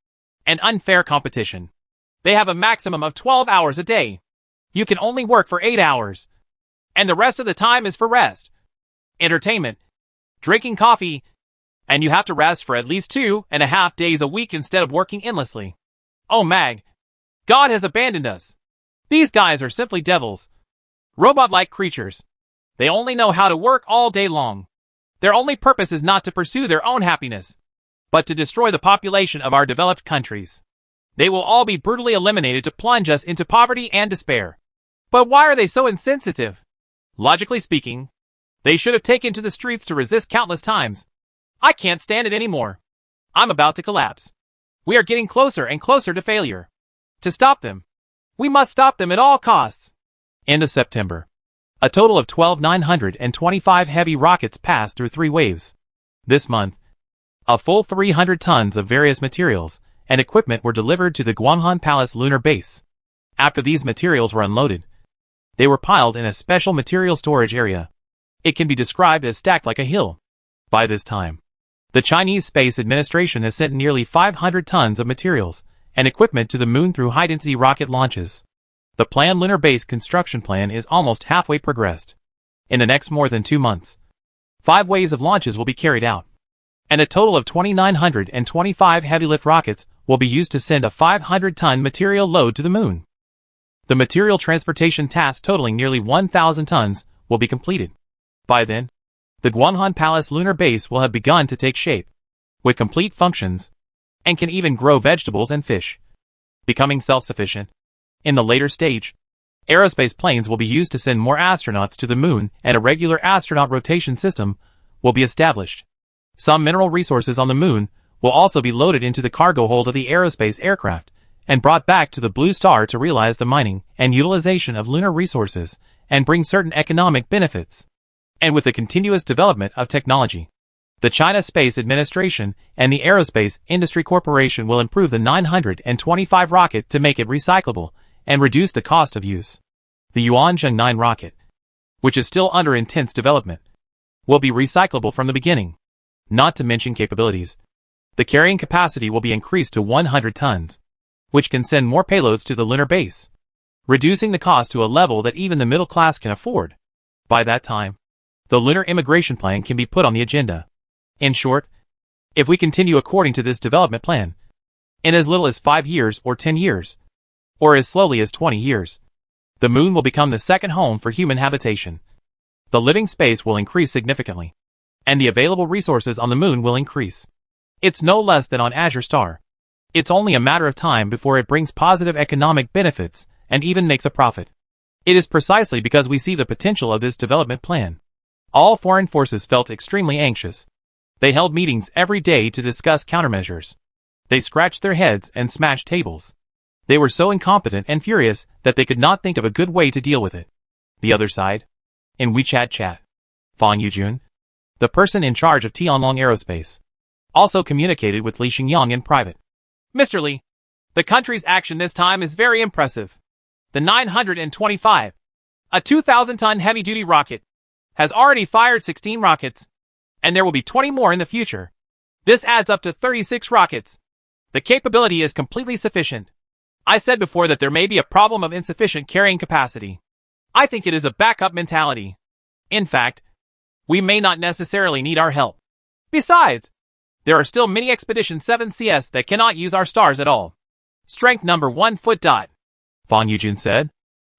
and unfair competition. They have a maximum of 12 hours a day. You can only work for 8 hours, and the rest of the time is for rest, entertainment, drinking coffee, and you have to rest for at least 2.5 days a week instead of working endlessly. Oh Mag, God has abandoned us. These guys are simply devils. Robot-like creatures. They only know how to work all day long. Their only purpose is not to pursue their own happiness, but to destroy the population of our developed countries. They will all be brutally eliminated to plunge us into poverty and despair. But why are they so insensitive? Logically speaking, they should have taken to the streets to resist countless times. I can't stand it anymore. I'm about to collapse. We are getting closer and closer to failure. To stop them, we must stop them at all costs. End of September. A total of 12,925 heavy rockets passed through 3 waves. This month, a full 300 tons of various materials and equipment were delivered to the Guanghan Palace lunar base. After these materials were unloaded, they were piled in a special material storage area. It can be described as stacked like a hill. By this time, the Chinese Space Administration has sent nearly 500 tons of materials and equipment to the moon through high-density rocket launches. The planned lunar base construction plan is almost halfway progressed. In the next more than 2 months, 5 waves of launches will be carried out, and a total of 2,925 heavy-lift rockets will be used to send a 500-ton material load to the moon. The material transportation task totaling nearly 1,000 tons will be completed. By then, the Guanghan Palace lunar base will have begun to take shape, with complete functions, and can even grow vegetables and fish, becoming self-sufficient. In the later stage, aerospace planes will be used to send more astronauts to the moon, and a regular astronaut rotation system will be established. Some mineral resources on the moon will also be loaded into the cargo hold of the aerospace aircraft and brought back to the Blue Star to realize the mining and utilization of lunar resources and bring certain economic benefits. And with the continuous development of technology, the China Space Administration and the Aerospace Industry Corporation will improve the 925 rocket to make it recyclable and reduce the cost of use. The Yuanzheng 9 rocket, which is still under intense development, will be recyclable from the beginning. Not to mention capabilities. The carrying capacity will be increased to 100 tons, which can send more payloads to the lunar base, reducing the cost to a level that even the middle class can afford. By that time, the lunar immigration plan can be put on the agenda. In short, if we continue according to this development plan, in as little as 5 years or 10 years, or as slowly as 20 years, the moon will become the second home for human habitation. The living space will increase significantly, and the available resources on the moon will increase. It's no less than on Azure Star. It's only a matter of time before it brings positive economic benefits and even makes a profit. It is precisely because we see the potential of this development plan. All foreign forces felt extremely anxious. They held meetings every day to discuss countermeasures. They scratched their heads and smashed tables. They were so incompetent and furious that they could not think of a good way to deal with it. The other side. In WeChat chat, Fang Yujun, the person in charge of Tianlong Aerospace, also communicated with Li Xingyang in private. Mr. Li, the country's action this time is very impressive. The 925, a 2,000-ton heavy-duty rocket, has already fired 16 rockets, and there will be 20 more in the future. This adds up to 36 rockets. The capability is completely sufficient. I said before that there may be a problem of insufficient carrying capacity. I think it is a backup mentality. In fact, we may not necessarily need our help. Besides, there are still many Expedition 7CS that cannot use our stars at all. Strength number 1 foot dot. Fang Yujun said.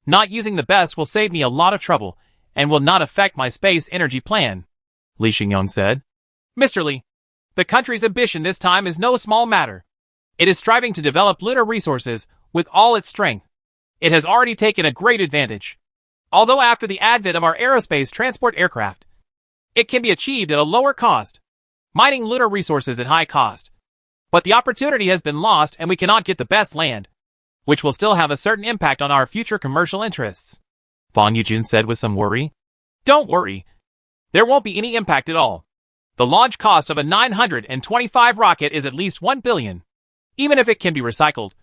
Not using the best will save me a lot of trouble and will not affect my space energy plan, Li Xingyong said. Mr. Li, the country's ambition this time is no small matter. It is striving to develop lunar resources with all its strength. It has already taken a great advantage. Although after the advent of our aerospace transport aircraft, it can be achieved at a lower cost, mining lunar resources at high cost. But the opportunity has been lost and we cannot get the best land, which will still have a certain impact on our future commercial interests, Fang Yujun said with some worry. Don't worry. There won't be any impact at all. The launch cost of a 925 rocket is at least 1 billion. Even if it can be recycled,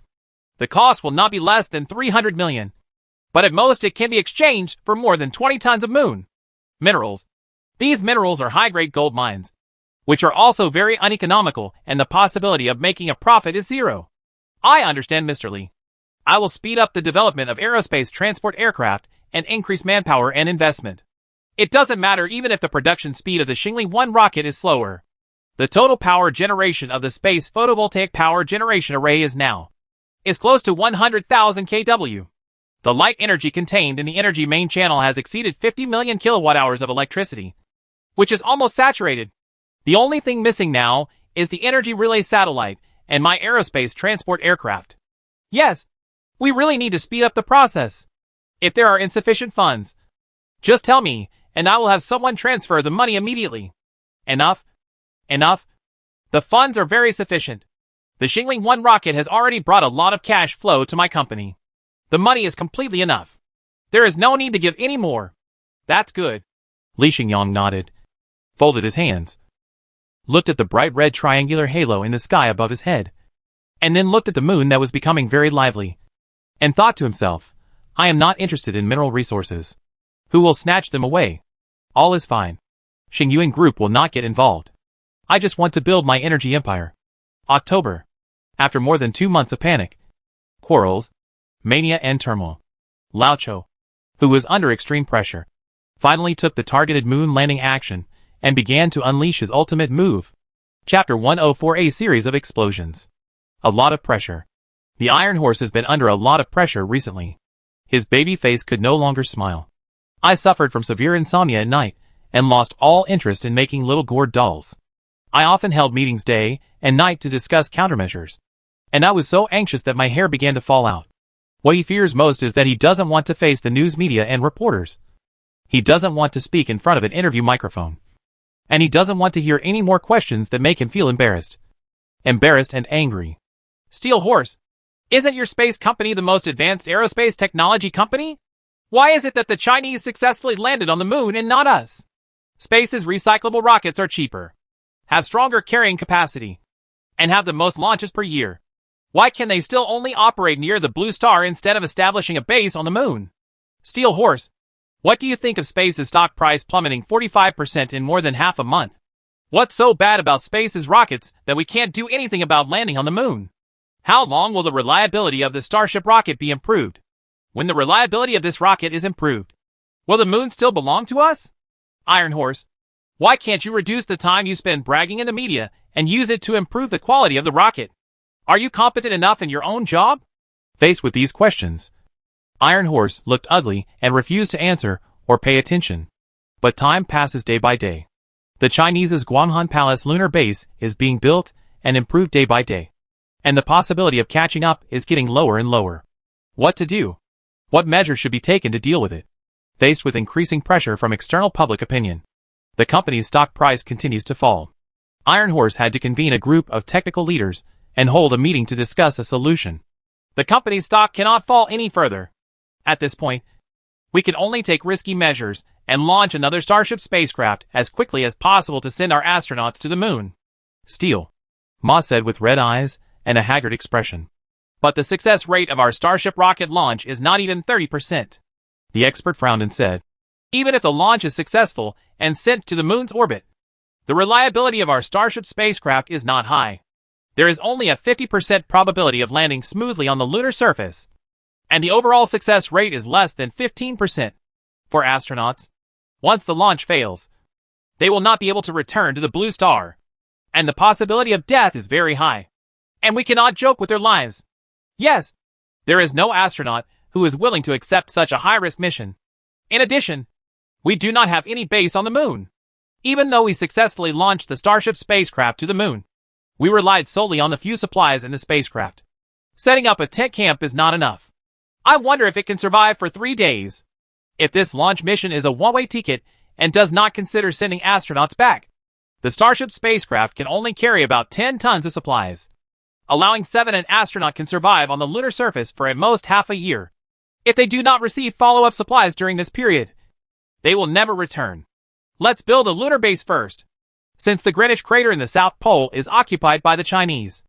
the cost will not be less than 300 million. But at most it can be exchanged for more than 20 tons of moon minerals. These minerals are high-grade gold mines, which are also very uneconomical, and the possibility of making a profit is zero. I understand, Mr. Li. I will speed up the development of aerospace transport aircraft and increase manpower and investment. It doesn't matter even if the production speed of the Xingli 1 rocket is slower. The total power generation of the space photovoltaic power generation array is close to 100,000 kW. The light energy contained in the energy main channel has exceeded 50 million kilowatt-hours of electricity, which is almost saturated. The only thing missing now is the energy relay satellite and my aerospace transport aircraft. Yes, we really need to speed up the process. If there are insufficient funds, just tell me, and I will have someone transfer the money immediately. Enough. The funds are very sufficient. The Xingli 1 rocket has already brought a lot of cash flow to my company. The money is completely enough. There is no need to give any more. That's good. Li Xingyong nodded, folded his hands, looked at the bright red triangular halo in the sky above his head, and then looked at the moon that was becoming very lively, and thought to himself, I am not interested in mineral resources. Who will snatch them away? All is fine. Xingyuan Group will not get involved. I just want to build my energy empire. October. After more than 2 months of panic, quarrels, mania and turmoil, Lao Cho, who was under extreme pressure, finally took the targeted moon landing action and began to unleash his ultimate move. Chapter 104, a series of explosions. A lot of pressure. The Iron Horse has been under a lot of pressure recently. His baby face could no longer smile. I suffered from severe insomnia at night and lost all interest in making little gourd dolls. I often held meetings day and night to discuss countermeasures, and I was so anxious that my hair began to fall out. What he fears most is that he doesn't want to face the news media and reporters. He doesn't want to speak in front of an interview microphone. And he doesn't want to hear any more questions that make him feel embarrassed. Embarrassed and angry. Steel Horse, isn't your space company the most advanced aerospace technology company? Why is it that the Chinese successfully landed on the moon and not us? Space's recyclable rockets are cheaper, have stronger carrying capacity, and have the most launches per year. Why can they still only operate near the blue star instead of establishing a base on the moon? Steel Horse, what do you think of Space's stock price plummeting 45% in more than half a month? What's so bad about Space's rockets that we can't do anything about landing on the moon? How long will the reliability of the Starship rocket be improved? When the reliability of this rocket is improved, will the moon still belong to us? Iron Horse, why can't you reduce the time you spend bragging in the media and use it to improve the quality of the rocket? Are you competent enough in your own job? Faced with these questions, Iron Horse looked ugly and refused to answer or pay attention. But time passes day by day. The Chinese's Guanghan Palace lunar base is being built and improved day by day, and the possibility of catching up is getting lower and lower. What to do? What measures should be taken to deal with it? Faced with increasing pressure from external public opinion, the company's stock price continues to fall. Iron Horse had to convene a group of technical leaders and hold a meeting to discuss a solution. The company's stock cannot fall any further. At this point, we can only take risky measures and launch another Starship spacecraft as quickly as possible to send our astronauts to the moon. Steel, Ma said with red eyes and a haggard expression. But the success rate of our Starship rocket launch is not even 30%. The expert frowned and said, even if the launch is successful and sent to the moon's orbit, the reliability of our Starship spacecraft is not high. There is only a 50% probability of landing smoothly on the lunar surface, and the overall success rate is less than 15%. For astronauts, once the launch fails, they will not be able to return to the blue star, and the possibility of death is very high. And we cannot joke with their lives. Yes, there is no astronaut who is willing to accept such a high-risk mission. In addition, we do not have any base on the moon. Even though we successfully launched the Starship spacecraft to the moon, we relied solely on the few supplies in the spacecraft. Setting up a tent camp is not enough. I wonder if it can survive for 3 days. If this launch mission is a one-way ticket and does not consider sending astronauts back, the Starship spacecraft can only carry about 10 tons of supplies, allowing 7 an astronaut can survive on the lunar surface for at most half a year. If they do not receive follow-up supplies during this period, they will never return. Let's build a lunar base first. Since the Greenwich crater in the South Pole is occupied by the Chinese,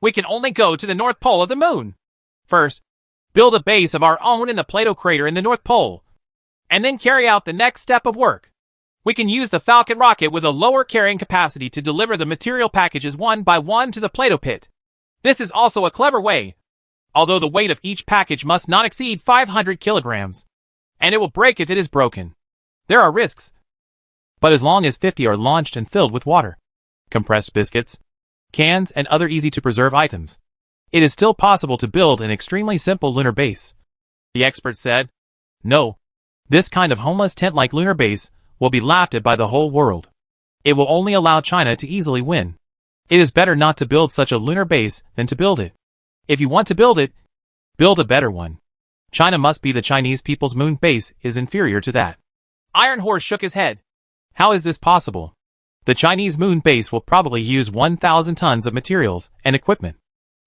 we can only go to the North Pole of the moon. First, build a base of our own in the Plato crater in the North Pole, and then carry out the next step of work. We can use the Falcon rocket with a lower carrying capacity to deliver the material packages one by one to the Plato pit. This is also a clever way, although the weight of each package must not exceed 500 kilograms, and it will break if it is broken. There are risks, but as long as 50 are launched and filled with water, compressed biscuits, cans, and other easy-to-preserve items, it is still possible to build an extremely simple lunar base. The expert said, "No, this kind of homeless tent-like lunar base will be laughed at by the whole world. It will only allow China to easily win. It is better not to build such a lunar base than to build it. If you want to build it, build a better one. China must be the Chinese people's moon base is inferior to that." Iron Horse shook his head. How is this possible? The Chinese moon base will probably use 1,000 tons of materials and equipment.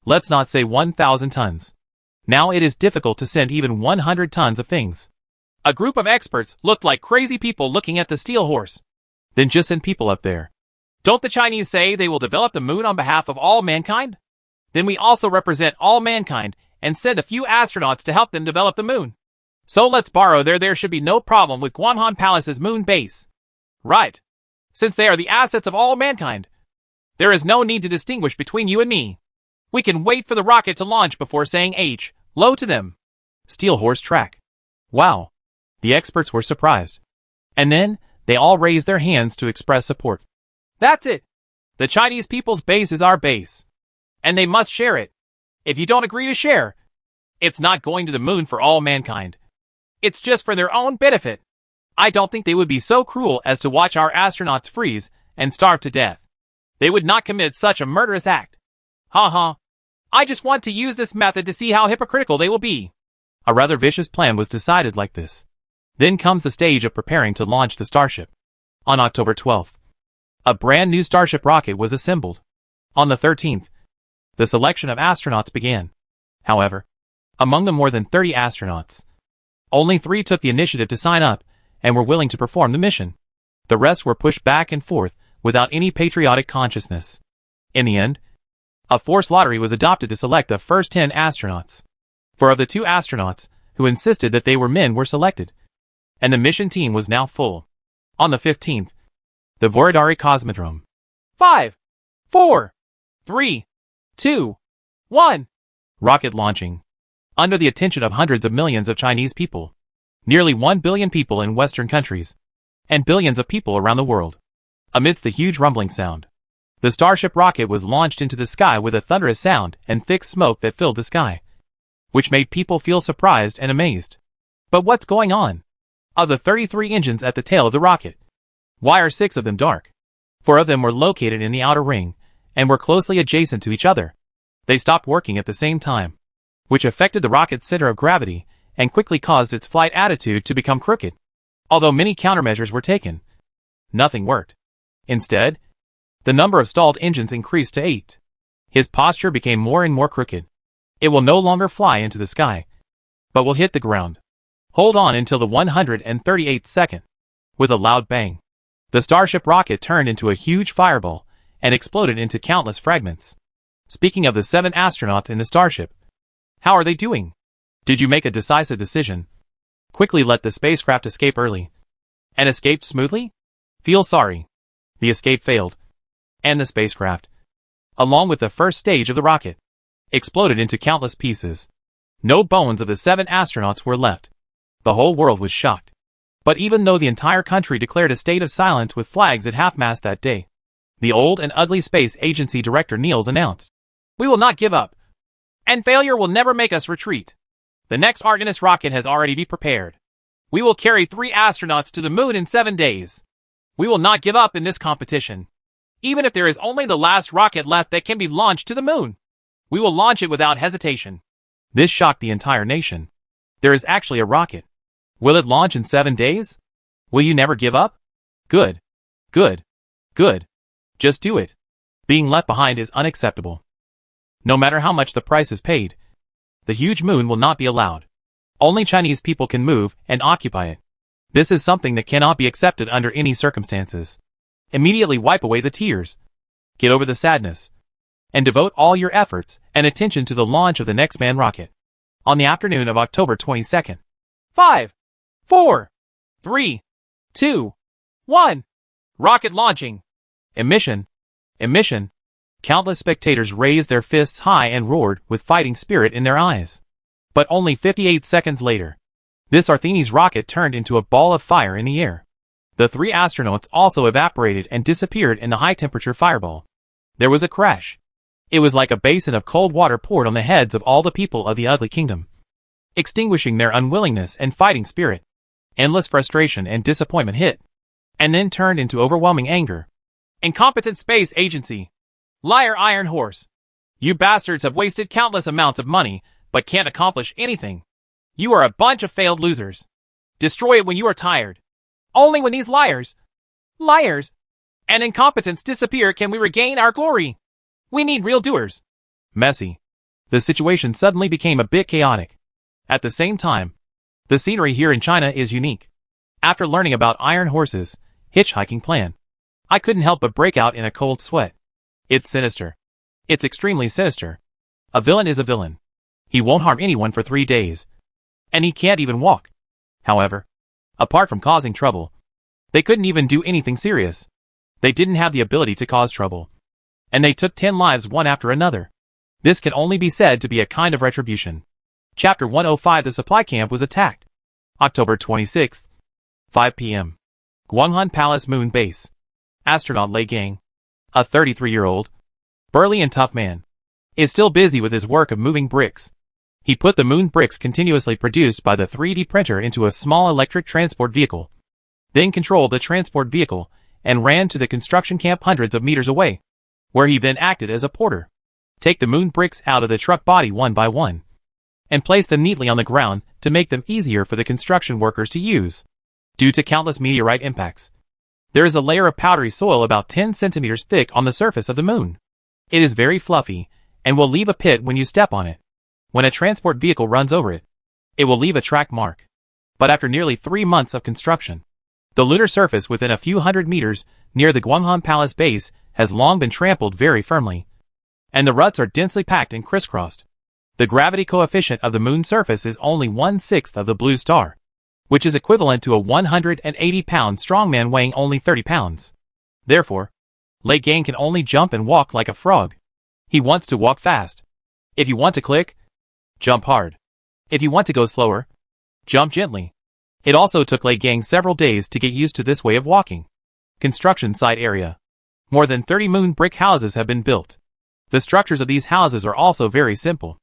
Let's not say 1,000 tons. Now it is difficult to send even 100 tons of things. A group of experts looked like crazy people looking at the steel horse. Then just send people up there. Don't the Chinese say they will develop the moon on behalf of all mankind? Then we also represent all mankind and send a few astronauts to help them develop the moon. So let's borrow there should be no problem with Guanghan Palace's moon base. Right. Since they are the assets of all mankind, there is no need to distinguish between you and me. We can wait for the rocket to launch before saying hello to them. Steel horse track. Wow. The experts were surprised. And then, they all raised their hands to express support. That's it. The Chinese people's base is our base. And they must share it. If you don't agree to share, it's not going to the moon for all mankind. It's just for their own benefit. I don't think they would be so cruel as to watch our astronauts freeze and starve to death. They would not commit such a murderous act. Ha. I just want to use this method to see how hypocritical they will be. A rather vicious plan was decided like this. Then comes the stage of preparing to launch the Starship. On October 12th, a brand new Starship rocket was assembled. On the 13th, the selection of astronauts began. However, among the more than 30 astronauts, only 3 took the initiative to sign up and were willing to perform the mission. The rest were pushed back and forth without any patriotic consciousness. In the end, a forced lottery was adopted to select the first 10 astronauts. 4 of the 2 astronauts who insisted that they were men were selected, and the mission team was now full. On the 15th, the Vorodari Cosmodrome. 5, 4, 3, 2, 1. Rocket launching. Under the attention of hundreds of millions of Chinese people, nearly 1 billion people in Western countries, and billions of people around the world. Amidst the huge rumbling sound, the Starship rocket was launched into the sky with a thunderous sound and thick smoke that filled the sky, which made people feel surprised and amazed. But what's going on? Of the 33 engines at the tail of the rocket, why are 6 of them dark? 4 of them were located in the outer ring and were closely adjacent to each other. They stopped working at the same time, which affected the rocket's center of gravity and quickly caused its flight attitude to become crooked. Although many countermeasures were taken, nothing worked. Instead, the number of stalled engines increased to 8. His posture became more and more crooked. It will no longer fly into the sky, but will hit the ground. Hold on until the 138th second. With a loud bang, the Starship rocket turned into a huge fireball and exploded into countless fragments. Speaking of the 7 astronauts in the Starship, how are they doing? Did you make a decisive decision? Quickly let the spacecraft escape early. And escaped smoothly? Feel sorry. The escape failed. And the spacecraft, along with the first stage of the rocket, exploded into countless pieces. No bones of the 7 astronauts were left. The whole world was shocked. But even though the entire country declared a state of silence with flags at half-mast that day, the old and ugly space agency director Niels announced, "We will not give up. And failure will never make us retreat. The next Artemis rocket has already been prepared. We will carry 3 astronauts to the moon in 7 days. We will not give up in this competition. Even if there is only the last rocket left that can be launched to the moon, we will launch it without hesitation. This shocked the entire nation. There is actually a rocket. Will it launch in 7 days? Will you never give up? Good. Good. Good. Just do it. Being left behind is unacceptable. No matter how much the price is paid, the huge moon will not be allowed. Only Chinese people can move and occupy it. This is something that cannot be accepted under any circumstances. Immediately wipe away the tears. Get over the sadness. And devote all your efforts and attention to the launch of the next manned rocket. On the afternoon of October 22nd. 5, 4, 3, 2, 1. Rocket launching. Emission. Emission. Countless spectators raised their fists high and roared with fighting spirit in their eyes. But only 58 seconds later, this Artemis rocket turned into a ball of fire in the air. The 3 astronauts also evaporated and disappeared in the high-temperature fireball. There was a crash. It was like a basin of cold water poured on the heads of all the people of the ugly kingdom, extinguishing their unwillingness and fighting spirit. Endless frustration and disappointment hit, and then turned into overwhelming anger. Incompetent space agency. Liar Iron Horse. You bastards have wasted countless amounts of money, but can't accomplish anything. You are a bunch of failed losers. Destroy it when you are tired. Only when these liars, and incompetents disappear can we regain our glory. We need real doers. Messy. The situation suddenly became a bit chaotic. At the same time, the scenery here in China is unique. After learning about Iron Horse's hitchhiking plan, I couldn't help but break out in a cold sweat. It's sinister. It's extremely sinister. A villain is a villain. He won't harm anyone for 3 days. And he can't even walk. However, apart from causing trouble, they couldn't even do anything serious. They didn't have the ability to cause trouble. And they took 10 lives one after another. This can only be said to be a kind of retribution. Chapter 105. The supply camp was attacked. October 26th, 5 p.m. Guanghan Palace Moon Base. Astronaut Lei Gang, a 33-year-old, burly and tough man, is still busy with his work of moving bricks. He put the moon bricks continuously produced by the 3D printer into a small electric transport vehicle, then controlled the transport vehicle and ran to the construction camp hundreds of meters away, where he then acted as a porter. Take the moon bricks out of the truck body one by one, and place them neatly on the ground to make them easier for the construction workers to use. Due to countless meteorite impacts, there is a layer of powdery soil about 10 centimeters thick on the surface of the moon. It is very fluffy, and will leave a pit when you step on it. When a transport vehicle runs over it, it will leave a track mark. But after nearly 3 months of construction, the lunar surface within a few hundred meters near the Guanghan Palace base has long been trampled very firmly, and the ruts are densely packed and crisscrossed. The gravity coefficient of the moon surface is only 1/6 of the blue star, which is equivalent to a 180-pound strongman weighing only 30 pounds. Therefore, Lei Gang can only jump and walk like a frog. He wants to walk fast. If you want to click, jump hard. If you want to go slower, jump gently. It also took Lei Gang several days to get used to this way of walking. Construction site area. More than 30 moon brick houses have been built. The structures of these houses are also very simple.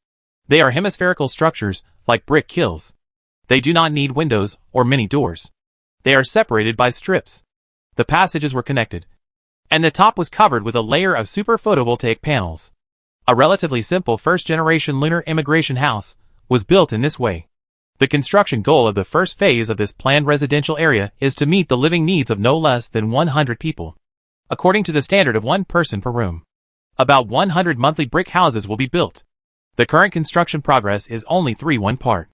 They are hemispherical structures, like brick kilns. They do not need windows or many doors. They are separated by strips. The passages were connected, and the top was covered with a layer of super photovoltaic panels. A relatively simple first-generation lunar immigration house was built in this way. The construction goal of the first phase of this planned residential area is to meet the living needs of no less than 100 people, according to the standard of 1 person per room. About 100 monthly brick houses will be built. The current construction progress is only 3/1 part.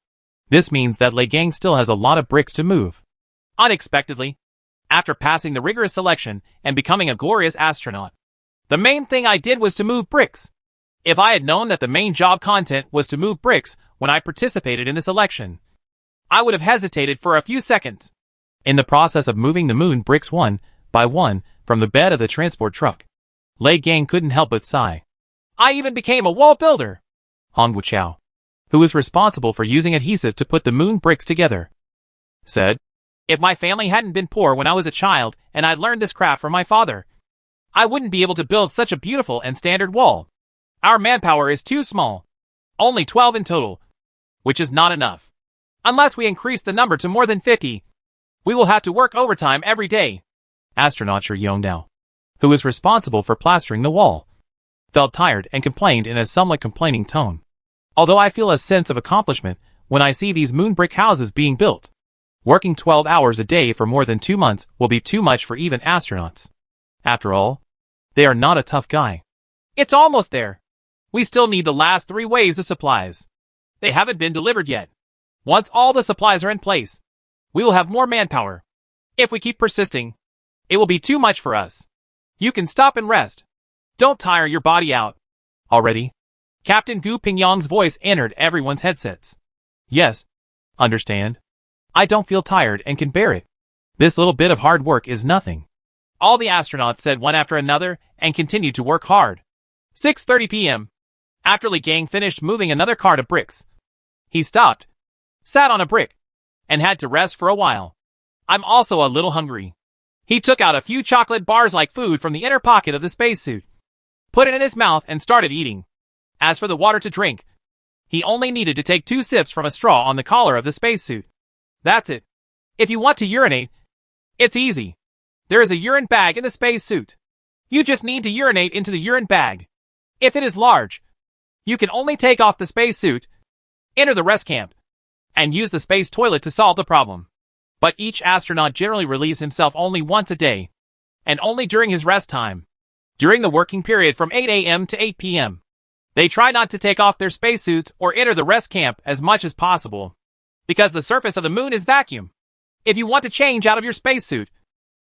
This means that Lei Gang still has a lot of bricks to move. Unexpectedly, after passing the rigorous selection and becoming a glorious astronaut, the main thing I did was to move bricks. If I had known that the main job content was to move bricks when I participated in the selection, I would have hesitated for a few seconds. In the process of moving the moon bricks one by one from the bed of the transport truck, Lei Gang couldn't help but sigh. I even became a wall builder. Hong Wuchao, who was responsible for using adhesive to put the moon bricks together, said, If my family hadn't been poor when I was a child and I'd learned this craft from my father, I wouldn't be able to build such a beautiful and standard wall. Our manpower is too small. Only 12 in total, which is not enough. Unless we increase the number to more than 50, we will have to work overtime every day. Astronaut Shi Yongdao, who was responsible for plastering the wall, felt tired and complained in a somewhat complaining tone. Although I feel a sense of accomplishment when I see these moon brick houses being built. Working 12 hours a day for more than 2 months will be too much for even astronauts. After all, they are not a tough guy. It's almost there. We still need the last 3 waves of supplies. They haven't been delivered yet. Once all the supplies are in place, we will have more manpower. If we keep persisting, it will be too much for us. You can stop and rest. Don't tire your body out. Already? Captain Gu Pingyang's voice entered everyone's headsets. Yes. Understand? I don't feel tired and can bear it. This little bit of hard work is nothing. All the astronauts said one after another and continued to work hard. 6:30 p.m. After Li Gang finished moving another cart of bricks, he stopped, sat on a brick, and had to rest for a while. I'm also a little hungry. He took out a few chocolate bars like food from the inner pocket of the spacesuit, put it in his mouth and started eating. As for the water to drink, he only needed to take 2 sips from a straw on the collar of the spacesuit. That's it. If you want to urinate, it's easy. There is a urine bag in the spacesuit. You just need to urinate into the urine bag. If it is large, you can only take off the spacesuit, enter the rest camp, and use the space toilet to solve the problem. But each astronaut generally relieves himself only once a day, and only during his rest time. During the working period from 8 a.m. to 8 p.m., they try not to take off their spacesuits or enter the rest camp as much as possible, because the surface of the moon is vacuum. If you want to change out of your spacesuit,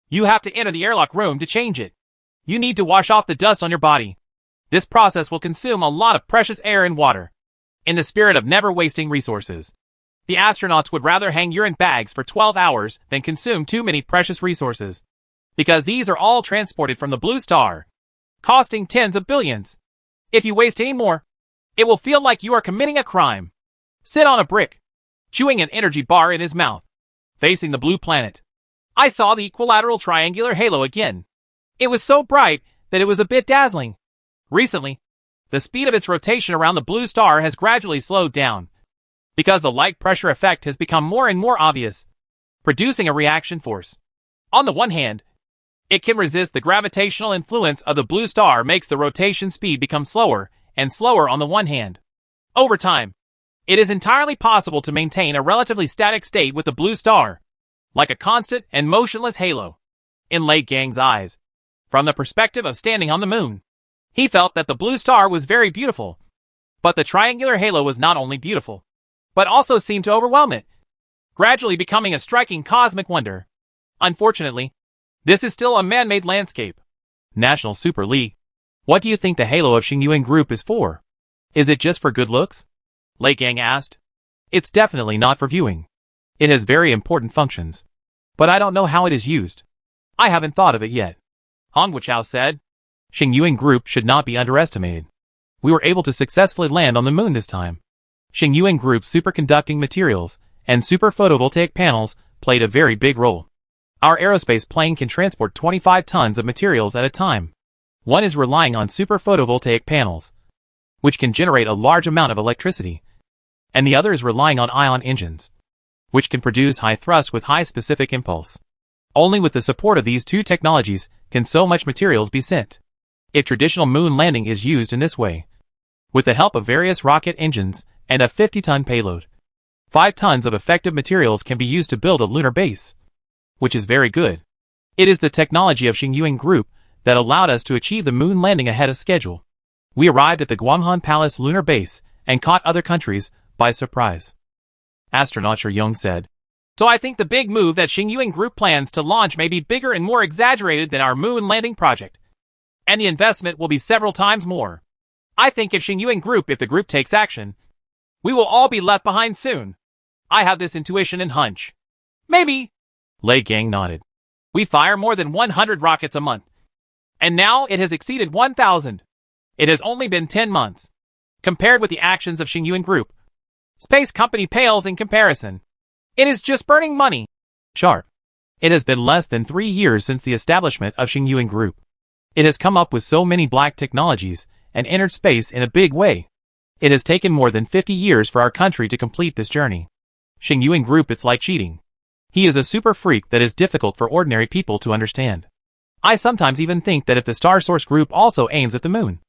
you have to enter the airlock room to change it. You need to wash off the dust on your body. This process will consume a lot of precious air and water. In the spirit of never wasting resources, the astronauts would rather hang urine bags for 12 hours than consume too many precious resources, because these are all transported from the blue star, costing tens of billions. If you waste any more, it will feel like you are committing a crime. Sit on a brick, chewing an energy bar in his mouth, facing the blue planet. I saw the equilateral triangular halo again. It was so bright that it was a bit dazzling. Recently, the speed of its rotation around the blue star has gradually slowed down, because the light pressure effect has become more and more obvious, producing a reaction force. On the one hand, it can resist the gravitational influence of the blue star, makes the rotation speed become slower and slower on the one hand. Over time, it is entirely possible to maintain a relatively static state with the blue star, like a constant and motionless halo. In Lei Gang's eyes, from the perspective of standing on the moon, he felt that the blue star was very beautiful. But the triangular halo was not only beautiful, but also seemed to overwhelm it, gradually becoming a striking cosmic wonder. Unfortunately, this is still a man-made landscape. National Super League. What do you think the halo of Xingyuan Group is for? Is it just for good looks? Lei Gang asked. It's definitely not for viewing. It has very important functions. But I don't know how it is used. I haven't thought of it yet. Hong Wuchao said. Xingyuan Group should not be underestimated. We were able to successfully land on the moon this time. Xingyuan Group's superconducting materials and super photovoltaic panels played a very big role. Our aerospace plane can transport 25 tons of materials at a time. One is relying on super photovoltaic panels, which can generate a large amount of electricity, and the other is relying on ion engines, which can produce high thrust with high specific impulse. Only with the support of these two technologies can so much materials be sent. If traditional moon landing is used in this way, with the help of various rocket engines and a 50-ton payload, 5 tons of effective materials can be used to build a lunar base, which is very good. It is the technology of Xingyuan Group that allowed us to achieve the moon landing ahead of schedule. We arrived at the Guanghan Palace lunar base and caught other countries by surprise. Astronaut Shi Yong said. So I think the big move that Xingyuan Group plans to launch may be bigger and more exaggerated than our moon landing project, and the investment will be several times more. I think if the group takes action, we will all be left behind soon. I have this intuition and hunch. Maybe. Lei Gang nodded. We fire more than 100 rockets a month, and now it has exceeded 1,000. It has only been 10 months. Compared with the actions of Xingyuan Group, space company pales in comparison. It is just burning money. Sharp. It has been less than 3 years since the establishment of Xingyuan Group. It has come up with so many black technologies and entered space in a big way. It has taken more than 50 years for our country to complete this journey. Xingyuan Group, it's like cheating. He is a super freak that is difficult for ordinary people to understand. I sometimes even think that if the Star Source Group also aims at the moon,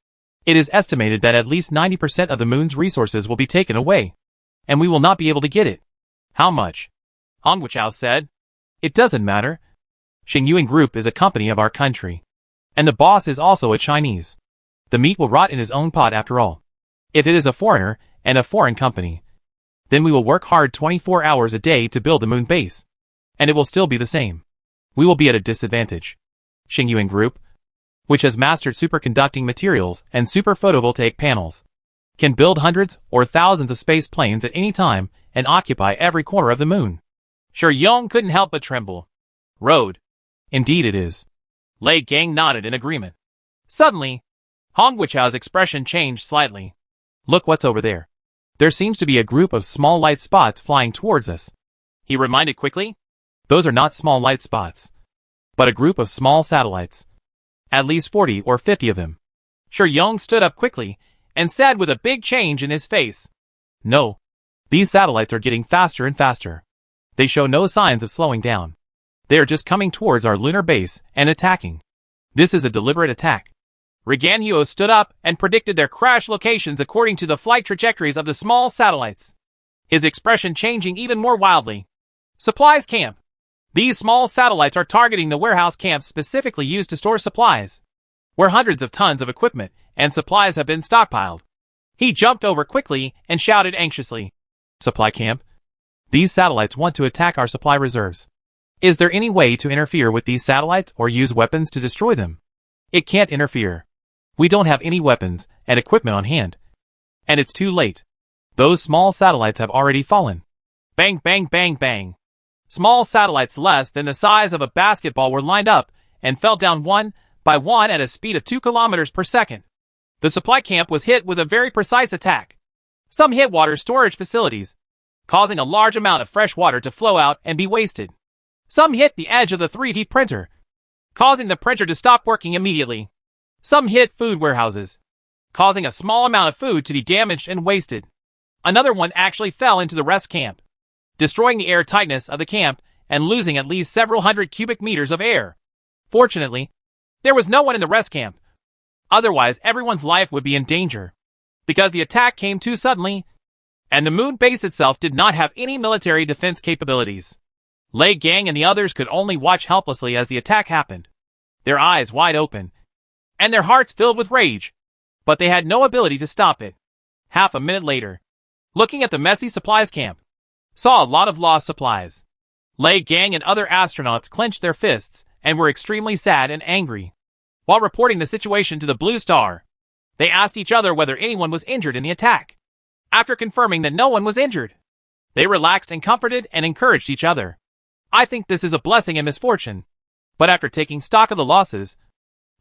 it is estimated that at least 90% of the moon's resources will be taken away, and we will not be able to get it. How much? Hong Wuchao said. It doesn't matter. Xingyuan Group is a company of our country, and the boss is also a Chinese. The meat will rot in his own pot after all. If it is a foreigner and a foreign company, then we will work hard 24 hours a day to build the moon base, and it will still be the same. We will be at a disadvantage. Xingyuan Group, which has mastered superconducting materials and super photovoltaic panels, can build hundreds or thousands of space planes at any time and occupy every corner of the moon. Sure, Yong couldn't help but tremble. Road. Indeed it is. Lei Gang nodded in agreement. Suddenly, Hong Wuchao's expression changed slightly. Look what's over there. There seems to be a group of small light spots flying towards us. He reminded quickly. Those are not small light spots, but a group of small satellites. At least 40 or 50 of them. Sure, Yong stood up quickly and said with a big change in his face. No. These satellites are getting faster and faster. They show no signs of slowing down. They are just coming towards our lunar base and attacking. This is a deliberate attack. Rigan Huo stood up and predicted their crash locations according to the flight trajectories of the small satellites, his expression changing even more wildly. Supplies camp. These small satellites are targeting the warehouse camps specifically used to store supplies, where hundreds of tons of equipment and supplies have been stockpiled. He jumped over quickly and shouted anxiously. Supply camp? These satellites want to attack our supply reserves. Is there any way to interfere with these satellites or use weapons to destroy them? It can't interfere. We don't have any weapons and equipment on hand. And it's too late. Those small satellites have already fallen. Bang, bang, bang, bang. Small satellites less than the size of a basketball were lined up and fell down one by one at a speed of 2 kilometers per second. The supply camp was hit with a very precise attack. Some hit water storage facilities, causing a large amount of fresh water to flow out and be wasted. Some hit the edge of the 3D printer, causing the printer to stop working immediately. Some hit food warehouses, causing a small amount of food to be damaged and wasted. Another one actually fell into the rest camp, destroying the air tightness of the camp and losing at least several hundred cubic meters of air. Fortunately, there was no one in the rest camp. Otherwise, everyone's life would be in danger, because the attack came too suddenly, and the moon base itself did not have any military defense capabilities. Lei Gang and the others could only watch helplessly as the attack happened, their eyes wide open, and their hearts filled with rage, but they had no ability to stop it. Half a minute later, looking at the messy supplies camp, saw a lot of lost supplies. Lei Gang and other astronauts clenched their fists and were extremely sad and angry. While reporting the situation to the Blue Star, they asked each other whether anyone was injured in the attack. After confirming that no one was injured, they relaxed and comforted and encouraged each other. I think this is a blessing and misfortune. But after taking stock of the losses,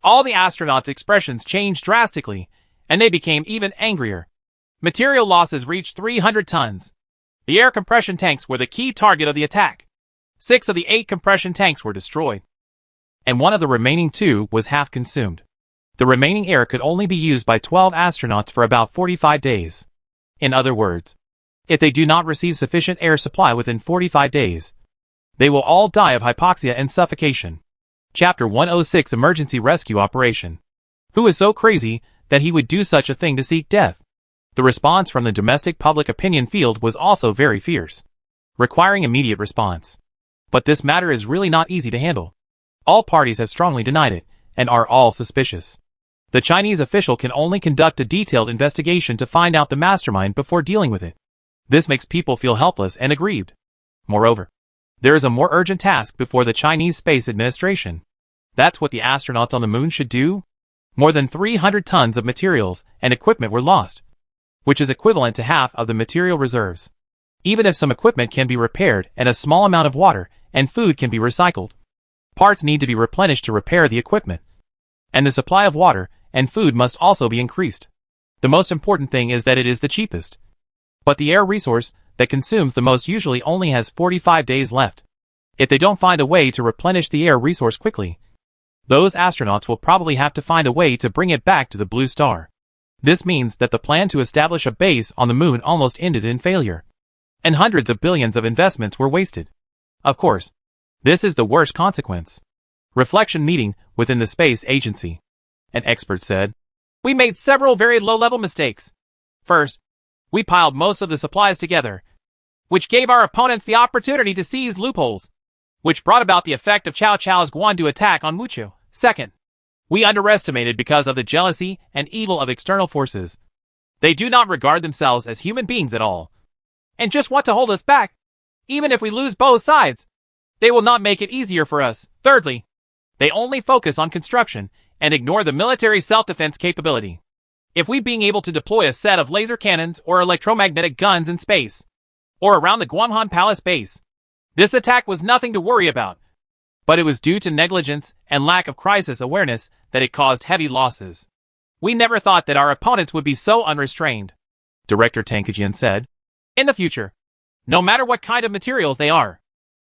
all the astronauts' expressions changed drastically, and they became even angrier. Material losses reached 300 tons. The air compression tanks were the key target of the attack. 6 of the 8 compression tanks were destroyed, and one of the remaining 2 was half consumed. The remaining air could only be used by 12 astronauts for about 45 days. In other words, if they do not receive sufficient air supply within 45 days, they will all die of hypoxia and suffocation. Chapter 106 Emergency Rescue Operation. Who is so crazy that he would do such a thing to seek death? The response from the domestic public opinion field was also very fierce, requiring immediate response. But this matter is really not easy to handle. All parties have strongly denied it, and are all suspicious. The Chinese official can only conduct a detailed investigation to find out the mastermind before dealing with it. This makes people feel helpless and aggrieved. Moreover, there is a more urgent task before the Chinese Space Administration. That's what the astronauts on the moon should do. More than 300 tons of materials and equipment were lost, which is equivalent to half of the material reserves. Even if some equipment can be repaired and a small amount of water and food can be recycled, parts need to be replenished to repair the equipment. And the supply of water and food must also be increased. The most important thing is that it is the cheapest. But the air resource that consumes the most usually only has 45 days left. If they don't find a way to replenish the air resource quickly, those astronauts will probably have to find a way to bring it back to the Blue Star. This means that the plan to establish a base on the moon almost ended in failure, and hundreds of billions of investments were wasted. Of course, this is the worst consequence. Reflection meeting within the space agency. An expert said, "We made several very low-level mistakes. First, we piled most of the supplies together, which gave our opponents the opportunity to seize loopholes, which brought about the effect of Cao Cao's Guandu attack on Wuchu. Second, we underestimated because of the jealousy and evil of external forces. They do not regard themselves as human beings at all, and just want to hold us back. Even if we lose both sides, they will not make it easier for us. Thirdly, they only focus on construction and ignore the military self-defense capability. If we being able to deploy a set of laser cannons or electromagnetic guns in space, or around the Guamhan Palace base, this attack was nothing to worry about. But it was due to negligence and lack of crisis awareness that it caused heavy losses. We never thought that our opponents would be so unrestrained," Director Tankajian said. "In the future, no matter what kind of materials they are,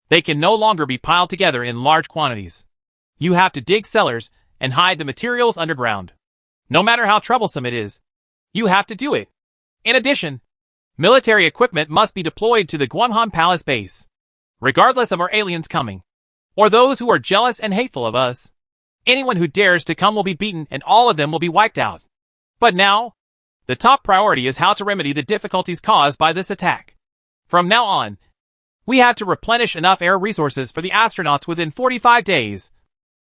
they can no longer be piled together in large quantities. You have to dig cellars and hide the materials underground. No matter how troublesome it is, you have to do it. In addition, military equipment must be deployed to the Guamhan Palace base, regardless of our aliens coming, or those who are jealous and hateful of us. Anyone who dares to come will be beaten and all of them will be wiped out. But now, the top priority is how to remedy the difficulties caused by this attack. From now on, we have to replenish enough air resources for the astronauts within 45 days,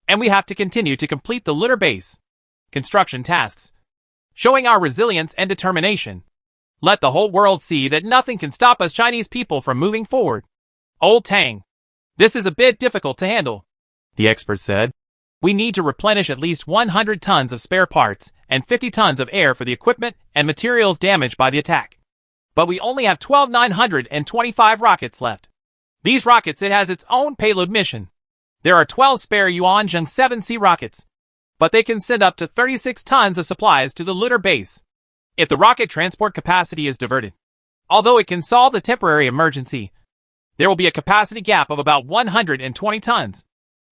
and we have to continue to complete the lunar base construction tasks, showing our resilience and determination. Let the whole world see that nothing can stop us Chinese people from moving forward. Old Tang, this is a bit difficult to handle," the expert said. "We need to replenish at least 100 tons of spare parts and 50 tons of air for the equipment and materials damaged by the attack. But we only have 12,925 rockets left. These rockets, it has its own payload mission. There are 12 spare Yuanzheng 7C rockets, but they can send up to 36 tons of supplies to the lunar base if the rocket transport capacity is diverted. Although it can solve the temporary emergency, there will be a capacity gap of about 120 tons.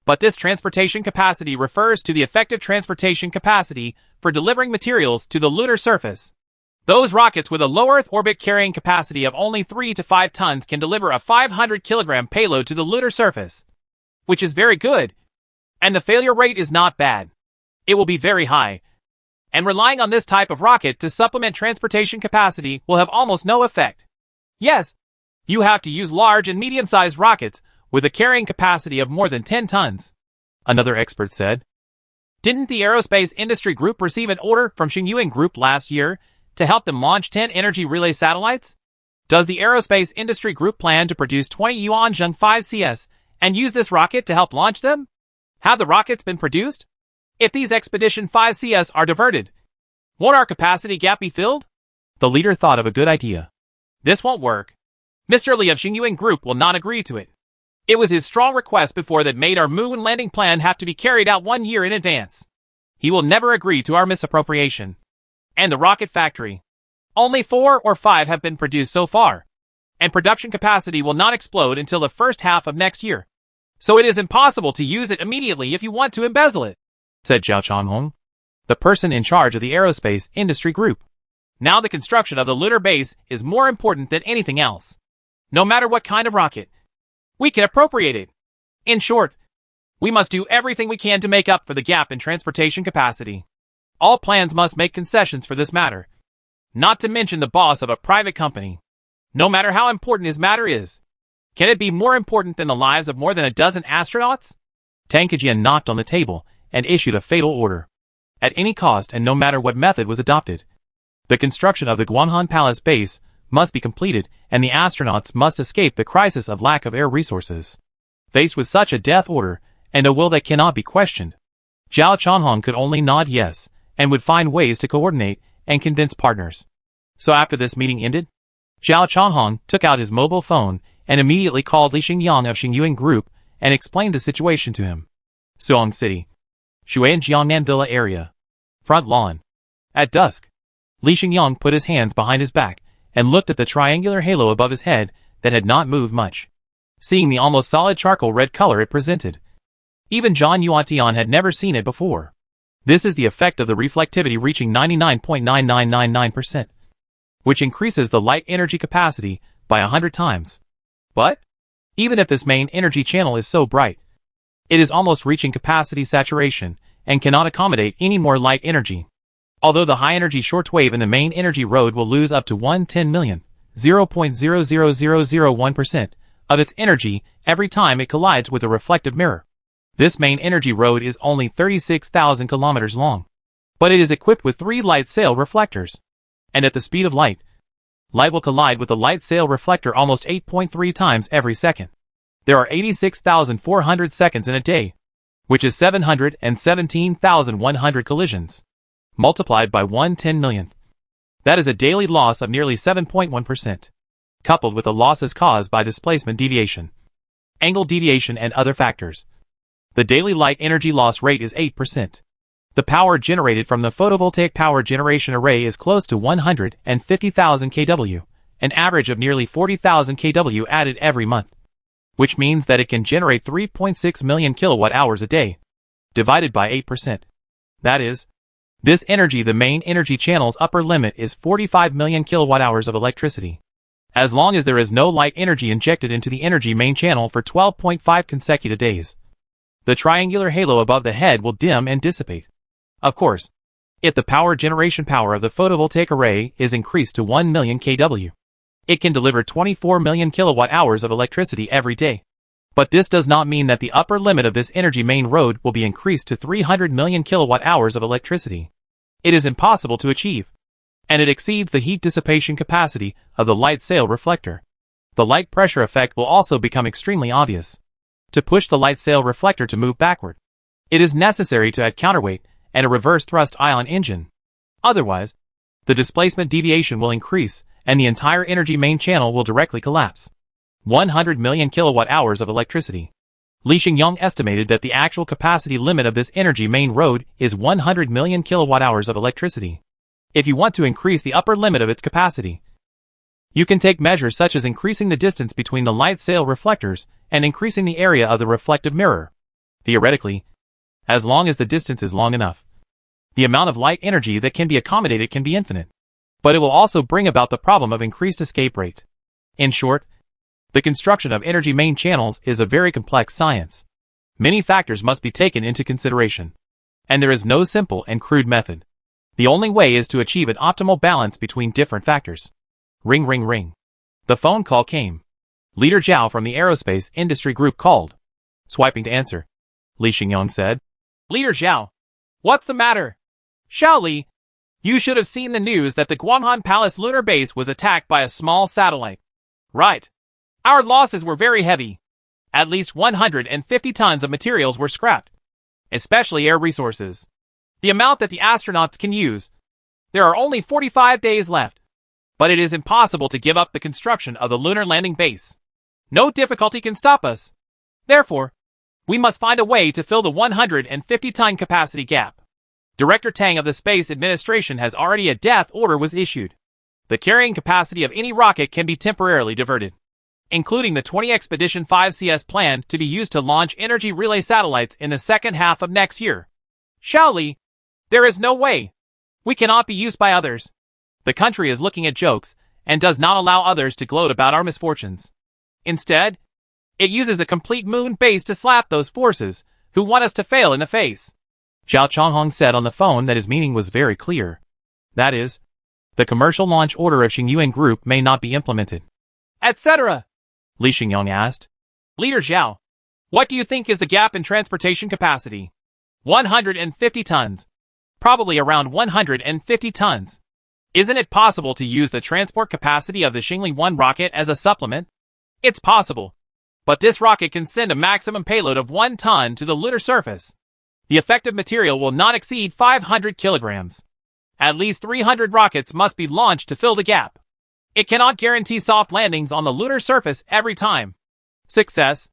But this transportation capacity refers to the effective transportation capacity for delivering materials to the lunar surface. Those rockets with a low Earth orbit carrying capacity of only 3 to 5 tons can deliver a 500-kilogram payload to the lunar surface, which is very good, and the failure rate is not bad. It will be very high, and relying on this type of rocket to supplement transportation capacity will have almost no effect. Yes, you have to use large and medium-sized rockets with a carrying capacity of more than 10 tons, another expert said. Didn't the Aerospace Industry Group receive an order from Xingyuan Group last year to help them launch 10 energy relay satellites? Does the Aerospace Industry Group plan to produce 20 Yuanzheng 5CS and use this rocket to help launch them? Have the rockets been produced? If these Expedition 5CS are diverted, won't our capacity gap be filled?" The leader thought of a good idea. "This won't work. Mr. Li of Xingyuan Group will not agree to it. It was his strong request before that made our moon landing plan have to be carried out 1 year in advance. He will never agree to our misappropriation. And the rocket factory. Only 4 or 5 have been produced so far, and production capacity will not explode until the first half of next year. So it is impossible to use it immediately if you want to embezzle it," said Zhao Changhong, the person in charge of the Aerospace Industry Group. "Now the construction of the lunar base is more important than anything else. No matter what kind of rocket, we can appropriate it. In short, we must do everything we can to make up for the gap in transportation capacity. All plans must make concessions for this matter, not to mention the boss of a private company. No matter how important his matter is, can it be more important than the lives of more than a dozen astronauts?" Tankajian knocked on the table and issued a fatal order. At any cost and no matter what method was adopted, the construction of the Guamhan Palace base must be completed and the astronauts must escape the crisis of lack of air resources. Faced with such a death order and a will that cannot be questioned, Zhao Changhong could only nod yes and would find ways to coordinate and convince partners. So after this meeting ended, Zhao Changhong took out his mobile phone and immediately called Li Xingyang of Xingyuan Group and explained the situation to him. Suong City, Shuan Jiangnan Villa area. Front lawn. At dusk, Li Xingyang put his hands behind his back and looked at the triangular halo above his head that had not moved much, seeing the almost solid charcoal red color it presented. Even Zhang Yuantian had never seen it before. This is the effect of the reflectivity reaching 99.9999%, which increases the light energy capacity by 100 times. But, even if this main energy channel is so bright, it is almost reaching capacity saturation and cannot accommodate any more light energy. Although the high-energy shortwave in the main energy road will lose up to 1/10 million, 0.00001% of its energy every time it collides with a reflective mirror. This main energy road is only 36,000 kilometers long, but it is equipped with 3 light sail reflectors. And at the speed of light will collide with the light sail reflector almost 8.3 times every second. There are 86,400 seconds in a day, which is 717,100 collisions, multiplied by 1/10 millionth. That is a daily loss of nearly 7.1%, coupled with the losses caused by displacement deviation, angle deviation and other factors. The daily light energy loss rate is 8%. The power generated from the photovoltaic power generation array is close to 150,000 kW, an average of nearly 40,000 kW added every month, which means that it can generate 3.6 million kilowatt-hours a day, divided by 8%. That is, this energy, the main energy channel's upper limit is 45 million kilowatt-hours of electricity. As long as there is no light energy injected into the energy main channel for 12.5 consecutive days, the triangular halo above the head will dim and dissipate. Of course, if the power generation power of the photovoltaic array is increased to 1 million kW, it can deliver 24 million kilowatt-hours of electricity every day. But this does not mean that the upper limit of this energy main road will be increased to 300 million kilowatt-hours of electricity. It is impossible to achieve, and it exceeds the heat dissipation capacity of the light sail reflector. The light pressure effect will also become extremely obvious. To push the light sail reflector to move backward, it is necessary to add counterweight and a reverse thrust ion engine. Otherwise, the displacement deviation will increase and the entire energy main channel will directly collapse. 100 million kilowatt-hours of electricity. Li Xingyong estimated that the actual capacity limit of this energy main road is 100 million kilowatt-hours of electricity. If you want to increase the upper limit of its capacity, you can take measures such as increasing the distance between the light sail reflectors and increasing the area of the reflective mirror. Theoretically, as long as the distance is long enough, the amount of light energy that can be accommodated can be infinite. But it will also bring about the problem of increased escape rate. In short, the construction of energy main channels is a very complex science. Many factors must be taken into consideration, and there is no simple and crude method. The only way is to achieve an optimal balance between different factors. Ring ring ring. The phone call came. Leader Zhao from the aerospace industry group called. Swiping to answer, Li Xingyong said, Leader Zhao, what's the matter? Xiao Li, you should have seen the news that the Guanghan Palace lunar base was attacked by a small satellite. Right. Our losses were very heavy. At least 150 tons of materials were scrapped, especially air resources. The amount that the astronauts can use. There are only 45 days left. But it is impossible to give up the construction of the lunar landing base. No difficulty can stop us. Therefore, we must find a way to fill the 150-ton capacity gap. Director Tang of the Space Administration has already a death order was issued. The carrying capacity of any rocket can be temporarily diverted, including the 20 Expedition 5CS plan to be used to launch energy relay satellites in the second half of next year. Xiao Li, there is no way. We cannot be used by others. The country is looking at jokes and does not allow others to gloat about our misfortunes. Instead, it uses a complete moon base to slap those forces who want us to fail in the face. Zhao Chonghong said on the phone that his meaning was very clear. That is, the commercial launch order of Xingyuan Group may not be implemented. Etc. Li Xingyong asked. Leader Zhao, what do you think is the gap in transportation capacity? 150 tons. Probably around 150 tons. Isn't it possible to use the transport capacity of the Xingli 1 rocket as a supplement? It's possible. But this rocket can send a maximum payload of 1 ton to the lunar surface. The effective material will not exceed 500 kilograms. At least 300 rockets must be launched to fill the gap. It cannot guarantee soft landings on the lunar surface every time. Success,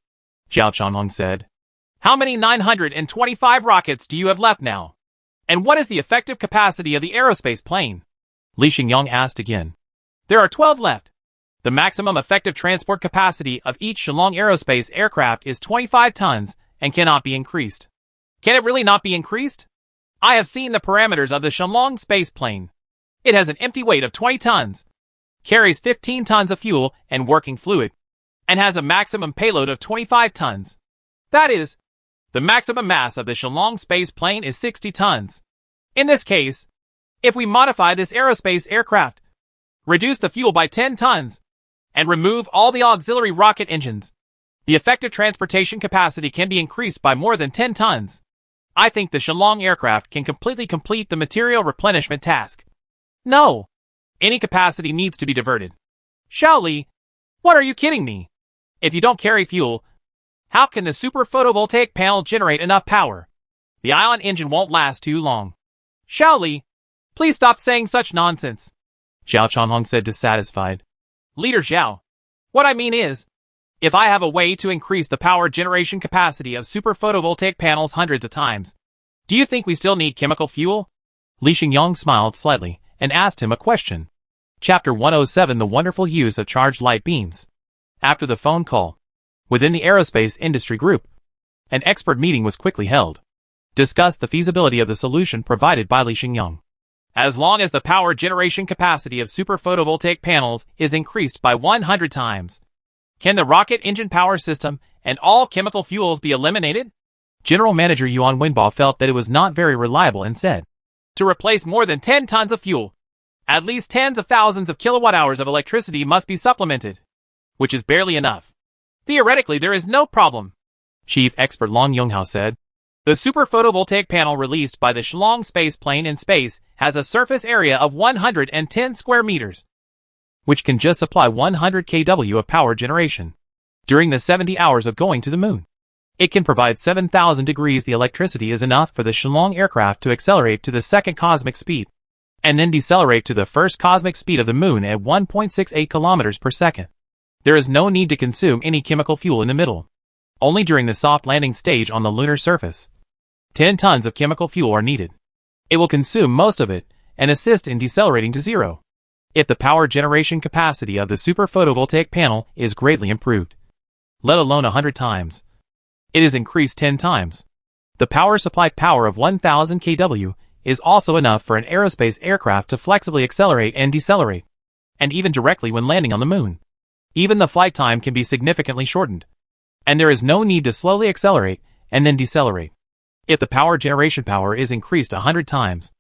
Zhao Chonghong said. How many 925 rockets do you have left now? And what is the effective capacity of the aerospace plane? Li Xingyong asked again. There are 12 left. The maximum effective transport capacity of each Shillong Aerospace aircraft is 25 tons and cannot be increased. Can it really not be increased? I have seen the parameters of the Shenlong space plane. It has an empty weight of 20 tons, carries 15 tons of fuel and working fluid, and has a maximum payload of 25 tons. That is, the maximum mass of the Shenlong space plane is 60 tons. In this case, if we modify this aerospace aircraft, reduce the fuel by 10 tons, and remove all the auxiliary rocket engines, the effective transportation capacity can be increased by more than 10 tons. I think the Shenlong aircraft can completely complete the material replenishment task. No. Any capacity needs to be diverted. Xiaoli, what are you kidding me? If you don't carry fuel, how can the super photovoltaic panel generate enough power? The ion engine won't last too long. Xiaoli, please stop saying such nonsense, Zhao Chonghong said, dissatisfied. Leader Zhao, what I mean is, if I have a way to increase the power generation capacity of super photovoltaic panels hundreds of times, do you think we still need chemical fuel? Li Xingyang smiled slightly and asked him a question. Chapter 107: The Wonderful Use of Charged Light Beams. After the phone call, within the aerospace industry group, an expert meeting was quickly held. Discussed the feasibility of the solution provided by Li Xingyang. As long as the power generation capacity of super photovoltaic panels is increased by 100 times, can the rocket engine power system and all chemical fuels be eliminated? General Manager Yuan Wenbao felt that it was not very reliable and said, to replace more than 10 tons of fuel, at least tens of thousands of kilowatt-hours of electricity must be supplemented, which is barely enough. Theoretically, there is no problem, Chief Expert Long Yonghao said. The super photovoltaic panel released by the Shenlong space plane in space has a surface area of 110 square meters, which can just supply 100 kW of power generation. During the 70 hours of going to the moon, it can provide 7,000 degrees. The electricity is enough for the Shenlong aircraft to accelerate to the second cosmic speed, and then decelerate to the first cosmic speed of the moon at 1.68 kilometers per second. There is no need to consume any chemical fuel in the middle. Only during the soft landing stage on the lunar surface, 10 tons of chemical fuel are needed. It will consume most of it and assist in decelerating to zero. If the power generation capacity of the super photovoltaic panel is greatly improved, let alone 100 times, it is increased 10 times. The power supplied power of 1000 kW is also enough for an aerospace aircraft to flexibly accelerate and decelerate, and even directly when landing on the moon. Even the flight time can be significantly shortened, and there is no need to slowly accelerate and then decelerate. If the power generation power is increased 100 times,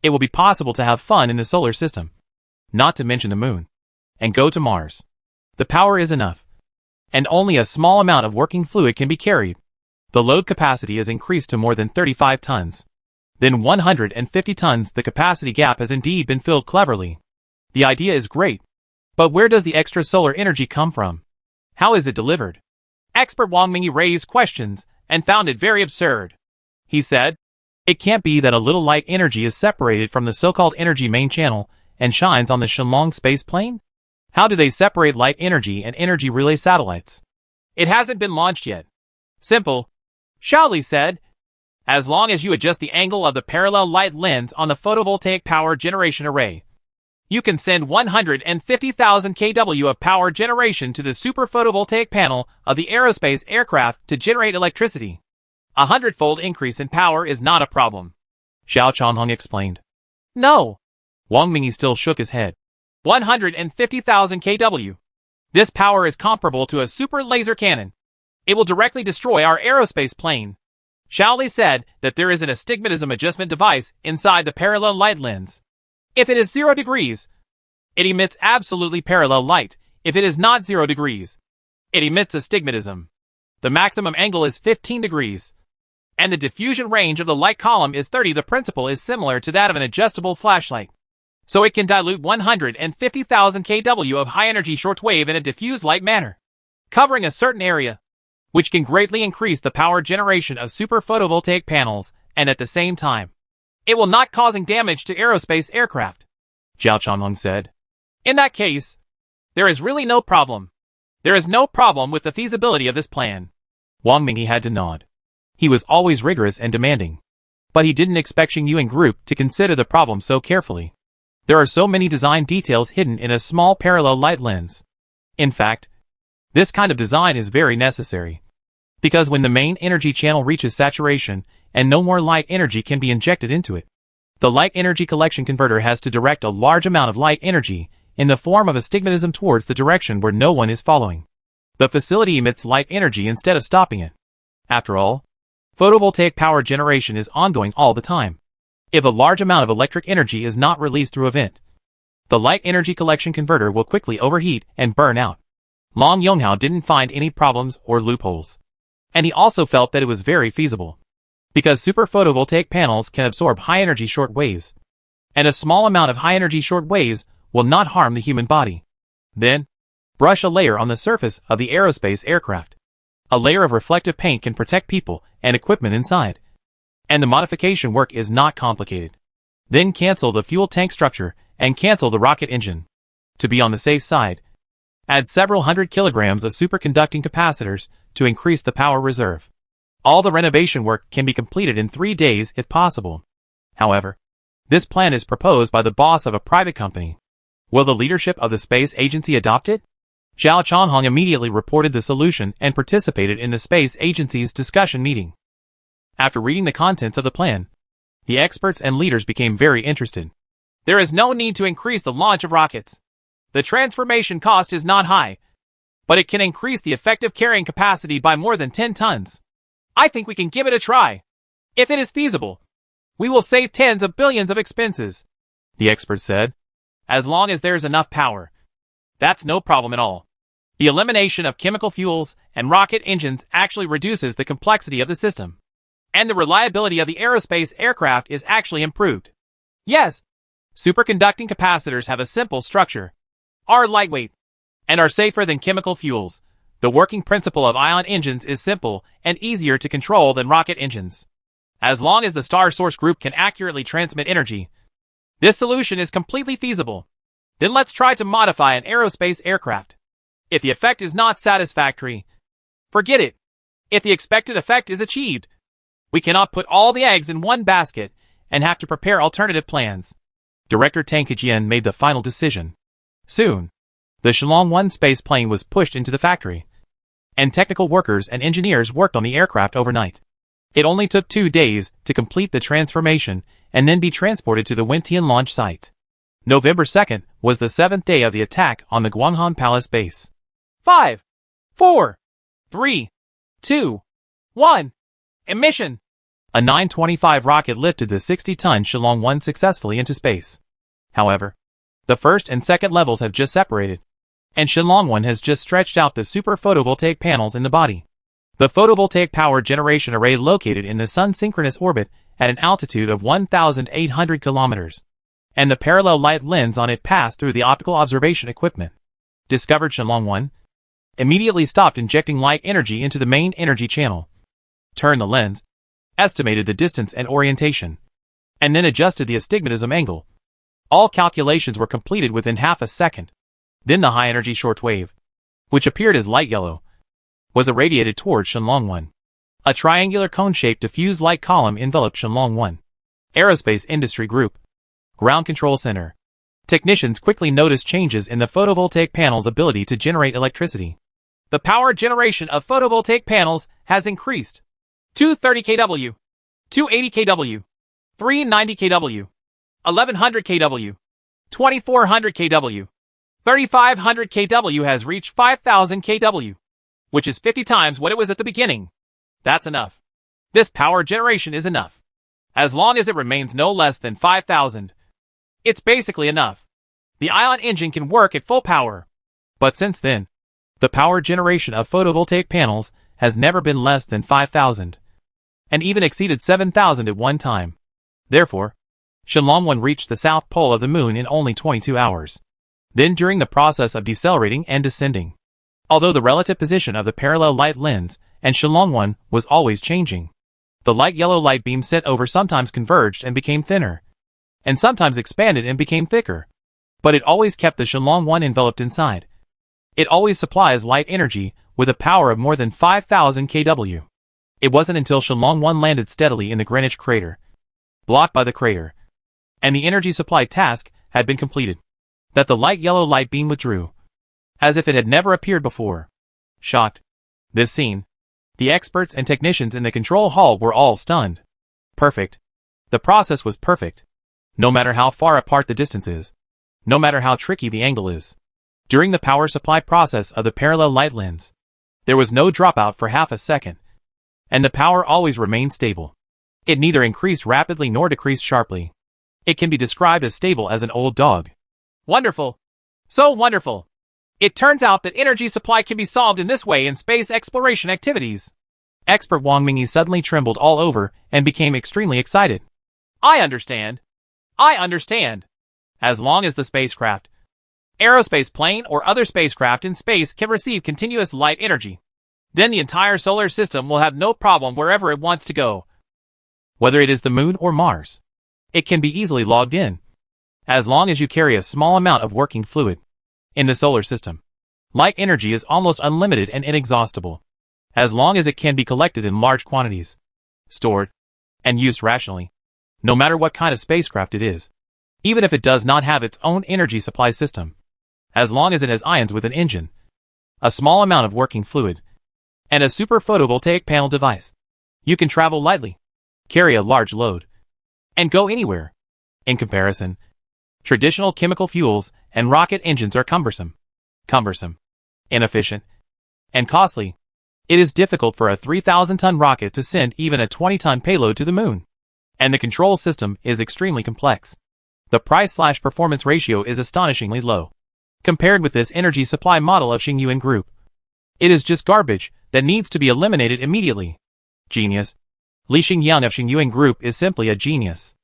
it will be possible to have fun in the solar system, not to mention the moon, and go to Mars. The power is enough, and only a small amount of working fluid can be carried. The load capacity is increased to more than 35 tons. Then 150 tons. The capacity gap has indeed been filled cleverly. The idea is great, but where does the extra solar energy come from? How is it delivered? Expert Wang Mingyi raised questions and found it very absurd. He said, it can't be that a little light energy is separated from the so-called energy main channel and shines on the Shenlong space plane? How do they separate light energy and energy relay satellites? It hasn't been launched yet. Simple, Xiaoli said. As long as you adjust the angle of the parallel light lens on the photovoltaic power generation array, you can send 150,000 kW of power generation to the super photovoltaic panel of the aerospace aircraft to generate electricity. 100-fold increase in power is not a problem, Zhao Chonghong explained. No. Wang Mingyi still shook his head. 150,000 kW. This power is comparable to a super laser cannon. It will directly destroy our aerospace plane. Xiaoli said that there is an astigmatism adjustment device inside the parallel light lens. If it is 0 degrees, it emits absolutely parallel light. If it is not 0 degrees, it emits astigmatism. The maximum angle is 15 degrees, and the diffusion range of the light column is 30. The principle is similar to that of an adjustable flashlight, so it can dilute 150,000 kW of high-energy shortwave in a diffused light manner, covering a certain area, which can greatly increase the power generation of super photovoltaic panels, and at the same time, it will not causing damage to aerospace aircraft, Zhao Chonghong said. In that case, there is really no problem. There is no problem with the feasibility of this plan. Wang Mingyi had to nod. He was always rigorous and demanding, but he didn't expect Xing Yuan Group to consider the problem so carefully. There are so many design details hidden in a small parallel light lens. In fact, this kind of design is very necessary. Because when the main energy channel reaches saturation, and no more light energy can be injected into it, the light energy collection converter has to direct a large amount of light energy in the form of astigmatism towards the direction where no one is following. The facility emits light energy instead of stopping it. After all, photovoltaic power generation is ongoing all the time. If a large amount of electric energy is not released through a vent, the light energy collection converter will quickly overheat and burn out. Long Yonghao didn't find any problems or loopholes. And he also felt that it was very feasible. Because super photovoltaic panels can absorb high-energy short waves, and a small amount of high-energy short waves will not harm the human body. Then, brush a layer on the surface of the aerospace aircraft. A layer of reflective paint can protect people and equipment inside. And the modification work is not complicated. Then cancel the fuel tank structure and cancel the rocket engine. To be on the safe side, add several hundred kilograms of superconducting capacitors to increase the power reserve. All the renovation work can be completed in 3 days if possible. However, this plan is proposed by the boss of a private company. Will the leadership of the space agency adopt it? Zhao Chonghong immediately reported the solution and participated in the space agency's discussion meeting. After reading the contents of the plan, the experts and leaders became very interested. There is no need to increase the launch of rockets. The transformation cost is not high, but it can increase the effective carrying capacity by more than 10 tons. I think we can give it a try. If it is feasible, we will save tens of billions of expenses, the expert said. As long as there's enough power, that's no problem at all. The elimination of chemical fuels and rocket engines actually reduces the complexity of the system, and the reliability of the aerospace aircraft is actually improved. Yes, superconducting capacitors have a simple structure, are lightweight, and are safer than chemical fuels. The working principle of ion engines is simple and easier to control than rocket engines. As long as the star source group can accurately transmit energy, this solution is completely feasible. Then let's try to modify an aerospace aircraft. If the effect is not satisfactory, forget it. If the expected effect is achieved, we cannot put all the eggs in one basket and have to prepare alternative plans. Director Tang Kejian made the final decision. Soon, the Shalong 1 space plane was pushed into the factory, and technical workers and engineers worked on the aircraft overnight. It only took 2 days to complete the transformation and then be transported to the Wentian launch site. November 2nd was the 7th day of the attack on the Guanghan Palace base. 5, 4, 3, 2, 1. Emission! A 925 rocket lifted the 60-ton Shalong 1 successfully into space. However, the first and second levels have just separated, and Shalong 1 has just stretched out the super photovoltaic panels in the body. The photovoltaic power generation array located in the Sun synchronous orbit at an altitude of 1,800 kilometers, and the parallel light lens on it passed through the optical observation equipment. Discovered Shalong 1 immediately stopped injecting light energy into the main energy channel, turned the lens, estimated the distance and orientation, and then adjusted the astigmatism angle. All calculations were completed within half a second. Then the high-energy shortwave, which appeared as light yellow, was irradiated towards Shalong 1. A triangular cone-shaped diffuse light column enveloped Shalong 1. Aerospace Industry Group. Ground Control Center. Technicians quickly noticed changes in the photovoltaic panel's ability to generate electricity. The power generation of photovoltaic panels has increased. 230 kW, 280 kW, 390 kW, 1100 kW, 2400 kW, 3500 kW has reached 5000 kW, which is 50 times what it was at the beginning. That's enough. This power generation is enough. As long as it remains no less than 5000, it's basically enough. The ion engine can work at full power. But since then, the power generation of photovoltaic panels has never been less than 5000, and even exceeded 7000 at one time. Therefore, Shalong 1 reached the south pole of the moon in only 22 hours. Then during the process of decelerating and descending, although the relative position of the parallel light lens and Shalong 1 was always changing, the light yellow light beam set over sometimes converged and became thinner, and sometimes expanded and became thicker. But it always kept the Shalong 1 enveloped inside. It always supplies light energy with a power of more than 5000 kW. It wasn't until Shalong 1 landed steadily in the Greenwich crater, blocked by the crater, and the energy supply task had been completed, that the light yellow light beam withdrew, as if it had never appeared before. Shocked, this scene, The experts and technicians in the control hall were all stunned. Perfect. The process was perfect. No matter how far apart the distance is. No matter how tricky the angle is. During the power supply process of the parallel light lens, there was no dropout for half a second. And the power always remained stable. It neither increased rapidly nor decreased sharply. It can be described as stable as an old dog. Wonderful. So wonderful. It turns out that energy supply can be solved in this way in space exploration activities. Expert Wang Mingyi suddenly trembled all over and became extremely excited. I understand. As long as the spacecraft, aerospace plane or other spacecraft in space can receive continuous light energy, then the entire solar system will have no problem wherever it wants to go. Whether it is the moon or Mars, it can be easily logged in. As long as you carry a small amount of working fluid. In the solar system, light energy is almost unlimited and inexhaustible. As long as it can be collected in large quantities, stored, and used rationally. No matter what kind of spacecraft it is. Even if it does not have its own energy supply system. As long as it has ions with an engine, a small amount of working fluid, and a super photovoltaic panel device, you can travel lightly, carry a large load, and go anywhere. In comparison, traditional chemical fuels and rocket engines are cumbersome, inefficient, and costly. It is difficult for a 3,000-ton rocket to send even a 20-ton payload to the moon. And the control system is extremely complex. The price/performance ratio is astonishingly low. Compared with this energy supply model of Xingyuan Group. It is just garbage that needs to be eliminated immediately. Genius. Li Xingyang of Xingyuan Group is simply a genius.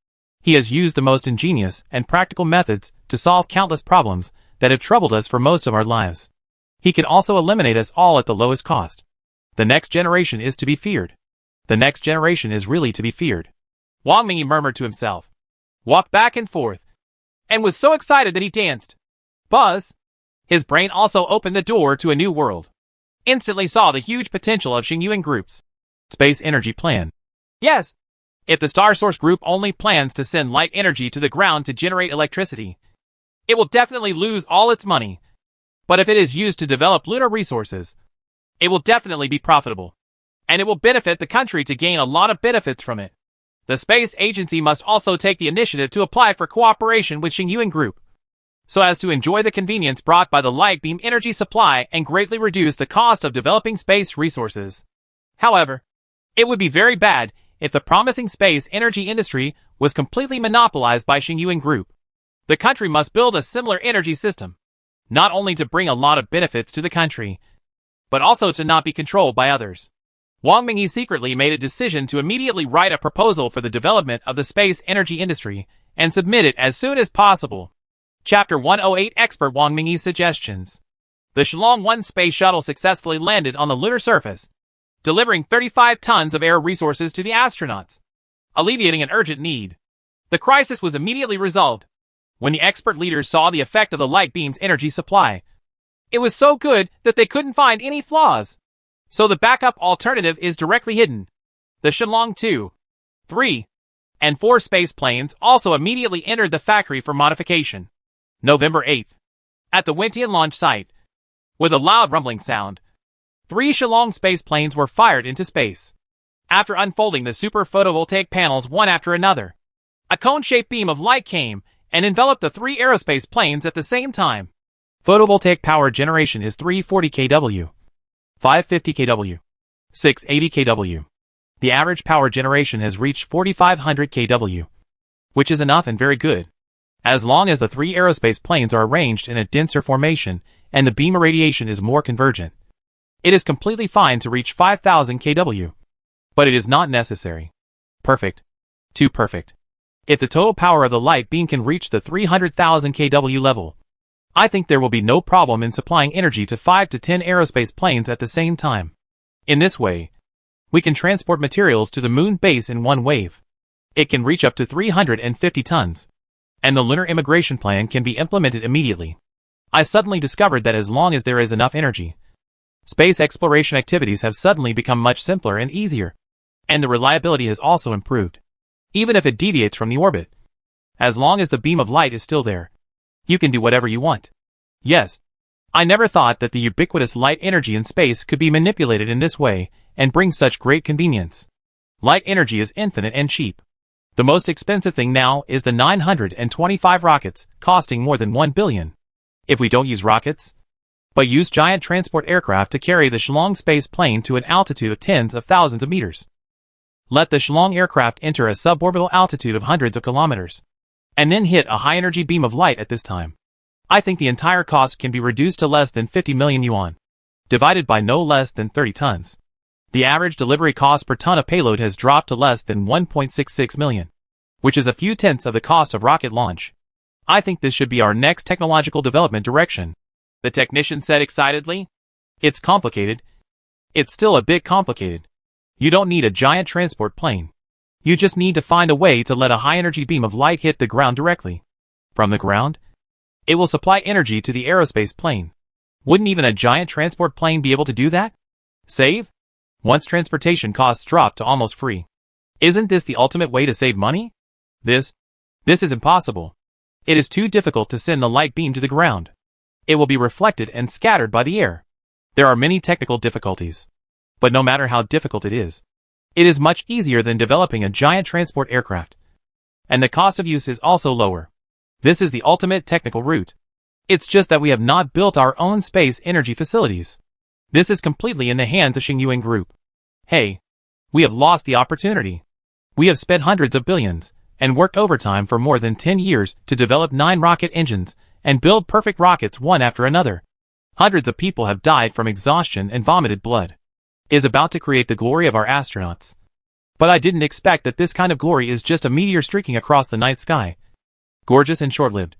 He has used the most ingenious and practical methods to solve countless problems that have troubled us for most of our lives. He can also eliminate us all at the lowest cost. The next generation is to be feared. The next generation is really to be feared. Wang Mingyi murmured to himself, walked back and forth, and was so excited that he danced. Buzz! His brain also opened the door to a new world. Instantly saw the huge potential of Xingyuan Group's space energy plan. Yes. If the Star Source Group only plans to send light energy to the ground to generate electricity, it will definitely lose all its money. But if it is used to develop lunar resources, it will definitely be profitable. And it will benefit the country to gain a lot of benefits from it. The space agency must also take the initiative to apply for cooperation with Xingyuan Group, so as to enjoy the convenience brought by the light beam energy supply and greatly reduce the cost of developing space resources. However, it would be very bad if the promising space energy industry was completely monopolized by Xingyuan Group. The country must build a similar energy system, not only to bring a lot of benefits to the country, but also to not be controlled by others. Wang Mingyi secretly made a decision to immediately write a proposal for the development of the space energy industry and submit it as soon as possible. Chapter 108 Expert Wang Mingyi's Suggestions. The Shalong 1 space shuttle successfully landed on the lunar surface, delivering 35 tons of air resources to the astronauts, alleviating an urgent need. The crisis was immediately resolved when the expert leaders saw the effect of the light beam's energy supply. It was so good that they couldn't find any flaws. So the backup alternative is directly hidden. The Shenlong 2, 3, and 4 space planes also immediately entered the factory for modification. November 8th. At the Wintian launch site, with a loud rumbling sound, 3 Shenlong space planes were fired into space. After unfolding the super photovoltaic panels one after another, a cone-shaped beam of light came and enveloped the 3 aerospace planes at the same time. Photovoltaic power generation is 340 kW. 550 kW. 680 kW. The average power generation has reached 4500 kW, which is enough and very good. As long as the 3 aerospace planes are arranged in a denser formation and the beam irradiation is more convergent, it is completely fine to reach 5000 kW. But it is not necessary. Perfect. Too perfect. If the total power of the light beam can reach the 300,000 kW level, I think there will be no problem in supplying energy to 5 to 10 aerospace planes at the same time. In this way, we can transport materials to the moon base in one wave. It can reach up to 350 tons. And the lunar immigration plan can be implemented immediately. I suddenly discovered that as long as there is enough energy, space exploration activities have suddenly become much simpler and easier. And the reliability has also improved. Even if it deviates from the orbit. As long as the beam of light is still there, you can do whatever you want. Yes. I never thought that the ubiquitous light energy in space could be manipulated in this way, and brings such great convenience. Light energy is infinite and cheap. The most expensive thing now is the 925 rockets, costing more than 1 billion. If we don't use rockets, but use giant transport aircraft to carry the Shlong space plane to an altitude of tens of thousands of meters. Let the Shlong aircraft enter a suborbital altitude of hundreds of kilometers, and then hit a high-energy beam of light at this time. I think the entire cost can be reduced to less than 50 million yuan, divided by no less than 30 tons. The average delivery cost per ton of payload has dropped to less than 1.66 million, which is a few tenths of the cost of rocket launch. I think this should be our next technological development direction, the technician said excitedly. It's complicated. It's still a bit complicated. You don't need a giant transport plane. You just need to find a way to let a high-energy beam of light hit the ground directly. From the ground, it will supply energy to the aerospace plane. Wouldn't even a giant transport plane be able to do that? Save? Once transportation costs drop to almost free. Isn't this the ultimate way to save money? This is impossible. It is too difficult to send the light beam to the ground. It will be reflected and scattered by the air. There are many technical difficulties. But no matter how difficult it is much easier than developing a giant transport aircraft. And the cost of use is also lower. This is the ultimate technical route. It's just that we have not built our own space energy facilities. This is completely in the hands of Xingyuan Group. Hey, we have lost the opportunity. We have spent hundreds of billions and worked overtime for more than 10 years to develop 9 rocket engines and build perfect rockets one after another. Hundreds of people have died from exhaustion and vomited blood. It is about to create the glory of our astronauts. But I didn't expect that this kind of glory is just a meteor streaking across the night sky. Gorgeous and short-lived.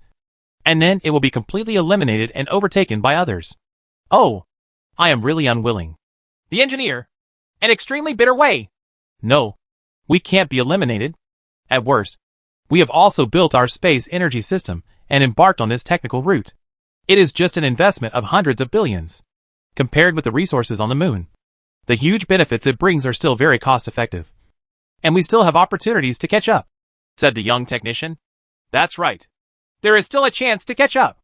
And then it will be completely eliminated and overtaken by others. Oh, I am really unwilling. The engineer. An extremely bitter way. No, we can't be eliminated. At worst, we have also built our space energy system and embarked on this technical route. It is just an investment of hundreds of billions. Compared with the resources on the moon, the huge benefits it brings are still very cost-effective. And we still have opportunities to catch up, said the young technician. That's right. There is still a chance to catch up.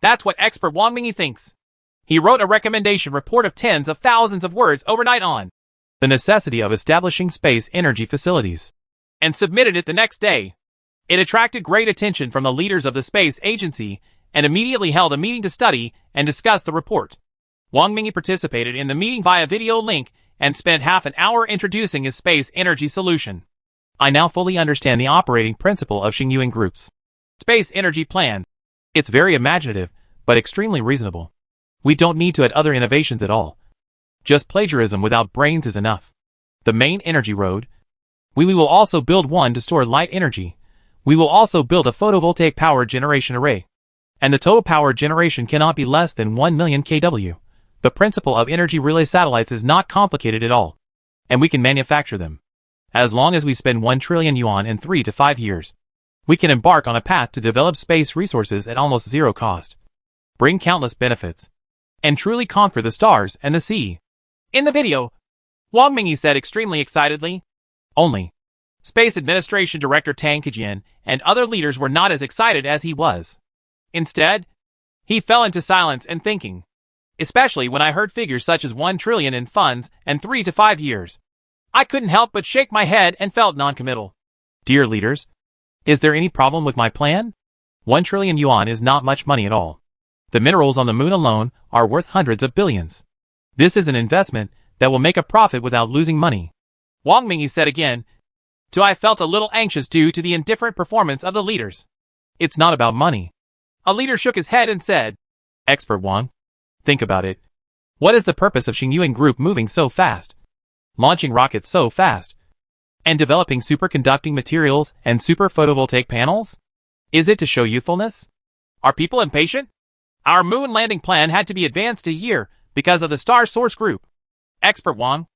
That's what expert Wang Mingyi thinks. He wrote a recommendation report of tens of thousands of words overnight on the necessity of establishing space energy facilities, and submitted it the next day. It attracted great attention from the leaders of the space agency and immediately held a meeting to study and discuss the report. Wang Mingyi participated in the meeting via video link and spent half an hour introducing his space energy solution. I now fully understand the operating principle of Xingyuan Group's space energy plan. It's very imaginative, but extremely reasonable. We don't need to add other innovations at all. Just plagiarism without brains is enough. The main energy road. We will also build one to store light energy. We will also build a photovoltaic power generation array. And the total power generation cannot be less than 1 million kW. The principle of energy relay satellites is not complicated at all. And we can manufacture them. As long as we spend 1 trillion yuan in 3 to 5 years, we can embark on a path to develop space resources at almost zero cost, bring countless benefits, and truly conquer the stars and the sea. In the video, Wang Mingyi said extremely excitedly. Only Space Administration Director Tang Kejian and other leaders were not as excited as he was. Instead, he fell into silence and thinking. Especially when I heard figures such as 1 trillion in funds and 3 to 5 years. I couldn't help but shake my head and felt non-committal. Dear leaders, is there any problem with my plan? 1 trillion yuan is not much money at all. The minerals on the moon alone are worth hundreds of billions. This is an investment that will make a profit without losing money. Wang Mingyi said again. Too, I felt a little anxious due to the indifferent performance of the leaders. It's not about money. A leader shook his head and said, Expert Wang, think about it. What is the purpose of Xingyuan Group moving so fast, launching rockets so fast, and developing superconducting materials and super photovoltaic panels? Is it to show youthfulness? Are people impatient? Our moon landing plan had to be advanced a year because of the Star Source Group. Expert Wang,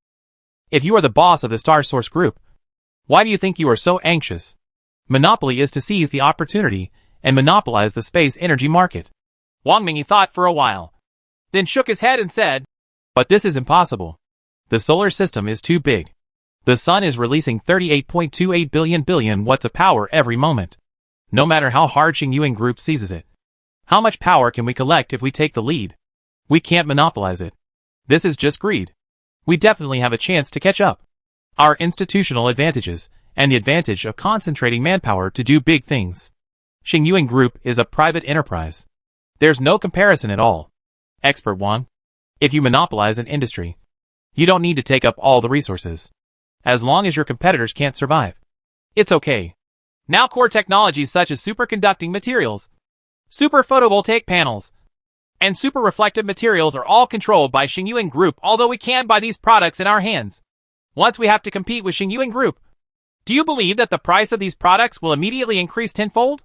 if you are the boss of the Star Source Group, why do you think you are so anxious? Monopoly is to seize the opportunity and monopolize the space energy market. Wang Mingyi thought for a while, then shook his head and said, But this is impossible. The solar system is too big. The sun is releasing 38.28 billion watts of power every moment. No matter how hard Xingyuan Group seizes it. How much power can we collect if we take the lead? We can't monopolize it. This is just greed. we definitely have a chance to catch up. Our institutional advantages, and the advantage of concentrating manpower to do big things. Xingyuan Group is a private enterprise. There's no comparison at all. Expert 1. If you monopolize an industry, you don't need to take up all the resources. As long as your competitors can't survive, it's okay. Now core technologies such as superconducting materials, super photovoltaic panels, and super reflective materials are all controlled by Xingyuan Group, although we can buy these products in our hands. Once we have to compete with Xingyuan Group, do you believe that the price of these products will immediately increase tenfold?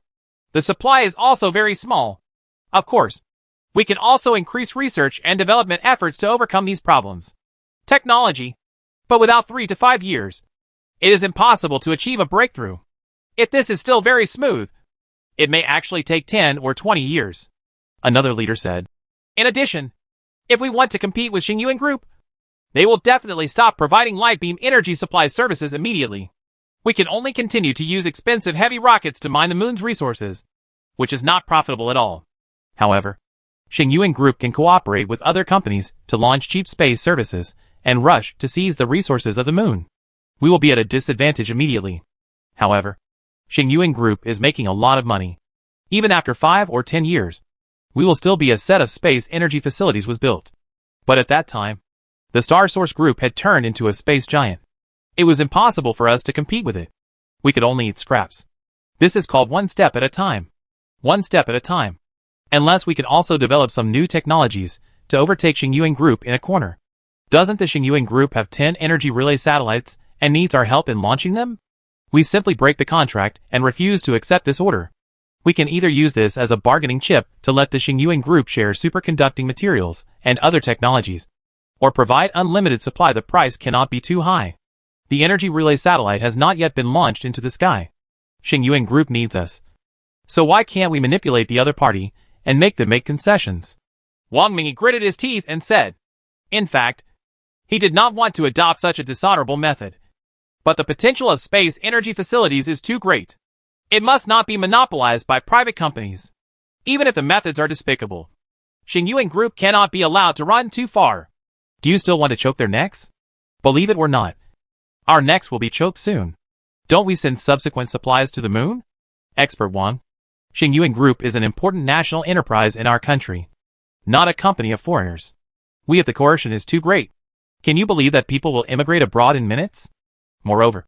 The supply is also very small. Of course, we can also increase research and development efforts to overcome these problems. Technology. But without 3 to 5 years, it is impossible to achieve a breakthrough. If this is still very smooth, it may actually take 10 or 20 years. Another leader said. In addition, if we want to compete with Xingyuan Group, they will definitely stop providing light beam energy supply services immediately. We can only continue to use expensive heavy rockets to mine the moon's resources, which is not profitable at all. However, Xingyuan Group can cooperate with other companies to launch cheap space services and rush to seize the resources of the moon. We will be at a disadvantage immediately. However, Xingyuan Group is making a lot of money. Even after 5 or 10 years, we will still be a set of space energy facilities was built. But at that time, the Star Source Group had turned into a space giant. It was impossible for us to compete with it. We could only eat scraps. This is called one step at a time. One step at a time. Unless we can also develop some new technologies to overtake Xingyuan Group in a corner. Doesn't the Xingyuan Group have 10 energy relay satellites and needs our help in launching them? We simply break the contract and refuse to accept this order. We can either use this as a bargaining chip to let the Xingyuan Group share superconducting materials and other technologies, or provide unlimited supply. The price cannot be too high. The energy relay satellite has not yet been launched into the sky. Xingyuan Group needs us. So why can't we manipulate the other party and make them make concessions? Wang Mingyi gritted his teeth and said, in fact, he did not want to adopt such a dishonorable method. But the potential of space energy facilities is too great. It must not be monopolized by private companies. Even if the methods are despicable, Xingyuan Group cannot be allowed to run too far. Do you still want to choke their necks? Believe it or not, our necks will be choked soon. Don't we send subsequent supplies to the moon? Expert 1. Xingyuan Group is an important national enterprise in our country, not a company of foreigners. If the coercion is too great, can you believe that people will immigrate abroad in minutes? Moreover,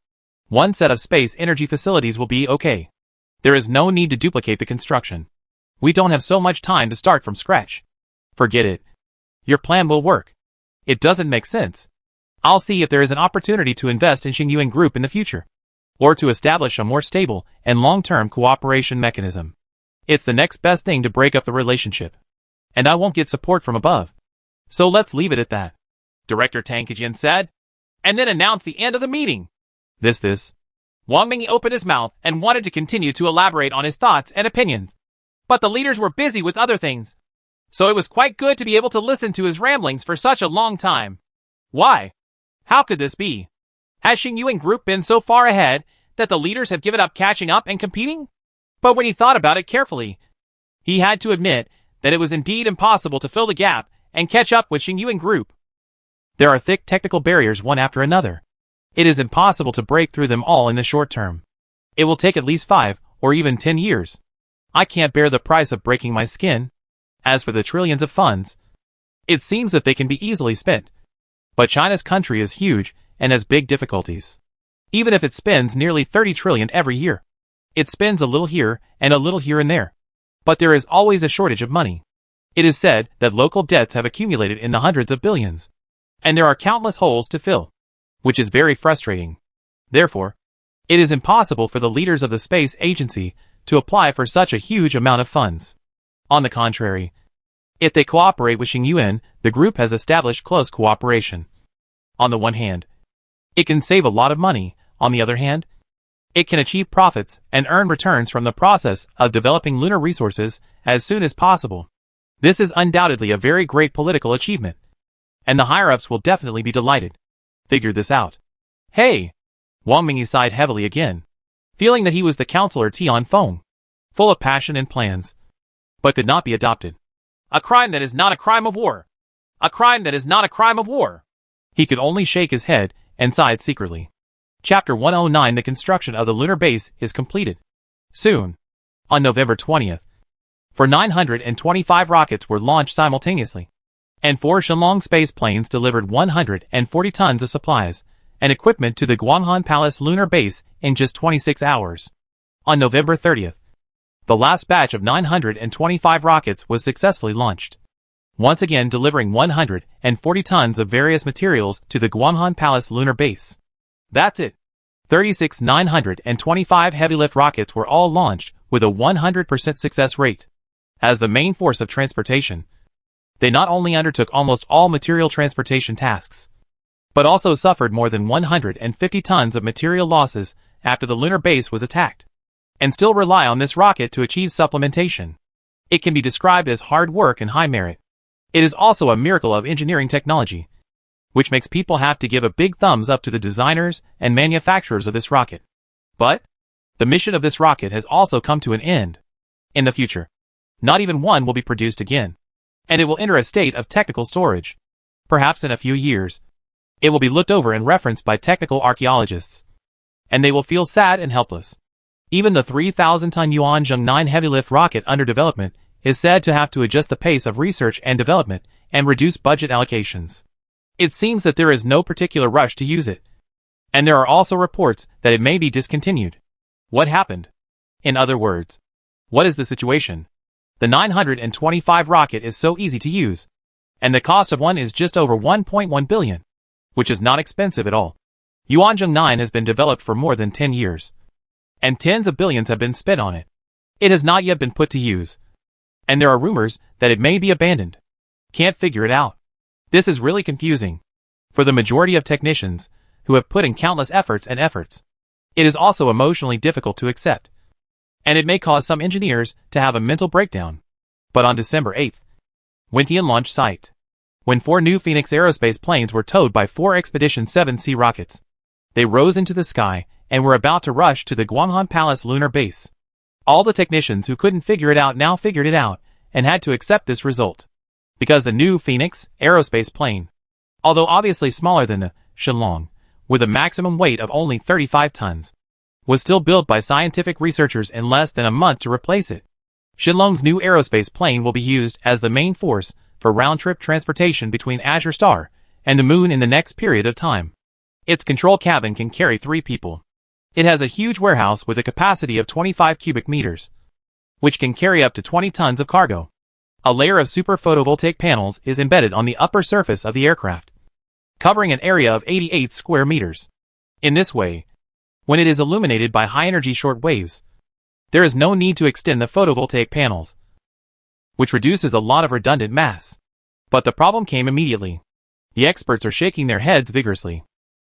one set of space energy facilities will be okay. There is no need to duplicate the construction. We don't have so much time to start from scratch. Forget it. Your plan will work. It doesn't make sense. I'll see if there is an opportunity to invest in Xingyuan Group in the future, or to establish a more stable and long-term cooperation mechanism. It's the next best thing to break up the relationship. And I won't get support from above. So let's leave it at that. Director Tang Kejin said, and then announced the end of the meeting. This. Wang Mingyi opened his mouth and wanted to continue to elaborate on his thoughts and opinions. But the leaders were busy with other things. So it was quite good to be able to listen to his ramblings for such a long time. Why? How could this be? Has Xingyuan Group been so far ahead that the leaders have given up catching up and competing? But when he thought about it carefully, he had to admit that it was indeed impossible to fill the gap and catch up with Xingyuan Group. There are thick technical barriers one after another. It is impossible to break through them all in the short term. It will take at least 5 or even 10 years. I can't bear the price of breaking my skin. As for the trillions of funds, it seems that they can be easily spent. But China's country is huge and has big difficulties. Even if it spends nearly 30 trillion every year, it spends a little here and and there. But there is always a shortage of money. It is said that local debts have accumulated in the hundreds of billions. And there are countless holes to fill, which is very frustrating. Therefore, it is impossible for the leaders of the space agency to apply for such a huge amount of funds. On the contrary, if they cooperate with Xingyuan, the group has established close cooperation. On the one hand, it can save a lot of money. On the other hand, it can achieve profits and earn returns from the process of developing lunar resources as soon as possible. This is undoubtedly a very great political achievement, and the higher-ups will definitely be delighted. Figure this out. Hey! Wang Mingyi sighed heavily again, feeling that he was the counselor Tian Feng, full of passion and plans, but could not be adopted. A crime that is not a crime of war. A crime that is not a crime of war. He could only shake his head and sighed secretly. Chapter 109. The construction of the lunar base is completed. Soon, on November 20th, 925 rockets were launched simultaneously, and 4 Shenlong space planes delivered 140 tons of supplies and equipment to the Guanghan Palace lunar base in just 26 hours. On November 30th, the last batch of 925 rockets was successfully launched, once again delivering 140 tons of various materials to the Guanghan Palace lunar base. That's it. 36 925 heavy-lift rockets were all launched with a 100% success rate. As the main force of transportation, they not only undertook almost all material transportation tasks, but also suffered more than 150 tons of material losses after the lunar base was attacked, and still rely on this rocket to achieve supplementation. It can be described as hard work and high merit. It is also a miracle of engineering technology, which makes people have to give a big thumbs up to the designers and manufacturers of this rocket. But the mission of this rocket has also come to an end. In the future, not even one will be produced again, and it will enter a state of technical storage. Perhaps in a few years, it will be looked over and referenced by technical archaeologists, and they will feel sad and helpless. Even the 3,000-ton Yuanzhong 9 heavy-lift rocket under development is said to have to adjust the pace of research and development and reduce budget allocations. It seems that there is no particular rush to use it, and there are also reports that it may be discontinued. What happened? In other words, what is the situation? The 925 rocket is so easy to use, and the cost of one is just over 1.1 billion, which is not expensive at all. Yuanzhong 9 has been developed for more than 10 years, and tens of billions have been spent on it. It has not yet been put to use, and there are rumors that it may be abandoned. Can't figure it out. This is really confusing for the majority of technicians who have put in countless efforts. It is also emotionally difficult to accept, and it may cause some engineers to have a mental breakdown. But on December 8th, Wintian launch site, when 4 new Phoenix aerospace planes were towed by 4 Expedition 7C rockets, they rose into the sky and were about to rush to the Guanghan Palace lunar base. All the technicians who couldn't figure it out now figured it out and had to accept this result, because the new Phoenix aerospace plane, although obviously smaller than the Shenlong, with a maximum weight of only 35 tons, was still built by scientific researchers in less than a month to replace it. Shenlong's new aerospace plane will be used as the main force for round-trip transportation between Azure Star and the Moon in the next period of time. Its control cabin can carry 3 people. It has a huge warehouse with a capacity of 25 cubic meters, which can carry up to 20 tons of cargo. A layer of super photovoltaic panels is embedded on the upper surface of the aircraft, covering an area of 88 square meters. In this way, when it is illuminated by high-energy short waves, there is no need to extend the photovoltaic panels, which reduces a lot of redundant mass. But the problem came immediately. The experts are shaking their heads vigorously.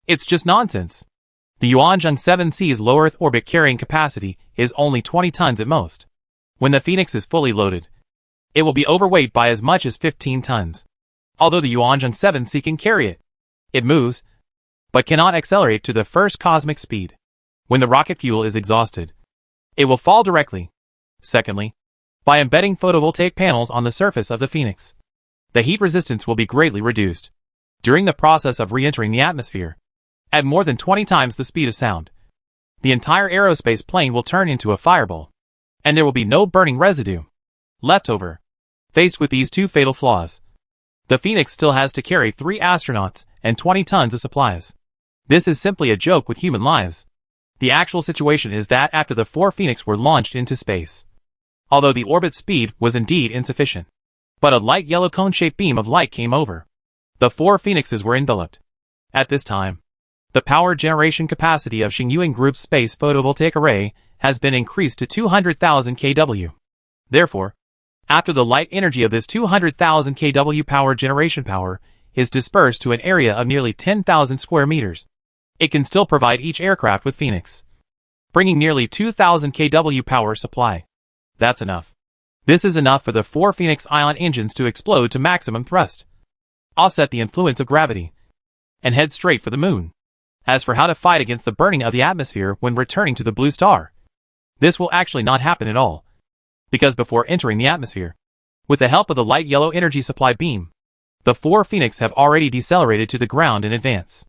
It's just nonsense. The Yuanzhong 7C's low Earth orbit carrying capacity is only 20 tons at most. When the Phoenix is fully loaded, it will be overweight by as much as 15 tons. Although the Yuanzhong 7C can carry it, it moves, but cannot accelerate to the first cosmic speed. When the rocket fuel is exhausted, it will fall directly. Secondly, by embedding photovoltaic panels on the surface of the Phoenix, the heat resistance will be greatly reduced during the process of re-entering the atmosphere. At more than 20 times the speed of sound, the entire aerospace plane will turn into a fireball, and there will be no burning residue left over. Faced with these 2 fatal flaws, the Phoenix still has to carry 3 astronauts and 20 tons of supplies. This is simply a joke with human lives. The actual situation is that after the 4 Phoenix were launched into space, although the orbit speed was indeed insufficient, but a light yellow cone-shaped beam of light came over. The 4 Phoenixes were enveloped. At this time, the power generation capacity of Xingyuan Group's space photovoltaic array has been increased to 200,000 kW. Therefore, after the light energy of this 200,000 kW power generation power is dispersed to an area of nearly 10,000 square meters, it can still provide each aircraft with Phoenix, bringing nearly 2,000 kW power supply. That's enough. This is enough for the 4 Phoenix ion engines to explode to maximum thrust, offset the influence of gravity, and head straight for the Moon. As for how to fight against the burning of the atmosphere when returning to the blue star, this will actually not happen at all, because before entering the atmosphere, with the help of the light yellow energy supply beam, The 4 Phoenix have already decelerated to the ground in advance,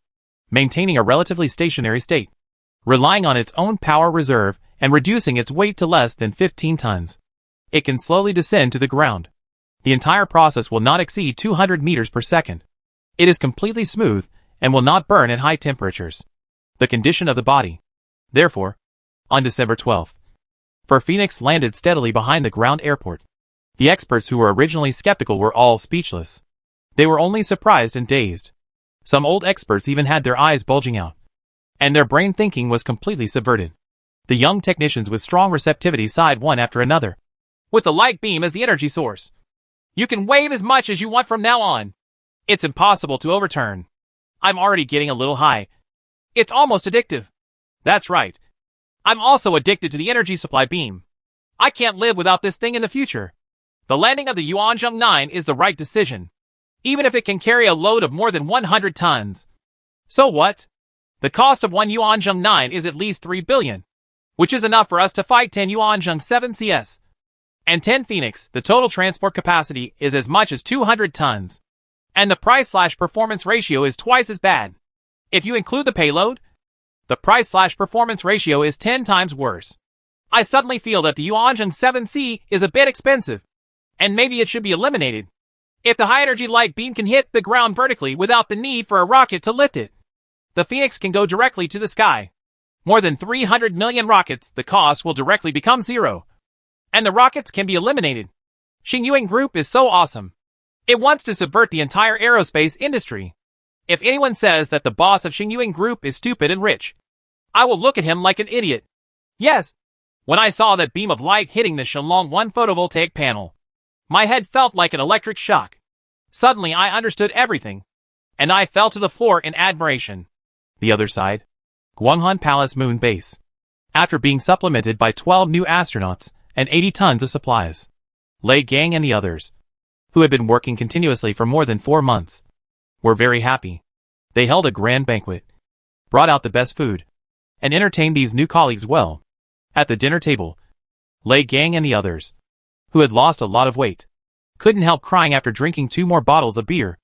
maintaining a relatively stationary state, relying on its own power reserve and reducing its weight to less than 15 tons. It can slowly descend to the ground. The entire process will not exceed 200 meters per second. It is completely smooth and will not burn at high temperatures. The condition of the body. Therefore, on December 12th, Phoenix landed steadily behind the ground airport. The experts who were originally skeptical were all speechless. They were only surprised and dazed. Some old experts even had their eyes bulging out, and their brain thinking was completely subverted. The young technicians with strong receptivity sighed one after another. With the light beam as the energy source, you can wave as much as you want from now on. It's impossible to overturn. I'm already getting a little high. It's almost addictive. That's right. I'm also addicted to the energy supply beam. I can't live without this thing in the future. The landing of the Yuanzhong 9 is the right decision, even if it can carry a load of more than 100 tons. So what? The cost of one Yuanzhong 9 is at least 3 billion, which is enough for us to fight 10 Yuanzhong 7 CS. And 10 Phoenix, the total transport capacity is as much as 200 tons. And the price/performance ratio is twice as bad. If you include the payload, the price/performance ratio is 10 times worse. I suddenly feel that the Yuanzhong 7C is a bit expensive, and maybe it should be eliminated. If the high-energy light beam can hit the ground vertically without the need for a rocket to lift it, the Phoenix can go directly to the sky. More than 300 million rockets, the cost will directly become zero. And the rockets can be eliminated. Xingyuan Group is so awesome. It wants to subvert the entire aerospace industry. If anyone says that the boss of Xingyuan Group is stupid and rich, I will look at him like an idiot. Yes. When I saw that beam of light hitting the Shenlong 1 photovoltaic panel, my head felt like an electric shock. Suddenly I understood everything, and I fell to the floor in admiration. The other side. Guanghan Palace Moon Base. After being supplemented by 12 new astronauts and 80 tons of supplies, Lei Gang and the others, who had been working continuously for more than 4 months, were very happy. They held a grand banquet, brought out the best food, and entertained these new colleagues well. At the dinner table, Lei Gang and the others, who had lost a lot of weight, couldn't help crying after drinking 2 more bottles of beer.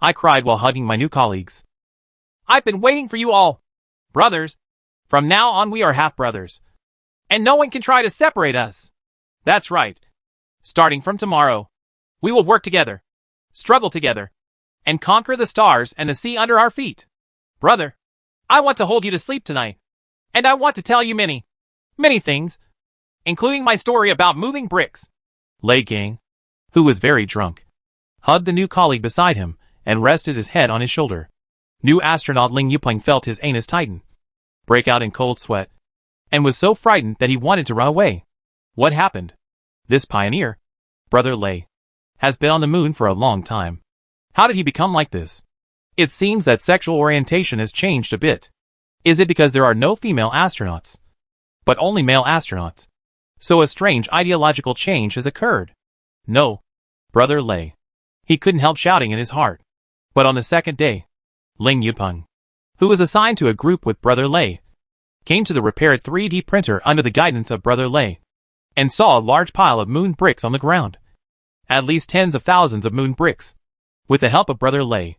I cried while hugging my new colleagues. I've been waiting for you all. Brothers. From now on we are half-brothers. And no one can try to separate us. That's right. Starting from tomorrow, we will work together, struggle together, and conquer the stars and the sea under our feet. Brother, I want to hold you to sleep tonight. And I want to tell you many things, including my story about moving bricks. Lei Gang, who was very drunk, hugged the new colleague beside him and rested his head on his shoulder. New astronaut Ling Yupeng felt his anus tighten, break out in cold sweat, and was so frightened that he wanted to run away. What happened? This pioneer, Brother Lei, has been on the moon for a long time. How did he become like this? It seems that sexual orientation has changed a bit. Is it because there are no female astronauts, but only male astronauts? So a strange ideological change has occurred. No, Brother Lei. He couldn't help shouting in his heart. But on the second day, Ling Yupeng, who was assigned to a group with Brother Lei, came to the repaired 3D printer under the guidance of Brother Lei, and saw a large pile of moon bricks on the ground. At least tens of thousands of moon bricks. With the help of Brother Lei,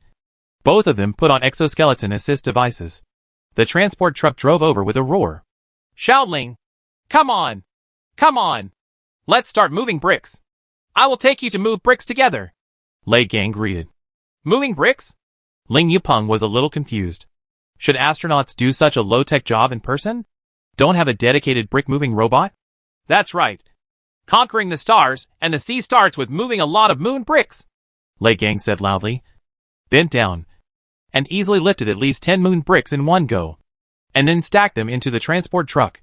both of them put on exoskeleton assist devices. The transport truck drove over with a roar. Shaoling, come on! Come on! Let's start moving bricks. I will take you to move bricks together. Lei Gang greeted. Moving bricks? Ling Yupeng was a little confused. Should astronauts do such a low-tech job in person? Don't have a dedicated brick-moving robot? That's right. Conquering the stars and the sea starts with moving a lot of moon bricks. Lei Gang said loudly, bent down, and easily lifted at least 10 moon bricks in one go, and then stacked them into the transport truck.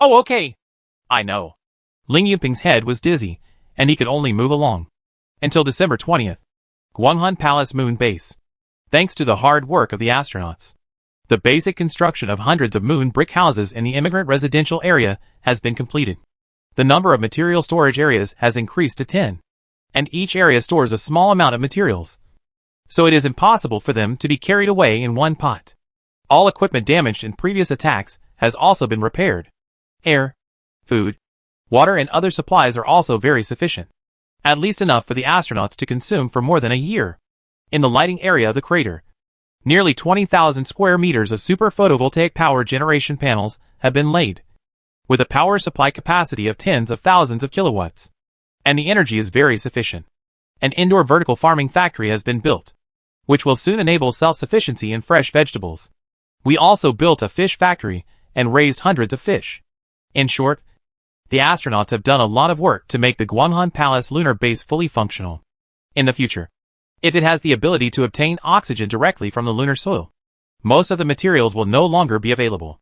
Oh, okay. I know. Ling Yupeng's head was dizzy, and he could only move along. Until December 20th, Guanghan Palace Moon Base. Thanks to the hard work of the astronauts, the basic construction of hundreds of moon brick houses in the immigrant residential area has been completed. The number of material storage areas has increased to 10, and each area stores a small amount of materials, so it is impossible for them to be carried away in one pot. All equipment damaged in previous attacks has also been repaired. Air, food, water and other supplies are also very sufficient, at least enough for the astronauts to consume for more than a year. In the lighting area of the crater, nearly 20,000 square meters of super photovoltaic power generation panels have been laid, with a power supply capacity of tens of thousands of kilowatts. And the energy is very sufficient. An indoor vertical farming factory has been built, which will soon enable self-sufficiency in fresh vegetables. We also built a fish factory and raised hundreds of fish. In short, the astronauts have done a lot of work to make the Guanghan Palace lunar base fully functional. In the future, if it has the ability to obtain oxygen directly from the lunar soil, most of the materials will no longer be available.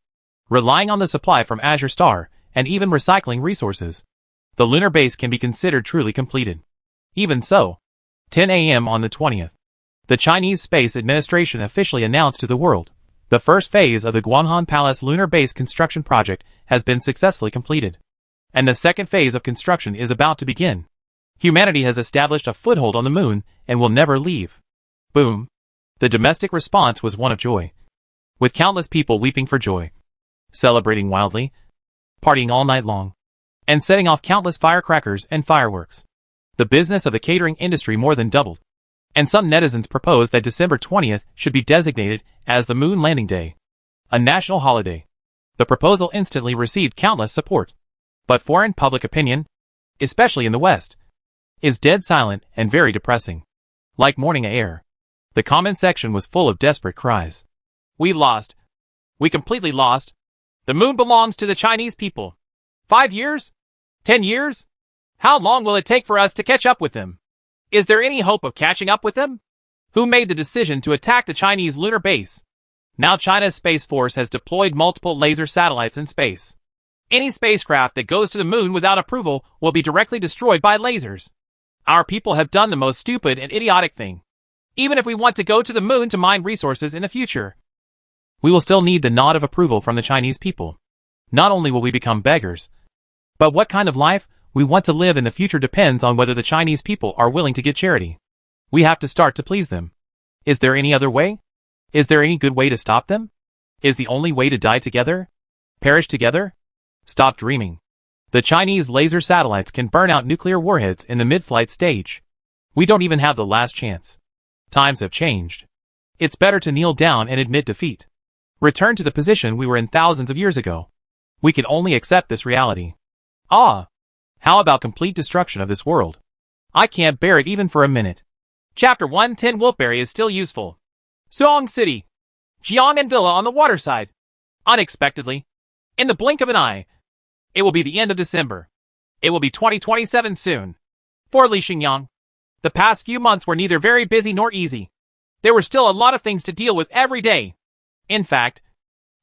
Relying on the supply from Azure Star and even recycling resources, the lunar base can be considered truly completed. Even so, 10 a.m. on the 20th, the Chinese Space Administration officially announced to the world, the first phase of the Guanghan Palace lunar base construction project has been successfully completed, and the second phase of construction is about to begin. Humanity has established a foothold on the moon and will never leave. Boom. The domestic response was one of joy, with countless people weeping for joy, celebrating wildly, partying all night long, and setting off countless firecrackers and fireworks. The business of the catering industry more than doubled, and some netizens proposed that December 20th should be designated as the Moon Landing Day, a national holiday. The proposal instantly received countless support. But foreign public opinion, especially in the West, is dead silent and very depressing. Like morning air, the comment section was full of desperate cries. We lost. We completely lost. The moon belongs to the Chinese people. 5 years? 10 years? How long will it take for us to catch up with them? Is there any hope of catching up with them? Who made the decision to attack the Chinese lunar base? Now China's Space Force has deployed multiple laser satellites in space. Any spacecraft that goes to the moon without approval will be directly destroyed by lasers. Our people have done the most stupid and idiotic thing. Even if we want to go to the moon to mine resources in the future, we will still need the nod of approval from the Chinese people. Not only will we become beggars, but what kind of life we want to live in the future depends on whether the Chinese people are willing to give charity. We have to start to please them. Is there any other way? Is there any good way to stop them? Is the only way to die together? Perish together? Stop dreaming. The Chinese laser satellites can burn out nuclear warheads in the mid-flight stage. We don't even have the last chance. Times have changed. It's better to kneel down and admit defeat. Return to the position we were in thousands of years ago. We can only accept this reality. Ah! How about complete destruction of this world? I can't bear it even for a minute. Chapter 110 Wolfberry is still useful. Suong City. Jiang and Villa on the waterside. Unexpectedly. In the blink of an eye. It will be the end of December. It will be 2027 soon. For Li Xingyang. The past few months were neither very busy nor easy. There were still a lot of things to deal with every day. In fact,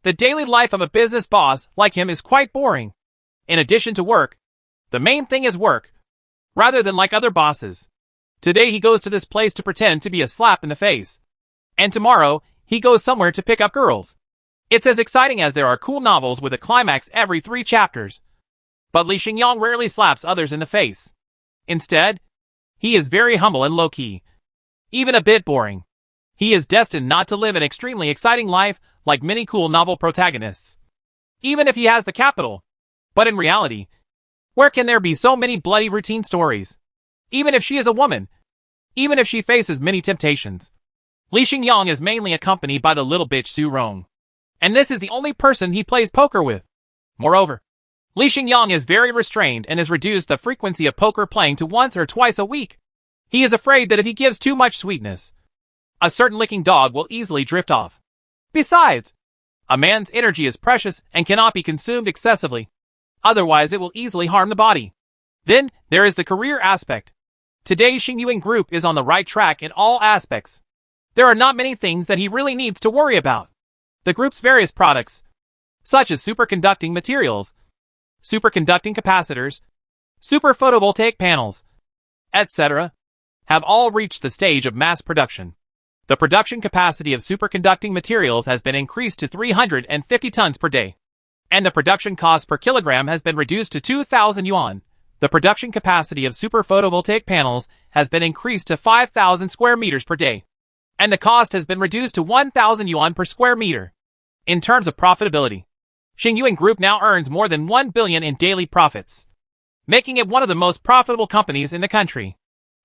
the daily life of a business boss like him is quite boring. In addition to work, the main thing is work, rather than like other bosses. Today he goes to this place to pretend to be a slap in the face. And tomorrow, he goes somewhere to pick up girls. It's as exciting as there are cool novels with a climax every 3 chapters. But Li Xingyang rarely slaps others in the face. Instead, he is very humble and low-key. Even a bit boring. He is destined not to live an extremely exciting life like many cool novel protagonists. Even if he has the capital. But in reality, where can there be so many bloody routine stories? Even if she is a woman. Even if she faces many temptations. Li Xingyang is mainly accompanied by the little bitch Su Rong. And this is the only person he plays poker with. Moreover, Li Xingyang is very restrained and has reduced the frequency of poker playing to once or twice a week. He is afraid that if he gives too much sweetness, a certain licking dog will easily drift off. Besides, a man's energy is precious and cannot be consumed excessively. Otherwise it will easily harm the body. Then, there is the career aspect. Today Xingyuan Group is on the right track in all aspects. There are not many things that he really needs to worry about. The group's various products, such as superconducting materials, superconducting capacitors, super photovoltaic panels, etc., have all reached the stage of mass production. The production capacity of superconducting materials has been increased to 350 tons per day, and the production cost per kilogram has been reduced to 2,000 yuan. The production capacity of super photovoltaic panels has been increased to 5,000 square meters per day, and the cost has been reduced to 1,000 yuan per square meter. In terms of profitability, Xingyuan Group now earns more than 1 billion in daily profits, making it one of the most profitable companies in the country.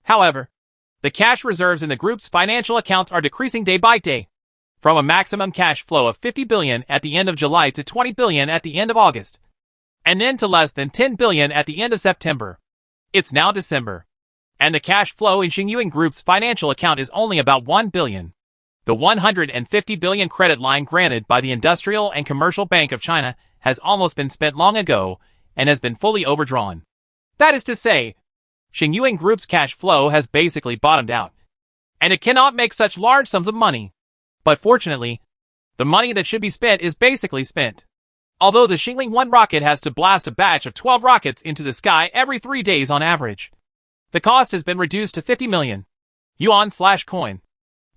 However, The cash reserves in the group's financial accounts are decreasing day by day, from a maximum cash flow of 50 billion at the end of July to 20 billion at the end of August, and then to less than 10 billion at the end of September. It's now December, and the cash flow in Xingyuan Group's financial account is only about 1 billion. The 150 billion credit line granted by the Industrial and Commercial Bank of China has almost been spent long ago and has been fully overdrawn. That is to say, Xingyuan Group's cash flow has basically bottomed out, and it cannot make such large sums of money. But fortunately, the money that should be spent is basically spent. Although the Xingling 1 rocket has to blast a batch of 12 rockets into the sky every 3 days on average, the cost has been reduced to 50 million yuan/coin.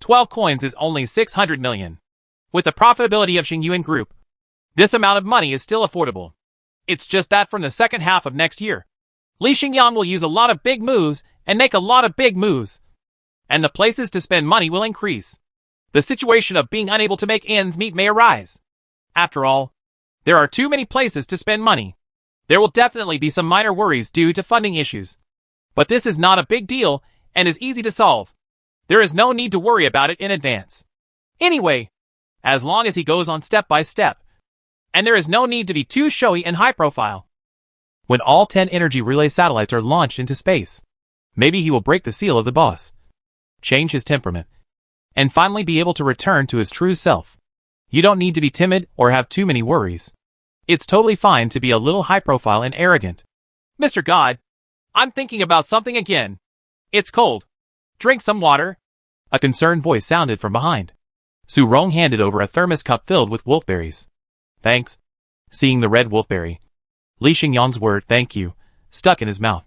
12 coins is only 600 million. With the profitability of Xingyuan Group, this amount of money is still affordable. It's just that from the second half of next year, Li Xingyang will use a lot of big moves and make a lot of big moves, and the places to spend money will increase. The situation of being unable to make ends meet may arise. After all, there are too many places to spend money. There will definitely be some minor worries due to funding issues, but this is not a big deal and is easy to solve. There is no need to worry about it in advance. Anyway, as long as he goes on step by step, and there is no need to be too showy and high profile. When all 10 energy relay satellites are launched into space, maybe he will break the seal of the boss, change his temperament, and finally be able to return to his true self. You don't need to be timid or have too many worries. It's totally fine to be a little high profile and arrogant. Mr. God, I'm thinking about something again. It's cold. Drink some water. A concerned voice sounded from behind. Su Rong handed over a thermos cup filled with wolfberries. Thanks. Seeing the red wolfberry, Li Xingyang's word thank you stuck in his mouth.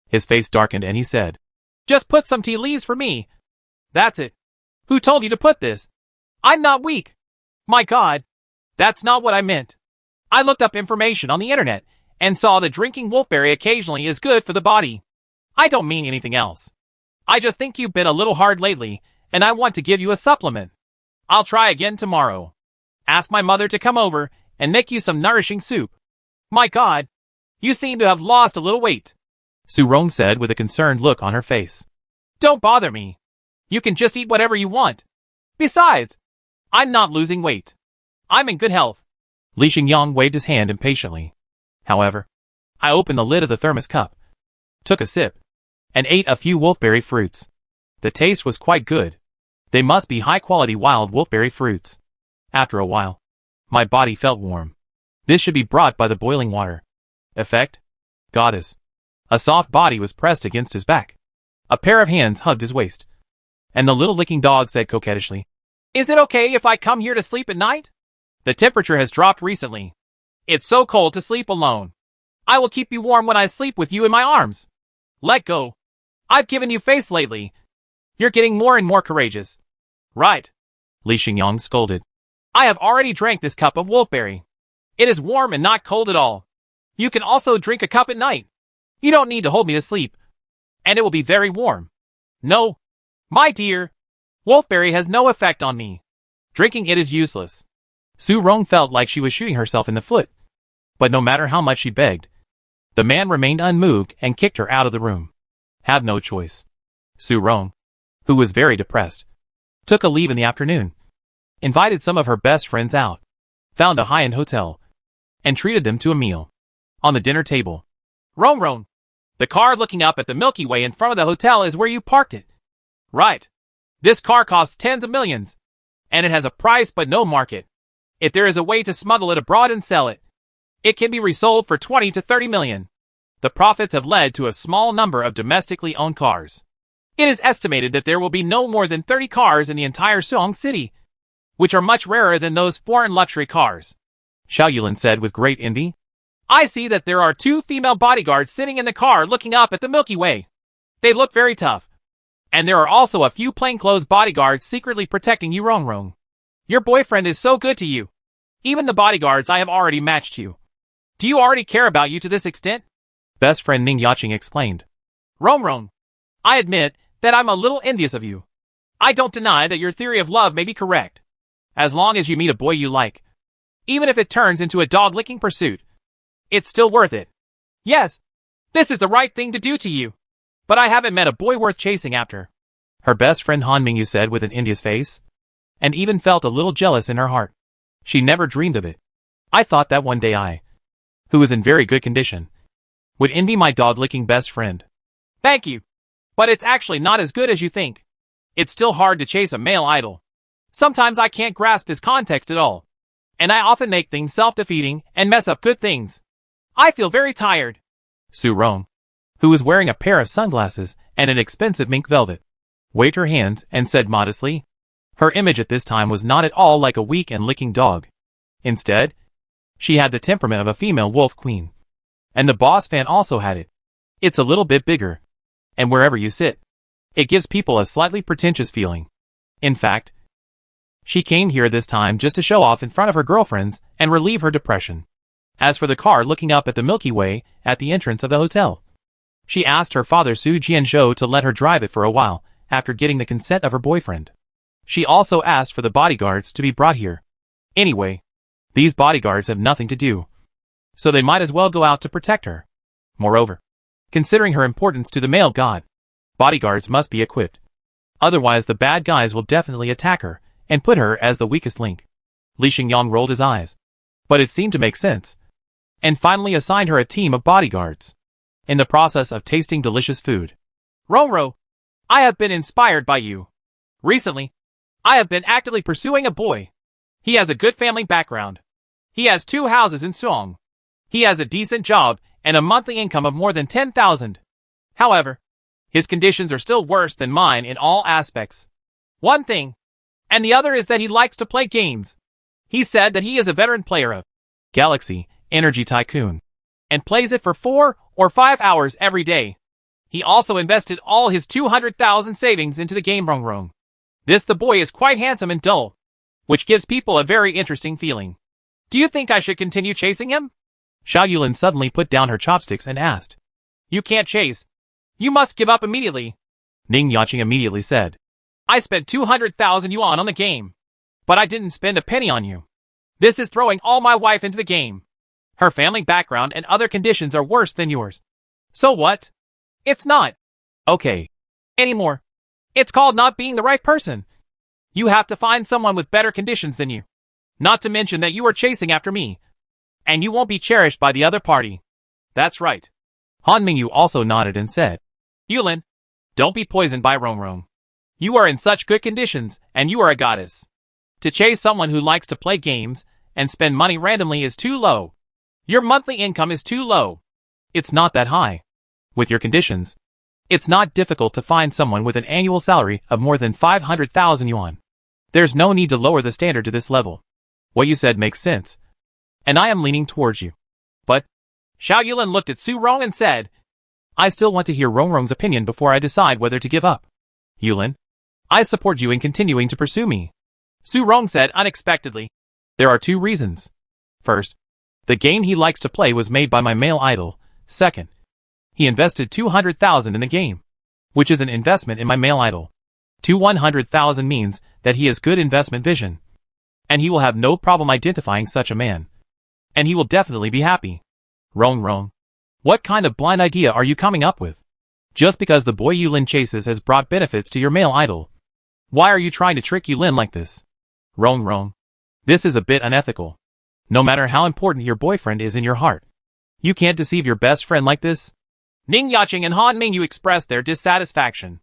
His face darkened and he said, Just put some tea leaves for me. That's it. Who told you to put this? I'm not weak. My God, that's not what I meant. I looked up information on the internet and saw that drinking wolfberry occasionally is good for the body. I don't mean anything else. I just think you've been a little hard lately, and I want to give you a supplement. I'll try again tomorrow. Ask my mother to come over and make you some nourishing soup. My God, you seem to have lost a little weight, Su Rong said with a concerned look on her face. Don't bother me. You can just eat whatever you want. Besides, I'm not losing weight. I'm in good health. Li Xingyang waved his hand impatiently. However, I opened the lid of the thermos cup, took a sip, and ate a few wolfberry fruits. The taste was quite good. They must be high-quality wild wolfberry fruits. After a while, my body felt warm. This should be brought by the boiling water. Effect? Goddess. A soft body was pressed against his back. A pair of hands hugged his waist. And the little licking dog said coquettishly, Is it okay if I come here to sleep at night? The temperature has dropped recently. It's so cold to sleep alone. I will keep you warm when I sleep with you in my arms. Let go. I've given you face lately. You're getting more and more courageous. Right. Li Xingyang scolded. I have already drank this cup of wolfberry. It is warm and not cold at all. You can also drink a cup at night. You don't need to hold me to sleep. And it will be very warm. No. My dear. Wolfberry has no effect on me. Drinking it is useless. Su Rong felt like she was shooting herself in the foot. But no matter how much she begged, the man remained unmoved and kicked her out of the room. Have no choice. Su Rong, who was very depressed, took a leave in the afternoon, invited some of her best friends out, found a high-end hotel, and treated them to a meal. On the dinner table, Rong, the car looking up at the Milky Way in front of the hotel is where you parked it. Right. This car costs tens of millions, and it has a price but no market. If there is a way to smuggle it abroad and sell it, it can be resold for 20 to 30 million. The profits have led to a small number of domestically owned cars. It is estimated that there will be no more than 30 cars in the entire Suong city, which are much rarer than those foreign luxury cars. Xiao Yulin said with great envy. I see that there are 2 female bodyguards sitting in the car looking up at the Milky Way. They look very tough. And there are also a few plainclothes bodyguards secretly protecting you, Rong. Your boyfriend is so good to you. Even the bodyguards I have already matched you. Do you already care about you to this extent? Best friend Ning Yaching exclaimed. Rong, I admit that I'm a little envious of you. I don't deny that your theory of love may be correct. As long as you meet a boy you like, even if it turns into a dog-licking pursuit, it's still worth it. Yes, this is the right thing to do to you. But I haven't met a boy worth chasing after. her best friend Han Mingyu said with an envious face, and even felt a little jealous in her heart. She never dreamed of it. I thought that one day I, who was in very good condition, would envy my dog-licking best friend. Thank you. But it's actually not as good as you think. It's still hard to chase a male idol. Sometimes I can't grasp his context at all. And I often make things self-defeating and mess up good things. I feel very tired. Su Rong, who was wearing a pair of sunglasses and an expensive mink velvet, waved her hands and said modestly. Her image at this time was not at all like a weak and licking dog. Instead, she had the temperament of a female wolf queen. And the boss fan also had it. It's a little bit bigger. And wherever you sit, it gives people a slightly pretentious feeling. In fact, she came here this time just to show off in front of her girlfriends and relieve her depression. As for the car looking up at the Milky Way at the entrance of the hotel, she asked her father Su Jianzhou to let her drive it for a while after getting the consent of her boyfriend. She also asked for the bodyguards to be brought here. Anyway, these bodyguards have nothing to do, so they might as well go out to protect her. Moreover, considering her importance to the male god, bodyguards must be equipped. Otherwise the bad guys will definitely attack her and put her as the weakest link. Li Xingyang rolled his eyes, but it seemed to make sense, and finally assigned her a team of bodyguards. In the process of tasting delicious food, Rongro, I have been inspired by you. Recently, I have been actively pursuing a boy. He has a good family background. He has 2 houses in Suong. He has a decent job and a monthly income of more than 10,000. However, his conditions are still worse than mine in all aspects. One thing, and the other is that he likes to play games. He said that he is a veteran player of Galaxy Energy Tycoon and plays it for 4 or 5 hours every day. He also invested all his 200,000 savings into the game Rongrong. The boy is quite handsome and dull, which gives people a very interesting feeling. Do you think I should continue chasing him? Xiao Yulin suddenly put down her chopsticks and asked. You can't chase. You must give up immediately. Ning Yaqing immediately said. I spent 200,000 yuan on the game, but I didn't spend a penny on you. This is throwing all my wife into the game. Her family background and other conditions are worse than yours. So what? It's not. Okay. Anymore. It's called not being the right person. You have to find someone with better conditions than you. Not to mention that you are chasing after me, and you won't be cherished by the other party. That's right. Han Mingyu also nodded and said, Yulin, don't be poisoned by Rongrong. You are in such good conditions, and you are a goddess. To chase someone who likes to play games and spend money randomly is too low. Your monthly income is too low. It's not that high. With your conditions, it's not difficult to find someone with an annual salary of more than 500,000 yuan. There's no need to lower the standard to this level. What you said makes sense, and I am leaning towards you. But Xiao Yulin looked at Su Rong and said, I still want to hear Rongrong's opinion before I decide whether to give up. Yulin, I support you in continuing to pursue me. Su Rong said unexpectedly. There are 2 reasons. First, the game he likes to play was made by my male idol. Second, he invested 200,000 in the game, which is an investment in my male idol. 100,000 means that he has good investment vision, and he will have no problem identifying such a man. And he will definitely be happy. Rong, what kind of blind idea are you coming up with? Just because the boy Yulin chases has brought benefits to your male idol, why are you trying to trick Yulin like this? Rong, this is a bit unethical. No matter how important your boyfriend is in your heart, you can't deceive your best friend like this. Ning Yaqing and Han Mingyu expressed their dissatisfaction.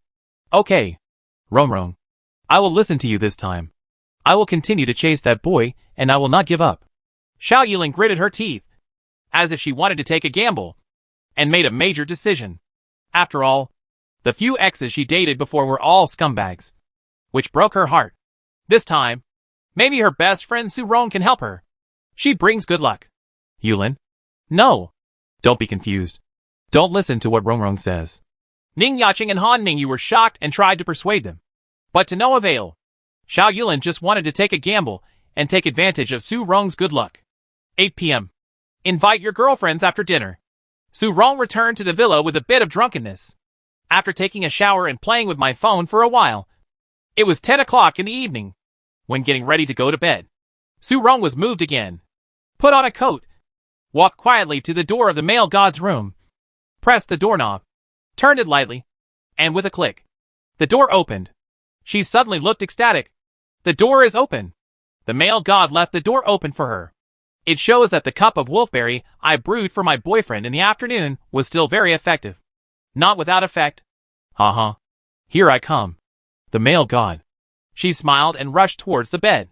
Okay, Rong, I will listen to you this time. I will continue to chase that boy, and I will not give up. Xiao Yulin gritted her teeth, as if she wanted to take a gamble, and made a major decision. After all, the few exes she dated before were all scumbags, which broke her heart. This time, maybe her best friend Su Rong can help her. She brings good luck. Yulin? No. Don't be confused. Don't listen to what Rongrong says. Ning Yaqing and Han Mingyu were shocked and tried to persuade them, but to no avail. Xiao Yulin just wanted to take a gamble and take advantage of Su Rong's good luck. 8 p.m. Invite your girlfriends after dinner. Su Rong returned to the villa with a bit of drunkenness. After taking a shower and playing with my phone for a while, it was 10 o'clock in the evening. When getting ready to go to bed, Su Rong was moved again. Put on a coat, walked quietly to the door of the male god's room, pressed the doorknob, turned it lightly, and with a click, The door opened. She suddenly looked ecstatic. The door is open. The male god left the door open for her. It shows that the cup of wolfberry I brewed for my boyfriend in the afternoon was still very effective. Not without effect. Here I come. The male god. She smiled and rushed towards the bed.